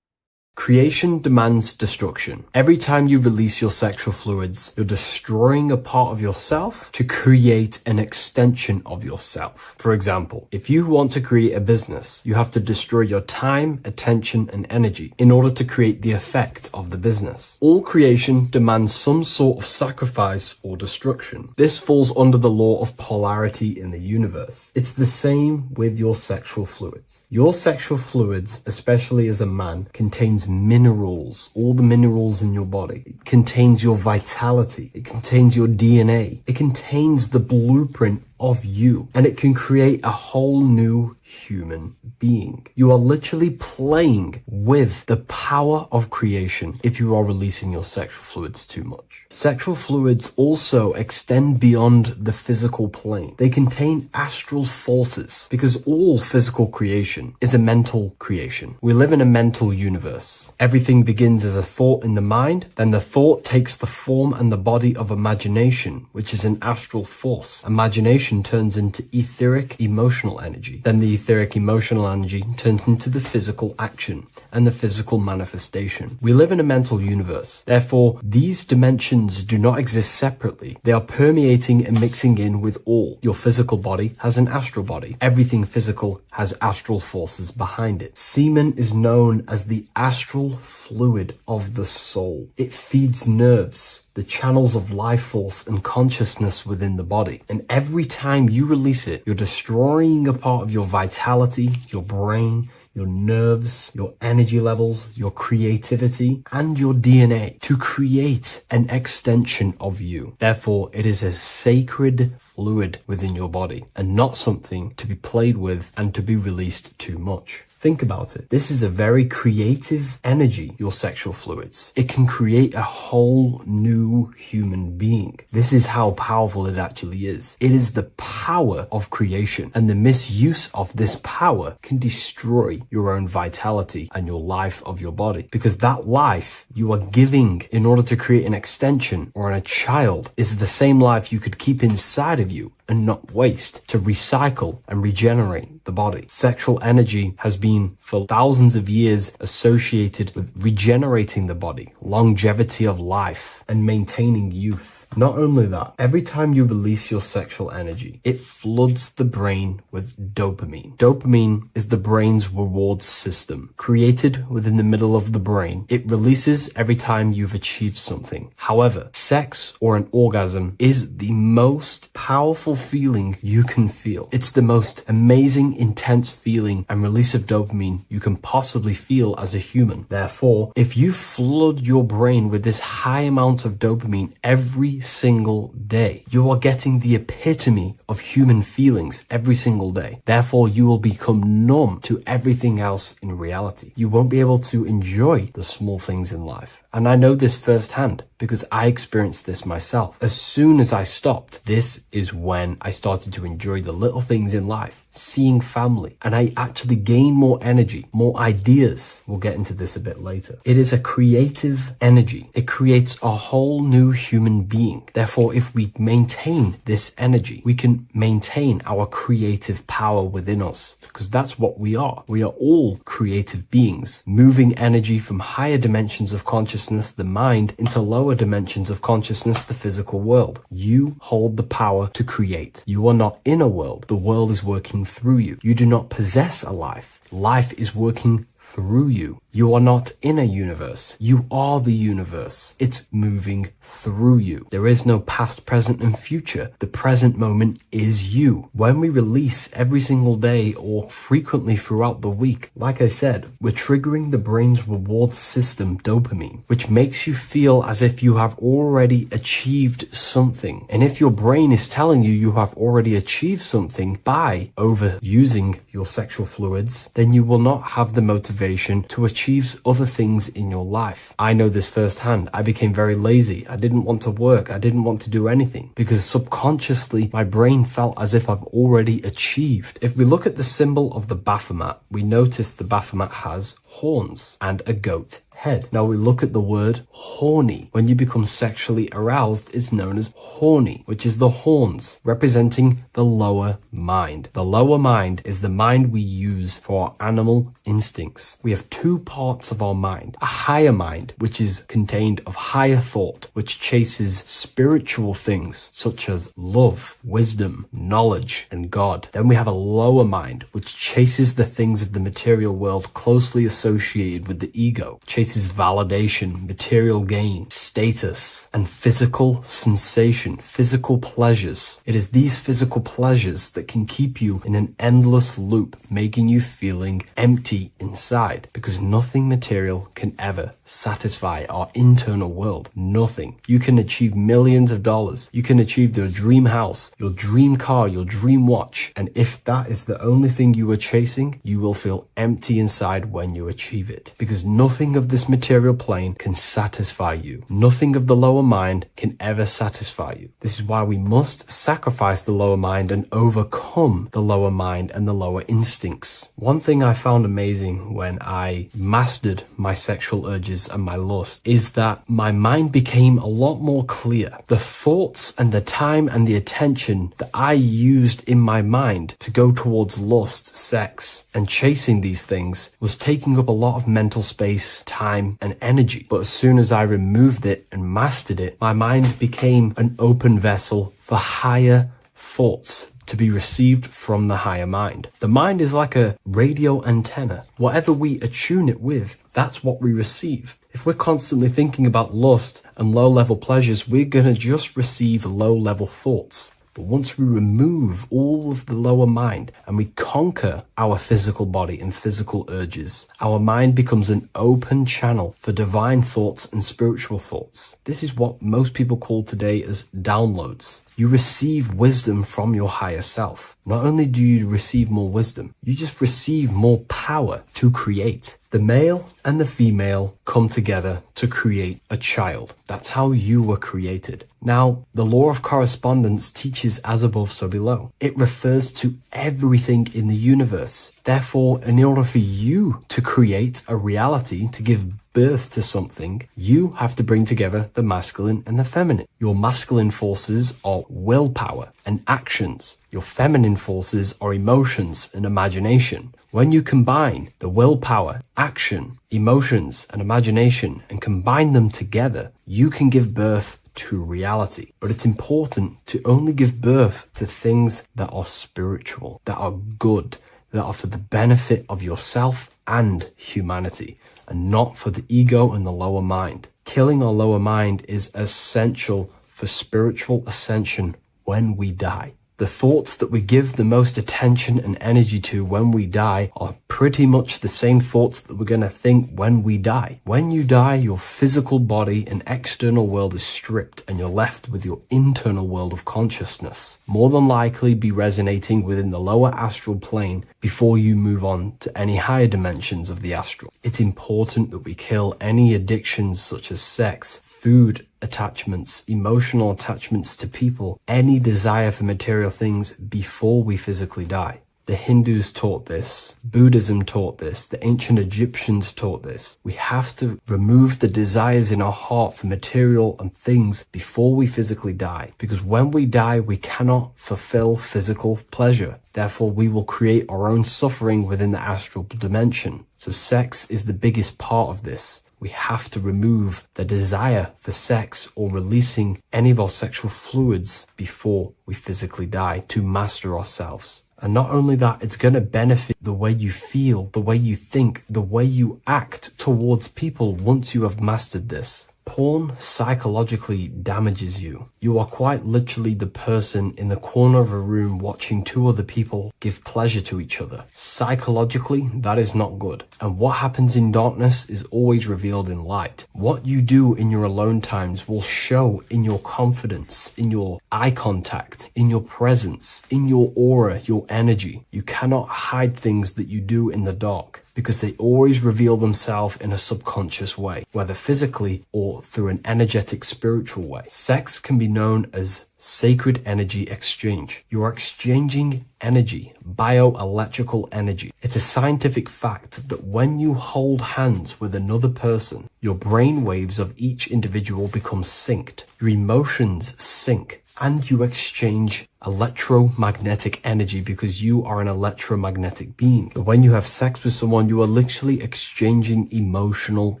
Creation demands destruction. Every time you release your sexual fluids, you're destroying a part of yourself to create an extension of yourself. For example, if you want to create a business, you have to destroy your time, attention, and energy in order to create the effect of the business. All creation demands some sort of sacrifice or destruction. This falls under the law of polarity in the universe. It's the same with your sexual fluids. Your sexual fluids, especially as a man, contains minerals, all the minerals in your body. It contains your vitality. It contains your DNA. It contains the blueprint of you, and it can create a whole new human being. You are literally playing with the power of creation if you are releasing your sexual fluids too much. Sexual fluids also extend beyond the physical plane. They contain astral forces because all physical creation is a mental creation. We live in a mental universe. Everything begins as a thought in the mind, then the thought takes the form and the body of imagination, which is an astral force. Imagination turns into etheric emotional energy. Then the etheric emotional energy turns into the physical action and the physical manifestation. We live in a mental universe. Therefore, these dimensions do not exist separately. They are permeating and mixing in with all. Your physical body has an astral body. Everything physical has astral forces behind it. Semen is known as the astral fluid of the soul. It feeds nerves, the channels of life force and consciousness within the body. And every time you release it, you're destroying a part of your vitality, your brain, your nerves, your energy levels, your creativity, and your DNA to create an extension of you. Therefore, it is a sacred fluid within your body and not something to be played with and to be released too much. Think about it. This is a very creative energy, your sexual fluids. It can create a whole new human being. This is how powerful it actually is. It is the power of creation, and the misuse of this power can destroy your own vitality and your life of your body, because that life you are giving in order to create an extension or a child is the same life you could keep inside of you and not waste to recycle and regenerate the body. Sexual energy has been for thousands of years associated with regenerating the body, longevity of life, and maintaining youth. Not only that, every time you release your sexual energy, it floods the brain with dopamine. Dopamine is the brain's reward system, created within the middle of the brain. It releases every time you've achieved something. However, sex or an orgasm is the most powerful feeling you can feel. It's the most amazing, intense feeling and release of dopamine you can possibly feel as a human. Therefore, if you flood your brain with this high amount of dopamine every single day, you are getting the epitome of human feelings every single day. Therefore, you will become numb to everything else in reality. You won't be able to enjoy the small things in life. And I know this firsthand because I experienced this myself. As soon as I stopped, this is when I started to enjoy the little things in life, seeing family, and I actually gained more energy, more ideas. We'll get into this a bit later. It is a creative energy. It creates a whole new human being. being. Therefore, if we maintain this energy, we can maintain our creative power within us, because that's what we are. We are all creative beings, moving energy from higher dimensions of consciousness, the mind, into lower dimensions of consciousness, the physical world. You hold the power to create. You are not in a world. The world is working through you. You do not possess a life. Life is working through you. You are not in a universe. You are the universe. It's moving through you. There is no past, present, and future. The present moment is you. When we release every single day or frequently throughout the week, like I said, we're triggering the brain's reward system, dopamine, which makes you feel as if you have already achieved something. And if your brain is telling you you have already achieved something by overusing your sexual fluids, then you will not have the motivation to achieve other things in your life. I know this firsthand. I became very lazy. I didn't want to work. I didn't want to do anything because subconsciously my brain felt as if I've already achieved. If we look at the symbol of the Baphomet, we notice the Baphomet has horns and a goat head. Now we look at the word horny. When you become sexually aroused, it's known as horny, which is the horns, representing the lower mind. The lower mind is the mind we use for our animal instincts. We have two parts of our mind. A higher mind, which is contained of higher thought, which chases spiritual things such as love, wisdom, knowledge, and God. Then we have a lower mind, which chases the things of the material world closely associated with the ego, chases validation, material gain, status, and physical sensation, physical pleasures. It is these physical pleasures that can keep you in an endless loop, making you feeling empty inside, because nothing material can ever satisfy our internal world. Nothing. You can achieve millions of dollars. You can achieve your dream house, your dream car, your dream watch. And if that is the only thing you are chasing, you will feel empty inside when you achieve it, because nothing of this material plane can satisfy you. Nothing of the lower mind can ever satisfy you. This is why we must sacrifice the lower mind and overcome the lower mind and the lower instincts. One thing I found amazing when I mastered my sexual urges and my lust is that my mind became a lot more clear. The thoughts and the time and the attention that I used in my mind to go towards lust, sex, and chasing these things was taking up a lot of mental space, time, and energy. But as soon as I removed it and mastered it, my mind became an open vessel for higher thoughts to be received from the higher mind. The mind is like a radio antenna. Whatever we attune it with, that's what we receive. If we're constantly thinking about lust and low-level pleasures, we're going to just receive low-level thoughts. But once we remove all of the lower mind and we conquer our physical body and physical urges, our mind becomes an open channel for divine thoughts and spiritual thoughts. This is what most people call today as downloads. You receive wisdom from your higher self. Not only do you receive more wisdom, you just receive more power to create. The male and the female come together to create a child. That's how you were created. Now, the law of correspondence teaches as above, so below. It refers to everything in the universe. Therefore, in order for you to create a reality, to give birth to something, you have to bring together the masculine and the feminine. Your masculine forces are willpower and actions. Your feminine forces are emotions and imagination. When you combine the willpower, action, emotions, and imagination and combine them together, you can give birth to reality. But it's important to only give birth to things that are spiritual, that are good, that are for the benefit of yourself and humanity, and not for the ego and the lower mind. Killing our lower mind is essential for spiritual ascension when we die. The thoughts that we give the most attention and energy to when we die are pretty much the same thoughts that we're going to think when we die. When you die, your physical body and external world is stripped and you're left with your internal world of consciousness. More than likely be resonating within the lower astral plane before you move on to any higher dimensions of the astral. It's important that we kill any addictions such as sex, food, attachments, emotional attachments to people, any desire for material things before we physically die. The Hindus taught this, Buddhism taught this, the ancient Egyptians taught this. We have to remove the desires in our heart for material and things before we physically die. Because when we die, we cannot fulfill physical pleasure. Therefore, we will create our own suffering within the astral dimension. So sex is the biggest part of this. We have to remove the desire for sex or releasing any of our sexual fluids before we physically die to master ourselves. And not only that, it's going to benefit the way you feel, the way you think, the way you act towards people once you have mastered this. Porn psychologically damages you. You are quite literally the person in the corner of a room watching two other people give pleasure to each other. Psychologically, that is not good. And what happens in darkness is always revealed in light. What you do in your alone times will show in your confidence, in your eye contact, in your presence, in your aura, your energy. You cannot hide things that you do in the dark, because they always reveal themselves in a subconscious way, whether physically or through an energetic spiritual way. Sex can be known as sacred energy exchange. You are exchanging energy, bioelectrical energy. It's a scientific fact that when you hold hands with another person, your brain waves of each individual become synced. Your emotions sync. And you exchange electromagnetic energy because you are an electromagnetic being. When you have sex with someone, you are literally exchanging emotional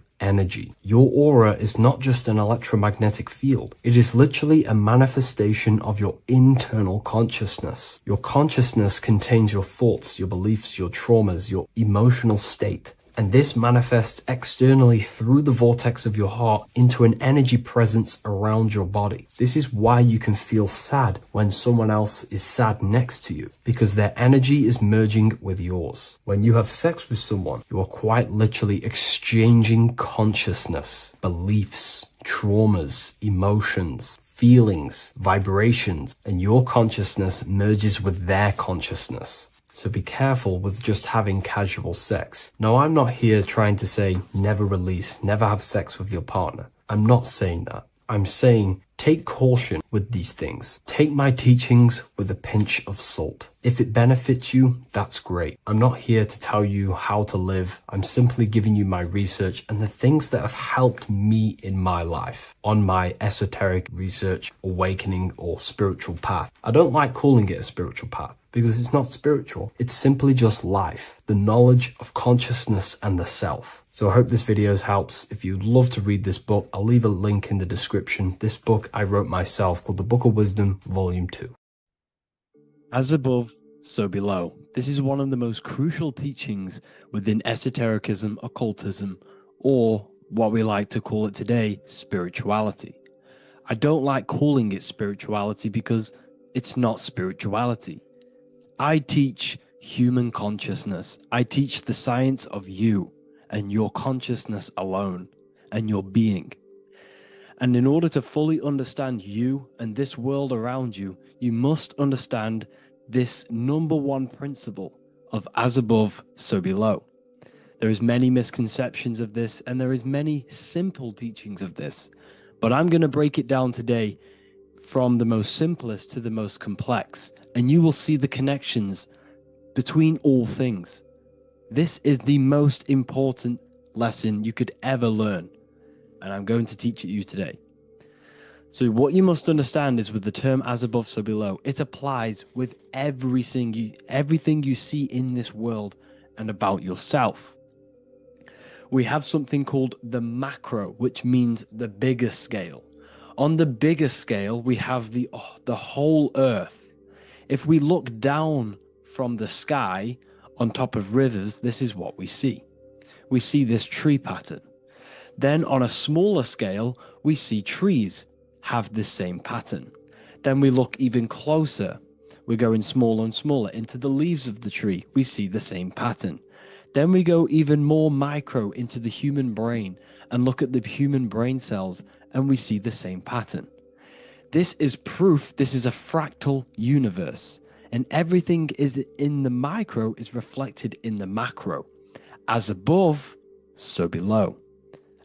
energy. Your aura is not just an electromagnetic field. It is literally a manifestation of your internal consciousness. Your consciousness contains your thoughts, your beliefs, your traumas, your emotional state. And this manifests externally through the vortex of your heart into an energy presence around your body. This is why you can feel sad when someone else is sad next to you, because their energy is merging with yours. When you have sex with someone, you are quite literally exchanging consciousness, beliefs, traumas, emotions, feelings, vibrations, and your consciousness merges with their consciousness. So be careful with just having casual sex. Now, I'm not here trying to say never release, never have sex with your partner. I'm not saying that. I'm saying take caution with these things. Take my teachings with a pinch of salt. If it benefits you, that's great. I'm not here to tell you how to live. I'm simply giving you my research and the things that have helped me in my life on my esoteric research, awakening, or spiritual path. I don't like calling it a spiritual path, because it's not spiritual. It's simply just life, the knowledge of consciousness and the self. So I hope this video helps. If you'd love to read this book, I'll leave a link in the description. This book I wrote myself called The Book of Wisdom, Volume 2. As above, so below. This is one of the most crucial teachings within esotericism, occultism, or what we like to call it today, spirituality. I don't like calling it spirituality because it's not spirituality. I teach human consciousness. I teach the science of you and your consciousness alone and your being. And in order to fully understand you and this world around you, you must understand this number one principle of as above, so below. There is many misconceptions of this, and there is many simple teachings of this, but I'm going to break it down today from the most simplest to the most complex, and you will see the connections between all things. This is the most important lesson you could ever learn, and I'm going to teach it you today. So what you must understand is with the term as above, so below, it applies with everything you see in this world and about yourself. We have something called the macro, which means the bigger scale. On the bigger scale, we have the whole earth. If we look down from the sky on top of rivers, this is what we see. We see this tree pattern. Then on a smaller scale, we see trees have the same pattern. Then we look even closer. We're going smaller and smaller into the leaves of the tree. We see the same pattern. Then we go even more micro into the human brain and look at the human brain cells, and we see the same pattern. This is proof this is a fractal universe, and everything is in the micro is reflected in the macro. As above, so below.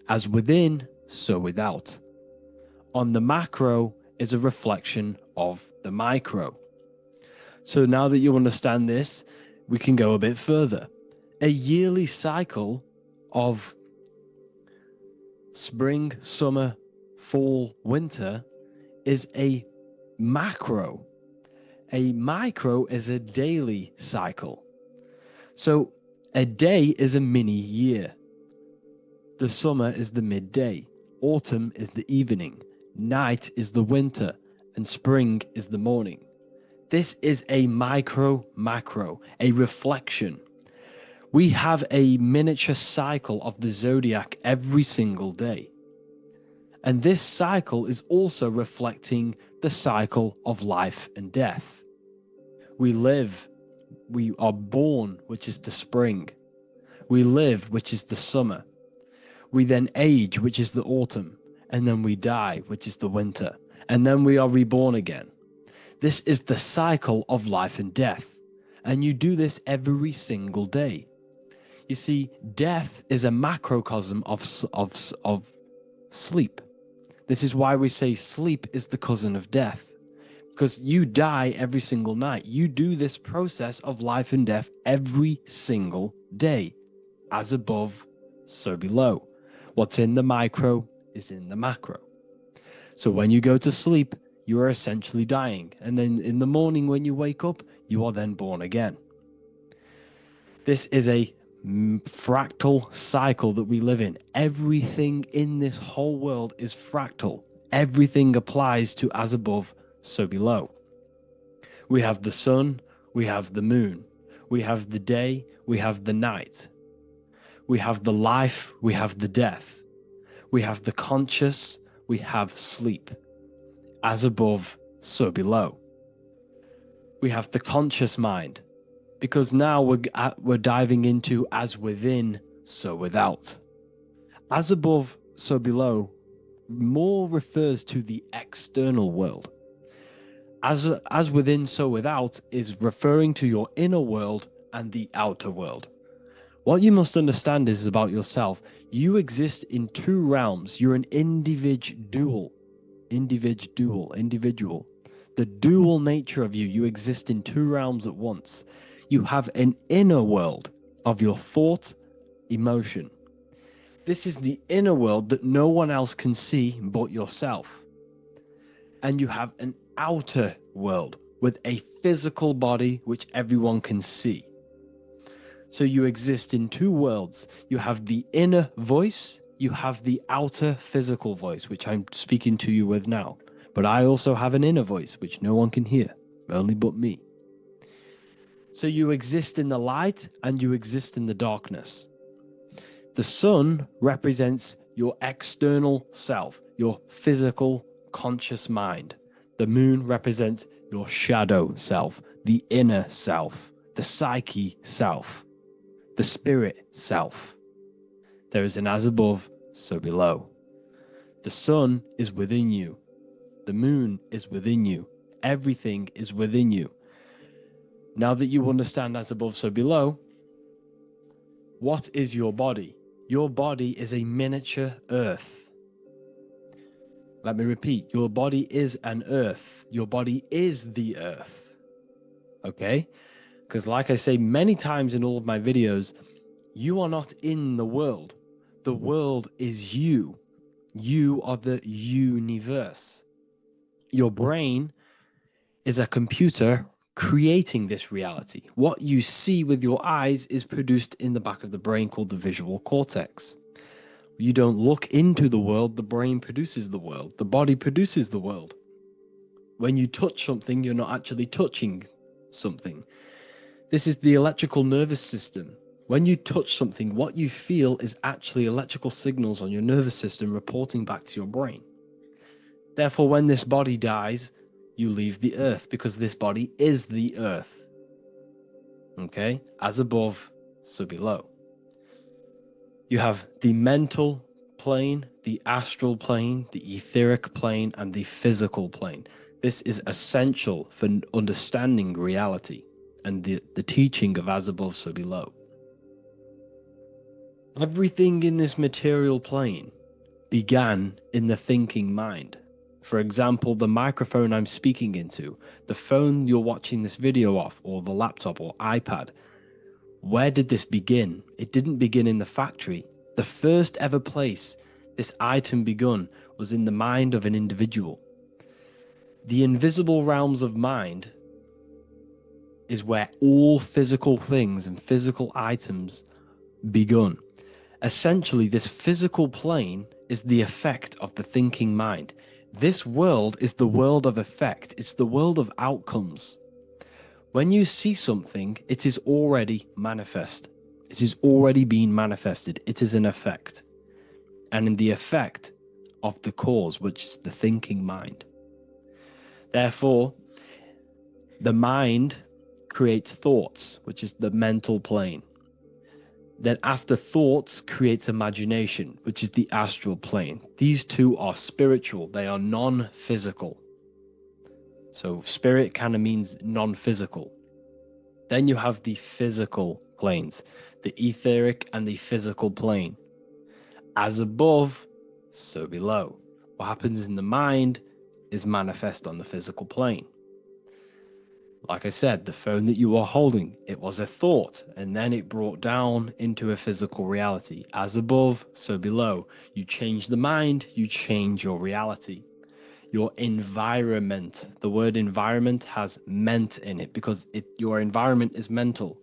As within, so without. On the macro is a reflection of the micro. So now that you understand this, we can go a bit further. A yearly cycle of spring, summer, fall, winter is a macro. A micro is a daily cycle. So a day is a mini year. The summer is the midday. Autumn is the evening. Night is the winter. And spring is the morning. This is a macro, a reflection. We have a miniature cycle of the zodiac every single day. And this cycle is also reflecting the cycle of life and death. We live, we are born, which is the spring. We live, which is the summer. We then age, which is the autumn. And then we die, which is the winter. And then we are reborn again. This is the cycle of life and death. And you do this every single day. You see, death is a macrocosm of sleep. This is why we say sleep is the cousin of death. Because you die every single night. You do this process of life and death every single day. As above, so below. What's in the micro is in the macro. So when you go to sleep, you are essentially dying. And then in the morning when you wake up, you are then born again. This is a fractal cycle that we live in. Everything in this whole world is fractal. Everything applies to as above, so below. We have the sun, we have the moon, we have the day, we have the night. We have the life, we have the death. We have the conscious, we have sleep. As above, so below. We have the conscious mind, because now we're diving into as within, so without. As above, so below more refers to the external world. As within, so without is referring to your inner world and the outer world. What you must understand is about yourself. You exist in two realms. You're an individual. The dual nature of you. You exist in two realms at once. You have an inner world of your thought, emotion. This is the inner world that no one else can see but yourself. And you have an outer world with a physical body which everyone can see. So you exist in two worlds. You have the inner voice, you have the outer physical voice, which I'm speaking to you with now. But I also have an inner voice, which no one can hear, only but me. So you exist in the light and you exist in the darkness. The sun represents your external self, your physical, conscious mind. The moon represents your shadow self, the inner self, the psyche self, the spirit self. There is an as above, so below. The sun is within you. The moon is within you. Everything is within you. Now that you understand as above, so below, what is your body? Your body is a miniature earth. Let me repeat, your body is an earth. Your body is the earth. Okay? Because like I say many times in all of my videos, you are not in the world. The world is you. You are the universe. Your brain is a computer creating this reality. What you see with your eyes is produced in the back of the brain called the visual cortex. You don't look into the world, the brain produces the world. The body produces the world. When you touch something, you're not actually touching something. This is the electrical nervous system. When you touch something, what you feel is actually electrical signals on your nervous system reporting back to your brain. Therefore, when this body dies, you leave the earth because this body is the earth. Okay? As above, so below. You have the mental plane, the astral plane, the etheric plane, and the physical plane. This is essential for understanding reality and the teaching of as above, so below. Everything in this material plane began in the thinking mind. For example, the microphone I'm speaking into, the phone you're watching this video off, or the laptop or iPad, Where did this begin? It didn't begin in the factory. The first ever place this item begun was in the mind of an individual. The invisible realms of mind is where all physical things and physical items begun. Essentially, this physical plane is the effect of the thinking mind. This world is the world of effect. It's the world of outcomes. When you see something, it is already manifest. It is already being manifested. It is an effect. And in the effect of the cause, which is the thinking mind. Therefore, the mind creates thoughts, which is the mental plane. Then after thoughts creates imagination, which is the astral plane. These two are spiritual. They are non-physical. So spirit kind of means non-physical. Then you have the physical planes, the etheric and the physical plane. As above, so below. What happens in the mind is manifest on the physical plane. Like I said, the phone that you are holding, it was a thought, and then it brought down into a physical reality. As above, so below. You change the mind, you change your reality. Your environment, the word environment has ment in it because your environment is mental.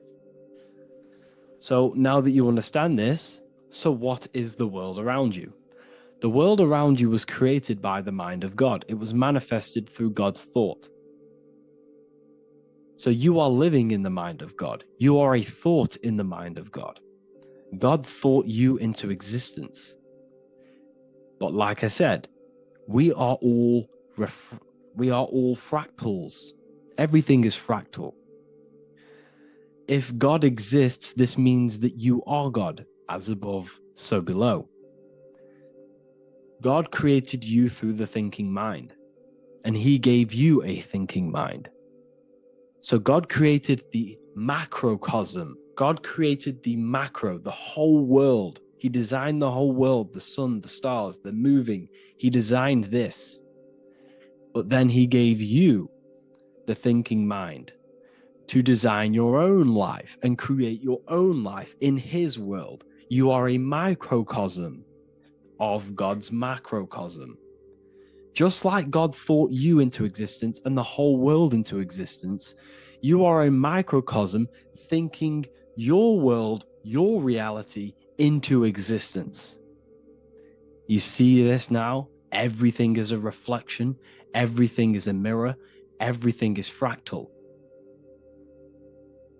So now that you understand this, so what is the world around you? The world around you was created by the mind of God. It was manifested through God's thought. So you are living in the mind of God. You are a thought in the mind of God. God thought you into existence. But like I said, we are all fractals. Everything is fractal. If God exists, this means that you are God, as above, so below. God created you through the thinking mind, and he gave you a thinking mind. So God created the macrocosm. God created the macro, the whole world. He designed the whole world, the sun, the stars, the moving. He designed this. But then he gave you the thinking mind to design your own life and create your own life in his world. You are a microcosm of God's macrocosm. Just like God thought you into existence and the whole world into existence, you are a microcosm thinking your world, your reality into existence. You see this now? Everything is a reflection. Everything is a mirror. Everything is fractal.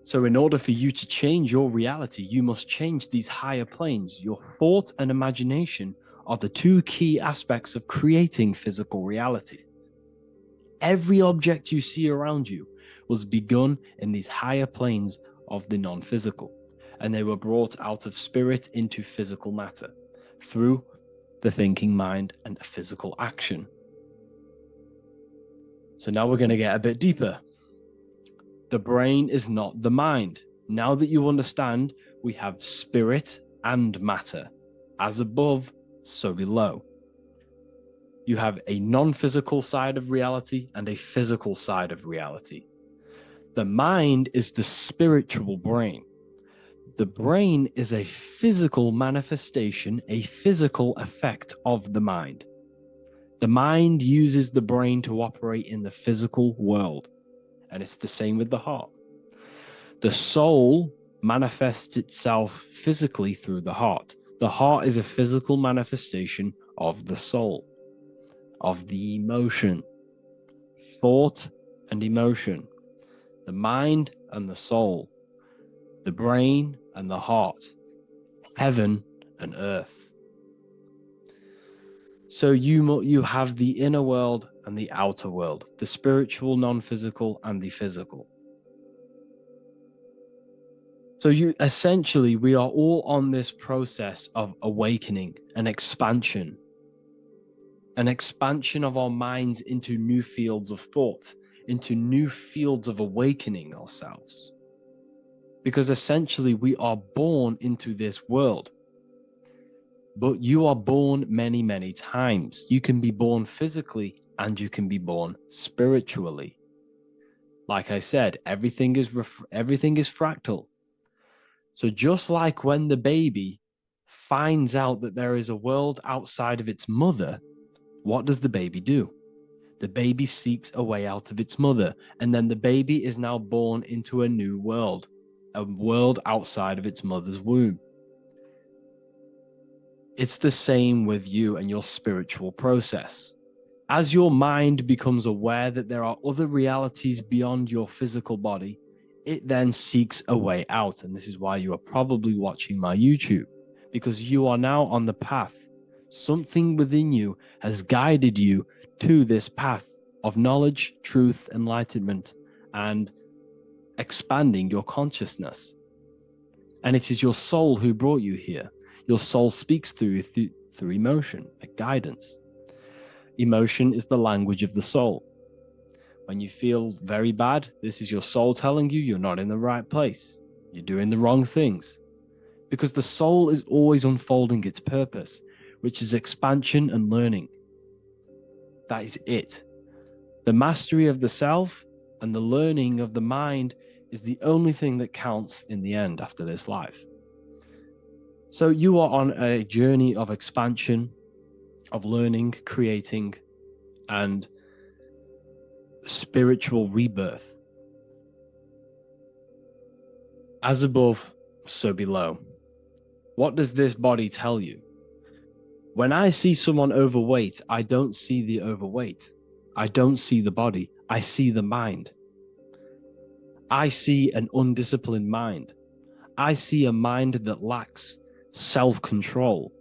So in order for you to change your reality, you must change these higher planes. Your thought and imagination are the two key aspects of creating physical reality. Every object you see around you was begun in these higher planes of the non-physical, and they were brought out of spirit into physical matter through the thinking mind and physical action. So now we're going to get a bit deeper. The brain is not the mind. Now that you understand, we have spirit and matter. As above, so below. You have a non-physical side of reality and a physical side of reality. The mind is the spiritual brain. The brain is a physical manifestation, a physical effect of the mind. The mind uses the brain to operate in the physical world, and it's the same with the heart. The soul manifests itself physically through the heart. The heart is a physical manifestation of the soul, of the emotion, thought and emotion, the mind and the soul, the brain and the heart, heaven and earth. So you have the inner world and the outer world, the spiritual, non-physical, and the physical. So we are all on this process of awakening, an expansion of our minds into new fields of thought, into new fields of awakening ourselves. Because essentially we are born into this world, but you are born many, many times. You can be born physically and you can be born spiritually. Like I said, everything is fractal. So just like when the baby finds out that there is a world outside of its mother, what does the baby do? The baby seeks a way out of its mother, and then the baby is now born into a new world, a world outside of its mother's womb. It's the same with you and your spiritual process. As your mind becomes aware that there are other realities beyond your physical body, it then seeks a way out. And this is why you are probably watching my YouTube, because you are now on the path. Something within you has guided you to this path of knowledge, truth, enlightenment, and expanding your consciousness. And it is your soul who brought you here. Your soul speaks through emotion, like guidance. Emotion is the language of the soul. When you feel very bad, this is your soul telling you you're not in the right place. You're doing the wrong things. Because the soul is always unfolding its purpose, which is expansion and learning. That is it. The mastery of the self and the learning of the mind is the only thing that counts in the end after this life. So you are on a journey of expansion, of learning, creating, and spiritual rebirth. As above, so below. What does this body tell you? When I see someone overweight, I don't see the overweight. I don't see the body. I see the mind. I see an undisciplined mind. I see a mind that lacks self-control.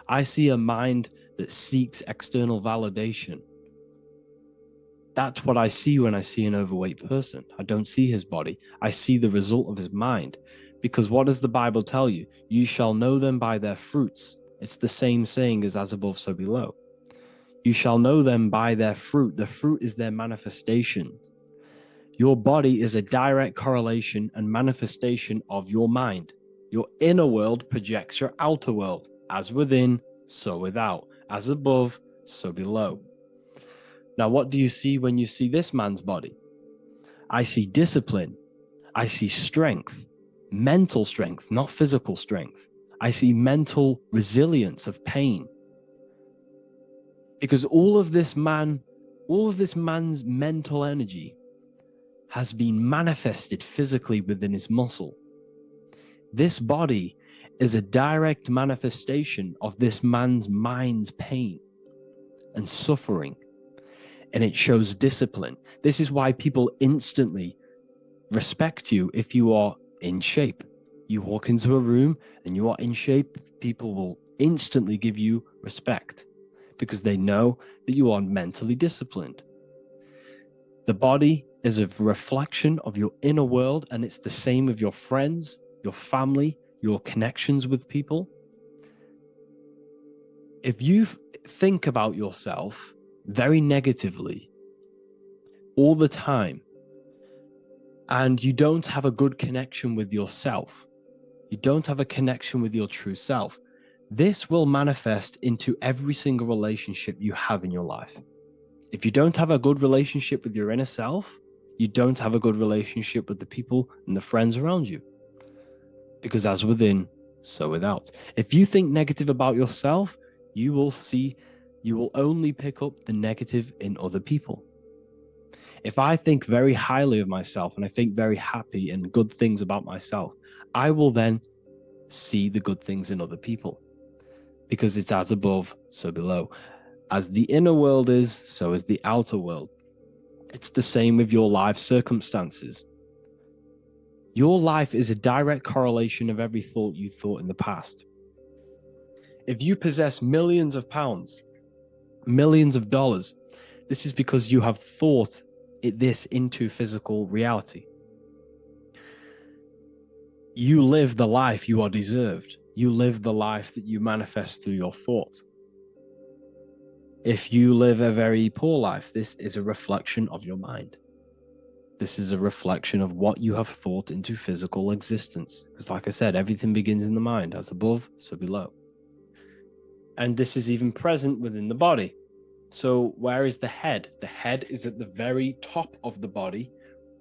I see a mind that seeks external validation. That's what I see when I see an overweight person. I don't see his body. I see the result of his mind. Because what does the Bible tell you? You shall know them by their fruits. It's the same saying as above, so below. You shall know them by their fruit. The fruit is their manifestation. Your body is a direct correlation and manifestation of your mind. Your inner world projects your outer world. As within, so without. As above, so below. Now, what do you see when you see this man's body? I see discipline. I see strength. Mental strength, not physical strength. I see mental resilience of pain. Because all of this man's mental energy has been manifested physically within his muscle. This body is a direct manifestation of this man's mind's pain and suffering, and it shows discipline. This is why people instantly respect you if you are in shape. You walk into a room and you are in shape, people will instantly give you respect because they know that you are mentally disciplined. The body is a reflection of your inner world, and it's the same with your friends, your family, your connections with people. If you think about yourself very negatively all the time, and you don't have a good connection with yourself, you don't have a connection with your true self, this will manifest into every single relationship you have in your life. If you don't have a good relationship with your inner self, you don't have a good relationship with the people and the friends around you. Because as within, so without. If you think negative about yourself, you will only pick up the negative in other people. If I think very highly of myself and I think very happy and good things about myself, I will then see the good things in other people. Because it's as above, so below. As the inner world is, so is the outer world. It's the same with your life circumstances. Your life is a direct correlation of every thought you thought in the past. If you possess millions of pounds, millions of dollars, this is because you have thought this into physical reality. You live the life you are deserved. You live the life that you manifest through your thought. If you live a very poor life, this is a reflection of your mind. This is a reflection of what you have thought into physical existence. Because like I said, everything begins in the mind. As above, so below. And this is even present within the body. So where is the head? The head is at the very top of the body.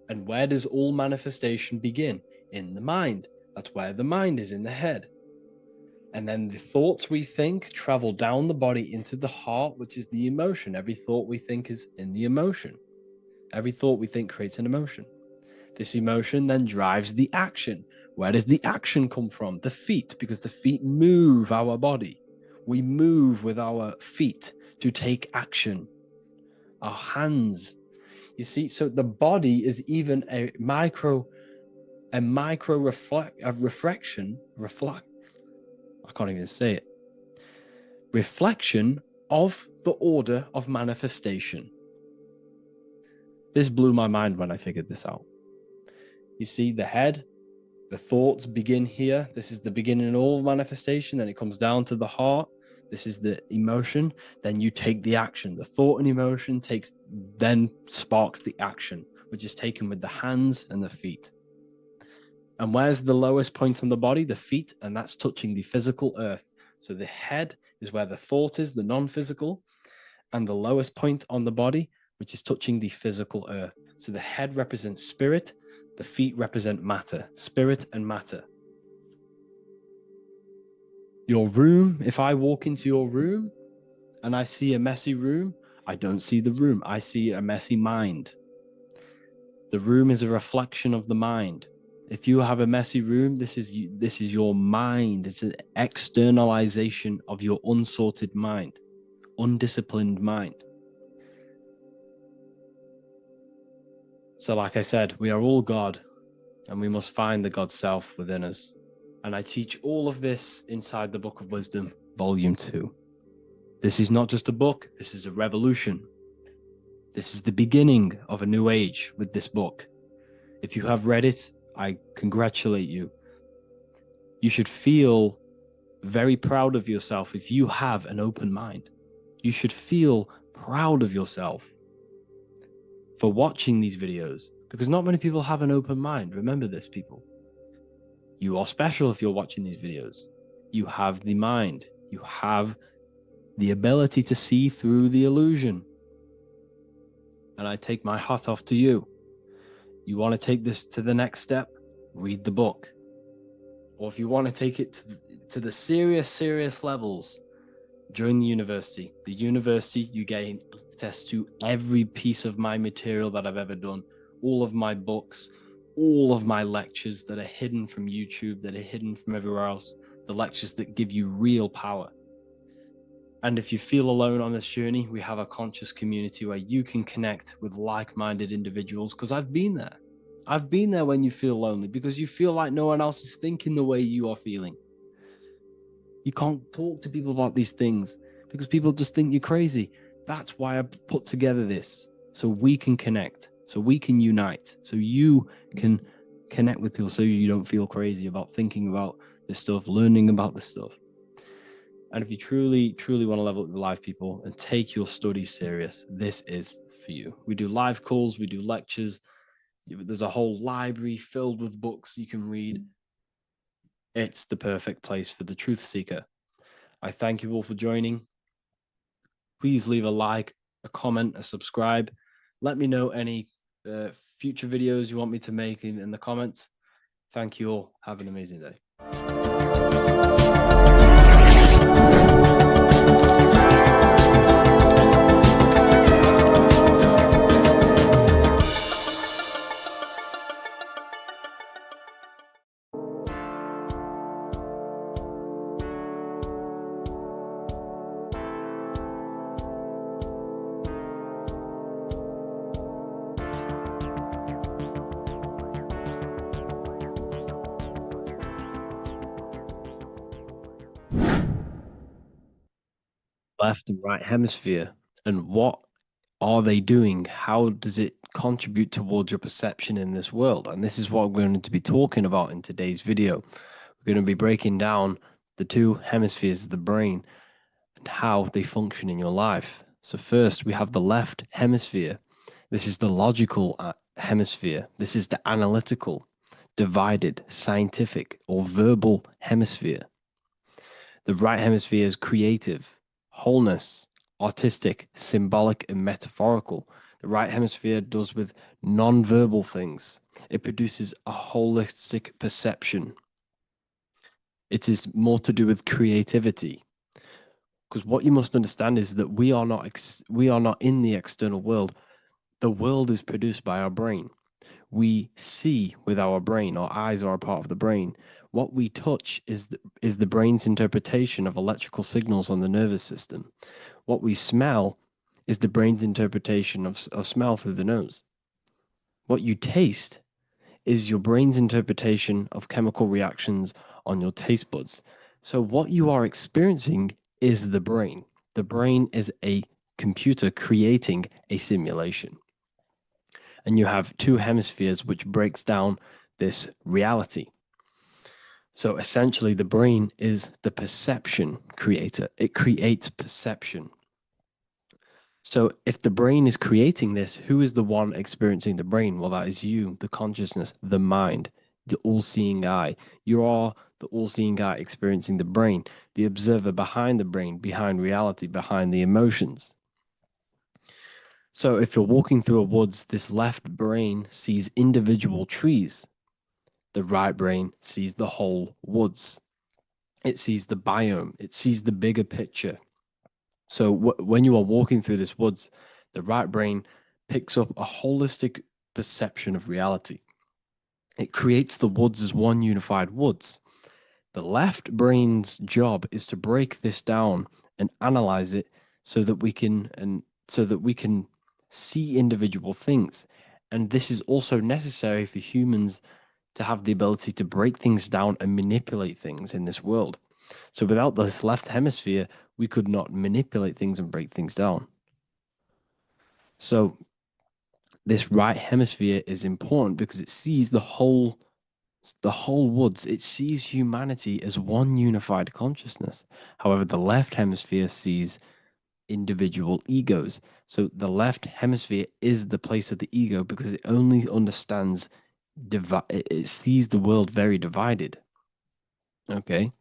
And where does all manifestation begin? In the mind. That's where the mind is, in the head. And then the thoughts we think travel down the body into the heart, which is the emotion. Every thought we think is in the emotion. Every thought we think creates an emotion. This emotion then drives the action. Where does the action come from? The feet, because the feet move our body. We move with our feet to take action. Our hands. You see, so the body is even a micro reflection. I can't even say it. Reflection of the order of manifestation. This blew my mind when I figured this out. You see, the head, the thoughts begin here. This is the beginning of all manifestation. Then it comes down to the heart. This is the emotion. Then you take the action. The thought and emotion then sparks the action, which is taken with the hands and the feet. And where's the lowest point on the body? The feet, and that's touching the physical earth. So the head is where the thought is, the non-physical, and the lowest point on the body, which is touching the physical earth. So the head represents spirit, the feet represent matter, spirit and matter. Your room, if I walk into your room and I see a messy room, I don't see the room, I see a messy mind. The room is a reflection of the mind. If you have a messy room, this is your mind. It's an externalization of your unsorted mind, undisciplined mind. So like I said, we are all God, and we must find the God self within us. And I teach all of this inside the Book of Wisdom, Volume 2. This is not just a book, this is a revolution. This is the beginning of a new age with this book. If you have read it, I congratulate you. You should feel very proud of yourself if you have an open mind. You should feel proud of yourself for watching these videos, because not many people have an open mind. Remember this, people. You are special if you're watching these videos. You have the mind. You have the ability to see through the illusion. And I take my hat off to you. You want to take this to the next step? Read the book. Or if you want to take it to the serious levels, join the university. The university, you gain access to every piece of my material that I've ever done, all of my books, all of my lectures that are hidden from YouTube, that are hidden from everywhere else, the lectures that give you real power. And if you feel alone on this journey, we have a conscious community where you can connect with like-minded individuals, because I've been there. I've been there when you feel lonely, because you feel like no one else is thinking the way you are feeling. You can't talk to people about these things because people just think you're crazy. That's why I put together this, so we can connect, so we can unite, so you can connect with people, so you don't feel crazy about thinking about this stuff, learning about this stuff. And if you truly want to level up your life, people, and take your studies serious, this is for you. We do live calls, we do lectures. There's a whole library filled with books you can read. It's the perfect place for the truth seeker. I thank you all for joining. Please leave a like, a comment, a subscribe. Let me know any future videos you want me to make in the comments. Thank you all. Have an amazing day. Left and right hemisphere, and what are they doing? How does it contribute towards your perception in this world? And this is what we're going to be talking about in today's video. We're going to be breaking down the two hemispheres of the brain and how they function in your life. So first, we have the left hemisphere. This is the logical hemisphere. This is the analytical, divided, scientific, or verbal hemisphere. The right hemisphere is creative, wholeness, artistic, symbolic, and metaphorical. The right hemisphere does with non-verbal things. It produces a holistic perception. It is more to do with creativity. Because what you must understand is that we are not in the external world. The world is produced by our brain. We see with our brain. Our eyes are a part of the brain. What we touch is the brain's interpretation of electrical signals on the nervous system. What we smell is the brain's interpretation of smell through the nose. What you taste is your brain's interpretation of chemical reactions on your taste buds. So what you are experiencing is the brain. The brain is a computer creating a simulation. And you have two hemispheres which breaks down this reality. So essentially the brain is the perception creator. It creates perception. So if the brain is creating this, who is the one experiencing the brain? Well, that is you, the consciousness, the mind, the all-seeing eye. You are the all-seeing eye experiencing the brain, the observer behind the brain, behind reality, behind the emotions. So if you're walking through a woods, this left brain sees individual trees. The right brain sees the whole woods. It sees the biome. It sees the bigger picture. So when you are walking through this woods, the right brain picks up a holistic perception of reality. It creates the woods as one unified woods. The left brain's job is to break this down and analyze it so that we can see individual things. And this is also necessary for humans to have the ability to break things down and manipulate things in this world. So without this left hemisphere, we could not manipulate things and break things down. So this right hemisphere is important because it sees the whole woods. It sees humanity as one unified consciousness. However, the left hemisphere sees individual egos. So the left hemisphere is the place of the ego because it only understands it sees the world very divided. Okay.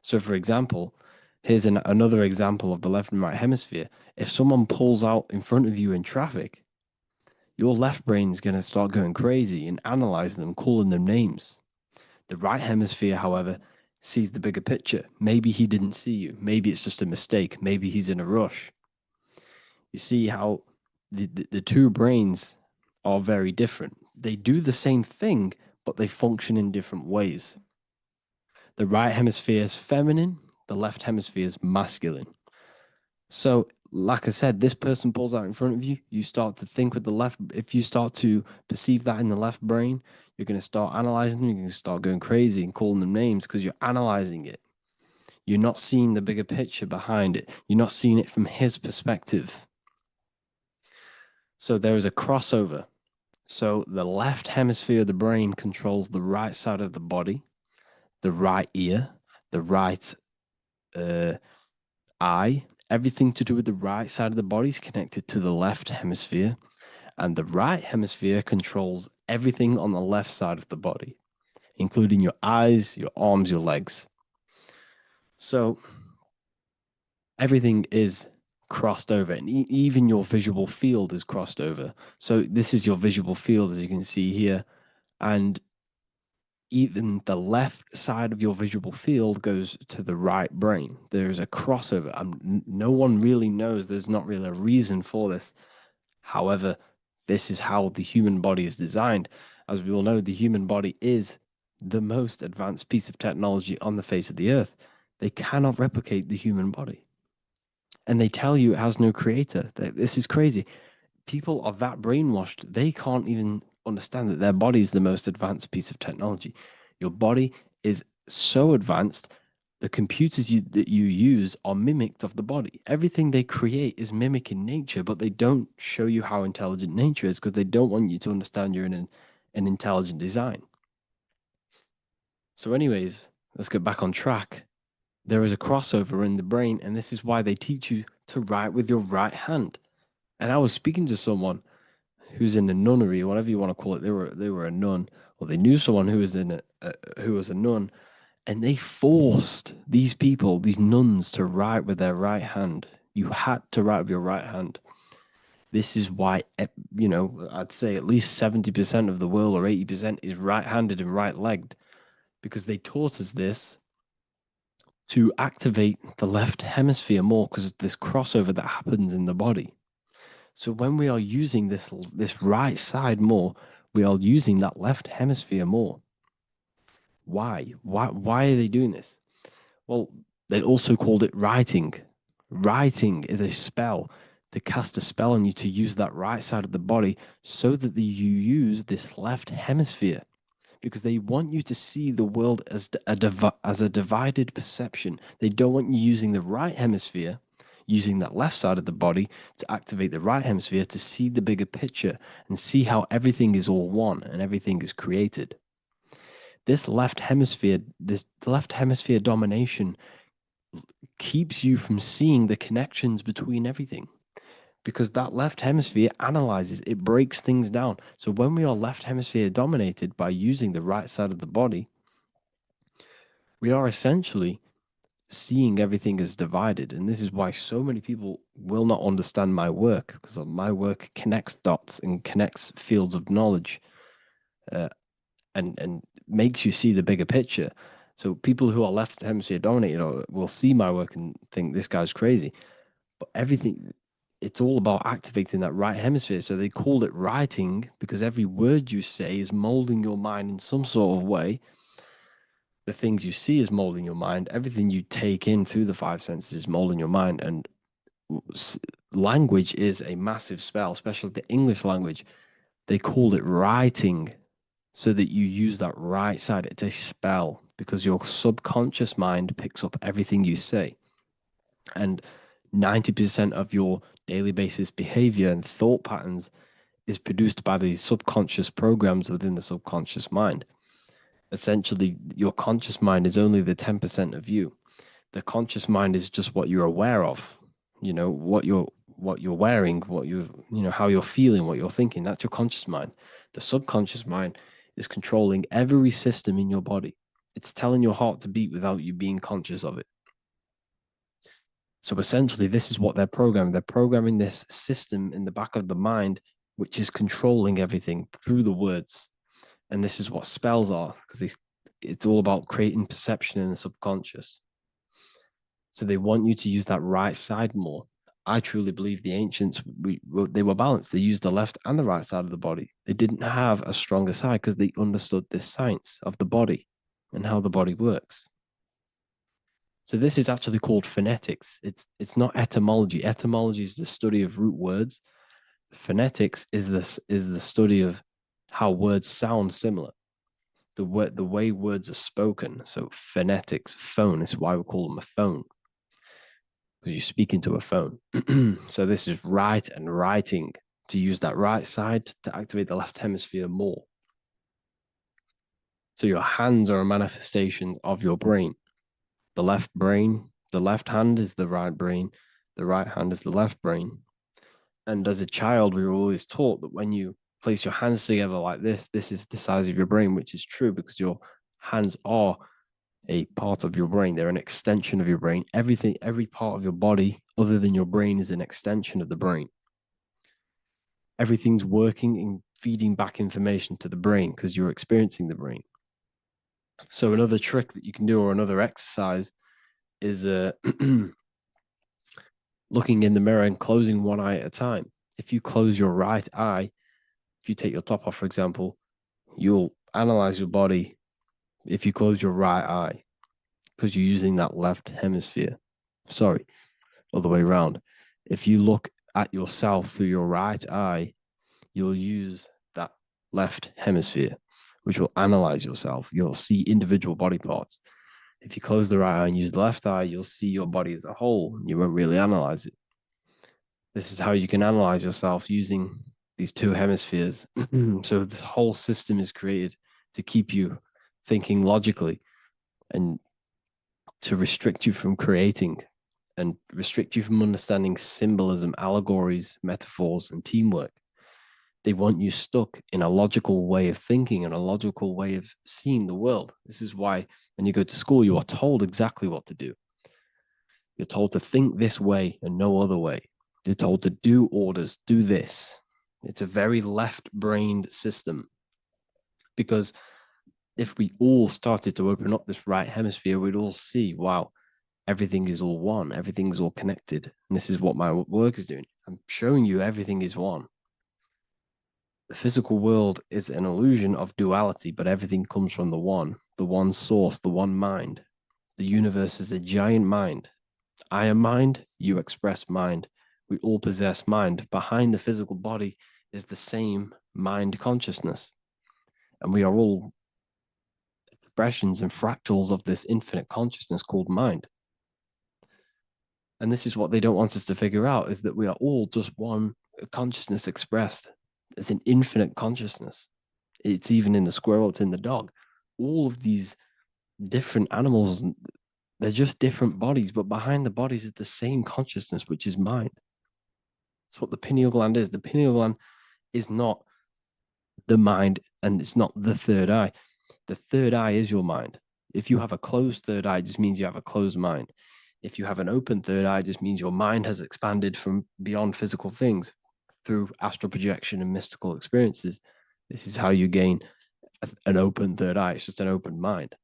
So for example, here's another example of the left and right hemisphere. If someone pulls out in front of you in traffic, your left brain's going to start going crazy and analyzing them, calling them names. The right hemisphere, however, sees the bigger picture. Maybe he didn't see you. Maybe it's just a mistake. Maybe he's in a rush. You see how the two brains are very different. They do the same thing, but they function in different ways. The right hemisphere is feminine, the left hemisphere is masculine. So, like I said, this person pulls out in front of you, you start to think with the left. If you start to perceive that in the left brain, you're going to start analyzing them, you're going to start going crazy and calling them names because you're analyzing it. You're not seeing the bigger picture behind it. You're not seeing it from his perspective. So there is a crossover. So the left hemisphere of the brain controls the right side of the body, the right ear, the right eye. Everything to do with the right side of the body is connected to the left hemisphere, and the right hemisphere controls everything on the left side of the body, including your eyes, your arms, your legs. So everything is crossed over, and even your visual field is crossed over. So this is your visual field, as you can see here, and even the left side of your visual field goes to the right brain. There's a crossover. No one really knows. There's not really a reason for this. However, this is how the human body is designed. As we all know, the human body is the most advanced piece of technology on the face of the earth. They cannot replicate the human body. And they tell you it has no creator. This is crazy. People are that brainwashed, they can't even understand that their body is the most advanced piece of technology. Your body is so advanced, the computers that you use are mimicked of the body. Everything they create is mimicking nature, but they don't show you how intelligent nature is because they don't want you to understand you're in an intelligent design. So anyways, let's get back on track. There is a crossover in the brain, and this is why they teach you to write with your right hand. And I was speaking to someone who's in a nunnery, or whatever you want to call it. They were a nun, or they knew someone who was a nun, and they forced these people, these nuns, to write with their right hand. You had to write with your right hand. This is why, I'd say at least 70% of the world or 80% is right-handed and right-legged, because they taught us this to activate the left hemisphere more because of this crossover that happens in the body. So when we are using this right side more, we are using that left hemisphere more. Why? Why are they doing this? Well, they also called it writing. Writing is a spell, to cast a spell on you, to use that right side of the body so that you use this left hemisphere, because they want you to see the world as a divided perception. They don't want you using the right hemisphere, using that left side of the body to activate the right hemisphere to see the bigger picture and see how everything is all one and everything is created. This left hemisphere domination keeps you from seeing the connections between everything, because that left hemisphere analyzes, it breaks things down. So when we are left hemisphere dominated by using the right side of the body, we are essentially seeing everything as divided. And this is why so many people will not understand my work, because my work connects dots and connects fields of knowledge, and makes you see the bigger picture. So people who are left hemisphere dominated will see my work and think this guy's crazy. But everything, it's all about activating that right hemisphere. So they called it writing because every word you say is molding your mind in some sort of way. The things you see is molding your mind. Everything you take in through the five senses is molding your mind. And language is a massive spell, especially the English language. They called it writing so that you use that right side. It's a spell because your subconscious mind picks up everything you say. And 90% of your daily basis behavior and thought patterns is produced by these subconscious programs within the subconscious mind. Essentially, your conscious mind is only the 10% of you. The conscious mind is just what you're aware of, what you're wearing, how you're feeling, what you're thinking. That's your conscious mind. The subconscious mind is controlling every system in your body. It's telling your heart to beat without you being conscious of it. So essentially, this is what they're programming. They're programming this system in the back of the mind, which is controlling everything through the words. And this is what spells are, because it's all about creating perception in the subconscious. So they want you to use that right side more. I truly believe the ancients, they were balanced. They used the left and the right side of the body. They didn't have a stronger side because they understood this science of the body and how the body works. So this is actually called phonetics. It's not etymology. Etymology is the study of root words. Phonetics is the study of how words sound similar. The way words are spoken. So phonetics, phone, is why we call them a phone, because you speak into a phone. So this is write and writing, to use that right side to activate the left hemisphere more. So your hands are a manifestation of your brain. The left hand is the right brain, the right hand is the left brain. And as a child, we were always taught that when you place your hands together like this is the size of your brain, which is true because your hands are a part of your brain. They're an extension of your brain. Every part of your body other than your brain is an extension of the brain. Everything's working and feeding back information to the brain because you're experiencing the brain. So another trick that you can do, or another exercise, is looking in the mirror and closing one eye at a time. If you close your right eye, if you take your top off, for example, you'll analyze your body if you close your right eye, because you're using that left hemisphere. Sorry, other way around. If you look at yourself through your right eye, you'll use that left hemisphere, which will analyze yourself. You'll see individual body parts. If you close the right eye and use the left eye, you'll see your body as a whole. You won't really analyze it. This is how you can analyze yourself using these two hemispheres. So this whole system is created to keep you thinking logically and to restrict you from creating and restrict you from understanding symbolism, allegories, metaphors, and teamwork. They want you stuck in a logical way of thinking and a logical way of seeing the world. This is why when you go to school, you are told exactly what to do. You're told to think this way and no other way. You're told to do orders, do this. It's a very left-brained system, because if we all started to open up this right hemisphere, we'd all see, wow, everything is all one, everything's all connected. And this is what my work is doing. I'm showing you everything is one. The physical world is an illusion of duality, but everything comes from the one source, the one mind. The universe is a giant mind. I am mind, you express mind. We all possess mind. Behind the physical body is the same mind consciousness. And we are all expressions and fractals of this infinite consciousness called mind. And this is what they don't want us to figure out, is that we are all just one consciousness expressed. It's an infinite consciousness. It's even in the squirrel, it's in the dog. All of these different animals, they're just different bodies, but behind the bodies is the same consciousness, which is mind. That's what the pineal gland is. The pineal gland is not the mind, and it's not the third eye. The third eye is your mind. If you have a closed third eye, it just means you have a closed mind. If you have an open third eye, it just means your mind has expanded from beyond physical things through astral projection and mystical experiences. This is how you gain an open third eye. It's just an open mind.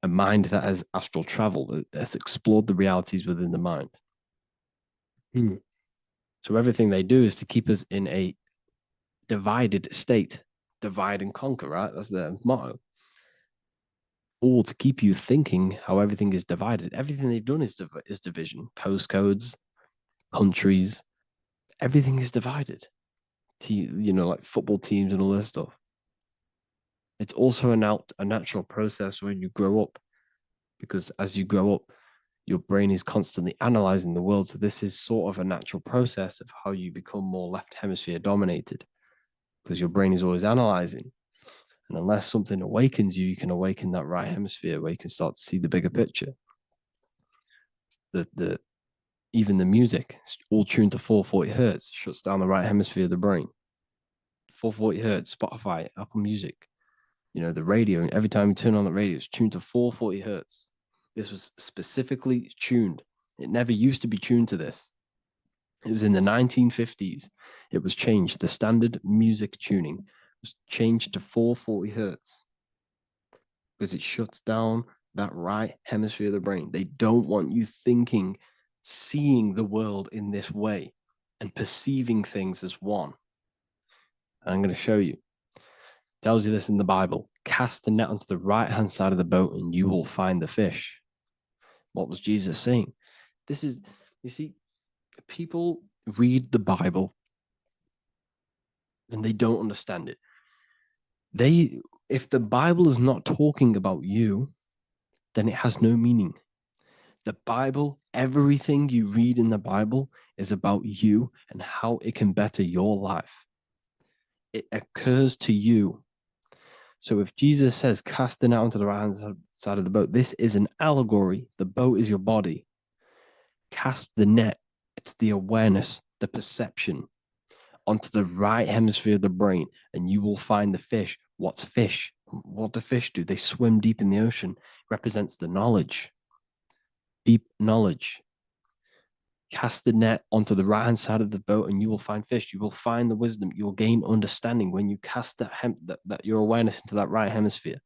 A mind that has astral travel, that has explored the realities within the mind. So everything they do is to keep us in a divided state. Divide and conquer, right? That's their motto. All to keep you thinking how everything is divided. Everything they've done is division. Postcodes, countries, everything is divided. Like football teams and all this stuff. It's also a natural process when you grow up, because as you grow up, your brain is constantly analyzing the world. So this is sort of a natural process of how you become more left hemisphere dominated, because your brain is always analyzing. And unless something awakens you, you can awaken that right hemisphere where you can start to see the bigger picture. Even the music, all tuned to 440 hertz, shuts down the right hemisphere of the brain. 440 hertz, Spotify, Apple Music, the radio. Every time you turn on the radio, it's tuned to 440 hertz. This was specifically tuned. It never used to be tuned to this. It was in the 1950s. It was changed. The standard music tuning was changed to 440 hertz because it shuts down that right hemisphere of the brain. They don't want you thinking, seeing the world in this way and perceiving things as one. And I'm going to show you. It tells you this in the Bible. Cast the net onto the right-hand side of the boat and you will find the fish. What was Jesus saying? This is, you see, people read the Bible and they don't understand it. If the Bible is not talking about you, then it has no meaning. The Bible, everything you read in the Bible is about you and how it can better your life. It occurs to you. So if Jesus says, cast the net onto the right-hand side of the boat, this is an allegory. The boat is your body. Cast the net. It's the awareness, the perception onto the right hemisphere of the brain, and you will find the fish. What's fish? What do fish do? They swim deep in the ocean. It represents the knowledge, deep knowledge. Cast the net onto the right-hand side of the boat and you will find fish. You will find the wisdom. You'll gain understanding when you cast that your awareness into that right hemisphere.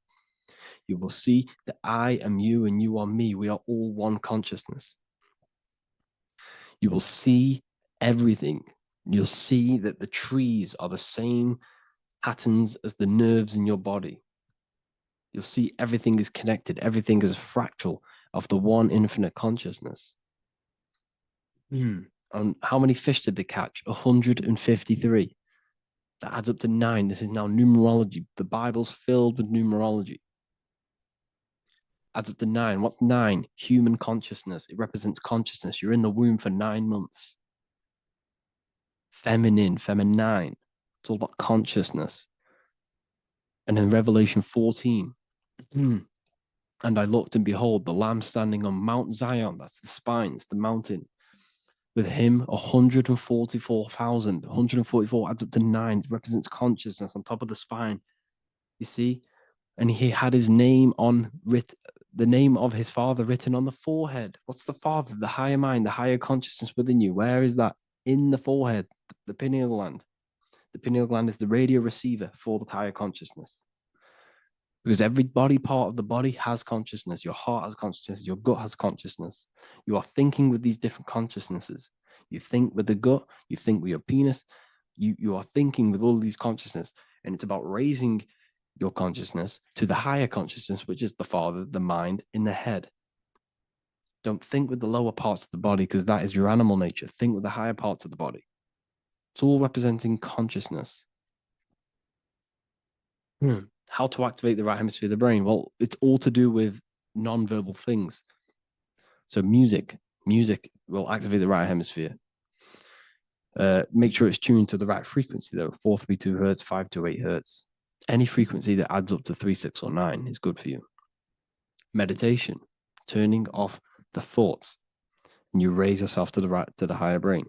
You will see that I am you and you are me. We are all one consciousness. You will see everything. You'll see that the trees are the same patterns as the nerves in your body. You'll see everything is connected. Everything is a fractal of the one infinite consciousness. And how many fish did they catch? 153. That adds up to 9. This is now numerology. The Bible's filled with numerology. Adds up to 9. What's 9? Human consciousness. It represents consciousness. You're in the womb for 9 months. Feminine. It's all about consciousness. And in Revelation 14, and I looked and behold, the Lamb standing on Mount Zion. That's the spines, the mountain. With him, 144,000. 144 adds up to 9. It represents consciousness on top of the spine. You see? And he had his name the name of his father written on the forehead. What's the father? The higher mind, the higher consciousness within you. Where is that? In the forehead, the pineal gland. The pineal gland is the radio receiver for the higher consciousness. Because every body part of the body has consciousness. Your heart has consciousness. Your gut has consciousness. You are thinking with these different consciousnesses. You think with the gut. You think with your penis. You are thinking with all of these consciousness. And it's about raising your consciousness to the higher consciousness, which is the Father, the mind, in the head. Don't think with the lower parts of the body because that is your animal nature. Think with the higher parts of the body. It's all representing consciousness. How to activate the right hemisphere of the brain? Well, it's all to do with non-verbal things. So music will activate the right hemisphere. Make sure it's tuned to the right frequency though, 432 hertz, 528 hertz. Any frequency that adds up to 3, 6, or 9 is good for you. Meditation, turning off the thoughts, and you raise yourself to the higher brain.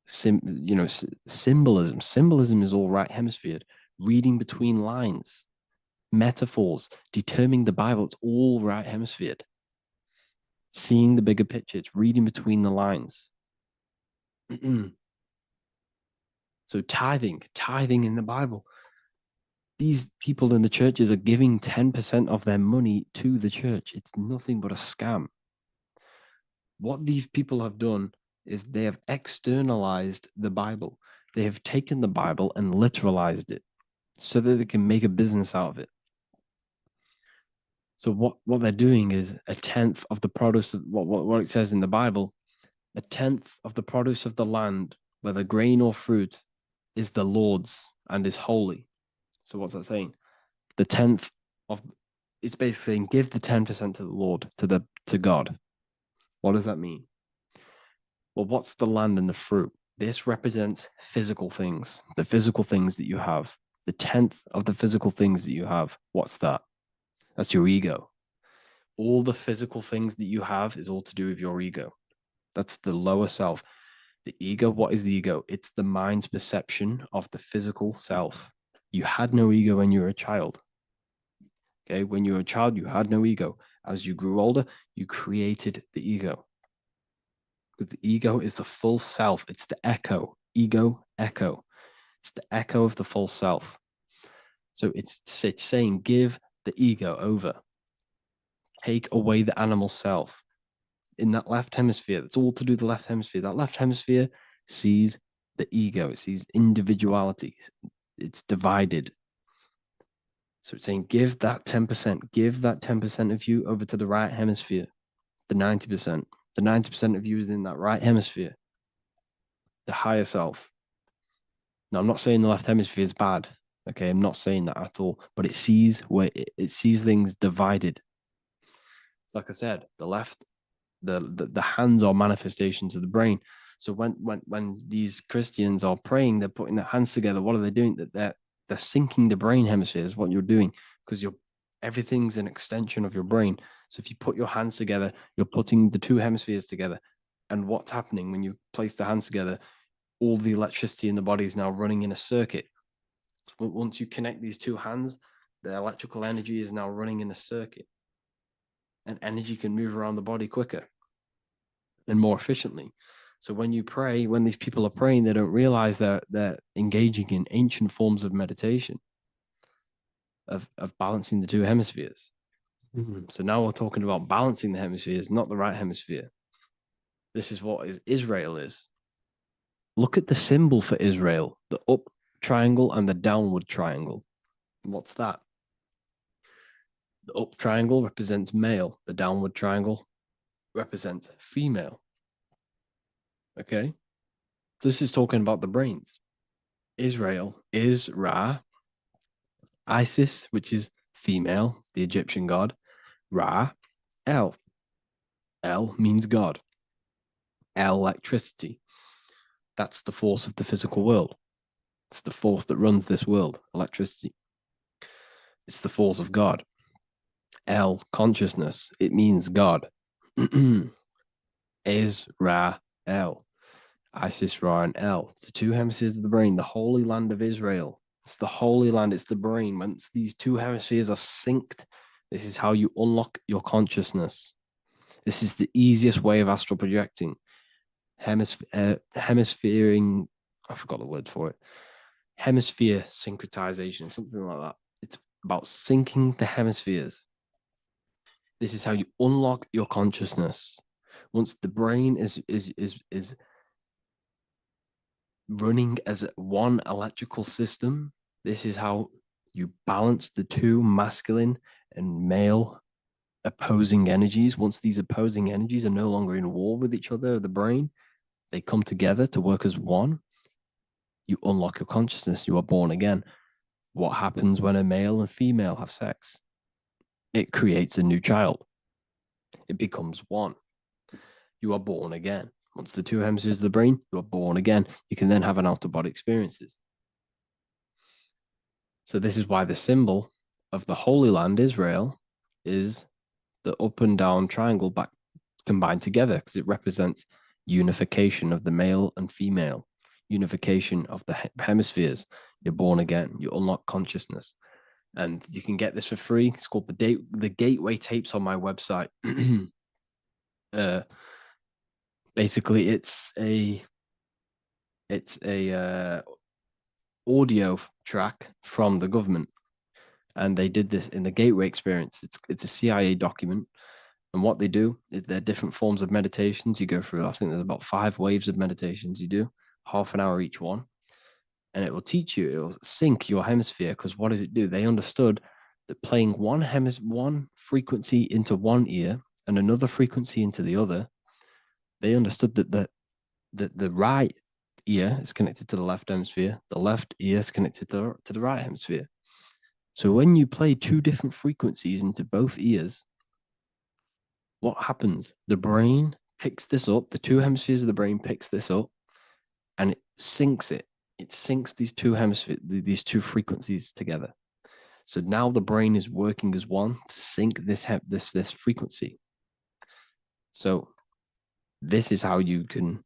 Symbolism. Symbolism is all right hemisphere. Reading between lines, metaphors, determining the Bible, it's all right hemisphered. Seeing the bigger picture, it's reading between the lines. So tithing in the Bible. These people in the churches are giving 10% of their money to the church. It's nothing but a scam. What these people have done is they have externalized the Bible. They have taken the Bible and literalized it so that they can make a business out of it. So what they're doing is a tenth of the produce of what it says in the Bible, a tenth of the produce of the land, whether grain or fruit, is the Lord's and is holy. So what's that saying? The tenth of it's basically saying give the 10% to the Lord, to God. What does that mean? Well, what's the land and the fruit? This represents physical things, the physical things that you have. The tenth of the physical things that you have. What's that? That's your ego. All the physical things that you have is all to do with your ego. That's the lower self. The ego, what is the ego? It's the mind's perception of the physical self. You had no ego when you were a child. Okay, when you were a child, you had no ego. As you grew older, you created the ego. But the ego is the full self. It's the echo. Ego, echo. It's the echo of the full self. So it's saying give the ego over. Take away the animal self. In that left hemisphere, that's all to do with the left hemisphere. That left hemisphere sees the ego. It sees individuality. It's divided. So it's saying give that 10%. Give that 10% of you over to the right hemisphere. The 90%. The 90% of you is in that right hemisphere. The higher self. Now, I'm not saying the left hemisphere is bad. Okay, I'm not saying that at all. But it sees it sees things divided. It's like I said, the left, the hands are manifestations of the brain. So when these Christians are praying, they're putting their hands together. What are they doing? That they're syncing the brain hemisphere is what you're doing, because everything's an extension of your brain. So if you put your hands together, you're putting the two hemispheres together. And what's happening when you place the hands together? All the electricity in the body is now running in a circuit. So once you connect these two hands, the electrical energy is now running in a circuit. And energy can move around the body quicker and more efficiently. So when you pray, when these people are praying, they don't realize that they're engaging in ancient forms of meditation, of balancing the two hemispheres. So now we're talking about balancing the hemispheres, not the right hemisphere. This is what Israel is. Look at the symbol for Israel, the up triangle and the downward triangle. What's that? The up triangle represents male. The downward triangle represents female. Okay? This is talking about the brains. Israel is Ra. Isis, which is female, the Egyptian god. Ra, El. El means God. Electricity. That's the force of the physical world. It's the force that runs this world, electricity. It's the force of God. El, consciousness. It means God. Is-Ra, El. Isis, Ra, and El. It's the two hemispheres of the brain, the holy land of Israel. It's the holy land, it's the brain. Once these two hemispheres are synced, this is how you unlock your consciousness. This is the easiest way of astral projecting. Hemisphering, I forgot the word for it. Hemisphere syncretization, something like that. It's about syncing the hemispheres. This is how you unlock your consciousness. Once the brain is running as one electrical system, this is how you balance the two masculine and male opposing energies. Once these opposing energies are no longer in war with each other, the brain, they come together to work as one. You unlock your consciousness. You are born again. What happens when a male and female have sex? It creates a new child. It becomes one. You are born again. Once the two hemispheres of the brain, you are born again. You can then have an out-of-body experiences. So this is why the symbol of the Holy Land, Israel, is the up and down triangle back combined together, because it represents unification of the male and female, unification of the hemispheres. You're born again. You unlock consciousness. And you can get this for free. It's called the Gateway Tapes on my website. Basically, it's a audio track from the government, and they did this in the Gateway Experience. It's a CIA document, and what they do is there are different forms of meditations you go through. I think there's about 5 waves of meditations you do, half an hour each one, and it will teach you. It will sync your hemisphere, because what does it do? They understood that playing one frequency into one ear and another frequency into the other, they understood that the right ear is connected to the left hemisphere, the left ear is connected to the right hemisphere. So when you play 2 different frequencies into both ears, what happens? The brain picks this up, the 2 hemispheres of the brain picks this up, and it syncs it. It syncs these 2 hemispheres, these 2 frequencies together. So now the brain is working as one to sync this frequency. So this is how you can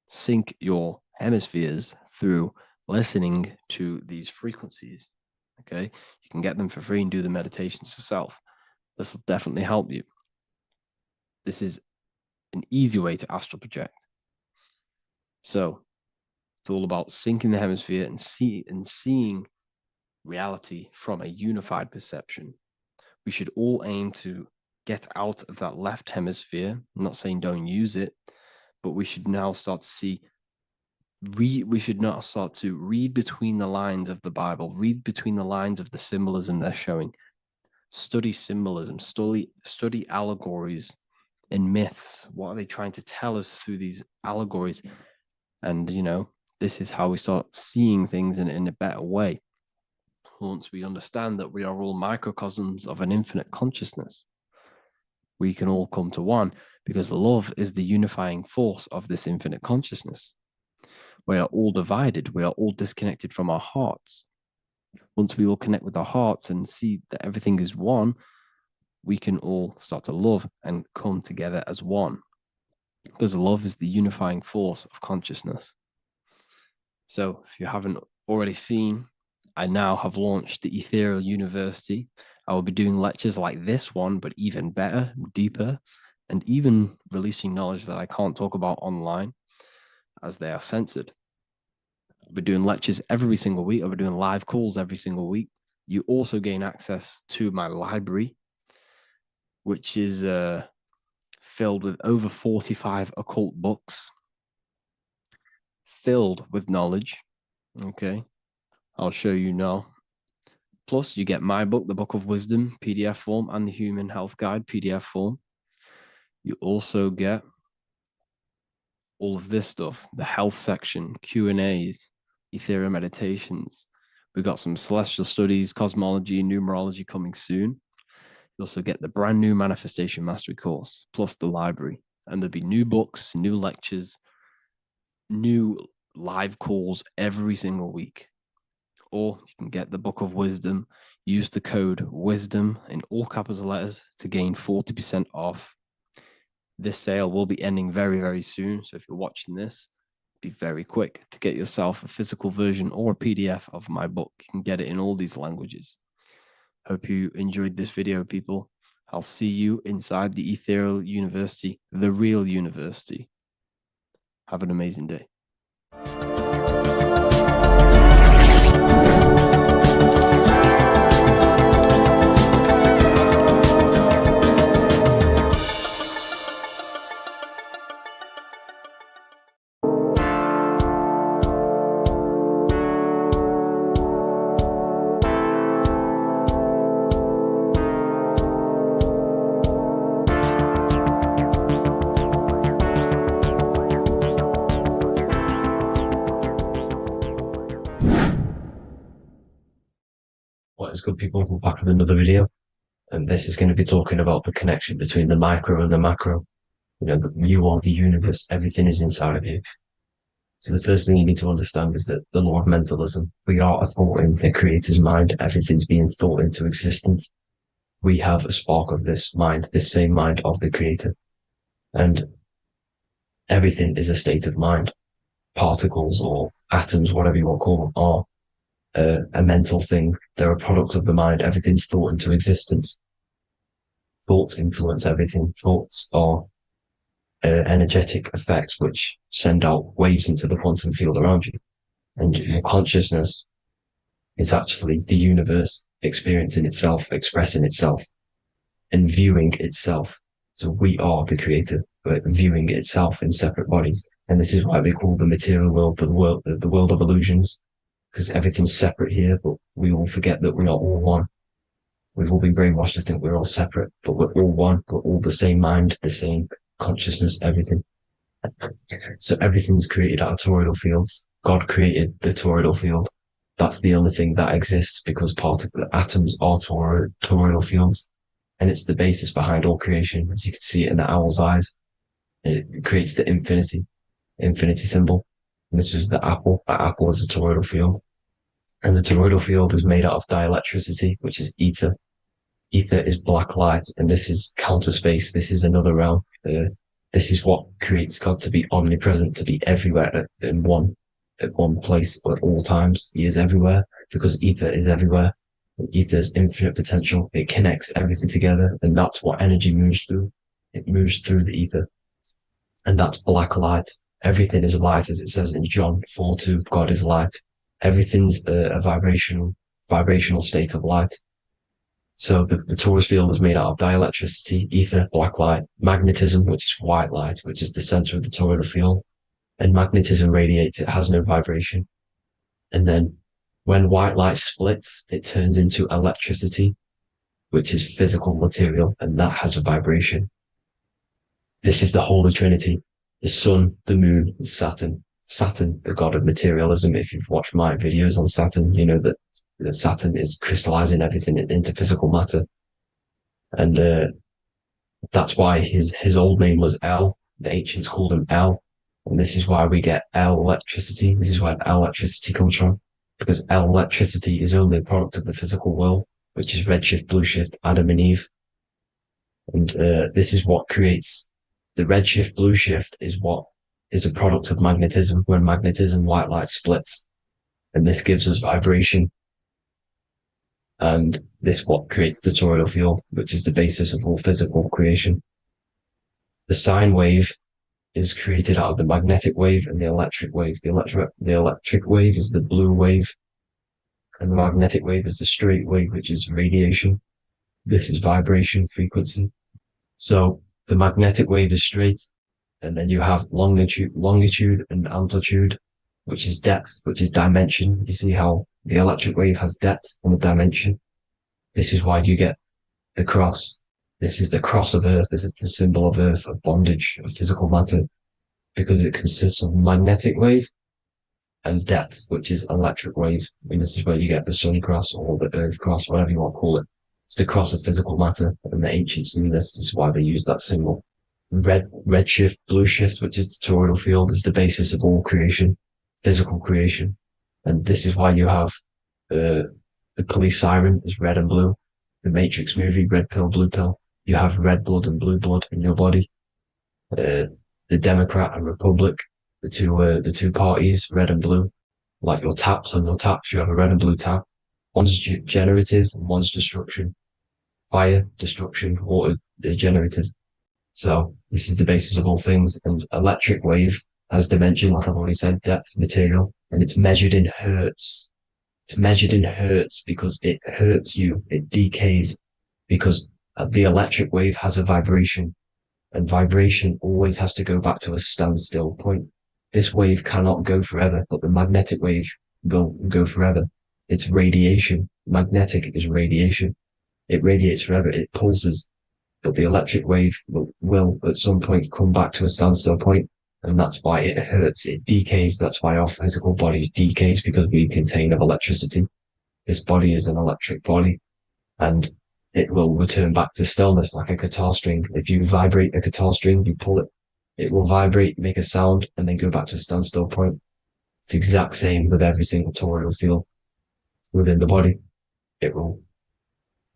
sync your hemispheres, through listening to these frequencies. Okay, you can get them for free and do the meditations yourself. This will definitely help you. This is an easy way to astral project. So it's all about syncing the hemisphere and seeing reality from a unified perception. We should all aim to get out of that left hemisphere. I'm not saying don't use it, but we should now start to we should not start to read between the lines of the Bible, read between the lines of the symbolism they're showing. Study symbolism, study allegories and myths. What are they trying to tell us through these allegories? And, this is how we start seeing things in a better way. Once we understand that we are all microcosms of an infinite consciousness, we can all come to one, because love is the unifying force of this infinite consciousness. We are all divided. We are all disconnected from our hearts. Once we all connect with our hearts and see that everything is one, we can all start to love and come together as one, because love is the unifying force of consciousness. So if you haven't already seen, I now have launched the Ethereal University. I will be doing lectures like this one, but even better, deeper, and even releasing knowledge that I can't talk about online, as they are censored. I'll be doing lectures every single week. I'll be doing live calls every single week. You also gain access to my library, which is filled with over 45 occult books, filled with knowledge. Okay, I'll show you now. Plus, you get my book, The Book of Wisdom, PDF form, and the Human Health Guide, PDF form. You also get all of this stuff, the health section, Q&As, ethereal meditations. We've got some celestial studies, cosmology, and numerology coming soon. You also get the brand new Manifestation Mastery course, plus the library. And there'll be new books, new lectures, new live calls every single week. Or you can get the Book of Wisdom, use the code WISDOM in all capital letters to gain 40% off. This sale will be ending very, very soon. So if you're watching this, be very quick to get yourself a physical version or a PDF of my book. You can get it in all these languages. Hope you enjoyed this video, people. I'll see you inside the Ethereal University, the real university. Have an amazing day. good, people? We're back with another video. And this is going to be talking about the connection between the micro and the macro. You know, you are the universe. Everything is inside of you. So the first thing you need to understand is that the law of mentalism, we are a thought in the creator's mind. Everything's being thought into existence. We have a spark of this mind, this same mind of the creator. And everything is a state of mind. Particles or atoms, whatever you want to call them, are a mental thing. They're a product of the mind. Everything's thought into existence. Thoughts influence everything. Thoughts are energetic effects which send out waves into the quantum field around you. And your consciousness is actually the universe experiencing itself, expressing itself, and viewing itself. So we are the creator, but viewing itself in separate bodies. And this is why they call the material world the world of illusions, because everything's separate here, but we all forget that we are all one. We've all been brainwashed to think we're all separate, but we're all one. We're all the same mind, the same consciousness, everything. So everything's created out of toroidal fields. God created the toroidal field. That's the only thing that exists because the atoms are toroidal fields. And it's the basis behind all creation. As you can see it in the owl's eyes, it creates the infinity symbol. And this was the apple. That apple is a toroidal field. And the toroidal field is made out of dielectricity, which is ether. Ether is black light, and this is counter space. This is another realm. This is what creates God to be omnipresent, to be everywhere at one place at all times. He is everywhere because ether is everywhere. Ether is infinite potential. It connects everything together, and that's what energy moves through. It moves through the ether, and that's black light. Everything is light, as it says in John 4:2. God is light. Everything's a vibrational state of light. So the torus field is made out of dielectricity, ether, black light, magnetism, which is white light, which is the center of the toroidal field. And magnetism radiates, it has no vibration. And then when white light splits, it turns into electricity, which is physical material, and that has a vibration. This is the Holy Trinity, the sun, the moon, and Saturn. Saturn, the god of materialism. If you've watched my videos on Saturn, you know that Saturn is crystallizing everything into physical matter. And that's why his old name was El. The ancients called him El. And this is why we get L electricity. This is where L electricity comes from. Because L electricity is only a product of the physical world, which is redshift, blueshift, Adam and Eve. And this is what creates the redshift, blueshift is a product of magnetism. When magnetism, white light splits. And this gives us vibration. And this what creates the toroidal field, which is the basis of all physical creation. The sine wave is created out of the magnetic wave and the electric wave. The electric wave is the blue wave, and the magnetic wave is the straight wave, which is radiation. This is vibration frequency. So the magnetic wave is straight, and then you have longitude and amplitude, which is depth, which is dimension. You see how the electric wave has depth and a dimension. This is why you get the cross. This is the cross of Earth. This is the symbol of Earth, of bondage, of physical matter, because it consists of magnetic wave and depth, which is electric wave. I mean, this is where you get the sun cross or the earth cross, whatever you want to call it. It's the cross of physical matter, and the ancients knew this. This is why they used that symbol. Redshift, blueshift, which is the toroidal field, is the basis of all creation, physical creation. And this is why you have the police siren is red and blue. The Matrix movie, red pill, blue pill. You have red blood and blue blood in your body. The Democrat and Republic, the two parties, red and blue. Like your taps on your taps, you have a red and blue tap. One's generative and one's destruction. Fire, destruction, water, generative. So this is the basis of all things. And electric wave has dimension, like I've already said, depth, material, and it's measured in hertz. It's measured in hertz because it hurts you. It decays because the electric wave has a vibration, and vibration always has to go back to a standstill point. This wave cannot go forever, but the magnetic wave will go forever. It's radiation. Magnetic is radiation. It radiates forever. It pulses, but the electric wave will at some point come back to a standstill point. And that's why it hurts, it decays. That's why our physical bodies decays, because we contain of electricity. this body is an electric body, and it will return back to stillness like a guitar string. If you vibrate a guitar string, you pull it, it will vibrate, make a sound, and then go back to a standstill point. It's the exact same with every single toroidal field within the body. It will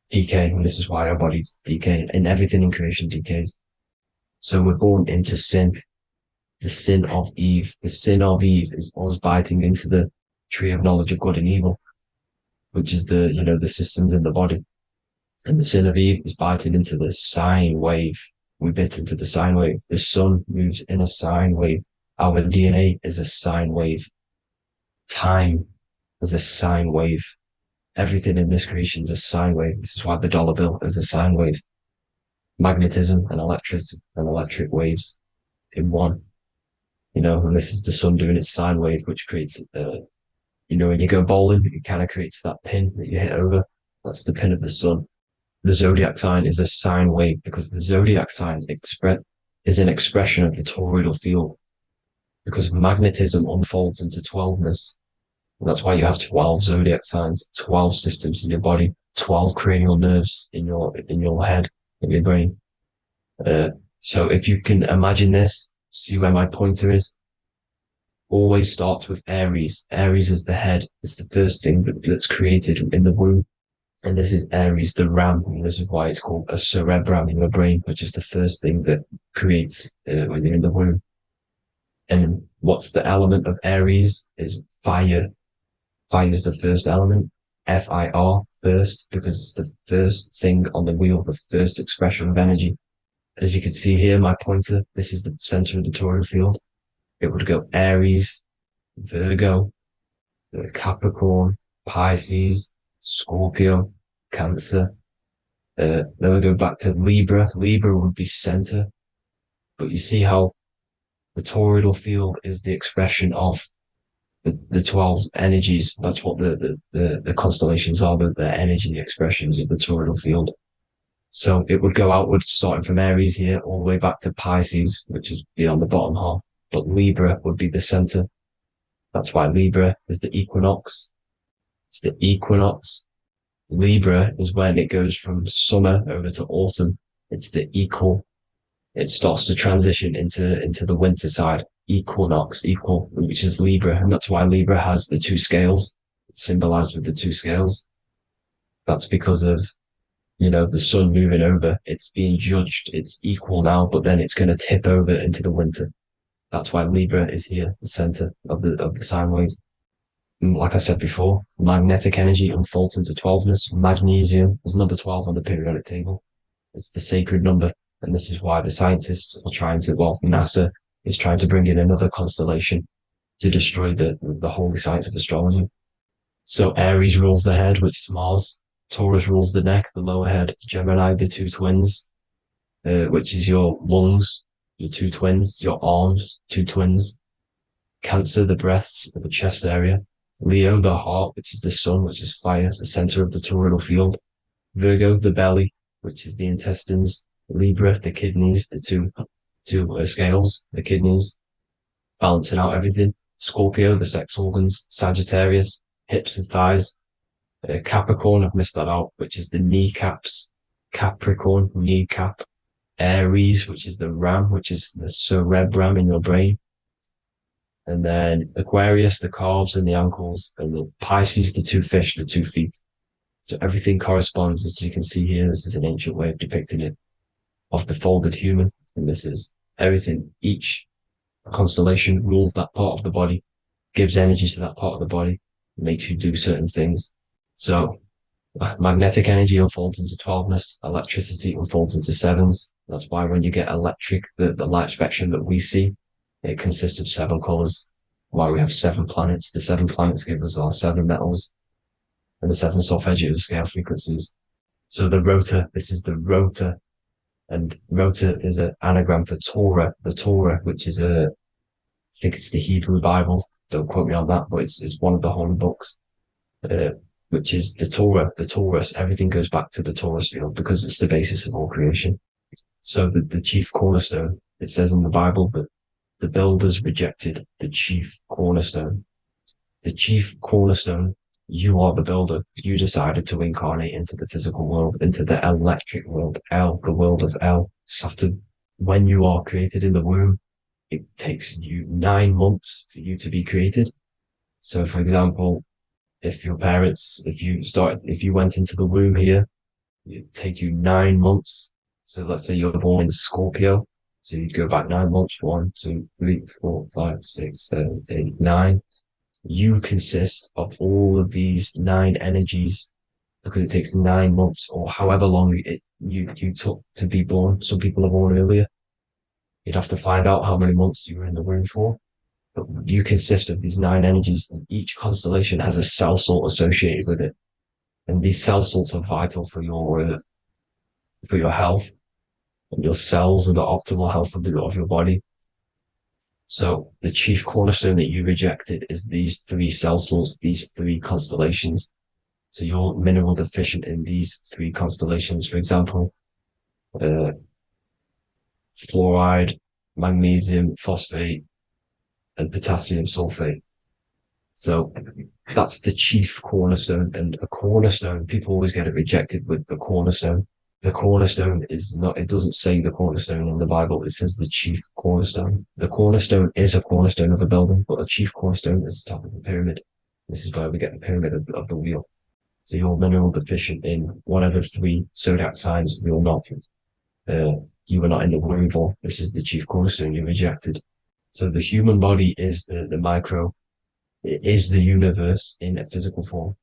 decay, and this is why our bodies decay, and everything in creation decays. So we're born into sin, the sin of Eve. The sin of Eve is us biting into the tree of knowledge of good and evil, which is the, the systems in the body. And the sin of Eve is biting into the sine wave. We bit into the sine wave. The sun moves in a sine wave. Our DNA is a sine wave. Time is a sine wave. Everything in this creation is a sine wave. This is why the dollar bill is a sine wave. Magnetism and electricity and electric waves in one. And this is the sun doing its sine wave, which creates, when you go bowling, it kind of creates that pin that you hit over. That's the pin of the sun. The zodiac sign is a sine wave because the zodiac sign is an expression of the toroidal field, because magnetism unfolds into 12ness. And that's why you have 12 zodiac signs, 12 systems in your body, 12 cranial nerves in your head, in your brain. So if you can imagine this, see where my pointer is. Always starts with Aries. Aries is the head. It's the first thing that's created in the womb. And this is Aries, the ram. And this is why it's called a cerebrum in your brain, which is the first thing that creates when you're in the womb. And what's the element of Aries is fire. Fire is the first element. F-I-R, first, because it's the first thing on the wheel, the first expression of energy. As you can see here, my pointer, this is the center of the toroidal field. It would go Aries, Virgo, Capricorn, Pisces, Scorpio, Cancer. Then we go back to Libra. Libra would be center. But you see how the toroidal field is the expression of the 12 energies. That's what the constellations are, the energy expressions of the toroidal field. So it would go outwards, starting from Aries here, all the way back to Pisces, which is beyond the bottom half. But Libra would be the center. That's why Libra is the equinox. It's the equinox. Libra is when it goes from summer over to autumn. It's the equal. It starts to transition into the winter side. Equinox, equal, which is Libra. And that's why Libra has the two scales. It's symbolized with the two scales. That's because of, the sun moving over. It's being judged. It's equal now, but then it's going to tip over into the winter. That's why Libra is here, the center of the sine wave. And like I said before, magnetic energy unfolds into 12ness. Magnesium is number 12 on the periodic table. It's the sacred number. And this is why the scientists are NASA is trying to bring in another constellation to destroy the holy science of astrology. So Aries rules the head, which is Mars. Taurus rules the neck, the lower head. Gemini, the two twins, which is your lungs, your two twins, your arms, two twins. Cancer, the breasts, the chest area. Leo, the heart, which is the sun, which is fire, the center of the toroidal field. Virgo, the belly, which is the intestines. Libra, the kidneys, the two scales, the kidneys, balancing out everything. Scorpio, the sex organs. Sagittarius, hips and thighs. Capricorn, I've missed that out, which is the kneecaps. Capricorn, kneecap. Aries, which is the ram, which is the cerebrum in your brain. And then Aquarius, the calves and the ankles. And the Pisces, the two fish, the 2 feet. So everything corresponds, as you can see here. This is an ancient way of depicting it, of the folded human. And this is everything. Each constellation rules that part of the body, gives energy to that part of the body, makes you do certain things. So magnetic energy unfolds into 12ness, electricity unfolds into 7s. That's why when you get electric, the light spectrum that we see, it consists of 7 colors. Why we have 7 planets. The 7 planets give us our 7 metals and the 7 solfeggio scale frequencies. So the rotor, this is the rotor. And rotor is an anagram for Torah, the Torah, which is I think it's the Hebrew Bible. Don't quote me on that, but it's one of the holy books, which is the Torah, the Taurus. Everything goes back to the Taurus field because it's the basis of all creation. So the chief cornerstone, it says in the Bible that the builders rejected the chief cornerstone. The chief cornerstone You are the builder. You decided to incarnate into the physical world, into the electric world, El, the world of El, Saturn. When you are created in the womb, it takes you 9 months for you to be created. So, for example, if your parents, if you went into the womb here, it'd take you 9 months. So let's say you're born in Scorpio. So you'd go back 9 months, 1, 2, 3, 4, 5, 6, 7, 8, 9. You consist of all of these 9 energies because it takes 9 months or however long you took to be born. Some people are born earlier. You'd have to find out how many months you were in the womb for. But you consist of these 9 energies, and each constellation has a cell salt associated with it. And these cell salts are vital for your health, and your cells are the optimal health of your body. So the chief cornerstone that you rejected is these 3 cell salts, these 3 constellations. So you're mineral deficient in these 3 constellations. For example, fluoride, magnesium, phosphate, and potassium sulfate. So that's the chief cornerstone. And a cornerstone, people always get it rejected with the cornerstone. The cornerstone is not, it doesn't say the cornerstone in the Bible, it says the chief cornerstone. The cornerstone is a cornerstone of a building, but a chief cornerstone is the top of the pyramid. This is where we get the pyramid of the wheel. So you're mineral deficient in whatever 3 zodiac signs you're not. You were not in the womb for. This is the chief cornerstone you rejected. So the human body is the micro. It is the universe in a physical form.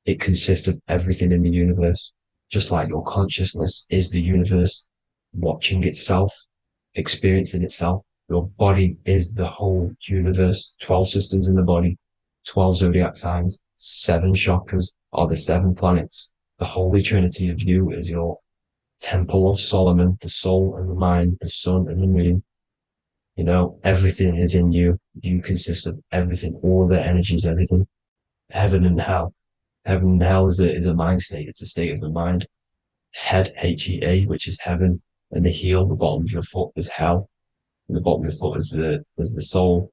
It consists of everything in the universe. Just like your consciousness is the universe watching itself, experiencing itself. Your body is the whole universe. 12 systems in the body, 12 zodiac signs, 7 chakras are the 7 planets. The Holy Trinity of you is your Temple of Solomon, the soul and the mind, the sun and the moon. You know, everything is in you. You consist of everything, all the energies, everything. Heaven and hell. Heaven and hell is a mind state. It's a state of the mind. Head, Hea, which is heaven, and the heel, the bottom of your foot, is hell. And the bottom of your foot is the soul.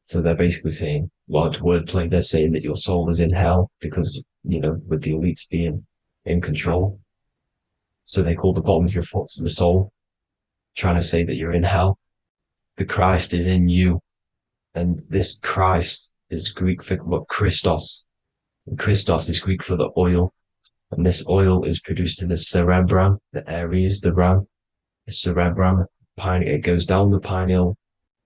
So they're basically saying, well, it's wordplay. They're saying that your soul is in hell because, you know, with the elites being in control. So they call the bottom of your foot the soul, trying to say that you're in hell. The Christ is in you. And this Christ is Greek for what? Christos. And Christos is Greek for the oil. And this oil is produced in the cerebrum, the Aries, the ram, the cerebrum. It goes down the pineal.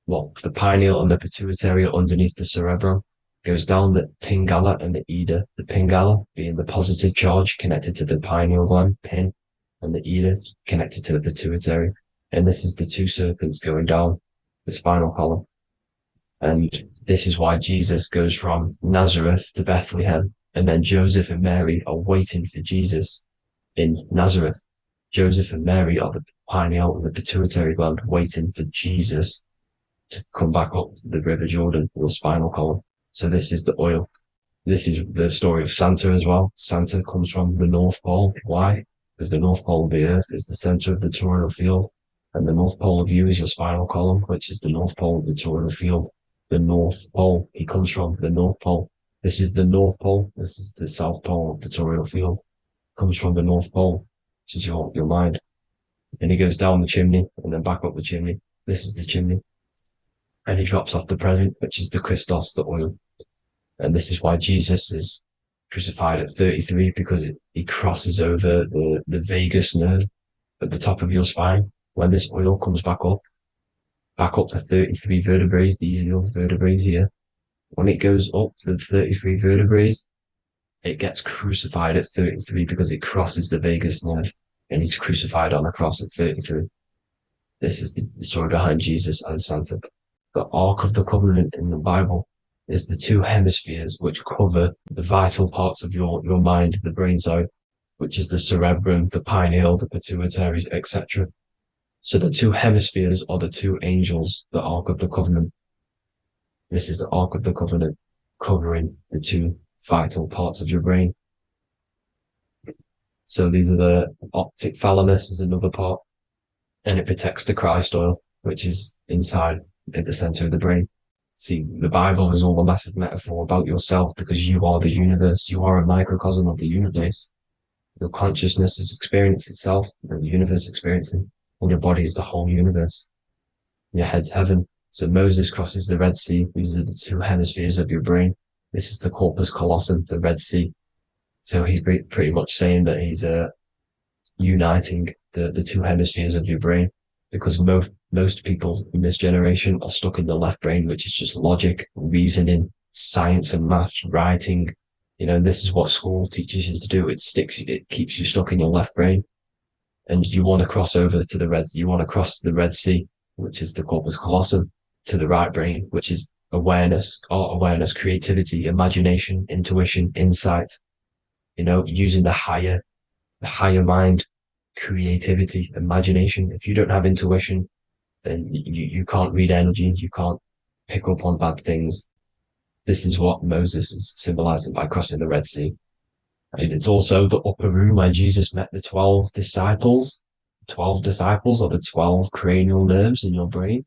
Well, the pineal and the pituitary are underneath the cerebrum. Goes down the pingala and the ida. The pingala being the positive charge connected to the pineal gland, pin, and the ida connected to the pituitary. And this is the 2 serpents going down the spinal column. And this is why Jesus goes from Nazareth to Bethlehem, and then Joseph and Mary are waiting for Jesus in Nazareth. Joseph and Mary are the pineal and the pituitary gland waiting for Jesus to come back up the River Jordan, your spinal column. So this is the oil. This is the story of Santa as well. Santa comes from the North Pole. Why? Because the North Pole of the Earth is the center of the toroidal field, and the North Pole of you is your spinal column, which is the North Pole of the toroidal field. The North Pole, he comes from the North Pole. This is the North Pole. This is the South Pole of the toroidal field. Comes from the North Pole, which is your mind. And he goes down the chimney and then back up the chimney. This is the chimney. And he drops off the present, which is the Christos, the oil. And this is why Jesus is crucified at 33, because he crosses over the vagus nerve at the top of your spine. When this oil comes back up the 33 vertebrae, these are your vertebrae here. When it goes up to the 33 vertebrae, it gets crucified at 33 because it crosses the vagus nerve, and he's crucified on a cross at 33. This is the story behind Jesus and Santa. The Ark of the Covenant in the Bible is the 2 hemispheres which cover the vital parts of your mind, the brain side, which is the cerebrum, the pineal, the pituitary, etc. So the 2 hemispheres are the 2 angels, the Ark of the Covenant. This is the Ark of the Covenant covering the 2 vital parts of your brain. So these are the optic thalamus is another part, and it protects the Christ oil, which is inside at the center of the brain. See, the Bible is all a massive metaphor about yourself because you are the universe. You are a microcosm of the universe. Your consciousness has experienced itself, and the universe experiencing, and your body is the whole universe. Your head's heaven. So Moses crosses the Red Sea. These are the two hemispheres of your brain. This is the corpus callosum, the Red Sea. So he's pretty much saying that he's uniting the two hemispheres of your brain, because most people in this generation are stuck in the left brain, which is just logic, reasoning, science and maths, writing. And this is what school teaches you to do. It keeps you stuck in your left brain. And you want to cross over to you want to cross the Red Sea, which is the corpus callosum, to the right brain, which is awareness, art awareness, creativity, imagination, intuition, insight, using the higher mind, creativity, imagination. If you don't have intuition, then you can't read energy, you can't pick up on bad things. This is what Moses is symbolizing by crossing the Red Sea. And it's also the upper room where Jesus met the 12 disciples. 12 disciples are the 12 cranial nerves in your brain.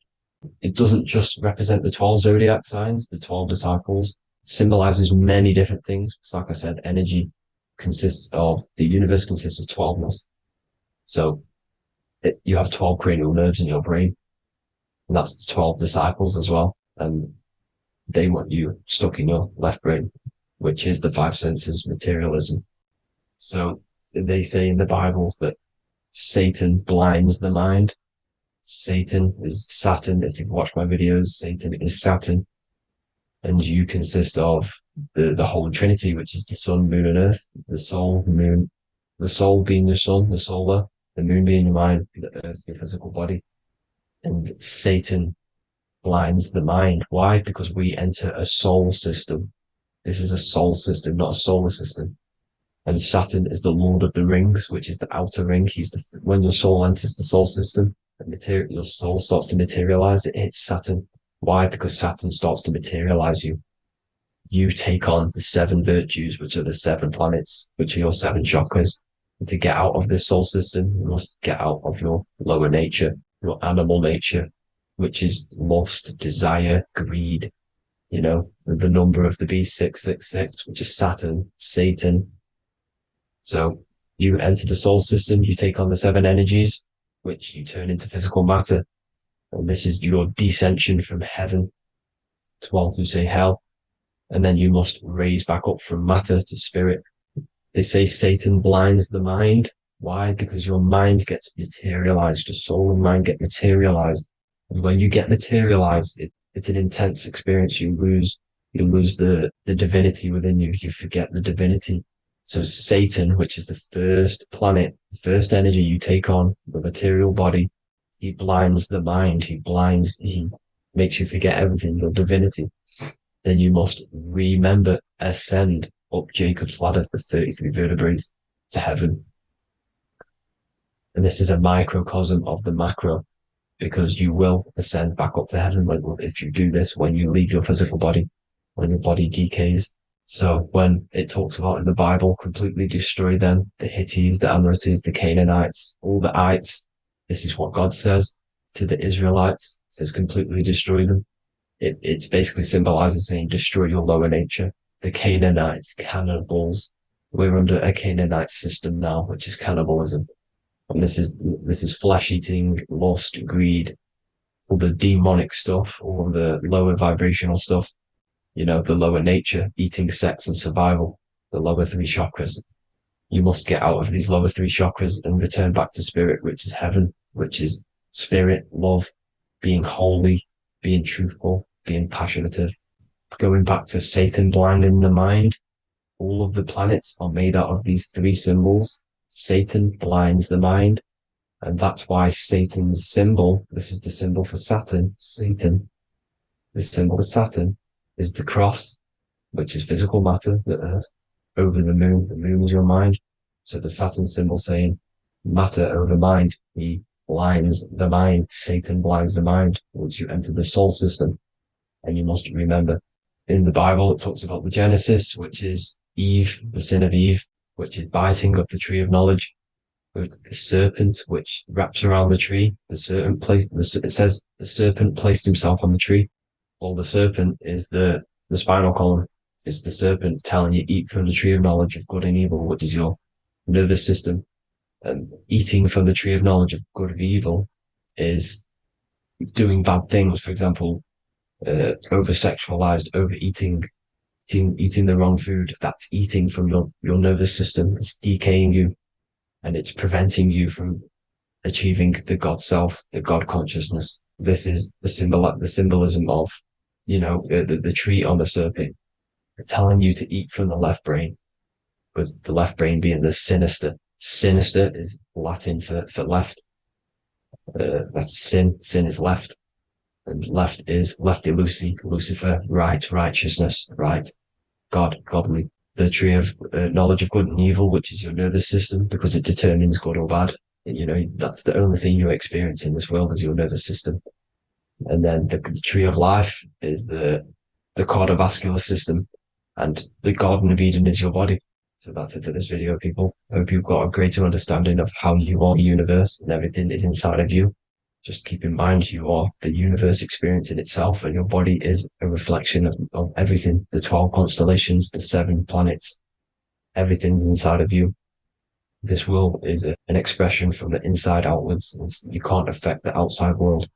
It doesn't just represent the 12 zodiac signs, the 12 disciples. It symbolizes many different things. It's like I said, energy the universe consists of 12ness. So you have 12 cranial nerves in your brain, and that's the 12 disciples as well. And they want you stuck in your left brain, which is the five senses, materialism. So they say in the Bible that Satan blinds the mind. Satan is Saturn. If you've watched my videos, Satan is Saturn. And you consist of the Holy Trinity, which is the sun, moon, and earth, the soul, moon, the soul being your sun, the solar, the moon being your mind, the earth, your physical body. And Satan blinds the mind. Why? Because we enter a soul system. This is a soul system, not a solar system. And Saturn is the Lord of the Rings, which is the outer ring. When your soul enters the soul system, your soul starts to materialize. It hits Saturn. Why? Because Saturn starts to materialize you. You take on the 7 virtues, which are the 7 planets, which are your 7 chakras. And to get out of this soul system, you must get out of your lower nature, your animal nature, which is lust, desire, greed. The number of the beast, 666, which is Saturn, Satan. So you enter the soul system, you take on the 7 energies, which you turn into physical matter. And this is your descension from heaven to say hell. And then you must raise back up from matter to spirit. They say Satan blinds the mind. Why? Because your mind gets materialized. Your soul and mind get materialized. And when you get materialized, it's an intense experience. You lose the divinity within you. You forget the divinity. So Satan, which is the first planet, the first energy you take on, the material body, he blinds the mind. He makes you forget everything, your divinity. Then you must remember, ascend up Jacob's ladder, the 33 vertebrae, to heaven. And this is a microcosm of the macro, because you will ascend back up to heaven if you do this, when you leave your physical body, when your body decays. So when it talks about in the Bible, completely destroy them, the Hittites, the Amorites, the Canaanites, all the ites, this is what God says to the Israelites. It says completely destroy them. It's basically symbolizing saying destroy your lower nature. The Canaanites, cannibals. We're under a Canaanite system now, which is cannibalism. And this is flesh eating, lust, greed, all the demonic stuff, all the lower vibrational stuff, the lower nature, eating, sex, and survival, the lower 3 chakras. You must get out of these lower 3 chakras and return back to spirit, which is heaven, which is spirit, love, being holy, being truthful, being passionate. Going back to Satan blinding the mind, all of the planets are made out of these 3 symbols. Satan blinds the mind, and that's why Satan's symbol, this is the symbol for Saturn, Satan, the symbol of Saturn is the cross, which is physical matter, the earth, over the moon. The moon is your mind. So the Saturn symbol saying matter over mind. He blinds the mind. Satan blinds the mind once you enter the soul system. And you must remember, in the Bible, it talks about the Genesis, which is Eve, the sin of Eve, which is biting of the tree of knowledge, with the serpent, which wraps around the tree. It says the serpent placed himself on the tree. Well, the serpent is the spinal column. It's the serpent telling you eat from the tree of knowledge of good and evil, which is your nervous system. And eating from the tree of knowledge of good and evil is doing bad things. For example, over sexualized, overeating, eating the wrong food. That's eating from your nervous system. It's decaying you, and it's preventing you from achieving the God self, the God consciousness. This is the symbolism of, the tree on the serpent, telling you to eat from the left brain, with the left brain being the sinister. Sinister is Latin for left. That's sin. Sin is left. And left is lefty Lucy, Lucifer, right, righteousness, right, God, godly. The tree of knowledge of good and evil, which is your nervous system, because it determines good or bad. That's the only thing you experience in this world is your nervous system. And then the tree of life is the cardiovascular system, and the Garden of Eden is your body. So that's it for this video, people. I hope you've got a greater understanding of how you are the universe and everything is inside of you. Just keep in mind you are the universe experiencing itself, and your body is a reflection of everything. The 12 constellations, the 7 planets, everything's inside of you. This world is an expression from the inside outwards. You can't affect the outside world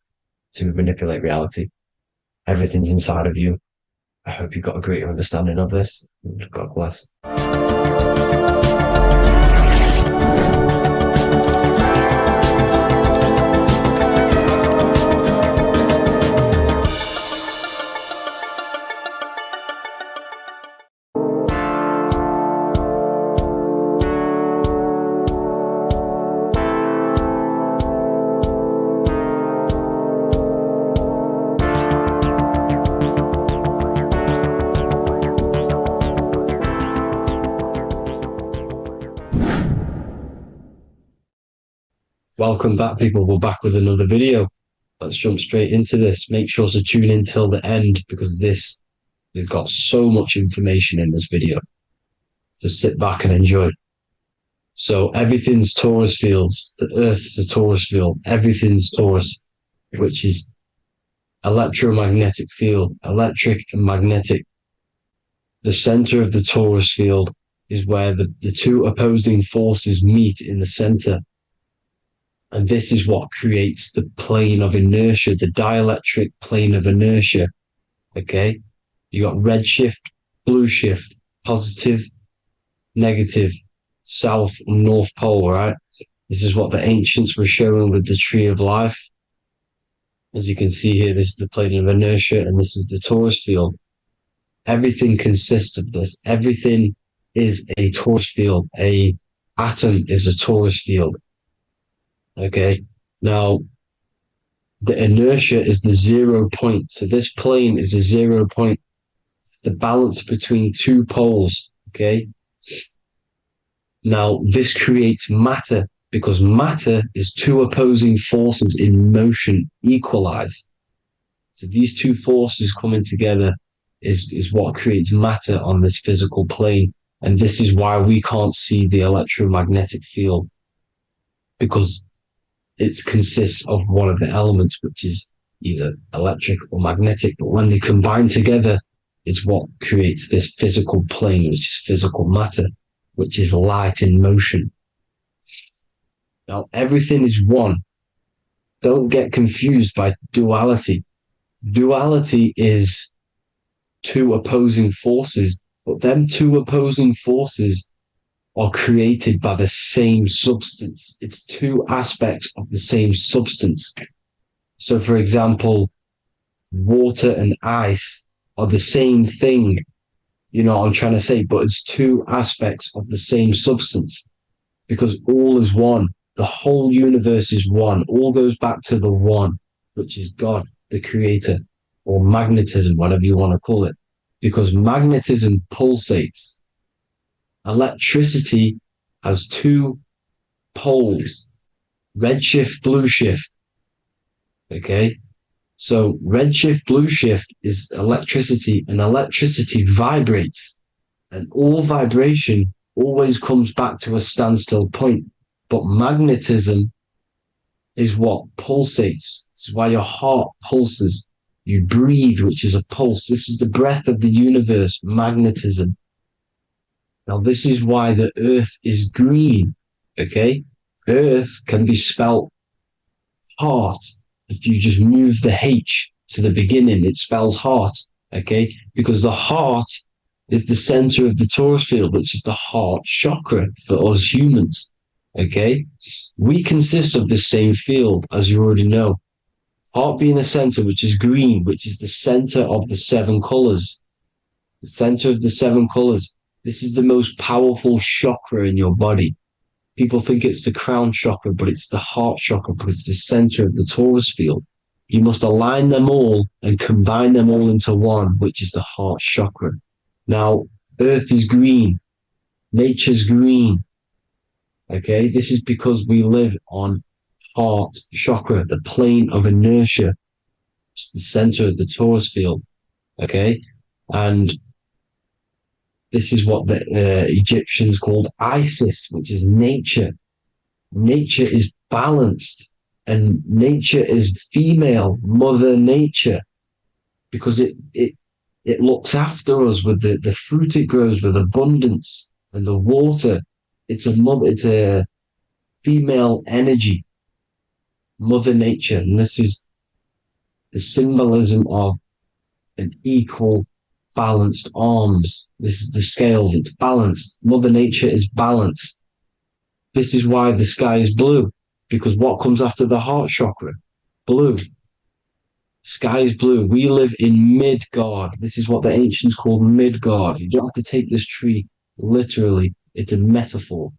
to manipulate reality. Everything's inside of you. I hope you got a greater understanding of this. God bless. Welcome back, people. We're back with another video. Let's jump straight into this. Make sure to tune in till the end, because this has got so much information in this video. So sit back and enjoy. So everything's torus fields. The Earth's a torus field. Everything's torus, which is electromagnetic field, electric and magnetic. The center of the torus field is where the two opposing forces meet in the center. And this is what creates the plane of inertia, the dielectric plane of inertia. Okay? You got red shift, blue shift, positive, negative, south and north pole, right? This is what the ancients were showing with the tree of life. As you can see here, this is the plane of inertia, and this is the torus field. Everything consists of this. Everything is a torus field. A atom is a torus field. Okay, now the inertia is the 0 point. So this plane is a 0 point. It's the balance between two poles. Okay, now this creates matter, because matter is two opposing forces in motion equalize. So these two forces coming together is what creates matter on this physical plane. And this is why we can't see the electromagnetic field, because it consists of one of the elements, which is either electric or magnetic. But when they combine together, it's what creates this physical plane, which is physical matter, which is light in motion. Now, everything is one. Don't get confused by duality. Duality is two opposing forces, but them two opposing forces are created by the same substance. It's two aspects of the same substance. So, for example, water and ice are the same thing, you know what I'm trying to say, but it's two aspects of the same substance, because all is one. The whole universe is one. All goes back to the one, which is God, the creator, or magnetism, whatever you want to call it, because magnetism pulsates. Electricity has two poles, red shift, blue shift. Okay, so red shift, blue shift is electricity, and electricity vibrates, and all vibration always comes back to a standstill point. But magnetism is what pulsates. It's why your heart pulses, You breathe, which is a pulse. This is the breath of the universe, magnetism. Now, this is why the earth is green, okay? Earth can be spelt heart. If you just move the H to the beginning, it spells heart, okay? Because the heart is the center of the torus field, which is the heart chakra for us humans, okay? We consist of the same field, as you already know. Heart being the center, which is green, which is the center of the 7 colors. The center of the 7 colors. This is the most powerful chakra in your body. People think it's the crown chakra, but it's the heart chakra because it's the center of the torus field. You must align them all and combine them all into one, which is the heart chakra. Now, earth is green. Nature's green. Okay, this is because we live on heart chakra, the plane of inertia. It's the center of the torus field. Okay, and this is what the Egyptians called Isis, which is nature. Nature is balanced, and nature is female, Mother Nature, because it looks after us with the fruit it grows with abundance and the water. It's a female energy, Mother Nature, and this is the symbolism of an equal, balanced arms. This is the scales, it's balanced. Mother Nature is balanced. This is why the sky is blue, because what comes after the heart chakra? Blue. Sky is blue. We live in Midgard. This is what the ancients called Midgard. You don't have to take this tree literally. It's a metaphor.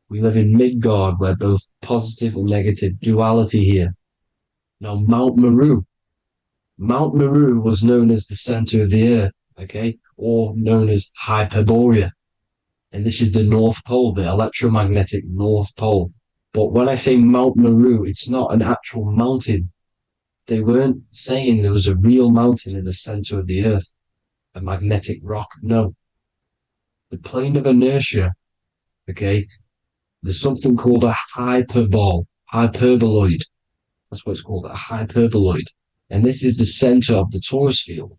We live in Midgard, where both positive and negative duality here. Now, Mount Meru. Mount Meru was known as the center of the earth, okay, or known as Hyperborea. And this is the North Pole, the electromagnetic North Pole. But when I say Mount Meru, it's not an actual mountain. They weren't saying there was a real mountain in the center of the earth, a magnetic rock. No. The plane of inertia, okay, there's something called a hyperboloid. That's what it's called, a hyperboloid. And this is the center of the torus field.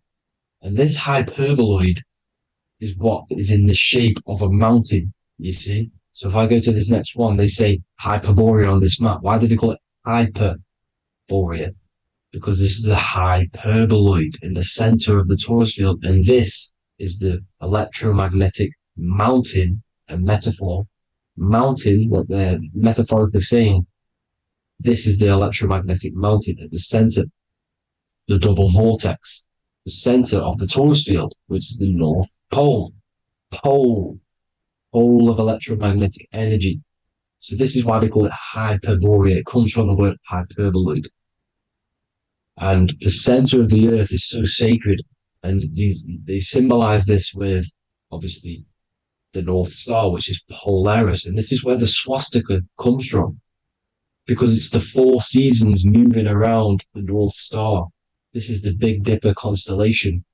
And this hyperboloid is what is in the shape of a mountain, you see? So if I go to this next one, they say Hyperborea on this map. Why do they call it Hyperborea? Because this is the hyperboloid in the center of the torus field. And this is the electromagnetic mountain, a metaphor. Mountain, what they're metaphorically saying, this is the electromagnetic mountain at the center, the double vortex, the center of the torus field, which is the North Pole. Pole of electromagnetic energy. So this is why they call it Hyperborea. It comes from the word hyperboloid. And the center of the earth is so sacred. And they symbolize this with, obviously, the North Star, which is Polaris. And this is where the swastika comes from, because it's the 4 seasons moving around the North Star. This is the Big Dipper constellation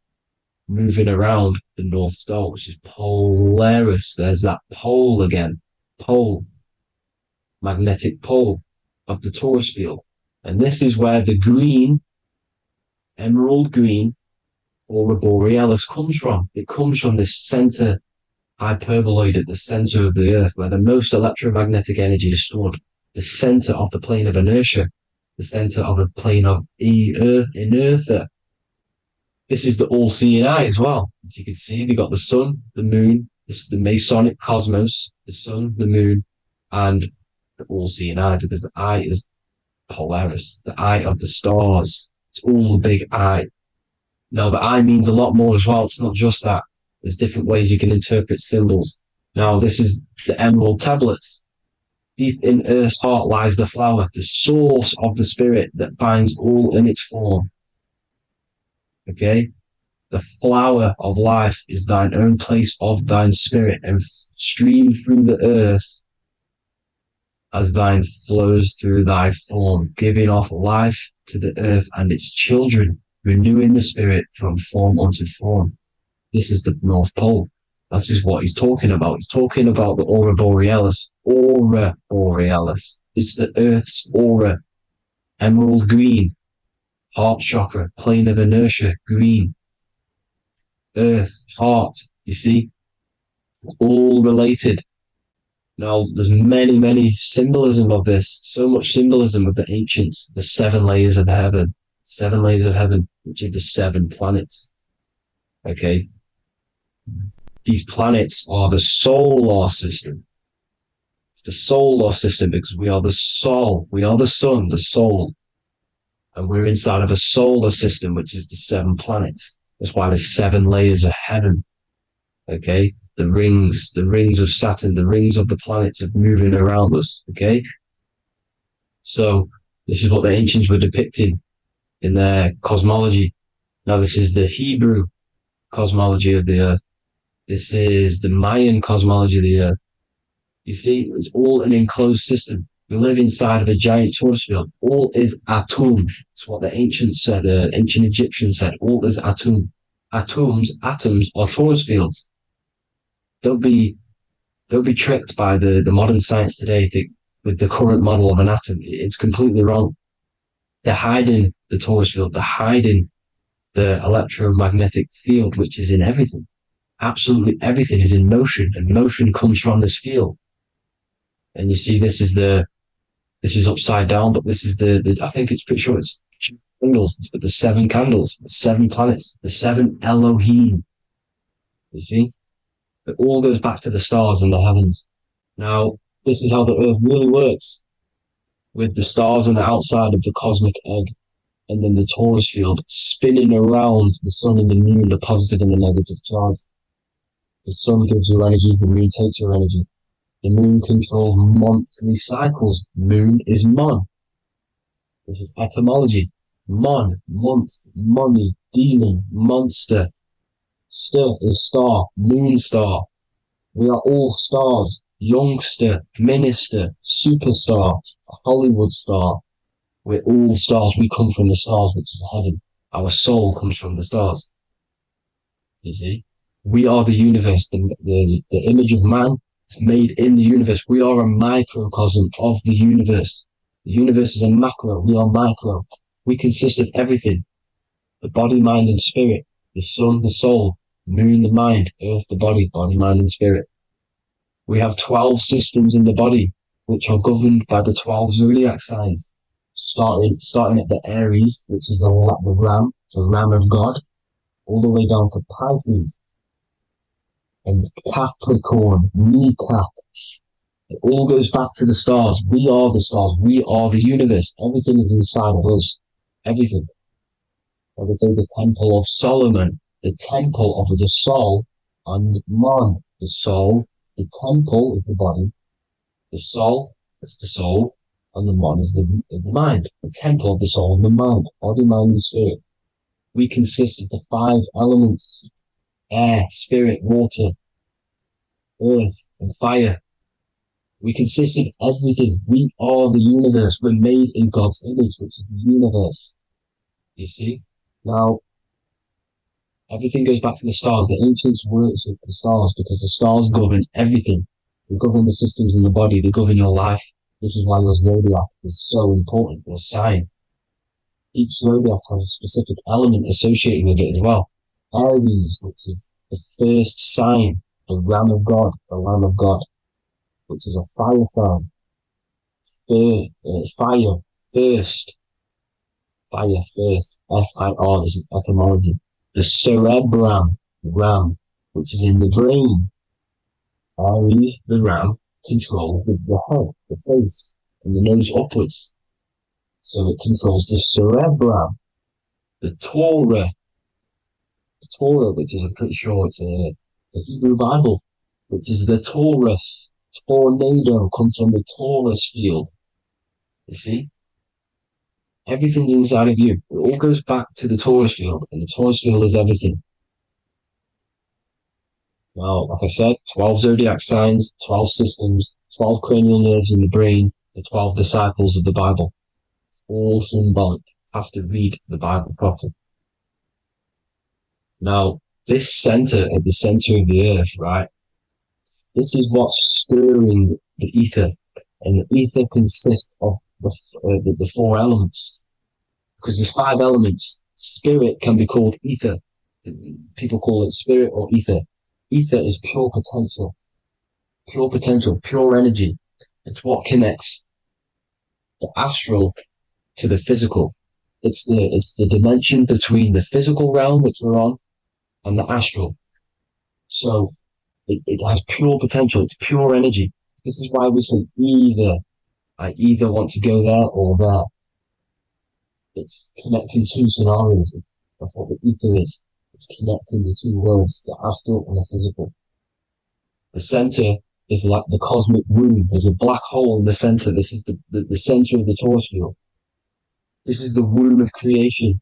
moving around the North Star, which is Polaris. There's that pole again. Pole. Magnetic pole of the torus field. And this is where the green, emerald green, aurora borealis comes from. It comes from this center hyperboloid at the center of the earth, where the most electromagnetic energy is stored. The center of the plane of inertia. The center of a plane of inertia. This is the all-seeing eye as well. As you can see, they got the sun, the moon, this is the Masonic cosmos, the sun, the moon, and the all-seeing eye, because the eye is Polaris, the eye of the stars. It's all a big eye. Now, the eye means a lot more as well. It's not just that. There's different ways you can interpret symbols. Now, this is the emerald tablets. Deep in Earth's heart lies the flower, the source of the spirit that binds all in its form. Okay? The flower of life is thine own place of thine spirit, and stream through the earth as thine flows through thy form, giving off life to the earth and its children, renewing the spirit from form unto form. This is the North Pole. That is what he's talking about. He's talking about the aurora borealis. Aurora borealis. It's the Earth's aura. Emerald green. heart chakra, plane of inertia, green, earth, heart, you see, all related. Now, there's many symbolism of this, so much symbolism of the ancients, the 7 layers of heaven, which are the 7 planets. Okay. These planets are the solar system. It's the solar system because we are the soul. We are the sun, the soul. And we're inside of a solar system, which is the 7 planets. That's why there's 7 layers of heaven. Okay. The rings of Saturn, the rings of the planets are moving around us. Okay. So this is what the ancients were depicting in their cosmology. Now, this is the Hebrew cosmology of the earth. This is the Mayan cosmology of the earth. You see, it's all an enclosed system. We live inside of a giant torus field. All is atum. It's what the ancients said, ancient Egyptians said. All is atum. Atoms are torus fields. Don't be tricked by the modern science today with the current model of an atom. It's completely wrong. They're hiding the torus field. They're hiding the electromagnetic field, which is in everything. Absolutely everything is in motion, and motion comes from this field. And you see, this is upside down, but this is the I think it's pretty sure it's candles, but the 7 candles, the 7 planets, the 7 Elohim. You see, it all goes back to the stars and the heavens. Now, this is how the earth really works, with the stars on the outside of the cosmic egg, and then the torus field spinning around the sun and the moon, the positive and the negative charge. The sun gives you energy, the moon takes your energy. The moon controls monthly cycles. Moon is mon. This is etymology. Mon, month, money, demon, monster. Stir is star, moon star. We are all stars. Youngster, minister, superstar, Hollywood star. We're all stars. We come from the stars, which is heaven. Our soul comes from the stars. You see? We are the universe, the image of man made in the universe. We are a microcosm of the universe. The universe is a macro. We are micro. We consist of everything. The body, mind, and spirit. The sun, the soul. Moon, the mind. Earth, the body. Body, mind, and spirit. We have 12 systems in the body, which are governed by the 12 zodiac signs. Starting at the Aries, which is the ram, the ram of God, all the way down to Pisces and Capricorn, kneecap. It all goes back to the stars. We are the stars. We are the universe. Everything is inside of us. Everything. Like I say, the Temple of Solomon, the Temple of the soul and mind. The soul, the temple is the body. The soul is the soul, and the mind is the mind. The temple of the soul and the mind. Body, mind, and spirit. We consist of the 5 elements: air, spirit, water, earth, and fire. We consist of everything. We are the universe. We're made in God's image, which is the universe. You see? Now, everything goes back to the stars. The ancients worship the stars because the stars govern everything. They govern the systems in the body. They govern your life. This is why your zodiac is so important, your sign. Each zodiac has a specific element associated with it as well. Aries, which is the first sign, the Ram of God, which is a fire sign. Fire, first. Fire, first. F-I-R, this is etymology. The cerebrum, ram, which is in the brain. Aries, the ram, controls the head, the face, and the nose upwards. So it controls the cerebrum. The Torah, which is, I'm pretty sure it's the Hebrew Bible, which is the Taurus. Tornado comes from the Taurus field. You see? Everything's inside of you. It all goes back to the Taurus field, and the Taurus field is everything. Now, like I said, 12 zodiac signs, 12 systems, 12 cranial nerves in the brain, the 12 disciples of the Bible. All symbolic. Have to read the Bible properly. Now, this center, at the center of the earth, right? This is what's stirring the ether. And the ether consists of the 4 elements. because there's 5 elements. Spirit can be called ether. People call it spirit or ether. Ether is pure potential, pure energy. It's what connects the astral to the physical. It's the dimension between the physical realm, which we're on, and the astral. So it has pure potential. It's pure energy. This is why we say either. I either want to go there or there. It's connecting 2 scenarios. That's what the ether is. It's connecting the 2 worlds, the astral and the physical. The center is like the cosmic womb. There's a black hole in the center. This is the center of the torus field. This is the womb of creation.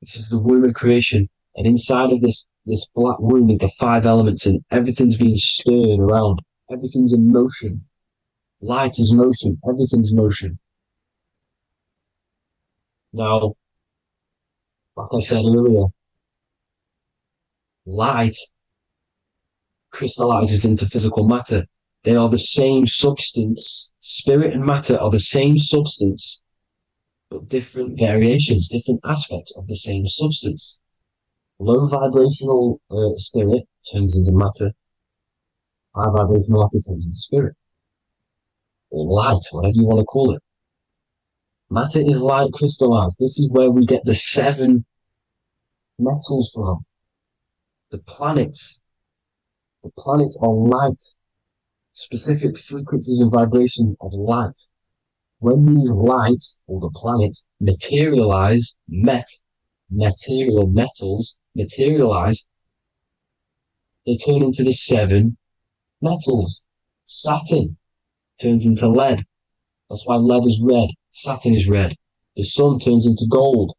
This is the womb of creation. And inside of this black womb with the 5 elements, and everything's being stirred around. Everything's in motion. Light is motion. Everything's motion. Now, like I said earlier, light crystallizes into physical matter. They are the same substance. Spirit and matter are the same substance, but different variations, different aspects of the same substance. Low vibrational spirit turns into matter. High vibrational matter turns into spirit. Or light, whatever you want to call it. Matter is light crystallized. This is where we get the 7 metals from. The planets are light, specific frequencies and vibration of light. When these lights, or the planets, materialize, material metals materialize, they turn into the 7 metals. Saturn turns into lead. That's why lead is red. Saturn is red. The sun turns into gold.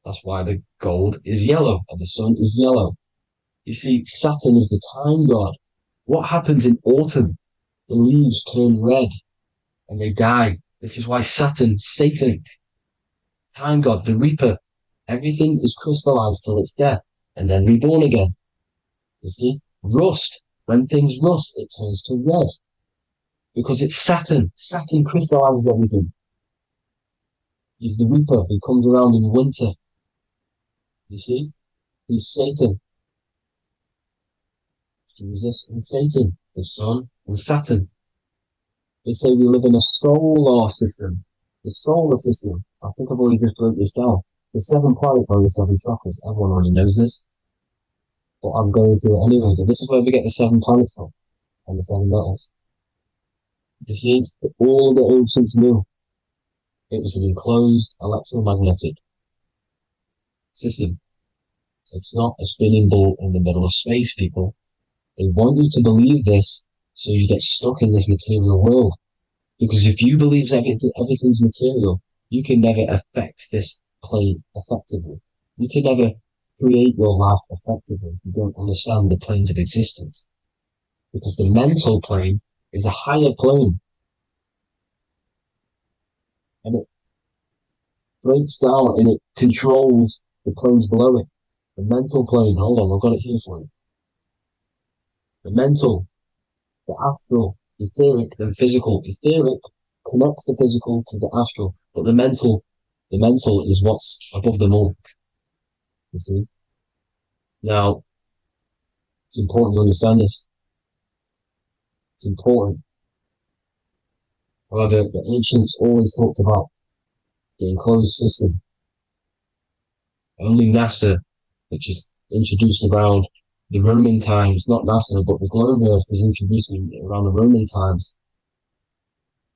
That's why the gold is yellow and the sun is yellow. You see, Saturn is the time god. What happens in autumn? The leaves turn red and they die. This is why Satan, time god, the reaper, everything is crystallized till it's death and then reborn again. You see, rust, when things rust, it turns to red because it's Saturn. Saturn crystallizes everything. He's the reaper who comes around in winter. You see, he's Satan. Jesus and Satan, the sun and Saturn. They say we live in a solar system. The solar system, I think I've already just broke this down. The 7 planets are the 7 chakras. Everyone already knows this. But I'm going through it anyway. But this is where we get the 7 planets from. And the 7 metals. You see, all the ancients knew it was an enclosed electromagnetic system. It's not a spinning ball in the middle of space, people. They want you to believe this so you get stuck in this material world. Because if you believe everything's material, you can never affect this plane effectively. You can never create your life effectively if you don't understand the planes of existence. Because the mental plane is a higher plane. And it breaks down and it controls the planes below it. The mental plane, hold on, I've got it here for you. The mental, the astral, etheric, then physical. Etheric connects the physical to the astral, but the mental is what's above them all. You see? Now, it's important to understand this. It's important. However, the ancients always talked about the enclosed system. Only NASA, which is introduced around the Roman times, not NASA, but the globe Earth was introduced around the Roman times.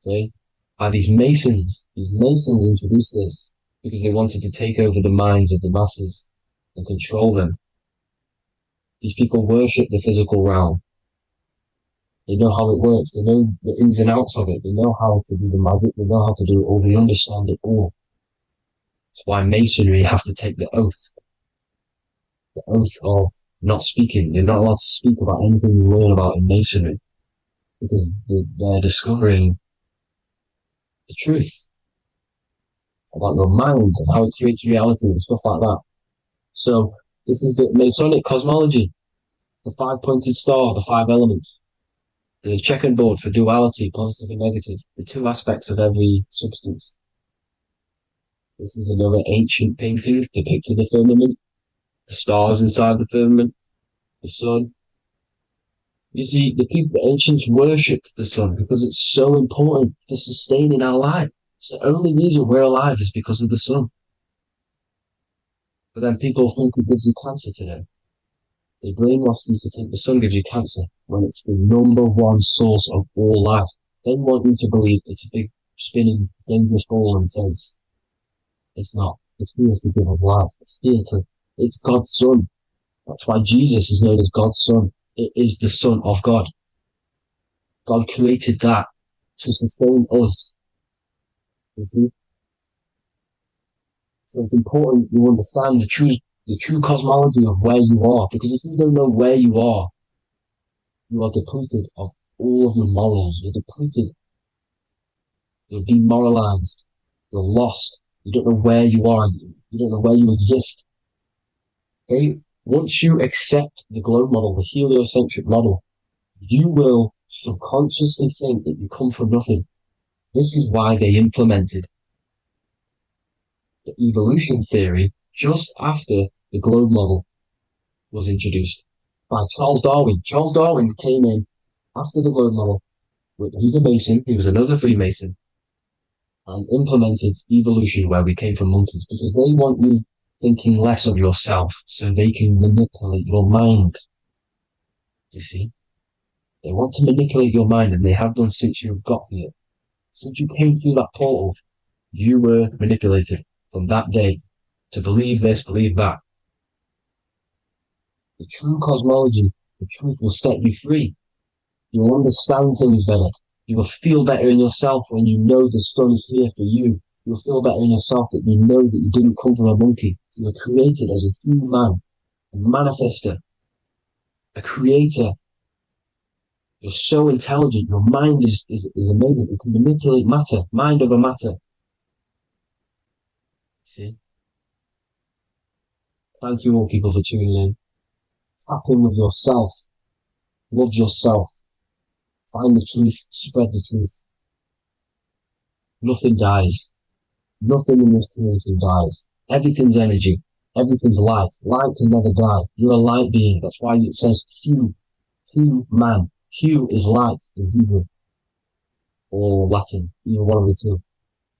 Okay? By these Masons. These Masons introduced this because they wanted to take over the minds of the masses and control them. These people worship the physical realm. They know how it works. They know the ins and outs of it. They know how to do the magic. They know how to do it all. They understand it all. That's why Masonry have to take the oath. The oath of not speaking. You're not allowed to speak about anything you learn about in Masonry because they're discovering the truth about your mind and how it creates reality and stuff like that. So this is the Masonic cosmology, the 5-pointed star, the 5 elements, the checkerboard for duality, positive and negative, the 2 aspects of every substance. This is another ancient painting depicting the firmament, the stars inside the firmament, the sun. You see, the ancients worshipped the sun because it's so important for sustaining our life. It's the only reason we're alive is because of the sun. But then people think it gives you cancer today. They brainwash you to think the sun gives you cancer when it's the number one source of all life. They want you to believe it's a big, spinning, dangerous ball in space. It's not. It's here to give us life. It's God's son. That's why Jesus is known as God's son. It is the son of God. God created that to sustain us. You see? So it's important you understand the true cosmology of where you are, because if you don't know where you are depleted of all of your morals. You're depleted. You're demoralized. You're lost. You don't know where you are. You don't know where you exist. Okay? Once you accept the globe model, the heliocentric model, you will subconsciously think that you come from nothing. This is why they implemented the evolution theory just after the globe model was introduced by Charles Darwin. Charles Darwin came in after the globe model. He's a Mason. He was another Freemason, and implemented evolution where we came from monkeys because they want you thinking less of yourself so they can manipulate your mind. You see? They want to manipulate your mind, and they have done since you got here. Since you came through that portal, you were manipulated from that day to believe this, believe that. The true cosmology, the truth will set you free. You will understand things better. You will feel better in yourself when you know the sun is here for you. You'll feel better in yourself that you know that you didn't come from a monkey. You were created as a human, a manifester, a creator. You're so intelligent. Your mind is amazing. You can manipulate matter, mind over matter. See? Thank you all people for tuning in. Tap in with yourself. Love yourself. Find the truth. Spread the truth. Nothing dies. Nothing in this creation dies. Everything's energy. Everything's light. Light can never die. You're a light being. That's why it says Hu. Hu man. Hu is light in Hebrew or Latin. Either one of the two.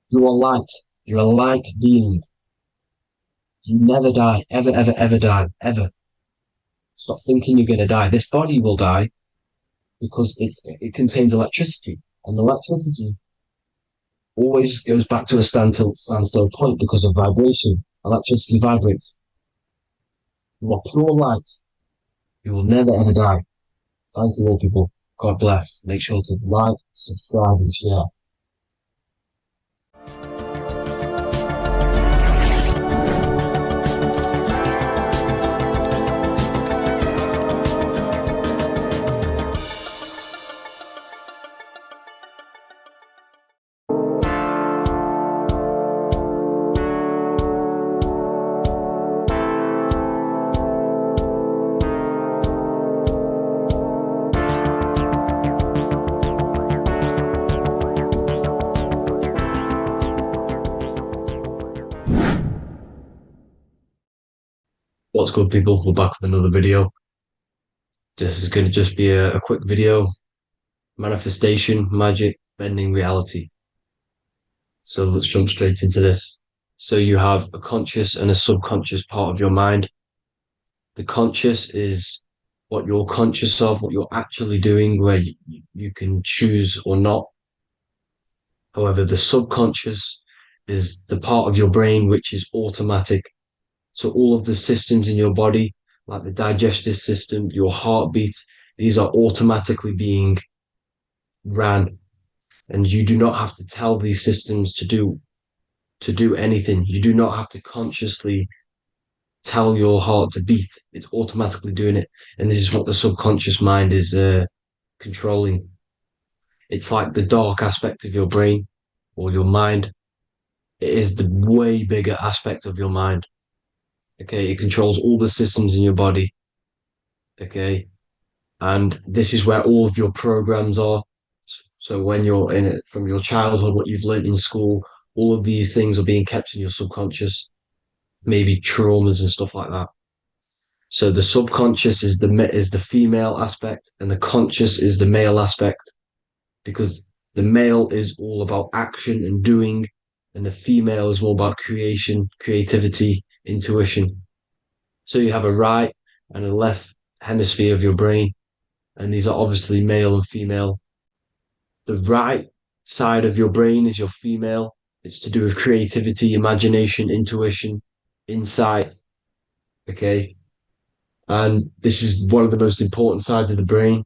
You are light. You're a light being. You never die. Ever, ever, ever die. Ever. Stop thinking you're going to die. This body will die because it contains electricity. And electricity always goes back to a standstill point because of vibration. Electricity vibrates. You are pure light. You will never ever die. Thank you all people. God bless. Make sure to like, subscribe and share. What's good people? We're back with another video. This is going to just be a quick video. Manifestation, magic, bending reality. So let's jump straight into this. So you have a conscious and a subconscious part of your mind. The conscious is what you're conscious of, what you're actually doing, where you can choose or not. However, the subconscious is the part of your brain which is automatic. So all of the systems in your body, like the digestive system, your heartbeat, these are automatically being ran. And you do not have to tell these systems to do anything. You do not have to consciously tell your heart to beat. It's automatically doing it. And this is what the subconscious mind is controlling. It's like the dark aspect of your brain or your mind. It is the way bigger aspect of your mind. Okay, it controls all the systems in your body. Okay, and this is where all of your programs are. So when you're in it from your childhood, what you've learned in school, all of these things are being kept in your subconscious, maybe traumas and stuff like that. So the subconscious is the female aspect, and the conscious is the male aspect, because the male is all about action and doing, and the female is all about creation, creativity, intuition. So you have a right and a left hemisphere of your brain, and these are obviously male and female. The right side of your brain is your female. It's to do with creativity, imagination, intuition, insight. Okay. And this is one of the most important sides of the brain.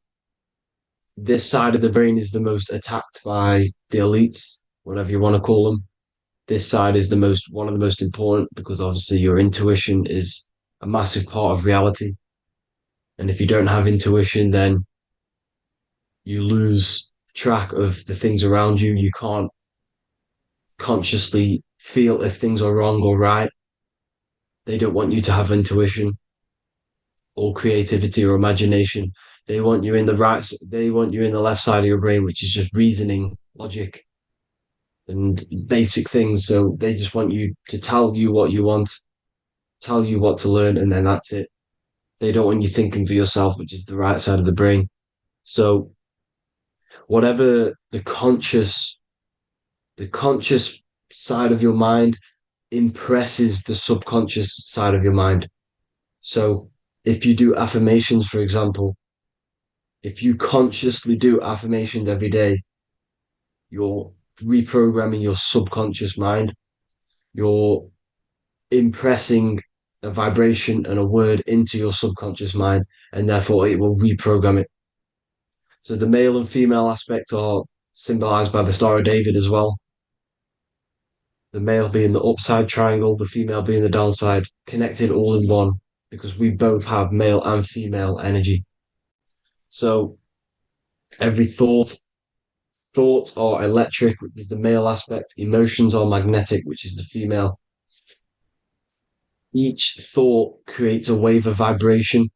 This side of the brain is the most attacked by the elites, whatever you want to call them. This side is one of the most important because obviously your intuition is a massive part of reality. And if you don't have intuition, then you lose track of the things around you. You can't consciously feel if things are wrong or right. They don't want you to have intuition or creativity or imagination. They want you in the left side of your brain, which is just reasoning, logic, and basic things. So they just want you to tell you what you want, tell you what to learn, and then that's it. They don't want you thinking for yourself, which is the right side of the brain. So whatever the conscious side of your mind impresses the subconscious side of your mind. So if you do affirmations, for example, if you consciously do affirmations every day, you're reprogramming your subconscious mind. You're impressing a vibration and a word into your subconscious mind, and therefore it will reprogram it. So the male and female aspect are symbolized by the Star of David as well. The male being the upside triangle, the female being the downside, connected all in one, because we both have male and female energy. So every thoughts are electric, which is the male aspect. Emotions are magnetic, which is the female. Each thought creates a wave of vibration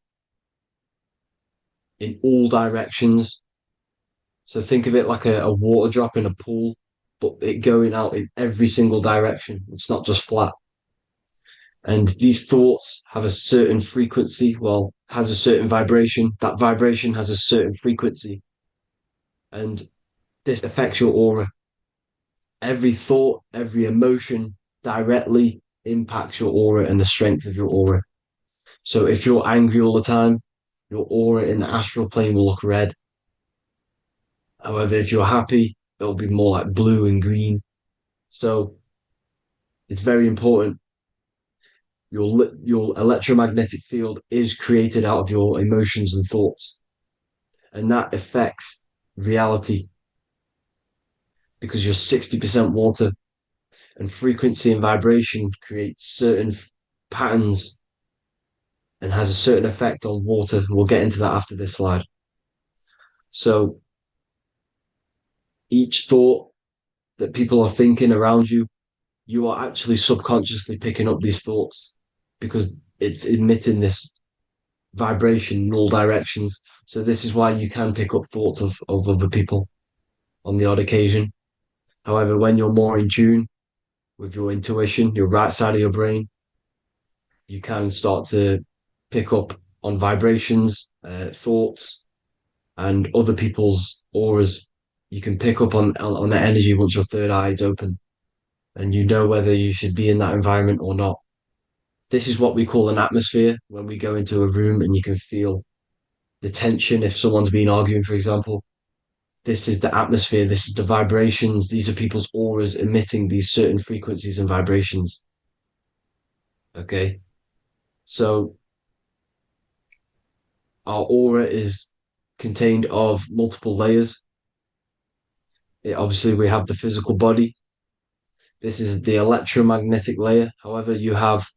in all directions. So think of it like a water drop in a pool, but it going out in every single direction. It's not just flat. And these thoughts have a certain frequency, has a certain vibration. That vibration has a certain frequency. And this affects your aura. Every thought, every emotion directly impacts your aura and the strength of your aura. So if you're angry all the time, your aura in the astral plane will look red. However, if you're happy, it'll be more like blue and green. So it's very important. Your electromagnetic field is created out of your emotions and thoughts, and that affects reality because you're 60% water, and frequency and vibration create certain patterns and has a certain effect on water. We'll get into that after this slide. So each thought that people are thinking around you, you are actually subconsciously picking up these thoughts because it's emitting this vibration in all directions. So this is why you can pick up thoughts of other people on the odd occasion. However, when you're more in tune with your intuition, your right side of your brain, you can start to pick up on vibrations, thoughts, and other people's auras. You can pick up on the energy once your third eye is open, and you know whether you should be in that environment or not. This is what we call an atmosphere when we go into a room and you can feel the tension if someone's been arguing, for example. This is the atmosphere, this is the vibrations, these are people's auras emitting these certain frequencies and vibrations. Okay, so our aura is contained of multiple layers. Obviously, we have the physical body. This is the electromagnetic layer. However, you have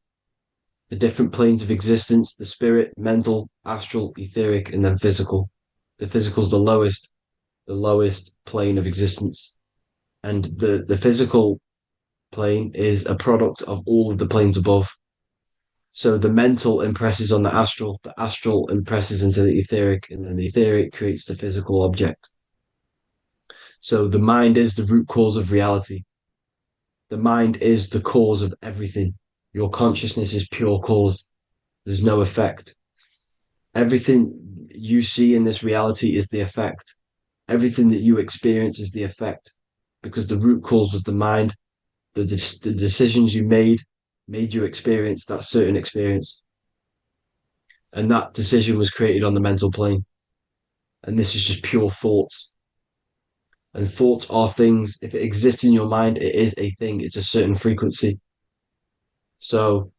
the different planes of existence, the spirit, mental, astral, etheric, and then physical. The physical is the lowest plane of existence. And the physical plane is a product of all of the planes above. So the mental impresses on the astral impresses into the etheric, and then the etheric creates the physical object. So the mind is the root cause of reality. the mind is the cause of everything. Your consciousness is pure cause. There's no effect. Everything you see in this reality is the effect. Everything that you experience is the effect, because the root cause was the mind. The decisions you made you experience that certain experience. And that decision was created on the mental plane. And this is just pure thoughts. And thoughts are things. If it exists in your mind, it is a thing. It's a certain frequency. So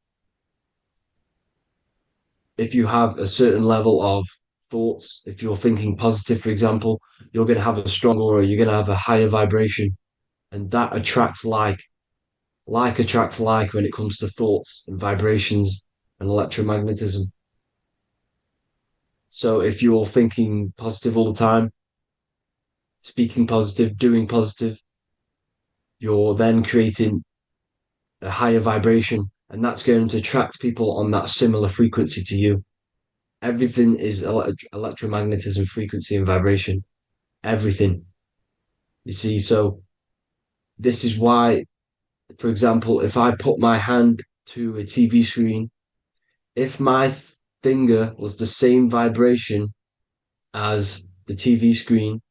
if you have a certain level of thoughts, if you're thinking positive, for example, you're going to have a strong aura, you're going to have a higher vibration, and that attracts like. Like attracts like when it comes to thoughts and vibrations and electromagnetism. So if you're thinking positive all the time, speaking positive, doing positive, you're then creating a higher vibration, and that's going to attract people on that similar frequency to you. Everything is electromagnetism, frequency, and vibration. Everything. You see, so this is why, for example, if I put my hand to a TV screen, if my finger was the same vibration as the TV screen,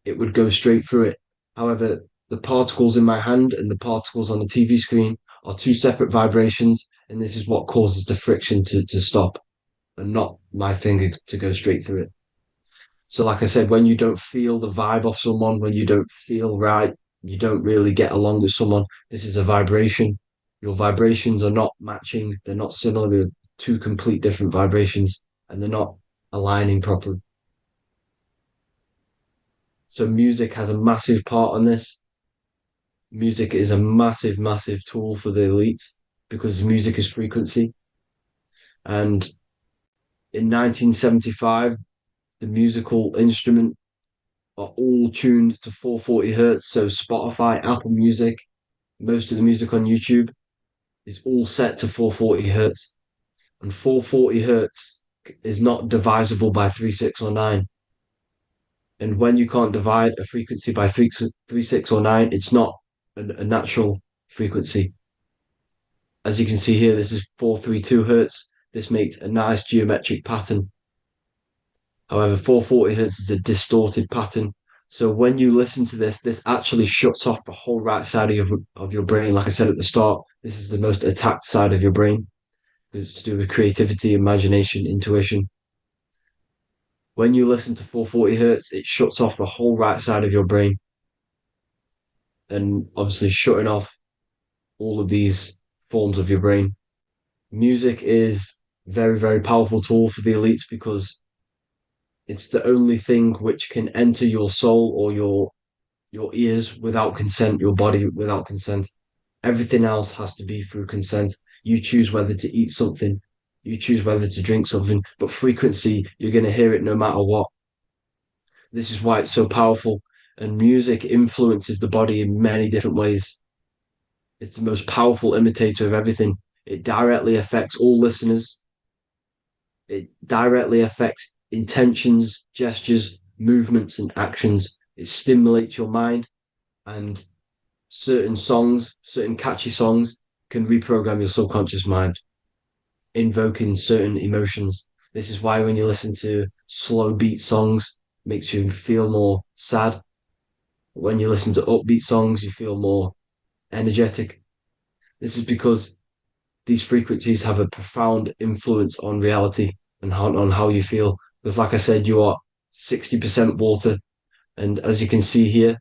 it would go straight through it. However, the particles in my hand and the particles on the TV screen are two separate vibrations, and this is what causes the friction to stop and not my finger to go straight through it. So, like I said, when you don't feel the vibe of someone, when you don't feel right, you don't really get along with someone, this is a vibration. Your vibrations are not matching, they're not similar, they're two complete different vibrations, and they're not aligning properly. So music has a massive part on this. Music is a massive, massive tool for the elites because music is frequency. And in 1975, the musical instrument are all tuned to 440 hertz. So Spotify, Apple Music, most of the music on YouTube is all set to 440 hertz. And 440 hertz is not divisible by 3, 6, or 9. And when you can't divide a frequency by 3, 6, or 9, it's not a natural frequency. As you can see here, this is 432 hertz. This makes a nice geometric pattern. However, 440 hertz is a distorted pattern. So when you listen to this, this actually shuts off the whole right side of your brain. Like I said at the start, this is the most attacked side of your brain. It's to do with creativity, imagination, intuition. When you listen to 440 hertz, it shuts off the whole right side of your brain. And obviously shutting off all of these forms of your brain. Music is very, very powerful tool for the elites because it's the only thing which can enter your soul or your ears without consent, your body without consent. Everything else has to be through consent. You choose whether to eat something, you choose whether to drink something, but frequency, you're going to hear it no matter what. This is why it's so powerful. And music influences the body in many different ways. It's the most powerful imitator of everything. It directly affects all listeners. It directly affects intentions, gestures, movements, and actions. It stimulates your mind, and certain songs, certain catchy songs, can reprogram your subconscious mind, invoking certain emotions. This is why when you listen to slow beat songs, it makes you feel more sad. When you listen to upbeat songs, you feel more energetic. This is because these frequencies have a profound influence on reality and on how you feel. Because, like I said, you are 60% water. And as you can see here,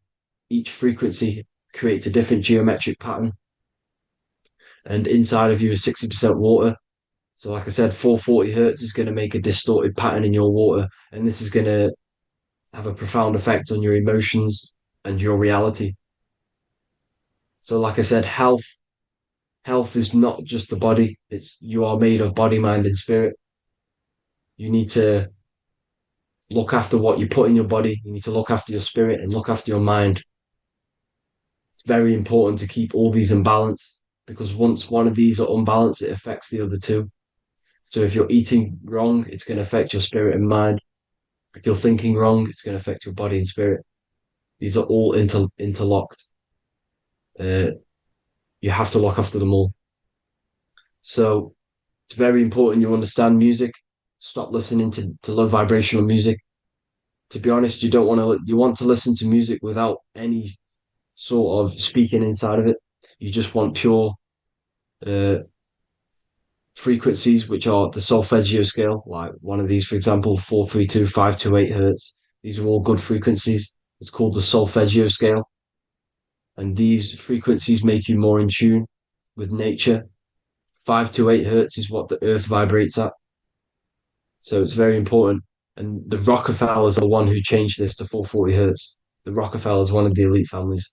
each frequency creates a different geometric pattern. And inside of you is 60% water. So, like I said, 440 hertz is going to make a distorted pattern in your water. And this is going to have a profound effect on your emotions and your reality. So, like I said, health is not just the body. It's you are made of body, mind, and spirit. You need to look after what you put in your body. You need to look after your spirit and look after your mind. It's very important to keep all these in balance because once one of these are unbalanced, it affects the other two. So if you're eating wrong, it's going to affect your spirit and mind. If you're thinking wrong, it's going to affect your body and spirit. These are all interlocked. you have to look after them all. So it's very important you understand music. Stop listening to low vibrational music. To be honest, you want to listen to music without any sort of speaking inside of it. You just want pure uh, frequencies, which are the solfeggio scale, like one of these, for example, 432, 528 hertz. These are all good frequencies. It's called the solfeggio scale. And these frequencies make you more in tune with nature. 528 hertz is what the earth vibrates at. So it's very important. And the Rockefellers are the one who changed this to 440 hertz. The Rockefellers, one of the elite families.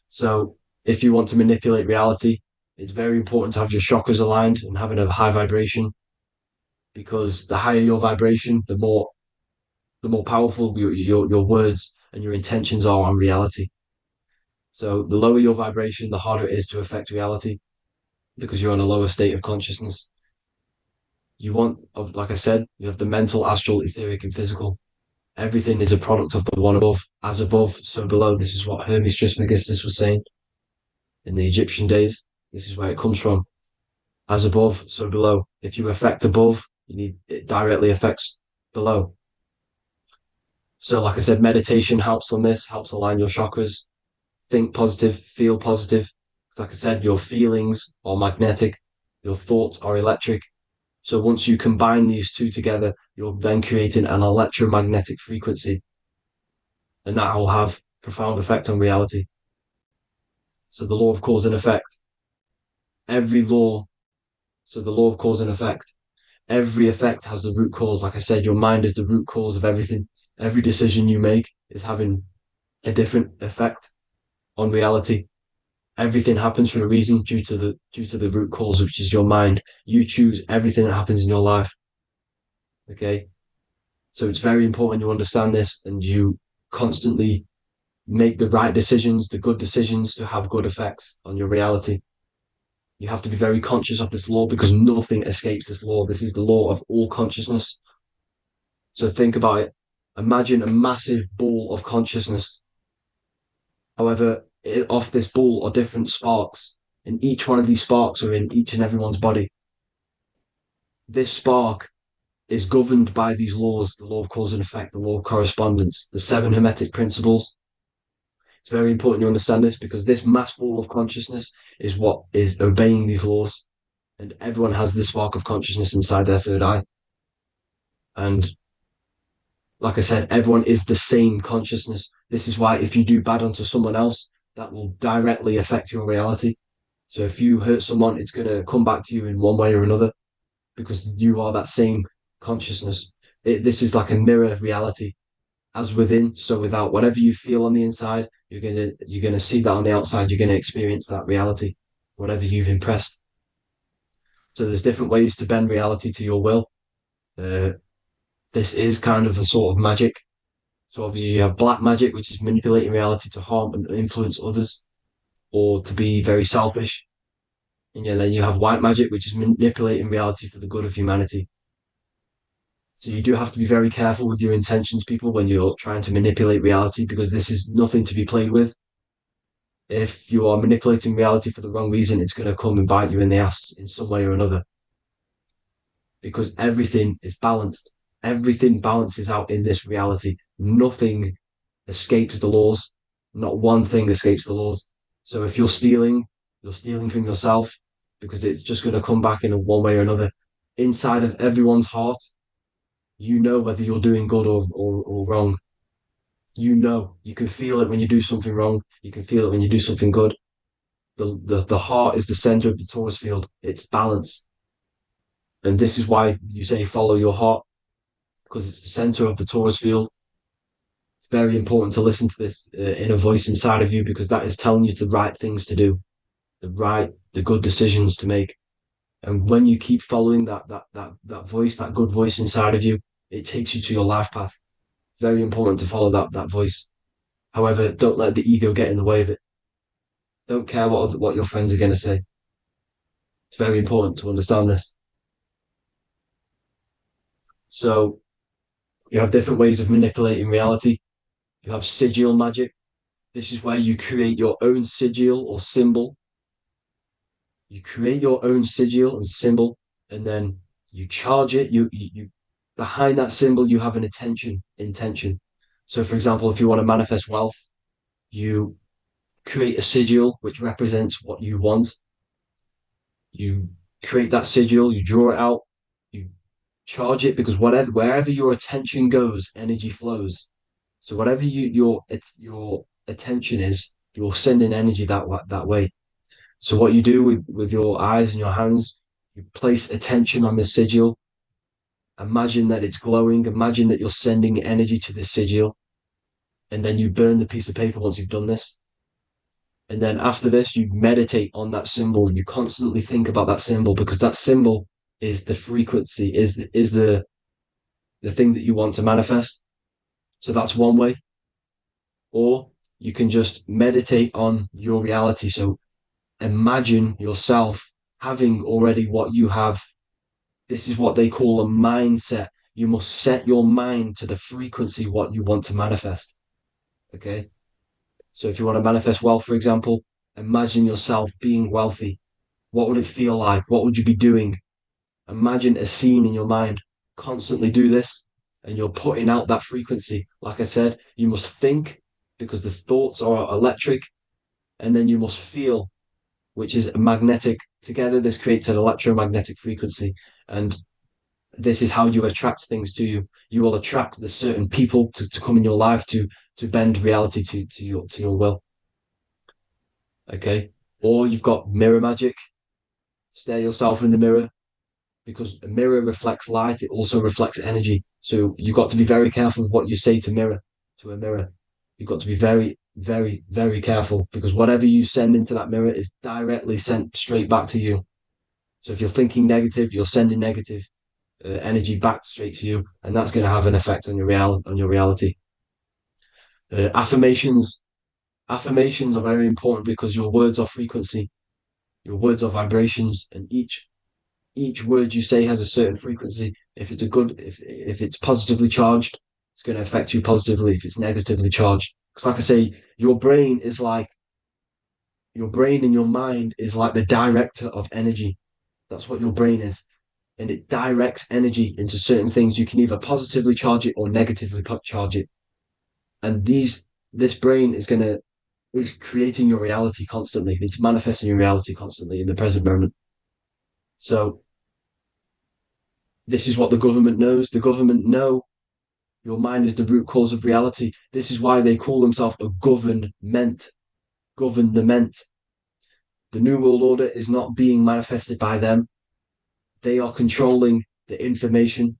So if you want to manipulate reality, it's very important to have your chakras aligned and having a high vibration, because the higher your vibration, the more powerful your words and your intentions are on reality. So the lower your vibration, the harder it is to affect reality, because you're on a lower state of consciousness. Like I said, you have the mental, astral, etheric, and physical. Everything is a product of the one above. As above, so below. This is what Hermes Trismegistus was saying in the Egyptian days. This is where it comes from. As above, so below. If you affect above, it directly affects below. So, like I said, meditation helps on this, helps align your chakras. Think positive, feel positive. Like I said, your feelings are magnetic, your thoughts are electric. So once you combine these two together, you're then creating an electromagnetic frequency, and that will have profound effect on reality. So the law of cause and effect. Every law, so the law of cause and effect. Every effect has the root cause. Like I said, your mind is the root cause of everything. Every decision you make is having a different effect on reality. Everything happens for a reason due to the root cause, which is your mind. You choose everything that happens in your life. Okay. So it's very important you understand this and you constantly make the right decisions, the good decisions to have good effects on your reality. You have to be very conscious of this law because nothing escapes this law. This is the law of all consciousness. So think about it. Imagine a massive ball of consciousness. However, off this ball are different sparks, and each one of these sparks are in each and everyone's body. This spark is governed by these laws, the law of cause and effect, the law of correspondence, the seven hermetic principles. It's very important you understand this because this mass ball of consciousness is what is obeying these laws. And everyone has this spark of consciousness inside their third eye. And like I said, everyone is the same consciousness. This is why if you do bad onto someone else, that will directly affect your reality. So if you hurt someone, it's going to come back to you in one way or another because you are that same consciousness. This is like a mirror reality. As within, so without. Whatever you feel on the inside, you're gonna see that on the outside. You're gonna experience that reality, whatever you've impressed. So there's different ways to bend reality to your will. This is kind of a sort of magic. So obviously you have black magic, which is manipulating reality to harm and influence others, or to be very selfish. And yeah, then you have white magic, which is manipulating reality for the good of humanity. So you do have to be very careful with your intentions, people, when you're trying to manipulate reality, because this is nothing to be played with. If you are manipulating reality for the wrong reason, it's going to come and bite you in the ass in some way or another. Because everything is balanced. Everything balances out in this reality. Nothing escapes the laws. Not one thing escapes the laws. So if you're stealing from yourself because it's just going to come back in one way or another. Inside of everyone's heart, you know whether you're doing good or wrong. You can feel it when you do something wrong. You can feel it when you do something good. The heart is the center of the torus field. It's balance. And this is why you say follow your heart, because it's the center of the torus field. It's very important to listen to this inner voice inside of you, because that is telling you the right things to do, the good decisions to make. And when you keep following that voice, that good voice inside of you, it takes you to your life path. Very important to follow that voice. However, don't let the ego get in the way of it. Don't care what your friends are going to say. It's very important to understand this. So you have different ways of manipulating reality. You have sigil magic. This is where you create your own sigil or symbol You create your own sigil and symbol, and then you charge it. You behind that symbol, you have an intention. So, for example, if you want to manifest wealth, you create a sigil which represents what you want. You create that sigil, you draw it out, you charge it, because wherever your attention goes, energy flows. So whatever your attention is, you're sending energy that way. So what you do with your eyes and your hands, you place attention on the sigil. Imagine that it's glowing. Imagine that you're sending energy to the sigil, and then you burn the piece of paper once you've done this. And then after this, you meditate on that symbol. You constantly think about that symbol, because that symbol is the frequency, is the thing that you want to manifest. So that's one way. Or you can just meditate on your reality. So imagine yourself having already what you have. This is what they call a mindset. You must set your mind to the frequency what you want to manifest. Okay. So if you want to manifest wealth, for example, imagine yourself being wealthy. What would it feel like? What would you be doing? Imagine a scene in your mind. Constantly do this, and you're putting out that frequency. Like I said, you must think, because the thoughts are electric, and then you must feel, which is magnetic. Together, this creates an electromagnetic frequency, and this is how you attract things to you. You will attract the certain people to come in your life to bend reality to your will. Okay. Or you've got mirror magic. Stare yourself in the mirror, because a mirror reflects light. It also reflects energy. So you've got to be very careful with what you say to a mirror. You've got to be very, very, very careful, because whatever you send into that mirror is directly sent straight back to you. So if you're thinking negative, you're sending negative energy back straight to you, and that's going to have an effect on your reality. Affirmations are very important, because your words are frequency, your words are vibrations, and each word you say has a certain frequency. If it's positively charged, it's going to affect you positively. If it's negatively charged, because like I say, your brain and your mind is like the director of energy. That's what your brain is. And it directs energy into certain things. You can either positively charge it or negatively charge it. And this brain is creating your reality constantly. It's manifesting your reality constantly in the present moment. So this is what the government knows. The government know your mind is the root cause of reality. This is why they call themselves a government. Government. The New World Order is not being manifested by them. They are controlling the information.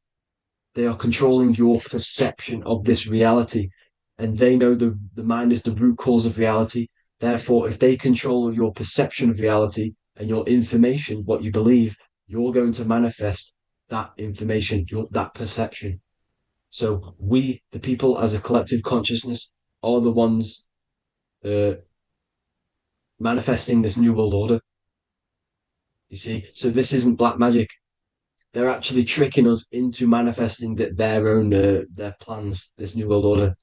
They are controlling your perception of this reality. And they know the mind is the root cause of reality. Therefore, if they control your perception of reality and your information, what you believe, you're going to manifest that information, that perception. So we, the people as a collective consciousness, are the ones manifesting this New World Order. You see, so this isn't black magic. They're actually tricking us into manifesting their own their plans, this New World Order.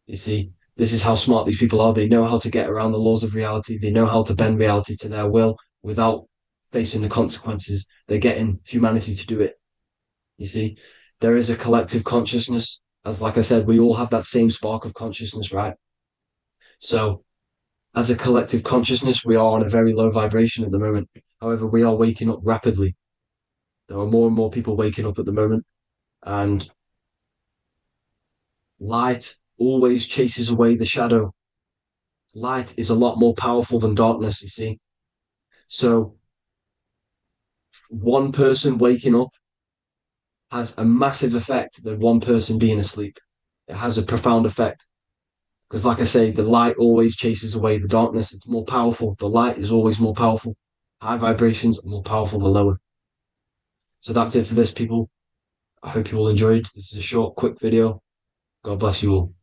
You see, this is how smart these people are. They know how to get around the laws of reality. They know how to bend reality to their will without facing the consequences. They're getting humanity to do it. You see, there is a collective consciousness. As like I said, we all have that same spark of consciousness, right? So as a collective consciousness, we are on a very low vibration at the moment. However, we are waking up rapidly. There are more and more people waking up at the moment, and light always chases away the shadow. Light is a lot more powerful than darkness, you see. So one person waking up has a massive effect than one person being asleep. It has a profound effect. Because like I say, the light always chases away the darkness. It's more powerful. The light is always more powerful. High vibrations are more powerful than lower. So that's it for this, people. I hope you all enjoyed. This is a short, quick video. God bless you all.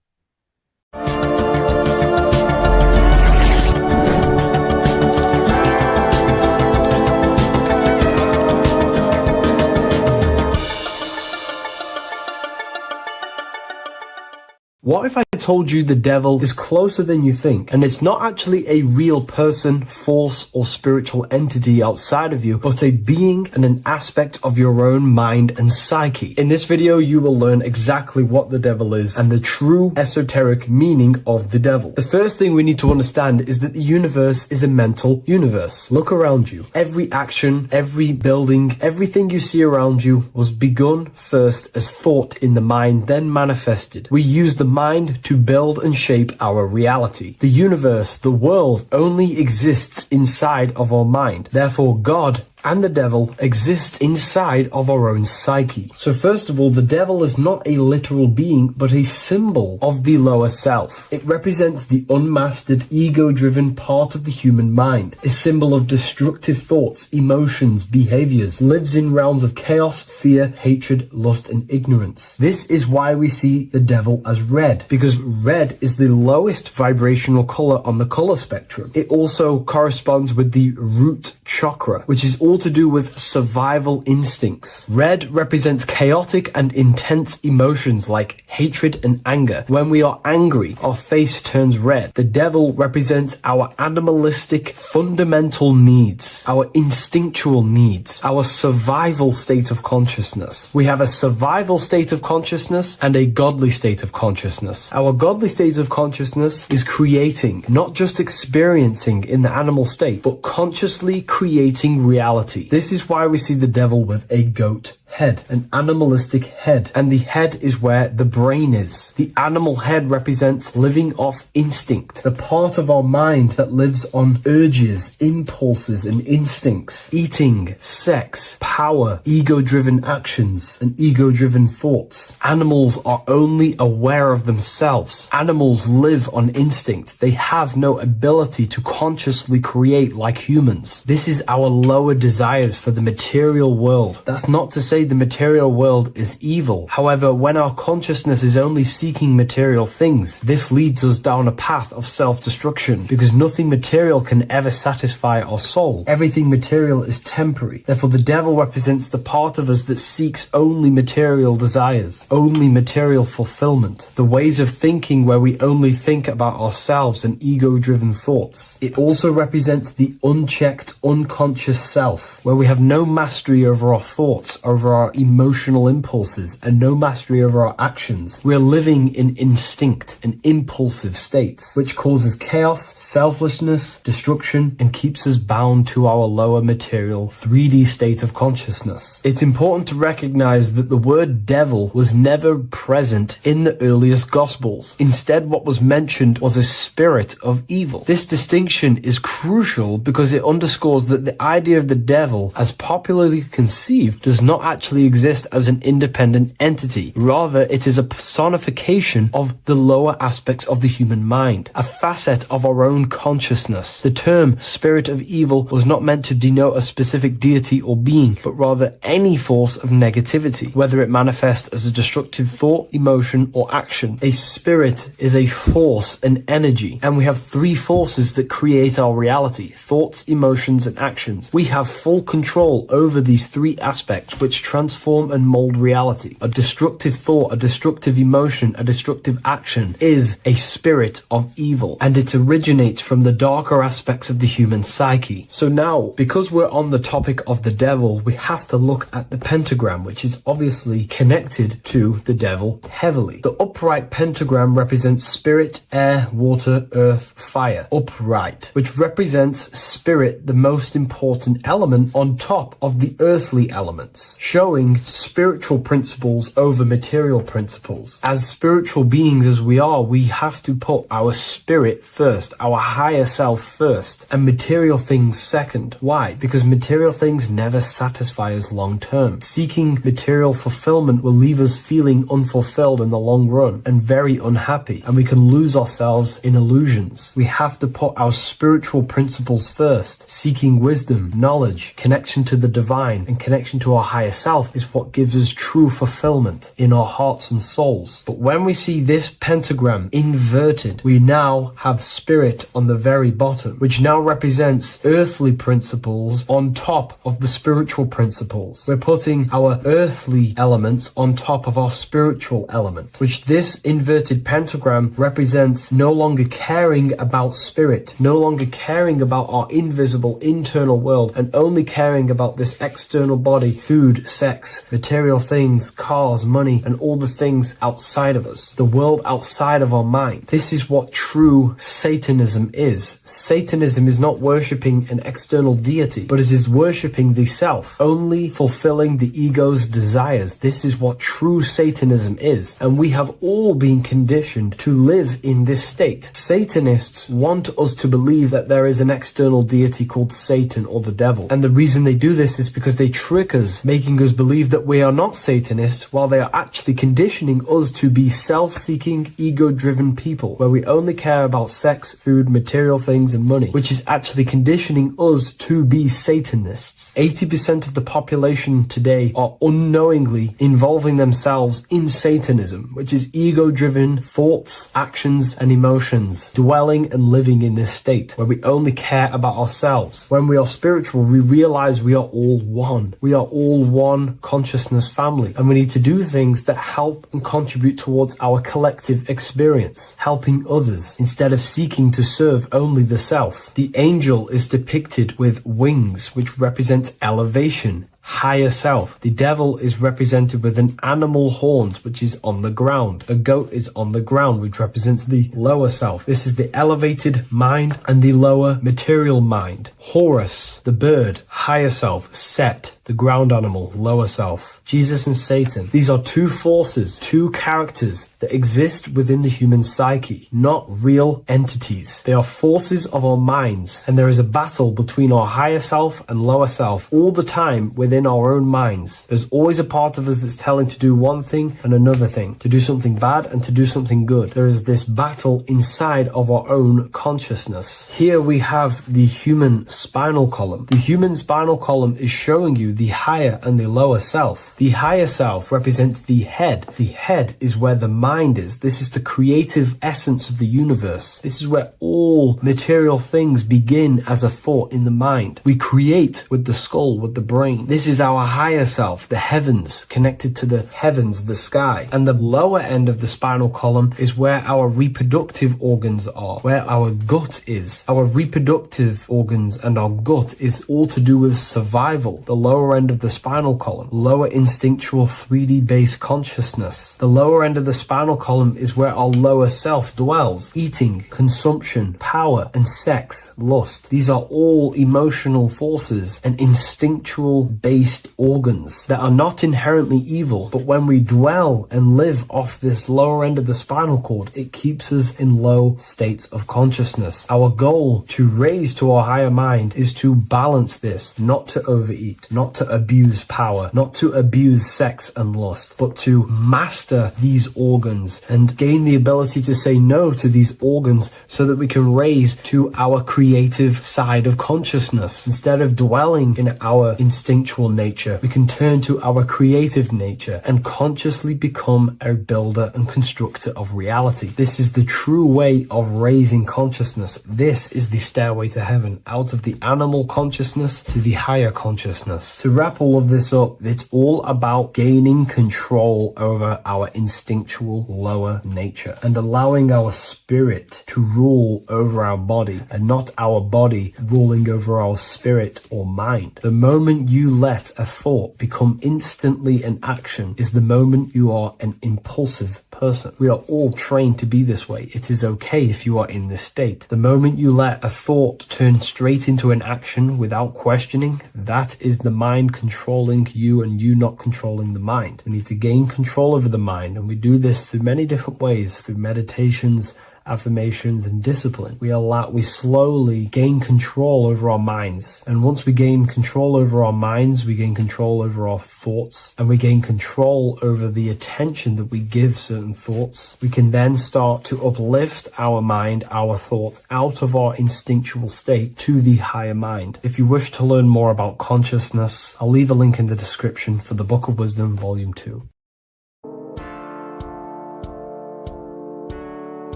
What if I told you the devil is closer than you think, and it's not actually a real person, force, or spiritual entity outside of you, but a being and an aspect of your own mind and psyche. In this video, you will learn exactly what the devil is and the true esoteric meaning of the devil. The first thing we need to understand is that the universe is a mental universe. Look around you. Every action, every building, everything you see around you was begun first as thought in the mind, then manifested. We use the mind to build and shape our reality. The universe, the world, only exists inside of our mind. Therefore, God and the devil exist inside of our own psyche. So first of all, the devil is not a literal being, but a symbol of the lower self. It represents the unmastered, ego-driven part of the human mind, a symbol of destructive thoughts, emotions, behaviors, lives in realms of chaos, fear, hatred, lust, and ignorance. This is why we see the devil as red, because red is the lowest vibrational color on the color spectrum. It also corresponds with the root chakra, which is all to do with survival instincts. Red represents chaotic and intense emotions like hatred and anger. When we are angry, our face turns red. The devil represents our animalistic fundamental needs, our instinctual needs, our survival state of consciousness. We have a survival state of consciousness and a godly state of consciousness. Our godly state of consciousness is creating, not just experiencing in the animal state, but consciously creating reality. This is why we see the devil with a goat head, an animalistic head, and the head is where the brain is. The animal head represents living off instinct, the part of our mind that lives on urges, impulses, and instincts, eating, sex, power, ego-driven actions, and ego-driven thoughts. Animals are only aware of themselves. Animals live on instinct. They have no ability to consciously create like humans. This is our lower desires for the material world. That's not to say the material world is evil. However, when our consciousness is only seeking material things, this leads us down a path of self-destruction, because nothing material can ever satisfy our soul. Everything material is temporary. Therefore, the devil represents the part of us that seeks only material desires, only material fulfillment, the ways of thinking where we only think about ourselves and ego-driven thoughts. It also represents the unchecked, unconscious self, where we have no mastery over our thoughts, over our emotional impulses, and no mastery over our actions. We are living in instinct and impulsive states, which causes chaos, selflessness, destruction, and keeps us bound to our lower material 3D state of consciousness. It's important to recognize that the word devil was never present in the earliest Gospels. Instead, what was mentioned was a spirit of evil. This distinction is crucial because it underscores that the idea of the devil, as popularly conceived, does not actually exist as an independent entity. Rather, it is a personification of the lower aspects of the human mind, a facet of our own consciousness. The term spirit of evil was not meant to denote a specific deity or being, but rather any force of negativity, whether it manifests as a destructive thought, emotion, or action. A spirit is a force, an energy, and we have three forces that create our reality: thoughts, emotions, and actions. We have full control over these three aspects, which transform and mold reality. A destructive thought, a destructive emotion, a destructive action is a spirit of evil, and it originates from the darker aspects of the human psyche. So now, because we're on the topic of the devil, we have to look at the pentagram, which is obviously connected to the devil heavily. The upright pentagram represents spirit, air, water, earth, fire. Upright, which represents spirit, the most important element on top of the earthly elements, showing spiritual principles over material principles. As spiritual beings as we are, we have to put our spirit first, our higher self first, and material things second. Why? Because material things never satisfy us long term. Seeking material fulfillment will leave us feeling unfulfilled in the long run and very unhappy, and we can lose ourselves in illusions. We have to put our spiritual principles first, seeking wisdom, knowledge, connection to the divine, and connection to our higher itself is what gives us true fulfillment in our hearts and souls. But when we see this pentagram inverted, we now have spirit on the very bottom, which now represents earthly principles on top of the spiritual principles. We're putting our earthly elements on top of our spiritual element, which this inverted pentagram represents no longer caring about spirit, no longer caring about our invisible internal world, and only caring about this external body, food, sex, material things, cars, money, and all the things outside of us, the world outside of our mind. This is what true Satanism is. Satanism is not worshipping an external deity, but it is worshipping the self, only fulfilling the ego's desires. This is what true Satanism is, and we have all been conditioned to live in this state. Satanists want us to believe that there is an external deity called Satan or the devil, and the reason they do this is because they trick us, making us believe that we are not Satanists, while they are actually conditioning us to be self-seeking, ego-driven people, where we only care about sex, food, material things, and money, which is actually conditioning us to be Satanists. 80% of the population today are unknowingly involving themselves in Satanism, which is ego-driven thoughts, actions, and emotions, dwelling and living in this state, where we only care about ourselves. When we are spiritual, we realize we are all one. We are all one consciousness family, and we need to do things that help and contribute towards our collective experience, helping others, instead of seeking to serve only the self. The angel is depicted with wings, which represents elevation, higher self. The devil is represented with an animal horns, which is on the ground. A goat is on the ground, which represents the lower self. This is the elevated mind and the lower material mind. Horus, the bird, higher self. Set, the ground animal, lower self. Jesus and Satan. These are two forces, two characters that exist within the human psyche, not real entities. They are forces of our minds, and there is a battle between our higher self and lower self all the time within our own minds. There's always a part of us that's telling to do one thing and another thing, to do something bad and to do something good. There is this battle inside of our own consciousness. Here we have the human spinal column. The human spinal column is showing you the higher and the lower self. The higher self represents the head. The head is where the mind is. This is the creative essence of the universe. This is where all material things begin as a thought in the mind. We create with the skull, with the brain. This is our higher self, the heavens, connected to the heavens, the sky. And the lower end of the spinal column is where our reproductive organs are, where our gut is. Our reproductive organs and our gut is all to do with survival. The lower end of the spinal column, lower instinctual 3D based consciousness. The lower end of the spinal column is where our lower self dwells. Eating, consumption, power, and sex, lust. These are all emotional forces and instinctual based organs that are not inherently evil, but when we dwell and live off this lower end of the spinal cord, it keeps us in low states of consciousness. Our goal to raise to our higher mind is to balance this, not to overeat, not to abuse power, not to abuse sex and lust, but to master these organs and gain the ability to say no to these organs so that we can raise to our creative side of consciousness. Instead of dwelling in our instinctual nature, we can turn to our creative nature and consciously become a builder and constructor of reality. This is the true way of raising consciousness. This is the stairway to heaven, out of the animal consciousness to the higher consciousness. To wrap all of this up, it's all about gaining control over our instinctual lower nature and allowing our spirit to rule over our body and not our body ruling over our spirit or mind. The moment you let a thought become instantly an action is the moment you are an impulsive person. We are all trained to be this way. It is okay if you are in this state. The moment you let a thought turn straight into an action without questioning, that is the mind controlling you and you not controlling the mind. We need to gain control over the mind, and we do this through many different ways, through meditations, affirmations, and discipline, we slowly gain control over our minds. And once we gain control over our minds, we gain control over our thoughts, and we gain control over the attention that we give certain thoughts. We can then start to uplift our mind, our thoughts, out of our instinctual state to the higher mind. If you wish to learn more about consciousness, I'll leave a link in the description for the Book of Wisdom, Volume 2.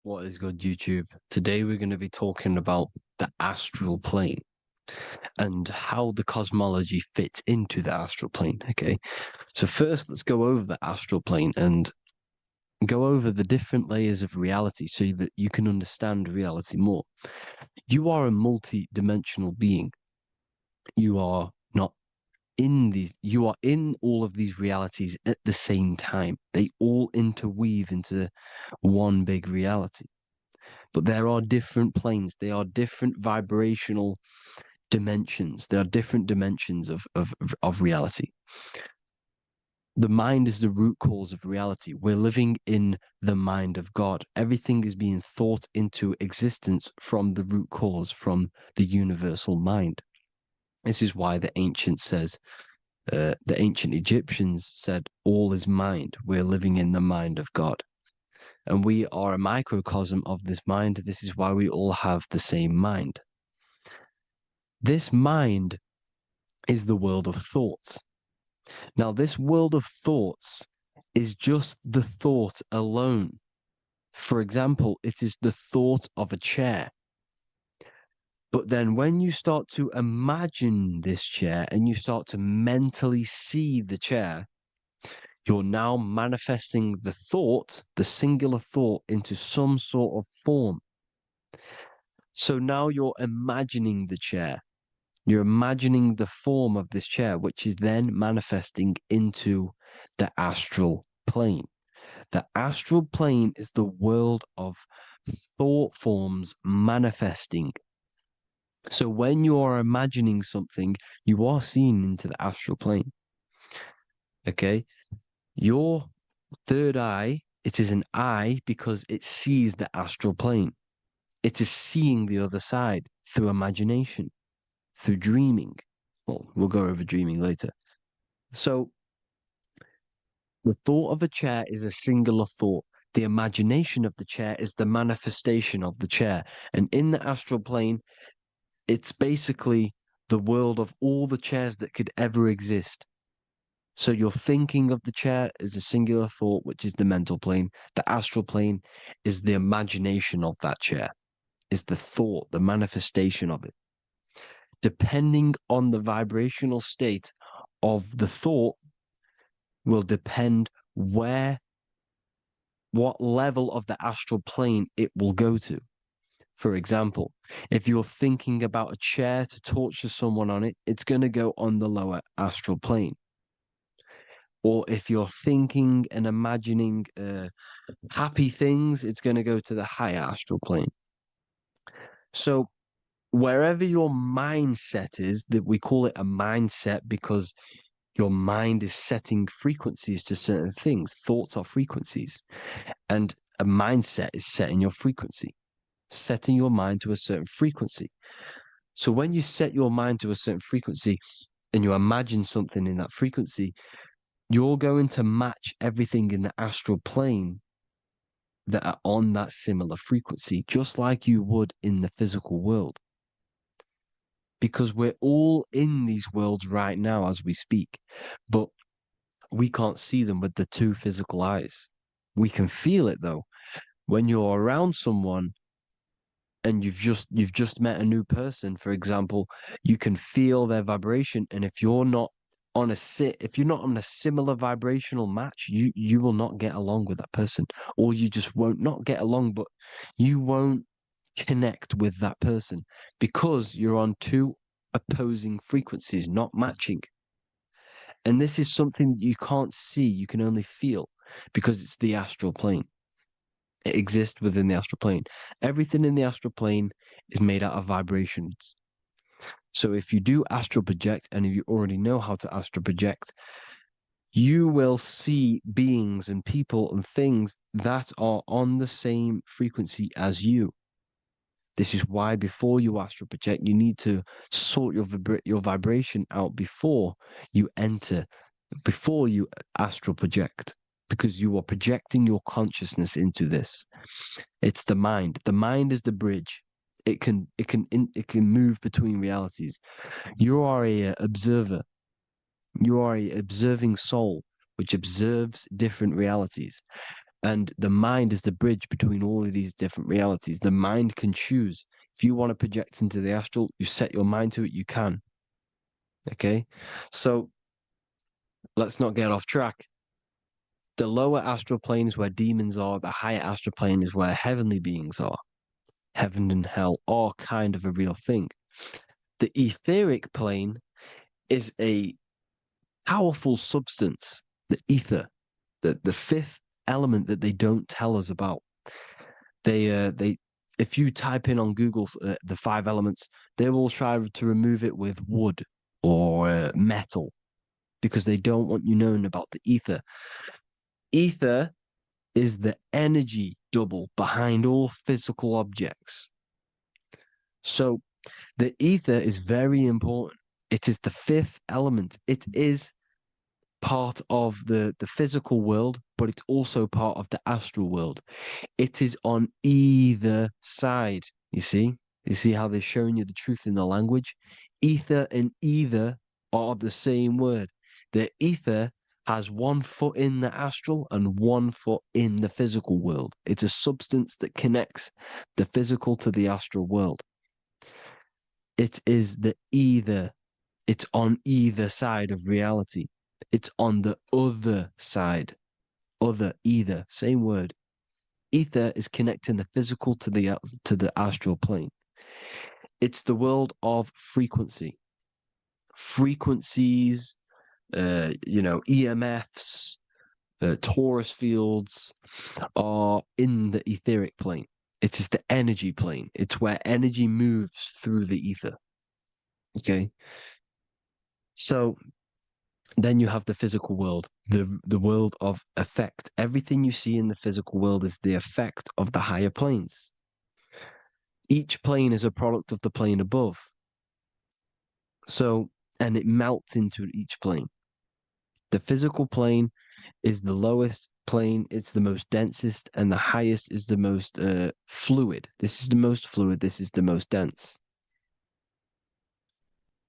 What is good, YouTube? Today we're going to be talking about the astral plane and how the cosmology fits into the astral plane. Okay, so first let's go over the astral plane and go over the different layers of reality so that you can understand reality more. You are a multi-dimensional being. You are not in these, you are in all of these realities at the same time. They all interweave into one big reality. But there are different planes. They are different vibrational dimensions. There are different dimensions of reality. The mind is the root cause of reality. We're living in the mind of God. Everything is being thought into existence from the root cause, from the universal mind. This is why the ancient Egyptians said, all is mind. We're living in the mind of God. And we are a microcosm of this mind. This is why we all have the same mind. This mind is the world of thoughts. Now, this world of thoughts is just the thought alone. For example, it is the thought of a chair. But then when you start to imagine this chair and you start to mentally see the chair, you're now manifesting the thought, the singular thought, into some sort of form. So now you're imagining the chair. You're imagining the form of this chair, which is then manifesting into the astral plane. The astral plane is the world of thought forms manifesting. So when you are imagining something, you are seeing into the astral plane. Okay? Your third eye, it is an eye because it sees the astral plane. It is seeing the other side through imagination, through dreaming. Well, we'll go over dreaming later. So the thought of a chair is a singular thought. The imagination of the chair is the manifestation of the chair. And in the astral plane, it's basically the world of all the chairs that could ever exist. So you're thinking of the chair as a singular thought, which is the mental plane. The astral plane is the imagination of that chair, is the thought, the manifestation of it. Depending on the vibrational state of the thought will depend what level of the astral plane it will go to. For example, if you're thinking about a chair to torture someone on it, it's going to go on the lower astral plane. Or if you're thinking and imagining happy things, it's going to go to the higher astral plane. So wherever your mindset is, that we call it a mindset because your mind is setting frequencies to certain things. Thoughts are frequencies. And a mindset is setting your frequency, setting your mind to a certain frequency. So when you set your mind to a certain frequency and you imagine something in that frequency, you're going to match everything in the astral plane that are on that similar frequency, just like you would in the physical world. Because we're all in these worlds right now as we speak, but we can't see them with the two physical eyes. We can feel it though. When you're around someone and you've just met a new person, for example, you can feel their vibration. And if you're not on a similar vibrational match, you will not get along with that person, or you just won't not get along, but you won't connect with that person because you're on two opposing frequencies, not matching. And this is something that you can't see, you can only feel because it's the astral plane. It exists within the astral plane. Everything in the astral plane is made out of vibrations. So if you do astral project, and if you already know how to astral project, you will see beings and people and things that are on the same frequency as you. This is why before you astral project, you need to sort your vibration out before you enter, before you astral project, because you are projecting your consciousness into this. It's the mind. The mind is the bridge. It can move between realities. You are a observer. You are a observing soul which observes different realities. And the mind is the bridge between all of these different realities. The mind can choose. If you want to project into the astral, you set your mind to it, you can. Okay? So let's not get off track. The lower astral plane is where demons are. The higher astral plane is where heavenly beings are. Heaven and hell are kind of a real thing. The etheric plane is a powerful substance, the ether, the fifth element that they don't tell us about. If you type in on Google the 5 elements, they will try to remove it with wood or metal because they don't want you knowing about the ether. Ether is the energy double behind all physical objects. So the ether is very important. It is the 5th element. It is part of the physical world, but it's also part of the astral world. It is on either side. You see how they're showing you the truth in the language. Ether and either are the same word. The ether has 1 foot in the astral and 1 foot in the physical world. It's a substance that connects the physical to the astral world. It is the either. It's on either side of reality. It's on the other side. Other, either, same word. Ether is connecting the physical to the astral plane. It's the world of frequency. Frequencies, EMFs, torus fields are in the etheric plane. It is the energy plane. It's where energy moves through the ether. Okay. So then you have the physical world, the world of effect. Everything you see in the physical world is the effect of the higher planes. Each plane is a product of the plane above. So, and it melts into each plane. The physical plane is the lowest plane, it's the most densest, and the highest is the most fluid. This is the most fluid, this is the most dense.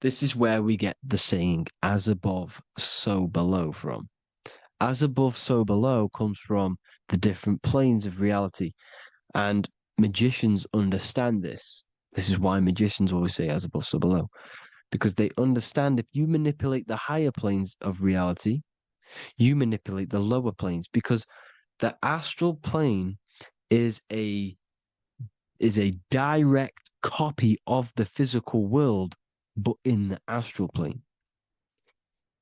This is where we get the saying, as above, so below from. As above, so below comes from the different planes of reality. And magicians understand this. This is why magicians always say as above, so below. Because they understand if you manipulate the higher planes of reality, you manipulate the lower planes. Because the astral plane is a direct copy of the physical world, but in the astral plane.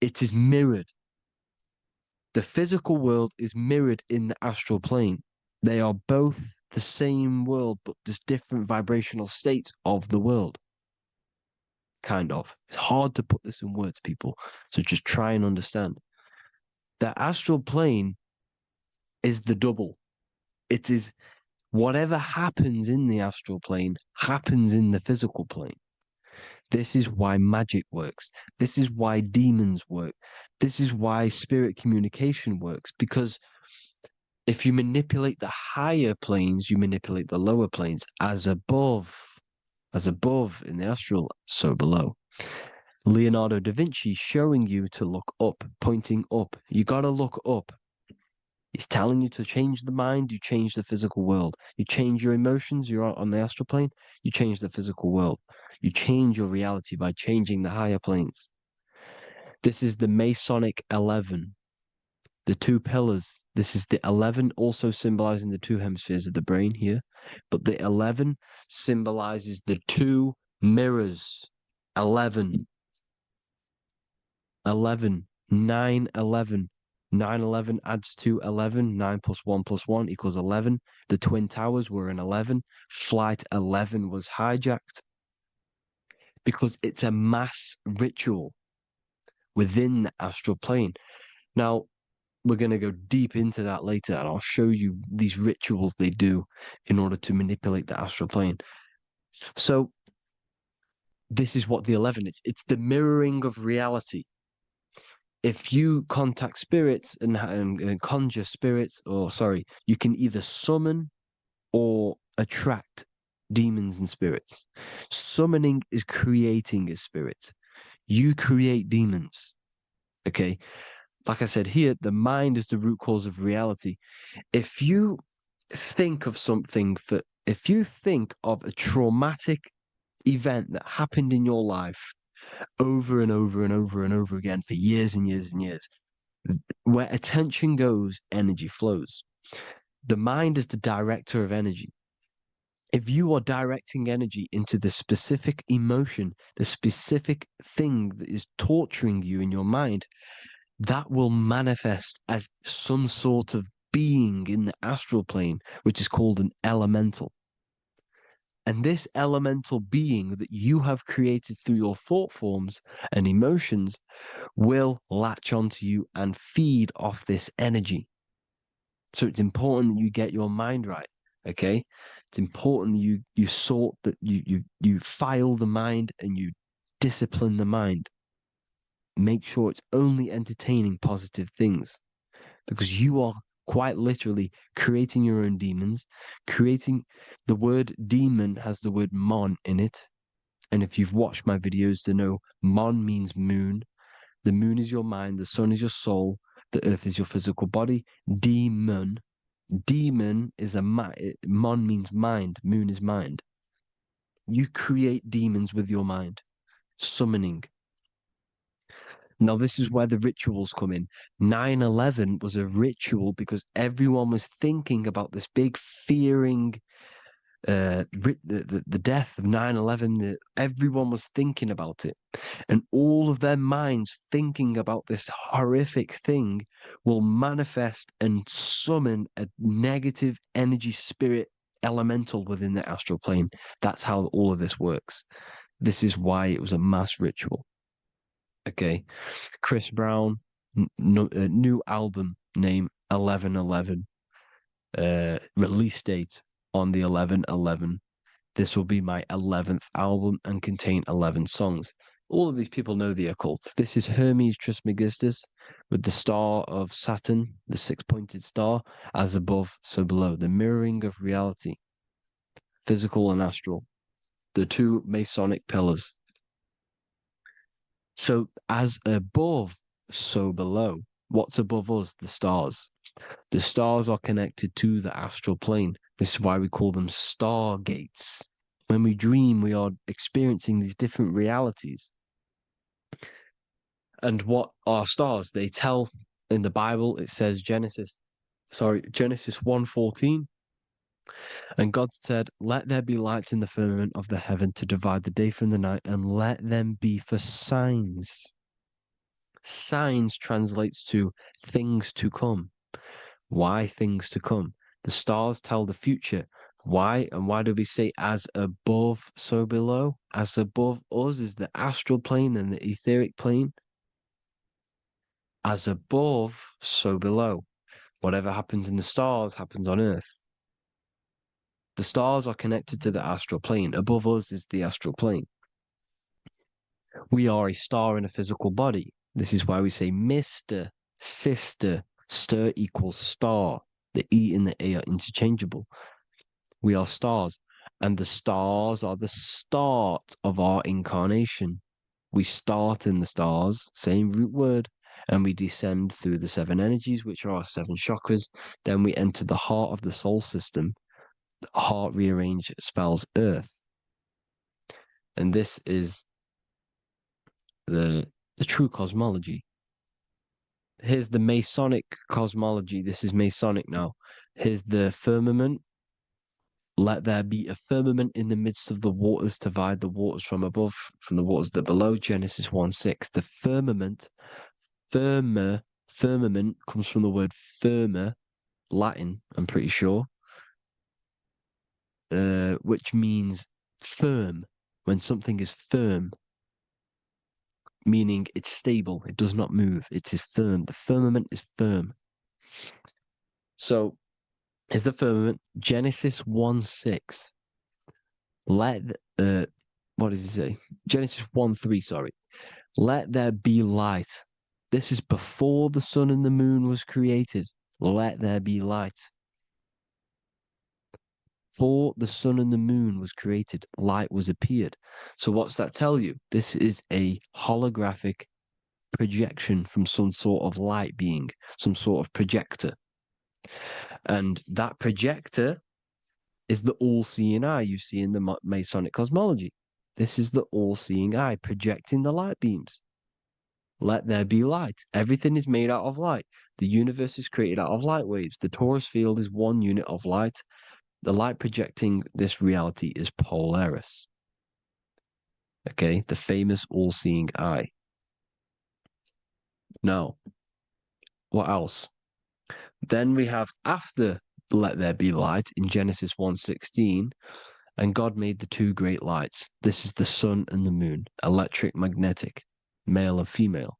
It is mirrored. The physical world is mirrored in the astral plane. They are both the same world, but just different vibrational states of the world. Kind of. It's hard to put this in words, people. So just try and understand. The astral plane is the double. It is whatever happens in the astral plane happens in the physical plane. This is why magic works. This is why demons work. This is why spirit communication works. Because if you manipulate the higher planes, you manipulate the lower planes. As above in the astral, so below. Leonardo da Vinci showing you to look up, pointing up. You got to look up. He's telling you to change the mind, you change the physical world. You change your emotions, you're on the astral plane, you change the physical world. You change your reality by changing the higher planes. This is the Masonic 11, the 2 pillars. This is the 11 also symbolizing the 2 hemispheres of the brain here. But the 11 symbolizes the 2 mirrors. 11, 11, 9, 11. 9/11 adds to 11. 9 plus 1 equals 11. The Twin Towers were an 11. Flight 11 was hijacked because it's a mass ritual within the astral plane. Now, we're going to go deep into that later, and I'll show you these rituals they do in order to manipulate the astral plane. So, this is what the 11 is. It's the mirroring of reality. If you contact spirits and conjure spirits, you can either summon or attract demons and spirits. Summoning is creating a spirit. You create demons. Okay. Like I said here, the mind is the root cause of reality. If you think of if you think of a traumatic event that happened in your life over and over and over and over again for years and years and years, where attention goes, energy flows. The mind is the director of energy. If you are directing energy into the specific emotion, the specific thing that is torturing you in your mind, that will manifest as some sort of being in the astral plane, which is called an elemental. And this elemental being that you have created through your thought forms and emotions will latch onto you and feed off this energy. So it's important that you get your mind right. Okay, it's important that you sort that you file the mind and you discipline the mind. Make sure it's only entertaining positive things, because you are quite literally creating your own demons. Creating the word demon has the word mon in it, and if you've watched my videos, to know mon means moon. The moon is your mind, the sun is your soul, the earth is your physical body. Demon is mon means mind, moon is mind. You create demons with your mind, summoning. Now, this is where the rituals come in. 9/11 was a ritual because everyone was thinking about this big fearing, the death of 9/11. Everyone was thinking about it. And all of their minds thinking about this horrific thing will manifest and summon a negative energy spirit elemental within the astral plane. That's how all of this works. This is why it was a mass ritual. Okay, Chris Brown, new album name 11/11, release date on the 11/11. This will be my 11th album and contain 11 songs. All of these people know the occult. This is Hermes Trismegistus with the star of Saturn, the six-pointed star, as above, so below. The mirroring of reality, physical and astral, the two Masonic pillars. So as above, so below. What's above us? The stars. The stars are connected to the astral plane. This is why we call them stargates. When we dream, we are experiencing these different realities. And what are stars? They tell in the Bible, it says Genesis 1:14. And God said, "Let there be lights in the firmament of the heaven to divide the day from the night, and let them be for signs." Signs translates to things to come. Why things to come? The stars tell the future. Why? And why do we say as above, so below? As above us is the astral plane and the etheric plane. As above, so below. Whatever happens in the stars happens on Earth. The stars are connected to the astral plane. Above us is the astral plane. We are a star in a physical body. This is why we say Mr., sister, stir equals star. The E and the A are interchangeable. We are stars, and the stars are the start of our incarnation. We start in the stars, same root word, and we descend through the seven energies, which are our seven chakras. Then we enter the heart of the soul system. The heart rearranged spells earth. And this is the true cosmology. Here's the Masonic cosmology. This is Masonic now. Here's the firmament. Let there be a firmament in the midst of the waters to divide the waters from above, from the waters that below. Genesis 1:6. The firmament, Firmament comes from the word firma, Latin, I'm pretty sure, which means firm. When something is firm, meaning it's stable, it does not move, it is firm. The firmament is firm. So, is the firmament Genesis 1:6? Let what does he say? Genesis 1:3, sorry. Let there be light. This is before the sun and the moon was created. Let there be light. Before the sun and the moon was created, light was appeared. So what's that tell you? This is a holographic projection from some sort of light being, some sort of projector. And that projector is the all-seeing eye you see in the Masonic cosmology. This is the all-seeing eye projecting the light beams. Let there be light. Everything is made out of light. The universe is created out of light waves. The torus field is one unit of light. The light projecting this reality is Polaris. Okay, the famous all-seeing eye. Now, what else? Then we have after let there be light in Genesis 1:16, and God made the two great lights. This is the sun and the moon, electric, magnetic, male and female.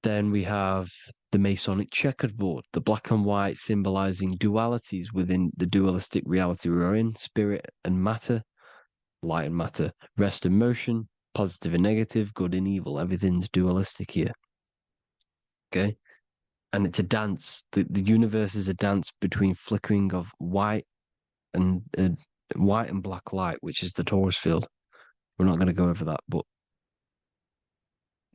Then we have the Masonic checkered board, the black and white symbolizing dualities within the dualistic reality we're in, spirit and matter, light and matter, rest and motion, positive and negative, good and evil. Everything's dualistic here. Okay? And it's a dance. The universe is a dance between flickering of white and black light, which is the torus field. We're not going to go over that, but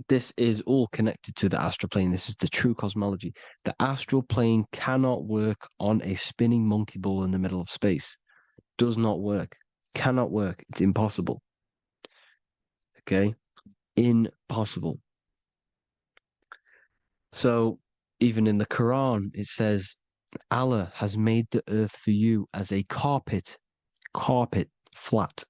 this is all connected to the astral plane. This is the true cosmology. The astral plane cannot work on a spinning monkey ball in the middle of space. Does not work. Cannot work. It's impossible. Okay? Impossible. So, even in the Quran, it says, Allah has made the earth for you as a carpet, flat.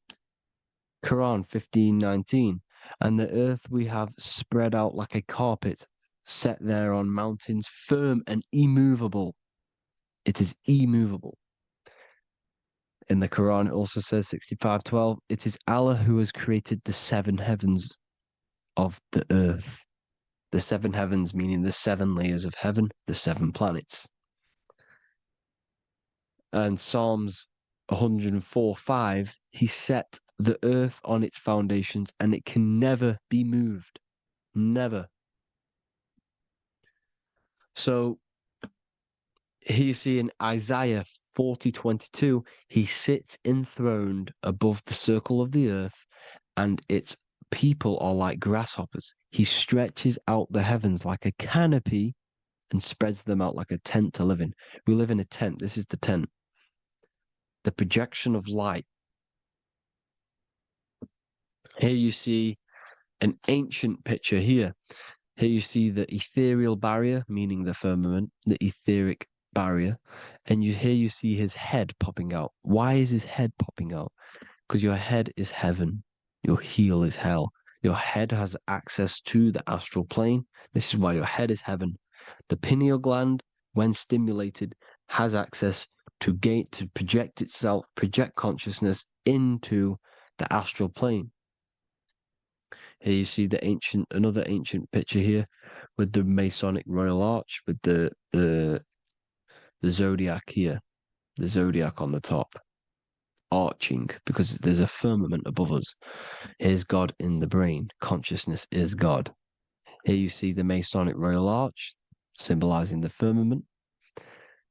Quran 15:19. And the earth we have spread out like a carpet, set there on mountains, firm and immovable. It is immovable. In the Quran, it also says 65:12, it is Allah who has created the seven heavens of the earth. The seven heavens meaning the seven layers of heaven, the seven planets. And Psalms 104:5, he set the earth on its foundations and it can never be moved. Never. So here you see in Isaiah 40:22, he sits enthroned above the circle of the earth and its people are like grasshoppers. He stretches out the heavens like a canopy and spreads them out like a tent to live in. We live in a tent. This is the tent. The projection of light. Here you see an ancient picture here. Here you see the ethereal barrier, meaning the firmament, the etheric barrier. And here you see his head popping out. Why is his head popping out? Because your head is heaven. Your heel is hell. Your head has access to the astral plane. This is why your head is heaven. The pineal gland, when stimulated, has access to project itself, project consciousness into the astral plane. Here you see another ancient picture here with the Masonic Royal Arch, with the zodiac here, the zodiac on the top, arching because there's a firmament above us. Here's God in the brain. Consciousness is God. Here you see the Masonic Royal Arch, symbolizing the firmament.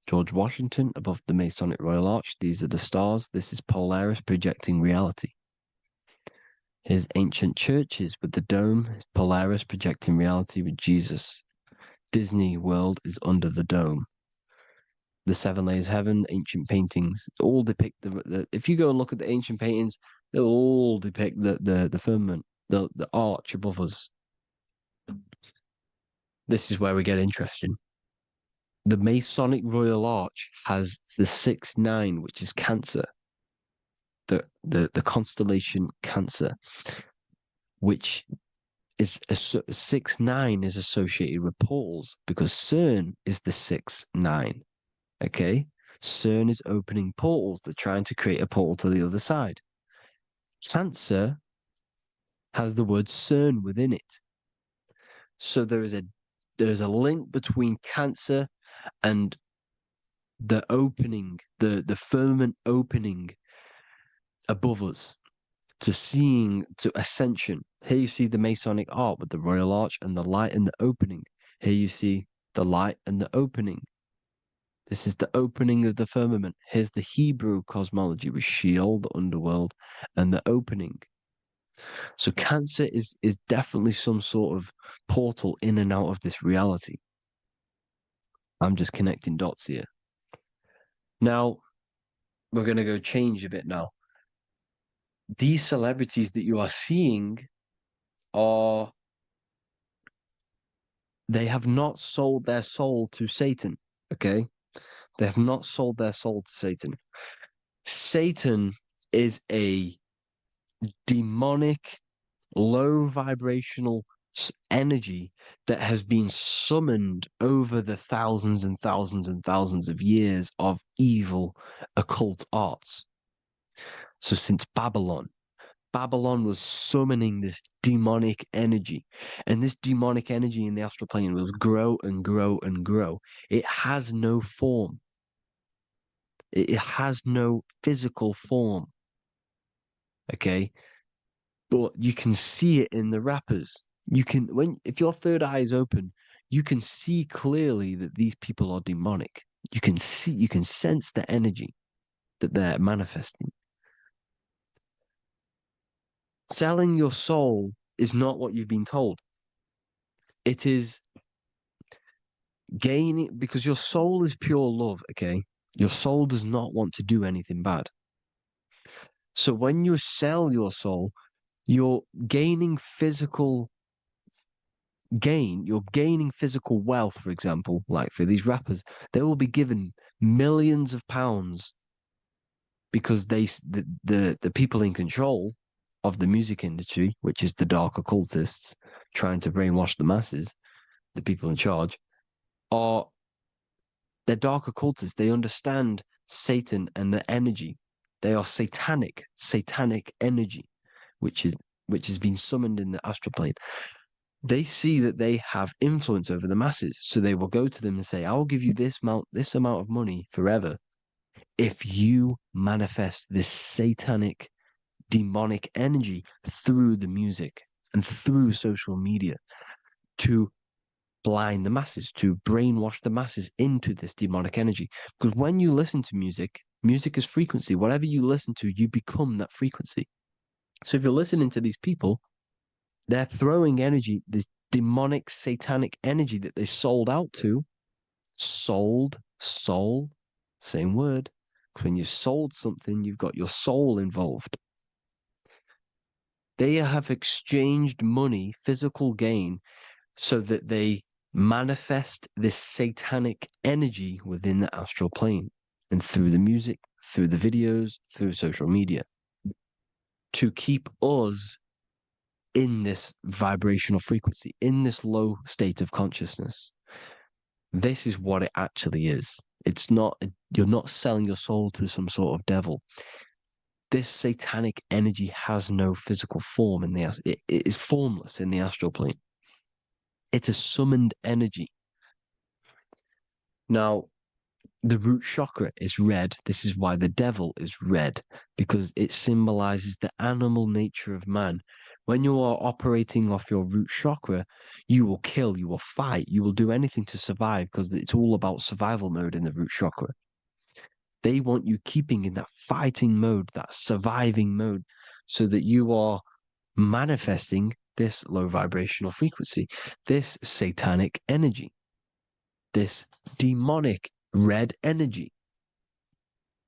George Washington above the Masonic Royal Arch. These are the stars. This is Polaris projecting reality. Here's ancient churches with the dome. Polaris projecting reality with Jesus. Disney World is under the dome. The seven layers of heaven, ancient paintings, all depict if you go and look at the ancient paintings, they'll all depict the firmament, the arch above us. This is where we get interesting. The Masonic Royal Arch has the 6-9, which is Cancer. The constellation Cancer, which is 6-9 is associated with portals because CERN is the 6-9. Okay, CERN is opening portals. They're trying to create a portal to the other side. Cancer has the word CERN within it. So there's a link between Cancer and the opening, the firmament opening above us to ascension. Here you see the Masonic art with the Royal Arch and the light and the opening. Here you see the light and the opening. This is the opening of the firmament. Here's the Hebrew cosmology with Sheol, the underworld, and the opening. So Cancer is definitely some sort of portal in and out of this reality. I'm just connecting dots here. Now, we're going to go change a bit now. These celebrities that you are seeing they have not sold their soul to Satan, okay? They have not sold their soul to Satan. Satan is a demonic, low vibrational energy that has been summoned over the thousands and thousands and thousands of years of evil occult arts. So since Babylon was summoning this demonic energy, and this demonic energy in the astral plane will grow and grow and grow. It has no form. It has no physical form. Okay? But you can see it in the rappers. If your third eye is open, you can see clearly that these people are demonic. You can sense the energy that they're manifesting. Selling your soul is not what you've been told. It is gaining, because your soul is pure love, okay? Your soul does not want to do anything bad. So when you sell your soul, you're gaining physical gain, you're gaining physical wealth, for example, like for these rappers, they will be given millions of pounds because the people in control of the music industry, which is the dark occultists trying to brainwash the masses, the people in charge, they're dark occultists. They understand Satan and the energy. They are satanic energy, which has been summoned in the astral plane. They see that they have influence over the masses, so they will go to them and say, "I will give you this amount of money forever if you manifest this satanic, demonic energy through the music and through social media to blind the masses, to brainwash the masses into this demonic energy." Because when you listen to music, music is frequency. Whatever you listen to, you become that frequency. So if you're listening to these people, they're throwing energy, this demonic, satanic energy that they sold out to. Sold, soul, same word. Because when you sold something, you've got your soul involved. They have exchanged money, physical gain, so that they manifest this satanic energy within the astral plane and through the music, through the videos, through social media to keep us in this vibrational frequency, in this low state of consciousness. This is what it actually is. It's not, you're not selling your soul to some sort of devil. This satanic energy has no physical form it is formless in the astral plane. It's a summoned energy. Now, the root chakra is red. This is why the devil is red, because it symbolizes the animal nature of man. When you are operating off your root chakra, you will kill, you will fight, you will do anything to survive, because it's all about survival mode in the root chakra. They want you keeping in that fighting mode, that surviving mode, so that you are manifesting this low vibrational frequency, this satanic energy, this demonic red energy.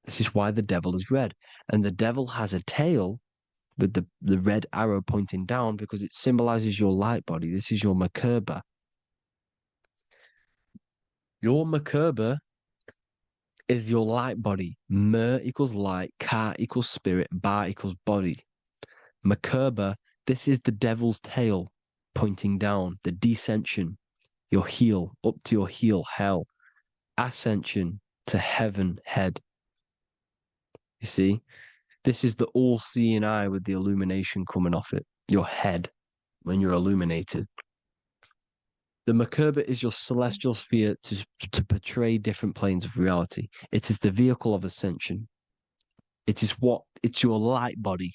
This is why the devil is red. And the devil has a tail with the red arrow pointing down because it symbolizes your light body. This is your Merkaba. Your Merkaba is your light body. Mer equals light, Ka equals spirit, Ba equals body. Merkaba, this is the devil's tail. pointing down, the descension, your heel, up to your heel, hell, ascension to heaven, head. You see, this is the all-seeing eye with the illumination coming off it, your head, when you're illuminated. The Merkaba is your celestial sphere to portray different planes of reality. It is the vehicle of ascension. It's your light body.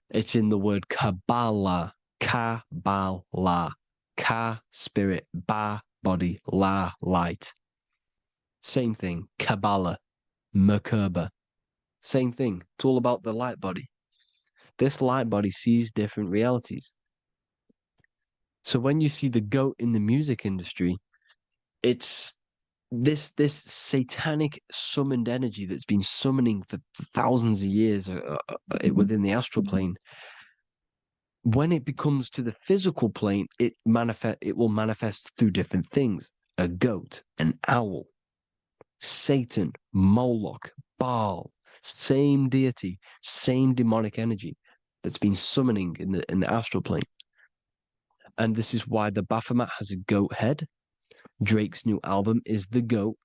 It's in the word Kabbalah, Kabbalah, Ka, spirit, Ba, body, La, light. Same thing, Kabbalah, Merkaba. Same thing. It's all about the light body. This light body sees different realities. So when you see the goat in the music industry, it's this satanic summoned energy that's been summoning for thousands of years within the astral plane. When it becomes to the physical plane, it will manifest through different things. A goat, an owl, Satan, Moloch, Baal, same deity, same demonic energy that's been summoning in the astral plane. And this is why the Baphomet has a goat head. Drake's new album is the goat.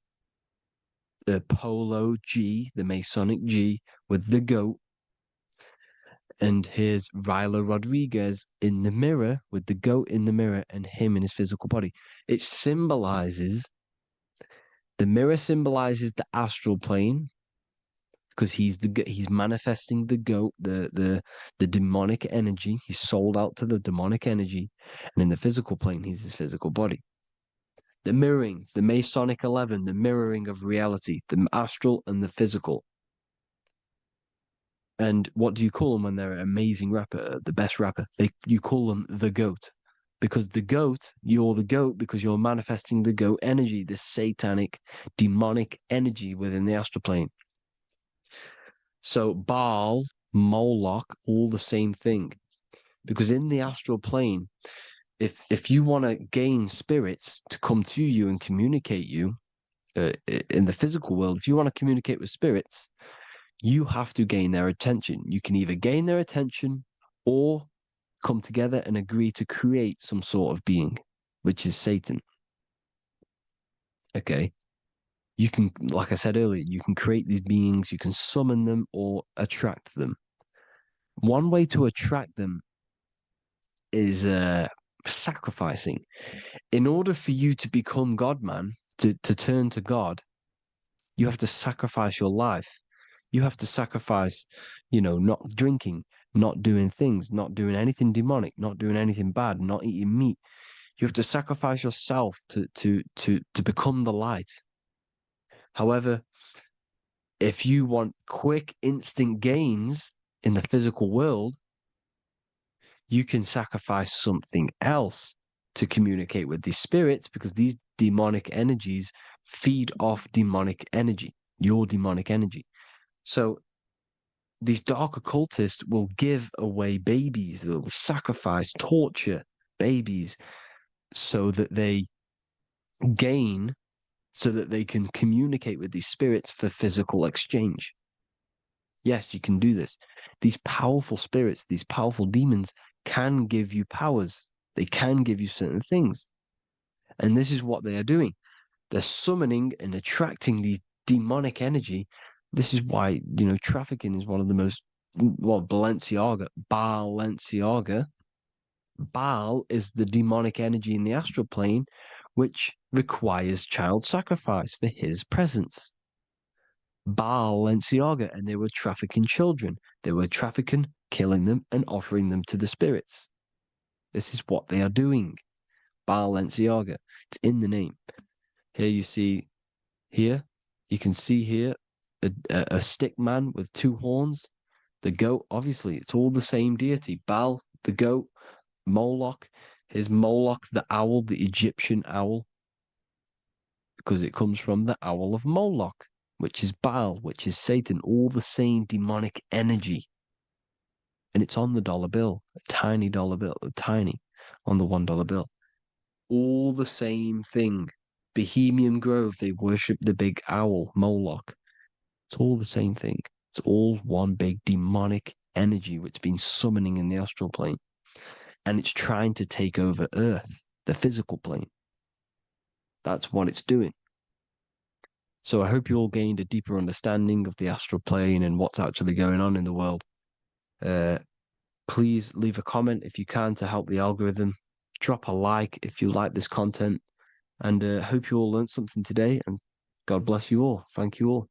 The Polo G, the Masonic G, with the goat. And here's Ryla Rodriguez in the mirror with the goat in the mirror and him in his physical body. It symbolizes, the mirror symbolizes the astral plane because he's manifesting the goat, the demonic energy. He's sold out to the demonic energy. And in the physical plane, he's his physical body. The mirroring, the Masonic 11, the mirroring of reality, the astral and the physical. And what do you call them when they're an amazing rapper, the best rapper? You call them the GOAT. Because the GOAT, you're the GOAT because you're manifesting the GOAT energy, the satanic, demonic energy within the astral plane. So Baal, Moloch, all the same thing. Because in the astral plane, if you want to gain spirits to come to you and communicate you in the physical world, if you want to communicate with spirits, you have to gain their attention. You can either gain their attention or come together and agree to create some sort of being, which is Satan. Okay. You can, like I said earlier, you can create these beings, you can summon them or attract them. One way to attract them is sacrificing. In order for you to become God, man, to turn to God, you have to sacrifice your life. You have to sacrifice, not drinking, not doing things, not doing anything demonic, not doing anything bad, not eating meat. You have to sacrifice yourself to become the light. However, if you want quick, instant gains in the physical world, you can sacrifice something else to communicate with these spirits because these demonic energies feed off demonic energy, your demonic energy. So these dark occultists will give away babies, they'll sacrifice, torture babies so that they gain, so that they can communicate with these spirits for physical exchange. Yes, you can do this. These powerful spirits, these powerful demons can give you powers. They can give you certain things. And this is what they are doing. They're summoning and attracting these demonic energy. This is why, trafficking is one of the most, Balenciaga. Baal is the demonic energy in the astral plane, which requires child sacrifice for his presence. Balenciaga, and they were trafficking children. They were trafficking, killing them, and offering them to the spirits. This is what they are doing. Balenciaga. It's in the name. Here you see, you can see here a stick man with two horns. The goat, obviously, it's all the same deity. Baal, the goat, Moloch. Here's Moloch, the owl, the Egyptian owl, because it comes from the owl of Moloch, which is Baal, which is Satan, all the same demonic energy. And it's on the dollar bill, a tiny dollar bill, tiny, on the $1 bill. All the same thing. Bohemian Grove, they worship the big owl, Moloch. It's all the same thing. It's all one big demonic energy which has been summoning in the astral plane. and it's trying to take over Earth, the physical plane. That's what it's doing. So I hope you all gained a deeper understanding of the astral plane and what's actually going on in the world. Please leave a comment if you can to help the algorithm. Drop a like if you like this content. And hope you all learned something today. And God bless you all. Thank you all.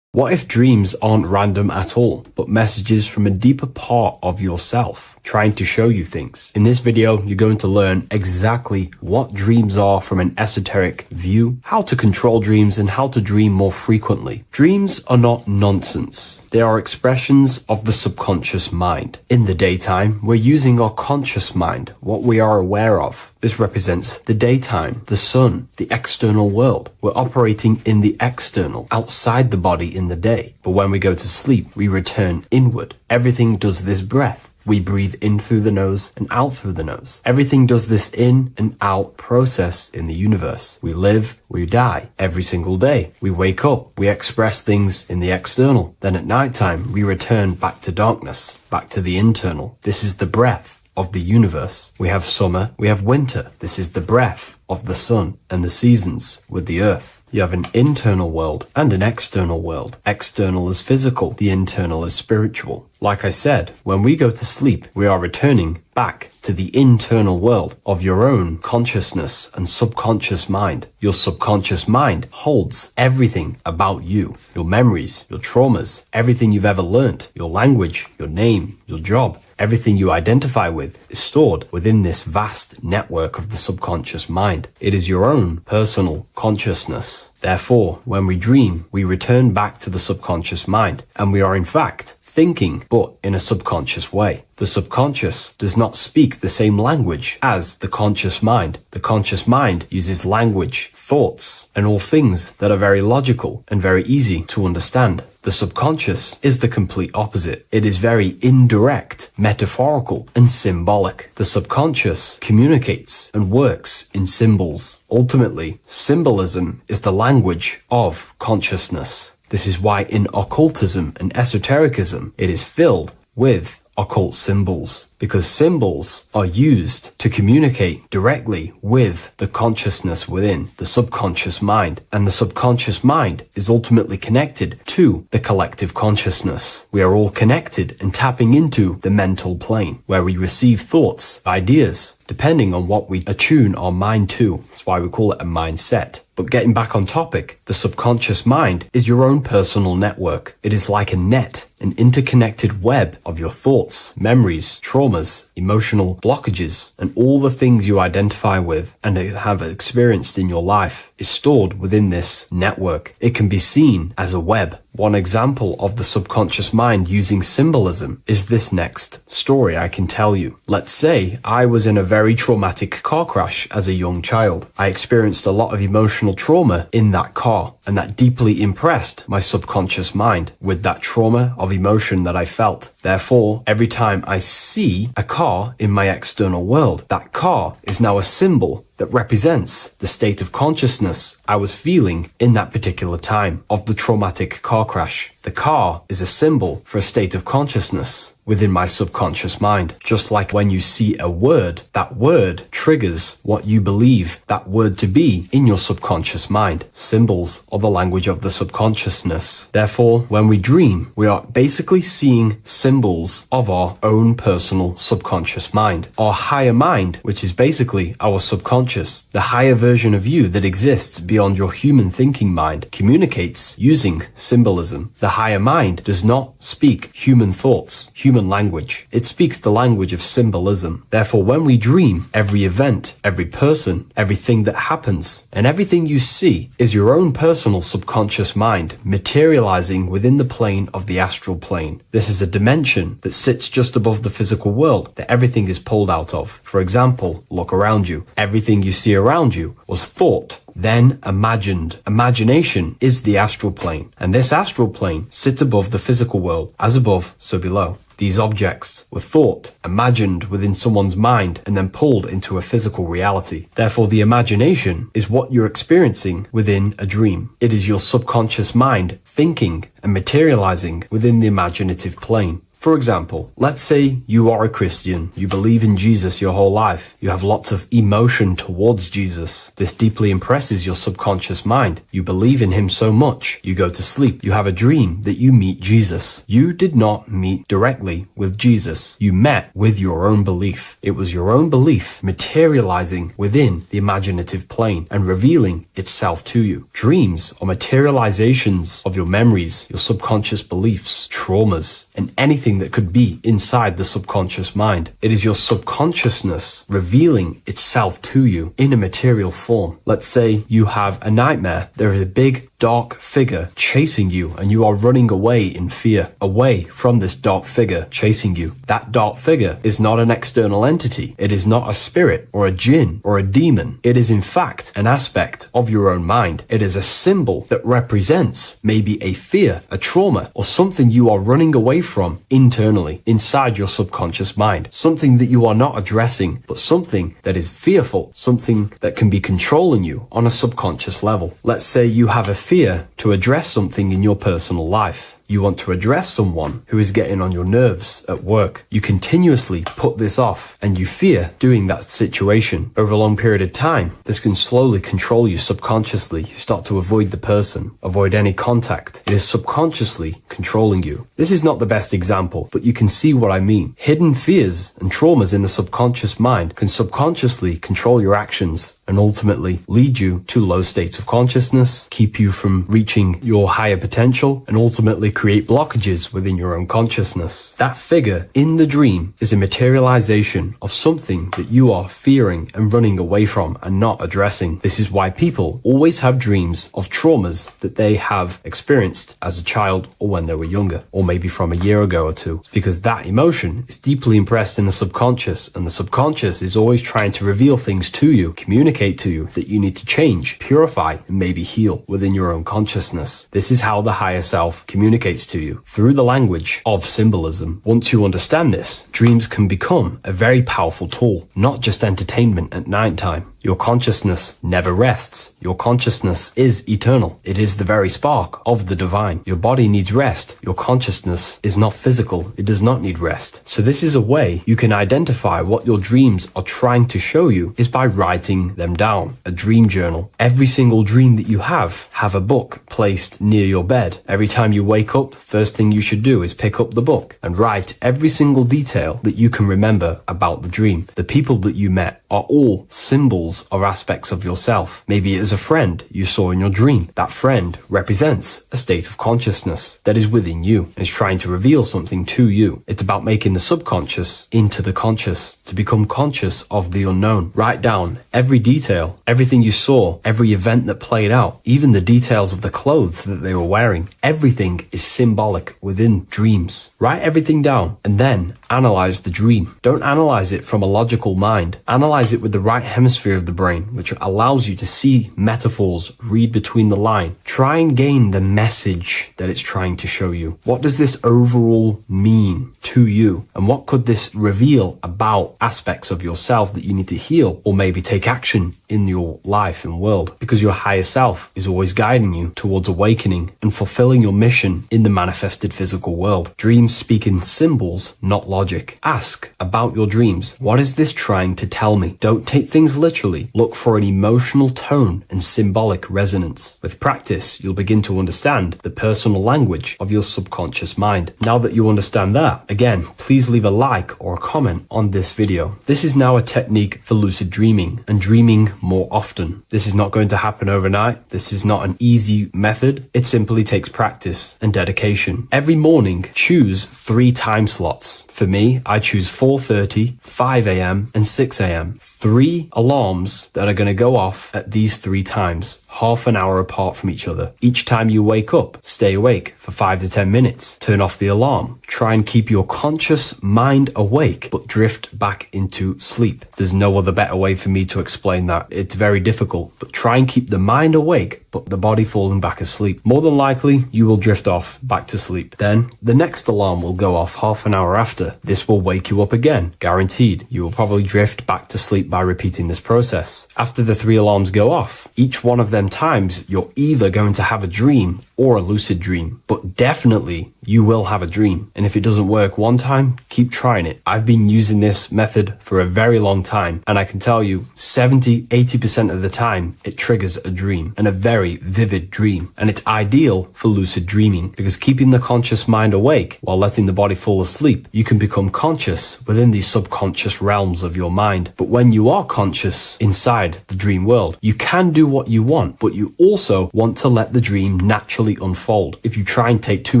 What if dreams aren't random at all, but messages from a deeper part of yourself, trying to show you things? In this video, you're going to learn exactly what dreams are from an esoteric view, how to control dreams, and how to dream more frequently. Dreams are not nonsense. They are expressions of the subconscious mind. In the daytime, we're using our conscious mind, what we are aware of. This represents the daytime, the sun, the external world. We're operating in the external, outside the body in the day. But when we go to sleep, we return inward. Everything does this breath. We breathe in through the nose and out through the nose. Everything does this in and out process in the universe. We live, we die every single day. We wake up, we express things in the external. Then at nighttime, we return back to darkness, back to the internal. This is the breath of the universe. We have summer, we have winter. This is the breath of the sun and the seasons with the earth. You have an internal world and an external world. External is physical, the internal is spiritual. Like I said, when we go to sleep, we are returning back to the internal world of your own consciousness and subconscious mind. Your subconscious mind holds everything about you, your memories, your traumas, everything you've ever learnt, your language, your name, your job. Everything you identify with is stored within this vast network of the subconscious mind. It is your own personal consciousness. Therefore, when we dream, we return back to the subconscious mind, and we are in fact thinking, but in a subconscious way. The subconscious does not speak the same language as the conscious mind. The conscious mind uses language, thoughts, and all things that are very logical and very easy to understand. The subconscious is the complete opposite. It is very indirect, metaphorical, and symbolic. The subconscious communicates and works in symbols. Ultimately, symbolism is the language of consciousness. This is why in occultism and esotericism, it is filled with occult symbols, because symbols are used to communicate directly with the consciousness within the subconscious mind, and the subconscious mind is ultimately connected to the collective consciousness. We are all connected and tapping into the mental plane, where we receive thoughts, ideas, depending on what we attune our mind to. That's why we call it a mindset. But getting back on topic, the subconscious mind is your own personal network. It is like a net, an interconnected web of your thoughts, memories, traumas, emotional blockages, and all the things you identify with and have experienced in your life is stored within this network. It can be seen as a web. One example of the subconscious mind using symbolism is this next story I can tell you. Let's say I was in a very traumatic car crash as a young child. I experienced a lot of emotional trauma in that car, and that deeply impressed my subconscious mind with that trauma of emotion that I felt. Therefore, every time I see a car in my external world, that car is now a symbol that represents the state of consciousness I was feeling in that particular time of the traumatic car crash. The car is a symbol for a state of consciousness within my subconscious mind. Just like when you see a word, that word triggers what you believe that word to be in your subconscious mind. Symbols are the language of the subconsciousness. Therefore, when we dream, we are basically seeing symbols of our own personal subconscious mind. Our higher mind, which is basically our subconscious, the higher version of you that exists beyond your human thinking mind, communicates using symbolism. The higher mind does not speak human thoughts, human language. It speaks the language of symbolism. Therefore, when we dream, every event, every person, everything that happens, and everything you see is your own personal subconscious mind materializing within the plane of the astral plane. This is a dimension that sits just above the physical world that everything is pulled out of. For example, look around you. Everything you see around you was thought, then imagined. Imagination is the astral plane, and this astral plane sits above the physical world. As above, so below. These objects were thought, imagined within someone's mind, and then pulled into a physical reality. Therefore, the imagination is what you're experiencing within a dream. It is your subconscious mind thinking and materializing within the imaginative plane. For example, let's say you are a Christian, you believe in Jesus your whole life, you have lots of emotion towards Jesus. This deeply impresses your subconscious mind. You believe in him so much, you go to sleep, you have a dream that you meet Jesus. You did not meet directly with Jesus. You met with your own belief. It was your own belief materializing within the imaginative plane and revealing itself to you. Dreams are materializations of your memories, your subconscious beliefs, traumas, and anything that could be inside the subconscious mind. It is your subconsciousness revealing itself to you in a material form. Let's say you have a nightmare. There is a big dark figure chasing you and you are running away in fear, away from this dark figure chasing you. That dark figure is not an external entity. It is not a spirit or a jinn or a demon. It is in fact an aspect of your own mind. It is a symbol that represents maybe a fear, a trauma, or something you are running away from internally inside your subconscious mind. Something that you are not addressing, but something that is fearful, something that can be controlling you on a subconscious level. Let's say you have a fear to address something in your personal life. You want to address someone who is getting on your nerves at work. You continuously put this off and you fear doing that situation. Over a long period of time, this can slowly control you subconsciously. You start to avoid the person, avoid any contact. It is subconsciously controlling you. This is not the best example, but you can see what I mean. Hidden fears and traumas in the subconscious mind can subconsciously control your actions and ultimately lead you to low states of consciousness, keep you from reaching your higher potential, and ultimately create blockages within your own consciousness. That figure in the dream is a materialization of something that you are fearing and running away from and not addressing. This is why people always have dreams of traumas that they have experienced as a child or when they were younger, or maybe from a year ago or two, because that emotion is deeply impressed in the subconscious, and the subconscious is always trying to reveal things to you, communicate to you that you need to change, purify, and maybe heal within your own consciousness. This is how the higher self communicates to you through the language of symbolism. Once you understand this, dreams can become a very powerful tool, not just entertainment at night time. Your consciousness never rests. Your consciousness is eternal. It is the very spark of the divine. Your body needs rest. Your consciousness is not physical. It does not need rest. So this is a way you can identify what your dreams are trying to show you is by writing them down. A dream journal. Every single dream that you have a book placed near your bed. Every time you wake up, first thing you should do is pick up the book and write every single detail that you can remember about the dream. The people that you met are all symbols or aspects of yourself. Maybe it is a friend you saw in your dream. That friend represents a state of consciousness that is within you and is trying to reveal something to you. It's about making the subconscious into the conscious, to become conscious of the unknown. Write down every detail, everything you saw, every event that played out, even the details of the clothes that they were wearing. Everything is symbolic within dreams. Write everything down and then analyze the dream. Don't analyze it from a logical mind. Analyze it with the right hemisphere of the brain, which allows you to see metaphors, read between the line. Try and gain the message that it's trying to show you. What does this overall mean to you? And what could this reveal about aspects of yourself that you need to heal or maybe take action in your life and world? Because your higher self is always guiding you towards awakening and fulfilling your mission in the manifested physical world. Dreams speak in symbols, not logic. Ask about your dreams. What is this trying to tell me? Don't take things literally. Look for an emotional tone and symbolic resonance. With practice, you'll begin to understand the personal language of your subconscious mind. Now that you understand that, again, please leave a like or a comment on this video. This is now a technique for lucid dreaming and dreaming more often. This is not going to happen overnight. This is not an easy method. It simply takes practice and dedication. Every morning, choose 3 time slots. For me, I choose 4:30, 5 a.m. and 6 a.m. 3 alarms that are going to go off at these 3 times, half an hour apart from each other. Each time you wake up, stay awake for 5 to 10 minutes. Turn off the alarm. Try and keep your conscious mind awake, but drift back into sleep. There's no other better way for me to explain that. It's very difficult, but try and keep the mind awake, but the body falling back asleep. More than likely, you will drift off back to sleep. Then, the next alarm will go off half an hour after. This will wake you up again, guaranteed. You will probably drift back to sleep by repeating this process. After the 3 alarms go off, each one of them times, you're either going to have a dream or a lucid dream, but definitely you will have a dream. And if it doesn't work one time, keep trying it. I've been using this method for a very long time, and I can tell you 70-80% of the time it triggers a dream, and a very vivid dream. And it's ideal for lucid dreaming because keeping the conscious mind awake while letting the body fall asleep, you can become conscious within these subconscious realms of your mind. But when you are conscious inside the dream world, you can do what you want, but you also want to let the dream naturally unfold. If you try and take too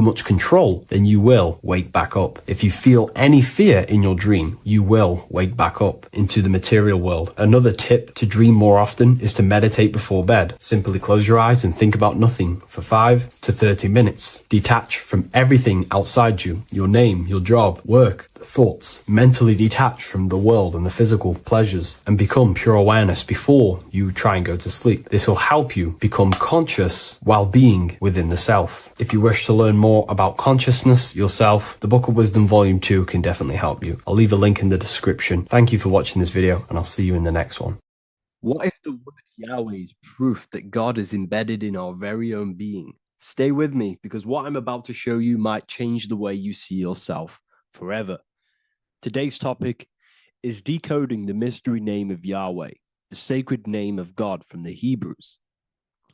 much control, then you will wake back up. If you feel any fear in your dream, you will wake back up into the material world. Another tip to dream more often is to meditate before bed. Simply close your eyes and think about nothing for 5 to 30 minutes. Detach from everything outside you, your name, your job, work, thoughts. Mentally detach from the world and the physical pleasures and become pure awareness before you try and go to sleep. This will help you become conscious while being within the self. If you wish to learn more about consciousness, yourself, the Book of Wisdom Volume 2 can definitely help you. I'll leave a link in the description. Thank you for watching this video, and I'll see you in the next one. What if the word Yahweh is proof that God is embedded in our very own being? Stay with me, because what I'm about to show you might change the way you see yourself forever. Today's topic is decoding the mystery name of Yahweh, the sacred name of God from the Hebrews.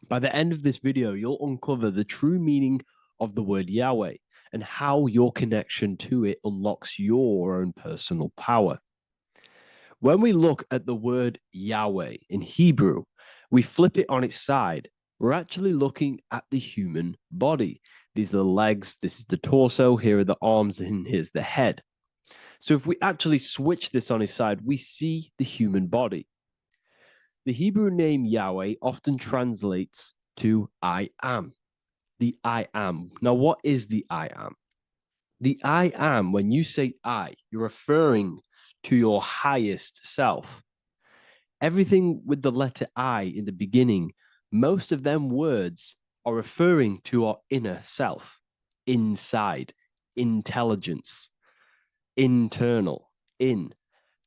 By the end of this video, you'll uncover the true meaning of the word Yahweh and how your connection to it unlocks your own personal power. When we look at the word Yahweh in Hebrew, we flip it on its side. We're actually looking at the human body. These are the legs, this is the torso, here are the arms, and here's the head. So if we actually switch this on its side, we see the human body. The Hebrew name Yahweh often translates to I am, the I am. Now, what is the I am? The I am, when you say I, you're referring to your highest self. Everything with the letter I in the beginning, most of them words are referring to our inner self, inside, intelligence, internal, in.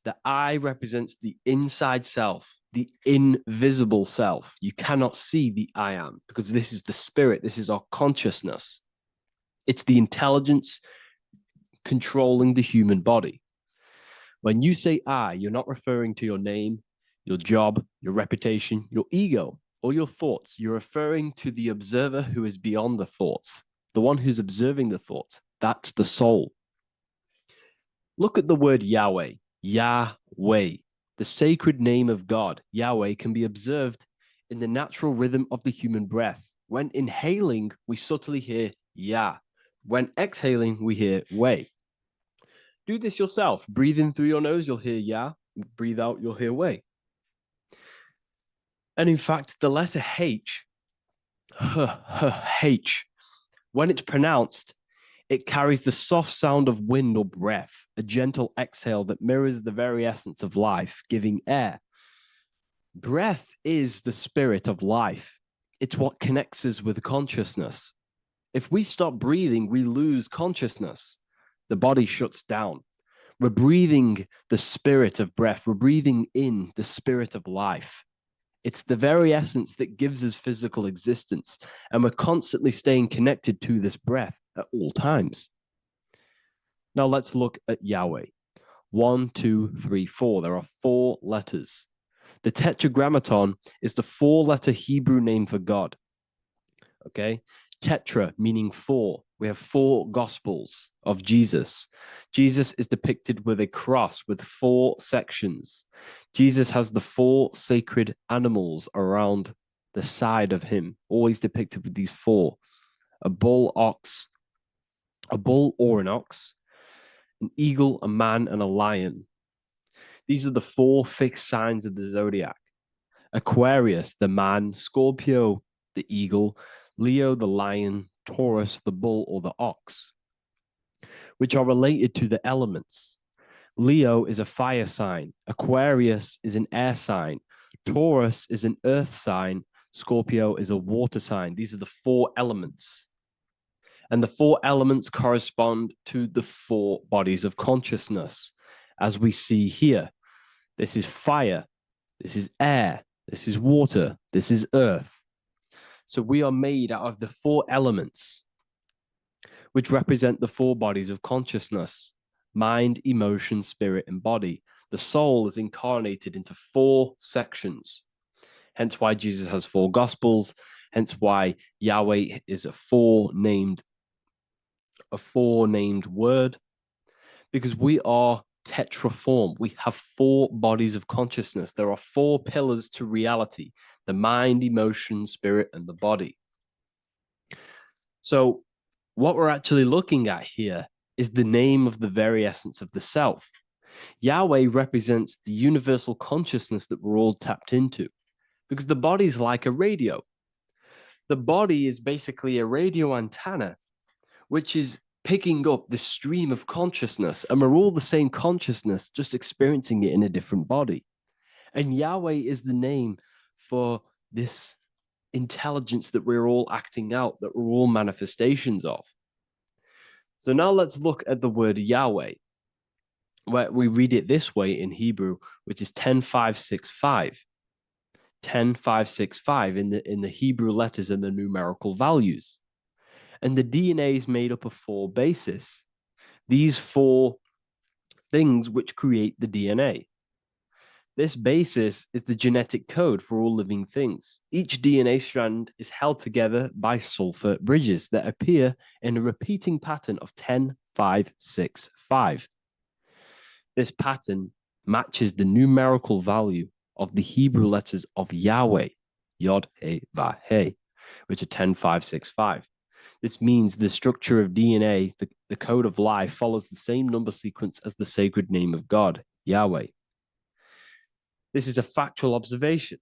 The I represents the inside self, the invisible self. You cannot see the I am because this is the spirit, this is our consciousness. It's the intelligence controlling the human body. When you say I, you're not referring to your name, your job, your reputation, your ego, or your thoughts. You're referring to the observer who is beyond the thoughts, the one who's observing the thoughts. That's the soul. Look at the word Yahweh, Yahweh, the sacred name of God. Yahweh can be observed in the natural rhythm of the human breath. When inhaling, we subtly hear Yah. When exhaling, we hear Wei. Do this yourself. Breathe in through your nose, you'll hear Yah. Breathe out, you'll hear Wei. And in fact, the letter H, H, when it's pronounced, it carries the soft sound of wind or breath, a gentle exhale that mirrors the very essence of life, giving air. Breath is the spirit of life. It's what connects us with consciousness. If we stop breathing, we lose consciousness. The body shuts down. We're breathing the spirit of breath. We're breathing in the spirit of life. It's the very essence that gives us physical existence, and we're constantly staying connected to this breath at all times. Now let's look at Yahweh. 1, 2, 3, 4. There are 4 letters. The tetragrammaton is the 4-letter Hebrew name for God. Okay? Tetra meaning 4. We have 4 gospels of Jesus. Jesus is depicted with a cross with 4 sections. Jesus has the 4 sacred animals around the side of him, always depicted with these 4. A bull or an ox, an eagle, a man, and a lion. These are the 4 fixed signs of the zodiac. Aquarius, the man, Scorpio, the eagle, Leo, the lion, Taurus, the bull or the ox, which are related to the elements. Leo is a fire sign. Aquarius is an air sign. Taurus is an earth sign. Scorpio is a water sign. These are the 4 elements. And the 4 elements correspond to the 4 bodies of consciousness, as we see here. This is fire, this is air, this is water, this is earth. So we are made out of the 4 elements, which represent the 4 bodies of consciousness: mind, emotion, spirit, and body. The soul is incarnated into 4 sections. Hence why Jesus has 4 gospels. Hence why Yahweh is a four-named word, because we are tetraform. We have 4 bodies of consciousness. There are 4 pillars to reality: the mind, emotion, spirit, and the body. So what we're actually looking at here is the name of the very essence of the self. Yahweh represents the universal consciousness that we're all tapped into, because the body is like a radio. The body is basically a radio antenna, which is picking up the stream of consciousness, and we're all the same consciousness, just experiencing it in a different body. And Yahweh is the name for this intelligence that we're all acting out, that we're all manifestations of. So now let's look at the word Yahweh, where we read it this way in Hebrew, which is 10,565. 10,565 in the Hebrew letters and the numerical values. And the DNA is made up of 4 bases. These 4 things which create the DNA. This basis is the genetic code for all living things. Each DNA strand is held together by sulfur bridges that appear in a repeating pattern of 10,565. This pattern matches the numerical value of the Hebrew letters of Yahweh, Yod, He, Vah, He, which are 10,565. This means the structure of DNA, the code of life, follows the same number sequence as the sacred name of God, Yahweh. This is a factual observation.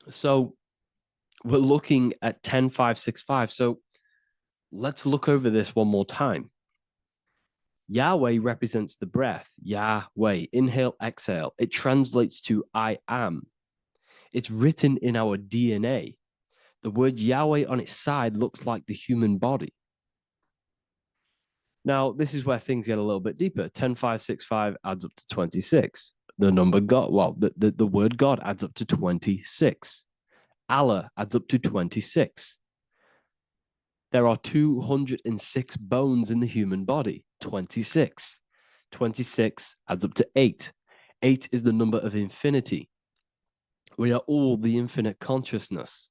So we're looking at 10,565. So let's look over this one more time. Yahweh represents the breath, Yahweh, inhale, exhale. It translates to I am. It's written in our DNA. The word Yahweh on its side looks like the human body. Now, this is where things get a little bit deeper. 10,565 adds up to 26. The number God, well, the word God adds up to 26. Allah adds up to 26. There are 206 bones in the human body, 26. 26 adds up to 8. 8 is the number of infinity. We are all the infinite consciousness.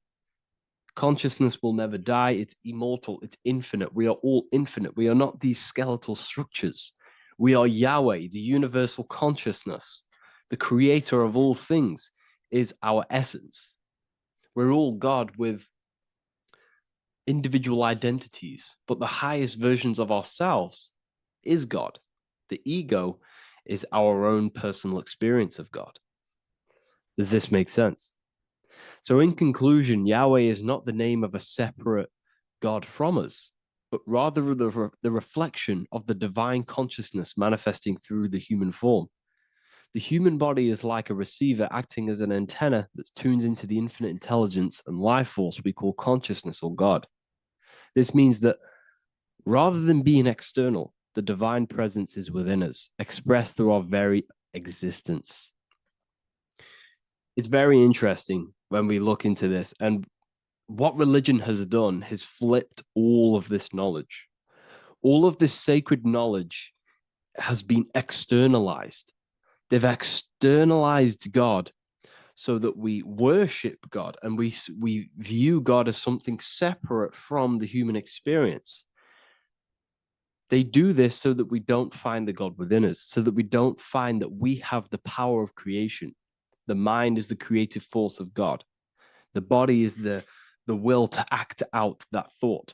Consciousness will never die. It's immortal. It's infinite. We are all infinite. We are not these skeletal structures. We are Yahweh, the universal consciousness. The creator of all things is our essence. We're all God with individual identities, but the highest versions of ourselves is God. The ego is our own personal experience of God. Does this make sense? So in conclusion, Yahweh is not the name of a separate God from us, but rather the reflection of the divine consciousness manifesting through the human form. The human body is like a receiver acting as an antenna that tunes into the infinite intelligence and life force we call consciousness or God. This means that rather than being external, the divine presence is within us, expressed through our very existence. It's very interesting when we look into this, and what religion has done is flipped all of this knowledge. All of this sacred knowledge has been externalized. They've externalized God so that we worship God and we view God as something separate from the human experience. They do this so that we don't find the God within us, so that we don't find that we have the power of creation. The mind is the creative force of God. The body is the will to act out that thought.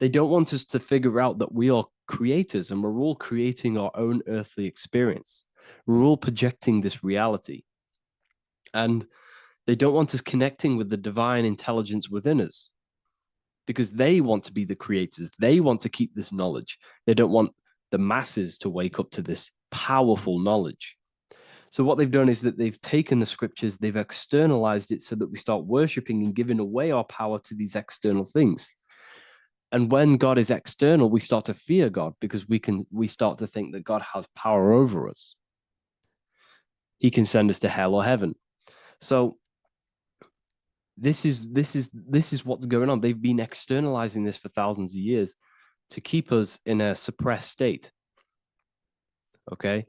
They don't want us to figure out that we are creators and we're all creating our own earthly experience. We're all projecting this reality. And they don't want us connecting with the divine intelligence within us because they want to be the creators. They want to keep this knowledge. They don't want the masses to wake up to this powerful knowledge. So what they've done is that they've taken the scriptures, they've externalized it so that we start worshiping and giving away our power to these external things. And when God is external, we start to fear God because we start to think that God has power over us. He can send us to hell or heaven. So this is what's going on. They've been externalizing this for thousands of years to keep us in a suppressed state. Okay.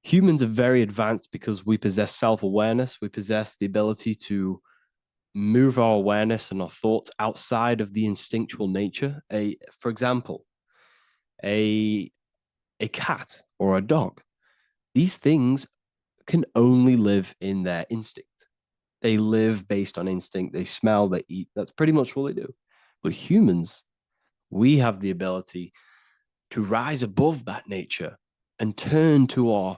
Humans are very advanced because we possess self-awareness. We possess the ability to move our awareness and our thoughts outside of the instinctual nature. For example, a cat or a dog. These things can only live in their instinct. They live based on instinct. They smell, they eat. That's pretty much what they do. But humans, we have the ability to rise above that nature and turn to our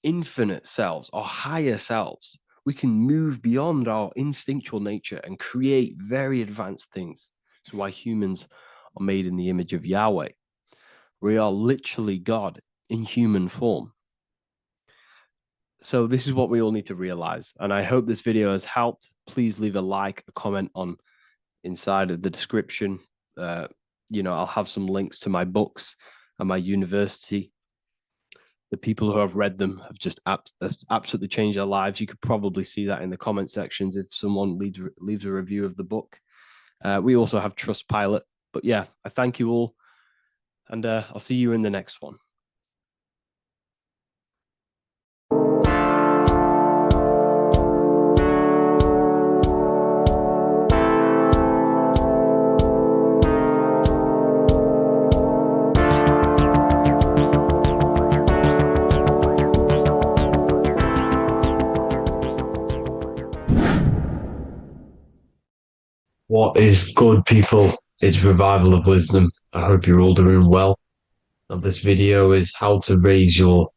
infinite selves, our higher selves. We can move beyond our instinctual nature and create very advanced things. That's why humans are made in the image of Yahweh. We are literally God in human form. So this is what we all need to realize. And I hope this video has helped. Please leave a like, a comment on inside of the description. I'll have some links to my books and my university. The people who have read them have just absolutely changed their lives. You could probably see that in the comment sections if someone leaves a review of the book. We also have Trustpilot. But yeah, I thank you all. And I'll see you in the next one. What is good, people? It's Revival of Wisdom. I hope you're all doing well. And this video is how to raise your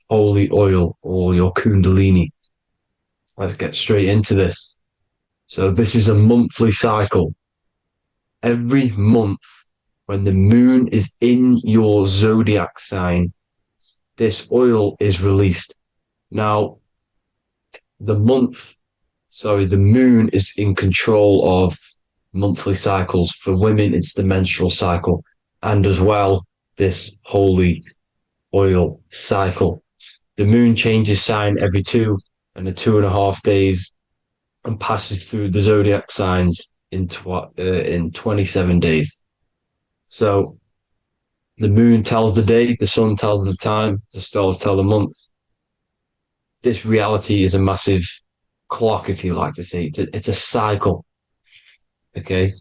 holy oil or your kundalini. Let's get straight into this. So this is a monthly cycle. Every month, when the moon is in your zodiac sign, this oil is released. Now, the moon is in control of monthly cycles. For women, it's the menstrual cycle, and as well, this holy oil cycle. The moon changes sign every 2.5 days and passes through the zodiac signs in 27 days. So the moon tells the day, the sun tells the time, the stars tell the month. This reality is a massive clock, if you like to say. It's a cycle. Okay.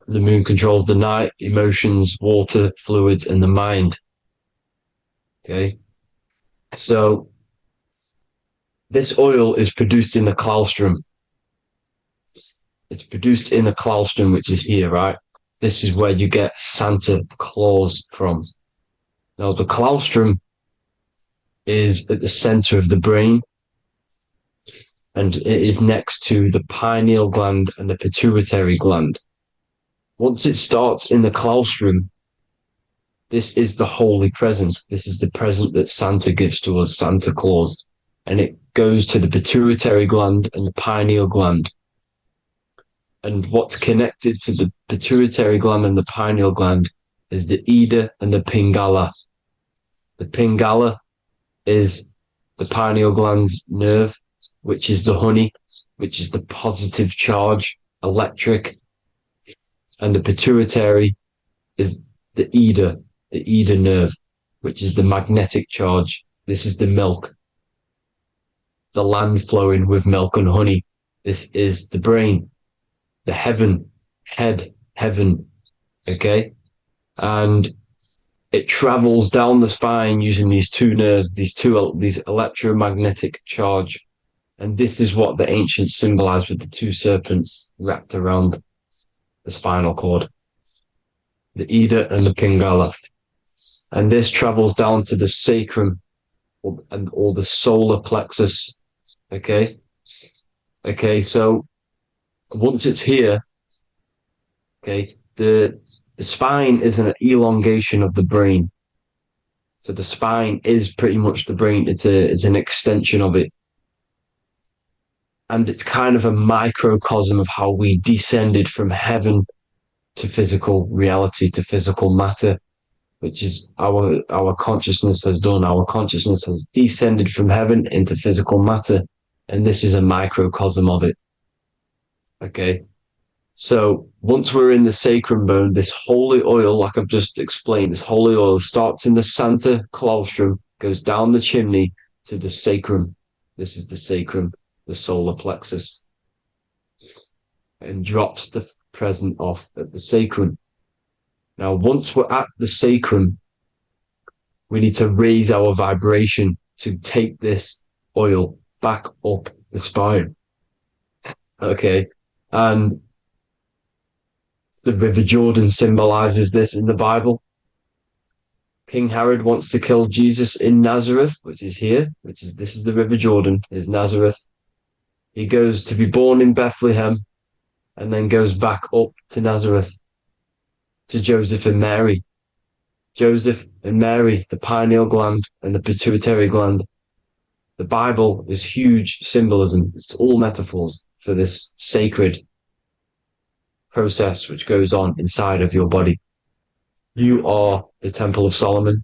The moon controls the night, emotions, water, fluids, and the mind. Okay. So this oil is produced in the claustrum. It's produced in the claustrum, which is here, right? This is where you get Santa Claus from. Now, the claustrum is at the center of the brain, and it is next to the pineal gland and the pituitary gland. Once it starts in the claustrum, this is the holy presence. This is the present that Santa gives to us, Santa Claus. And it goes to the pituitary gland and the pineal gland. And what's connected to the pituitary gland and the pineal gland is the Ida and the Pingala. The Pingala is the pineal gland's nerve, which is the honey, which is the positive charge, electric. And the pituitary is the Ida nerve, which is the magnetic charge. This is the milk, the land flowing with milk and honey. This is the brain, the heaven, heaven, okay? And it travels down the spine using these two nerves, these electromagnetic charge. And this is what the ancients symbolized with the two serpents wrapped around the spinal cord, the Ida and the Pingala. And this travels down to the sacrum or the solar plexus. Okay. So once it's here, okay, the spine is an elongation of the brain. So the spine is pretty much the brain. It's an extension of it. And it's kind of a microcosm of how we descended from heaven to physical reality, to physical matter, which is our consciousness has done. Our consciousness has descended from heaven into physical matter. And this is a microcosm of it. Okay. So once we're in the sacrum bone, this holy oil, like I've just explained, this holy oil starts in the Santa claustrum, goes down the chimney to the sacrum. This is the sacrum, the solar plexus, and drops the present off at the sacrum. Now, once we're at the sacrum, we need to raise our vibration to take this oil back up the spine. Okay. And the River Jordan symbolizes this in the Bible. King Herod wants to kill Jesus in Nazareth, which is here, this is the River Jordan, is Nazareth. He goes to be born in Bethlehem and then goes back up to Nazareth to Joseph and Mary. Joseph and Mary, the pineal gland and the pituitary gland. The Bible is huge symbolism. It's all metaphors for this sacred process which goes on inside of your body. You are the Temple of Solomon.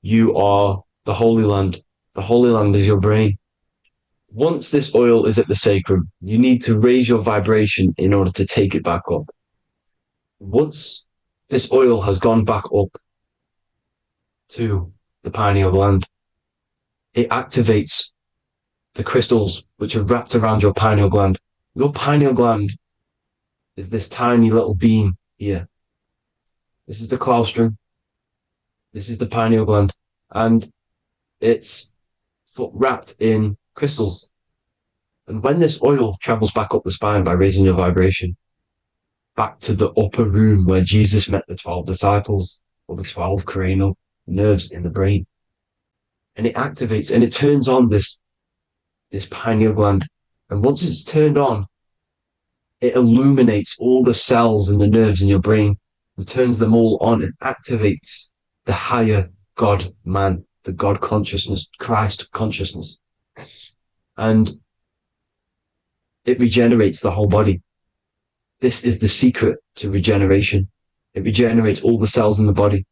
You are the Holy Land. The Holy Land is your brain. Once this oil is at the sacrum, you need to raise your vibration in order to take it back up. Once this oil has gone back up to the pineal gland, it activates the crystals which are wrapped around your pineal gland. Your pineal gland is this tiny little beam here. This is the claustrum. This is the pineal gland. And it's wrapped in crystals. And when this oil travels back up the spine by raising your vibration, back to the upper room where Jesus met the 12 disciples, or the 12 cranial nerves in the brain, and it activates and it turns on this pineal gland. And once it's turned on, it illuminates all the cells and the nerves in your brain and turns them all on and activates the higher God man, the God consciousness, Christ consciousness. And it regenerates the whole body. This is the secret to regeneration. It regenerates all the cells in the body.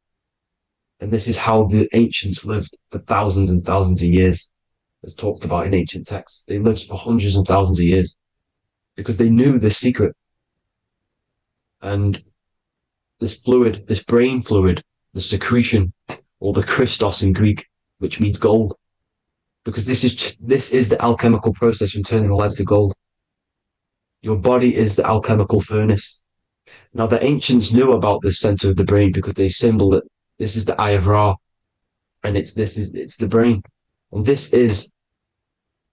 And this is how the ancients lived for thousands and thousands of years, as talked about in ancient texts. They lived for hundreds and thousands of years because they knew this secret. And this fluid, this brain fluid, the secretion, or the Christos in Greek, which means gold, because this is the alchemical process from turning lead to gold. Your body is the alchemical furnace. Now, the ancients knew about this center of the brain because they symboled it. This is the Eye of Ra, and it's the brain. And this is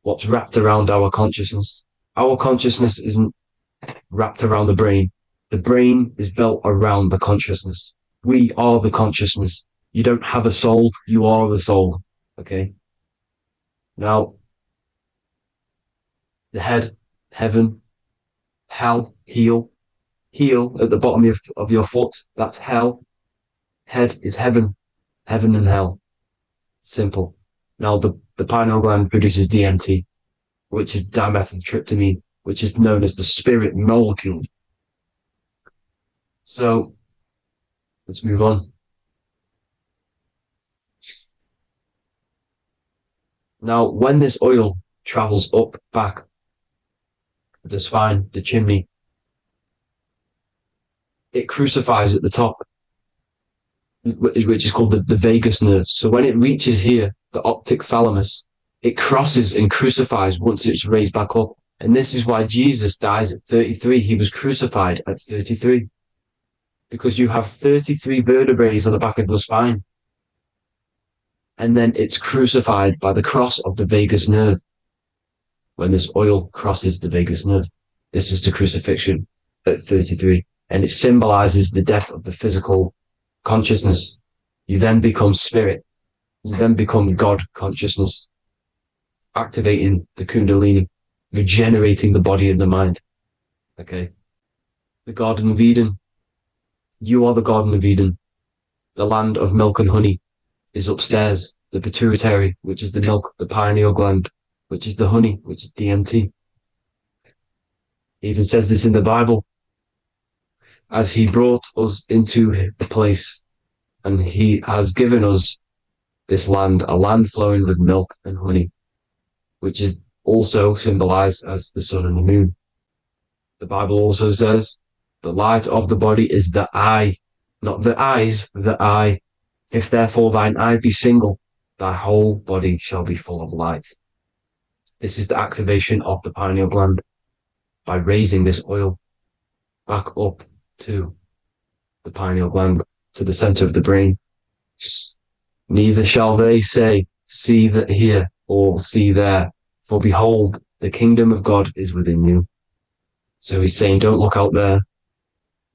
what's wrapped around our consciousness. Our consciousness isn't wrapped around the brain. The brain is built around the consciousness. We are the consciousness. You don't have a soul, you are the soul. Okay? Now, the head, heaven, hell, heel at the bottom of your foot, that's hell. Head is heaven and hell. Simple. Now, the pineal gland produces DMT, which is dimethyltryptamine, which is known as the spirit molecule. So, let's move on. Now, when this oil travels up, back, the spine, the chimney, it crucifies at the top, which is called the vagus nerve. So when it reaches here, the optic thalamus, it crosses and crucifies once it's raised back up. And this is why Jesus dies at 33. He was crucified at 33. Because you have 33 vertebrae on the back of the spine. And then it's crucified by the cross of the vagus nerve. When this oil crosses the vagus nerve, this is the crucifixion at 33. And it symbolizes the death of the physical consciousness. You then become spirit. You then become God consciousness, activating the Kundalini, regenerating the body and the mind. Okay. The Garden of Eden. You are the Garden of Eden, the land of milk and honey. is upstairs, the pituitary, which is the milk, the pineal gland, which is the honey, which is DMT. It even says this in the Bible. As he brought us into the place, and he has given us this land, a land flowing with milk and honey, which is also symbolized as the sun and the moon. The Bible also says the light of the body is the eye, not the eyes, the eye. If therefore thine eye be single, thy whole body shall be full of light. This is the activation of the pineal gland by raising this oil back up to the pineal gland, to the center of the brain. Neither shall they say, see that here, or see there, for behold, the kingdom of God is within you. So he's saying, don't look out there.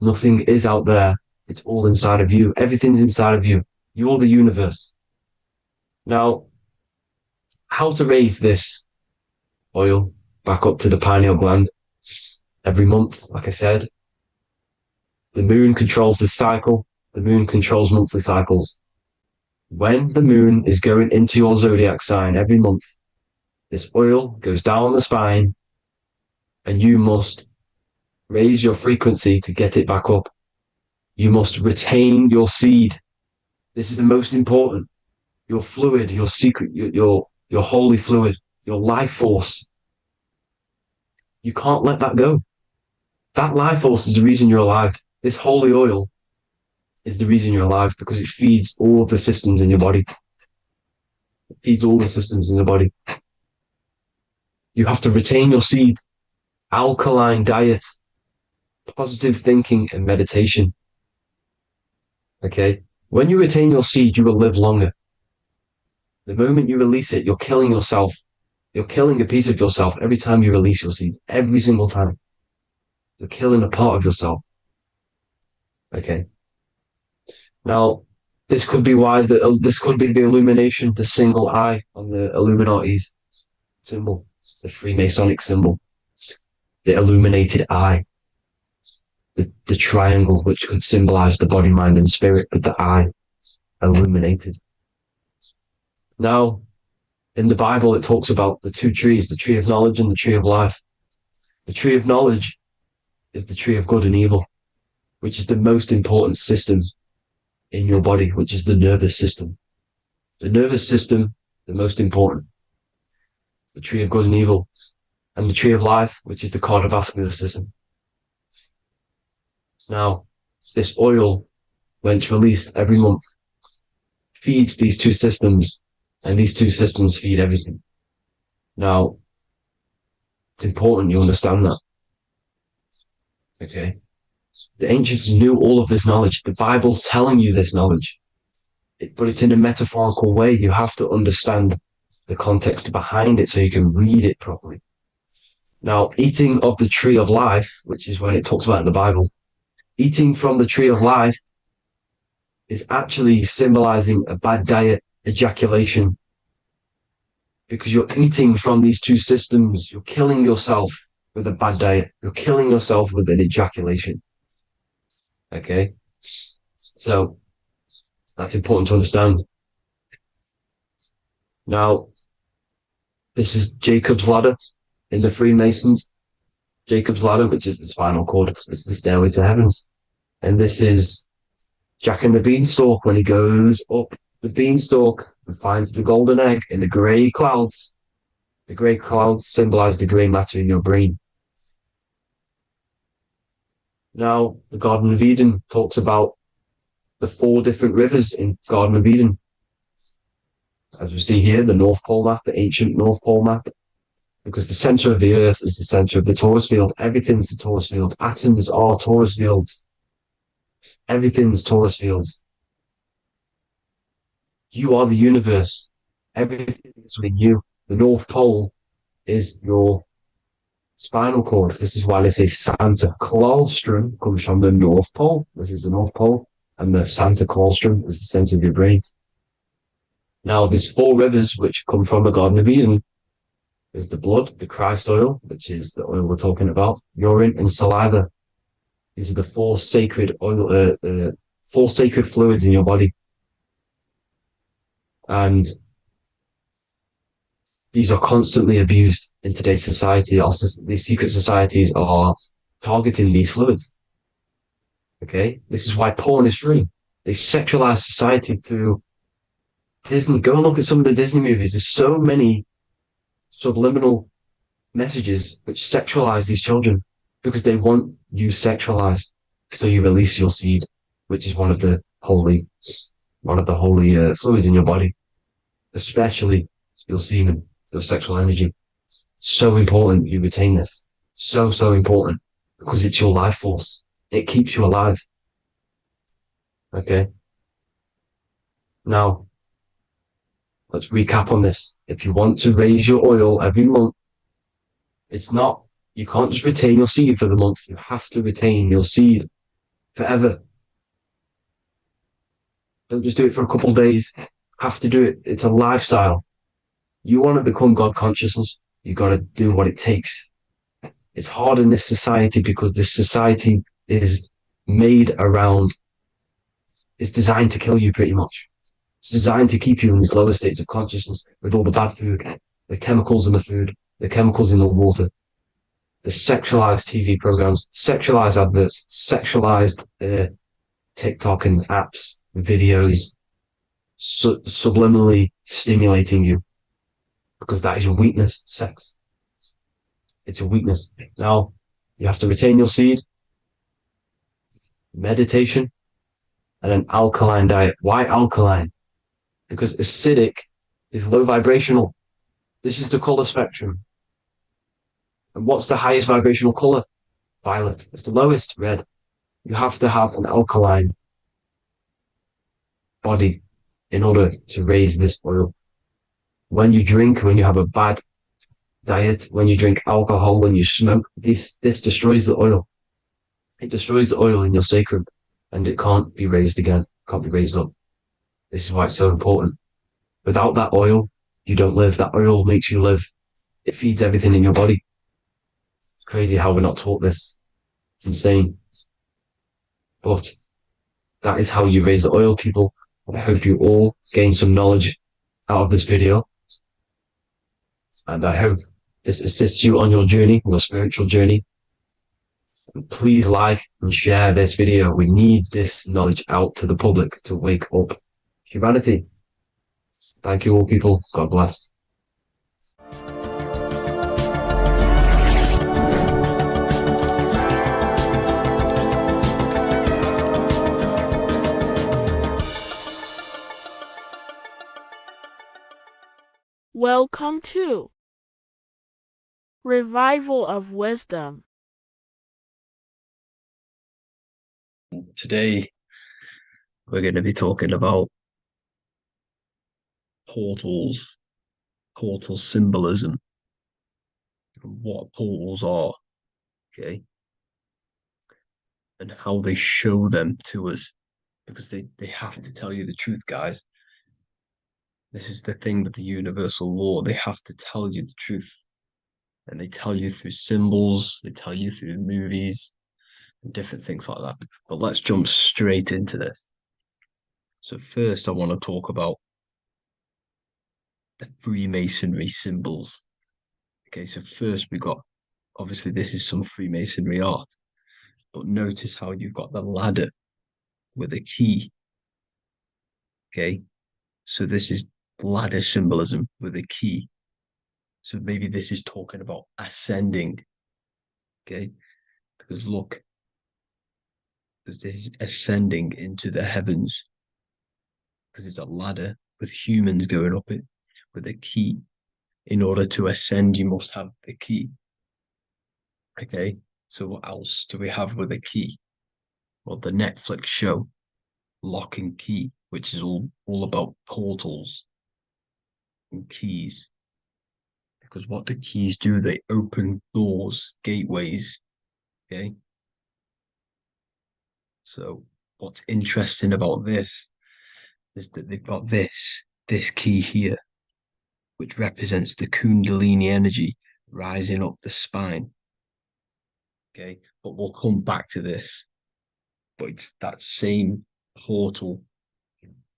Nothing is out there. It's all inside of you. Everything's inside of you. You're the universe. Now, how to raise this oil back up to the pineal gland? Every month, like I said, the moon controls the cycle. The moon controls monthly cycles. When the moon is going into your zodiac sign every month, this oil goes down the spine and you must raise your frequency to get it back up. You must retain your seed. This is the most important. Your fluid, your secret, your holy fluid, your life force. You can't let that go. That life force is the reason you're alive. This holy oil is the reason you're alive, because it feeds all of the systems in your body. It feeds all the systems in your body. You have to retain your seed, alkaline diet, positive thinking, and meditation. Okay? When you retain your seed, you will live longer. The moment you release it, you're killing yourself. You're killing a piece of yourself every time you release your seed. Every single time. You're killing a part of yourself. Okay? Now, this could be why this could be the illumination, the single eye on the Illuminati's symbol, the Freemasonic symbol, the illuminated eye, the triangle, which could symbolize the body, mind, and spirit, but the eye illuminated. Now, in the Bible, it talks about the two trees, the tree of knowledge and the tree of life. The tree of knowledge is the tree of good and evil, which is the most important system in your body, which is the nervous system. The nervous system, the most important. The tree of good and evil. And the tree of life, which is the cardiovascular system. Now, this oil, when it's released every month, feeds these two systems, and these two systems feed everything. Now, it's important you understand that. Okay? The ancients knew all of this knowledge. The Bible's telling you this knowledge. But it's in a metaphorical way. You have to understand the context behind it so you can read it properly. Now, eating of the tree of life, which is when it talks about in the Bible, eating from the tree of life is actually symbolizing a bad diet, ejaculation. Because you're eating from these two systems. You're killing yourself with a bad diet. You're killing yourself with an ejaculation. Okay, so that's important to understand. Now, this is Jacob's ladder in the Freemasons. Jacob's ladder, which is the spinal cord, it's the stairway to heaven. And this is Jack and the Beanstalk when he goes up the beanstalk and finds the golden egg in the grey clouds. The grey clouds symbolize the grey matter in your brain. Now, the Garden of Eden talks about the 4 different rivers in Garden of Eden. As we see here, the North Pole map, the ancient North Pole map, because the center of the earth is the center of the torus field. Everything's the torus field. Atoms are torus fields. Everything's torus fields. You are the universe. Everything is within you. The North Pole is your spinal cord. This is why they say Santa Claustrum comes from the North Pole. This is the North Pole. And the Santa Claustrum is the center of your brain. Now, there's 4 rivers which come from the Garden of Eden. There's the blood, the Christ oil, which is the oil we're talking about, urine, and saliva. These are the 4 sacred 4 sacred fluids in your body. And these are constantly abused in today's society. Also, these secret societies are targeting these fluids. Okay, this is why porn is free. They sexualize society through Disney. Go and look at some of the Disney movies. There's so many subliminal messages which sexualize these children because they want you sexualized. So you release your seed, which is one of the holy fluids in your body, especially your semen, your sexual energy. So important you retain this. So important because it's your life force. It keeps you alive. Okay. Now, let's recap on this. If you want to raise your oil every month, you can't just retain your seed for the month. You have to retain your seed forever. Don't just do it for a couple of days. You have to do it. It's a lifestyle. You want to become God consciousness, you got to do what it takes. It's hard in this society because this society is made around, it's designed to kill you pretty much. It's designed to keep you in these lower states of consciousness with all the bad food, the chemicals in the food, the chemicals in the water, the sexualized TV programs, sexualized adverts, sexualized TikTok and apps, videos, subliminally stimulating you because that is your weakness, sex. It's your weakness. Now, you have to retain your seed, meditation, and an alkaline diet. Why alkaline? Because acidic is low vibrational. This is the color spectrum. And what's the highest vibrational color? Violet. It's the lowest, red. You have to have an alkaline body in order to raise this oil. When you drink, when you have a bad diet, when you drink alcohol, when you smoke, this destroys the oil. It destroys the oil in your sacrum and it can't be raised again, can't be raised up. This is why it's so important. Without that oil, you don't live. That oil makes you live. It feeds everything in your body. It's crazy how we're not taught this. It's insane. But that is how you raise the oil, people. I hope you all gain some knowledge out of this video. And I hope this assists you on your journey, your spiritual journey. And please like and share this video. We need this knowledge out to the public to wake up humanity. Thank you all, people. God bless. Welcome to Revival of Wisdom. Today, we're going to be talking about portals, portal symbolism, what portals are, okay, and how they show them to us, because they have to tell you the truth, guys. This is the thing with the universal law. They have to tell you the truth. And they tell you through symbols, they tell you through movies, and different things like that. But let's jump straight into this. So first, I want to talk about the Freemasonry symbols. Okay, so first we got, obviously this is some Freemasonry art, but notice how you've got the ladder with a key. Okay, so this is ladder symbolism with a key. So maybe this is talking about ascending. Okay, because look, because this is ascending into the heavens, because it's a ladder with humans going up it with a key. In order to ascend, you must have the key. Okay, so what else do we have with a key? Well, the Netflix show Lock and Key, which is all about portals and keys. Because what the keys do, they open doors, gateways. Okay, so what's interesting about this is that they've got this key here, which represents the Kundalini energy rising up the spine. Okay, but we'll come back to this. But it's that same portal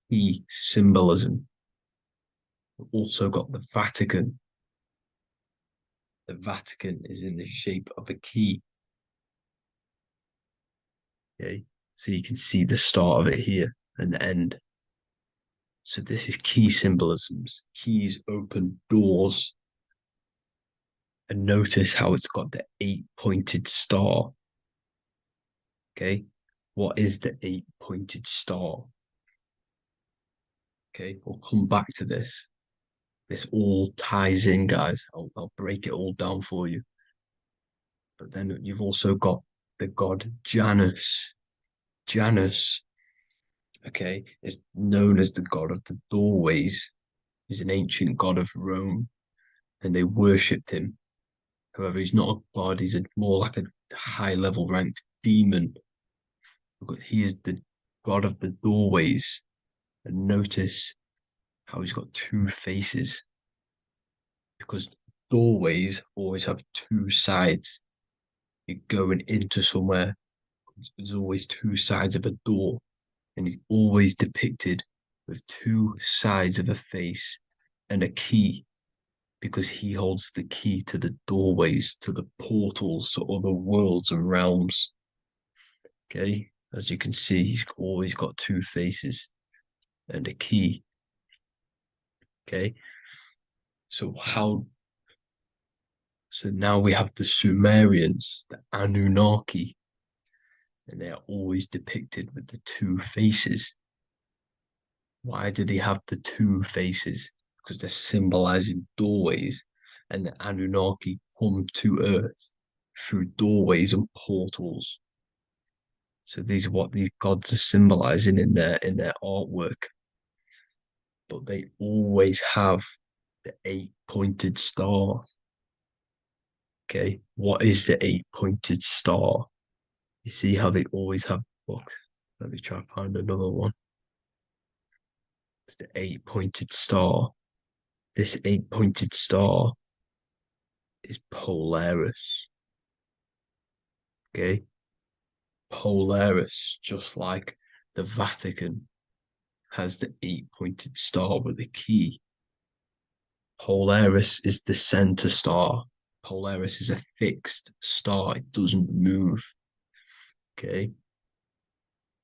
key symbolism. We've also got the Vatican. The Vatican is in the shape of a key. Okay, so you can see the start of it here and the end. So this is key symbolisms. Keys open doors. And notice how it's got the 8-pointed star. Okay, what is the 8-pointed star? Okay, we'll come back to this. This all ties in, guys. I'll break it all down for you. But then you've also got the god Janus. Janus, okay, is known as the god of the doorways. He's an ancient god of Rome, and they worshipped him. However, he's not a god, he's more like a high-level ranked demon. Because he is the god of the doorways. And notice how he's got two faces. Because doorways always have two sides. You're going into somewhere, there's always two sides of a door. And he's always depicted with two sides of a face and a key, because he holds the key to the doorways, to the portals, to other worlds and realms. Okay, as you can see, he's always got two faces and a key. Okay, so now we have the Sumerians, the Anunnaki, and they are always depicted with the two faces. Why do they have the two faces? Because they're symbolizing doorways, and the Anunnaki come to Earth through doorways and portals. So these are what these gods are symbolizing in their artwork. But they always have the 8-pointed star. Okay, what is the 8-pointed star? You see how they always have. Look, let me try and find another one. It's the 8-pointed star. This 8-pointed star is Polaris. Okay, Polaris, just like the Vatican has the 8-pointed star with a key. Polaris is the center star. Polaris is a fixed star, it doesn't move. Okay,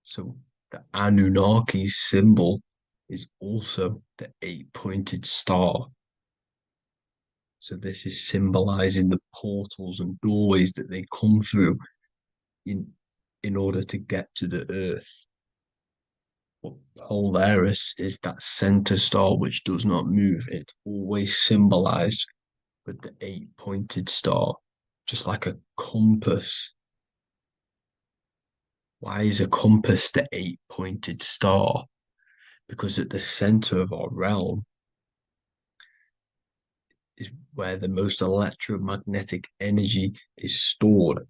so the Anunnaki's symbol is also the 8-pointed star. So this is symbolizing the portals and doorways that they come through in order to get to the earth. But Polaris is that center star which does not move. It's always symbolized with the 8-pointed star, just like a compass. Why is a compass the 8-pointed star? Because at the center of our realm is where the most electromagnetic energy is stored.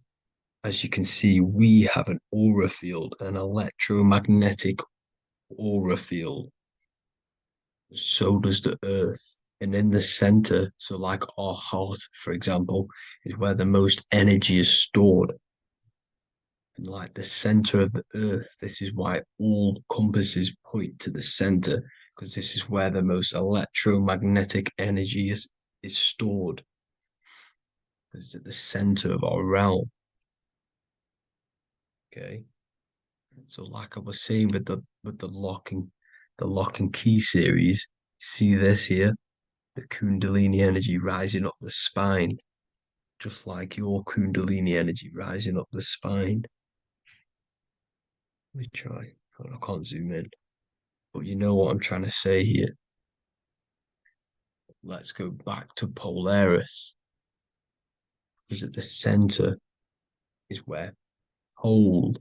As you can see, we have an aura field, an electromagnetic aura field. So does the earth. And in the center, so like our heart, for example, is where the most energy is stored. And like the center of the earth, this is why all compasses point to the center, because this is where the most electromagnetic energy is stored. It's at the center of our realm. Okay. So like I was saying with the lock and key series, see this here, the Kundalini energy rising up the spine, just like your Kundalini energy rising up the spine. Let me try. I can't zoom in, but you know what I'm trying to say here. Let's go back to Polaris, because at the center is where pole.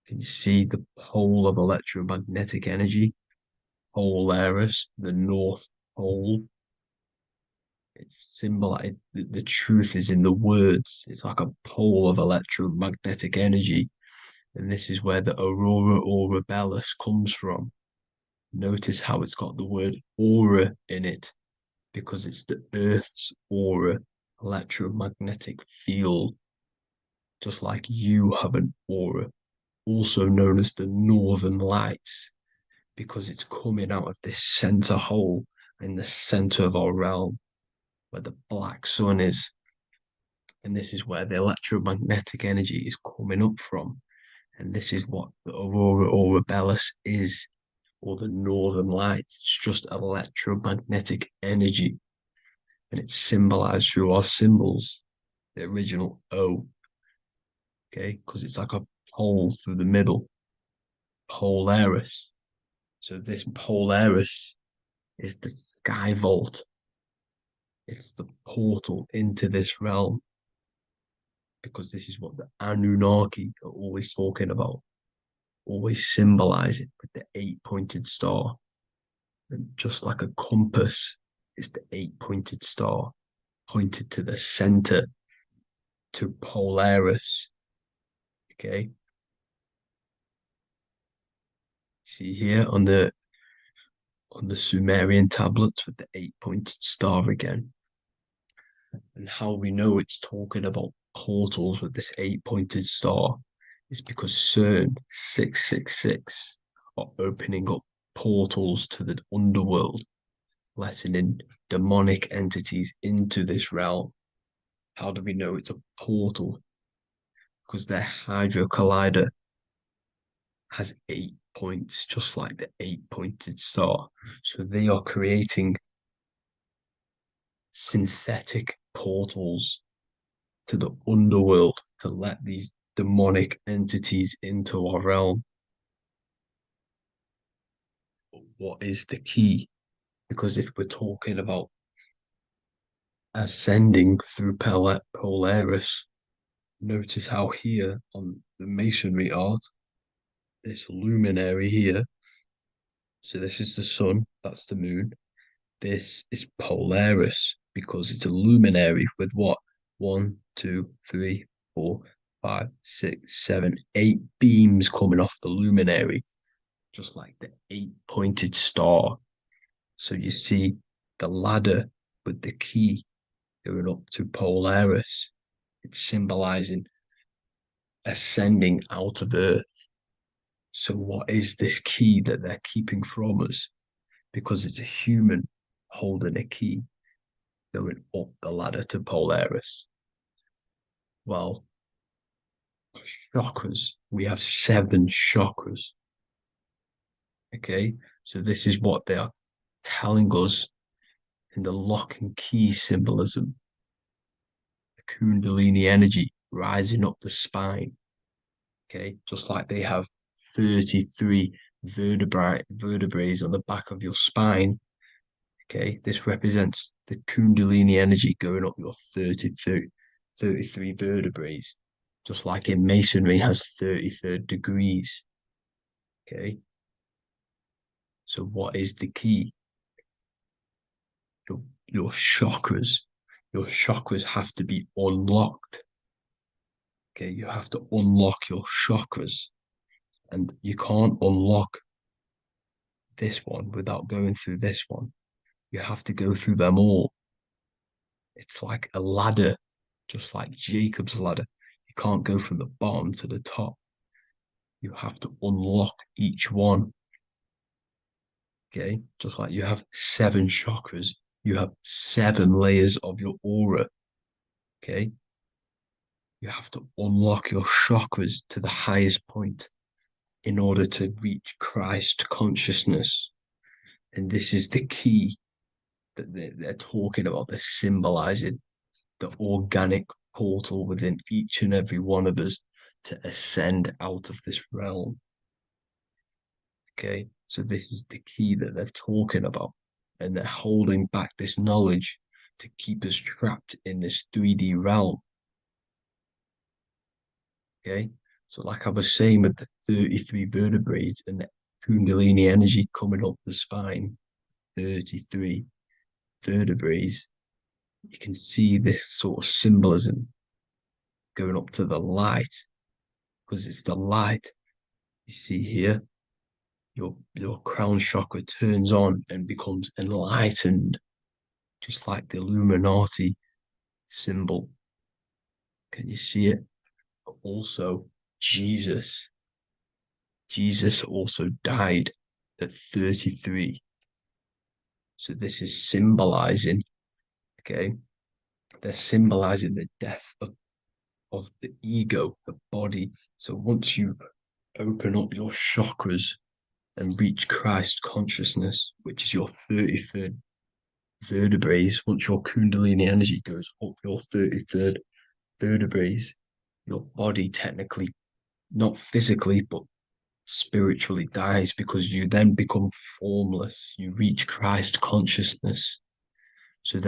Can you see the pole of electromagnetic energy? Polaris, the North Pole. It's symbolized. The truth is in the words. It's like a pole of electromagnetic energy. And this is where the aurora borealis comes from. Notice how it's got the word aura in it, because it's the Earth's aura, electromagnetic field. Just like you have an aura, also known as the northern lights, because it's coming out of this center hole in the center of our realm, where the black sun is. And this is where the electromagnetic energy is coming up from. And this is what the aurora borealis is, or the northern lights. It's just electromagnetic energy. And it's symbolized through our symbols, the original O, okay? Because it's like a hole through the middle, Polaris. So this Polaris is the sky vault. It's the portal into this realm, because this is what the Anunnaki are always talking about, always symbolize it with the 8-pointed star. And just like a compass is the 8-pointed star pointed to the center, to Polaris. Okay. See here on the Sumerian tablets with the 8-pointed star again. And how we know it's talking about portals with this 8-pointed star is because CERN 666 are opening up portals to the underworld, letting in demonic entities into this realm. How do we know it's a portal? Because their Hydro Collider has 8 points, just like the 8-pointed star. So they are creating synthetic portals to the underworld to let these demonic entities into our realm. What is the key? Because if we're talking about ascending through Polaris, notice how here on the masonry art, this luminary here, so this is the sun, that's the moon, this is Polaris because it's a luminary with what? 1, 2, 3, 4, 5, 6, 7, 8 beams coming off the luminary, just like the 8-pointed star. So you see the ladder with the key going up to Polaris. It's symbolizing ascending out of Earth. So what is this key that they're keeping from us? Because it's a human holding a key going up the ladder to Polaris. Well, chakras. We have 7 chakras. Okay, so this is what they are telling us in the lock and key symbolism. The Kundalini energy rising up the spine. Okay, just like they have 33 vertebrae on the back of your spine. Okay, this represents the Kundalini energy going up your 33 vertebrae, just like in Masonry has 33rd degrees. Okay, so what is the key? Your chakras. Your chakras have to be unlocked. Okay, you have to unlock your chakras, and you can't unlock this one without going through this one. You have to go through them all. It's like a ladder, just like Jacob's ladder. You can't go from the bottom to the top. You have to unlock each one. Okay, just like you have 7 chakras, you have 7 layers of your aura. Okay, you have to unlock your chakras to the highest point in order to reach Christ consciousness. And this is the key that they're talking about. They're symbolizing the organic portal within each and every one of us to ascend out of this realm. Okay, so this is the key that they're talking about, and they're holding back this knowledge to keep us trapped in this 3D realm. Okay, so like I was saying with the 33 vertebrae and the Kundalini energy coming up the spine, 33 vertebrae, you can see this sort of symbolism going up to the light, because it's the light. You see here, your crown chakra turns on and becomes enlightened, just like the Illuminati symbol. Can you see it? But also, Jesus also died at 33. So this is symbolizing, okay? They're symbolizing the death of the ego, the body. So once you open up your chakras and reach Christ consciousness, which is your 33rd vertebrae, once your Kundalini energy goes up your 33rd vertebrae, your body technically, not physically, but spiritually dies, because you then become formless. You reach Christ consciousness. So then